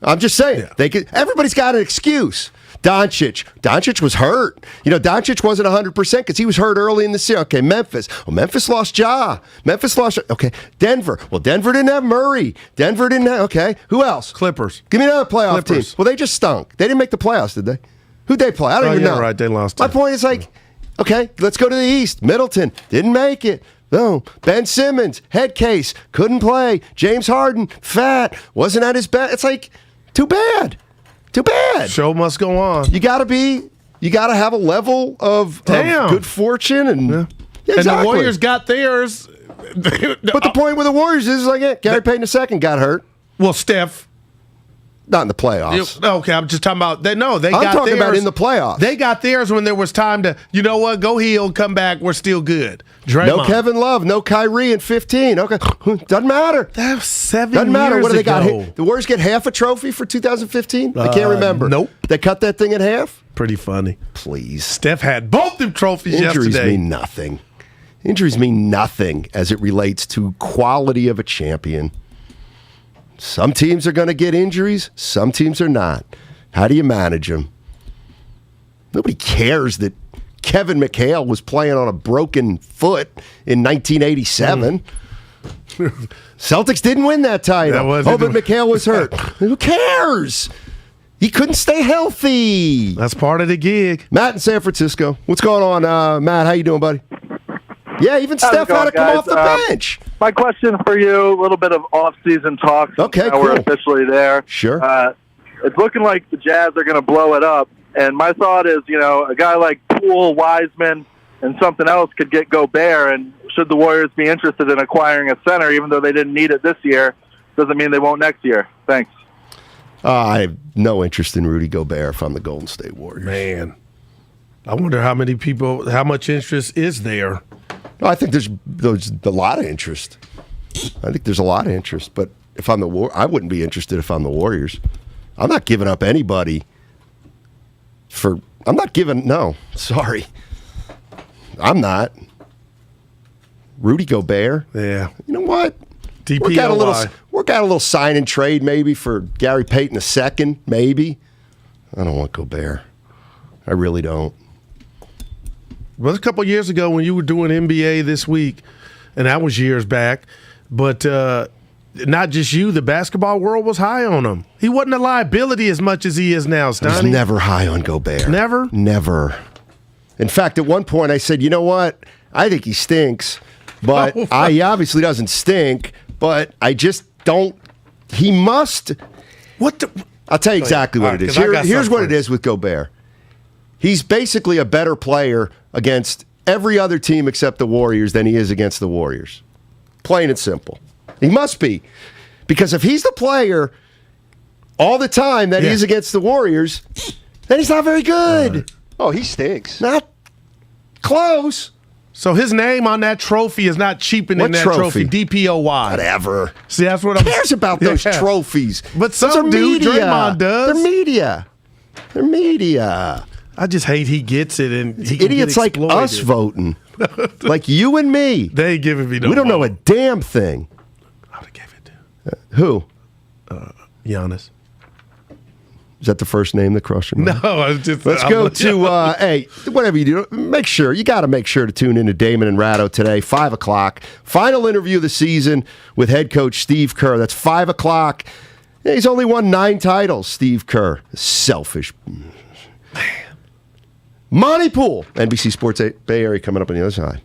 I'm just saying. Everybody's got an excuse. Doncic was hurt. Doncic wasn't 100% because he was hurt early in the season. Okay, Memphis. Well, Memphis lost Ja. Okay, Denver. Well, Denver didn't have Murray. Okay, who else? Clippers. Give me another playoff team. Clippers. Well, they just stunk. They didn't make the playoffs, did they? Who'd they play? I don't even know. Right, they lost. My point is okay, let's go to the East. Middleton didn't make it. No. Ben Simmons, head case, couldn't play. James Harden, fat, wasn't at his best. It's too bad. Too bad. Show must go on. You got to have a level of good fortune. And, exactly. And the Warriors got theirs. But the point with the Warriors is Gary Payton II got hurt. Well, Steph. Not in the playoffs. Okay, I'm just talking about that. No, I'm talking about in the playoffs. They got theirs when there was time to, go heal, come back, we're still good. Draymond. No Kevin Love, no Kyrie in 15. Okay, doesn't matter. That was 7 doesn't matter. years What do they ago. got? The Warriors get half a trophy for 2015? I can't remember. Nope. They cut that thing in half? Pretty funny. Please. Steph had both them trophies Injuries yesterday. mean nothing. Injuries mean nothing as it relates to quality of a champion. Some teams are going to get injuries. Some teams are not. How do you manage them? Nobody cares that Kevin McHale was playing on a broken foot in 1987. Celtics didn't win that title. But McHale was hurt. Who cares? He couldn't stay healthy. That's part of the gig. Matt in San Francisco. What's going on, Matt? How you doing, buddy? Yeah, even Steph had to come off the bench. My question for you, a little bit of off-season talk. Okay, now cool. We're officially there. Sure. It's looking like the Jazz are going to blow it up. And my thought is, a guy like Poole, Wiseman, and something else could get Gobert. And should the Warriors be interested in acquiring a center, even though they didn't need it this year, doesn't mean they won't next year. Thanks. I have no interest in Rudy Gobert if I'm the Golden State Warriors. Man, I wonder how much interest is there? I think there's a lot of interest. But if I'm I wouldn't be interested if I'm the Warriors. I'm not giving up anybody no, sorry. I'm not. Rudy Gobert. Yeah. You know what? DPOY. Work out a little sign and trade maybe for Gary Payton II, maybe. I don't want Gobert. I really don't. Well, a couple years ago when you were doing NBA This Week, and that was years back, but not just you, the basketball world was high on him. He wasn't a liability as much as he is now, Steiny. I was never high on Gobert. Never? Never. In fact, at one point I said, you know what? I think he stinks, but he obviously doesn't stink, but I just don't. He must. I'll tell you exactly what it is. Here's what it is with Gobert. He's basically a better player against every other team except the Warriors than he is against the Warriors. Plain and simple. He must be. Because if he's the player all the time that he is against the Warriors, then he's not very good. He stinks. Not close. So his name on that trophy is not cheapening that trophy. DPOY. Whatever. See, that's what Who cares about those trophies? But some do. Draymond does. They're media. I just hate he gets it, and idiots like us voting, like you and me. They ain't giving me no. We don't know a damn thing. I would have gave it to who? Giannis. Is that the first name that crossed your mind? No, I was just. Let's go to hey, whatever you do, you got to make sure to tune into Damon and Ratto today, 5:00. Final interview of the season with head coach Steve Kerr. That's 5:00. Yeah, he's only won 9 titles. Steve Kerr, selfish man. Monty Poole, NBC Sports Bay Area, coming up on the other side.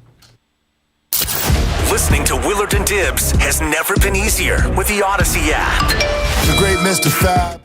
Listening to Willard and Dibs has never been easier with the Odyssey app. The great Mr. Fab.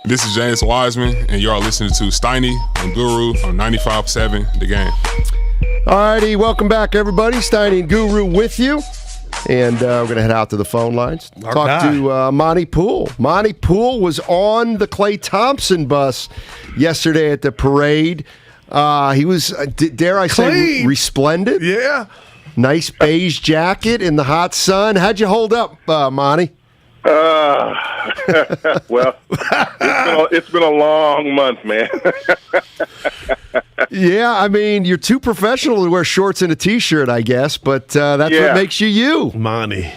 This is James Wiseman, and you are listening to Steiny and Guru on 95.7 The Game. All righty, welcome back, everybody. Steiny and Guru with you. And we're going to head out to the phone lines. Talk to Monty Poole. Monty Poole was on the Klay Thompson bus yesterday at the parade. He was, dare I say, resplendent. Yeah. Nice beige jacket in the hot sun. How'd you hold up, Monty? Well, it's been a long month, man. Yeah, I mean, you're too professional to wear shorts and a T-shirt, I guess, but that's what makes you. Monty.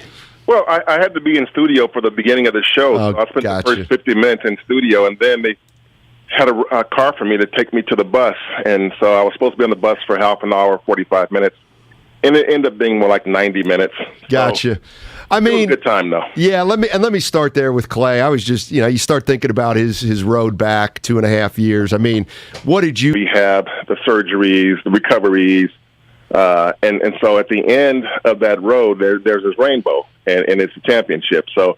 Well, I had to be in studio for the beginning of the show, so I spent the first 50 minutes in studio, and then they had a car for me to take me to the bus, and so I was supposed to be on the bus for half an hour, 45 minutes, and it ended up being more like 90 minutes. Gotcha. So, I mean, it was a good time though. Yeah, let me start there with Klay. I was just, you start thinking about his road back 2.5 years. I mean, what did you rehab, the surgeries, the recoveries, and so at the end of that road, there's this rainbow, and it's a championship. So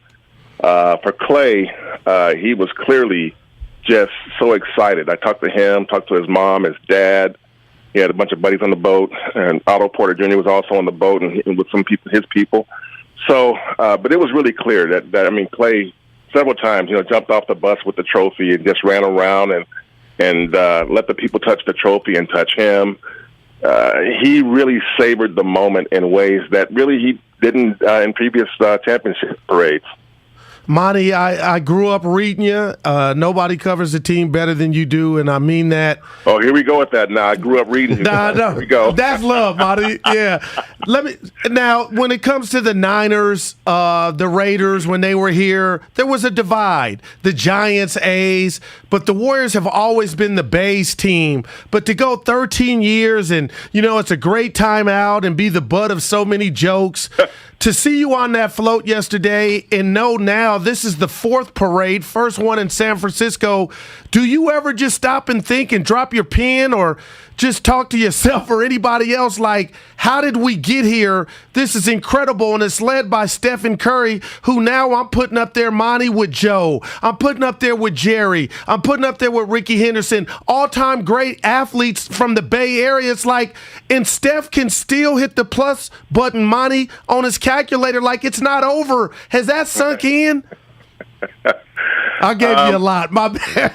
for Klay, he was clearly just so excited. I talked to him, talked to his mom, his dad. He had a bunch of buddies on the boat, and Otto Porter Jr. was also on the boat, and with some people, his people. So, but it was really clear that Klay several times, jumped off the bus with the trophy and just ran around and let the people touch the trophy and touch him. He really savored the moment in ways that really he didn't in previous championship parades. Monty, I grew up reading you. Nobody covers the team better than you do, and I mean that. Oh, here we go with that. Now I grew up reading you. No, Here we go. That's love, Monty. Yeah. Now, when it comes to the Niners, the Raiders, when they were here, there was a divide. The Giants, A's, but the Warriors have always been the Bays team. But to go 13 years and, it's a great time out and be the butt of so many jokes. To see you on that float yesterday and know now this is the fourth parade, first one in San Francisco, do you ever just stop and think and drop your pen or just talk to yourself or anybody else like, how did we get here? This is incredible, and it's led by Stephen Curry, who now I'm putting up there, Monty, with Joe. I'm putting up there with Jerry. I'm putting up there with Ricky Henderson, all-time great athletes from the Bay Area. It's like, and Steph can still hit the plus button, Monty, on his calculator like it's not over. Has that sunk in? I gave you a lot. My bad.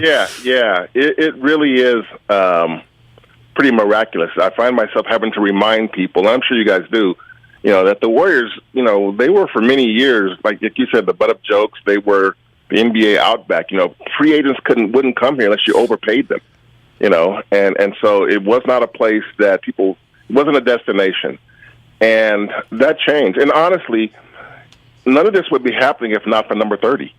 Yeah. It really is pretty miraculous. I find myself having to remind people, and I'm sure you guys do, that the Warriors, they were for many years, like you said, the butt of jokes. They were the NBA outback. Free agents wouldn't come here unless you overpaid them. And so it was not a place that it wasn't a destination. And that changed. And honestly, none of this would be happening if not for number 30.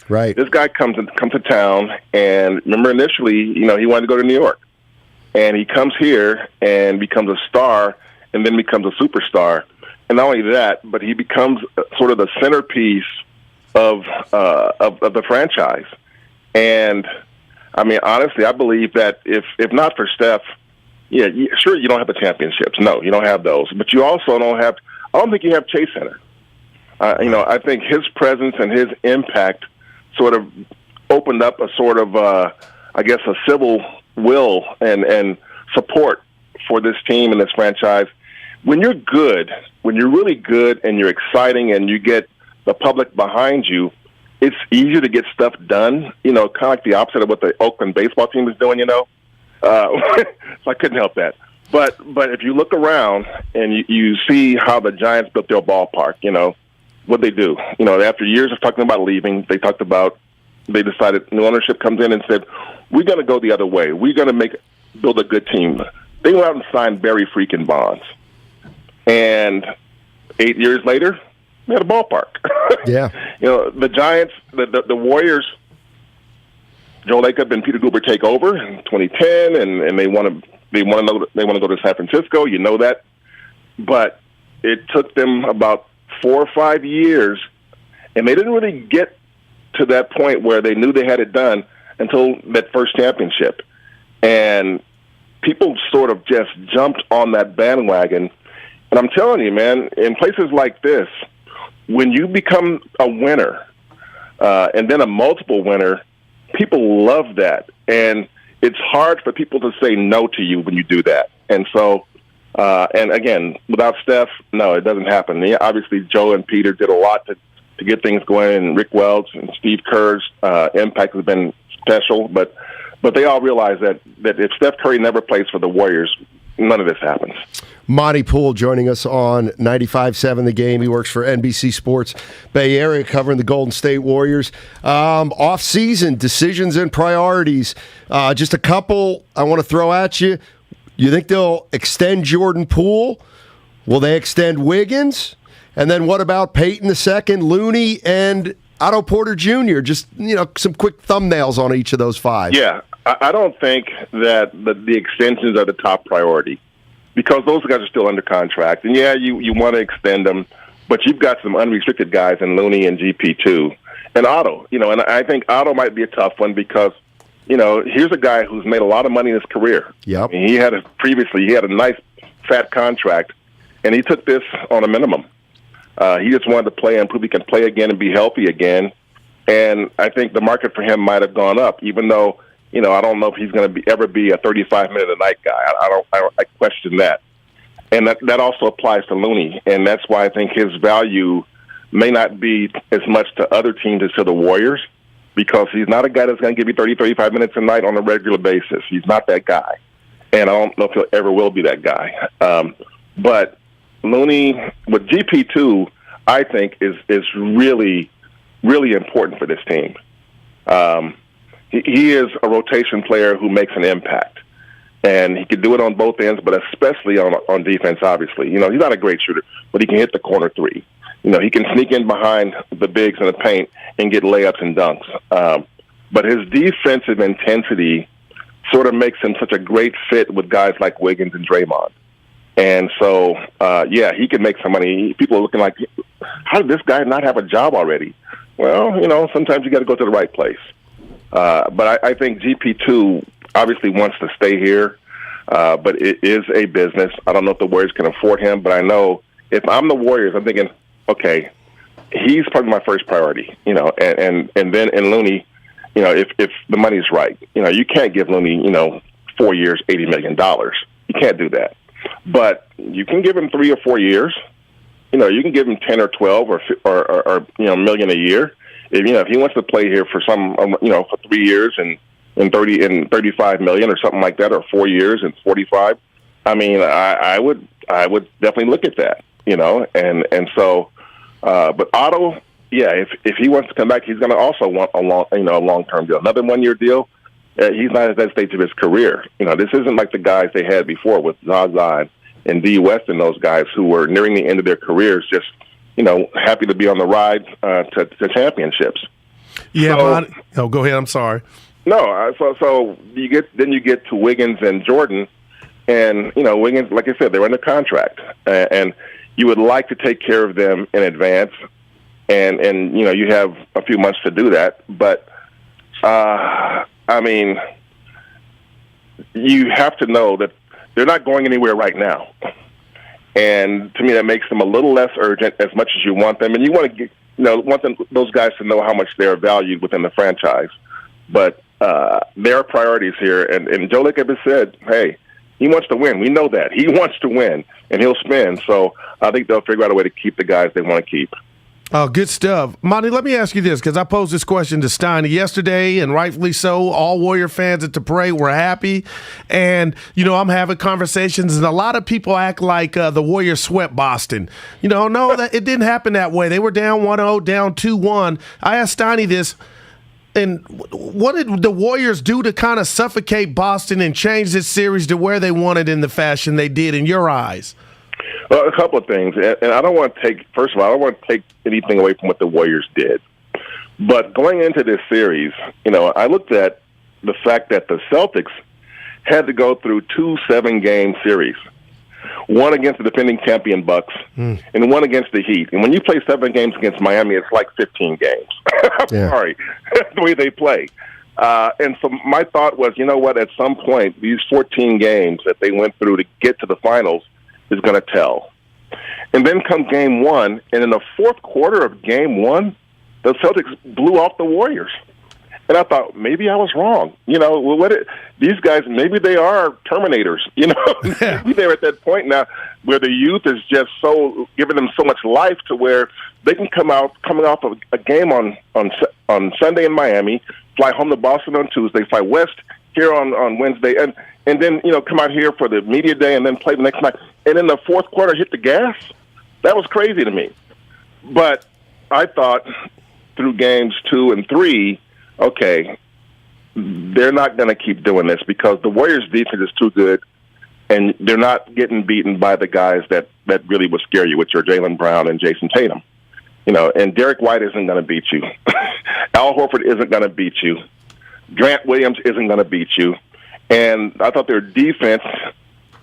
Right. This guy comes to town, and remember initially, he wanted to go to New York. And he comes here and becomes a star and then becomes a superstar. And not only that, but he becomes sort of the centerpiece of the franchise. And I mean, honestly, I believe that if not for Steph, sure, you don't have the championships. No, you don't have those. But you also I don't think you have Chase Center. I think his presence and his impact sort of opened up a sort of, a civil will and support for this team and this franchise. When you're good, when you're really good and you're exciting and you get the public behind you, it's easier to get stuff done, kind of like the opposite of what the Oakland baseball team is doing, So I couldn't help that. But if you look around and you see how the Giants built their ballpark, what they do. After years of talking about leaving, they decided new ownership comes in and said, we're going to go the other way. We're going to build a good team. They went out and signed Barry freaking Bonds. And 8 years later, they had a ballpark. Yeah. The Giants, the Warriors, Joe Lacob and Peter Guber take over in 2010, and they want to go to San Francisco. You know that. But it took them about 4 or 5 years, and they didn't really get to that point where they knew they had it done until that first championship. And people sort of just jumped on that bandwagon. And I'm telling you, man, in places like this, when you become a winner, and then a multiple winner, people love that. And it's hard for people to say no to you when you do that. And so, and again, without Steph, no, it doesn't happen. Yeah, obviously, Joe and Peter did a lot to get things going, and Rick Welch and Steve Kerr's impact has been special. But they all realize that if Steph Curry never plays for the Warriors, none of this happens. Monty Poole joining us on 95.7 The Game. He works for NBC Sports Bay Area, covering the Golden State Warriors. Off-season decisions and priorities. Just a couple I want to throw at you. You think they'll extend Jordan Poole? Will they extend Wiggins? And then what about Peyton II, Looney, and Otto Porter Jr.? Just, some quick thumbnails on each of those five. Yeah, I don't think that the extensions are the top priority, because those guys are still under contract. And, yeah, you want to extend them, but you've got some unrestricted guys in Looney and GP2. And Otto, and I think Otto might be a tough one because, here's a guy who's made a lot of money in his career. Yep. I mean, he had a nice, fat contract, and he took this on a minimum. He just wanted to play and prove he can play again and be healthy again. And I think the market for him might have gone up, even though, I don't know if he's going to ever be a 35-minute-a-night guy. I question that. And that also applies to Looney. And that's why I think his value may not be as much to other teams as to the Warriors, because he's not a guy that's going to give you 30, 35 minutes a night on a regular basis. He's not that guy. And I don't know if he ever will be that guy. But Looney with GP2, I think, is really, really important for this team. He is a rotation player who makes an impact, and he can do it on both ends, but especially on defense. Obviously, he's not a great shooter, but he can hit the corner three. He can sneak in behind the bigs in the paint and get layups and dunks. But his defensive intensity sort of makes him such a great fit with guys like Wiggins and Draymond. And so, he can make some money. People are looking like, how did this guy not have a job already? Well, sometimes you got to go to the right place. But I think GP2 obviously wants to stay here, but it is a business. I don't know if the Warriors can afford him, but I know if I'm the Warriors, I'm thinking, okay, he's probably my first priority, and then in Looney, if the money's right, you can't give Looney, 4 years, $80 million. You can't do that. But you can give him 3 or 4 years. You can give him 10 or 12 or $1 million a year. If he wants to play here for for 3 years and 30 and 35 million or something like that, or 4 years and 45. I mean, I would definitely look at that. And so, but Otto, if he wants to come back, he's going to also want a long-term deal, another 1-year deal. He's not at that stage of his career. This isn't like the guys they had before with Zaza and D. West and those guys who were nearing the end of their careers, just happy to be on the ride to championships. Yeah. So, go ahead. I'm sorry. No. So you get to Wiggins and Jordan, and Wiggins, like I said, they're under contract, and you would like to take care of them in advance, and you have a few months to do that, but. I mean, you have to know that they're not going anywhere right now. And to me, that makes them a little less urgent as much as you want them. And you want to those guys to know how much they're valued within the franchise. But there are priorities here. And Joe Lacob has said, hey, he wants to win. We know that. He wants to win, and he'll spend. So I think they'll figure out a way to keep the guys they want to keep. Oh, good stuff. Monty, let me ask you this, because I posed this question to Steiny yesterday, and rightfully so. All Warrior fans at the parade were happy. And, I'm having conversations, and a lot of people act like the Warriors swept Boston. No, it didn't happen that way. They were down 1-0, down 2-1. I asked Steiny this, and what did the Warriors do to kind of suffocate Boston and change this series to where they wanted in the fashion they did in your eyes? Well, a couple of things, and I don't want to take anything away from what the Warriors did. But going into this series, I looked at the fact that the Celtics had to go through 2 7-game series, one against the defending champion Bucks and one against the Heat. And when you play 7 games against Miami, it's like 15 games. I'm sorry, that's the way they play. And so my thought was, at some point, these 14 games that they went through to get to the finals is going to tell. And then come game 1, and in the fourth quarter of game 1, the Celtics blew off the Warriors. And I thought, maybe I was wrong. These guys, maybe they are Terminators. Maybe they're at that point now where the youth is just so giving them so much life to where they can coming off of a game on Sunday in Miami, fly home to Boston on Tuesday, fly west here on Wednesday, and then come out here for the media day and then play the next night. And in the fourth quarter, hit the gas. That was crazy to me. But I thought through games 2 and 3. Okay, they're not going to keep doing this because the Warriors' defense is too good, and they're not getting beaten by the guys that really would scare you, which are Jaylen Brown and Jason Tatum. And Derek White isn't going to beat you. Al Horford isn't going to beat you. Grant Williams isn't going to beat you. And I thought their defense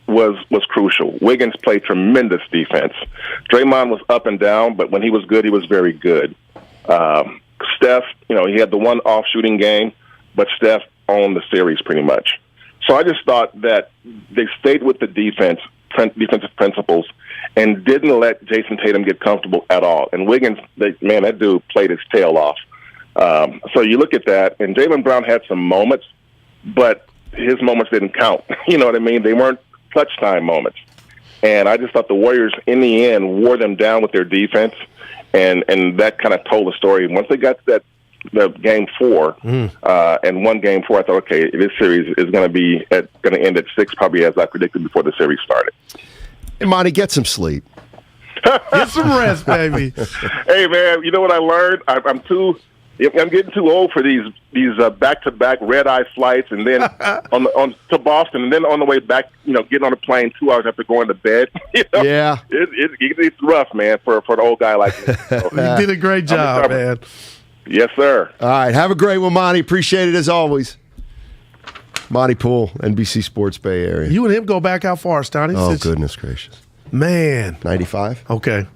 was crucial. Wiggins played tremendous defense. Draymond was up and down, but when he was good, he was very good. Steph, he had the one off shooting game, but Steph owned the series pretty much. So I just thought that they stayed with the defensive principles and didn't let Jason Tatum get comfortable at all. And Wiggins, that dude played his tail off. So you look at that, and Jaylen Brown had some moments, but his moments didn't count. You know what I mean? They weren't clutch time moments. And I just thought the Warriors, in the end, wore them down with their defense. And that kind of told the story. Once they got to the game 4 and won game 4, I thought, okay, this series is going to end at 6, probably as I predicted before the series started. Hey, Monty, get some sleep. Get some rest, baby. Hey, man, you know what I learned? I'm getting too old for these back-to-back red-eye flights, and then on to Boston, and then on the way back, getting on a plane 2 hours after going to bed. Yeah, it's rough, man, for an old guy like me. So, you did a great job, man. Yes, sir. All right, have a great one, Monty. Appreciate it as always. Monty Poole, NBC Sports Bay Area. You and him go back how far, Steiny? Oh, goodness gracious. Man. 95? Okay.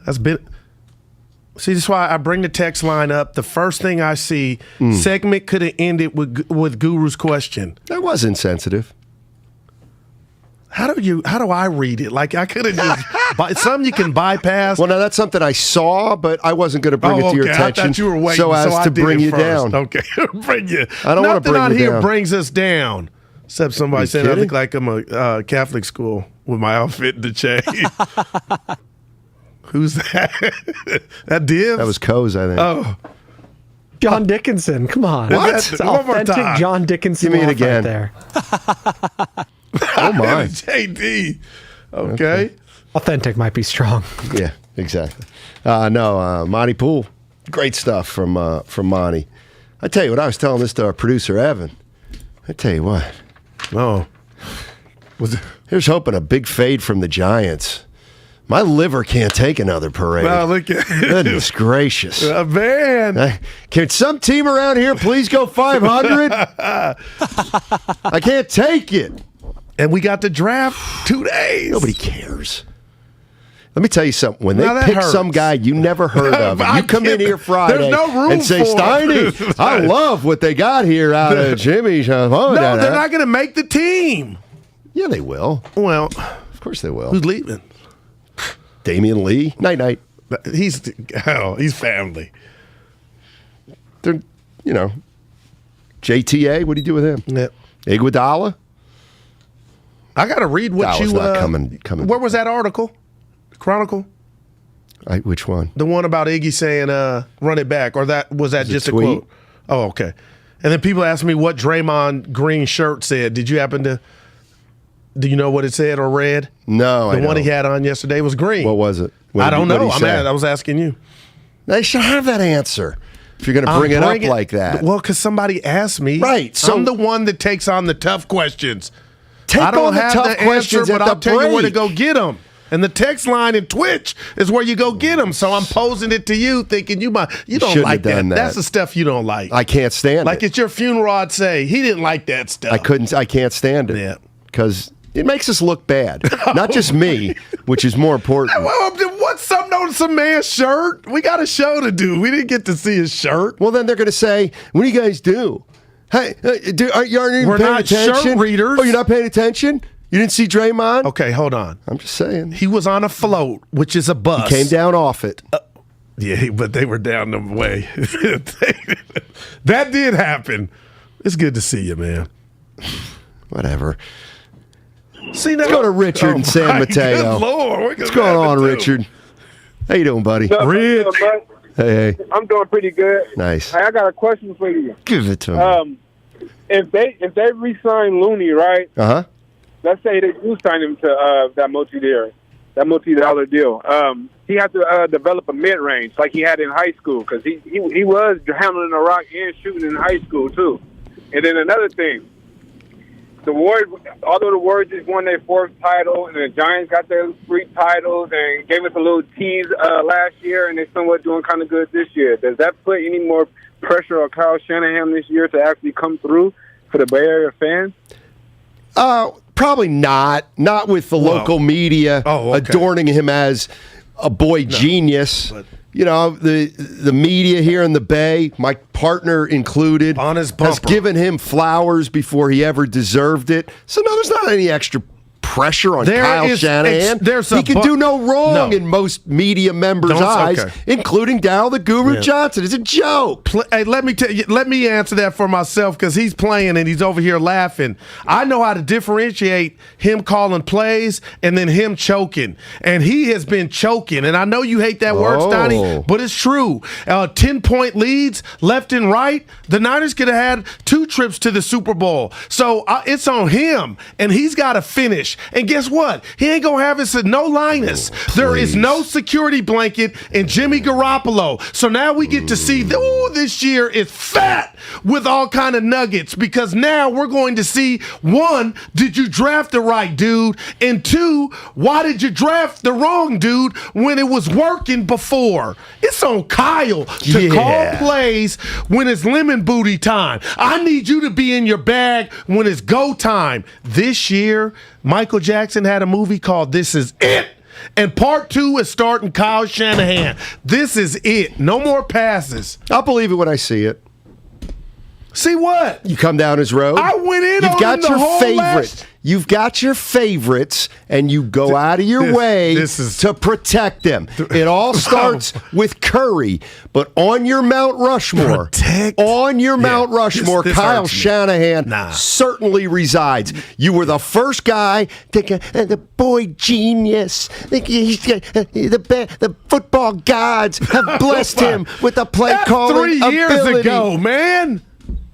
That's been... See, that's why I bring the text line up. The first thing I see, segment could have ended with Guru's question. That was insensitive. How do I read it? Like, I could have just something you can bypass. Well, now that's something I saw, but I wasn't going to bring it to your attention. I thought you were waiting, so as to bring you down. Okay, bring you. I don't want to bring you down. Nothing on here brings us down. Except somebody said I look like I'm a Catholic school with my outfit and the chain. Who's that? That Dibs? That was Coase, I think. Oh. John Dickinson. Come on. What? It's authentic John Dickinson. Give me it again. Right there. Oh, my. JD. Okay. Authentic might be strong. Yeah, exactly. Monty Poole. Great stuff from Monty. I tell you what, I was telling this to our producer, Evan. I tell you what. Oh. Here's hoping a big fade from the Giants. My liver can't take another parade. Well, look at goodness gracious, man! Can some team around here please go 500? I can't take it. And we got the draft 2 days. Nobody cares. Let me tell you something. When they pick hurts. some guy you never heard of, and you come in here Friday and say, Steiny, I love what they got here out of Jimmy. No, they're not going to make the team. Yeah, they will. Well, of course they will. Who's leaving? Damian Lee. Night. He's family. They're, JTA. What do you do with him? Yeah. Iguodala. I got to read what Dala's you. Not coming. Where was that article? Chronicle. Which one? The one about Iggy saying, "Run it back," or was that just a quote? Oh, okay. And then people ask me what Draymond Green shirt said. Did you happen to? Do you know what it said or read? No, the one he had on yesterday was green. What was it? I don't know. I was asking you. They should have that answer if you're going to bring it up like that. Well, because somebody asked me. Right. So I'm the one that takes on the tough questions. I don't have the questions, but I'll tell you where to go get them. And the text line in Twitch is where you go get them. So I'm posing it to you, thinking you don't like that. That's the stuff you don't like. I can't stand it. Like at your funeral, I'd say he didn't like that stuff. I can't stand it. Yeah. Because it makes us look bad. Not just me, which is more important. What's something on some man's shirt? We got a show to do. We didn't get to see his shirt. Well, then they're going to say, what do you guys do? Hey, aren't you even paying attention? Shirt readers. Oh, you're not paying attention? You didn't see Draymond? Okay, hold on. I'm just saying. He was on a float, which is a bus. He came down off it. Yeah, but they were down the way. That did happen. It's good to see you, man. Whatever. See, let's go to Richard in San Mateo. Good Lord. What's going on, Richard? How you doing, buddy? Rich. Hey. I'm doing pretty good. Nice. Hey, I got a question for you. Give it to me. If they re-sign Looney, right? Uh-huh. Let's say they do sign him to that multi-dollar deal. He has to develop a mid-range like he had in high school because he was handling the rock and shooting in high school too. And then another thing, the Warriors, although the Warriors just won their 4th title and the Giants got their 3 titles and gave us a little tease last year, and they're somewhat doing kind of good this year. Does that put any more pressure on Kyle Shanahan this year to actually come through for the Bay Area fans? Probably not. Not with the local media adorning him as a boy genius. But you know, the media here in the Bay, my partner included, on his has given him flowers before he ever deserved it. So no, there's not any extra pressure on Kyle Shanahan. He can do no wrong in most media members' eyes, including Darryl the Guru Johnson. It's a joke. Hey, let me answer that for myself because he's playing and he's over here laughing. I know how to differentiate him calling plays and then him choking. And he has been choking. And I know you hate that word, Steiny, but it's true. 10-point leads left and right. The Niners could have had 2 trips to the Super Bowl. So it's on him, and he's got to finish. And guess what? He ain't going to have his no Linus. There is no security blanket in Jimmy Garoppolo. So now we get to see, this year is fat with all kind of nuggets because now we're going to see, 1, did you draft the right dude? And 2, why did you draft the wrong dude when it was working before? It's on Kyle to call plays when it's lemon booty time. I need you to be in your bag when it's go time. This year, Michael Jackson had a movie called This Is It. And part 2 is starting Kyle Shanahan. This is it. No more passes. I'll believe it when I see it. See what? You come down his road. I went in You've on got the your whole favorite. You've got your favorites, and you go out of your way to protect them. It all starts with Curry, but on your Mount Rushmore, Kyle Shanahan certainly resides. You were the first guy to the boy genius. The football gods have blessed him with a play calling 3 years ability. ago, man.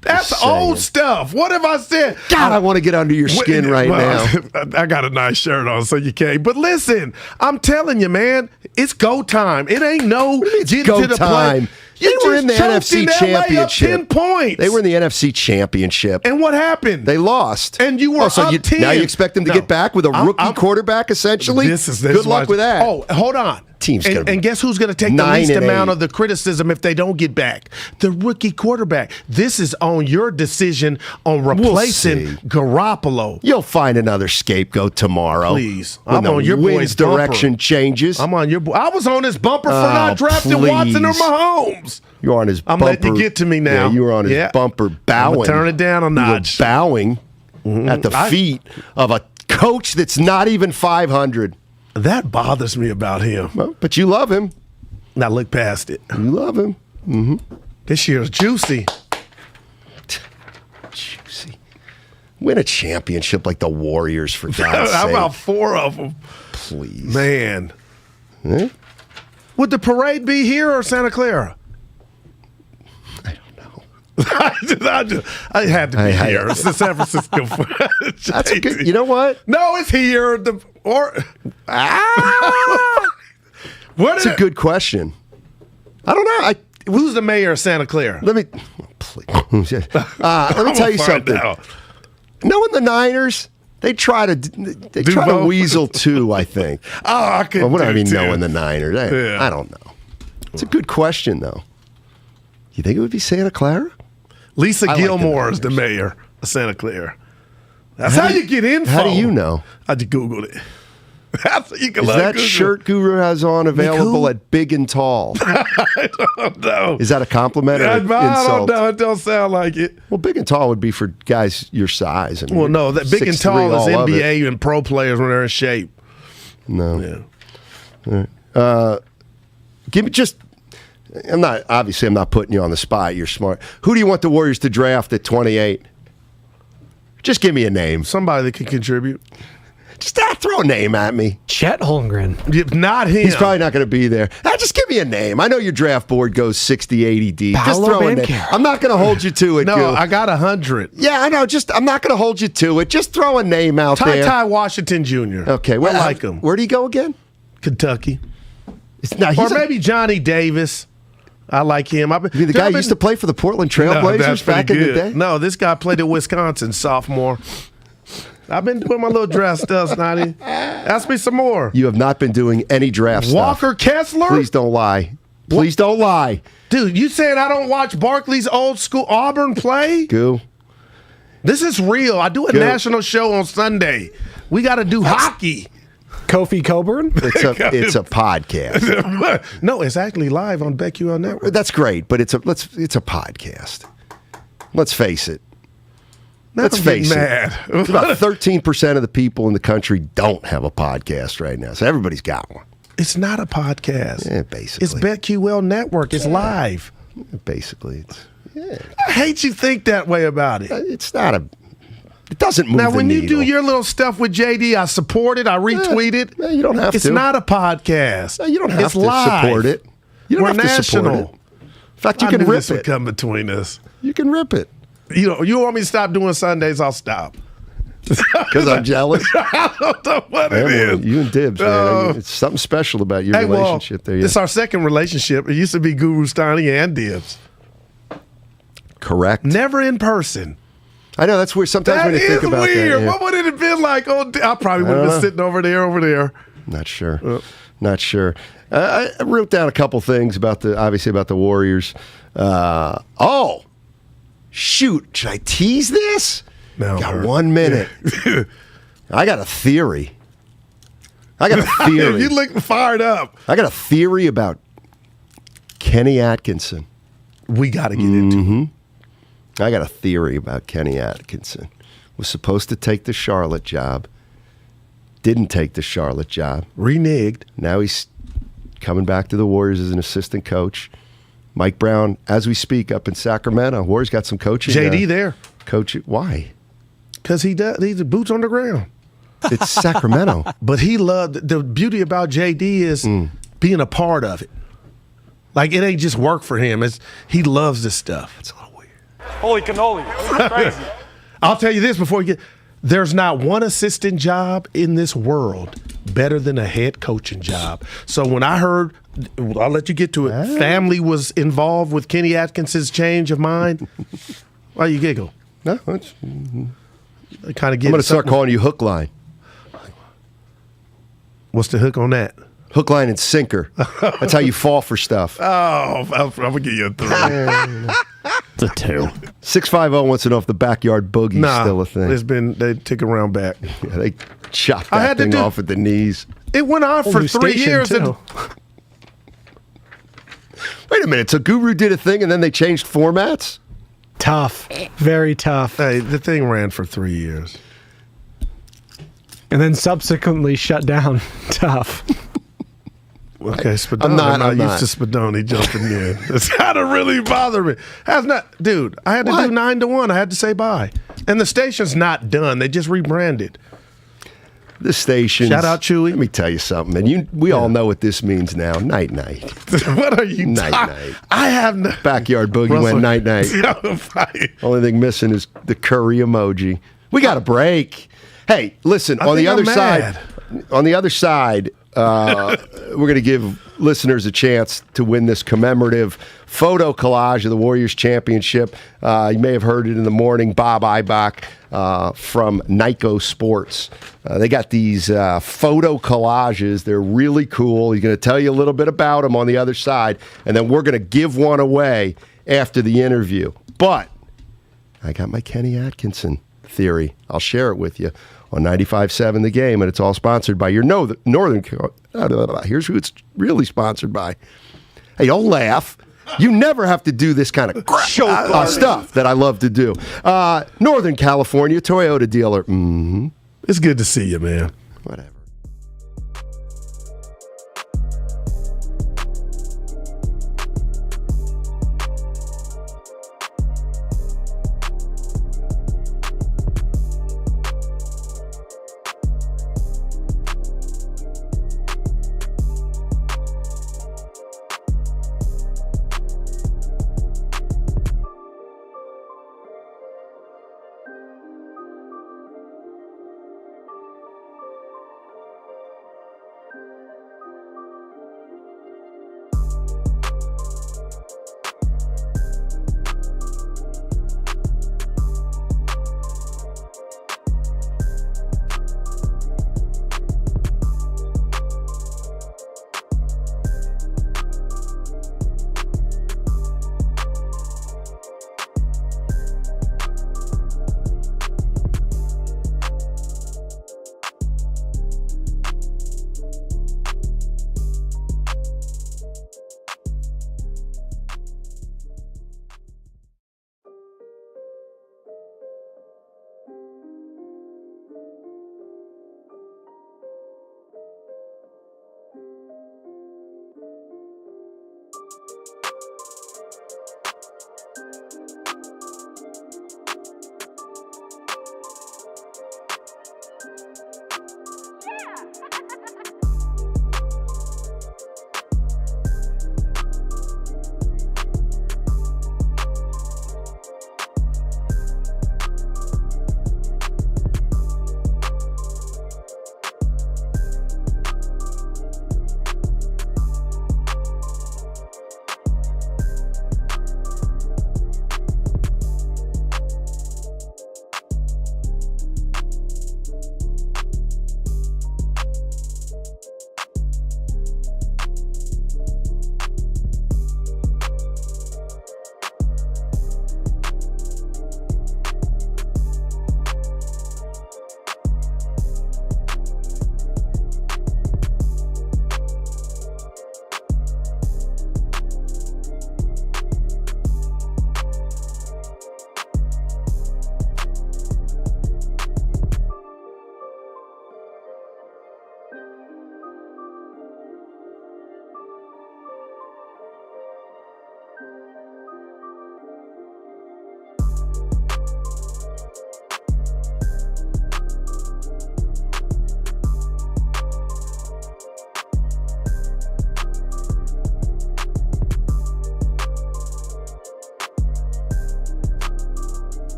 That's old stuff. What have I said? God, I want to get under your skin now. I got a nice shirt on, so you can't. But listen, I'm telling you, man, it's go time. It ain't no getting go to the time. play. They were in the NFC Championship. 10 points. They were in the NFC Championship. And what happened? They lost. And you were up 10. Now you expect them to get back with a rookie quarterback, essentially? Good luck with that. Oh, hold on. And guess who's going to take the least amount of the criticism if they don't get back? The rookie quarterback. This is on your decision on replacing Garoppolo. You'll find another scapegoat tomorrow. Please. I'm on your boy's direction changes. I'm on your boy. I was on his bumper for not drafting Watson or Mahomes. You're on his bumper. I'm letting you get to me now. Yeah, you were on his bumper bowing. Turn it down a notch. You were bowing at the feet of a coach that's not even 500. That bothers me about him. Well, but you love him. Now look past it. You love him. Mm-hmm. This year's juicy. Juicy. Win a championship like the Warriors, for God's sake. How about 4 of them? Please. Man. Would the parade be here or Santa Clara? I had to be here. It's the San Francisco. That's a good. You know what? No, it's here. That's a good question. I don't know. Who's the mayor of Santa Clara? Let me tell you something. Knowing the Niners, they try to weasel too. I think. I could. Well, what do I mean? Knowing the Niners, I don't know. It's a good question, though. You think it would be Santa Clara? Lisa Gilmore is the mayor of Santa Clara. That's how you get info. How do you know? I just Googled it. Is that shirt Guru has on available at Big and Tall? I don't know. Is that a compliment or an insult? I don't know. It don't sound like it. Well, Big and Tall would be for guys your size. I mean, no, that Big and Tall is NBA and pro players when they're in shape. No. Yeah. Give me just I'm not putting you on the spot. You're smart. Who do you want the Warriors to draft at 28? Just give me a name. Somebody that can contribute. Just throw a name at me. Chet Holmgren. Not him. He's probably not going to be there. Just give me a name. I know your draft board goes 60, 80 deep. Just throw a name. I'm not going to hold you to it. No, Goo. I got 100. Yeah, I know. I'm not going to hold you to it. Just throw a name out there. Ty Washington Jr. Okay, I like him. Where'd he go again? Kentucky. Or maybe Johnny Davis. I like him. You mean the guy used to play for the Portland Trailblazers back in the day? No, this guy played at Wisconsin, sophomore. I've been doing my little draft stuff, Snotty. Ask me some more. You have not been doing any draft Walker stuff. Kessler? Please don't lie. Please don't lie. Dude, you saying I don't watch Barkley's old school Auburn play? Goo. This is real. I do a national show on Sunday. We got to do hockey. Kofi Coburn? It's a podcast. No, it's actually live on BetQL Network. That's great, but it's a podcast. Let's face it. Let's face it. About 13% of the people in the country don't have a podcast right now, so everybody's got one. It's not a podcast. Yeah, basically. It's BetQL Network. It's live. Basically, I hate you think that way about it. It's not a. It doesn't move now, the when needle. you do your little stuff with JD, I support it. I retweet it. You don't have to. It's not a podcast. No, you don't have it's to live. support it. You don't We're have to support national. it. In fact, you I can knew rip this would it. come between us. You can rip it. You want me to stop doing Sundays? I'll stop. Because I'm jealous. I don't know what it is. You and Dibs, man. It's something special about your relationship there. Yeah. It's our second relationship. It used to be Guru, Steiny, and Dibs. Correct. Never in person. I know, that's weird. Sometimes when you think about weird. that. Yeah. What would it have been like? Oh, I probably would have been sitting over there. Not sure. Not sure. I wrote down a couple things about the Warriors. Shoot. Should I tease this? No. Got 1 minute. I got a theory. You look fired up. I got a theory about Kenny Atkinson. We got to get into it. I got a theory about Kenny Atkinson. Was supposed to take the Charlotte job. Didn't take the Charlotte job. Reneged. Now he's coming back to the Warriors as an assistant coach. Mike Brown, as we speak, up in Sacramento. Warriors got some coaching. JD there. Coaching. Why? Because he's boots on the ground. It's Sacramento. But he loved, the beauty about JD is being a part of it. Like, it ain't just work for him. He loves this stuff. It's a little weird. Holy cannoli. Crazy. I'll tell you this before you get, there's not one assistant job in this world better than a head coaching job. So when I heard, I'll let you get to it, family was involved with Kenny Atkinson's change of mind. Why you giggle? No, it's... I kind of get. I'm going to start calling you Hook Line. What's the hook on that? Hook, line, and sinker. That's how you fall for stuff. Oh, I'm going to give you a 3. It's a 2. 650 wants to know if the backyard boogie's still a thing. They took a round back. Yeah, they chopped that thing off at the knees. It went on for 3 years. Wait a minute. So Guru did a thing and then they changed formats? Tough. Very tough. Hey, the thing ran for 3 years. And then subsequently shut down. Tough. Okay, Spadoni. I'm not used to Spadoni jumping in. It's got to really bother me. Dude, I had to do 9-1. I had to say bye. And the station's not done. They just rebranded. The station. Shout out Chewy. Let me tell you something, and we all know what this means now. Night night. What are you night? I have no. Backyard boogie went night night. Only thing missing is the curry emoji. We got a break. Hey, listen. On the other side, we're going to give listeners a chance to win this commemorative photo collage of the Warriors championship. You may have heard it in the morning. Bob Eibach from Nyko Sports. They got these photo collages. They're really cool. He's going to tell you a little bit about them on the other side, and then we're going to give one away after the interview. But I got my Kenny Atkinson theory. I'll share it with you on 95.7 The Game, and it's all sponsored by your Northern. Here's who it's really sponsored by. Hey, don't laugh. You never have to do this kind of stuff that I love to do. Northern California Toyota dealer. Mm-hmm. It's good to see you, man. Whatever.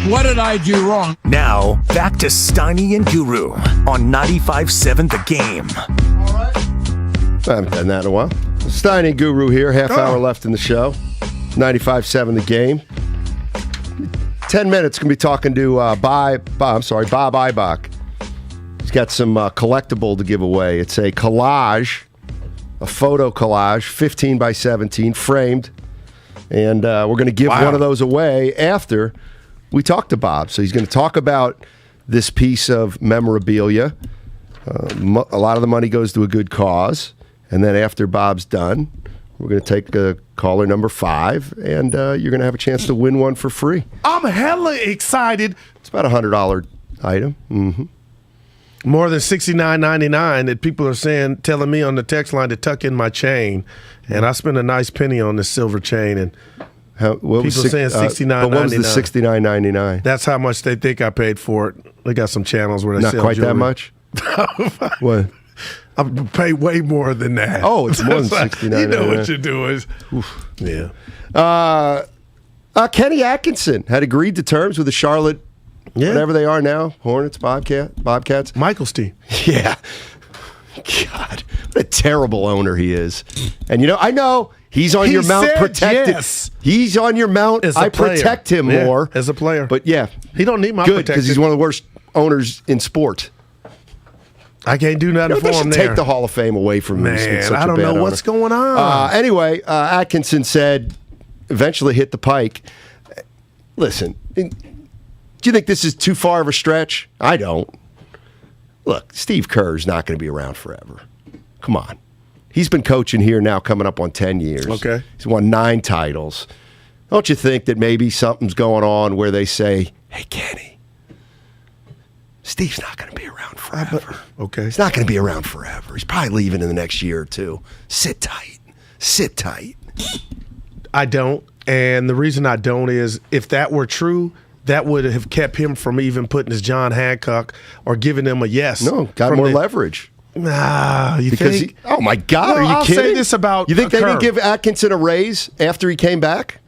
What did I do wrong? Now, back to Steiny and Guru on 95.7 The Game. I haven't done that in a while. Steiny Guru here, half hour left in the show. 95.7 The Game. 10 minutes, going to be talking to Bob Eibach. He's got some collectible to give away. It's a collage, a photo collage, 15 by 17, framed. And we're going to give one of those away after we talk to Bob. So he's going to talk about this piece of memorabilia. A lot of the money goes to a good cause. And then after Bob's done, we're going to take caller number 5, and you're going to have a chance to win one for free. I'm hella excited. It's about a $100 item. Mm-hmm. More than $69.99 that people are telling me on the text line to tuck in my chain. And I spent a nice penny on this silver chain, and people saying $69.99. But what was the $69.99? That's how much they think I paid for it. They got some channels where they Not sell quite jewelry. that much? What? I pay way more than that. Oh, it's more than $69.99. You know what you're doing. Yeah. Kenny Atkinson had agreed to terms with the Charlotte, whatever they are now, Hornets, Bobcats. Michael's team. Yeah. God, what a terrible owner he is. And I know he's on your mount protected. Yes. He's on your mount. I protect him more as a player. But yeah, he don't need my good protection because he's one of the worst owners in sport. I can't do nothing for him there. Take the Hall of Fame away from him. Man, I don't know what's going on. Anyway, Atkinson said, eventually hit the pike. Listen, do you think this is too far of a stretch? I don't. Look, Steve Kerr's not going to be around forever. Come on. He's been coaching here now coming up on 10 years. Okay. He's won 9 titles. Don't you think that maybe something's going on where they say, hey, Kenny, Steve's not going to be around forever. Okay. He's not going to be around forever. He's probably leaving in the next year or two. Sit tight. Sit tight. I don't. And the reason I don't is if that were true, that would have kept him from even putting his John Hancock or giving him a yes. No, got more leverage. Nah, you because think? Oh, my God, are you I'll kidding? say this about You think they Kerr. didn't give Atkinson a raise after he came back?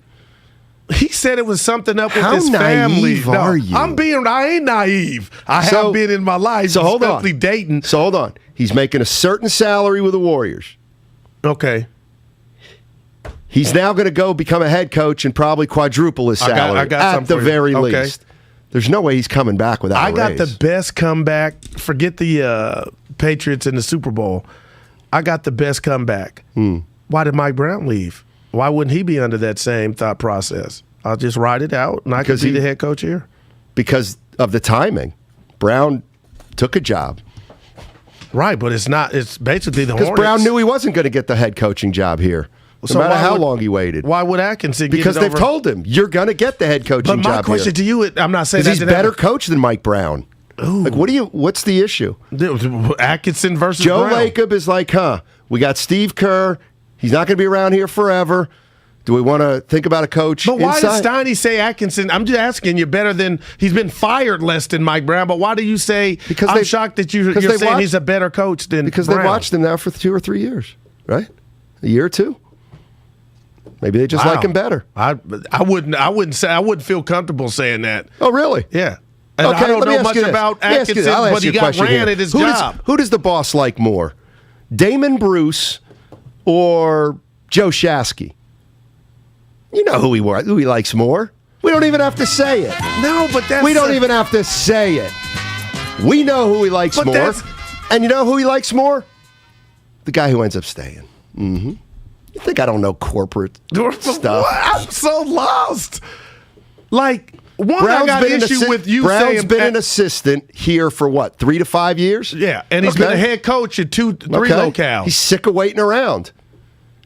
He said it was something up with How his family. naive are you? I ain't naive. I have been in my life. So hold on. Especially dating. So hold on. He's making a certain salary with the Warriors. Okay. He's now going to go become a head coach and probably quadruple his salary I got at something the for you. very Okay. least. There's no way he's coming back without a I got raise. the best comeback. Forget the Patriots in the Super Bowl. I got the best comeback. Why did Mike Brown leave? Why wouldn't he be under that same thought process? I'll just ride it out, and I could be the head coach here. Because of the timing. Brown took a job. Right, but it's not. It's basically the Because Hornets. Brown knew he wasn't going to get the head coaching job here. No So matter why how would- long he waited. Why would Atkinson get Because it they've over? told him, you're going to get the head coaching But job my question here. to you, I'm not saying Because that he's better coach than Mike Brown. Like, what's the issue? Atkinson versus Joe Brown. Lacob is like, we got Steve Kerr. He's not going to be around here forever. Do we want to think about a coach But why inside? does Steiny say Atkinson? I'm just asking you better than he's been fired less than Mike Brown. But why do you say? Because I'm they- shocked that you're because they saying watched- he's a better coach than Because Brown. they've watched him now for 2 or 3 years, right? A year or two. Maybe they just Wow. like him better. I wouldn't feel comfortable saying that. Oh, really? Yeah. And I don't let me know ask much you this. about Let me ask you this. Atkinson, I'll ask but you he a got question ran here. at his Who job. who does the boss like more? Damon Bruce or Joe Shasky? You know who he likes more. We don't even have to say it. No, but that's We don't even have to say it. We know who he likes But more. that's- And you know who he likes more? The guy who ends up staying. Mm-hmm. You think I don't know corporate stuff? I'm so lost. Like, I Brown's got been an an issue with you Brown's saying been an assistant here for what, 3 to 5 years? Yeah, and he's been a head coach at 2, 3 locales. He's sick of waiting around.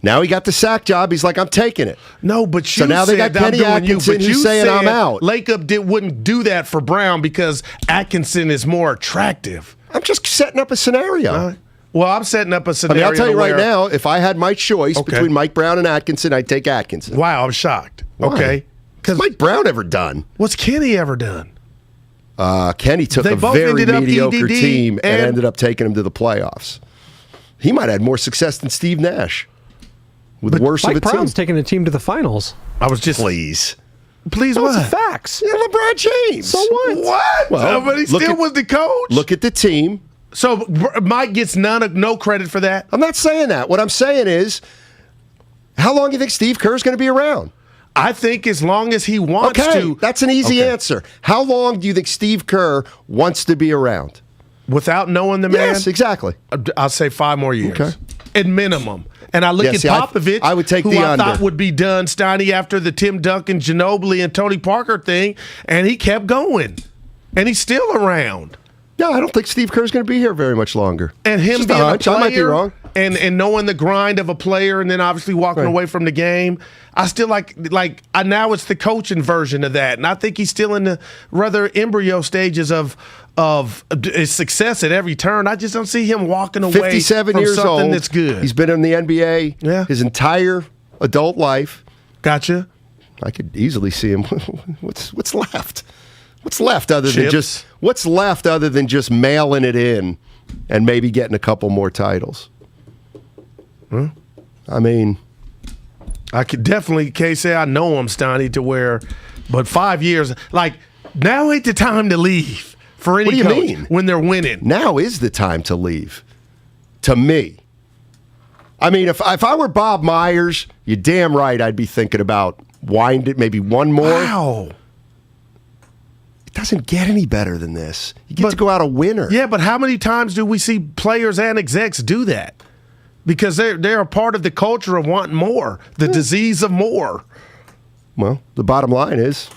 Now he got the sack job. He's like, I'm taking it. No, but you So now they got said I'm Kenny doing you, Atkinson but who's you saying said I'm out. Lacob wouldn't do that for Brown because Atkinson is more attractive. I'm just setting up a scenario. Well, I'm setting up a I scenario. mean, I'll tell you right where- now, if I had my choice Okay. between Mike Brown and Atkinson, I'd take Atkinson. Wow, I'm shocked. Why? Okay. What's Mike Brown ever done? What's Kenny ever done? Kenny took They a both very ended up mediocre EDD team and and- ended up taking him to the playoffs. He might have had more success than Steve Nash with But worse Mike of a Brown's team. taking the team to the finals. I was just Please. Please Those what? are facts. Yeah, LeBron James. So what? What? Well, but he look still at- was the coach. Look at the team. So Mike gets no credit for that. I'm not saying that. What I'm saying is, how long do you think Steve Kerr's going to be around? I think as long as he wants Okay, to. that's an easy answer. How long do you think Steve Kerr wants to be around? Without knowing the man? Yes, exactly. I'll say 5 more years. Okay. At minimum. And I look Yeah, at see, Popovich, I would take who the I under. thought would be done, Steiny, after the Tim Duncan, Ginobili, and Tony Parker thing, and he kept going. And he's still around. No, I don't think Steve Kerr's going to be here very much longer. And him Just being a a hunch. player, I might be wrong. and knowing the grind of a player, and then obviously walking Right. away from the game, I still now it's the coaching version of that, and I think he's still in the rather embryo stages of his success at every turn. I just don't see him walking away 57 from years something old. that's good. He's been in the NBA his entire adult life. Gotcha. I could easily see him. What's left? What's left other than Chips. just mailing it in and maybe getting a couple more titles? Huh? I mean, I could definitely can't say I know him, Steiny, to where, but 5 years, like now ain't the time to leave for any What do you coach mean? when they're winning. now is the time to leave. To me. I mean, if I were Bob Myers, you're damn right I'd be thinking about wind it maybe one more. Wow. It doesn't get any better than this. You get to go out a winner. Yeah, but how many times do we see players and execs do that? Because they're a part of the culture of wanting more, the disease of more. Well, the bottom line is,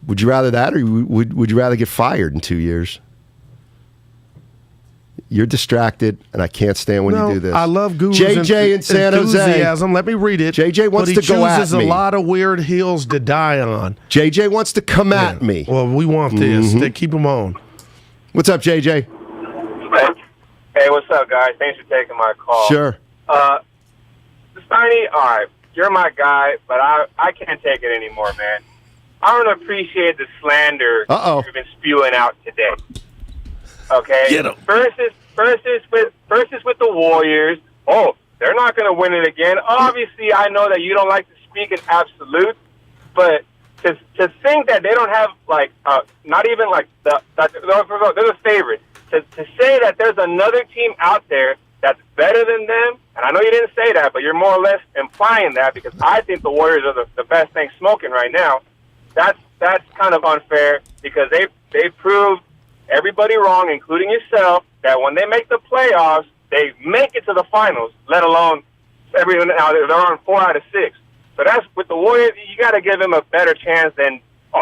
would you rather that or would you rather get fired in 2 years? You're distracted, and I can't stand when you do this. I love Guru's JJ in San Jose. Enthusiasm. Let me read it. JJ wants to go at me. He chooses a lot of weird hills to die on. JJ wants to come at me. Well, we want this. They keep him on. What's up, JJ? Hey, what's up, guys? Thanks for taking my call. Sure. Steiny, all right, you're my guy, but I can't take it anymore, man. I don't appreciate the slander you've been spewing out today. Okay? Get 'em. Versus with the Warriors. Oh, they're not going to win it again. Obviously, I know that you don't like to speak in absolute, but to think that they don't have, like, not even, like, they're the favorite. To say that there's another team out there that's better than them, and I know you didn't say that, but you're more or less implying that because I think the Warriors are the best thing smoking right now. That's kind of unfair because they proved everybody wrong, including yourself, that when they make the playoffs, they make it to the finals, let alone everyone. Now they're on 4 out of 6. So that's with the Warriors. You got to give them a better chance than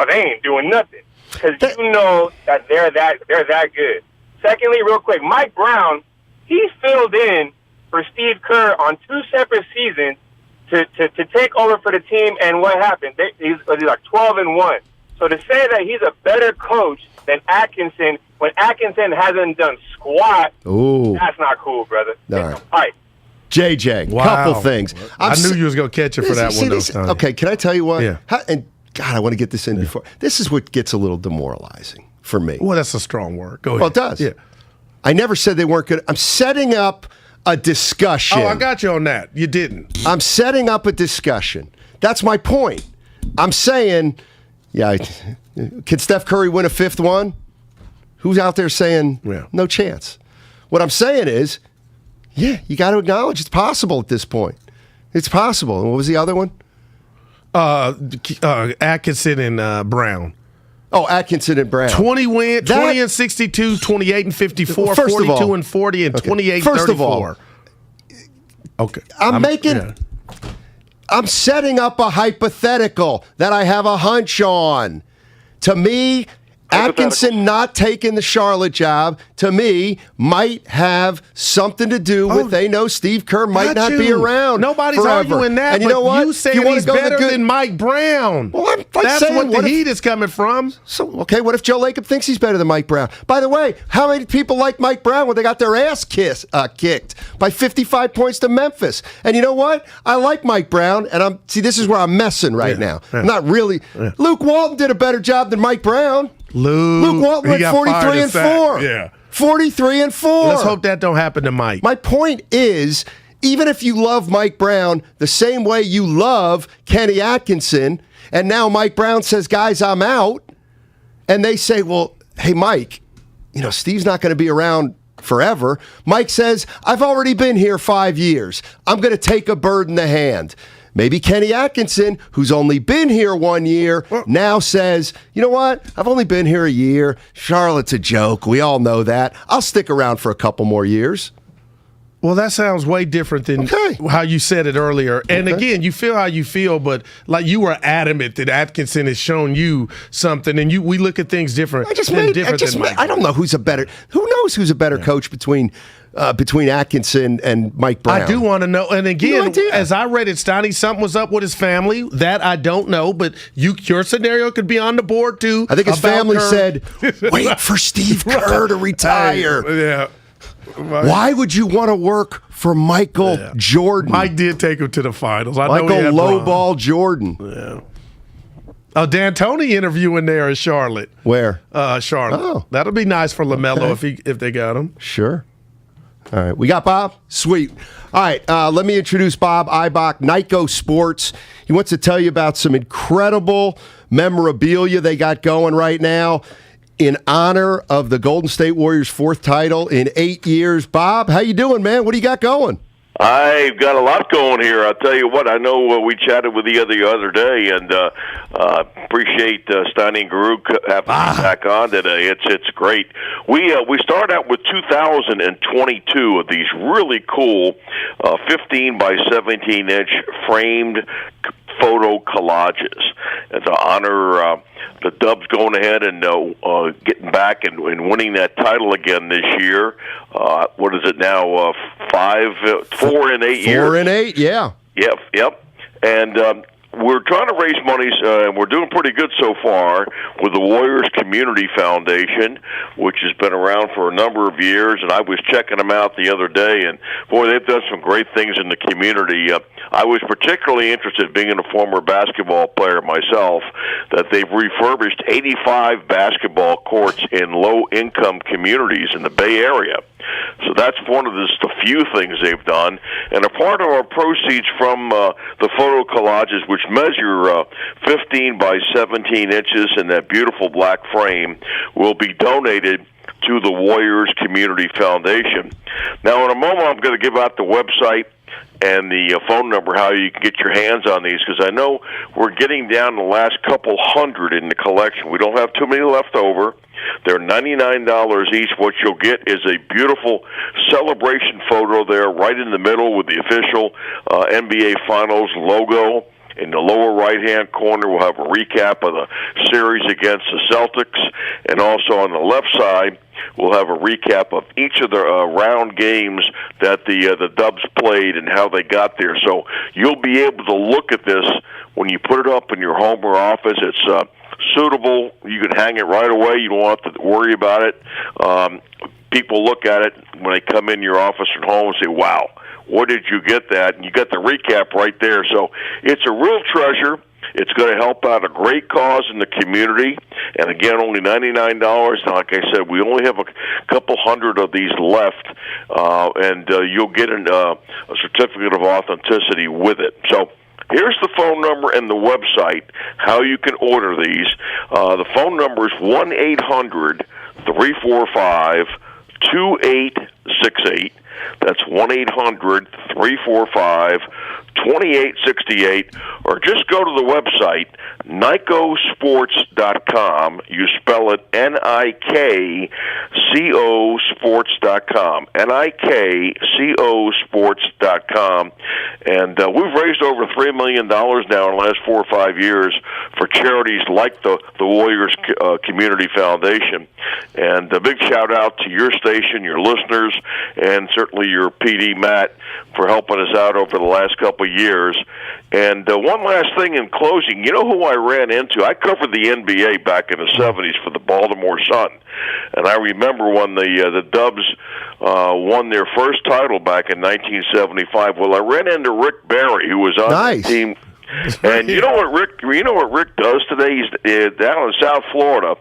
they ain't doing nothing because you know that they're that good. Secondly, real quick, Mike Brown, he filled in for Steve Kerr on 2 separate seasons to take over for the team, and what happened? He's like 12-1. So to say that he's a better coach than Atkinson when Atkinson hasn't done squat, that's not cool, brother. All right. JJ, couple things. I knew you was going to catch it for that one, though. Okay, can I tell you what? Yeah. And God, I want to get this in before. This is what gets a little demoralizing for me. Well, that's a strong word. Go ahead. Well, it does. Yeah. I never said they weren't good. I'm setting up a discussion. Oh, I got you on that. You didn't. I'm setting up a discussion. That's my point. I'm saying, can Steph Curry win a 5th one? Who's out there saying no chance? What I'm saying is, you got to acknowledge it's possible at this point. It's possible. And what was the other one? Atkinson and Brown. Oh, Atkinson and Brown. 20 and 62, 28 and 54, 42 and 40, and 28 and 34. First of all, okay. I'm setting up a hypothetical that I have a hunch on. To me, Atkinson not taking the Charlotte job, to me, might have something to do with they know Steve Kerr might not be around. Nobody's forever. arguing that, and you know what? You saying he's better than Mike Brown. Well, that's what the heat is coming from. So, okay, what if Joe Lacob thinks he's better than Mike Brown? By the way, how many people like Mike Brown when they got their ass kicked by 55 points to Memphis? And you know what? I like Mike Brown, and this is where I'm messing right now. I'm not really. Luke Walton did a better job than Mike Brown. Luke Walton went 43 and 4. Yeah. 43 and 4. Let's hope that don't happen to Mike. My point is, even if you love Mike Brown the same way you love Kenny Atkinson, and now Mike Brown says, guys, I'm out, and they say, well, hey, Mike, Steve's not going to be around forever. Mike says, I've already been here 5 years. I'm going to take a bird in the hand. Maybe Kenny Atkinson, who's only been here 1 year, now says, you know what? I've only been here a year. Charlotte's a joke. We all know that. I'll stick around for a couple more years. Well, that sounds way different than how you said it earlier. And again, you feel how you feel, but like you were adamant that Atkinson has shown you something, and we look at things different. I don't know who's a better. Who knows who's a better coach between Atkinson and Mike Brown? I do want to know. And again, as I read it, Steiny, something was up with his family. That I don't know, but your scenario could be on the board too. I think his family said, "Wait for Steve Kerr to retire." Yeah. Why would you want to work for Michael Jordan? Mike did take him to the finals. Michael Lowball Jordan. Yeah. D'Antoni interviewing there in Charlotte. Where? Charlotte. Oh. That'll be nice for LaMelo if they got him. Sure. All right. We got Bob? Sweet. All right. Let me introduce Bob Eibach, Nyko Sports. He wants to tell you about some incredible memorabilia they got going right now in honor of the Golden State Warriors' 4th title in 8 years. Bob, how you doing, man? What do you got going? I've got a lot going here. I'll tell you what, I know we chatted with you the other day, and appreciate Steiny Guru having me back on today. It's great. We start out with 2022 of these really cool 15 by 17 inch framed photo collages. And to honor the Dubs going ahead and getting back and winning that title again this year. What is it now? 4 in 8 years. 4 in 8, yeah. Yep. And we're trying to raise money, and we're doing pretty good so far with the Warriors Community Foundation, which has been around for a number of years. And I was checking them out the other day, and boy, they've done some great things in the community. I was particularly interested, being a former basketball player myself, that they've refurbished 85 basketball courts in low-income communities in the Bay Area. So that's one of the few things they've done. And a part of our proceeds from the photo collages, which measure 15 by 17 inches in that beautiful black frame, will be donated to the Warriors Community Foundation. Now, in a moment, I'm going to give out the website and the phone number, how you can get your hands on these, because I know we're getting down the last couple hundred in the collection. We don't have too many left over. They're $99 each. What you'll get is a beautiful celebration photo there right in the middle with the official NBA Finals logo. In the lower right-hand corner, we'll have a recap of the series against the Celtics. And also on the left side, we'll have a recap of each of the round games that the Dubs played and how they got there. So you'll be able to look at this when you put it up in your home or office. It's suitable. You can hang it right away. You don't have to worry about it. People look at it when they come in your office or home and say, wow, where did you get that? And you got the recap right there. So it's a real treasure. It's going to help out a great cause in the community. And again, only $99. Now, like I said, we only have a couple hundred of these left, and you'll get a certificate of authenticity with it. So here's the phone number and the website, how you can order these. The phone number is 1-800-345-2868. That's 1-800-345-2868. Or just go to the website, NICOsports.com. You spell it NIKCO Sports.com. NIKCO Sports.com. And we've raised over $3 million now in the last 4 or 5 years for charities like the Warriors Community Foundation. And a big shout-out to your station, your listeners, and certainly your PD, Matt, for helping us out over the last couple of years. And one last thing in closing, you know who I ran into? I covered the NBA back in the 70s for the Baltimore Sun. And I remember when the Dubs won their first title back in 1975. Well, I ran into Rick Barry, who was on the team. And you know what Rick does today? He's down in South Florida.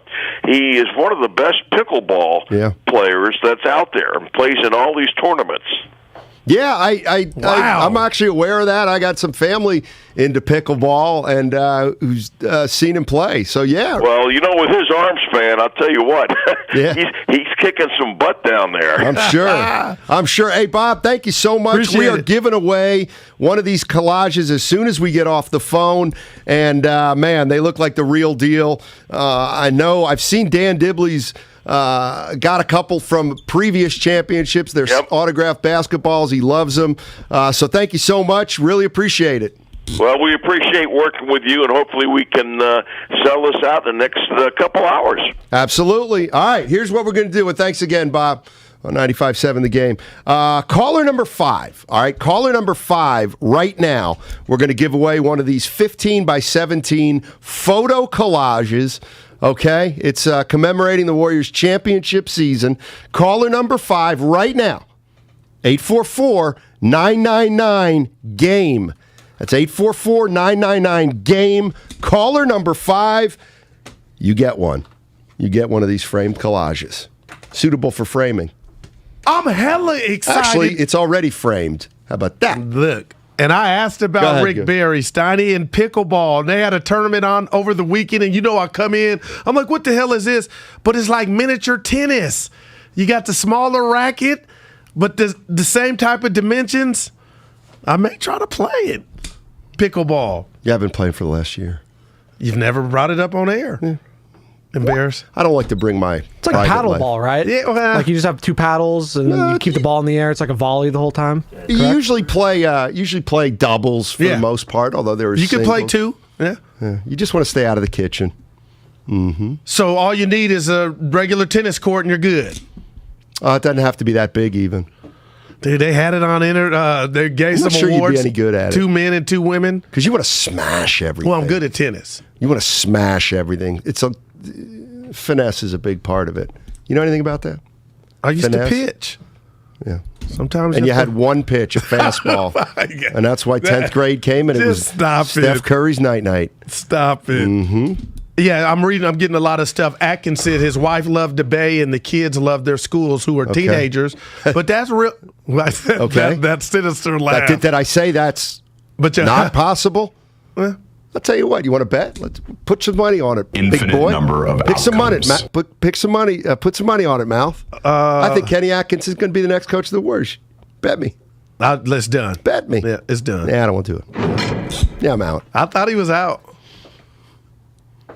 He is one of the best pickleball players that's out there and plays in all these tournaments. Yeah, I'm actually aware of that. I got some family into pickleball and who's seen him play. So, yeah. Well, you know, with his arm span, I'll tell you what, he's kicking some butt down there. I'm sure. I'm sure. Hey, Bob, thank you so much. Appreciate we are it. giving away one of these collages as soon as we get off the phone. And, man, they look like the real deal. I know I've seen Dan Dibley's got a couple from previous championships. They're autographed basketballs. He loves them. So thank you so much. Really appreciate it. Well, we appreciate working with you, and hopefully we can sell this out in the next couple hours. Absolutely. All right, here's what we're going to do. And thanks again, Bob, on 95.7 The Game. Caller number 5. All right, caller number 5 right now. We're going to give away one of these 15 by 17 photo collages. Okay, it's commemorating the Warriors championship season. Caller number 5 right now, 844-999-GAME. That's 844-999-GAME. Caller number 5, you get one. You get one of these framed collages. Suitable for framing. I'm hella excited. Actually, it's already framed. How about that? Look. And I asked about Rick Barry, Steiny, and pickleball. And they had a tournament on over the weekend, and I come in. I'm like, what the hell is this? But it's like miniature tennis. You got the smaller racket, but the same type of dimensions. I may try to play it. Pickleball. Yeah, I've been playing for the last year. You've never brought it up on air. Yeah. Embarrassed. I don't like to bring my. It's like a paddle ball, right? Yeah, like you just have 2 paddles and you keep the ball in the air. It's like a volley the whole time. You usually play doubles for the most part. Although there is you can play 2. Yeah. You just want to stay out of the kitchen. Mm-hmm. So all you need is a regular tennis court and you're good. It doesn't have to be that big even. Dude, they had it on they gave some sure awards. You'd be any good at 2 men and 2 women. Because you want to smash everything. Well, I'm good at tennis. You want to smash everything. Finesse is a big part of it. You know anything about that? I used Finesse? to pitch. Yeah. Sometimes. And you had one pitch, a fastball. And that's why 10th grade came and it was Steph Curry's night-night. Stop it. Mm-hmm. Yeah, I'm getting a lot of stuff. Atkins said his wife loved to bay and the kids loved their schools who are teenagers. But that's real. Okay. That sinister laugh. Did I say that's not possible? I'll tell you what. You want to bet? Let's put some money on it, Infinite big boy. number of Pick some money. outcomes. Pick some money. Put some money on it, Mouth. I think Kenny Atkins is going to be the next coach of the Warriors. Bet me. It's done. Bet me. Yeah, it's done. Yeah, I don't want to do it. Yeah, I'm out. I thought he was out.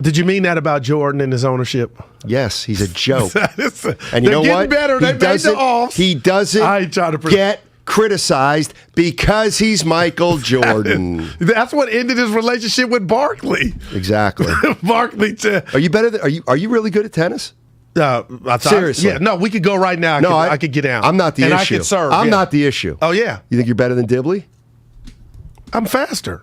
Did you mean that about Jordan and his ownership? Yes, he's a joke. And They're you know getting what? better. They made the offs. He doesn't get criticized because he's Michael Jordan. That's what ended his relationship with Barkley. Exactly. Barkley. Are you better? Are you really good at tennis? I thought, Seriously? Yeah. No, we could go right now. I could get down. I'm not the and issue. I could serve. I'm not the issue. Oh yeah. You think you're better than Dibley? I'm faster.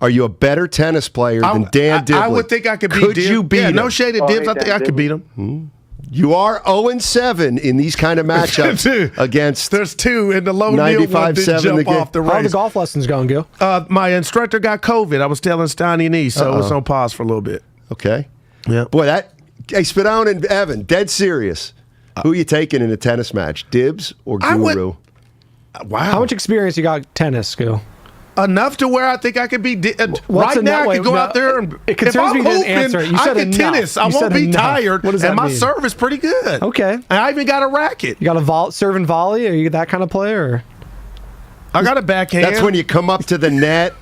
Are you a better tennis player than Dan Dibley? I would think I could beat Could Dibs. you beat him? No shade at Dibs. I think I could beat him. You are 0-7 in these kind of matchups against. There's 2 in the low kneel one didn't jump off the race. How are the golf lessons going, Gil? My instructor got COVID. I was telling Steiny and E, so it's on pause for a little bit. Okay. Yeah. Boy, hey, Spadone and Evan, dead serious. Who are you taking in a tennis match, Dibs or Guru? Wow. How much experience you got tennis, Gil? Enough to where I think I could be. What's Right in now, that I could way? go No, out there and it concerns me you didn't answer it. You said I can enough. tennis. I You won't said be enough. tired. What does that and my mean? serve is pretty good. Okay. And I even got a racket. You got a serve and volley? Are you that kind of player? Or? I got a backhand. That's when you come up to the net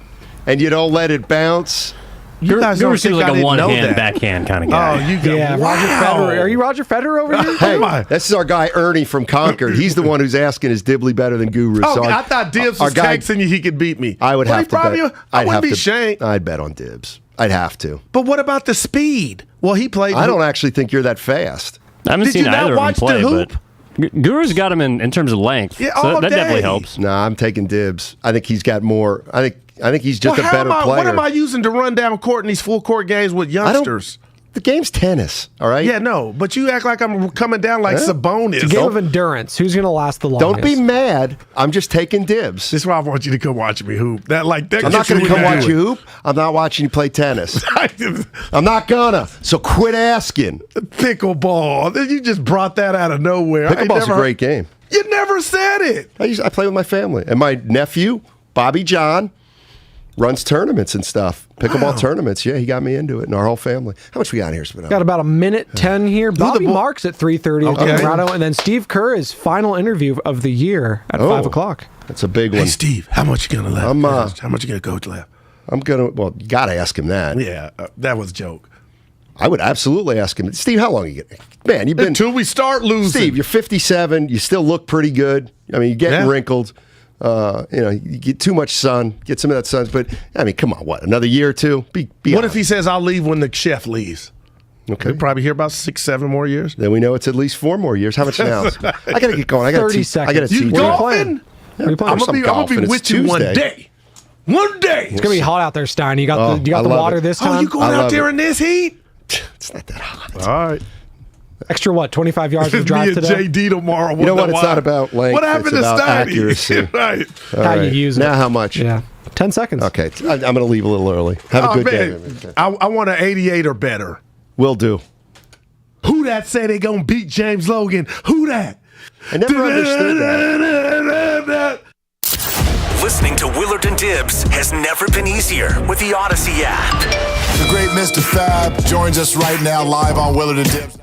and you don't let it bounce. You guys don't think like I a didn't know one-hand that. backhand kind of guy. Oh, you go. Yeah, Wow. Roger Federer. Are you Roger Federer over here? Hey, this is our guy Ernie from Concord. He's the one who's asking, is Dibley better than Guru? Oh, So I thought Dibs was texting you he could beat me. I would But have he to probably- bet. I I'd wouldn't have be to- ashamed. I'd bet on Dibs. I'd have to. But what about the speed? Well, he played. I don't actually think you're that fast. I haven't Did seen you not either of them watch the play, hoop? but Guru's got him in terms of length. Yeah, so all that definitely day. helps. Nah, I'm taking Dibs. I think he's got more. I think he's just a how better player. What am I using to run down court in these full court games with youngsters? The game's tennis, all right? Yeah, no, but you act like I'm coming down like Sabonis. It's a game of endurance. Who's going to last the longest? Don't be mad. I'm just taking Dibs. This is why I want you to come watch me hoop. That I'm not going to come watch you hoop. I'm not watching you play tennis. I'm not gonna. So quit asking. Pickleball. You just brought that out of nowhere. Pickleball's a great game. You never said it. I play with my family. And my nephew, Bobby John, runs tournaments and stuff. Pickleball tournaments. Yeah, he got me into it and our whole family. How much we got here, Spadone? Got about a minute 10 here. Bobby Marks at 3:30 at Okay. Damon Ratto, and then Steve Kerr is final interview of the year at 5 o'clock. That's a big one. Hey, Steve, how much you going to laugh? How much you going to coach laugh? I'm going to, well, you got to ask him that. Yeah, that was a joke. I would absolutely ask him. Steve, how long you get? Man, you've been. Until we start losing. Steve, you're 57. You still look pretty good. I mean, you're getting wrinkled. You get too much sun. Get some of that sun. But, I mean, come on, what? Another year or two? Be what if he says, I'll leave when the chef leaves? Okay. We'll probably hear about 6-7 more years. Then we know it's at least 4 more years. How much now? I got to get going. I got 30 seconds. I got to You golfing? I'm I'm going to be with you one day. One day. It's going to be hot out there, Stein. You got the water this time? Oh, you going out there in this heat? It's not that hot. All right. Extra what? 25 yards of drive Me and today? JD tomorrow. You know what? It's not about length. What happened it's to about Steiny? accuracy. Right. All How right. you use it. Now how much? Yeah. 10 seconds. Okay. I'm going to leave a little early. Have a good day. I want an 88 or better. Will do. Who that say they going to beat James Logan? Who that? I never understood that. Listening to Willard and Dibs has never been easier with the Odyssey app. The great Mr. Fab joins us right now live on Willard and Dibs.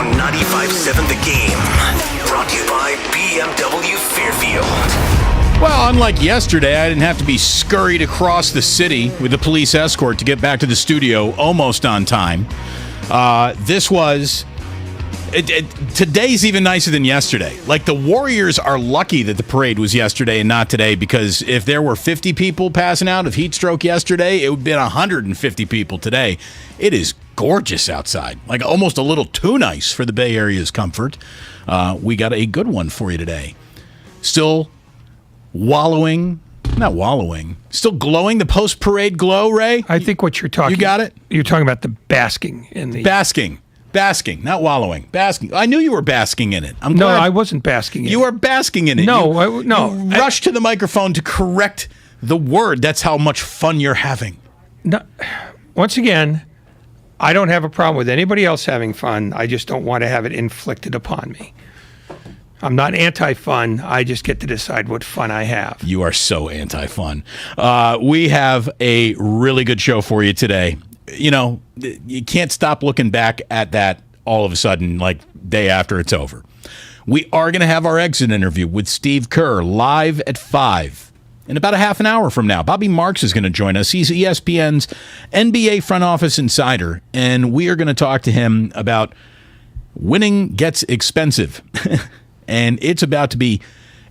on 95.7 The Game. Brought to you by BMW Fairfield. Well, unlike yesterday, I didn't have to be scurried across the city with a police escort to get back to the studio almost on time. This was... today's even nicer than yesterday. Like, the Warriors are lucky that the parade was yesterday and not today, because if there were 50 people passing out of heat stroke yesterday, it would have been 150 people today. It is gorgeous outside, like almost a little too nice for the Bay Area's comfort. We got a good one for you today. Still glowing the post-parade glow, Ray? I think what you're talking... You got it? You're talking about the basking in the... Basking, not wallowing. Basking. I knew you were basking in it. I'm No, glad. I wasn't basking in it. You are basking in it. No, You rushed to the microphone to correct the word. That's how much fun you're having. No, once again, I don't have a problem with anybody else having fun. I just don't want to have it inflicted upon me. I'm not anti-fun. I just get to decide what fun I have. You are so anti-fun. We have a really good show for you today. You know, you can't stop looking back at that all of a sudden, like day after it's over. We are going to have our exit interview with Steve Kerr live at 5 in about a half an hour from now. Bobby Marks is going to join us. He's ESPN's NBA front office insider, and we are going to talk to him about winning gets expensive. And it's about to be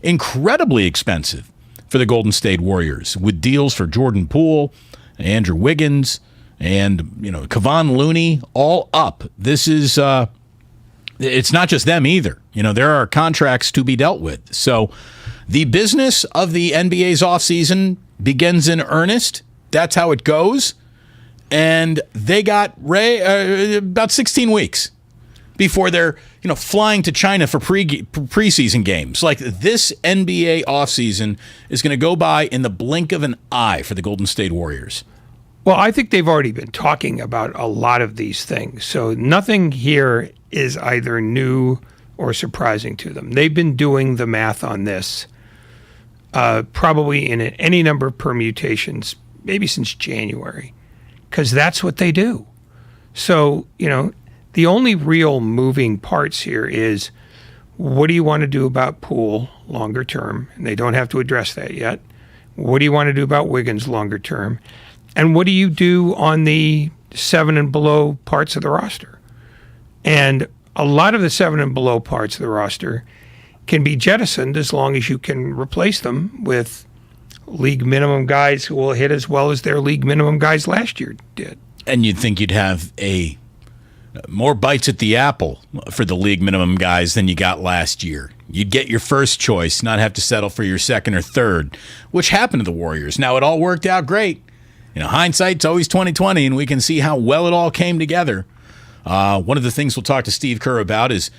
incredibly expensive for the Golden State Warriors, with deals for Jordan Poole, Andrew Wiggins, and, you know, Kevon Looney, all up. This is, it's not just them either. You know, there are contracts to be dealt with. So the business of the NBA's offseason begins in earnest. That's how it goes. And they got about 16 weeks before they're, you know, flying to China for preseason games. Like, this NBA offseason is going to go by in the blink of an eye for the Golden State Warriors. Well, I think they've already been talking about a lot of these things. So nothing here is either new or surprising to them. They've been doing the math on this probably in any number of permutations, maybe since January, because that's what they do. So, you know, the only real moving parts here is, what do you want to do about Poole longer term? And they don't have to address that yet. What do you want to do about Wiggins longer term? And what do you do on the 7 and below parts of the roster? And a lot of the 7 and below parts of the roster can be jettisoned as long as you can replace them with league minimum guys who will hit as well as their league minimum guys last year did. And you'd think you'd have more bites at the apple for the league minimum guys than you got last year. You'd get your first choice, not have to settle for your second or third, which happened to the Warriors. Now, it all worked out great. You know, hindsight's always 20/20, and we can see how well it all came together. One of the things we'll talk to Steve Kerr about is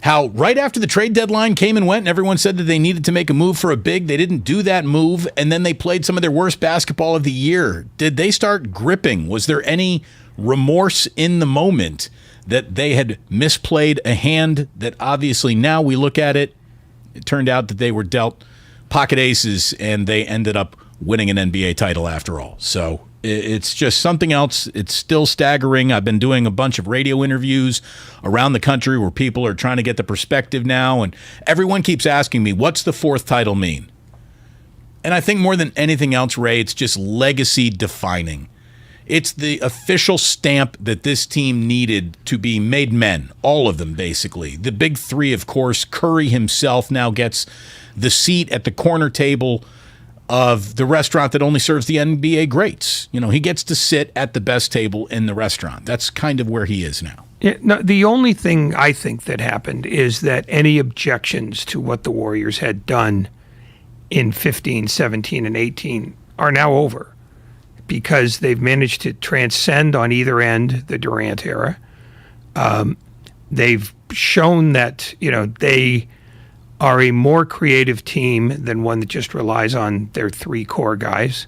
how right after the trade deadline came and went, and everyone said that they needed to make a move for a big, they didn't do that move, and then they played some of their worst basketball of the year. Did they start gripping? Was there any remorse in the moment that they had misplayed a hand that obviously now we look at it, it turned out that they were dealt pocket aces and they ended up winning an NBA title after all. So it's just something else. It's still staggering. I've been doing a bunch of radio interviews around the country where people are trying to get the perspective now, and everyone keeps asking me, what's the fourth title mean? And I think more than anything else, Ray, it's just legacy defining. It's the official stamp that this team needed to be made men, all of them basically. The big three, of course. Curry himself now gets the seat at the corner table of the restaurant that only serves the NBA greats. You know, he gets to sit at the best table in the restaurant. That's kind of where he is now. Yeah, no, the only thing I think that happened is that any objections to what the Warriors had done in 15, 17, and 18 are now over, because they've managed to transcend on either end the Durant era. They've shown that, you know, they are a more creative team than one that just relies on their three core guys.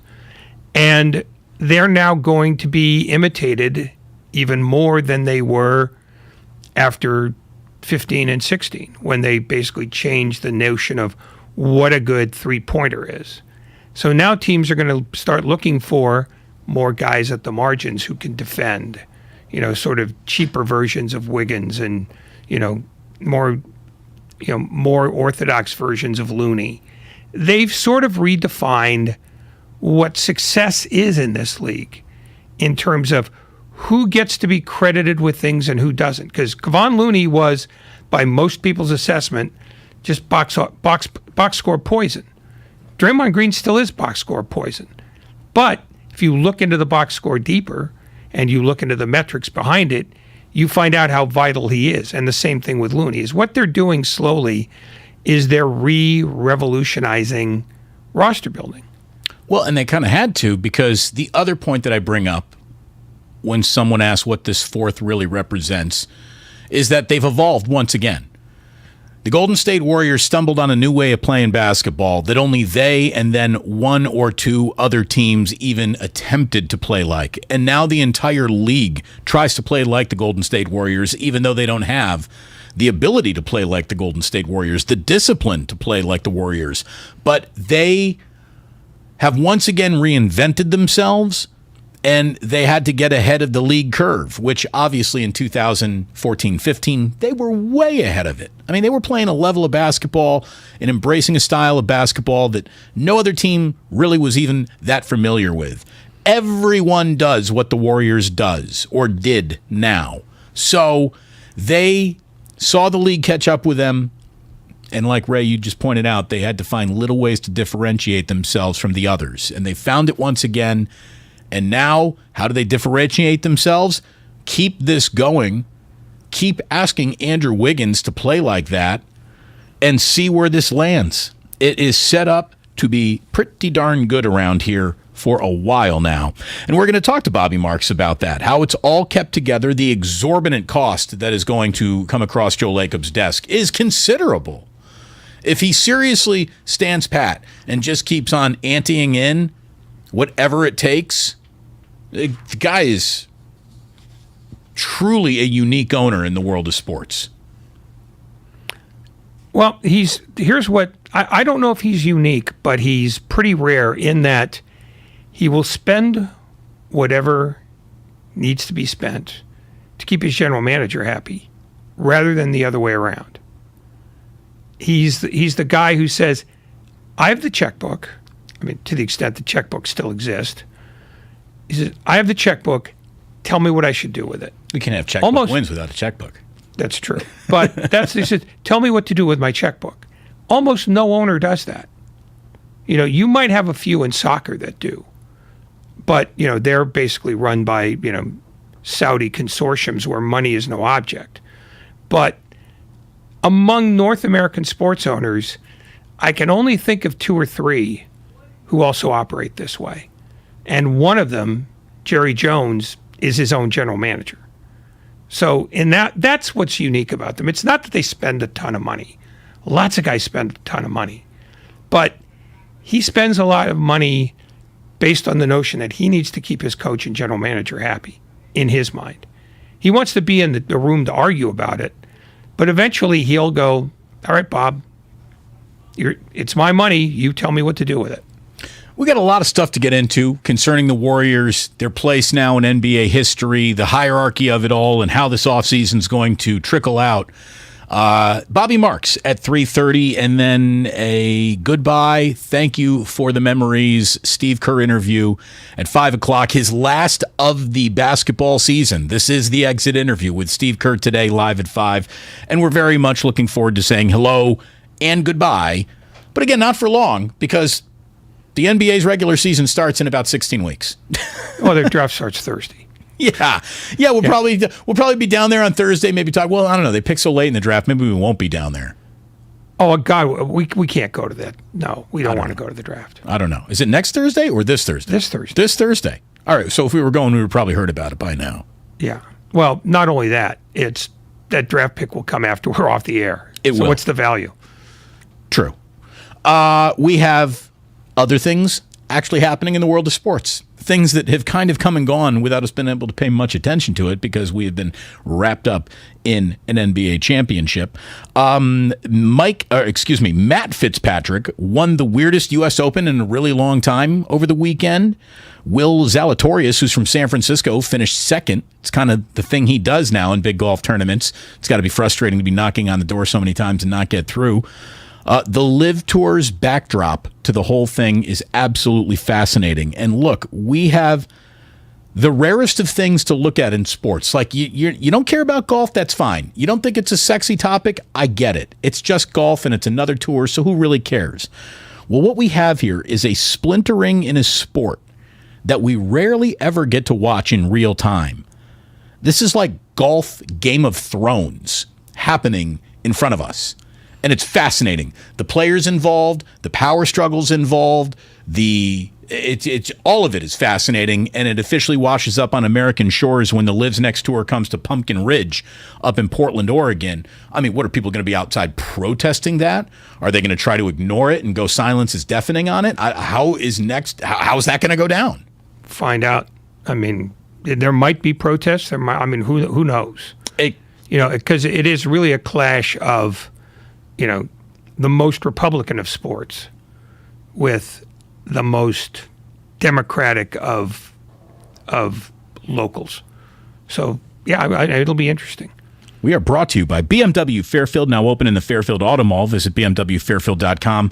And they're now going to be imitated even more than they were after 15 and 16, when they basically changed the notion of what a good three-pointer is. So now teams are going to start looking for more guys at the margins who can defend, sort of cheaper versions of Wiggins and, more orthodox versions of Looney. They've sort of redefined what success is in this league in terms of who gets to be credited with things and who doesn't. Because Kevon Looney was, by most people's assessment, just box score poison. Draymond Green still is box score poison. But if you look into the box score deeper and you look into the metrics behind it, you find out how vital he is. And the same thing with Looney is what they're doing slowly is they're revolutionizing roster building. Well, and they kind of had to, because the other point that I bring up when someone asks what this fourth really represents is that they've evolved once again. The Golden State Warriors stumbled on a new way of playing basketball that only they and then one or two other teams even attempted to play like. And now the entire league tries to play like the Golden State Warriors, even though they don't have the ability to play like the Golden State Warriors, the discipline to play like the Warriors. But they have once again reinvented themselves, and they had to get ahead of the league curve, which obviously in 2014-15, they were way ahead of it. I mean, they were playing a level of basketball and embracing a style of basketball that no other team really was even that familiar with. Everyone does what the Warriors does or did now. So they saw the league catch up with them. And like Ray, you just pointed out, they had to find little ways to differentiate themselves from the others. And they found it once again. And now, how do they differentiate themselves? Keep this going. Keep asking Andrew Wiggins to play like that and see where this lands. It is set up to be pretty darn good around here for a while now. And we're going to talk to Bobby Marks about that, how it's all kept together. The exorbitant cost that is going to come across Joe Lacob's desk is considerable. If he seriously stands pat and just keeps on anteing in whatever it takes, the guy is truly a unique owner in the world of sports. Well, here's what, I don't know if he's unique, but he's pretty rare in that he will spend whatever needs to be spent to keep his general manager happy rather than the other way around. He's the guy who says, I have the checkbook. I mean, to the extent the checkbook still exists. He says, I have the checkbook. Tell me what I should do with it. We can have checkbook wins without a checkbook. That's true. But he says, tell me what to do with my checkbook. Almost no owner does that. You might have a few in soccer that do. But, they're basically run by, Saudi consortiums where money is no object. But among North American sports owners, I can only think of two or three who also operate this way. And one of them, Jerry Jones, is his own general manager. So that's what's unique about them. It's not that they spend a ton of money. Lots of guys spend a ton of money. But he spends a lot of money based on the notion that he needs to keep his coach and general manager happy, in his mind. He wants to be in the room to argue about it, but eventually he'll go, all right, Bob, it's my money. You tell me what to do with it. We got a lot of stuff to get into concerning the Warriors, their place now in NBA history, the hierarchy of it all, and how this offseason is going to trickle out. Bobby Marks at 3:30, and then a goodbye. Thank you for the memories. Steve Kerr interview at 5 o'clock, his last of the basketball season. This is the exit interview with Steve Kerr today, live at 5. And we're very much looking forward to saying hello and goodbye. But again, not for long, because the NBA's regular season starts in about 16 weeks. Well, their draft starts Thursday. Yeah. We'll probably be down there on Thursday. Maybe talk. Well, I don't know. They pick so late in the draft. Maybe we won't be down there. Oh God, we can't go to that. No, we don't want to go to the draft. I don't know. Is it next Thursday or this Thursday? This Thursday. This Thursday. All right. So if we were going, we would probably heard about it by now. Yeah. Well, not only that, it's that draft pick will come after we're off the air. It will. What's the value? True. We have other things actually happening in the world of sports. things that have kind of come and gone without us being able to pay much attention to it because we have been wrapped up in an NBA championship. Matt Fitzpatrick won the weirdest U.S. Open in a really long time over the weekend. Will Zalatoris, who's from San Francisco, finished second. It's kind of the thing he does now in big golf tournaments. It's got to be frustrating to be knocking on the door so many times and not get through. The Live Tour's backdrop to the whole thing is absolutely fascinating. And look, we have the rarest of things to look at in sports. Like, you don't care about golf, that's fine. You don't think it's a sexy topic, I get it. It's just golf and it's another tour, so who really cares? Well, what we have here is a splintering in a sport that we rarely ever get to watch in real time. This is like golf Game of Thrones happening in front of us. And it's fascinating. The players involved, the power struggles involved, it's all of it is fascinating, and it officially washes up on American shores when the Lives Next Tour comes to Pumpkin Ridge up in Portland, Oregon. I mean, what are people going to be outside protesting that? Are they going to try to ignore it and go silence is deafening on it? How is that going to go down? Find out. I mean, there might be protests. Who knows? Because it is really a clash of, the most Republican of sports with the most Democratic of locals. So, yeah, it'll be interesting. We are brought to you by BMW Fairfield, now open in the Fairfield Auto Mall. Visit bmwfairfield.com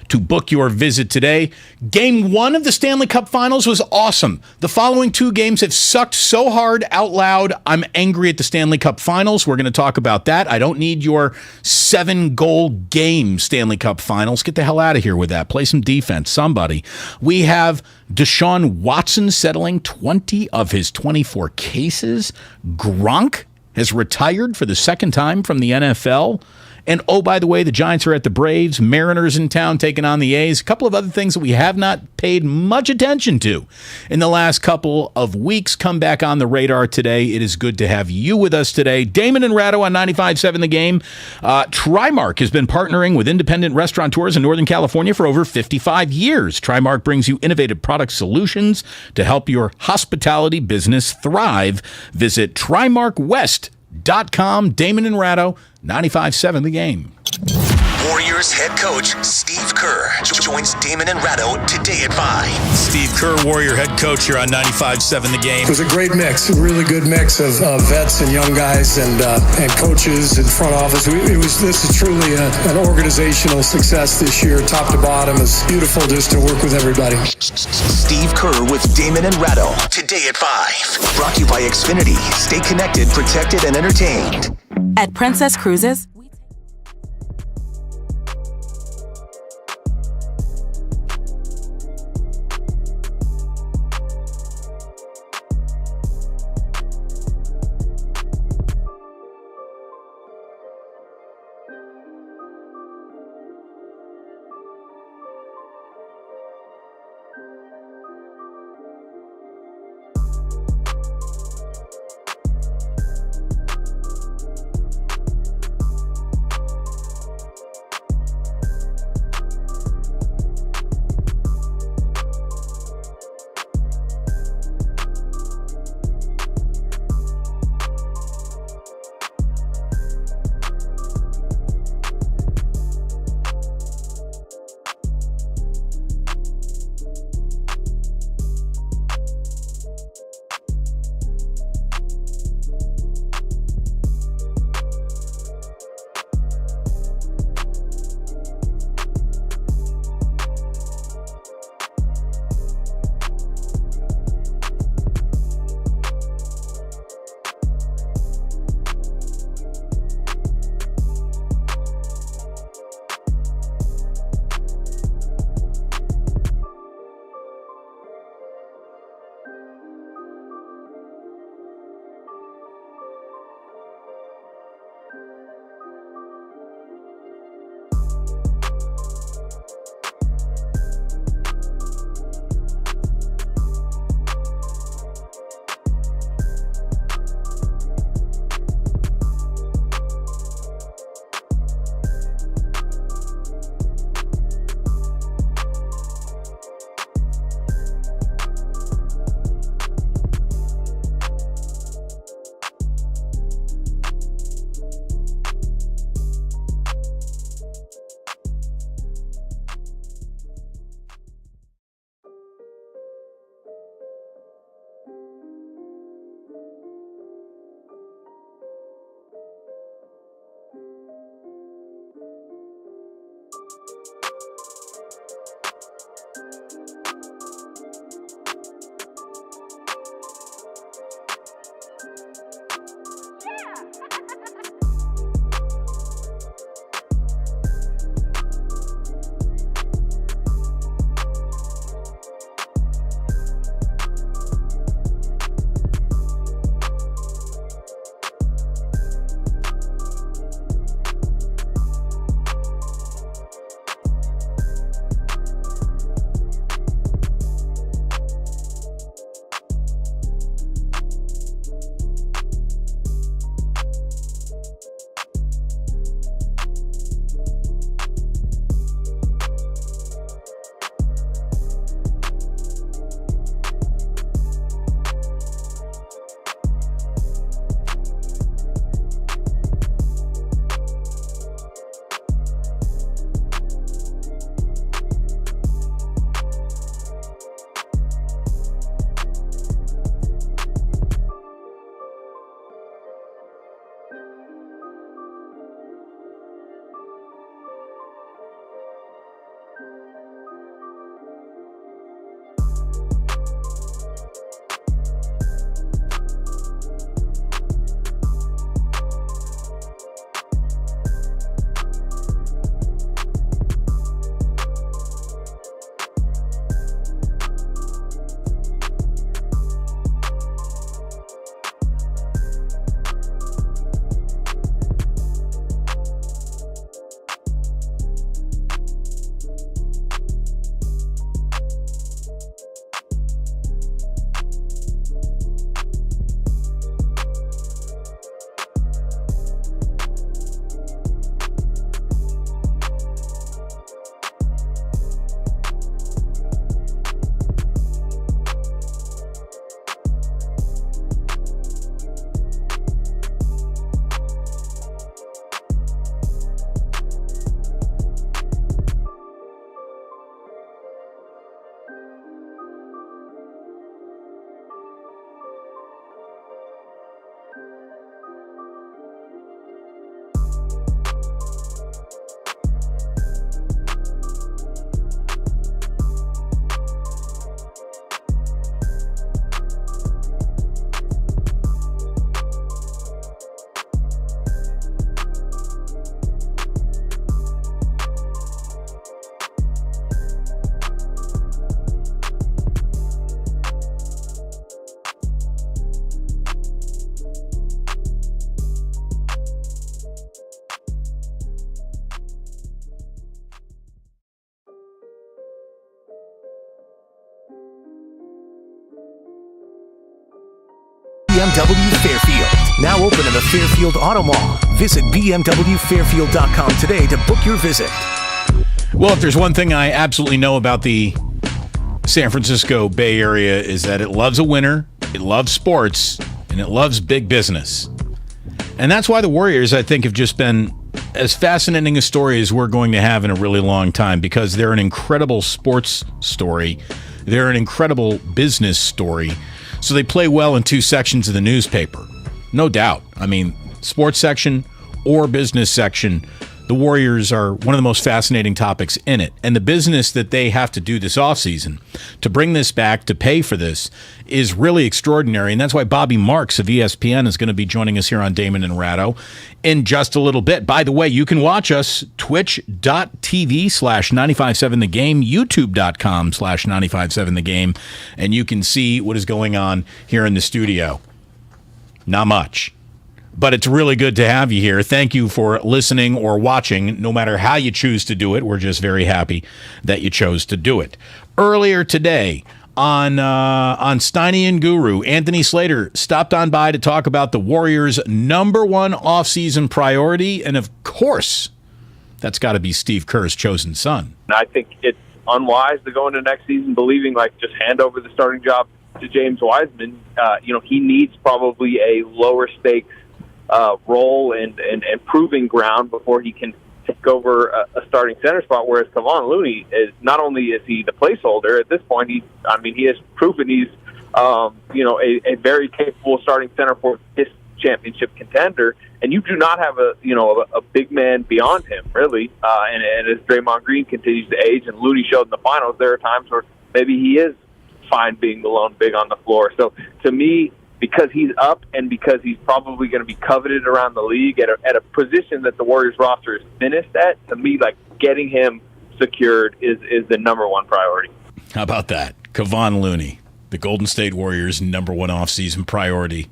to book your visit today. Game 1 of the Stanley Cup Finals was awesome. The following 2 games have sucked so hard out loud, I'm angry at the Stanley Cup Finals. We're going to talk about that. I don't need your 7-goal game Stanley Cup Finals. Get the hell out of here with that. Play some defense, somebody. We have Deshaun Watson settling 20 of his 24 cases. Gronk has retired for the second time from the NFL. And, oh, by the way, the Giants are at the Braves. Mariners in town taking on the A's. A couple of other things that we have not paid much attention to in the last couple of weeks come back on the radar today. It is good to have you with us today. Damon and Ratto on 95.7 The Game. Trimark has been partnering with independent restaurateurs in Northern California for over 55 years. Trimark brings you innovative product solutions to help your hospitality business thrive. Visit TrimarkWest.com. Damon and Ratto, 95.7 The Game. Warriors head coach Steve Kerr joins Damon and Ratto today at 5. Steve Kerr, Warrior head coach here on 95.7 The Game. It was a great mix, a really good mix of vets and young guys and coaches and front office. This is truly an organizational success this year, top to bottom. It's beautiful just to work with everybody. Steve Kerr with Damon and Ratto today at 5. Brought to you by Xfinity. Stay connected, protected, and entertained. At Princess Cruises, BMW Fairfield. Now open in the Fairfield Auto Mall. Visit BMWFairfield.com today to book your visit. Well, if there's one thing I absolutely know about the San Francisco Bay Area is that it loves a winner, it loves sports, and it loves big business. And that's why the Warriors, I think, have just been as fascinating a story as we're going to have in a really long time, because they're an incredible sports story. They're an incredible business story. So they play well in two sections of the newspaper. No doubt. I mean, sports section or business section, the Warriors are one of the most fascinating topics in it. And the business that they have to do this offseason to bring this back, to pay for this, is really extraordinary. And that's why Bobby Marks of ESPN is going to be joining us here on Damon and Ratto in just a little bit. By the way, you can watch us twitch.tv/957thegame, youtube.com/957thegame, and you can see what is going on here in the studio. Not much. But it's really good to have you here. Thank you for listening or watching, no matter how you choose to do it. We're just very happy that you chose to do it. Earlier today on Steiny and Guru, Anthony Slater stopped on by to talk about the Warriors' number one offseason priority, and of course, that's got to be Steve Kerr's chosen son. I think it's unwise to go into next season believing like just hand over the starting job to James Wiseman. He needs probably a lower stakes role and proving ground before he can take over a starting center spot, whereas Kevon Looney is not only is he the placeholder at this point, he has proven he's a very capable starting center for this championship contender, and you do not have a big man beyond him really, and as Draymond Green continues to age and Looney showed in the finals, there are times where maybe he is fine being the lone big on the floor. So to me, because he's up and because he's probably going to be coveted around the league at a position that the Warriors roster is thinnest at, to me, like getting him secured is the number one priority. How about that? Kevon Looney, the Golden State Warriors' number one offseason priority.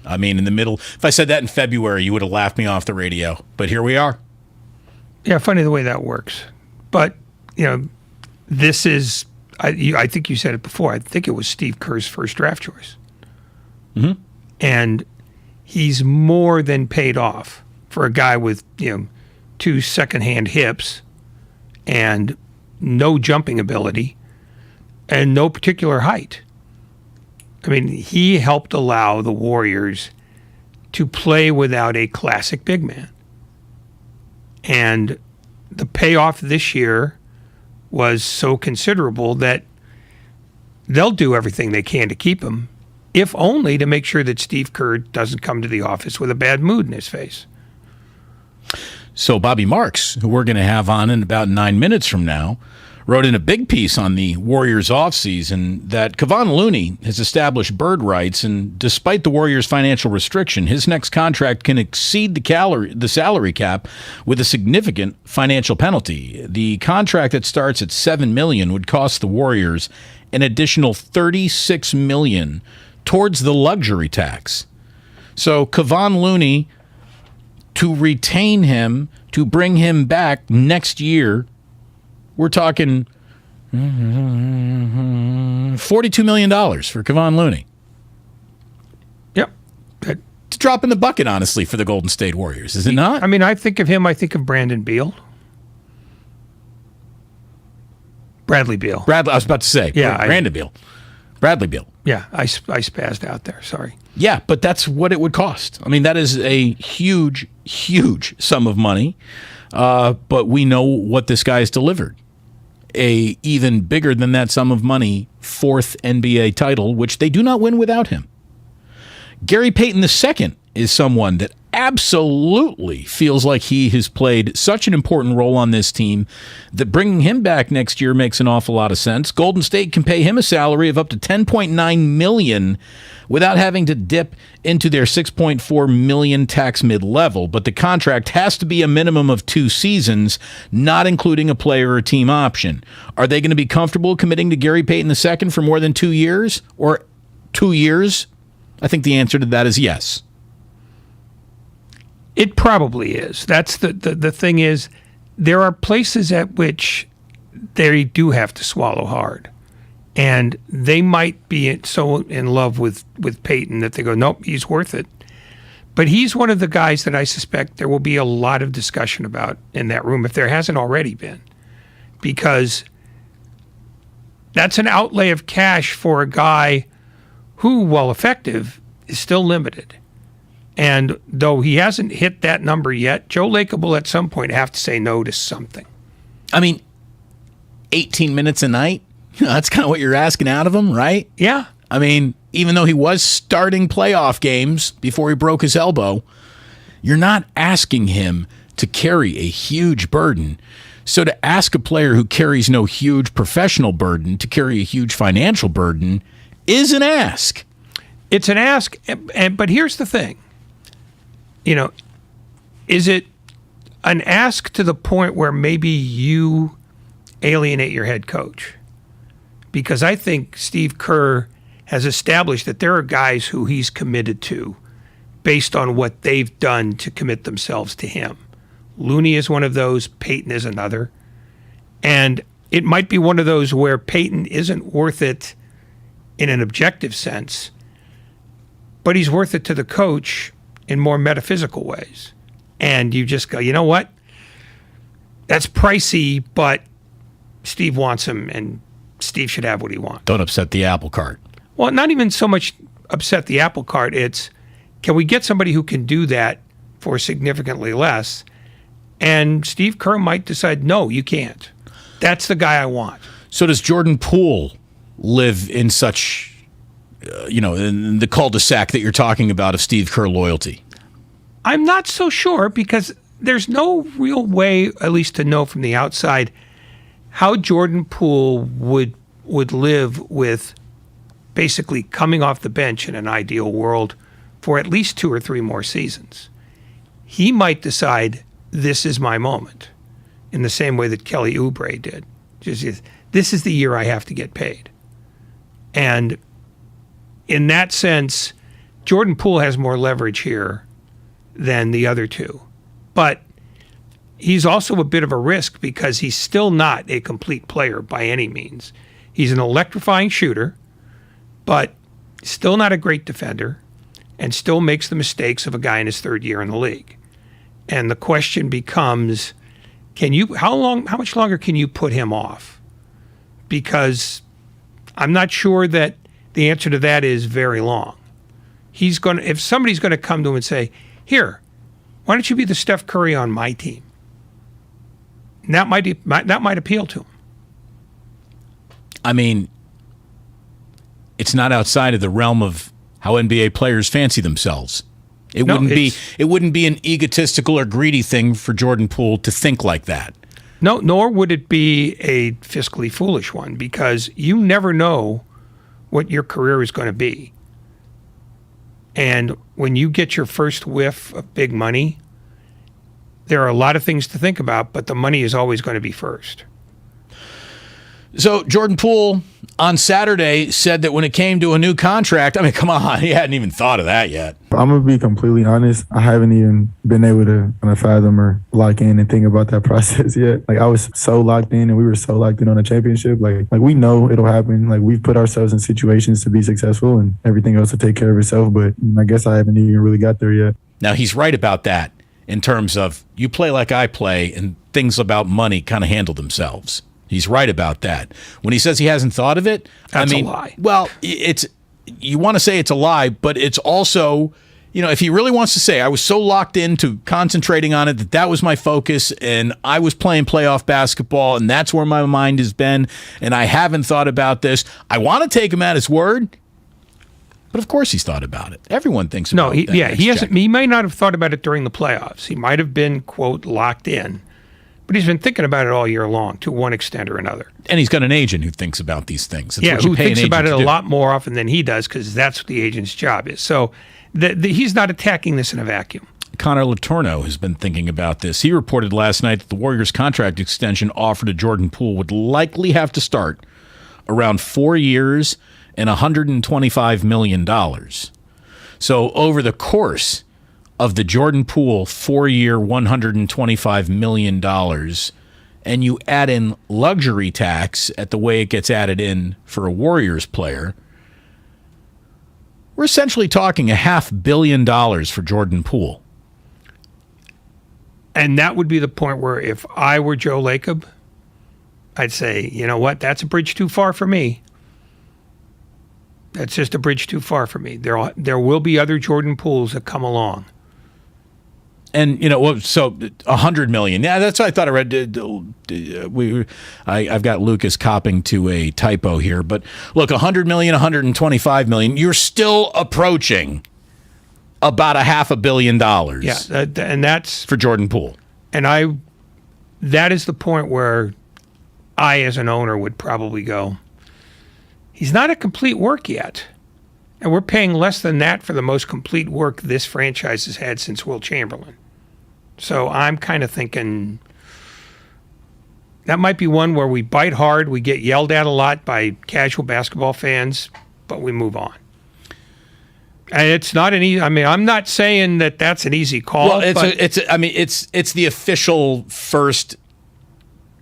I mean, in the middle, if I said that in February, you would have laughed me off the radio. But here we are. Yeah, funny the way that works. But, this is, I think you said it before, I think it was Steve Kerr's first draft choice. Mm-hmm. And he's more than paid off for a guy with, two second-hand hips and no jumping ability and no particular height. I mean, he helped allow the Warriors to play without a classic big man. And the payoff this year was so considerable that they'll do everything they can to keep him, if only to make sure that Steve Kerr doesn't come to the office with a bad mood in his face. So Bobby Marks, who we're going to have on in about 9 minutes from now, wrote in a big piece on the Warriors offseason that Kevon Looney has established bird rights, and despite the Warriors' financial restriction, his next contract can exceed the salary cap with a significant financial penalty. The contract that starts at $7 million would cost the Warriors an additional $36 million towards the luxury tax. So Kevon Looney, to retain him, to bring him back next year, we're talking $42 million for Kevon Looney. Yep. It's a drop in the bucket, honestly, for the Golden State Warriors, is it not? I mean, I think of him, I think of Brandon Beal. Bradley Beal. I was about to say. Yeah, Brandon Beal. Bradley Beal. Yeah, I spazzed out there. Sorry. Yeah, but that's what it would cost. I mean, that is a huge, huge sum of money. But we know what this guy's delivered. A even bigger than that sum of money, fourth NBA title, which they do not win without him. Gary Payton II is someone that absolutely feels like he has played such an important role on this team that bringing him back next year makes an awful lot of sense. Golden State can pay him a salary of up to $10.9 million without having to dip into their $6.4 million tax mid-level, but the contract has to be a minimum of 2 seasons, not including a player or team option. Are they going to be comfortable committing to Gary Payton II for more than 2 years or 2 years? I think the answer to that is yes. It probably is. That's the thing is, there are places at which they do have to swallow hard. And they might be so in love with Peyton that they go, nope, he's worth it. But he's one of the guys that I suspect there will be a lot of discussion about in that room, if there hasn't already been. Because that's an outlay of cash for a guy who, while effective, is still limited. And though he hasn't hit that number yet, Joe Lacob will at some point have to say no to something. I mean, 18 minutes a night? That's kind of what you're asking out of him, right? Yeah. I mean, even though he was starting playoff games before he broke his elbow, you're not asking him to carry a huge burden. So to ask a player who carries no huge professional burden to carry a huge financial burden is an ask. It's an ask, but here's the thing. Is it an ask to the point where maybe you alienate your head coach? Because I think Steve Kerr has established that there are guys who he's committed to based on what they've done to commit themselves to him. Looney is one of those. Peyton is another. And it might be one of those where Peyton isn't worth it in an objective sense, but he's worth it to the coach in more metaphysical ways. And you just go, you know what? That's pricey, but Steve wants him, and Steve should have what he wants. Don't upset the apple cart. Well, not even so much upset the apple cart. It's, can we get somebody who can do that for significantly less? And Steve Kerr might decide, no, you can't. That's the guy I want. So does Jordan Poole live in such, in the cul-de-sac that you're talking about of Steve Kerr loyalty? I'm not so sure, because there's no real way, at least to know from the outside, how Jordan Poole would live with basically coming off the bench in an ideal world for at least 2 or 3 more seasons. He might decide, this is my moment, in the same way that Kelly Oubre did. This is the year I have to get paid. And in that sense, Jordan Poole has more leverage here than the other two. But he's also a bit of a risk because he's still not a complete player by any means. He's an electrifying shooter, but still not a great defender, and still makes the mistakes of a guy in his 3rd year in the league. And the question becomes, how much longer can you put him off? Because I'm not sure that the answer to that is very long. If somebody's going to come to him and say, here, why don't you be the Steph Curry on my team? And that might appeal to him. I mean, it's not outside of the realm of how NBA players fancy themselves. It wouldn't be an egotistical or greedy thing for Jordan Poole to think like that. No, nor would it be a fiscally foolish one, because you never know what your career is going to be. And when you get your first whiff of big money, there are a lot of things to think about, but the money is always going to be first. So Jordan Poole on Saturday said that when it came to a new contract, I mean, come on, he hadn't even thought of that yet. I'm going to be completely honest. I haven't even been able to kind of fathom or lock in and think about that process yet. Like, I was so locked in, and we were so locked in on a championship. Like we know it'll happen. Like, we've put ourselves in situations to be successful, and everything else will take care of itself. But I guess I haven't even really got there yet. Now, he's right about that in terms of you play like I play, and things about money kind of handle themselves. He's right about that. When he says he hasn't thought of it, that's a lie. Well, you want to say it's a lie, but it's also, if he really wants to say, I was so locked into concentrating on it that was my focus, and I was playing playoff basketball, and that's where my mind has been, and I haven't thought about this. I want to take him at his word, But of course he's thought about it. Everyone thinks No, about he, that. yeah, next he hasn't. check. He might not have thought about it during the playoffs. He might have been, quote, locked in. But he's been thinking about it all year long, to one extent or another. And he's got an agent who thinks about these things. That's yeah, what you who pay an thinks about agent it to a do. lot more often than he does, because that's what the agent's job is. So he's not attacking this in a vacuum. Connor Letourneau has been thinking about this. He reported last night that the Warriors' contract extension offer to Jordan Poole would likely have to start around 4 years and $125 million. So over the course of the Jordan Poole 4-year, $125 million, and you add in luxury tax at the way it gets added in for a Warriors player, we're essentially talking $500 million for Jordan Poole. And that would be the point where if I were Joe Lacob, I'd say, you know what, that's a bridge too far for me. That's just a bridge too far for me. There will be other Jordan Pooles that come along. And, so $100 million. Yeah, that's what I thought I read. I've got Lucas copping to a typo here. But look, $100 million, $125 million, you're still approaching about $500 million. Yeah, and that's for Jordan Poole. And that is the point where I, as an owner, would probably go, he's not a complete work yet. And we're paying less than that for the most complete work this franchise has had since Will Chamberlain. So I'm kind of thinking that might be one where we bite hard, we get yelled at a lot by casual basketball fans, but we move on. And it's not an easy. I mean, I'm not saying that that's an easy call. Well, it's the official first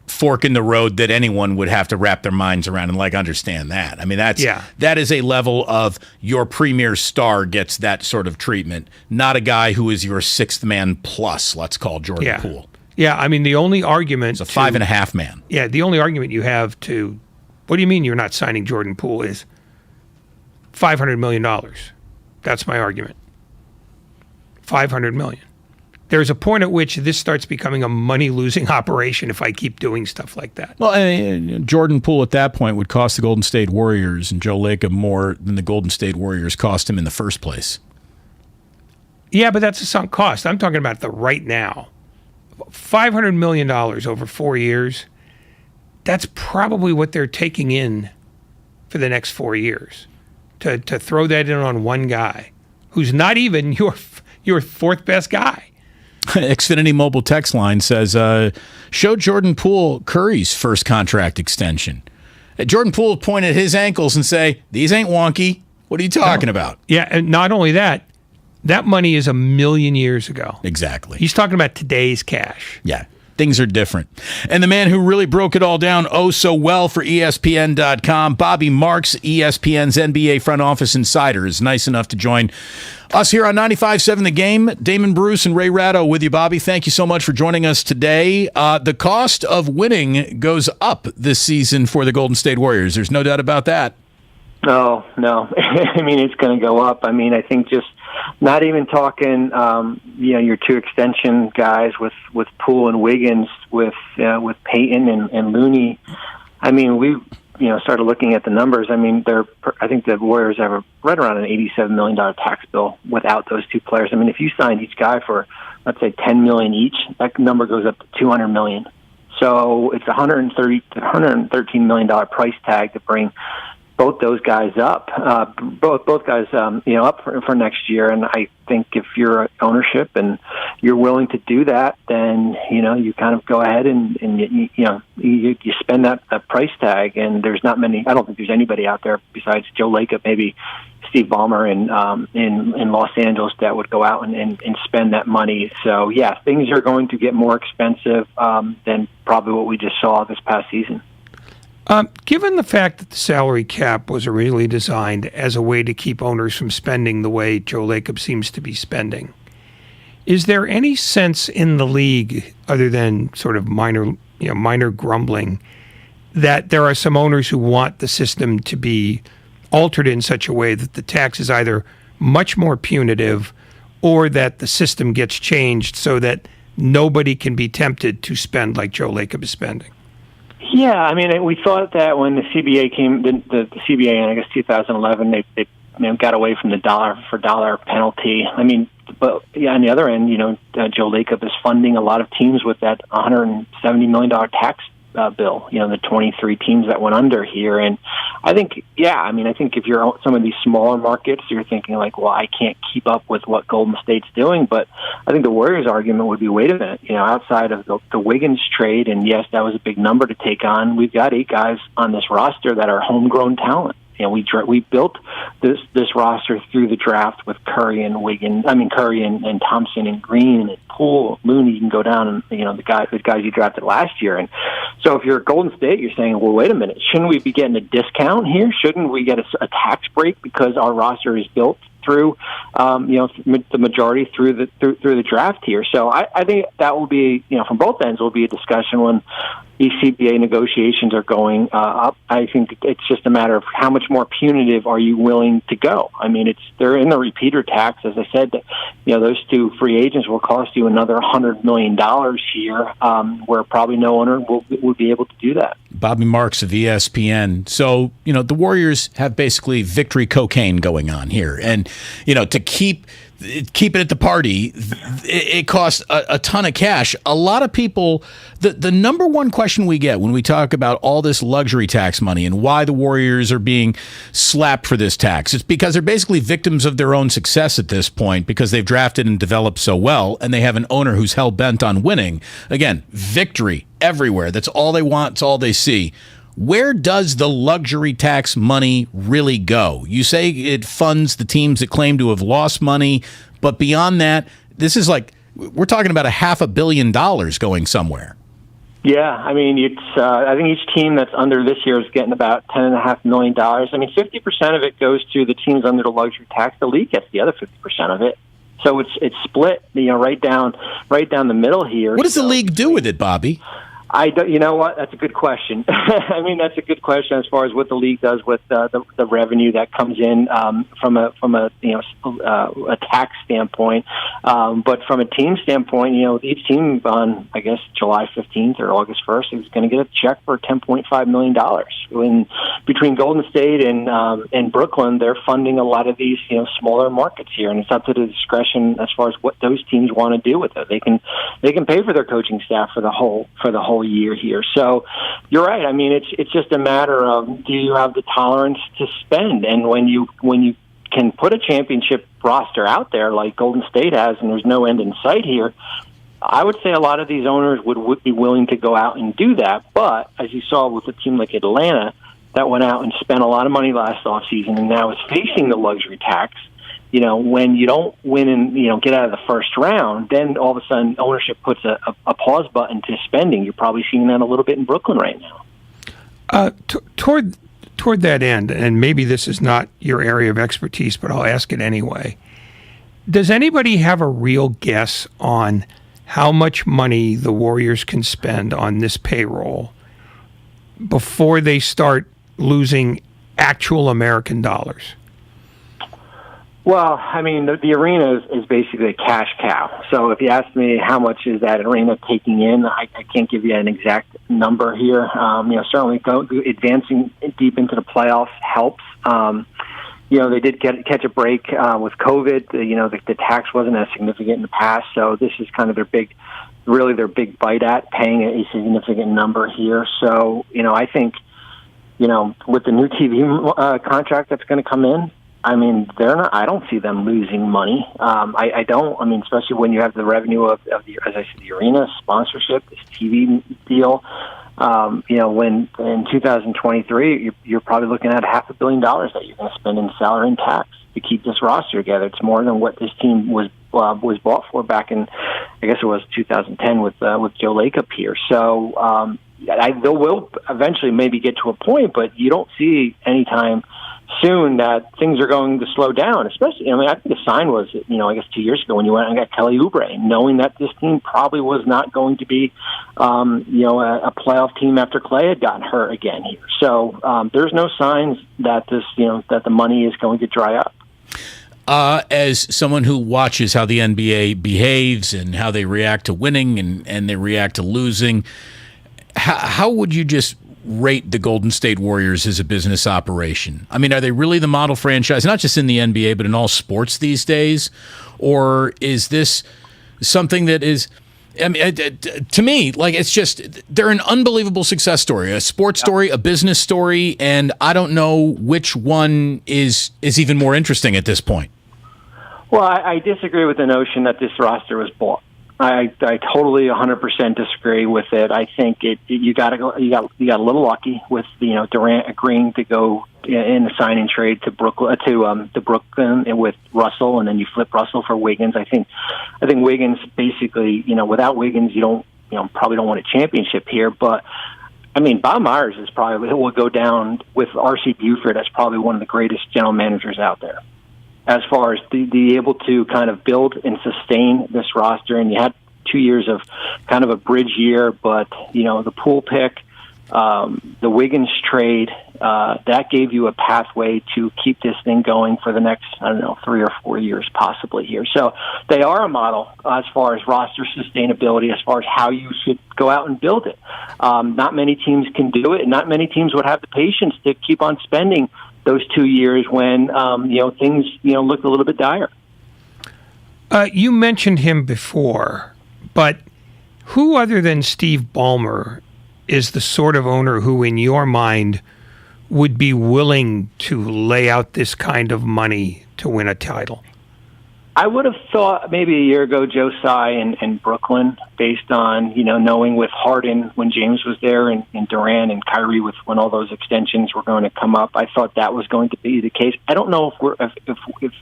fork in the road that anyone would have to wrap their minds around and understand that. I mean, that is a level of your premier star gets that sort of treatment, not a guy who is your sixth man plus, let's call Jordan Poole. Yeah, I mean, the only argument... It's a 5.5 man. Yeah, the only argument you have to... What do you mean you're not signing Jordan Poole is $500 million. That's my argument. $500 million. There's a point at which this starts becoming a money-losing operation if I keep doing stuff like that. Well, Jordan Poole at that point would cost the Golden State Warriors and Joe Lacob more than the Golden State Warriors cost him in the first place. Yeah, but that's a sunk cost. I'm talking about the right now. $500 million over 4 years, that's probably what they're taking in for the next 4 years. To throw that in on one guy who's not even your fourth best guy. Xfinity Mobile text line says, show Jordan Poole Curry's first contract extension. Jordan Poole would point at his ankles and say, these ain't wonky. What are you talking about? Yeah, and not only that money is 1 million years ago. Exactly. He's talking about today's cash. Yeah. Things are different. And the man who really broke it all down so well for ESPN.com, Bobby Marks, ESPN's NBA front office insider, is nice enough to join us here on 95.7 The Game. Damon Bruce and Ray Ratto with you, Bobby. Thank you so much for joining us today. The cost of winning goes up this season for the Golden State Warriors. There's no doubt about that. No. I mean, it's going to go up. I mean, I think just not even talking, your two extension guys with Poole and Wiggins, with Peyton and Looney. I mean, we started looking at the numbers. I mean, I think the Warriors have right around an $87 million tax bill without those two players. I mean, if you signed each guy for, let's say, $10 million each, that number goes up to $200 million. So it's $113 million price tag to bring both those guys up, both guys, up for next year. And I think if you're ownership and you're willing to do that, then, you kind of go ahead and you spend that price tag. And there's not many, I don't think there's anybody out there besides Joe Lacob, maybe Steve Ballmer in Los Angeles that would go out and spend that money. So yeah, things are going to get more expensive than probably what we just saw this past season. Given the fact that the salary cap was originally designed as a way to keep owners from spending the way Joe Lacob seems to be spending, is there any sense in the league, other than sort of minor grumbling, that there are some owners who want the system to be altered in such a way that the tax is either much more punitive or that the system gets changed so that nobody can be tempted to spend like Joe Lacob is spending? Yeah, I mean, we thought that when the CBA came, the CBA in, I guess, 2011, they got away from the dollar for dollar penalty. I mean, but yeah, on the other end, Joe Lacob is funding a lot of teams with that $170 million tax bill, the 23 teams that went under here. And I think, I think if you're some of these smaller markets, you're thinking like, well, I can't keep up with what Golden State's doing. But I think the Warriors' argument would be, wait a minute, outside of the Wiggins trade, and yes, that was a big number to take on, we've got 8 guys on this roster that are homegrown talent. We built this roster through the draft with Curry and Thompson and Green and Poole, Looney. You can go down and the guys you drafted last year. And so if you're Golden State, you're saying, well, wait a minute, shouldn't we be getting a discount here? Shouldn't we get a tax break because our roster is built through the majority through the draft here? So I think that will be from both ends will be a discussion when these CBA negotiations are going up. I think it's just a matter of how much more punitive are you willing to go. I mean, they're in the repeater tax, as I said. Those 2 free agents will cost you another $100 million here, where probably no owner will be able to do that. Bobby Marks of ESPN. So the Warriors have basically victory cocaine going on here, and to keep it at the party, it costs a ton of cash. A lot of people, the number one question we get when we talk about all this luxury tax money and why the Warriors are being slapped for this tax, it's because they're basically victims of their own success at this point, because they've drafted and developed so well, and they have an owner who's hell-bent on winning. Again, victory everywhere. That's all they want. It's all they see. Where does the luxury tax money really go? You say it funds the teams that claim to have lost money, but beyond that, this is like, we're talking about $500 million going somewhere. Yeah, I mean, I think each team that's under this year is getting about $10.5 million. I mean, 50% of it goes to the teams under the luxury tax. The league gets the other 50% of it. So it's split, right down the middle here. What does the league do with it, Bobby? I don't. You know what? That's a good question. I mean, that's a good question as far as what the league does with the revenue that comes in from a tax standpoint. But from a team standpoint, each team on July 15th or August 1st is going to get a check for $10.5 million. When between Golden State and Brooklyn, they're funding a lot of these smaller markets here, and it's up to the discretion as far as what those teams want to do with it. They can pay for their coaching staff for the whole year here. So you're right. I mean, it's just a matter of, do you have the tolerance to spend? And when you can put a championship roster out there like Golden State has, and there's no end in sight here, I would say a lot of these owners would be willing to go out and do that. But as you saw with a team like Atlanta that went out and spent a lot of money last offseason and now is facing the luxury tax, when you don't win and, get out of the first round, then all of a sudden ownership puts a pause button to spending. You're probably seeing that a little bit in Brooklyn right now. Toward that end, and maybe this is not your area of expertise, but I'll ask it anyway. Does anybody have a real guess on how much money the Warriors can spend on this payroll before they start losing actual American dollars? Well, I mean, the arena is basically a cash cow. So if you ask me how much is that arena taking in, I can't give you an exact number here. Certainly advancing deep into the playoffs helps. They did catch a break with COVID. The tax wasn't as significant in the past, so this is kind of their big bite at paying a significant number here. So, I think, with the new TV contract that's going to come in, I mean, I don't see them losing money. I don't. I mean, especially when you have the revenue of the, as I said, the arena sponsorship, this TV deal. When in 2023, you're probably looking at $500 million that you're going to spend in salary and tax to keep this roster together. It's more than what this team was bought for back in, I guess it was 2010 with Joe Lacob here. So they will eventually maybe get to a point, but you don't see anytime soon that things are going to slow down, especially, I think the sign was, 2 years ago when you went and got Kelly Oubre, knowing that this team probably was not going to be, a playoff team after Klay had gotten hurt again here. So there's no signs that that the money is going to dry up. As someone who watches how the NBA behaves and how they react to winning and they react to losing, how would you just rate the Golden State Warriors as a business operation? I mean, are they really the model franchise, not just in the NBA, but in all sports these days? Or is this something that is, I mean, to me, like, it's just, they're an unbelievable success story, a sports story, a business story, and I don't know which one is even more interesting at this point. Well, I disagree with the notion that this roster was bought. I totally 100% disagree with it. I think you got a little lucky with Durant agreeing to go in the signing trade to Brooklyn with Russell, and then you flip Russell for Wiggins. I think Wiggins basically, without Wiggins you probably don't win a championship here, but I mean, Bob Myers will go down with R.C. Buford as probably one of the greatest general managers out there, as far as the able to kind of build and sustain this roster. And you had 2 years of kind of a bridge year, but, the Poole pick, the Wiggins trade, that gave you a pathway to keep this thing going for the next, 3 or 4 years possibly here. So they are a model as far as roster sustainability, as far as how you should go out and build it. Not many teams can do it, and not many teams would have the patience to keep on spending those 2 years when things looked a little bit dire. You mentioned him before, but who other than Steve Ballmer is the sort of owner who, in your mind, would be willing to lay out this kind of money to win a title? I would have thought maybe a year ago Joe Tsai in Brooklyn, based on, knowing with Harden when James was there and Durant and Kyrie when all those extensions were going to come up. I thought that was going to be the case. I don't know if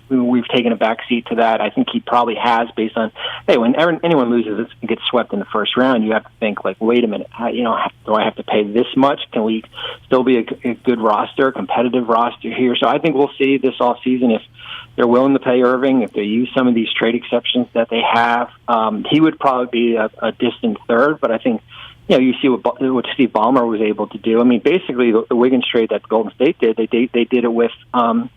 we've taken a backseat to that. I think he probably has, based on, hey, when anyone loses and gets swept in the first round, you have to think, like, wait a minute, do I have to pay this much? Can we still be a good roster, competitive roster here? So I think we'll see this all season if they're willing to pay Irving, if they use some of these trade exceptions that they have. He would probably be a distant third, but I think, you see what Steve Ballmer was able to do. I mean, basically the Wiggins trade that Golden State did, they did it with, when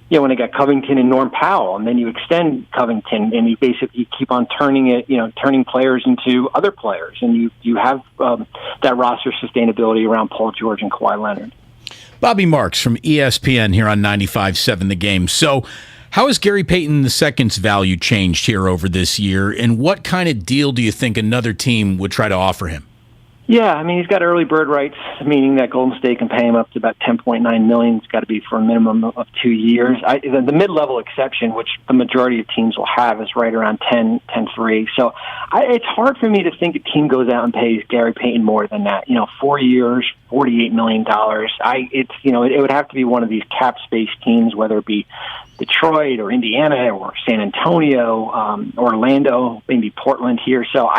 they got Covington and Norm Powell, and then you extend Covington, and you basically keep on turning it, turning players into other players, and you have that roster sustainability around Paul George and Kawhi Leonard. Bobby Marks from ESPN here on 95.7 The Game. So, how has Gary Payton II's value changed here over this year, and what kind of deal do you think another team would try to offer him? Yeah, I mean, he's got early bird rights, meaning that Golden State can pay him up to about $10.9 million. It's got to be for a minimum of 2 years. The mid-level exception, which the majority of teams will have, is right around 10.3. So it's hard for me to think a team goes out and pays Gary Payton more than that. 4 years, $48 million. It would have to be one of these cap space teams, whether it be Detroit or Indiana or San Antonio, Orlando, maybe Portland here. So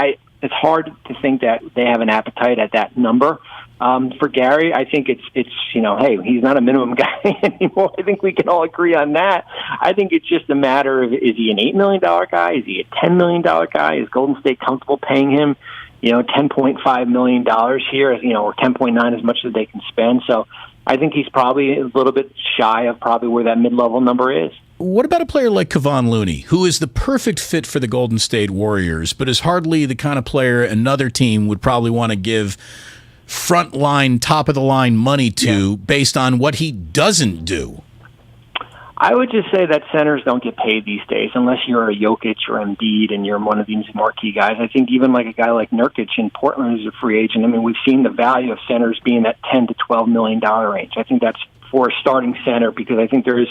it's hard to think that they have an appetite at that number. For Gary, I think it's hey, he's not a minimum guy anymore. I think we can all agree on that. I think it's just a matter of, is he an $8 million guy? Is he a $10 million guy? Is Golden State comfortable paying him, $10.5 million here, or 10.9 as much as they can spend? So I think he's probably a little bit shy of probably where that mid-level number is. What about a player like Kevon Looney, who is the perfect fit for the Golden State Warriors, but is hardly the kind of player another team would probably want to give front-line, top-of-the-line money to based on what he doesn't do? I would just say that centers don't get paid these days unless you're a Jokic or Embiid and you're one of these marquee guys. I think even like a guy like Nurkic in Portland who's a free agent, I mean, we've seen the value of centers being that $10 to $12 million range. I think that's for a starting center, because I think there is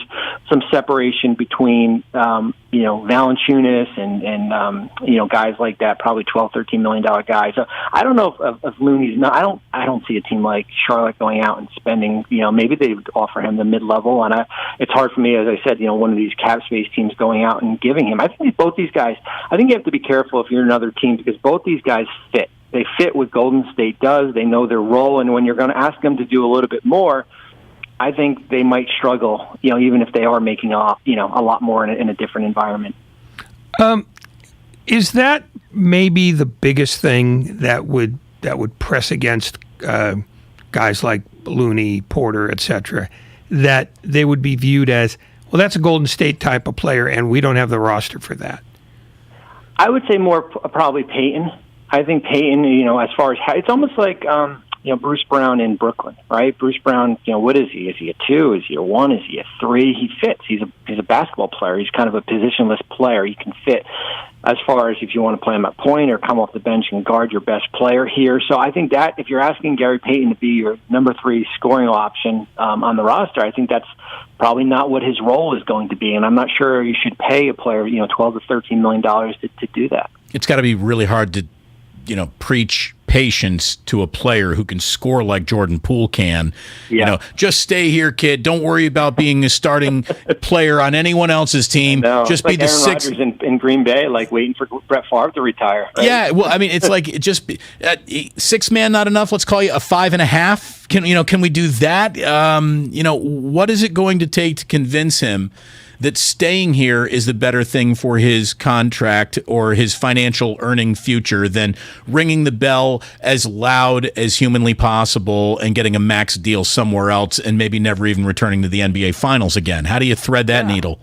some separation between, Valanciunas and guys like that, probably $12, $13 million guys. So I don't know if Looney's not. I don't see a team like Charlotte going out and spending. Maybe they would offer him the mid-level, and it's hard for me, as I said, one of these cap space teams going out and giving him. I think both these guys. I think you have to be careful if you're another team, because both these guys fit. They fit what Golden State does. They know their role, and when you're going to ask them to do a little bit more, I think they might struggle, even if they are making a lot more in a different environment. Is that maybe the biggest thing that would press against guys like Looney, Porter, etc., that they would be viewed as, well, that's a Golden State type of player, and we don't have the roster for that? I would say more probably Payton. I think Payton, as far as it's almost like Bruce Brown in Brooklyn, right? Bruce Brown, what is he? Is he a 2? Is he a 1? Is he a 3? He fits. He's a basketball player. He's kind of a positionless player. He can fit as far as if you want to play him at point or come off the bench and guard your best player here. So I think that if you're asking Gary Payton to be your number 3 scoring option on the roster, I think that's probably not what his role is going to be. And I'm not sure you should pay a player, $12 to $13 million to do that. It's got to be really hard to, preach patience to a player who can score like Jordan Poole can. Yeah. Just stay here, kid. Don't worry about being a starting player on anyone else's team. No, just it's be like the Aaron 6th. Rodgers in Green Bay, like waiting for Brett Favre to retire. Right? Yeah, well, I mean, it's like just 6 man not enough. Let's call you a 5.5. Can we do that? What is it going to take to convince him that staying here is the better thing for his contract or his financial earning future than ringing the bell as loud as humanly possible and getting a max deal somewhere else and maybe never even returning to the NBA Finals again? How do you thread that needle?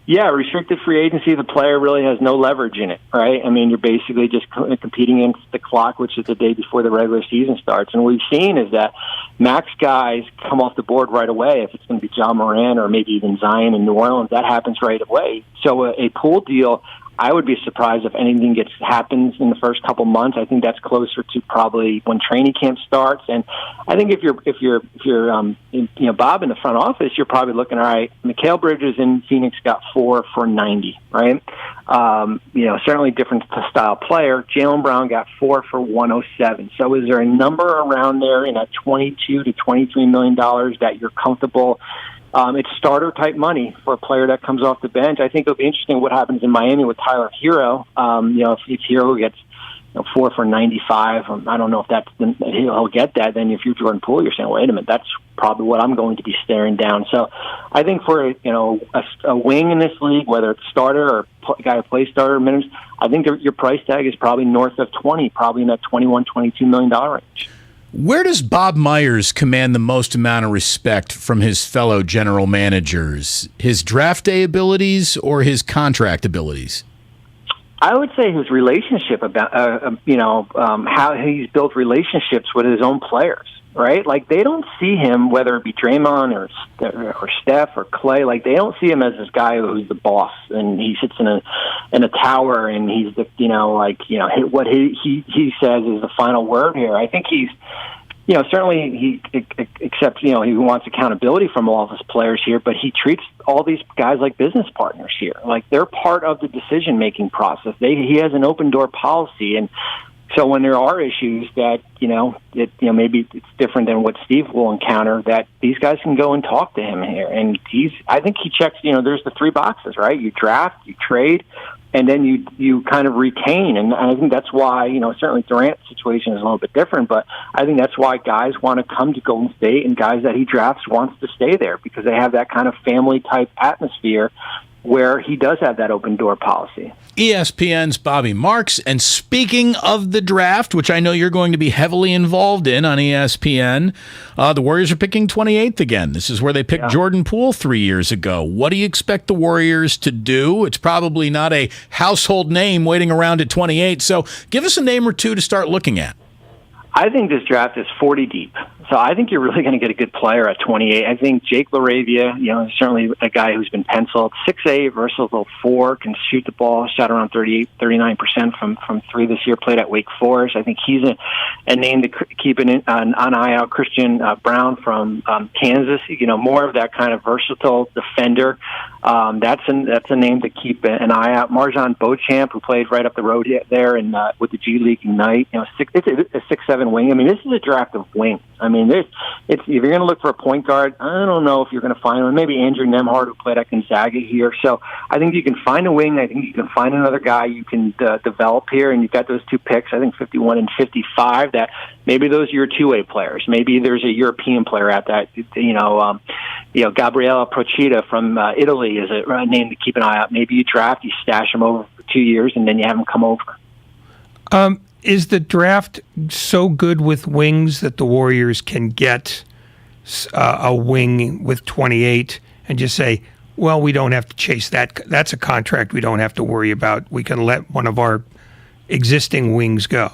Yeah, restricted free agency, the player really has no leverage in it, right? I mean, you're basically just competing against the clock, which is the day before the regular season starts. And what we've seen is that max guys come off the board right away. If it's going to be John Moran or maybe even Zion in New Orleans, that happens right away. So a Poole deal, I would be surprised if anything happens in the first couple months. I think that's closer to probably when training camp starts. And I think if you're Bob in the front office, you're probably looking, all right, Mikal Bridges in Phoenix got 4 for 90, right? Certainly different style player. Jaylen Brown got 4 for 107. So is there a number around there in that $22 to $23 million that you're comfortable? It's starter-type money for a player that comes off the bench. I think it'll be interesting what happens in Miami with Tyler Hero. If Hero gets 4 for 95, I don't know if he'll get that. Then if you're Jordan Poole, you're saying, wait a minute, that's probably what I'm going to be staring down. So I think for a wing in this league, whether it's starter or a guy who plays starter minutes, I think your price tag is probably north of 20, probably in that $21, $22 million range. Where does Bob Myers command the most amount of respect from his fellow general managers? His draft day abilities or his contract abilities? I would say his relationship about, how he's built relationships with his own players, right? Like they don't see him, whether it be Draymond or Steph or Klay, like they don't see him as this guy who's the boss and he sits in a tower and he's the, what he says is the final word here. I think he's, certainly he accepts, he wants accountability from all of his players here, but he treats all these guys like business partners here. Like they're part of the decision-making process. He has an open door policy. And so when there are issues that, maybe it's different than what Steve will encounter, that these guys can go and talk to him here. And I think he checks, there's the 3 boxes, right? You draft, you trade, and then you kind of retain. And I think that's why, certainly Durant's situation is a little bit different, but I think that's why guys want to come to Golden State and guys that he drafts wants to stay there because they have that kind of family-type atmosphere where he does have that open door policy. ESPN's Bobby Marks. And speaking of the draft, which I know you're going to be heavily involved in on ESPN, the Warriors are picking 28th again. This is where they picked Jordan Poole 3 years ago. What do you expect the Warriors to do? It's probably not a household name waiting around at 28, so give us a name or two to start looking at. I think this draft is 40 deep. So I think you're really going to get a good player at 28. I think Jake LaRavia, certainly a guy who's been penciled. 6'8", versatile 4, can shoot the ball, shot around 39% from 3 this year, played at Wake Forest. I think he's a name to keep an eye out. Christian Brown from Kansas, more of that kind of versatile defender. That's a name to keep an eye out. Marjan Beauchamp, who played right up the road there and with the G League Ignite. It's a 6'7" wing. I mean, this is a draft of wings. I mean, if you're going to look for a point guard, I don't know if you're going to find one. Maybe Andrew Nembhard, who played at Gonzaga here. So I think you can find a wing. I think you can find another guy you can develop here. And you've got those 2 picks, I think 51 and 55, that maybe those are your two-way players. Maybe there's a European player at that. Gabriella Procida from Italy is a name to keep an eye out. Maybe you draft, you stash him over for 2 years, and then you have him come over. Is the draft so good with wings that the Warriors can get a wing with 28 and just say, well, we don't have to chase that. That's a contract we don't have to worry about. We can let one of our existing wings go.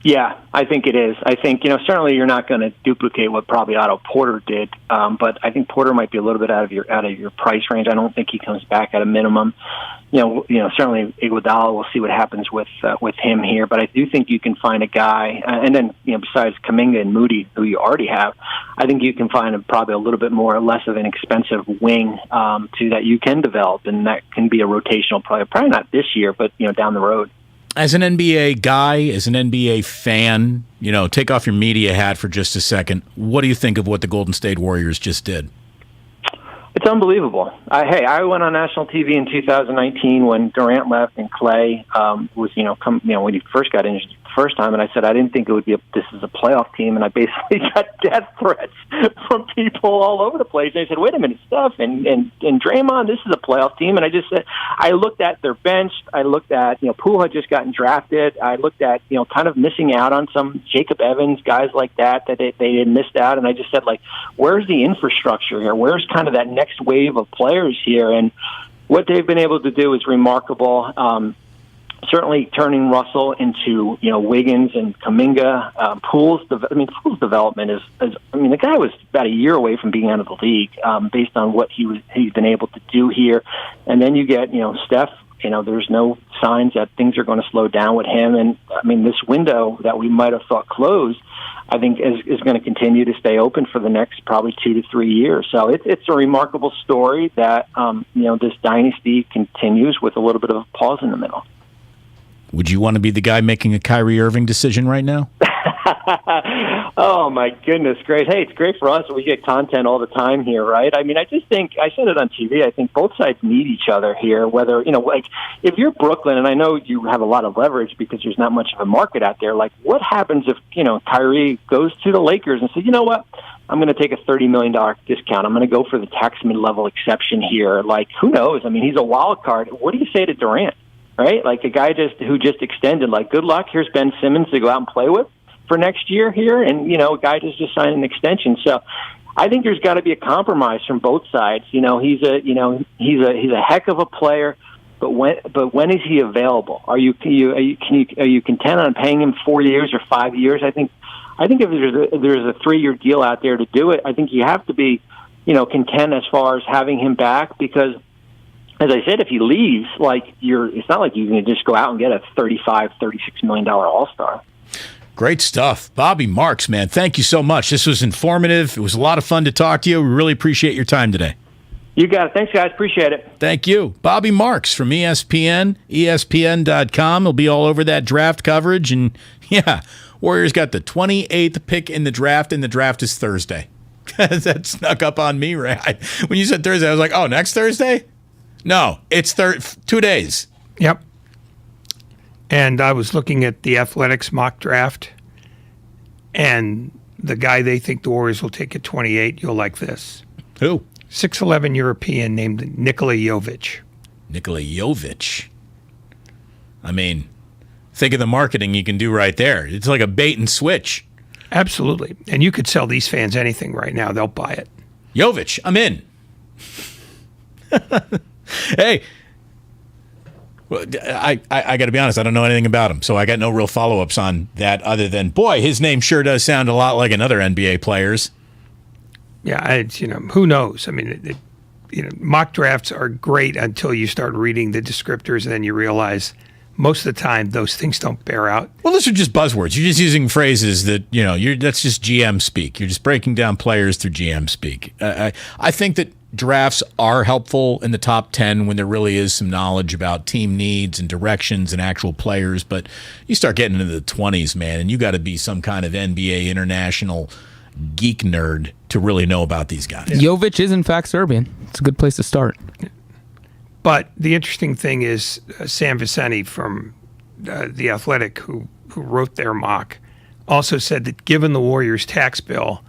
Yeah, I think it is. I think, certainly you're not going to duplicate what probably Otto Porter did, but I think Porter might be a little bit out of your price range. I don't think he comes back at a minimum. Certainly Iguodala, we'll see what happens with him here, but I do think you can find a guy, and then, besides Kuminga and Moody, who you already have, I think you can find probably a little bit less of an expensive wing that you can develop, and that can be a rotational player, probably not this year, but, down the road. As an NBA guy, as an NBA fan, take off your media hat for just a second. What do you think of what the Golden State Warriors just did? It's unbelievable. I went on national TV in 2019 when Durant left and Klay was, when he first got injured the first time, and I said I didn't think it would be this is a playoff team, and I basically got death threats from people all over the place. And I said, wait a minute, Steph and Draymond, this is a playoff team, and I just said I looked at their bench, I looked at Poole had just gotten drafted, I looked at kind of missing out on some Jacob Evans guys like that they had missed out, and I just said where's the infrastructure here? Where's kind of that next wave of players here? And what they've been able to do is remarkable. Certainly turning Russell into Wiggins and Kuminga. Poole's development is the guy was about a year away from being out of the league based on what he's been able to do here. And then you get Steph. There's no signs that things are going to slow down with him. And this window that we might have thought closed, I think is going to continue to stay open for the next probably 2 to 3 years. So it's a remarkable story that this dynasty continues with a little bit of a pause in the middle. Would you want to be the guy making a Kyrie Irving decision right now? Oh, my goodness, great. Hey, it's great for us. We get content all the time here, right? I just think, I said it on TV, I think both sides need each other here, whether, if you're Brooklyn, and I know you have a lot of leverage because there's not much of a market out there, what happens if, Kyrie goes to the Lakers and says, you know what, I'm going to take a $30 million discount. I'm going to go for the tax mid-level exception here. Who knows? He's a wild card. What do you say to Durant? Right? A guy who just extended, good luck. Here's Ben Simmons to go out and play with for next year here. And, a guy just signed an extension. So I think there's got to be a compromise from both sides. He's a heck of a player, but when is he available? Are you content on paying him 4 years or 5 years? I think if there's a 3-year deal out there to do it, I think you have to be, content as far as having him back because, as I said, if he leaves, it's not like you can just go out and get a $35, $36 million All-Star. Great stuff. Bobby Marks, man, thank you so much. This was informative. It was a lot of fun to talk to you. We really appreciate your time today. You got it. Thanks, guys. Appreciate it. Thank you. Bobby Marks from ESPN, ESPN.com. He'll be all over that draft coverage. And, yeah, Warriors got the 28th pick in the draft, and the draft is Thursday. That snuck up on me, right? When you said Thursday, I was like, oh, next Thursday? No, it's 2 days. Yep. And I was looking at the Athletics mock draft, and the guy they think the Warriors will take at 28, you'll like this. Who? 6'11" European named Nikola Jovic. Nikola Jovic. Think of the marketing you can do right there. It's like a bait and switch. Absolutely. And you could sell these fans anything right now. They'll buy it. Jovic, I'm in. Hey, well, I got to be honest, I don't know anything about him, so I got no real follow-ups on that other than, boy, his name sure does sound a lot like another NBA player's. Yeah, who knows? Mock drafts are great until you start reading the descriptors, and then you realize most of the time those things don't bear out. Well, those are just buzzwords. You're just using phrases that, that's just GM speak. You're just breaking down players through GM speak. I think that drafts are helpful in the top 10 when there really is some knowledge about team needs and directions and actual players. But you start getting into the 20s, man, and you got to be some kind of NBA international geek nerd to really know about these guys. Jovic is, in fact, Serbian. It's a good place to start. But the interesting thing is Sam Vicente from The Athletic, who wrote their mock, also said that given the Warriors' tax bill,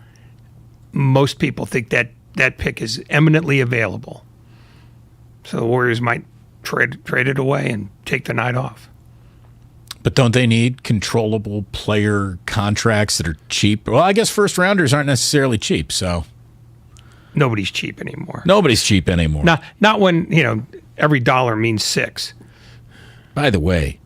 most people think that pick is eminently available. So the Warriors might trade it away and take the night off. But don't they need controllable player contracts that are cheap? Well, I guess first rounders aren't necessarily cheap, so nobody's cheap anymore. Nobody's cheap anymore. Not when, every dollar means $6. By the way,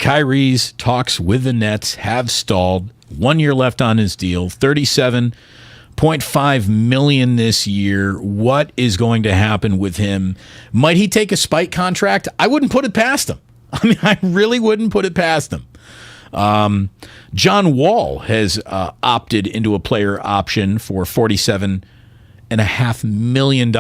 Kyrie's talks with the Nets have stalled. 1 year left on his deal, $37.5 million this year. What is going to happen with him? Might he take a spite contract? I wouldn't put it past him. I mean, I really wouldn't put it past him. John Wall has opted into a player option for $47.5 million,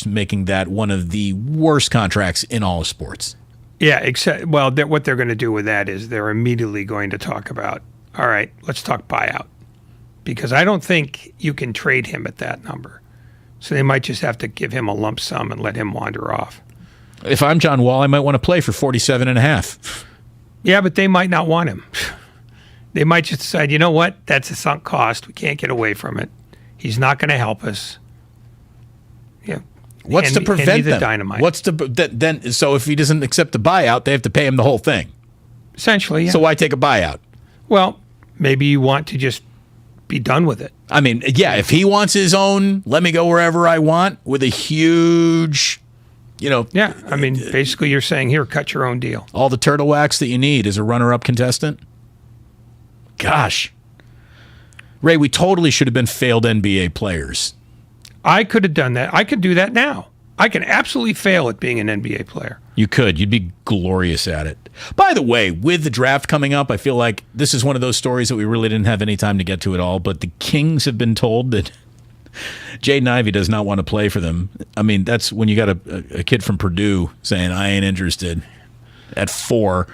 making that one of the worst contracts in all of sports. Yeah, except, well, what they're going to do with that is they're immediately going to talk about, all right, let's talk buyout. Because I don't think you can trade him at that number. So they might just have to give him a lump sum and let him wander off. If I'm John Wall, I might want to play for $47.5. Yeah, but they might not want him. They might just decide, you know what? That's a sunk cost. We can't get away from it. He's not going to help us. Yeah. What's to prevent the them? dynamite? What's to then? So if he doesn't accept the buyout, they have to pay him the whole thing. Essentially, yeah. So why take a buyout? Well, maybe you want to just be done with it. I mean, yeah, if he wants his own, let me go wherever I want with a huge, Yeah, I mean, basically you're saying, here, cut your own deal. All the turtle wax that you need as a runner-up contestant. Gosh. Ray, we totally should have been failed NBA players. I could have done that. I could do that now. I can absolutely fail at being an NBA player. You could. You'd be glorious at it. By the way, with the draft coming up, I feel like this is one of those stories that we really didn't have any time to get to at all, but the Kings have been told that Jaden Ivey does not want to play for them. I mean, that's when you got a kid from Purdue saying, I ain't interested at 4.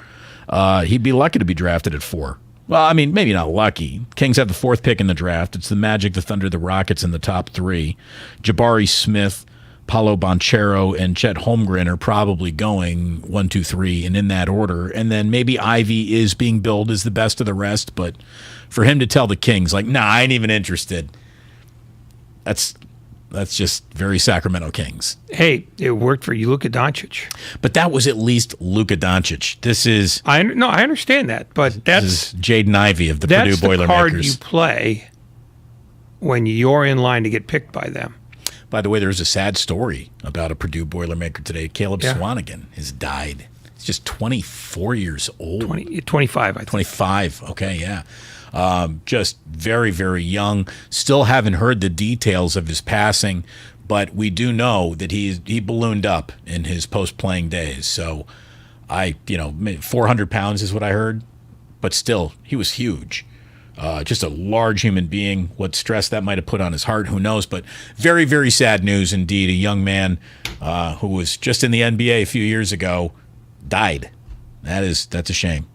He'd be lucky to be drafted at 4. Well, I mean, maybe not lucky. Kings have the 4th pick in the draft. It's the Magic, the Thunder, the Rockets in the top 3. Jabari Smith, Paolo Banchero, and Chet Holmgren are probably going 1, 2, 3, and in that order. And then maybe Ivy is being billed as the best of the rest. But for him to tell the Kings, like, nah, I ain't even interested, that's just very Sacramento Kings. Hey, it worked for you, Luka Doncic. But that was at least Luka Doncic. This is... I understand that, but that's Jaden Ivey of the Purdue Boilermakers. That's the card you play when you're in line to get picked by them. By the way, there's a sad story about a Purdue Boilermaker today. Caleb Swanigan has died. He's just 24 years old. 25, I think. 25, okay, yeah. Just very, very young. Still haven't heard the details of his passing, but we do know that he ballooned up in his post-playing days. So 400 pounds is what I heard, but still, he was huge. Just a large human being. What stress that might have put on his heart, who knows? But very, very sad news indeed. A young man who was just in the NBA a few years ago died. That's a shame.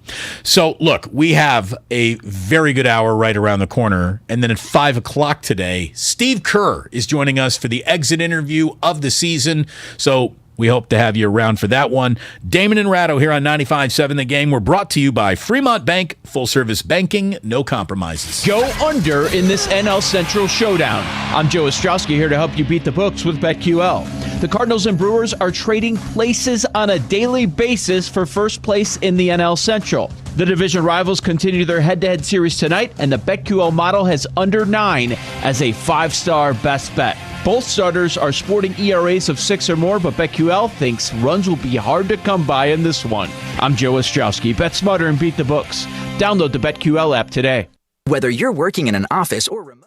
So, look, we have a very good hour right around the corner. And then at 5 o'clock today, Steve Kerr is joining us for the exit interview of the season. So we hope to have you around for that one. Damon and Ratto here on 95.7 The Game. We're brought to you by Fremont Bank. Full-service banking, no compromises. Go under in this NL Central showdown. I'm Joe Ostrowski here to help you beat the books with BetQL. The Cardinals and Brewers are trading places on a daily basis for first place in the NL Central. The division rivals continue their head-to-head series tonight, and the BetQL model has under 9 as a 5-star best bet. Both starters are sporting ERAs of 6 or more, but BetQL thinks runs will be hard to come by in this one. I'm Joe Ostrowski. Bet smarter and beat the books. Download the BetQL app today. Whether you're working in an office or remote.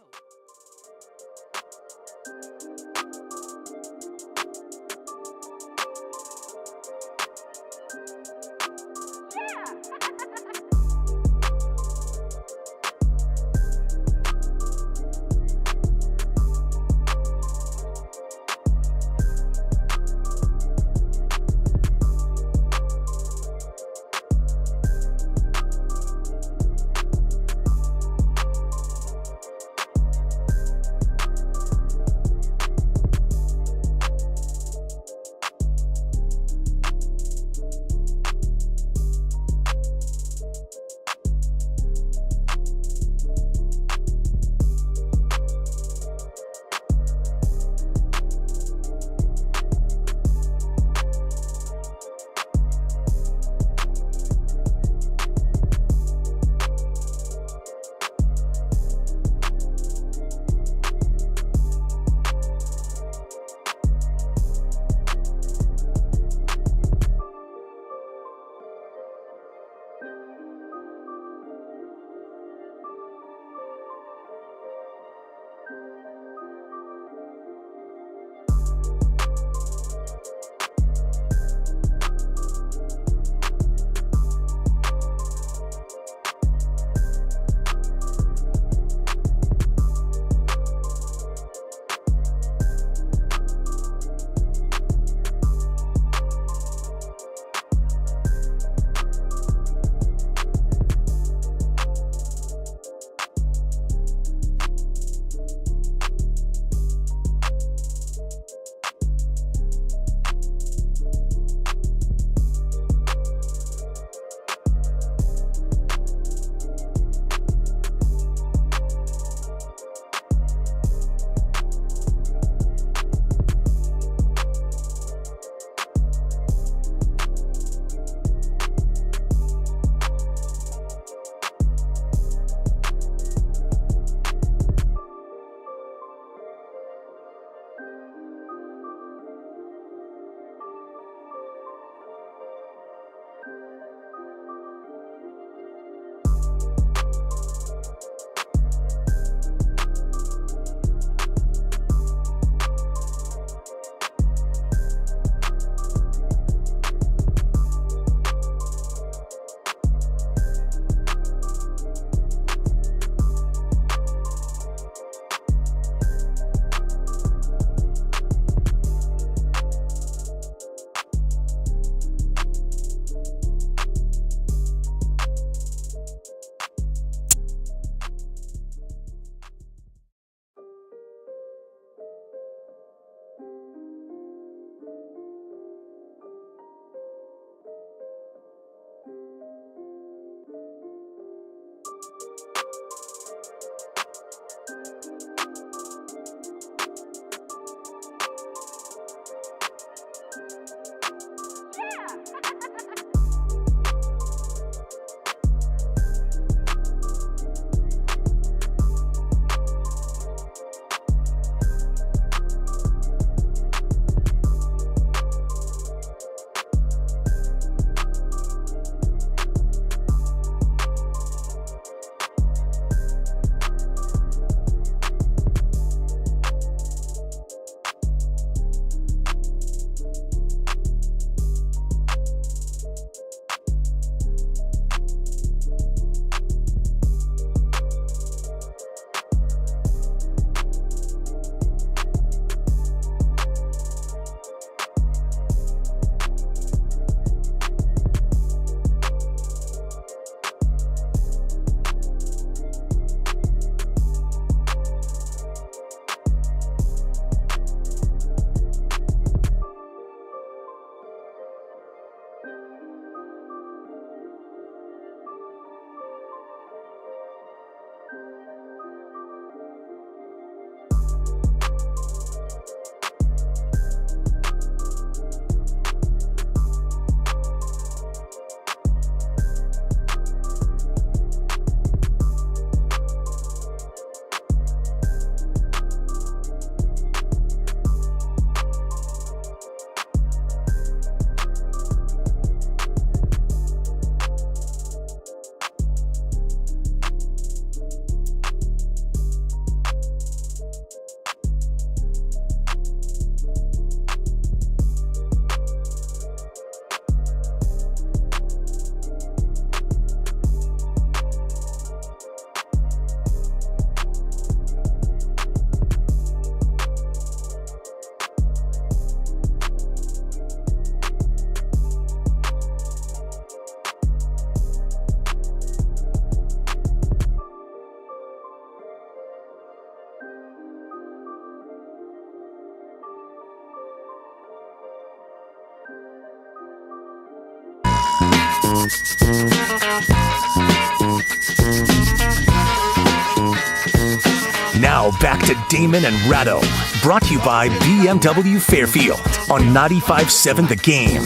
Now back to Damon and Ratto, brought to you by BMW Fairfield on 95.7 The Game.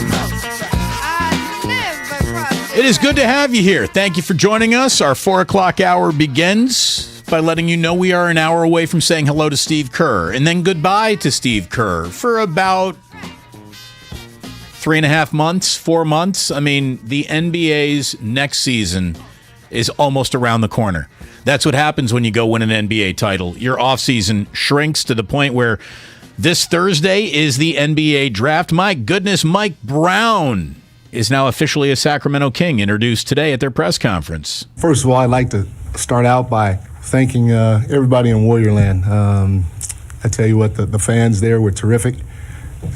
It is good to have you here. Thank you for joining us. Our 4 o'clock hour begins by letting you know we are an hour away from saying hello to Steve Kerr and then goodbye to Steve Kerr for about 3.5 months, 4 months. I mean, the NBA's next season is almost around the corner. That's what happens when you go win an NBA title. Your offseason shrinks to the point where this Thursday is the NBA draft. My goodness, Mike Brown is now officially a Sacramento King, introduced today at their press conference. First of all, I'd like to start out by thanking everybody in Warriorland. I tell you what, the fans there were terrific.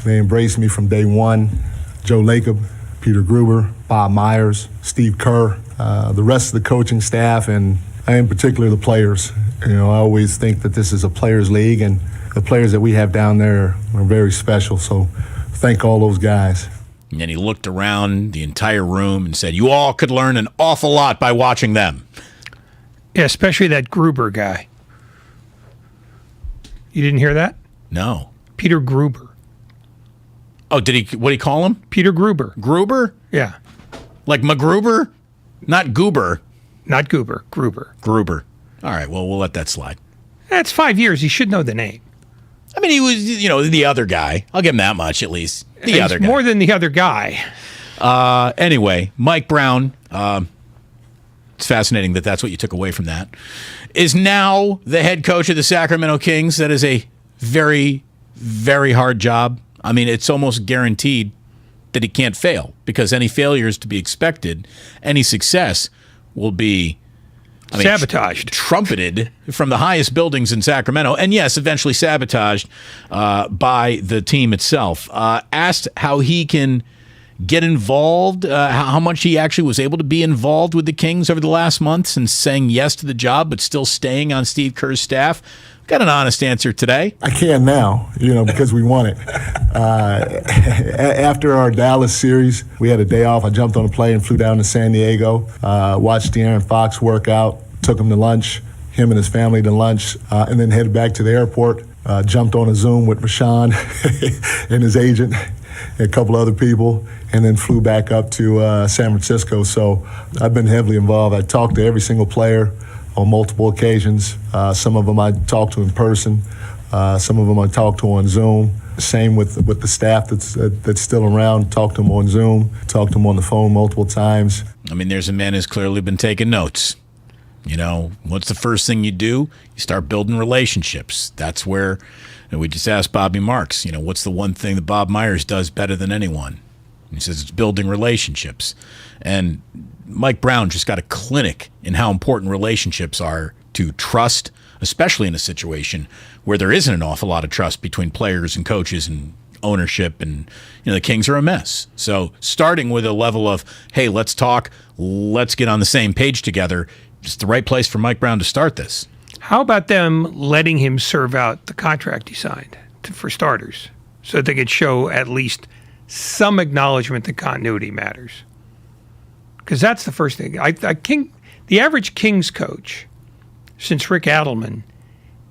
They embraced me from day one. Joe Lacob, Peter Gruber, Bob Myers, Steve Kerr, the rest of the coaching staff, and in particular the players. You know, I always think that this is a players' league, and the players that we have down there are very special. So thank all those guys. And then he looked around the entire room and said, you all could learn an awful lot by watching them. Yeah, especially that Gruber guy. You didn't hear that? No. Peter Gruber. Oh, what did he call him? Peter Gruber. Gruber? Yeah. Like MacGruber? Not Goober. Not Goober. Gruber. Gruber. All right, well, we'll let that slide. That's 5 years. He should know the name. I mean, he was, the other guy. I'll give him that much, at least. The He's other guy. more than the other guy. Anyway, Mike Brown, it's fascinating that that's what you took away from that, is now the head coach of the Sacramento Kings. That is a very, very hard job. I mean, it's almost guaranteed that he can't fail because any failure is to be expected. Any success will be sabotaged, trumpeted from the highest buildings in Sacramento, and yes, eventually sabotaged by the team itself. Asked how he can get involved, how much he actually was able to be involved with the Kings over the last months and saying yes to the job, but still staying on Steve Kerr's staff. Got an honest answer today. I can now, because we won it. After our Dallas series, we had a day off. I jumped on a plane and flew down to San Diego, watched De'Aaron Fox work out, took him to lunch, him and his family to lunch, and then headed back to the airport, jumped on a Zoom with Rashawn and his agent, and a couple other people, and then flew back up to San Francisco. So I've been heavily involved. I talked to every single player on multiple occasions. Some of them I talked to in person. Some of them I talked to on Zoom. Same with the staff that's still around. Talked to them on Zoom. Talked to them on the phone multiple times. I mean, there's a man who's clearly been taking notes. What's the first thing you do? You start building relationships. That's where we just asked Bobby Marks, what's the one thing that Bob Myers does better than anyone? He says it's building relationships. And Mike Brown just got a clinic in how important relationships are to trust, especially in a situation where there isn't an awful lot of trust between players and coaches and ownership, and the Kings are a mess. So starting with a level of, hey, let's talk, let's get on the same page together, it's the right place for Mike Brown to start this. How about them letting him serve out the contract he signed, for starters, so that they could show at least some acknowledgement that continuity matters? Because that's the first thing. The average Kings coach, since Rick Adelman,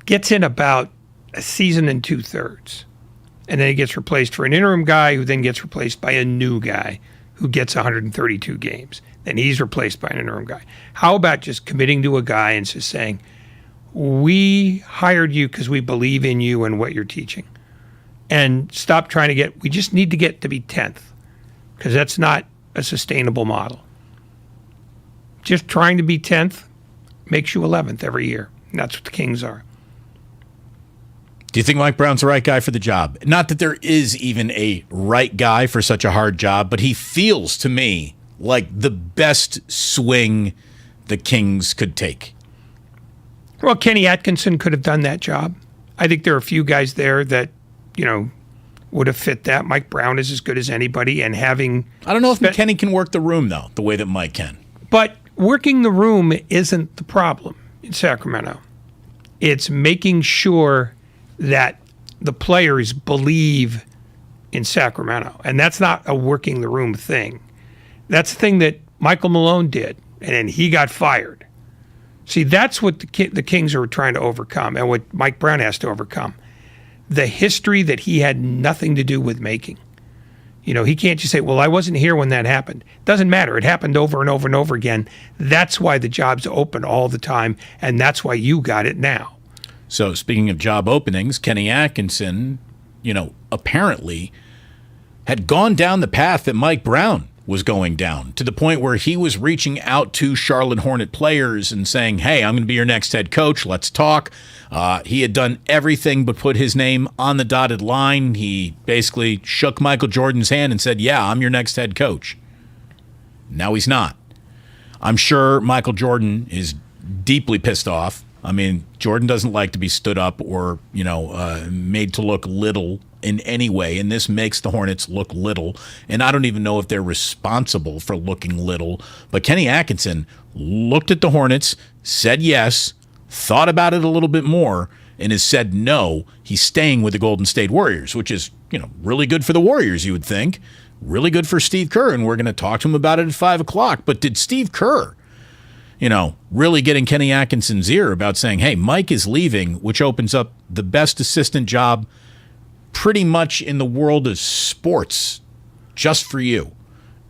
gets in about a season and 2/3. And then he gets replaced for an interim guy who then gets replaced by a new guy who gets 132 games. Then he's replaced by an interim guy. How about just committing to a guy and just saying, we hired you because we believe in you and what you're teaching. And stop trying to we just need to get to be 10th, because that's not a sustainable model. Just trying to be 10th makes you 11th every year. And that's what the Kings are. Do you think Mike Brown's the right guy for the job? Not that there is even a right guy for such a hard job, but he feels to me like the best swing the Kings could take. Well, Kenny Atkinson could have done that job. I think there are a few guys there that, would have fit that. Mike Brown is as good as anybody, and having... I don't know if Kenny can work the room, though, the way that Mike can. But working the room isn't the problem in Sacramento. It's making sure that the players believe in Sacramento. And that's not a working the room thing. That's the thing that Michael Malone did, and then he got fired. See, that's what the Kings are trying to overcome, and what Mike Brown has to overcome. The history that he had nothing to do with making. He can't just say, well, I wasn't here when that happened. Doesn't matter. It happened over and over and over again. That's why the job's open all the time, and that's why you got it now. So speaking of job openings, Kenny Atkinson, apparently had gone down the path that Mike Brown was going down, to the point where he was reaching out to Charlotte Hornet players and saying, hey, I'm going to be your next head coach. Let's talk. He had done everything but put his name on the dotted line. He basically shook Michael Jordan's hand and said, yeah, I'm your next head coach. Now he's not. I'm sure Michael Jordan is deeply pissed off. I mean, Jordan doesn't like to be stood up or, made to look little in any way, and this makes the Hornets look little, and I don't even know if they're responsible for looking little, but Kenny Atkinson looked at the Hornets, said yes, thought about it a little bit more, and has said no, he's staying with the Golden State Warriors, which is, really good for the Warriors, you would think, really good for Steve Kerr, and we're going to talk to him about it at 5 o'clock, but did Steve Kerr, really getting Kenny Atkinson's ear about saying, hey, Mike is leaving, which opens up the best assistant job pretty much in the world of sports just for you.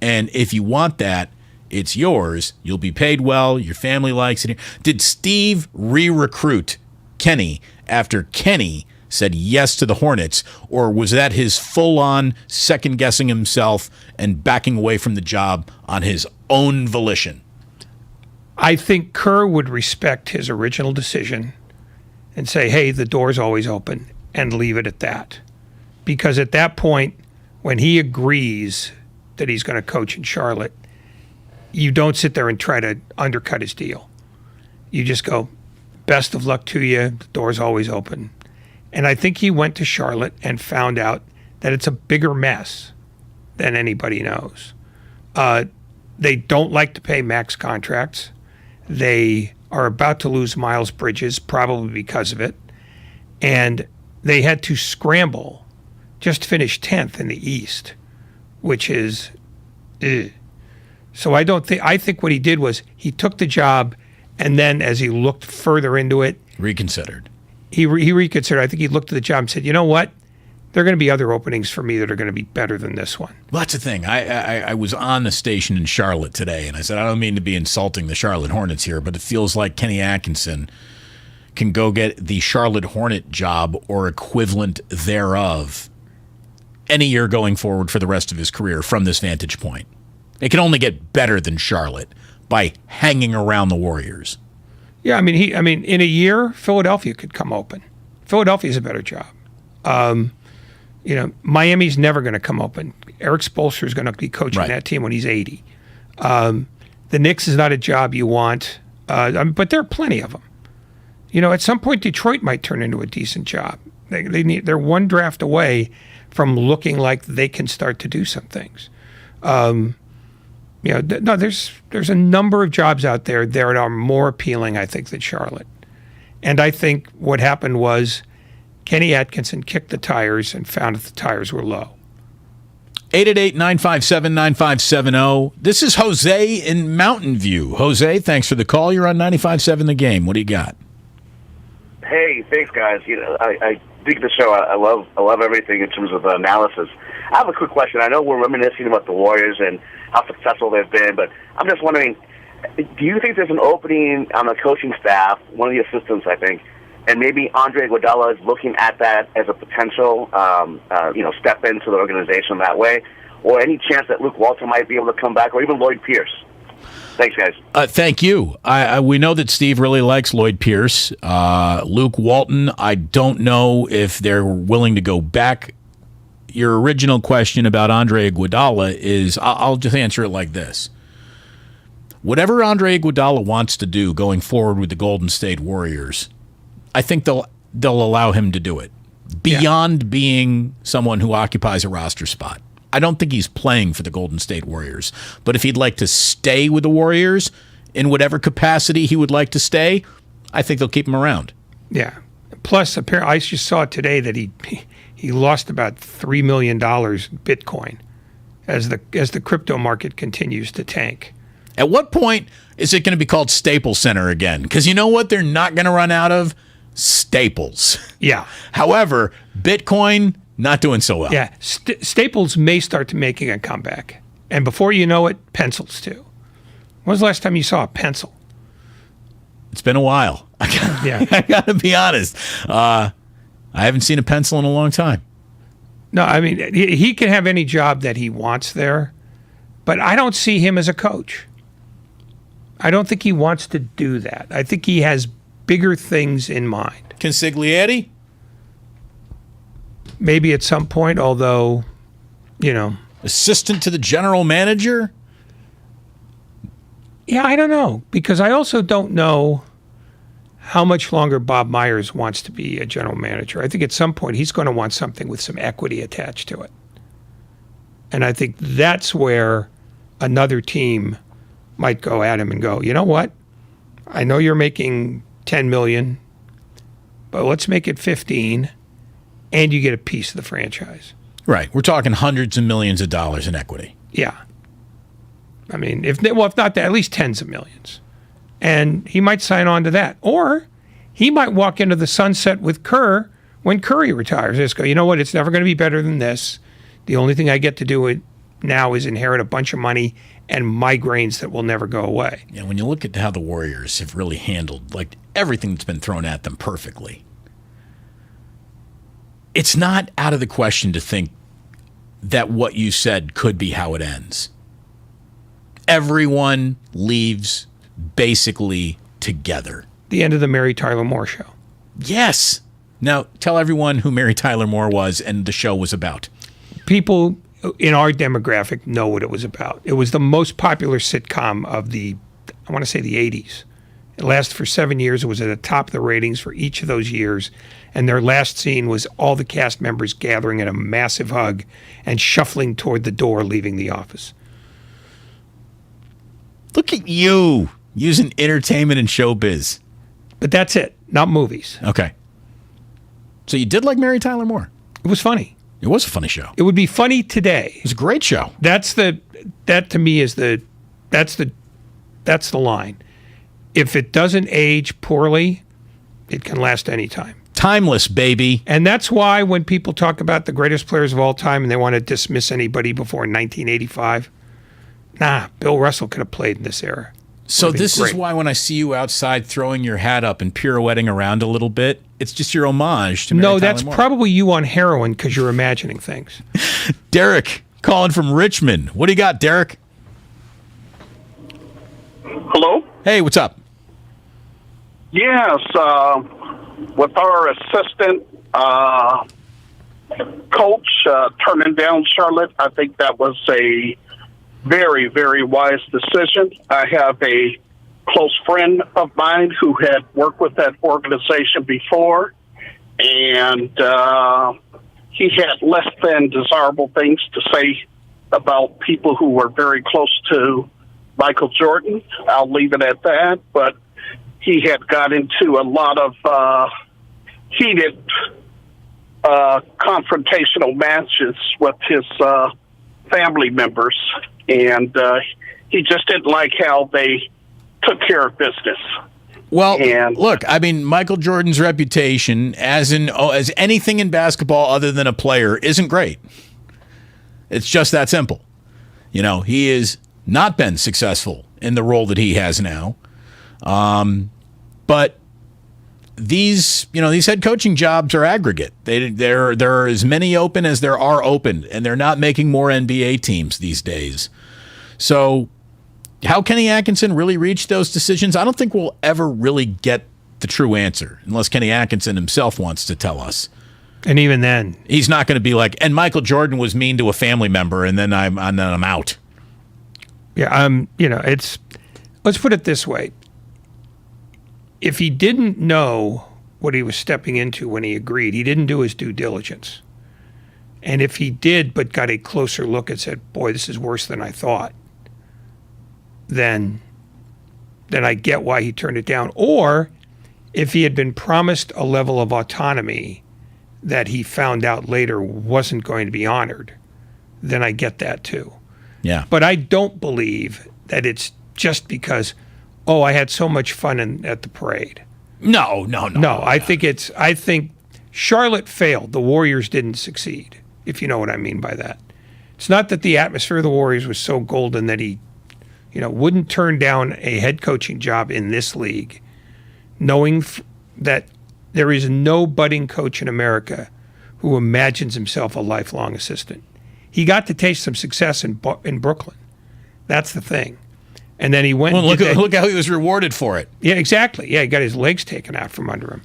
And if you want that, it's yours. You'll be paid well. Your family likes it. Did Steve re-recruit Kenny after Kenny said yes to the Hornets, or was that his full-on second-guessing himself and backing away from the job on his own volition? I think Kerr would respect his original decision and say, hey, the door's always open, and leave it at that. Because at that point, when he agrees that he's going to coach in Charlotte, you don't sit there and try to undercut his deal. You just go, best of luck to you, the door's always open. And I think he went to Charlotte and found out that it's a bigger mess than anybody knows. They don't like to pay max contracts. They are about to lose Miles Bridges, probably because of it. And they had to scramble, just finish 10th in the East, which is, So I think what he did was he took the job, and then as he looked further into it, reconsidered. He reconsidered. I think he looked at the job and said, you know what? There are going to be other openings for me that are going to be better than this one. Well, that's the thing. I was on the station in Charlotte today, and I said, I don't mean to be insulting the Charlotte Hornets here, but it feels like Kenny Atkinson can go get the Charlotte Hornet job or equivalent thereof any year going forward for the rest of his career from this vantage point. It can only get better than Charlotte by hanging around the Warriors. Yeah, I mean, in a year, Philadelphia could come open. Philadelphia's a better job. Miami's never going to come open. Eric Spoelstra is going to be coaching that team when he's 80. The Knicks is not a job you want, but there are plenty of them. At some point, Detroit might turn into a decent job. They're one draft away from looking like they can start to do some things. There's a number of jobs out there that are more appealing, I think, than Charlotte. And I think what happened was Kenny Atkinson kicked the tires and found that the tires were low. 888-957-9570. This is Jose in Mountain View. Jose, thanks for the call. You're on 95.7 The Game. What do you got? Hey, thanks, guys. I dig the show. I love everything in terms of analysis. I have a quick question. I know we're reminiscing about the Warriors and how successful they've been, but I'm just wondering, do you think there's an opening on the coaching staff, one of the assistants, I think, and maybe Andre Iguodala is looking at that as a potential, step into the organization that way, or any chance that Luke Walton might be able to come back, or even Lloyd Pierce? Thanks, guys. Thank you. We know that Steve really likes Lloyd Pierce. Luke Walton, I don't know if they're willing to go back. Your original question about Andre Iguodala is, I'll just answer it like this. Whatever Andre Iguodala wants to do going forward with the Golden State Warriors, I think they'll allow him to do it. Beyond being someone who occupies a roster spot. I don't think he's playing for the Golden State Warriors. But if he'd like to stay with the Warriors in whatever capacity he would like to stay, I think they'll keep him around. Yeah. Plus, apparently, I just saw today that he lost about $3 million in Bitcoin as the crypto market continues to tank. At what point is it going to be called Staples Center again? Because you know what they're not going to run out of? Staples. Yeah. However, Bitcoin, not doing so well. Yeah. Staples may start to making a comeback. And before you know it, pencils too. When was the last time you saw a pencil? It's been a while. I got to be honest. I haven't seen a pencil in a long time. No, I mean, he can have any job that he wants there, but I don't see him as a coach. I don't think he wants to do that. I think he has bigger things in mind. Consigliere? Maybe at some point, although, assistant to the general manager? Yeah, I don't know, because I also don't know how much longer Bob Myers wants to be a general manager. I think at some point he's going to want something with some equity attached to it. And I think that's where another team might go at him and go, you know what? I know you're making $10 million, but let's make it 15, and you get a piece of the franchise. Right. We're talking hundreds of millions of dollars in equity. Yeah. I mean, if not that, at least tens of millions. And he might sign on to that. Or he might walk into the sunset with Kerr when Curry retires. Just go, you know what? It's never going to be better than this. The only thing I get to do it now is inherit a bunch of money and migraines that will never go away. Yeah, when you look at how the Warriors have really handled like everything that's been thrown at them perfectly, it's not out of the question to think that what you said could be how it ends. Everyone leaves basically together. The end of the Mary Tyler Moore show. Yes. Now, tell everyone who Mary Tyler Moore was and the show was about. People in our demographic know what it was about. It was the most popular sitcom of the 80s. It lasted for 7 years. It was at the top of the ratings for each of those years. And their last scene was all the cast members gathering in a massive hug and shuffling toward the door, leaving the office. Look at you using entertainment and showbiz. But that's it, not movies. Okay. So you did like Mary Tyler Moore? It was funny. It was a funny show. It would be funny today. It was a great show. That to me is that's the line. If it doesn't age poorly, it can last any time. Timeless, baby. And that's why when people talk about the greatest players of all time and they want to dismiss anybody before 1985, Bill Russell could have played in this era. So this is why when I see you outside throwing your hat up and pirouetting around a little bit, it's just your homage to Mary Tyler that's Moore. Probably you on heroin because you're imagining things. Derek, calling from Richmond. What do you got, Derek? Hello? Hey, what's up? Yes, with our assistant coach turning down Charlotte, I think that was a very, very wise decision. I have a close friend of mine who had worked with that organization before, and he had less than desirable things to say about people who were very close to Michael Jordan. I'll leave it at that, but he had got into a lot of heated confrontational matches with his family members, and he just didn't like how they took care of business. Well, look, I mean, Michael Jordan's reputation as anything in basketball other than a player isn't great. It's just that simple. You know, he has not been successful in the role that he has now. But these head coaching jobs are aggregate. There are as many open as there are open, and they're not making more NBA teams these days. So how Kenny Atkinson really reached those decisions, I don't think we'll ever really get the true answer unless Kenny Atkinson himself wants to tell us. And even then, he's not going to be like, and Michael Jordan was mean to a family member, and then I'm out. Yeah, let's put it this way. If he didn't know what he was stepping into when he agreed, he didn't do his due diligence. And if he did but got a closer look and said, boy, this is worse than I thought, then I get why he turned it down. Or if he had been promised a level of autonomy that he found out later wasn't going to be honored, then I get that too. Yeah. But I don't believe that it's just because, I had so much fun at the parade. No. I think Charlotte failed. The Warriors didn't succeed, if you know what I mean by that. It's not that the atmosphere of the Warriors was so golden that he, wouldn't turn down a head coaching job in this league, knowing that there is no budding coach in America who imagines himself a lifelong assistant. He got to taste some success in Brooklyn. That's the thing. And then he went. Well, look how he was rewarded for it. Yeah, exactly. Yeah, he got his legs taken out from under him.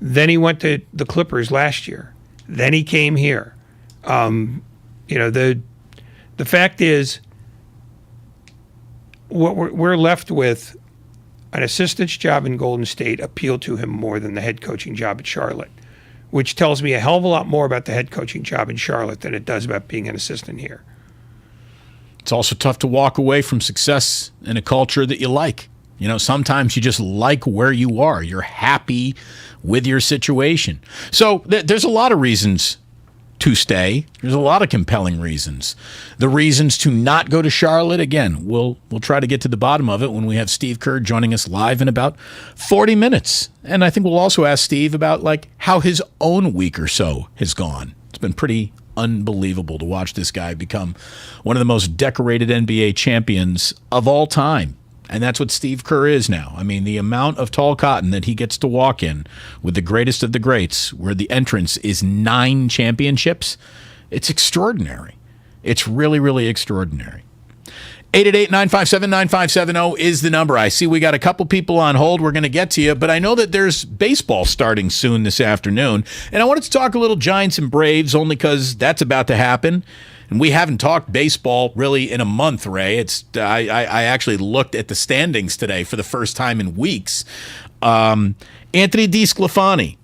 Then he went to the Clippers last year. Then he came here. The fact is, what we're left with, an assistant's job in Golden State appealed to him more than the head coaching job at Charlotte, which tells me a hell of a lot more about the head coaching job in Charlotte than it does about being an assistant here. It's also tough to walk away from success in a culture that you like. Sometimes you just like where you are. You're happy with your situation. So there's a lot of reasons to stay. There's a lot of compelling reasons. The reasons to not go to Charlotte, again, we'll try to get to the bottom of it when we have Steve Kerr joining us live in about 40 minutes. And I think we'll also ask Steve about how his own week or so has gone. It's been pretty unbelievable to watch this guy become one of the most decorated NBA champions of all time. And that's what Steve Kerr is now. I mean, the amount of tall cotton that he gets to walk in with the greatest of the greats, where the entrance is 9 championships, it's extraordinary. It's really, really extraordinary. 888-957-9570 is the number. I see we got a couple people on hold. We're going to get to you, but I know that there's baseball starting soon this afternoon, and I wanted to talk a little Giants and Braves only because that's about to happen. And we haven't talked baseball really in a month, Ray. I actually looked at the standings today for the first time in weeks. Anthony DeSclafani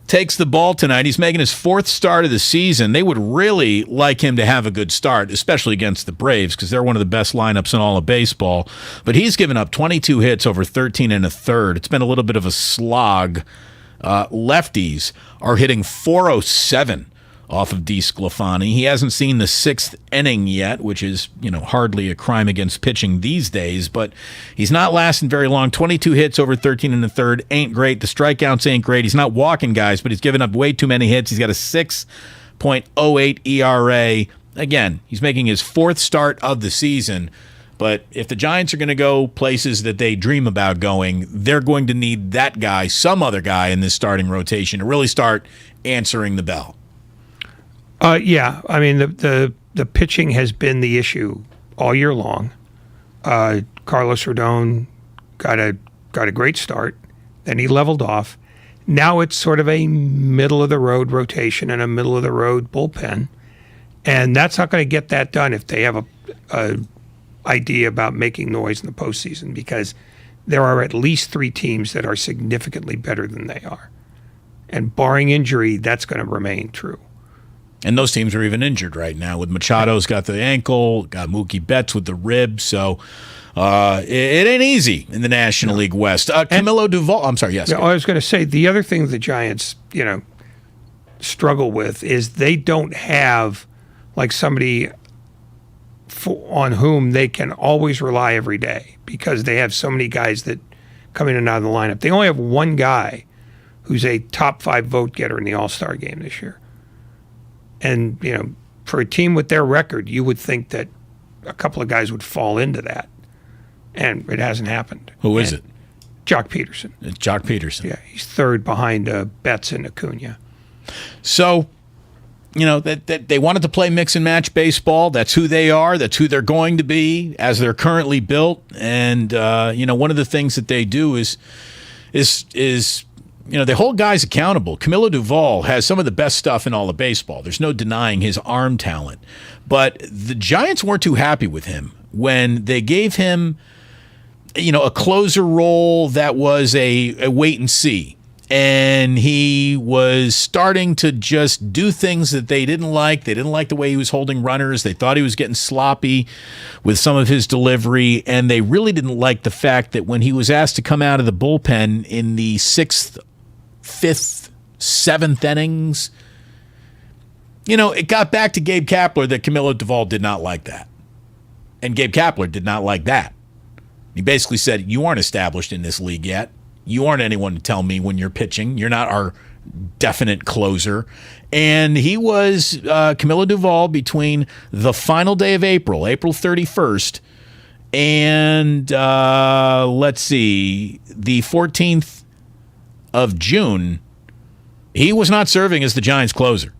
takes the ball tonight. He's making his 4th start of the season. They would really like him to have a good start, especially against the Braves, because they're one of the best lineups in all of baseball. But he's given up 22 hits over 13 1/3. It's been a little bit of a slog. Lefties are hitting .407 off of DeSclafani. He hasn't seen the 6th inning yet, which is, hardly a crime against pitching these days, but he's not lasting very long. 22 hits over 13 1/3 ain't great. The strikeouts ain't great. He's not walking guys, but he's given up way too many hits. He's got a 6.08 ERA. Again, he's making his 4th start of the season, but if the Giants are going to go places that they dream about going, they're going to need that guy, some other guy in this starting rotation to really start answering the bell. Yeah, I mean the pitching has been the issue all year long. Carlos Rodon got a great start, then he leveled off. Now it's sort of a middle of the road rotation and a middle of the road bullpen, and that's not going to get that done if they have a idea about making noise in the postseason, because there are at least 3 teams that are significantly better than they are, and barring injury, that's going to remain true. And those teams are even injured right now. With Machado's got the ankle, got Mookie Betts with the rib. So it ain't easy in the National League West. Camilo Duvall. I'm sorry. Yes. Yeah, I was going to say the other thing the Giants, struggle with is they don't have somebody on whom they can always rely every day, because they have so many guys that come in and out of the lineup. They only have one guy who's a top 5 vote getter in the All-Star game this year. And, for a team with their record, you would think that a couple of guys would fall into that. And it hasn't happened. Who is it? Jock Peterson. It's Jock Peterson. Yeah, he's 3rd behind Betts and Acuna. So, that they wanted to play mix and match baseball. That's who they are. That's who they're going to be as they're currently built. And, one of the things that they do is they hold guys accountable. Camilo Duvall has some of the best stuff in all of baseball. There's no denying his arm talent. But the Giants weren't too happy with him when they gave him, a closer role that was a wait and see. And he was starting to just do things that they didn't like. They didn't like the way he was holding runners. They thought he was getting sloppy with some of his delivery. And they really didn't like the fact that when he was asked to come out of the bullpen in the 6th, 5th, 7th innings, it got back to Gabe Kapler that Camilo Duvall did not like that. And Gabe Kapler did not like that. He basically said, you aren't established in this league yet. You aren't anyone to tell me when you're pitching. You're not our definite closer. And he was Camilo Duvall between the final day of April 31st, and let's see, the 14th of June. He was not serving as the Giants closer.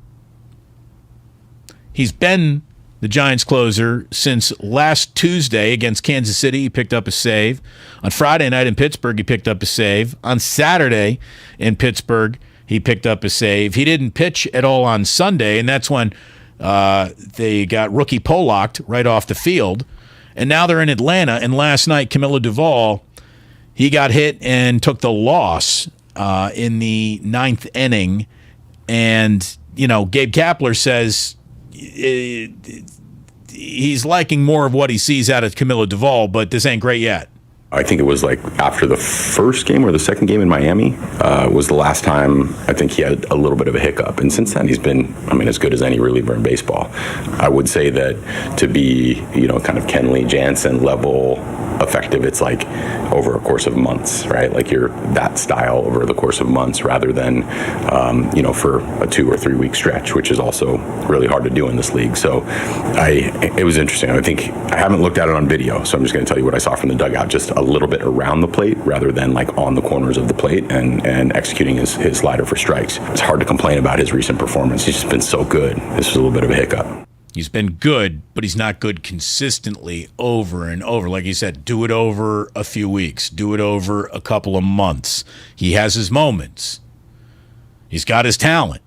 He's been the Giants closer since last Tuesday against Kansas City. He picked up a save. On Friday night in Pittsburgh, he picked up a save. On Saturday in Pittsburgh, he picked up a save. He didn't pitch at all on Sunday, and that's when they got rookie Pollocked right off the field. And now they're in Atlanta, and last night, Camilo Duvall, he got hit and took the loss in the 9th inning. And, Gabe Kapler says he's liking more of what he sees out of Camilo Duvall, but this ain't great yet. I think it was like after the first game or the second game in Miami was the last time I think he had a little bit of a hiccup. And since then, he's been, as good as any reliever in baseball. I would say that to be, kind of Kenley Jansen level effective, it's like over a course of months, right? Like you're that style over the course of months rather than, for a 2 or 3 week stretch, which is also really hard to do in this league. So it was interesting. I think I haven't looked at it on video, so I'm just going to tell you what I saw from the dugout, just a little bit around the plate rather than like on the corners of the plate and executing his slider for strikes. It's hard to complain about his recent performance. He's just been so good. This was a little bit of a hiccup. He's been good, but he's not good consistently over and over. Like you said, do it over a few weeks. Do it over a couple of months. He has his moments. He's got his talent.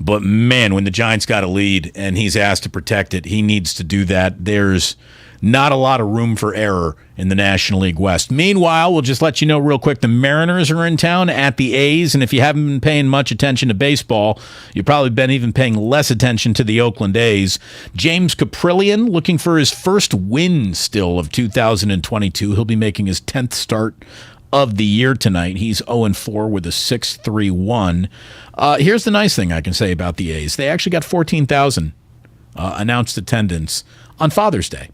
But, man, when the Giants got a lead and he's asked to protect it, he needs to do that. There's not a lot of room for error in the National League West. Meanwhile, we'll just let you know real quick, the Mariners are in town at the A's, and if you haven't been paying much attention to baseball, you've probably been even paying less attention to the Oakland A's. James Caprillion looking for his first win still of 2022. He'll be making his 10th start of the year tonight. He's 0-4 with a 6.31. Here's the nice thing I can say about the A's. They actually got 14,000 announced attendance on Father's Day.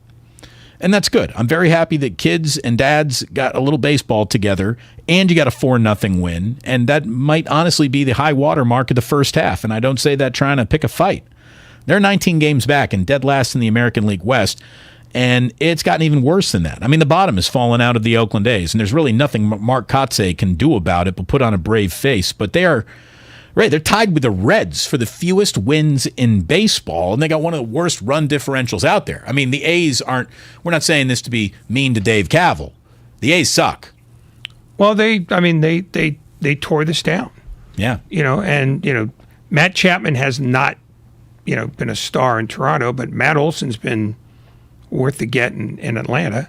And that's good. I'm very happy that kids and dads got a little baseball together, and you got a 4-0 win. And that might honestly be the high water mark of the first half. And I don't say that trying to pick a fight. They're 19 games back and dead last in the American League West. And it's gotten even worse than that. The bottom has fallen out of the Oakland A's, and there's really nothing Mark Kotsay can do about it but put on a brave face. But they are right. They're tied with the Reds for the fewest wins in baseball, and they got one of the worst run differentials out there. The A's aren't – we're not saying this to be mean to Dave Kaval. The A's suck. Well, they tore this down. Yeah. Matt Chapman has not, been a star in Toronto, but Matt Olson's been worth the get in Atlanta.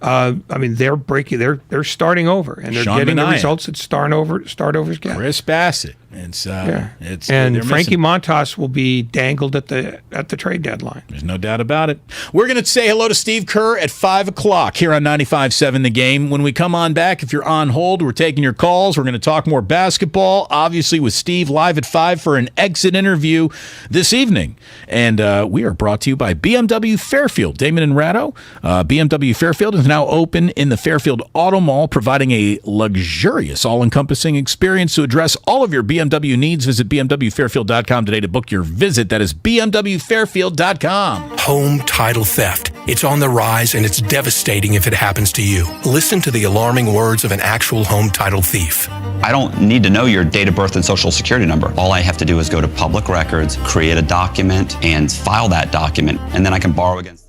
They're breaking. They're starting over, and they're Sean getting Manaea. The results that startovers get. Chris Bassett. And Frankie Montas will be dangled at the trade deadline. There's no doubt about it. We're going to say hello to Steve Kerr at 5 o'clock here on 95.7 The Game. When we come on back, if you're on hold, we're taking your calls. We're going to talk more basketball, obviously with Steve live at 5 for an exit interview this evening. And we are brought to you by BMW Fairfield. Damon and Ratto. BMW Fairfield is now open in the Fairfield Auto Mall, providing a luxurious, all-encompassing experience to address all of your BMW needs. Visit BMWFairfield.com today to book your visit. That is BMWFairfield.com. Home title theft. It's on the rise, and it's devastating if it happens to you. Listen to the alarming words of an actual home title thief. I don't need to know your date of birth and social security number. All I have to do is go to public records, create a document, and file that document, and then I can borrow against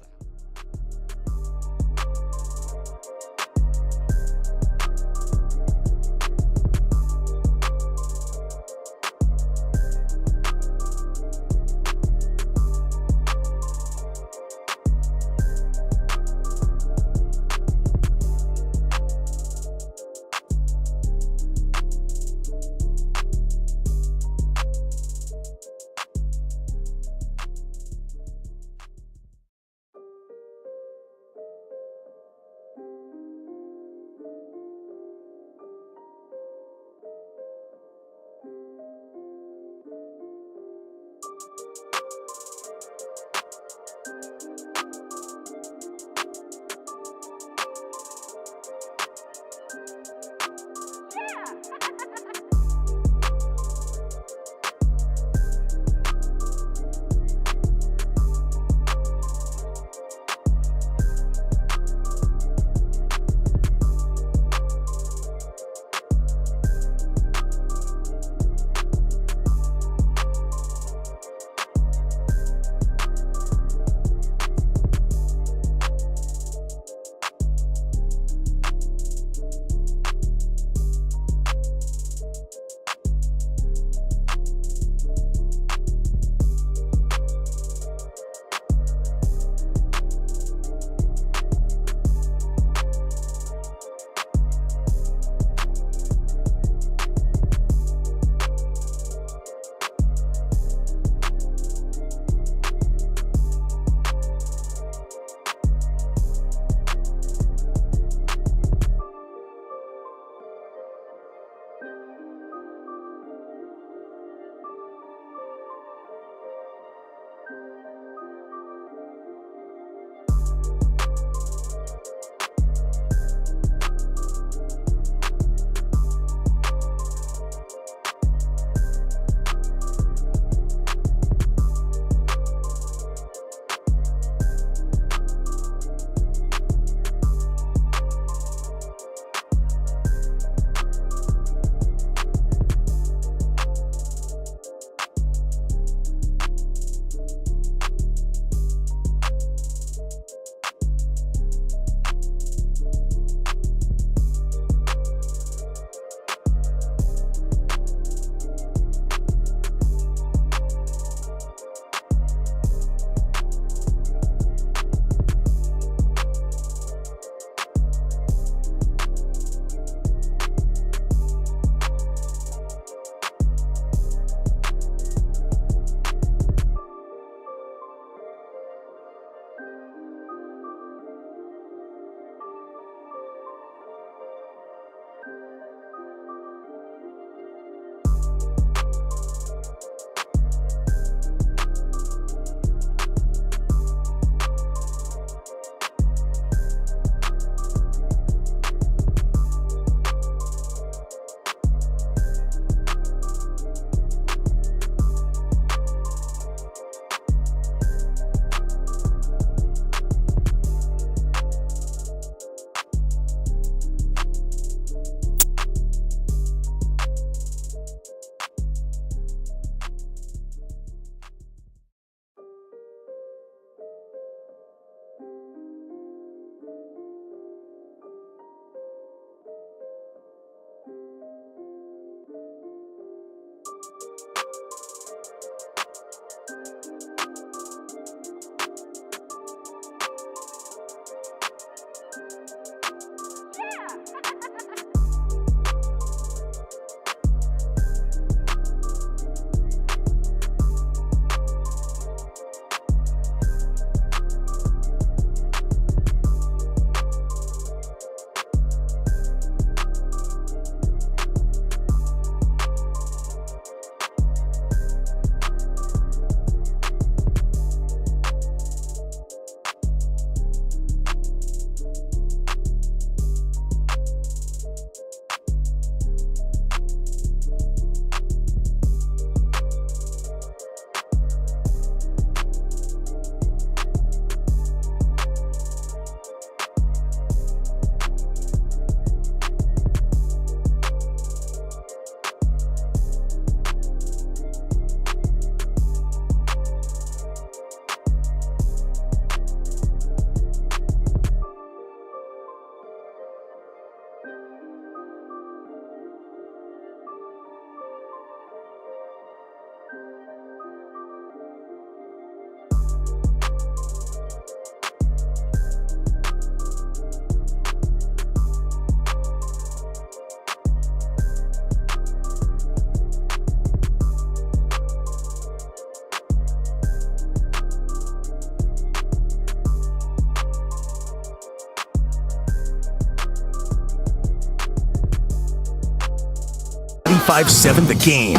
95.7 The Game.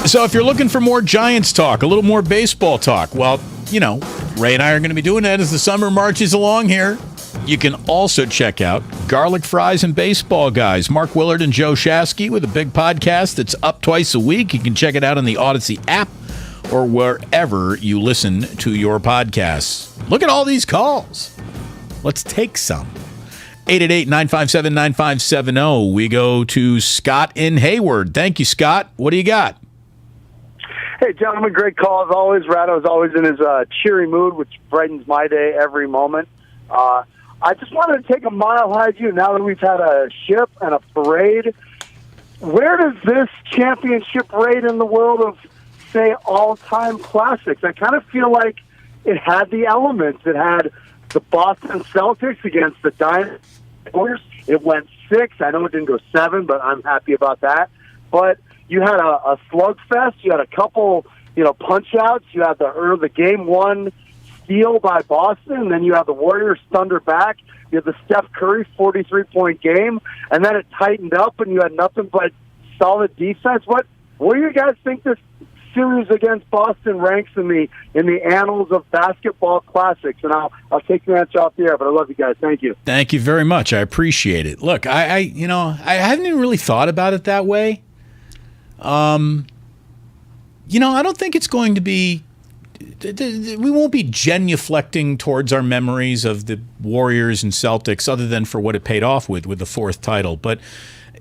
So if you're looking for more Giants talk, a little more baseball talk, well, you know, Ray and I are going to be doing that as the summer marches along here. You can also check out Garlic Fries and Baseball Guys, Mark Willard and Joe Shasky with a big podcast that's up twice a week. You can check it out on the Odyssey app or wherever you listen to your podcasts. Look at all these calls. Let's take some. 888-957-9570. We go to Scott in Hayward. Thank you, Scott. What do you got? Hey, gentlemen, great call as always. Ratto is always in his cheery mood, which brightens my day every moment. I just wanted to take a mile high view now that we've had a ship and a parade. Where does this championship rate in the world of, say, all-time classics? I kind of feel like it had the elements. It had the Boston Celtics against the Dynasty. It went 6. I know it didn't go 7, but I'm happy about that. But you had a slugfest. You had a couple, punch-outs. You had the game 1 steal by Boston, and then you had the Warriors thunder back. You had the Steph Curry 43-point game, and then it tightened up, and you had nothing but solid defense. What do you guys think this series against Boston ranks in the annals of basketball classics? And I'll take your answer off the air, but I love you guys. Thank you. Thank you very much. I appreciate it. Look, I haven't even really thought about it that way. I don't think it's going to be. We won't be genuflecting towards our memories of the Warriors and Celtics, other than for what it paid off with the 4th title. But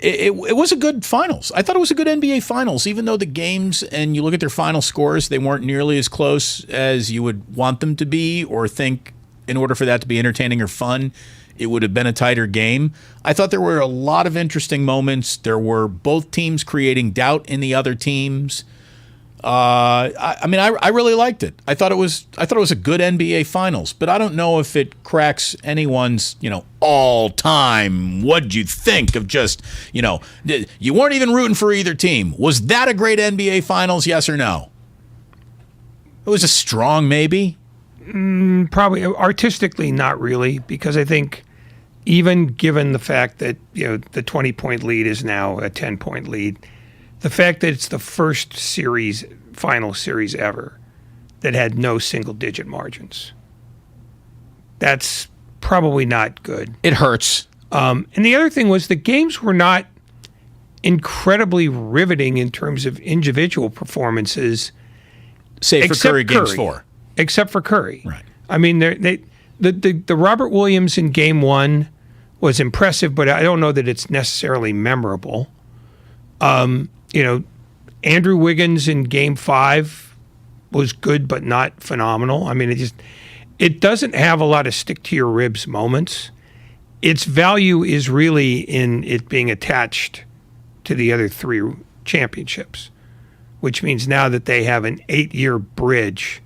it was a good finals. I thought it was a good NBA finals, even though the games, and you look at their final scores, they weren't nearly as close as you would want them to be, or think in order for that to be entertaining or fun, it would have been a tighter game. I thought there were a lot of interesting moments. There were both teams creating doubt in the other teams. I really liked it. I thought it was a good NBA Finals, but I don't know if it cracks anyone's, all time. What'd you think of just, you weren't even rooting for either team. Was that a great NBA Finals? Yes or no? It was a strong maybe. Probably artistically, not really, because I think even given the fact that the 20-point lead is now a 10-point lead, the fact that it's the first final series ever that had no single-digit margins, that's probably not good. It hurts. And the other thing was the games were not incredibly riveting in terms of individual performances. Save for Curry games 4. Except for Curry. Right. I mean, the Robert Williams in game 1 was impressive, but I don't know that it's necessarily memorable. Andrew Wiggins in game 5 was good, but not phenomenal. I mean, it doesn't have a lot of stick to your ribs moments. Its value is really in it being attached to the other 3 championships, which means now that they have an 8-year bridge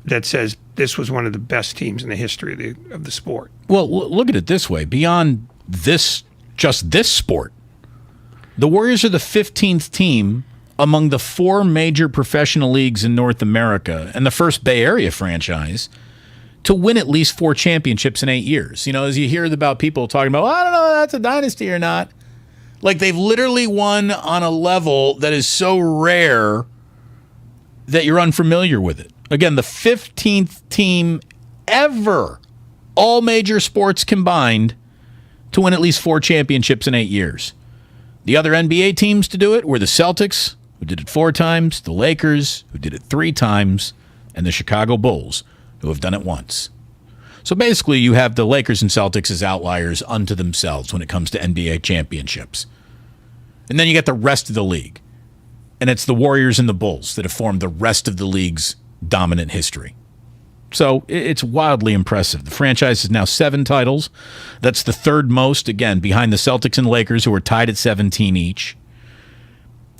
that says this was one of the best teams in the history of the sport. Well, look at it this way. Beyond just this sport, the Warriors are the 15th team among the 4 major professional leagues in North America and the first Bay Area franchise to win at least 4 championships in 8 years. As you hear about people talking about, I don't know if that's a dynasty or not. Like, they've literally won on a level that is so rare that you're unfamiliar with it. Again, the 15th team ever, all major sports combined, to win at least 4 championships in 8 years. The other NBA teams to do it were the Celtics, who did it 4 times, the Lakers, who did it 3 times, and the Chicago Bulls, who have done it once. So basically, you have the Lakers and Celtics as outliers unto themselves when it comes to NBA championships. And then you get the rest of the league. And it's the Warriors and the Bulls that have formed the rest of the league's dominant history. So it's wildly impressive. The franchise is now 7 titles. That's the 3rd most, again, behind the Celtics and Lakers, who are tied at 17 each.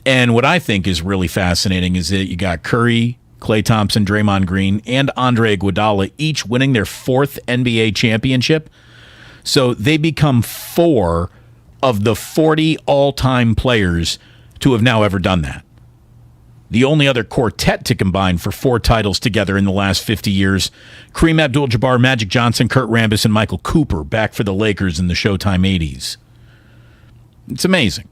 And what I think is really fascinating is that you got Curry, Klay Thompson, Draymond Green, and Andre Iguodala each winning their 4th NBA championship. So they become 4 of the 40 all-time players to have now ever done that. The only other quartet to combine for 4 titles together in the last 50 years, Kareem Abdul-Jabbar, Magic Johnson, Kurt Rambis, and Michael Cooper back for the Lakers in the Showtime 80s. It's amazing.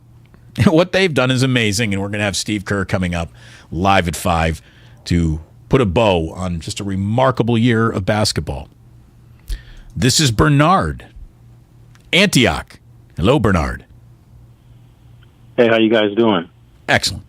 What they've done is amazing, and we're going to have Steve Kerr coming up live at 5 to put a bow on just a remarkable year of basketball. This is Bernard, Antioch. Hello, Bernard. Hey, how you guys doing? Excellent.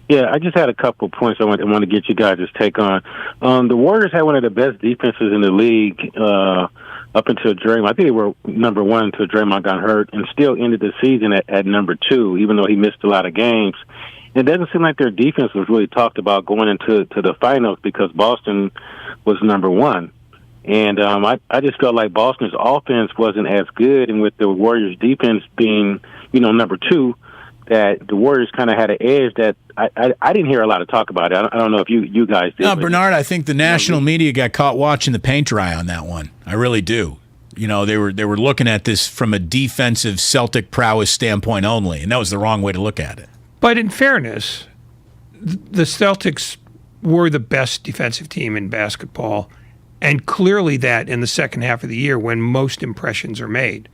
Yeah, I just had a couple of points I want to get you guys' take on. The Warriors had one of the best defenses in the league up until Draymond. I think they were number 1 until Draymond got hurt, and still ended the season at number 2, even though he missed a lot of games. It doesn't seem like their defense was really talked about going into the finals because Boston was number 1. And I just felt like Boston's offense wasn't as good, and with the Warriors' defense being, number 2, that the Warriors kind of had an edge that I didn't hear a lot of talk about it. I don't know if you guys did. No, Bernard, I think the national media got caught watching the paint dry on that one. I really do. They were looking at this from a defensive Celtic prowess standpoint only, and that was the wrong way to look at it. But in fairness, the Celtics were the best defensive team in basketball, and clearly that in the second half of the year when most impressions are made.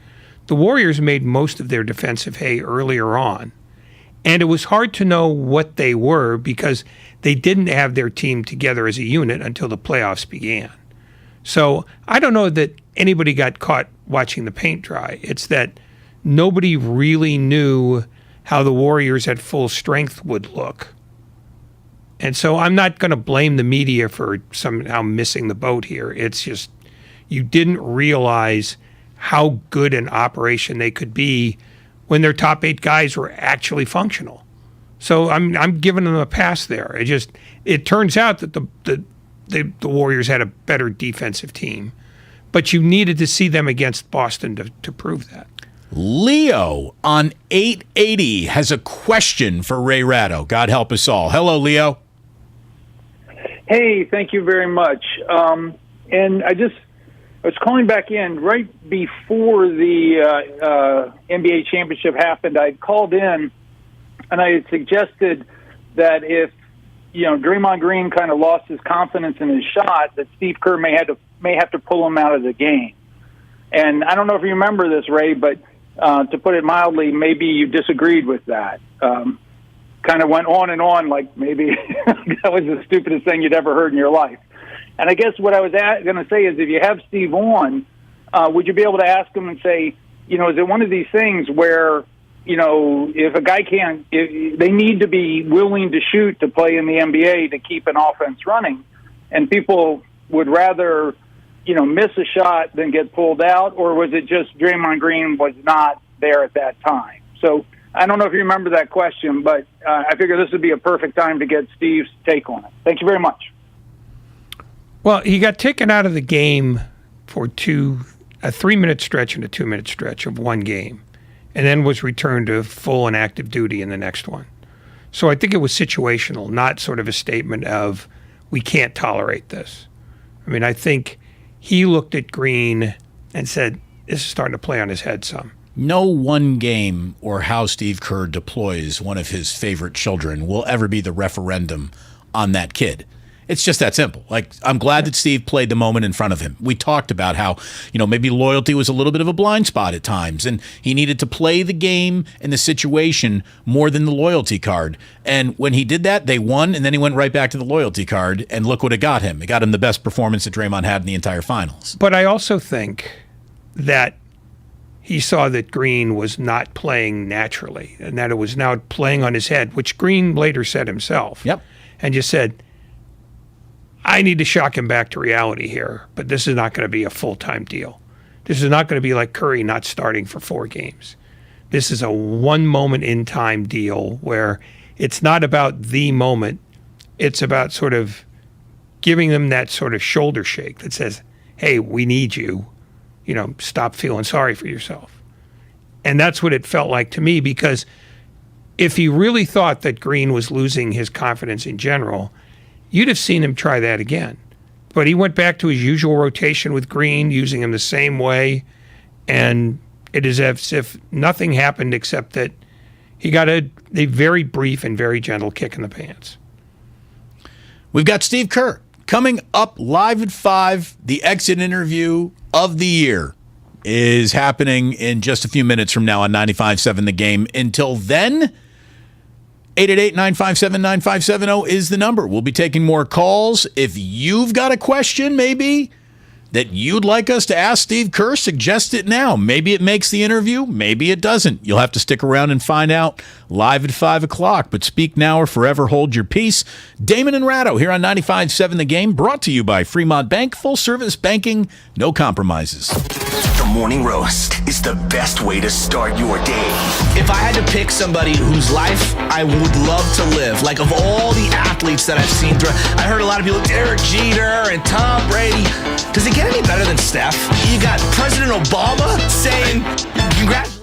The Warriors made most of their defensive hay earlier on, and it was hard to know what they were because they didn't have their team together as a unit until the playoffs began. So I don't know that anybody got caught watching the paint dry. It's that nobody really knew how the Warriors at full strength would look. And so I'm not going to blame the media for somehow missing the boat here. It's just you didn't realize how good an operation they could be when their top 8 guys were actually functional. So I'm giving them a pass there. It turns out that the Warriors had a better defensive team, but you needed to see them against Boston to prove that. Leo on 880 has a question for Ray Ratto. God help us all. Hello, Leo. Hey, thank you very much. And I was calling back in right before the NBA championship happened. I called in and I had suggested that if Draymond Green kind of lost his confidence in his shot, that Steve Kerr may have to pull him out of the game. And I don't know if you remember this, Ray, but to put it mildly, maybe you disagreed with that. Kind of went on and on like maybe that was the stupidest thing you'd ever heard in your life. And I guess what I was going to say is if you have Steve on, would you be able to ask him and say, is it one of these things where, if a guy they need to be willing to shoot to play in the NBA to keep an offense running, and people would rather, miss a shot than get pulled out, or was it just Draymond Green was not there at that time? So I don't know if you remember that question, but I figure this would be a perfect time to get Steve's take on it. Thank you very much. Well, he got taken out of the game for a 3-minute stretch and a 2-minute stretch of one game, and then was returned to full and active duty in the next one. So I think it was situational, not sort of a statement of we can't tolerate this. I mean, I think he looked at Green and said, this is starting to play on his head some. No one game or how Steve Kerr deploys one of his favorite children will ever be the referendum on that kid. It's just that simple. Like, I'm glad that Steve played the moment in front of him. We talked about how, maybe loyalty was a little bit of a blind spot at times, and he needed to play the game and the situation more than the loyalty card. And when he did that, they won, and then he went right back to the loyalty card, and look what it got him. It got him the best performance that Draymond had in the entire finals. But I also think that he saw that Green was not playing naturally, and that it was now playing on his head, which Green later said himself. Yep. And just said, I need to shock him back to reality here, but this is not going to be a full-time deal. This is not going to be like Curry not starting for 4 games. This is a one-moment-in-time deal where it's not about the moment. It's about sort of giving them that sort of shoulder shake that says, hey, we need you. Stop feeling sorry for yourself. And that's what it felt like to me, because if he really thought that Green was losing his confidence in general, you'd have seen him try that again. But he went back to his usual rotation with Green, using him the same way, and it is as if nothing happened except that he got a very brief and very gentle kick in the pants. We've got Steve Kerr coming up live at 5. The exit interview of the year is happening in just a few minutes from now on 95.7 The Game. Until then, 888-957-9570 is the number. We'll be taking more calls. If you've got a question maybe that you'd like us to ask Steve Kerr, suggest it now. Maybe it makes the interview. Maybe it doesn't. You'll have to stick around and find out live at 5 o'clock. But speak now or forever hold your peace. Damon and Ratto here on 95.7 The Game, brought to you by Fremont Bank. Full service banking, no compromises. The Morning Roast is the best way to start your day. If I had to pick somebody whose life I would love to live, like of all the athletes that I've seen, I heard a lot of people, Derek Jeter and Tom Brady. Does it get any better than Steph? You got President Obama saying, congratulations.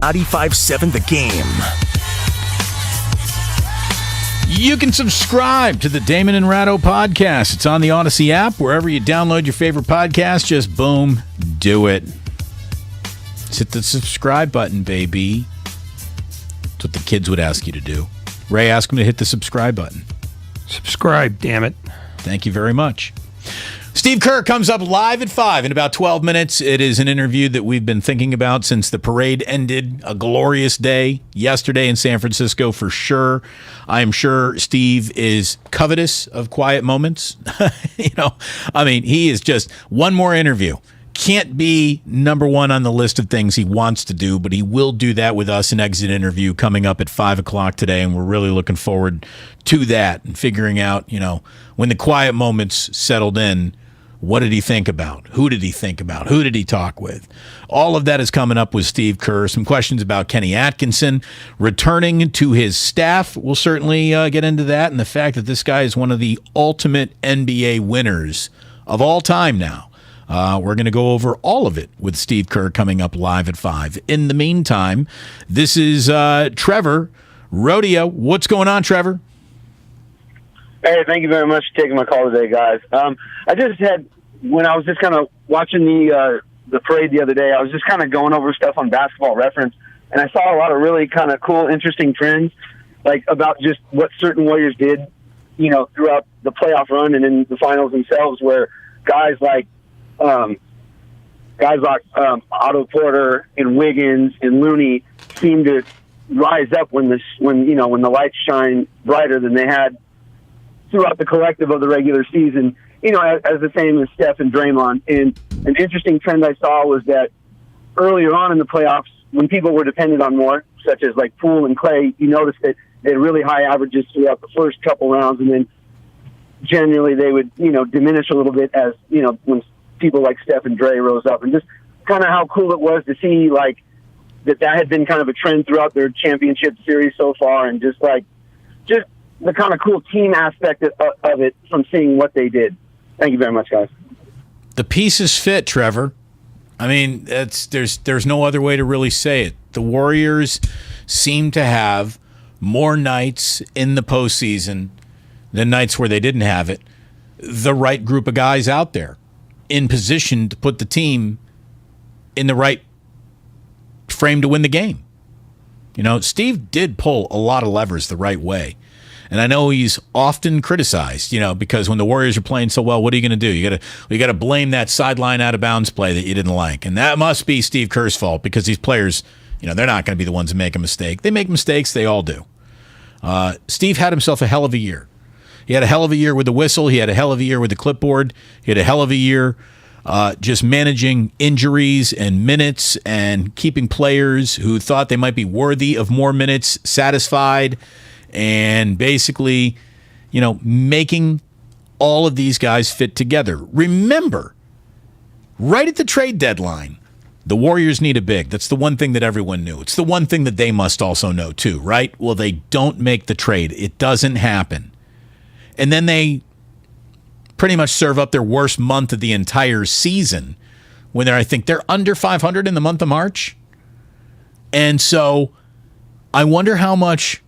95.7 The Game. You can subscribe to the Damon and Ratto podcast. It's on the Odyssey app. Wherever you download your favorite podcast, just boom, do it. Just hit the subscribe button, baby. That's what the kids would ask you to do. Ray, ask them to hit the subscribe button. Subscribe, damn it. Thank you very much. Steve Kerr comes up live at 5 in about 12 minutes. It is an interview that we've been thinking about since the parade ended. A glorious day yesterday in San Francisco for sure. I am sure Steve is covetous of quiet moments. He is just one more interview. Can't be number one on the list of things he wants to do, but he will do that with us, an exit interview coming up at 5 o'clock today, and we're really looking forward to that and figuring out, when the quiet moments settled in, what did he think about? Who did he think about? Who did he talk with? All of that is coming up with Steve Kerr. Some questions about Kenny Atkinson returning to his staff. We'll certainly get into that, and the fact that this guy is one of the ultimate NBA winners of all time now. We're going to go over all of it with Steve Kerr coming up live at 5. In the meantime, this is Trevor Rodeo. What's going on, Trevor? Hey, thank you very much for taking my call today, guys. When I was just kind of watching the parade the other day, I was just kind of going over stuff on Basketball Reference, and I saw a lot of really kind of cool, interesting trends, like about just what certain Warriors did, throughout the playoff run and in the finals themselves, where guys like Otto Porter and Wiggins and Looney seem to rise up when the lights shine brighter than they had throughout the collective of the regular season, as the same as Steph and Draymond. And an interesting trend I saw was that earlier on in the playoffs, when people were dependent on more, such as like Poole and Klay, you noticed that they had really high averages throughout the first couple rounds, and then generally they would, diminish a little bit as, when people like Steph and Dre rose up. And just kind of how cool it was to see, like, that had been kind of a trend throughout their championship series so far, and just the kind of cool team aspect of it from seeing what they did. Thank you very much, guys. The pieces fit, Trevor. I mean, there's no other way to really say it. The Warriors seem to have more nights in the postseason than nights where they didn't have it. The right group of guys out there in position to put the team in the right frame to win the game. Steve did pull a lot of levers the right way. And I know he's often criticized, because when the Warriors are playing so well, what are you going to do? You got to blame that sideline out of bounds play that you didn't like. And that must be Steve Kerr's fault, because these players, they're not going to be the ones that make a mistake. They make mistakes. They all do. Steve had himself a hell of a year. He had a hell of a year with the whistle. He had a hell of a year with the clipboard. He had a hell of a year just managing injuries and minutes and keeping players who thought they might be worthy of more minutes satisfied, and basically, making all of these guys fit together. Remember, right at the trade deadline, the Warriors need a big. That's the one thing that everyone knew. It's the one thing that they must also know too, right? Well, they don't make the trade. It doesn't happen. And then they pretty much serve up their worst month of the entire season when I think they're under 500 in the month of March. And so I wonder how much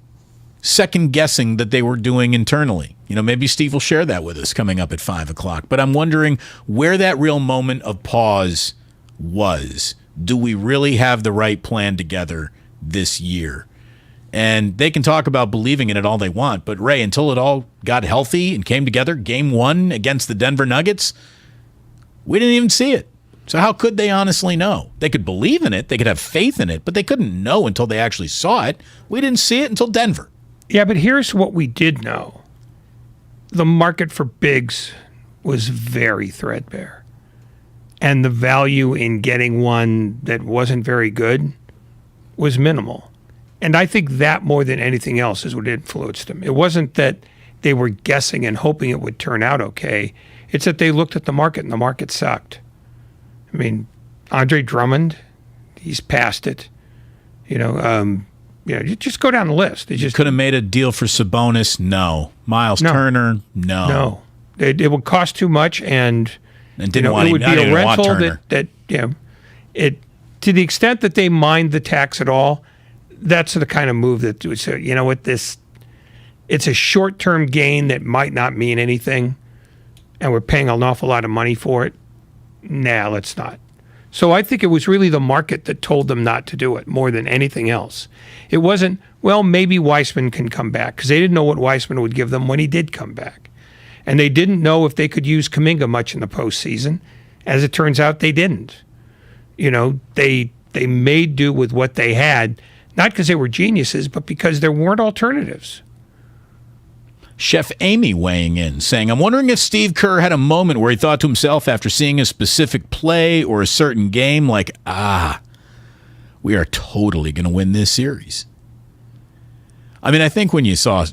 second guessing that they were doing internally. Maybe Steve will share that with us coming up at 5 o'clock. But I'm wondering where that real moment of pause was. Do we really have the right plan together this year? And they can talk about believing in it all they want, but Ray, until it all got healthy and came together, game 1 against the Denver Nuggets, we didn't even see it. So how could they honestly know? They could believe in it, they could have faith in it, but they couldn't know until they actually saw it. We didn't see it until Denver. Yeah, but here's what we did know. The market for bigs was very threadbare. And the value in getting one that wasn't very good was minimal. And I think that more than anything else is what influenced them. It wasn't that they were guessing and hoping it would turn out okay. It's that they looked at the market and the market sucked. I mean, Andre Drummond, he's past it. You just go down the list. You could have made a deal for Sabonis. No. Miles Turner. No. It would cost too much, and didn't want it would him. be a rental Turner. that to the extent that they mind the tax at all, that's the kind of move that would say, you know what, it's a short-term gain that might not mean anything, and we're paying an awful lot of money for it. Nah, let's not. So I think it was really the market that told them not to do it more than anything else. It wasn't, well, maybe Weissman can come back, because they didn't know what Weissman would give them when he did come back. And they didn't know if they could use Kuminga much in the postseason. As it turns out, they didn't. You know, they made do with what they had, not because they were geniuses, but because there weren't alternatives. Chef Amy weighing in, saying, I'm wondering if Steve Kerr had a moment where he thought to himself after seeing a specific play or a certain game, like, we are totally going to win this series. I mean, I think when you saw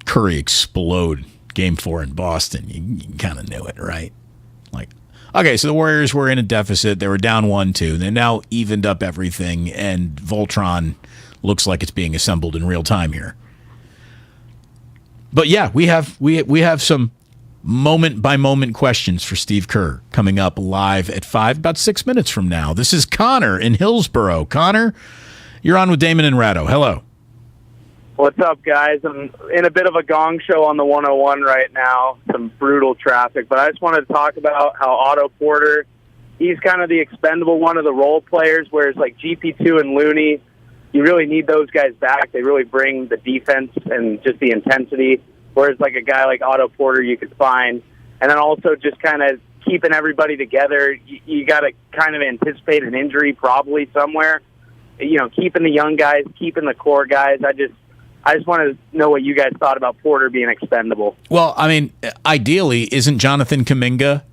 Curry explode Game 4 in Boston, you kind of knew it, right? Like, okay, so the Warriors were in a deficit. They were down 1-2. They now evened up everything, and Voltron looks like it's being assembled in real time here. But yeah, we have some moment-by-moment questions for Steve Kerr coming up live at 5, about 6 minutes from now. This is Connor in Hillsboro. Connor, you're on with Damon and Ratto. Hello. What's up, guys? I'm in a bit of a gong show on the 101 right now, some brutal traffic, but I just wanted to talk about how Otto Porter, he's kind of the expendable one of the role players, whereas like GP2 and Looney, you really need those guys back. They really bring the defense and just the intensity, whereas like a guy like Otto Porter you could find. And then also just kind of keeping everybody together. You got to kind of anticipate an injury probably somewhere. You know, keeping the young guys, keeping the core guys. I just want to know what you guys thought about Porter being expendable. Well, I mean, ideally, isn't Jonathan Kuminga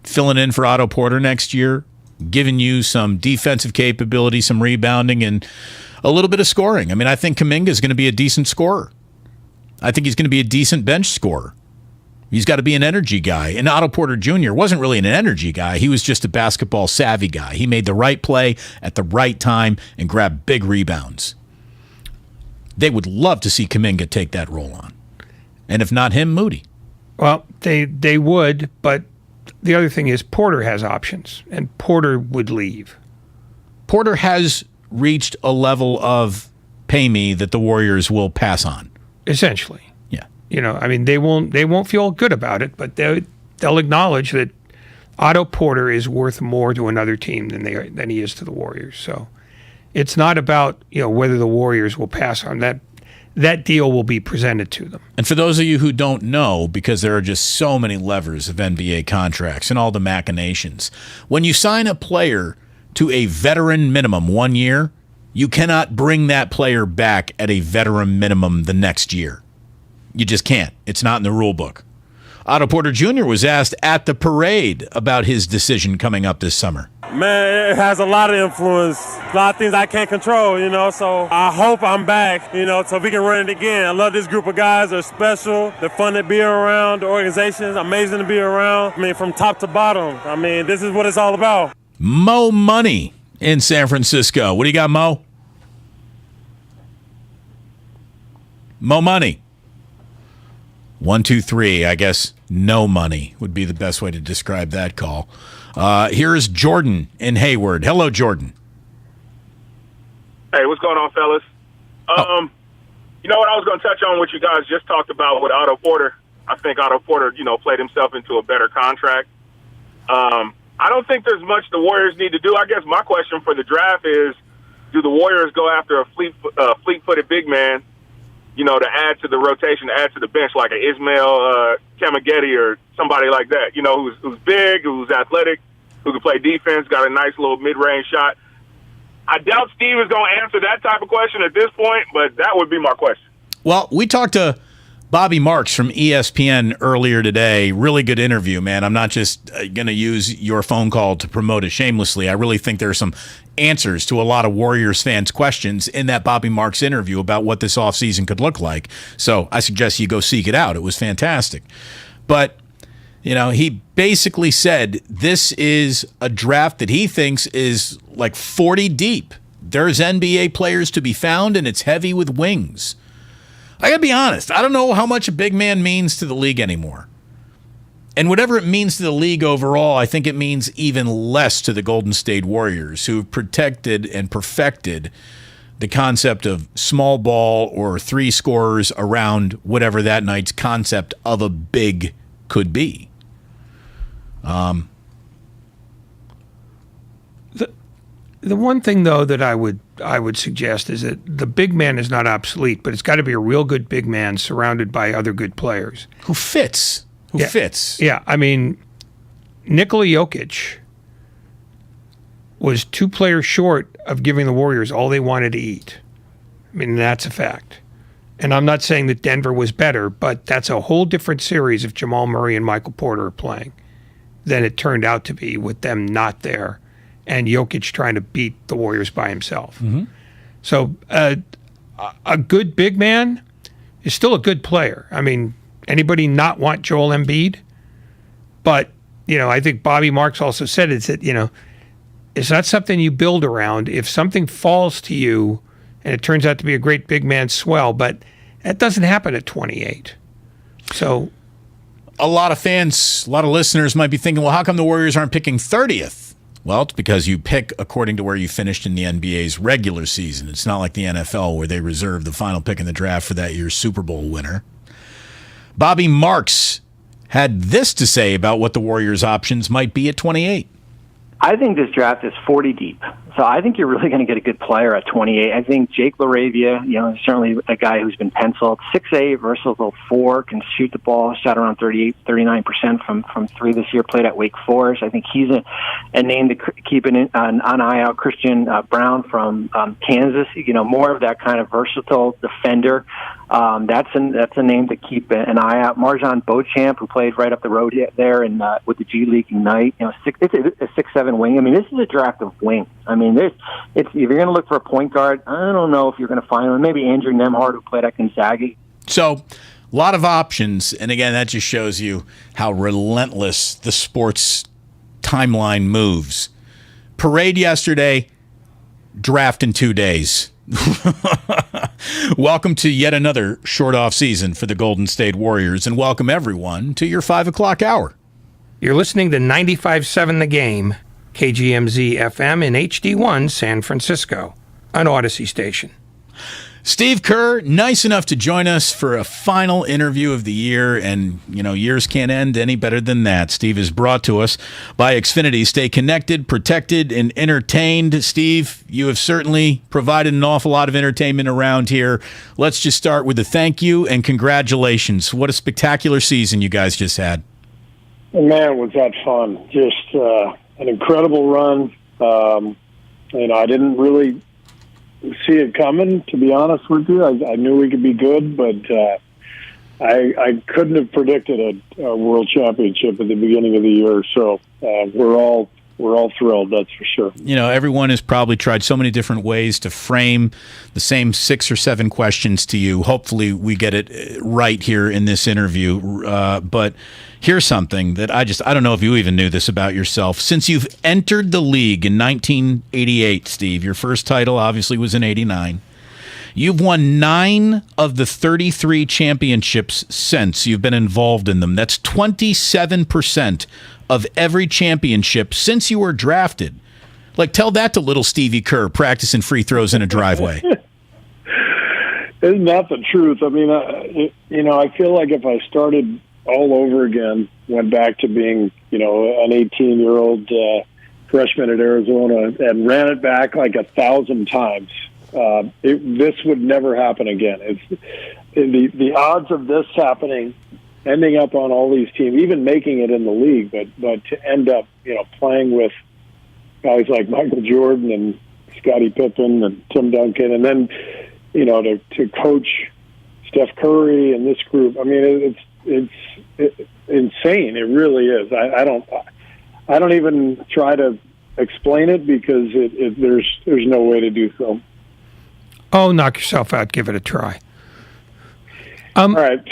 filling in for Otto Porter next year, giving you some defensive capability, some rebounding, and a little bit of scoring? I mean, I think Kuminga is going to be a decent scorer. I think he's going to be a decent bench scorer. He's got to be an energy guy. And Otto Porter Jr. wasn't really an energy guy. He was just a basketball savvy guy. He made the right play at the right time and grabbed big rebounds. They would love to see Kuminga take that role on. And if not him, Moody. Well, they would, but the other thing is Porter has options, and Porter would leave. Porter has reached a level of pay me that the Warriors will pass on. Essentially. Yeah. You know, I mean, they won't feel good about it, but they'll acknowledge that Otto Porter is worth more to another team than he is to the Warriors. So it's not about, you know, whether the Warriors will pass on that. That deal will be presented to them. And for those of you who don't know, because there are just so many levers of NBA contracts and all the machinations, when you sign a player to a veteran minimum 1 year, you cannot bring that player back at a veteran minimum the next year. You just can't. It's not in the rule book. Otto Porter Jr. was asked at the parade about his decision coming up this summer. Man, it has a lot of influence, a lot of things I can't control, you know, so I hope I'm back, you know, so we can run it again. I love this group of guys. They're special. They're fun to be around. The organization's amazing to be around. I mean, from top to bottom. I mean, this is what it's all about. Mo Money in San Francisco. What do you got, Mo? Mo Money. 1, 2, 3. I guess no money would be the best way to describe that call. Here is Jordan in Hayward. Hello, Jordan. Hey, what's going on, fellas? You know what I was going to touch on what you guys just talked about with Otto Porter. I think Otto Porter, you know, played himself into a better contract. I don't think there's much the Warriors need to do. I guess my question for the draft is, do the Warriors go after a fleet-footed big man, you know, to add to the rotation, to add to the bench, like an Ismail Kamageti or somebody like that, you know, who's big, who's athletic, who can play defense, got a nice little mid-range shot. I doubt Steve is going to answer that type of question at this point, but that would be my question. Well, we talked to Bobby Marks from ESPN earlier today. Really good interview, man. I'm not just going to use your phone call to promote it shamelessly. I really think there are some answers to a lot of Warriors fans' questions in that Bobby Marks interview about what this offseason could look like. So I suggest you go seek it out. It was fantastic. But, you know, he basically said this is a draft that he thinks is like 40 deep. There's NBA players to be found, and it's heavy with wings. I got to be honest. I don't know how much a big man means to the league anymore. And whatever it means to the league overall, I think it means even less to the Golden State Warriors, who've protected and perfected the concept of small ball or three scorers around whatever that night's concept of a big could be. The one thing, though, that I would suggest is that the big man is not obsolete, but it's got to be a real good big man surrounded by other good players. Who fits. Yeah, I mean, Nikola Jokic was 2 players short of giving the Warriors all they wanted to eat. I mean, that's a fact. And I'm not saying that Denver was better, but that's a whole different series if Jamal Murray and Michael Porter are playing than it turned out to be with them not there and Jokic trying to beat the Warriors by himself. Mm-hmm. So a good big man is still a good player. I mean, anybody not want Joel Embiid? But, I think Bobby Marks also said it's that, it's not something you build around. If something falls to you and it turns out to be a great big man, swell, but that doesn't happen at 28. So a lot of fans, a lot of listeners might be thinking, well, how come the Warriors aren't picking 30th? Well, it's because you pick according to where you finished in the NBA's regular season. It's not like the NFL where they reserve the final pick in the draft for that year's Super Bowl winner. Bobby Marks had this to say about what the Warriors' options might be at 28. I think this draft is 40 deep. So I think you're really going to get a good player at 28. I think Jake LaRavia, is certainly a guy who's been penciled. 6'8", versatile 4, can shoot the ball, shot around 39% from 3 this year, played at Wake Forest. I think he's a name to keep an eye out. Christian Brown from Kansas, more of that kind of versatile defender. That's a name to keep an eye out. Marjan Beauchamp, who played right up the road there and with the G League Ignite, it's a 6'7" wing. I mean, this is a draft of wings. I mean, if you're going to look for a point guard, I don't know if you're going to find one. Maybe Andrew Nembhard, who played at Gonzaga. So, a lot of options, and again, that just shows you how relentless the sports timeline moves. Parade yesterday, draft in 2 days. Welcome to yet another short off season for the Golden State Warriors, and welcome everyone to your 5 o'clock hour. You're listening to 95.7 The Game, KGMZ FM in HD1 San Francisco, an Odyssey station. Steve Kerr, nice enough to join us for a final interview of the year, and, years can't end any better than that. Steve is brought to us by Xfinity. Stay connected, protected, and entertained. Steve, you have certainly provided an awful lot of entertainment around here. Let's just start with a thank you and congratulations. What a spectacular season you guys just had. Man, was that fun. Just an incredible run. I didn't really see it coming, to be honest with you. I knew we could be good, but I couldn't have predicted a world championship at the beginning of the year. So we're all thrilled, that's for sure. Everyone has probably tried so many different ways to frame the same 6 or 7 questions to you. Hopefully we get it right here in this interview. But here's something that I don't know if you even knew this about yourself. Since you've entered the league in 1988, Steve, your first title obviously was in 89. You've won 9 of the 33 championships since you've been involved in them. That's 27% of every championship since you were drafted. Tell that to little Stevie Kerr practicing free throws in a driveway. Isn't that the truth? I mean, I feel like if I started all over again, went back to being, an 18-year-old freshman at Arizona and ran it back 1,000 times, this would never happen again. It's the odds of this happening, ending up on all these teams, even making it in the league, but to end up, playing with guys like Michael Jordan and Scottie Pippen and Tim Duncan, and then, to coach Steph Curry and this group. I mean, it's insane. It really is. I don't even try to explain it because there's no way to do so. Oh, knock yourself out. Give it a try. All right.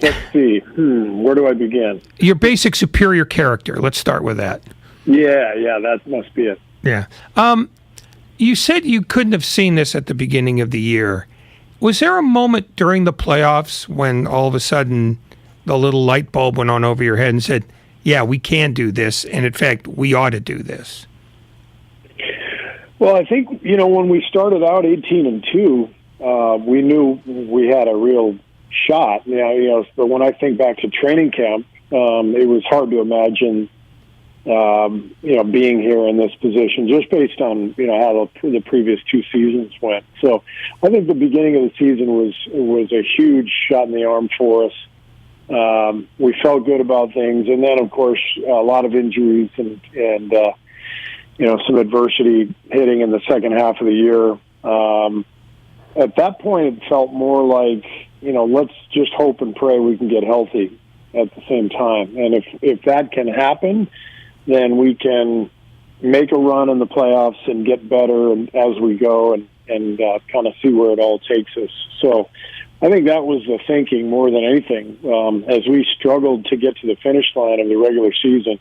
Let's see. Where do I begin? Your basic superior character. Let's start with that. Yeah, that must be it. Yeah. You said you couldn't have seen this at the beginning of the year. Was there a moment during the playoffs when all of a sudden the little light bulb went on over your head and said, yeah, we can do this, and in fact, we ought to do this? Well, I think, when we started out 18-2, we knew we had a real shot. But when I think back to training camp, it was hard to imagine, being here in this position just based on, how the previous 2 seasons went. So I think the beginning of the season was a huge shot in the arm for us. We felt good about things. And then, of course, a lot of injuries and some adversity hitting in the second half of the year. At that point, it felt more like, let's just hope and pray we can get healthy at the same time. And if that can happen, then we can make a run in the playoffs and get better as we go and kind of see where it all takes us. So I think that was the thinking more than anything. As we struggled to get to the finish line of the regular season,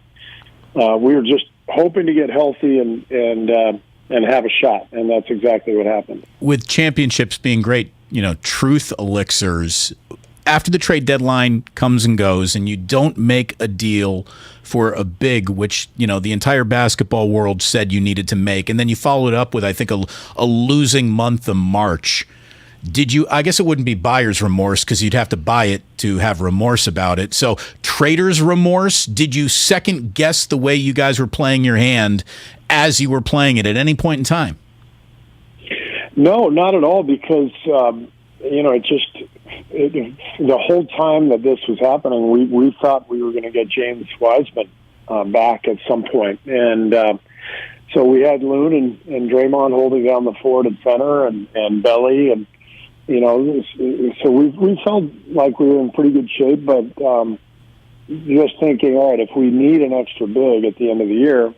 we were just hoping to get healthy and have a shot, and that's exactly what happened. With championships being great, truth elixirs, after the trade deadline comes and goes and you don't make a deal for a big, which, the entire basketball world said you needed to make, and then you follow it up with, I think, a losing month of March. Did you, I guess it wouldn't be buyer's remorse because you'd have to buy it to have remorse about it. So trader's remorse, did you second guess the way you guys were playing your hand as you were playing it at any point in time? No, not at all, because, the whole time that this was happening, we thought we were going to get James Wiseman back at some point. And so we had Loon and Draymond holding down the fort at center and Belly and, so we felt like we were in pretty good shape, but just thinking, all right, if we need an extra big at the end of the year,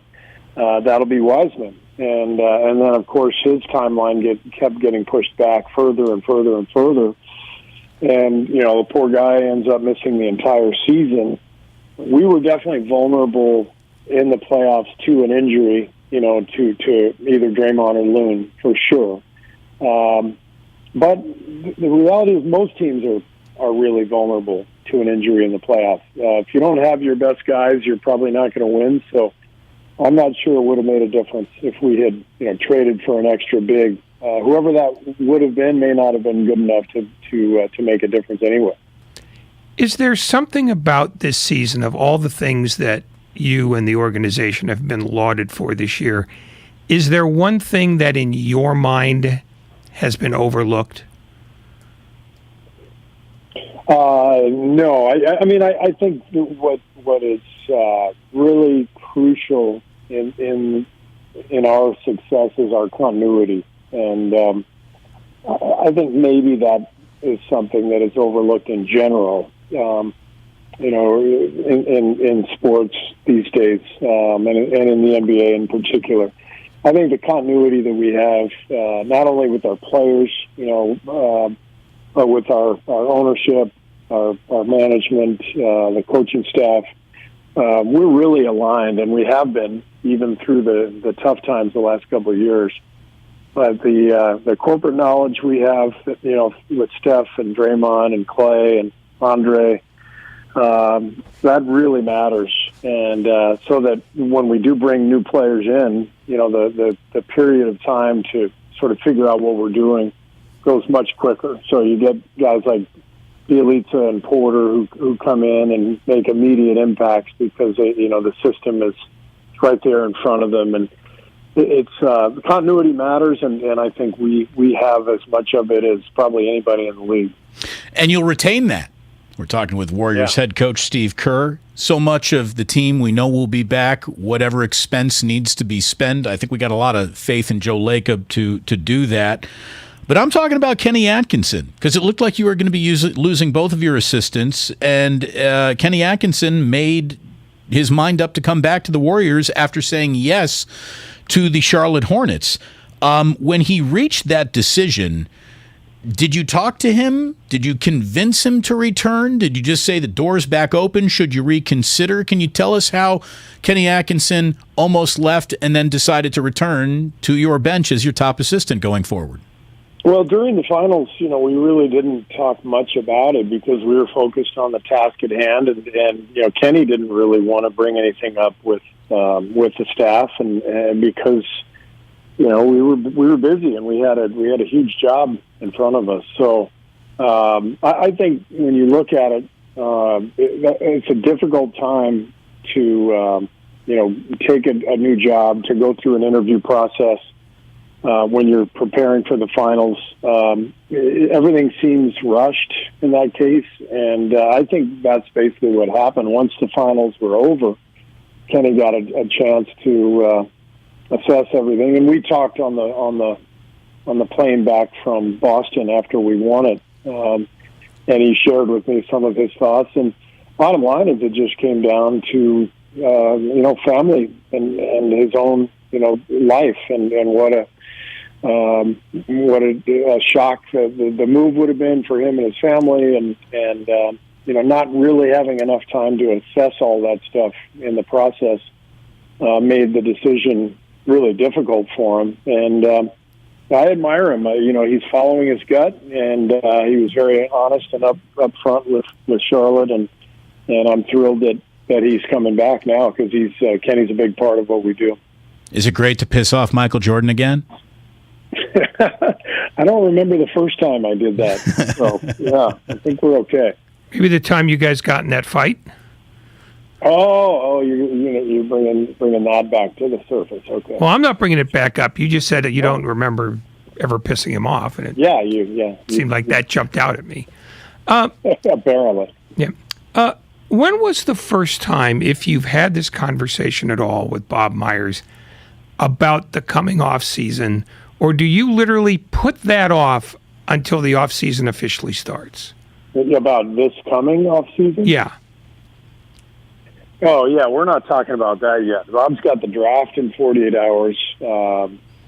that'll be Wiseman. And then, of course, his timeline kept getting pushed back further and further and further. And, the poor guy ends up missing the entire season. We were definitely vulnerable in the playoffs to an injury, to either Draymond or Loon, for sure. But the reality is most teams are really vulnerable to an injury in the playoffs. If you don't have your best guys, you're probably not going to win. So I'm not sure it would have made a difference if we had traded for an extra big. Whoever that would have been may not have been good enough to make a difference anyway. Is there something about this season, of all the things that you and the organization have been lauded for this year, is there one thing that in your mind has been overlooked? No. I think what is really crucial in our success is our continuity. And I think maybe that is something that is overlooked in general, in sports these days, and in the NBA in particular. I think the continuity that we have, not only with our players, but with our ownership, our management, the coaching staff, we're really aligned, and we have been even through the tough times the last couple of years. But the corporate knowledge we have, with Steph and Draymond and Klay and Andre, that really matters. And so that when we do bring new players in, the period of time to sort of figure out what we're doing goes much quicker. So you get guys like Bielitsa and Porter who come in and make immediate impacts because the system is right there in front of them, and it's the continuity matters, and I think we have as much of it as probably anybody in the league. And you'll retain that. We're talking with Warriors head coach Steve Kerr. So much of the team we know will be back, whatever expense needs to be spent. I think we got a lot of faith in Joe Lacob to do that. But I'm talking about Kenny Atkinson, because it looked like you were going to be losing both of your assistants, and Kenny Atkinson made his mind up to come back to the Warriors after saying yes to the Charlotte Hornets. When he reached that decision, did you talk to him? Did you convince him to return? Did you just say the door's back open? Should you reconsider? Can you tell us how Kenny Atkinson almost left and then decided to return to your bench as your top assistant going forward? Well, during the finals, we really didn't talk much about it because we were focused on the task at hand, and Kenny didn't really want to bring anything up with the staff, and because we were busy and we had a huge job in front of us. So I think when you look at it, it's a difficult time to take a new job, to go through an interview process. When you're preparing for the finals, everything seems rushed in that case, and I think that's basically what happened. Once the finals were over, Kenny got a chance to assess everything, and we talked on the plane back from Boston after we won it, and he shared with me some of his thoughts. And bottom line is, it just came down to family and his own life, and what a shock the move would have been for him and his family, and not really having enough time to assess all that stuff in the process made the decision really difficult for him. And I admire him. He's following his gut, and he was very honest and up front with Charlotte, and I'm thrilled that he's coming back now, because Kenny's a big part of what we do. Is it great to piss off Michael Jordan again? I don't remember the first time I did that. So, yeah, I think we're okay. Maybe the time you guys got in that fight? Oh, you're bringing that back to the surface. Okay. Well, I'm not bringing it back up. You just said that you don't remember ever pissing him off, and it seemed like that jumped out at me. Apparently. Yeah. When was the first time, if you've had this conversation at all with Bob Myers about the coming off season, or do you literally put that off until the off season officially starts? About this coming off season? Yeah. Oh, yeah, we're not talking about that yet. Bob's got the draft in 48 hours.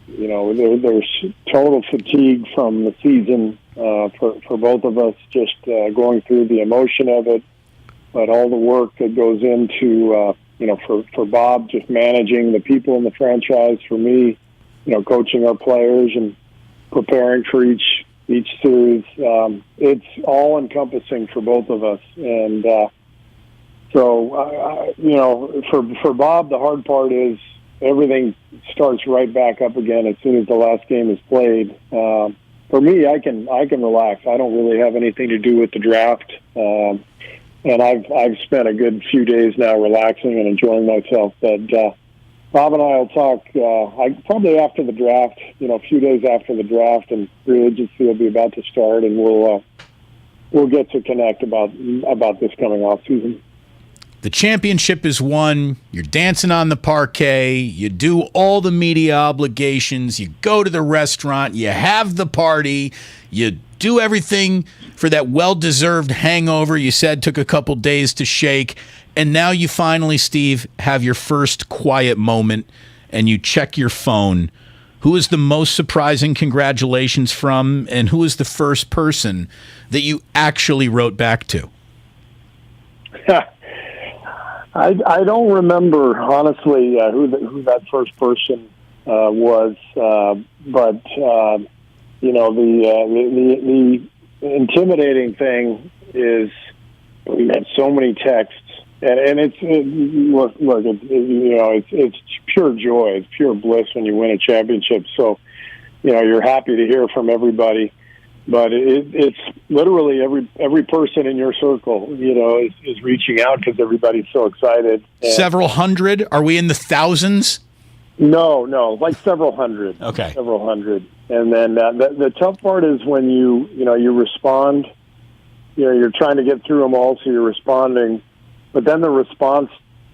There's total fatigue from the season for both of us, just going through the emotion of it, but all the work that goes into, for Bob, just managing the people in the franchise, for me, coaching our players and preparing for each series. It's all encompassing for both of us. And, for Bob, the hard part is everything starts right back up again as soon as the last game is played. For me, I can relax. I don't really have anything to do with the draft. And I've spent a good few days now relaxing and enjoying myself. But Bob and I will talk probably after the draft, a few days after the draft, and free agency will be about to start, and we'll get to connect about this coming off season. The championship is won. You're dancing on the parquet. You do all the media obligations. You go to the restaurant. You have the party. You do everything for that well-deserved hangover you said took a couple days to shake. And now you finally, Steve, have your first quiet moment, and you check your phone. Who is the most surprising congratulations from, and who is the first person that you actually wrote back to? I don't remember, honestly, who that first person was, but the intimidating thing is we had so many texts, and it's pure joy, it's pure bliss when you win a championship. So, you're happy to hear from everybody. But it's literally every person in your circle, is reaching out because everybody's so excited. Several hundred? Are we in the thousands? No, like several hundred. Okay. Several hundred. And then the tough part is when you respond, you're trying to get through them all, so you're responding. But then the response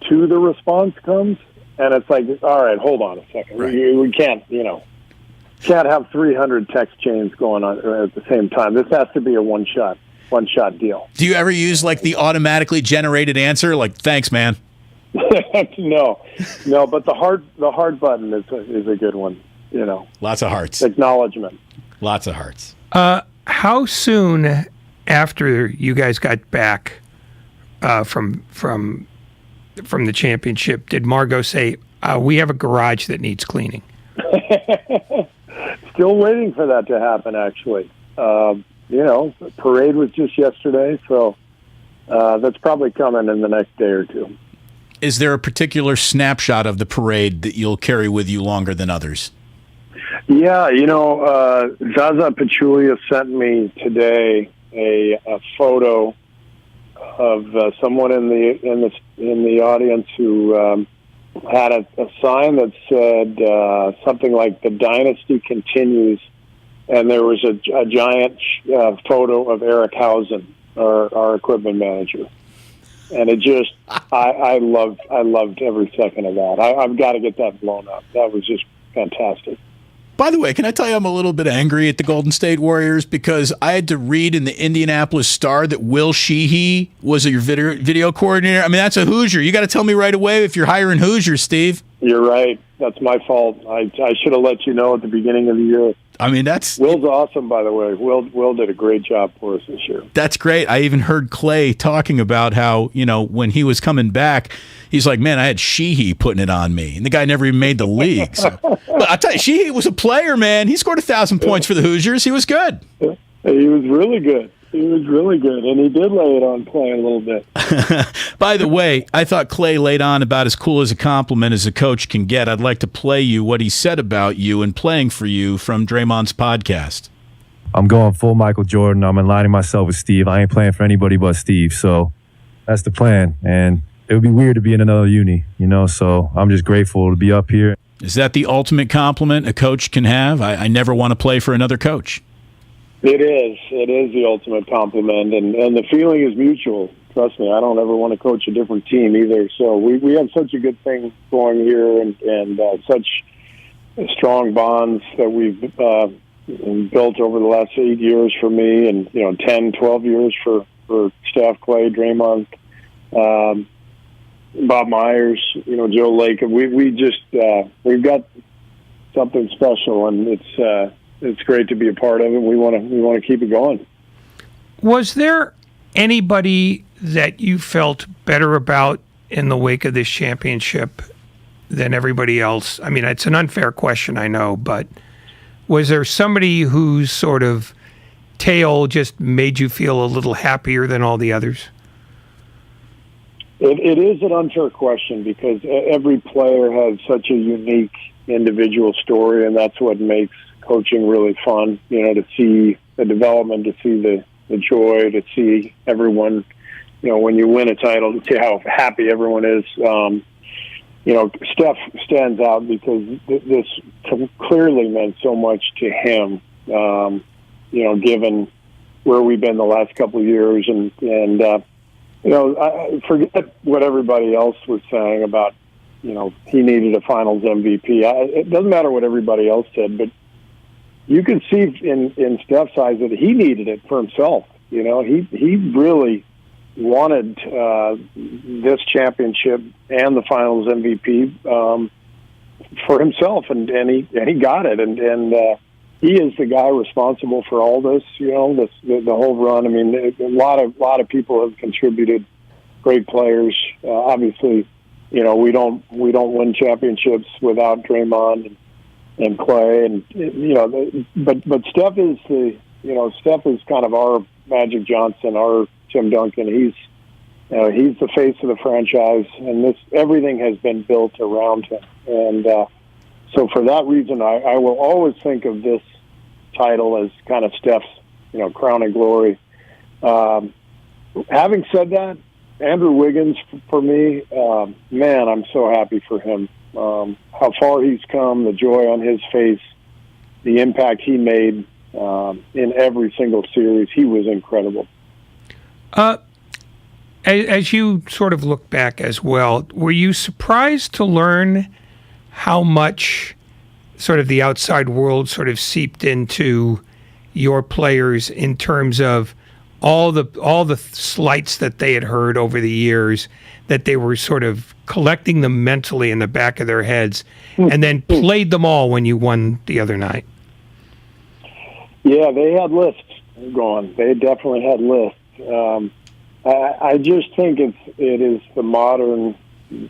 to the response comes, and it's like, all right, hold on a second. Right. We can't, can't have 300 text chains going on at the same time. This has to be a one-shot deal. Do you ever use like the automatically generated answer, like "Thanks, man"? No, but the heart button is a good one. Lots of hearts. Acknowledgement. Lots of hearts. How soon after you guys got back from the championship did Margot say, "We have a garage that needs cleaning"? still waiting for that to happen, actually. The parade was just yesterday, so that's probably coming in the next day or two. Is there a particular snapshot of the parade that you'll carry with you longer than others? Yeah, Zaza Pachulia sent me today a photo of someone in the audience who had a sign that said something like "The Dynasty continues," and there was a giant photo of Eric Hausen, our equipment manager. And it just, I loved every second of that. I've got to get that blown up. That was just fantastic. By the way, can I tell you I'm a little bit angry at the Golden State Warriors because I had to read in the Indianapolis Star that Will Sheehy was your video coordinator. I mean, that's a Hoosier. You got to tell me right away if you're hiring Hoosiers, Steve. You're right. That's my fault. I should have let you know at the beginning of the year. I mean, Will's awesome, by the way. Will did a great job for us this year. That's great. I even heard Klay talking about how, when he was coming back, he's like, man, I had Sheehy putting it on me. And the guy never even made the league. So. But I'll tell you, Sheehy was a player, man. He scored 1,000 points for the Hoosiers. He was good. He was really good. He was really good, and he did lay it on Klay a little bit. By the way, I thought Klay laid on about as cool as a compliment as a coach can get. I'd like to play you what he said about you and playing for you from Draymond's podcast. I'm going full Michael Jordan. I'm aligning myself with Steve. I ain't playing for anybody but Steve, so that's the plan. And it would be weird to be in another uni, so I'm just grateful to be up here. Is that the ultimate compliment a coach can have? I never want to play for another coach. It is. It is the ultimate compliment, and the feeling is mutual. Trust me, I don't ever want to coach a different team either. So we have such a good thing going here, and such strong bonds that we've built over the last 8 years for me, and 10, 12 years for Steph, Klay, Draymond, Bob Myers, Joe Lake. We've got something special, and it's great to be a part of it. We want to keep it going. Was there anybody that you felt better about in the wake of this championship than everybody else? I mean, it's an unfair question, I know, but was there somebody whose sort of tale just made you feel a little happier than all the others? It is an unfair question because every player has such a unique individual story, and that's what makes coaching really fun, to see the development, to see the joy, to see everyone, when you win a title, to see how happy everyone is. Steph stands out because this clearly meant so much to him, given where we've been the last couple of years. And I forget what everybody else was saying about, he needed a finals MVP. It doesn't matter what everybody else said, but you can see in Steph's eyes that he needed it for himself. He really wanted this championship and the Finals MVP for himself, and he got it. And he is the guy responsible for all this. The whole run. I mean, a lot of people have contributed. Great players, obviously. We don't win championships without Draymond and Klay, and but Steph is Steph is kind of our Magic Johnson, our Tim Duncan. He's the face of the franchise, and everything has been built around him. And so for that reason, I will always think of this title as kind of Steph's crowning glory. Having said that, Andrew Wiggins for me, man, I'm so happy for him. How far he's come, the joy on his face, the impact he made in every single series. He was incredible. As you sort of look back as well, were you surprised to learn how much sort of the outside world sort of seeped into your players in terms of all the slights that they had heard over the years, that they were sort of collecting them mentally in the back of their heads, and then played them all when you won the other night? Yeah, they had lists going. They definitely had lists. I just think it is the modern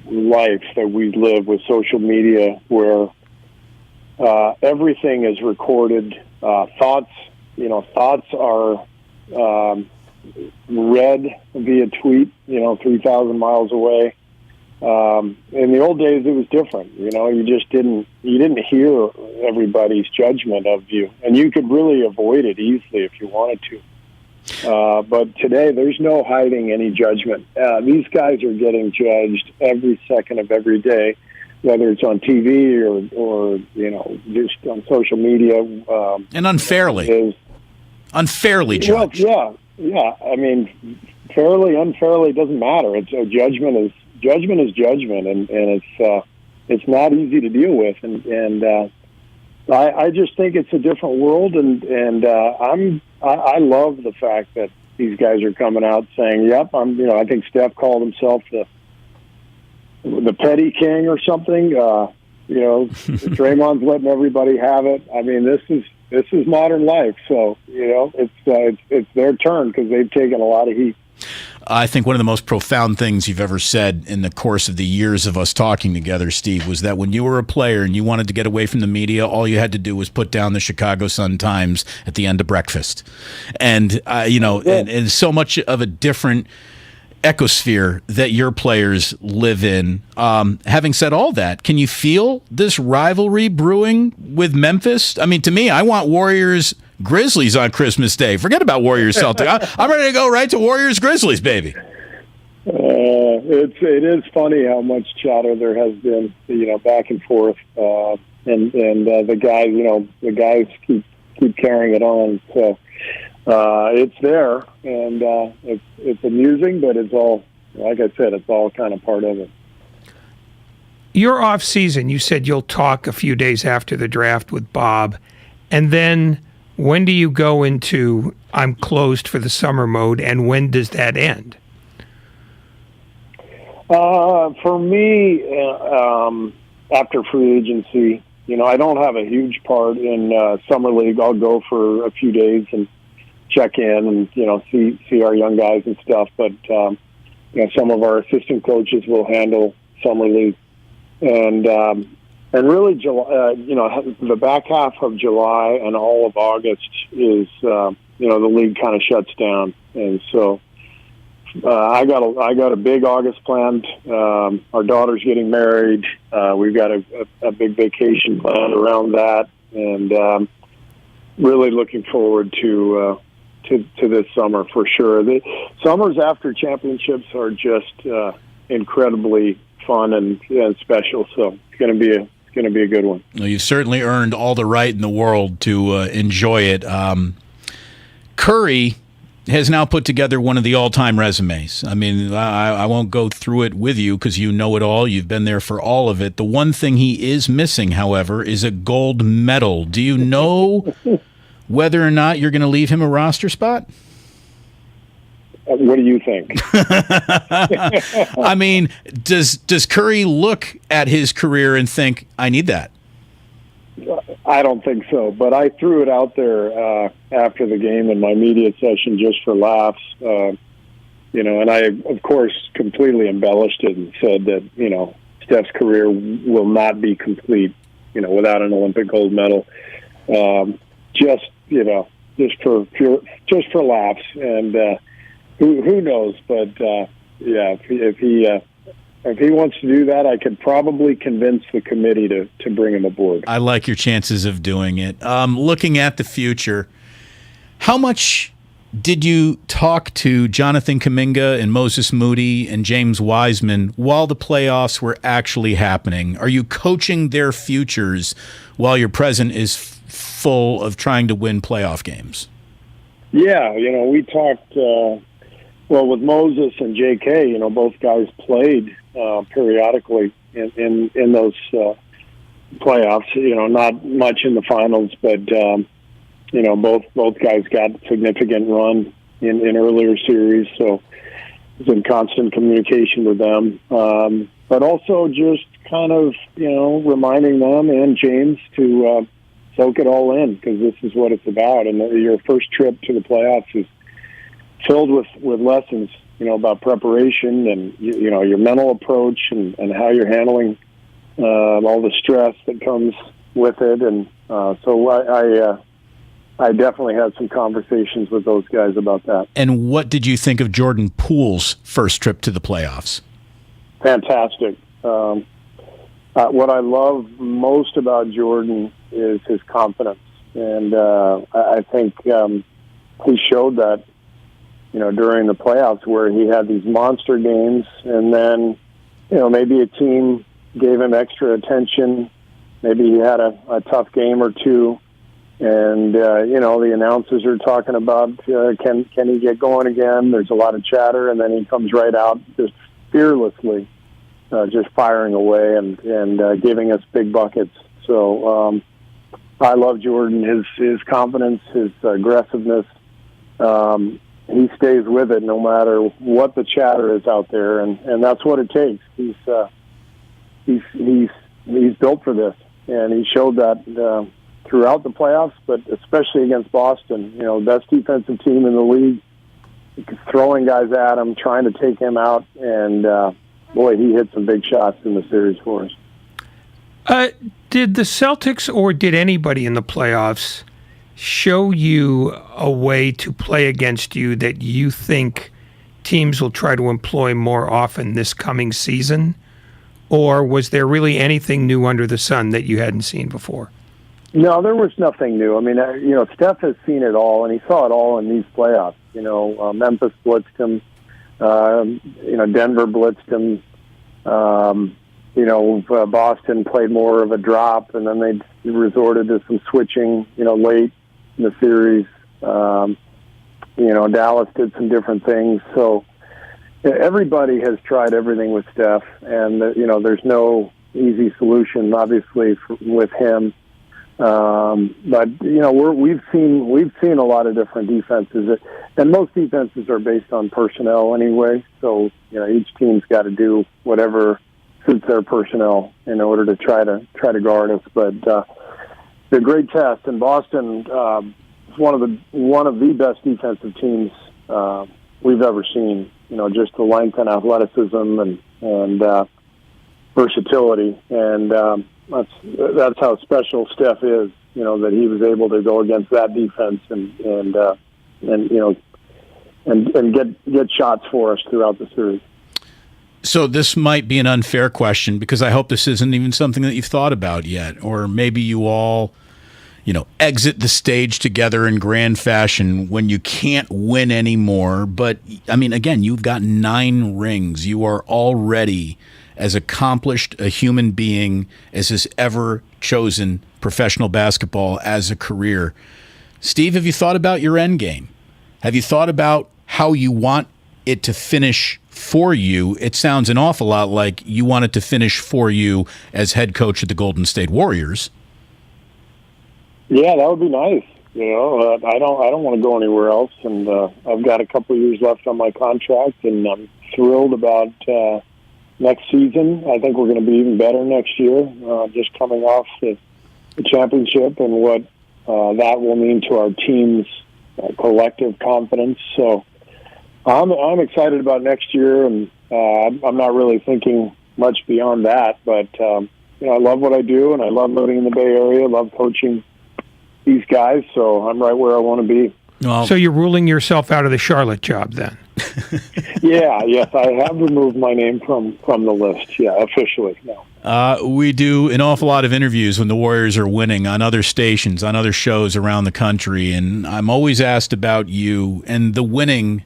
life that we live with social media, where everything is recorded. Thoughts are read via tweet, 3,000 miles away. In the old days, it was different. You didn't hear everybody's judgment of you, and you could really avoid it easily if you wanted to. But today, there's no hiding any judgment. These guys are getting judged every second of every day, whether it's on TV or just on social media. And unfairly. Unfairly judged. Well, yeah. I mean, fairly, unfairly, doesn't matter. It's judgment is judgment, and it's not easy to deal with. And I just think it's a different world, and I love the fact that these guys are coming out saying, "Yep, I think Steph called himself the petty king or something." Draymond's letting everybody have it. I mean, this is modern life. So it's their turn because they've taken a lot of heat. I think one of the most profound things you've ever said in the course of the years of us talking together, Steve, was that when you were a player and you wanted to get away from the media, all you had to do was put down the Chicago Sun-Times at the end of breakfast. And, and so much of a different ecosphere that your players live in. Having said all that, can you feel this rivalry brewing with Memphis? I mean, to me, I want Warriors Grizzlies on Christmas Day. Forget about Warriors Celtics. I'm ready to go right to Warriors Grizzlies, baby. It is funny how much chatter there has been, back and forth, and the guys keep carrying it on. So it's there, and it's amusing, but it's all, like I said, it's all kind of part of it. Your off season, you said you'll talk a few days after the draft with Bob, and then when do you go into I'm closed for the summer mode, and when does that end? For me, after free agency, I don't have a huge part in summer league. I'll go for a few days and check in and see our young guys and stuff. But some of our assistant coaches will handle summer league, and really July. The back half of July and all of August is the league kind of shuts down, and so I got a big August planned. Our daughter's getting married. We've got a big vacation planned around that, and really looking forward to this summer for sure. The summers after championships are just incredibly fun and special. So it's going to be a good one. Well, you've certainly earned all the right in the world to enjoy it. Curry has now put together one of the all-time resumes. I mean, I won't go through it with you because you know it all. You've been there for all of it. The one thing he is missing, however, is a gold medal. Do you know whether or not you're going to leave him a roster spot? What do you think? I mean, does Curry look at his career and think, I need that? I don't think so, but I threw it out there after the game in my media session just for laughs, and I, of course, completely embellished it and said that, Steph's career will not be complete, without an Olympic gold medal. Just for laughs, and who knows? But if he wants to do that, I could probably convince the committee to bring him aboard. I like your chances of doing it. Looking at the future, how much did you talk to Jonathan Kuminga and Moses Moody and James Wiseman while the playoffs were actually happening? Are you coaching their futures while your present is full of trying to win playoff games? Yeah, we talked with Moses and JK. Both guys played periodically in those playoffs. Not much in the finals, but both guys got significant run in earlier series, so I was in constant communication with them. But also just kind of reminding them and James to soak it all in, because this is what it's about. And your first trip to the playoffs is filled with lessons, about preparation and, your mental approach and how you're handling all the stress that comes with it, and so I definitely had some conversations with those guys about that. And what did you think of Jordan Poole's first trip to the playoffs? Fantastic. What I love most about Jordan is his confidence, and I think he showed that, during the playoffs where he had these monster games, and then, maybe a team gave him extra attention. Maybe he had a tough game or two, and the announcers are talking about can he get going again? There's a lot of chatter, and then he comes right out just fearlessly, just firing away and giving us big buckets. So I love Jordan, his confidence, his aggressiveness. He stays with it no matter what the chatter is out there, and that's what it takes. He's built for this, and he showed that throughout the playoffs, but especially against Boston. Best defensive team in the league, throwing guys at him, trying to take him out, and boy, he hit some big shots in the series for us. Did the Celtics or did anybody in the playoffs show you a way to play against you that you think teams will try to employ more often this coming season? Or was there really anything new under the sun that you hadn't seen before? No, there was nothing new. I mean, Steph has seen it all, and he saw it all in these playoffs. Memphis blitzed him. Denver blitzed him. Boston played more of a drop, and then they resorted to some switching, late in the series. Dallas did some different things. So everybody has tried everything with Steph, and, there's no easy solution, obviously, with him. But we've seen a lot of different defenses, and most defenses are based on personnel anyway. So each team's got to do whatever suits their personnel in order to try to guard us. But it's a great test, and Boston is one of the best defensive teams we've ever seen. Just the length and athleticism and versatility, and that's how special Steph is. That he was able to go against that defense and get shots for us throughout the series. So this might be an unfair question because I hope this isn't even something that you've thought about yet, or maybe you all, exit the stage together in grand fashion when you can't win anymore. But I mean, again, you've got 9 rings. You are already as accomplished a human being as has ever chosen professional basketball as a career. Steve, have you thought about your end game? Have you thought about how you want it to finish for you? It sounds an awful lot like you want it to finish for you as head coach of the Golden State Warriors. Yeah, that would be nice. I don't want to go anywhere else, and I've got a couple of years left on my contract, and I'm thrilled about next season. I think we're going to be even better next year, just coming off the championship and what that will mean to our team's collective confidence. So I'm excited about next year, and I'm not really thinking much beyond that. But I love what I do, and I love living in the Bay Area. I love coaching these guys, so I'm right where I want to be. Well, so you're ruling yourself out of the Charlotte job then? Yes, I have removed my name from the list. Yeah, officially. No. We do an awful lot of interviews when the Warriors are winning on other stations, on other shows around the country, and I'm always asked about you and the winning.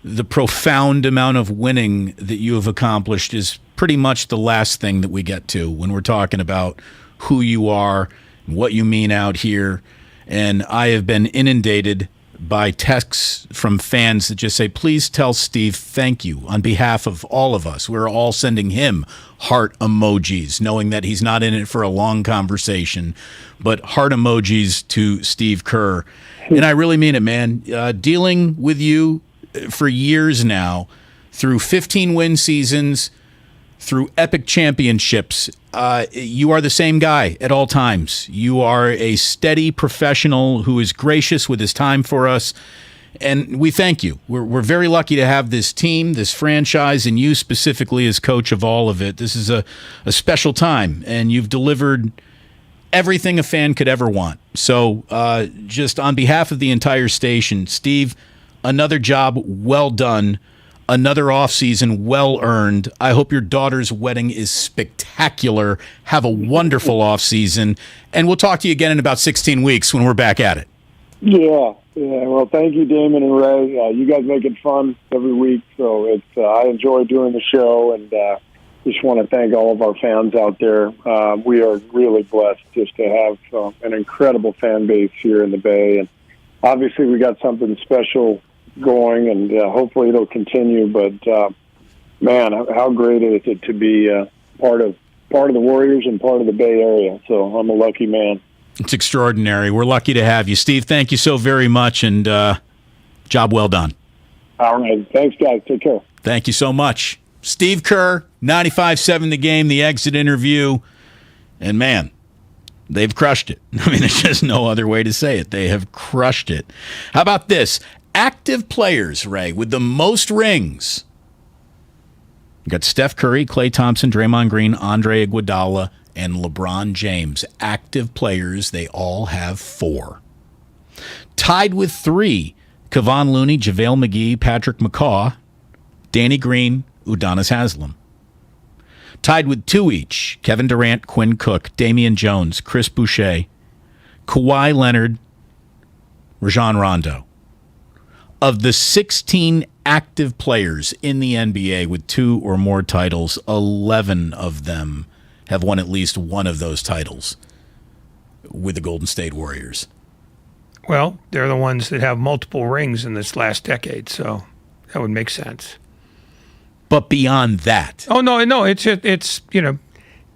The profound amount of winning that you have accomplished is pretty much the last thing that we get to when we're talking about who you are, what you mean out here. And I have been inundated by texts from fans that just say, please tell Steve thank you on behalf of all of us. We're all sending him heart emojis, knowing that he's not in it for a long conversation, but heart emojis to Steve Kerr. And I really mean it, man. Dealing with you for years now, through 15-win seasons, through epic championships, you are the same guy at all times. You are a steady professional who is gracious with his time for us, and we thank you. We're very lucky to have this team, this franchise, and you specifically as coach of all of it. This is a special time, and you've delivered everything a fan could ever want. So just on behalf of the entire station, Steve, another job well done, another offseason well earned. I hope your daughter's wedding is spectacular. Have a wonderful offseason, and we'll talk to you again in about 16 weeks when we're back at it. Yeah. Well, thank you, Damon and Ray. You guys make it fun every week, so it's I enjoy doing the show, and just want to thank all of our fans out there. We are really blessed just to have an incredible fan base here in the Bay, and obviously we got something special going, and hopefully it'll continue. But man, how great is it to be part of the Warriors and part of the Bay Area? So I'm a lucky man. It's extraordinary. We're lucky to have you. Steve, thank you so very much, and job well done. All right. Thanks, guys. Take care. Thank you so much. Steve Kerr, 95.7 The Game, the exit interview. And, man, they've crushed it. I mean, there's just no other way to say it. They have crushed it. How about this? Active players, Ray, with the most rings. You got Steph Curry, Klay Thompson, Draymond Green, Andre Iguodala, and LeBron James. Active players, they all have 4. Tied with 3, Kevon Looney, JaVale McGee, Patrick McCaw, Danny Green, Udonis Haslem. Tied with 2 each, Kevin Durant, Quinn Cook, Damian Jones, Chris Boucher, Kawhi Leonard, Rajon Rondo. Of the 16 active players in the NBA with 2 or more titles, 11 of them have won at least one of those titles with the Golden State Warriors. Well, they're the ones that have multiple rings in this last decade, so that would make sense. But beyond that, oh no, it's you know,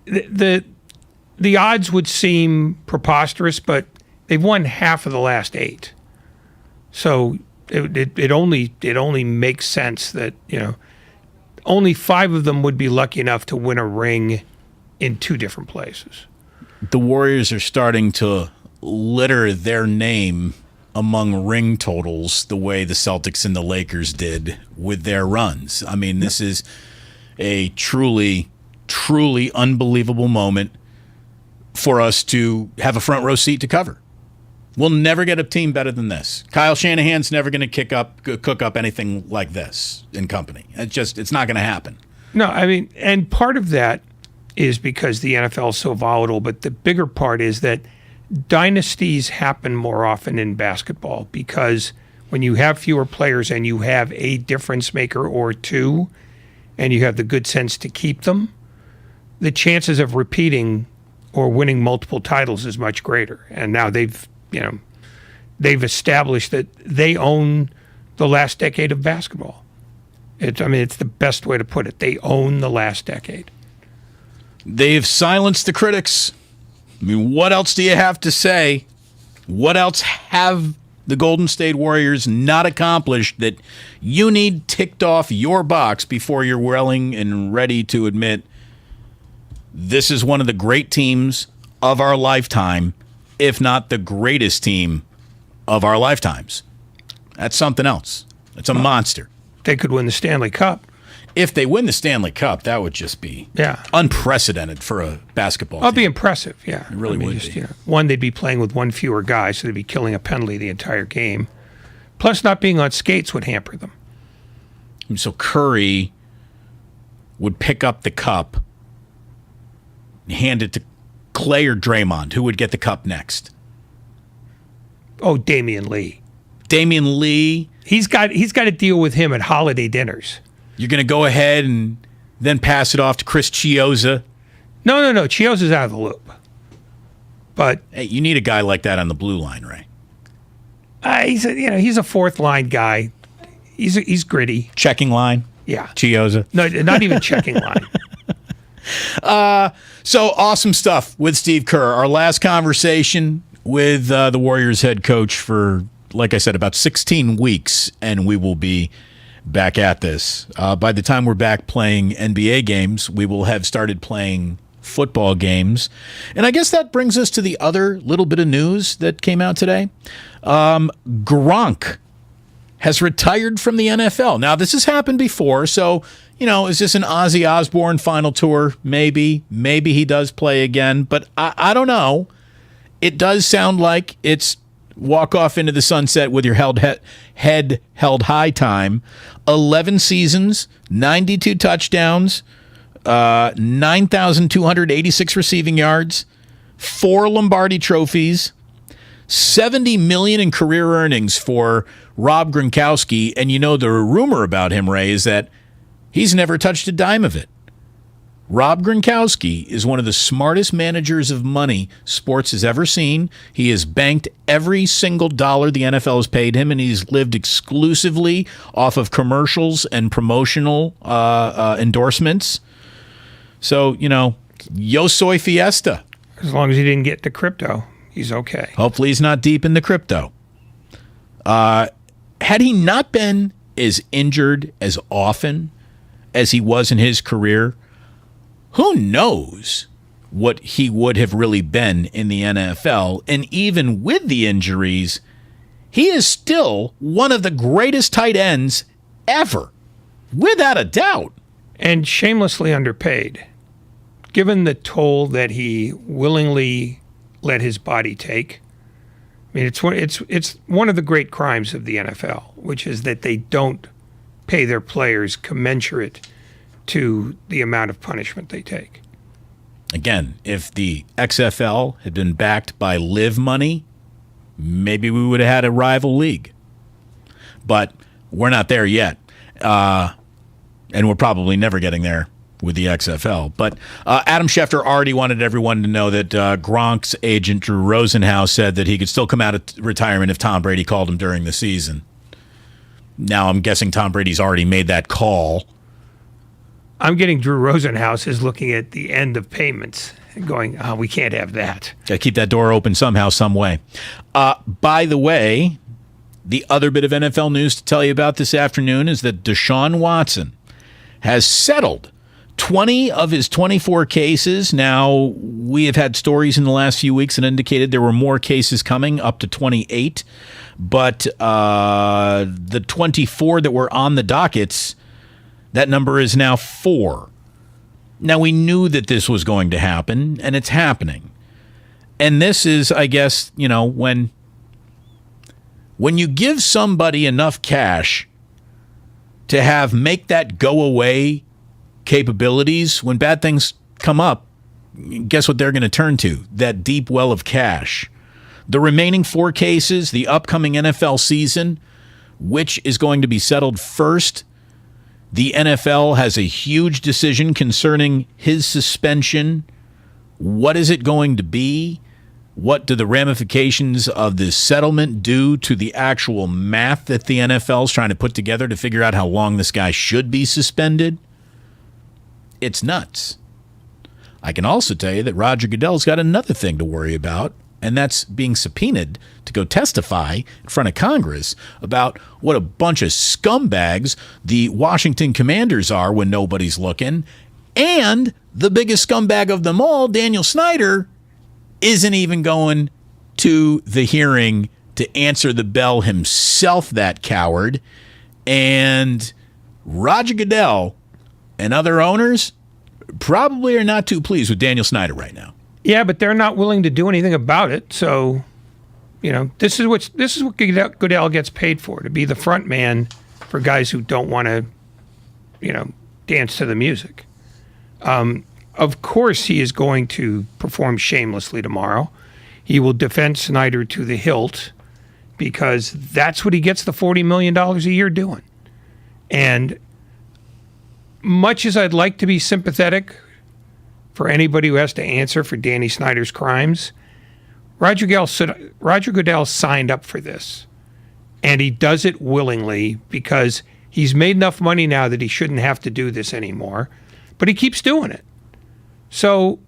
the odds would seem preposterous, but they've won half of the last 8, so it only makes sense that, you know, only 5 of them would be lucky enough to win a ring in 2 different places. The Warriors are starting to litter their name among ring totals the way the Celtics and the Lakers did with their runs. I mean, this is a truly, truly unbelievable moment for us to have a front row seat to cover. We'll never get a team better than this. Kyle Shanahan's never going to cook up anything like this in company. It's not going to happen. No, I mean, and part of that is because the NFL is so volatile, but the bigger part is that dynasties happen more often in basketball, because when you have fewer players and you have a difference maker or 2 and you have the good sense to keep them, the chances of repeating or winning multiple titles is much greater. And now they've established that they own the last decade of basketball. It's the best way to put it. They own the last decade. They've silenced the critics. I mean, what else do you have to say? What else have the Golden State Warriors not accomplished that you need ticked off your box before you're willing and ready to admit this is one of the great teams of our lifetime, if not the greatest team of our lifetimes? That's something else. It's a monster. They could win the Stanley Cup. If they win the Stanley Cup, that would just be unprecedented for a basketball team. It'd be impressive, yeah. It really would be. You know, one, they'd be playing with 1 fewer guy, so they'd be killing a penalty the entire game. Plus, not being on skates would hamper them. So Curry would pick up the cup, hand it to Klay or Draymond. Who would get the cup next? Oh, Damian Lee. Damian Lee. He's got to deal with him at holiday dinners. You're going to go ahead and then pass it off to Chris Chiozza? No. Chiozza's out of the loop. But hey, you need a guy like that on the blue line, Ray. He's a 4th line guy. He's gritty. Checking line? Yeah. Chiozza? No, not even checking line. So awesome stuff with Steve Kerr. Our last conversation with the Warriors head coach for, like I said, about 16 weeks, and we will be back at this. By the time we're back playing NBA games, we will have started playing football games. And I guess that brings us to the other little bit of news that came out today. Gronk has retired from the NFL. Now, this has happened before, so, is this an Ozzy Osbourne final tour? Maybe. Maybe he does play again, but I don't know. it does sound like it's walk off into the sunset with your head held high time. 11 seasons, 92 touchdowns, 9,286 receiving yards, 4 Lombardi trophies, $70 million in career earnings for Rob Gronkowski. And you know the rumor about him, Ray, is that he's never touched a dime of it. Rob Gronkowski is one of the smartest managers of money sports has ever seen. He has banked every single dollar the NFL has paid him, and he's lived exclusively off of commercials and promotional endorsements. So, yo soy fiesta. As long as he didn't get to crypto, he's okay. Hopefully he's not deep in the crypto. Had he not been as injured as often as he was in his career, who knows what he would have really been in the NFL. And even with the injuries, he is still one of the greatest tight ends ever, without a doubt. And shamelessly underpaid, given the toll that he willingly let his body take. I mean, it's one of the great crimes of the NFL, which is that they don't pay their players commensurate to the amount of punishment they take. Again, if the XFL had been backed by live money, maybe we would have had a rival league. But we're not there yet. And we're probably never getting there with the XFL. But Adam Schefter already wanted everyone to know that Gronk's agent, Drew Rosenhaus, said that he could still come out of retirement if Tom Brady called him during the season. Now, I'm guessing Tom Brady's already made that call. I'm getting Drew Rosenhaus is looking at the end of payments and going, we can't have that. Got to keep that door open somehow, some way. By the way, the other bit of NFL news to tell you about this afternoon is that Deshaun Watson has settled 20 of his 24 cases. Now, we have had stories in the last few weeks that indicated there were more cases coming, up to 28. But the 24 that were on the dockets, that number is now 4. Now, we knew that this was going to happen, and it's happening. And this is, I guess, when you give somebody enough cash to make that go away capabilities, when bad things come up, guess what they're going to turn to? That deep well of cash. The remaining 4 cases, the upcoming NFL season, which is going to be settled first. The NFL has a huge decision concerning his suspension. What is it going to be? What do the ramifications of this settlement do to the actual math that the NFL is trying to put together to figure out how long this guy should be suspended? It's nuts. I can also tell you that Roger Goodell's got another thing to worry about, and that's being subpoenaed to go testify in front of Congress about what a bunch of scumbags the Washington Commanders are when nobody's looking. And the biggest scumbag of them all, Daniel Snyder, isn't even going to the hearing to answer the bell himself, that coward. And Roger Goodell and other owners probably are not too pleased with Daniel Snyder right now. Yeah, but they're not willing to do anything about it. So, this is what Goodell gets paid for, to be the front man for guys who don't want to, dance to the music. Of course, he is going to perform shamelessly tomorrow. He will defend Snyder to the hilt because that's what he gets the $40 million a year doing. And much as I'd like to be sympathetic for anybody who has to answer for Danny Snyder's crimes, Roger Goodell signed up for this. And he does it willingly because he's made enough money now that he shouldn't have to do this anymore. But he keeps doing it. So,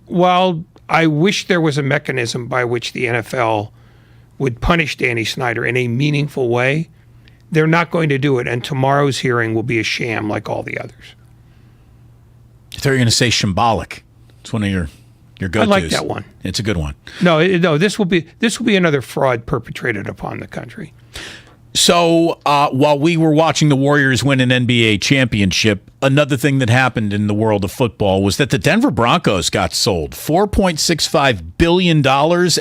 while I wish there was a mechanism by which the NFL would punish Danny Snyder in a meaningful way, they're not going to do it. And tomorrow's hearing will be a sham like all the others. I thought you were going to say Shambolic. It's one of your go-tos. I like that one. It's a good one. No, this will be another fraud perpetrated upon the country. So while we were watching the Warriors win an NBA championship, another thing that happened in the world of football was that the Denver Broncos got sold, $4.65 billion,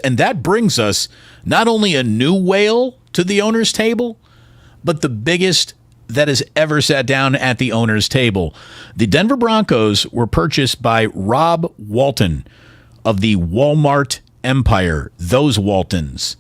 and that brings us not only a new whale to the owner's table, but the biggest that has ever sat down at the owner's table. The Denver Broncos were purchased by Rob Walton of the Walmart empire, those Waltons.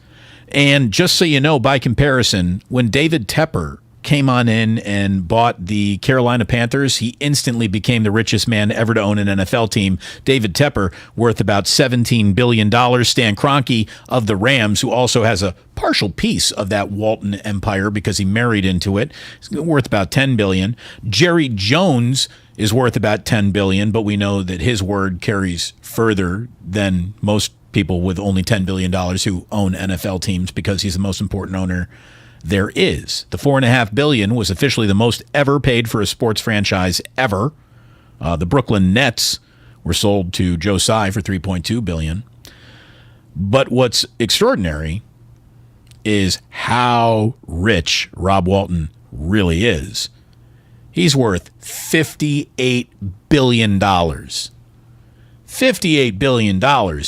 And just so you know, by comparison, when David Tepper came on in and bought the Carolina Panthers, he instantly became the richest man ever to own an NFL team. David Tepper, worth about $17 billion. Stan Kroenke of the Rams, who also has a partial piece of that Walton empire because he married into it, is worth about $10 billion. Jerry Jones is worth about $10 billion, but we know that his word carries further than most people with only $10 billion who own NFL teams because he's the most important owner there is. The $4.5 billion was officially the most ever paid for a sports franchise ever. The Brooklyn Nets were sold to Joe Tsai for $3.2 billion. But what's extraordinary is how rich Rob Walton really is. He's worth $58 billion. $58 billion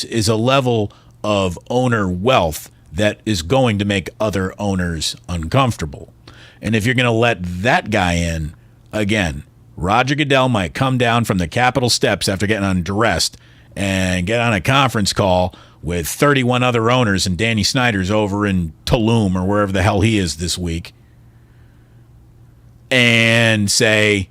is a level of owner wealth that is going to make other owners uncomfortable. And if you're going to let that guy in, again, Roger Goodell might come down from the Capitol steps after getting undressed and get on a conference call with 31 other owners, and Danny Snyder's over in Tulum or wherever the hell he is this week, and say,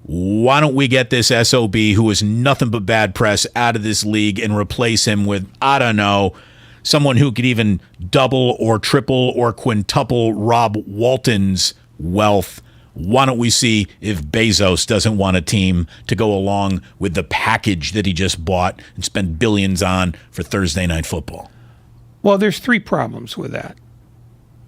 why don't we get this SOB who is nothing but bad press out of this league and replace him with, I don't know, someone who could even double or triple or quintuple Rob Walton's wealth. Why don't we see if Bezos doesn't want a team to go along with the package that he just bought and spent billions on for Thursday Night Football? Well, there's three problems with that.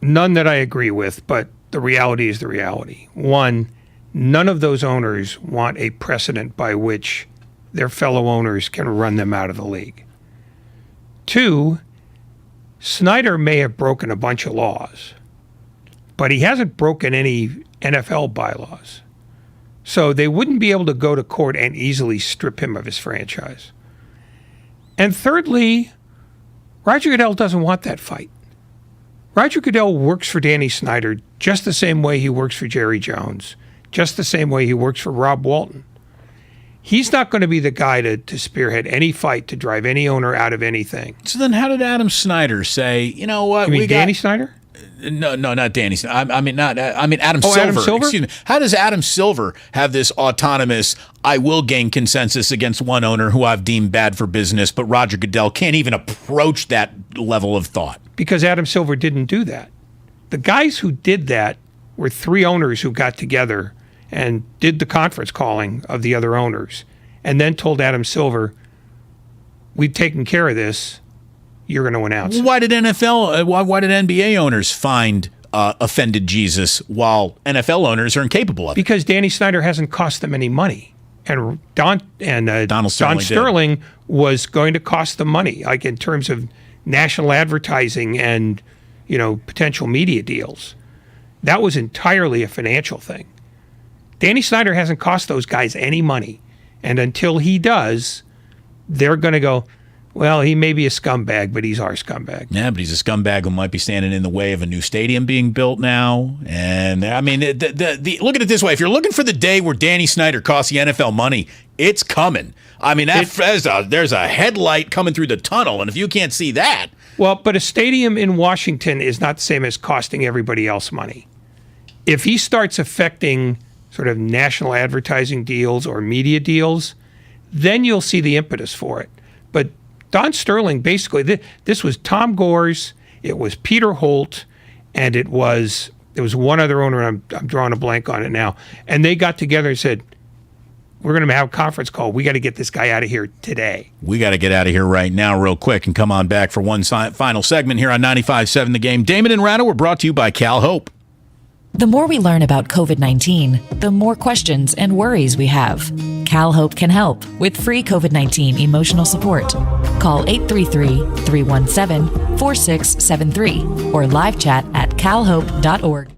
None that I agree with, but the reality is the reality. One, none of those owners want a precedent by which their fellow owners can run them out of the league. Two, Snyder may have broken a bunch of laws, but he hasn't broken any NFL bylaws. So they wouldn't be able to go to court and easily strip him of his franchise. And thirdly, Roger Goodell doesn't want that fight. Roger Goodell works for Danny Snyder just the same way he works for Jerry Jones, just the same way he works for Rob Walton. He's not going to be the guy to spearhead any fight to drive any owner out of anything. So then how did Adam Snyder say, you know what? You mean Danny Snyder? No, not Danny Snyder. I mean Adam Silver. Adam Silver? Excuse me. How does Adam Silver have this autonomous, I will gain consensus against one owner who I've deemed bad for business, but Roger Goodell can't even approach that level of thought? Because Adam Silver didn't do that. The guys who did that were three owners who got together and did the conference calling of the other owners, and then told Adam Silver, we've taken care of this, you're going to announce it. Why did why did NBA owners find offended Jesus while NFL owners are incapable of it? Because Danny Snyder hasn't cost them any money. And Don Sterling was going to cost them money, like in terms of national advertising and, potential media deals. That was entirely a financial thing. Danny Snyder hasn't cost those guys any money. And until he does, they're going to go, well, he may be a scumbag, but he's our scumbag. Yeah, but he's a scumbag who might be standing in the way of a new stadium being built now. And I mean, look at it this way. If you're looking for the day where Danny Snyder costs the NFL money, it's coming. I mean, there's a headlight coming through the tunnel. And if you can't see that. Well, but a stadium in Washington is not the same as costing everybody else money. If he starts affecting sort of national advertising deals or media deals, then you'll see the impetus for it. But Don Sterling, basically, this was Tom Gores, it was Peter Holt, and there was one other owner, and I'm drawing a blank on it now, and they got together and said, we're going to have a conference call. We got to get this guy out of here today. We got to get out of here right now real quick and come on back for one final segment here on 95.7 The Game. Damon and Ratto were brought to you by Cal Hope. The more we learn about COVID-19, the more questions and worries we have. Cal Hope can help with free COVID-19 emotional support. Call 833-317-4673 or live chat at calhope.org.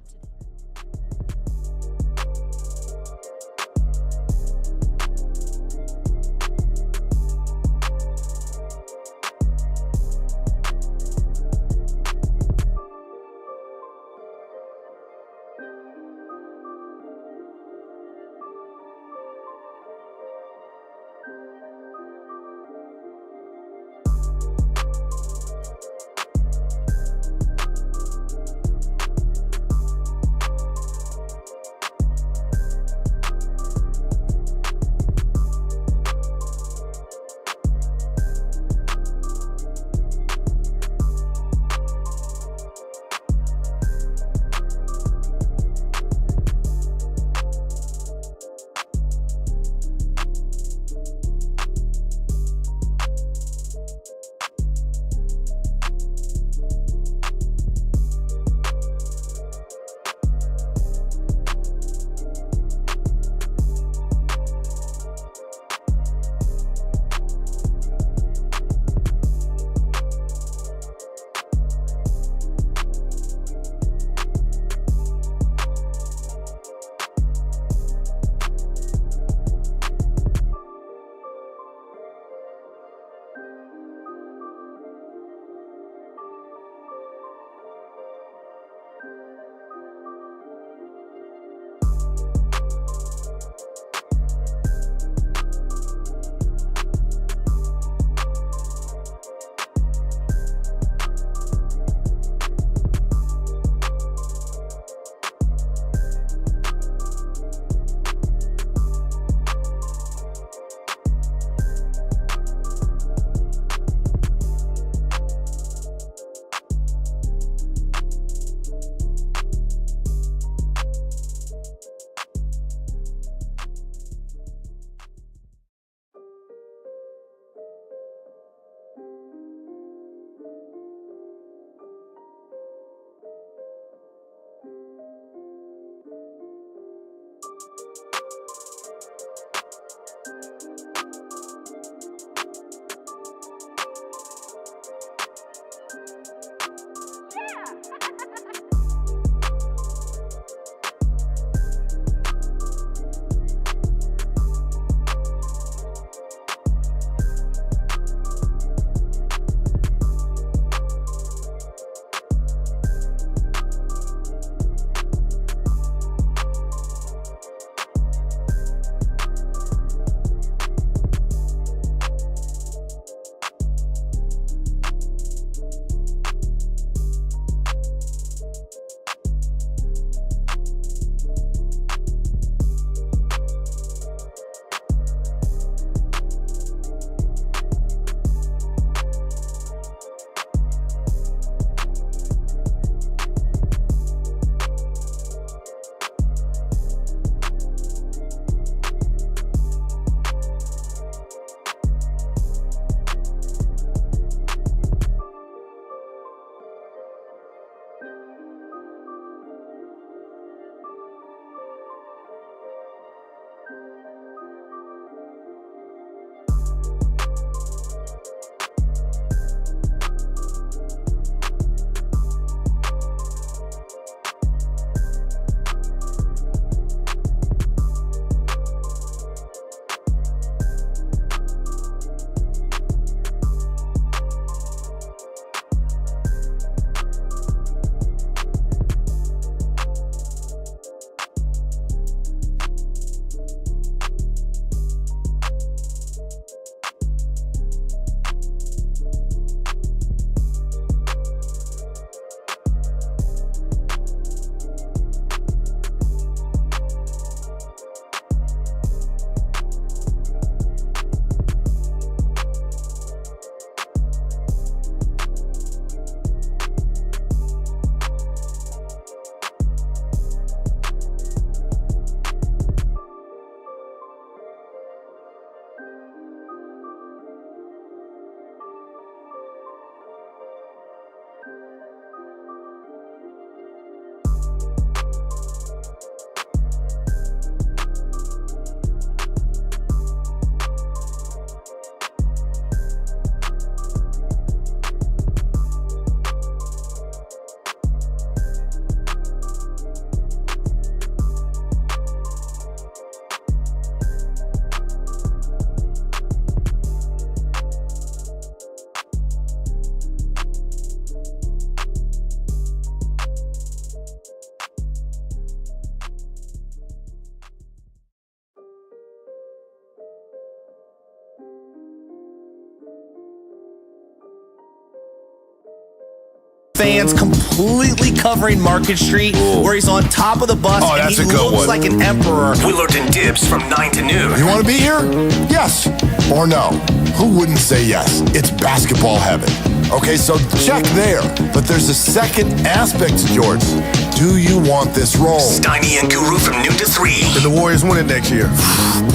fans completely covering Market Street, where he's on top of the bus Oh, and that's he a good looks one. like an emperor. Willard and Dibs from 9 to noon. You want to be here? Yes or no? Who wouldn't say yes? It's basketball heaven. Okay, so check there. But there's a second aspect to Jordan. Do you want this role? Steiny and Guru from noon to 3. Did the Warriors win it next year?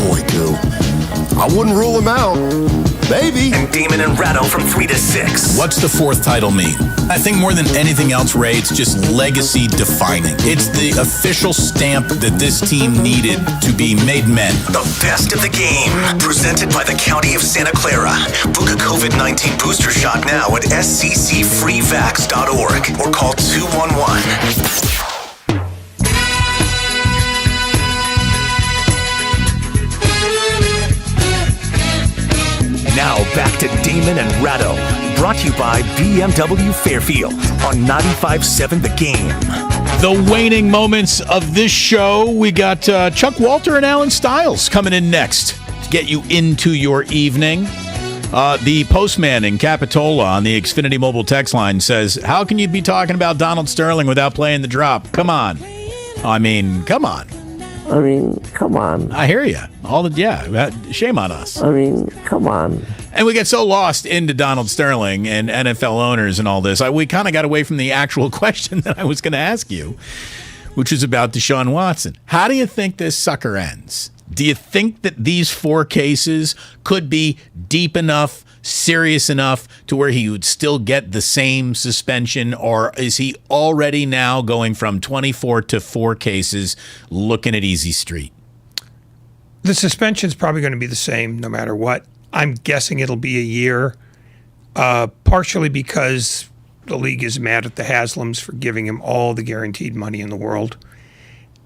Boy, do. I wouldn't rule them out. Maybe. And Damon and Ratto from 3 to 6. What's the fourth title mean? I think more than anything else, Ray, it's just legacy defining. It's the official stamp that this team needed to be made men. The best of the game. Presented by the County of Santa Clara. Book a COVID-19 booster shot now at sccfreevax.org or call 211. Now back to Damon and Ratto, brought to you by BMW Fairfield on 95.7 The Game. The waning moments of this show, we got Chuck Walter and Alan Stiles coming in next to get you into your evening. The postman in Capitola on the Xfinity mobile text line says, how can you be talking about Donald Sterling without playing the drop? Come on. Come on. Come on. I hear you. Shame on us. Come on. And we get so lost into Donald Sterling and NFL owners and all this. We kind of got away from the actual question that I was going to ask you, which is about Deshaun Watson. How do you think this sucker ends? Do you think that these 4 cases could be deep enough, serious enough to where he would still get the same suspension, or is he already now going from 24 to 4 cases looking at easy street? The suspension's probably going to be the same no matter what. I'm guessing it'll be a year, partially because the league is mad at the Haslams for giving him all the guaranteed money in the world.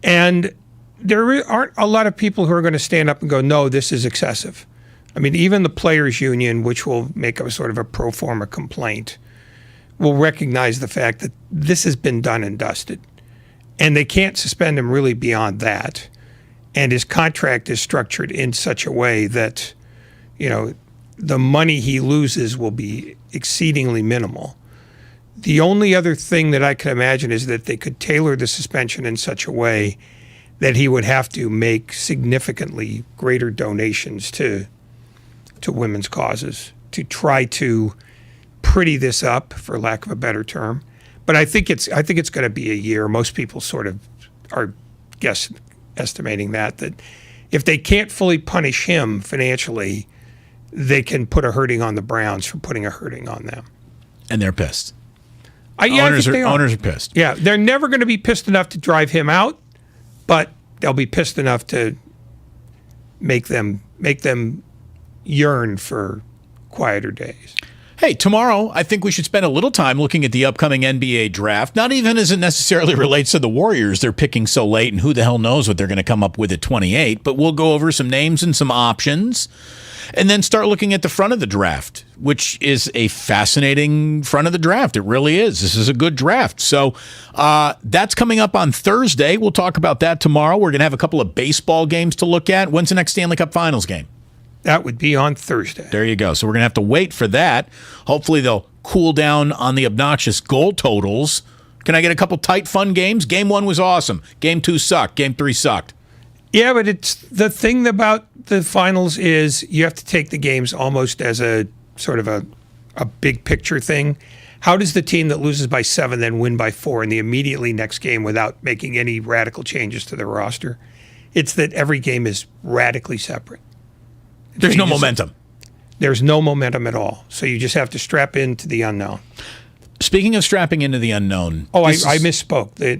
And there aren't a lot of people who are going to stand up and go, no, this is excessive. Even the players' union, which will make a sort of a pro forma complaint, will recognize the fact that this has been done and dusted. And they can't suspend him really beyond that. And his contract is structured in such a way that, the money he loses will be exceedingly minimal. The only other thing that I could imagine is that they could tailor the suspension in such a way that he would have to make significantly greater donations to women's causes to try to pretty this up, for lack of a better term. But I think it's going to be a year. Most people sort of are estimating that if they can't fully punish him financially, they can put a hurting on the Browns for putting a hurting on them. And they're pissed. Owners are pissed. Yeah, they're never going to be pissed enough to drive him out, but they'll be pissed enough to make them yearn for quieter days. Hey, tomorrow, I think we should spend a little time looking at the upcoming NBA draft, not even as it necessarily relates to the Warriors. They're picking so late, and who the hell knows what they're going to come up with at 28, but we'll go over some names and some options, and then start looking at the front of the draft, which is a fascinating front of the draft. It really is. This is a good draft. So that's coming up on Thursday. We'll talk about that tomorrow. We're going to have a couple of baseball games to look at. When's the next Stanley Cup Finals game? That would be on Thursday. There you go. So we're going to have to wait for that. Hopefully they'll cool down on the obnoxious goal totals. Can I get a couple tight, fun games? Game 1 was awesome. Game 2 sucked. Game 3 sucked. Yeah, but it's the thing about the finals is you have to take the games almost as a sort of a big picture thing. How does the team that loses by 7 then win by 4 in the immediately next game without making any radical changes to their roster? It's that every game is radically separate. There's no momentum. There's no momentum at all. So you just have to strap into the unknown. Speaking of strapping into the unknown. I misspoke.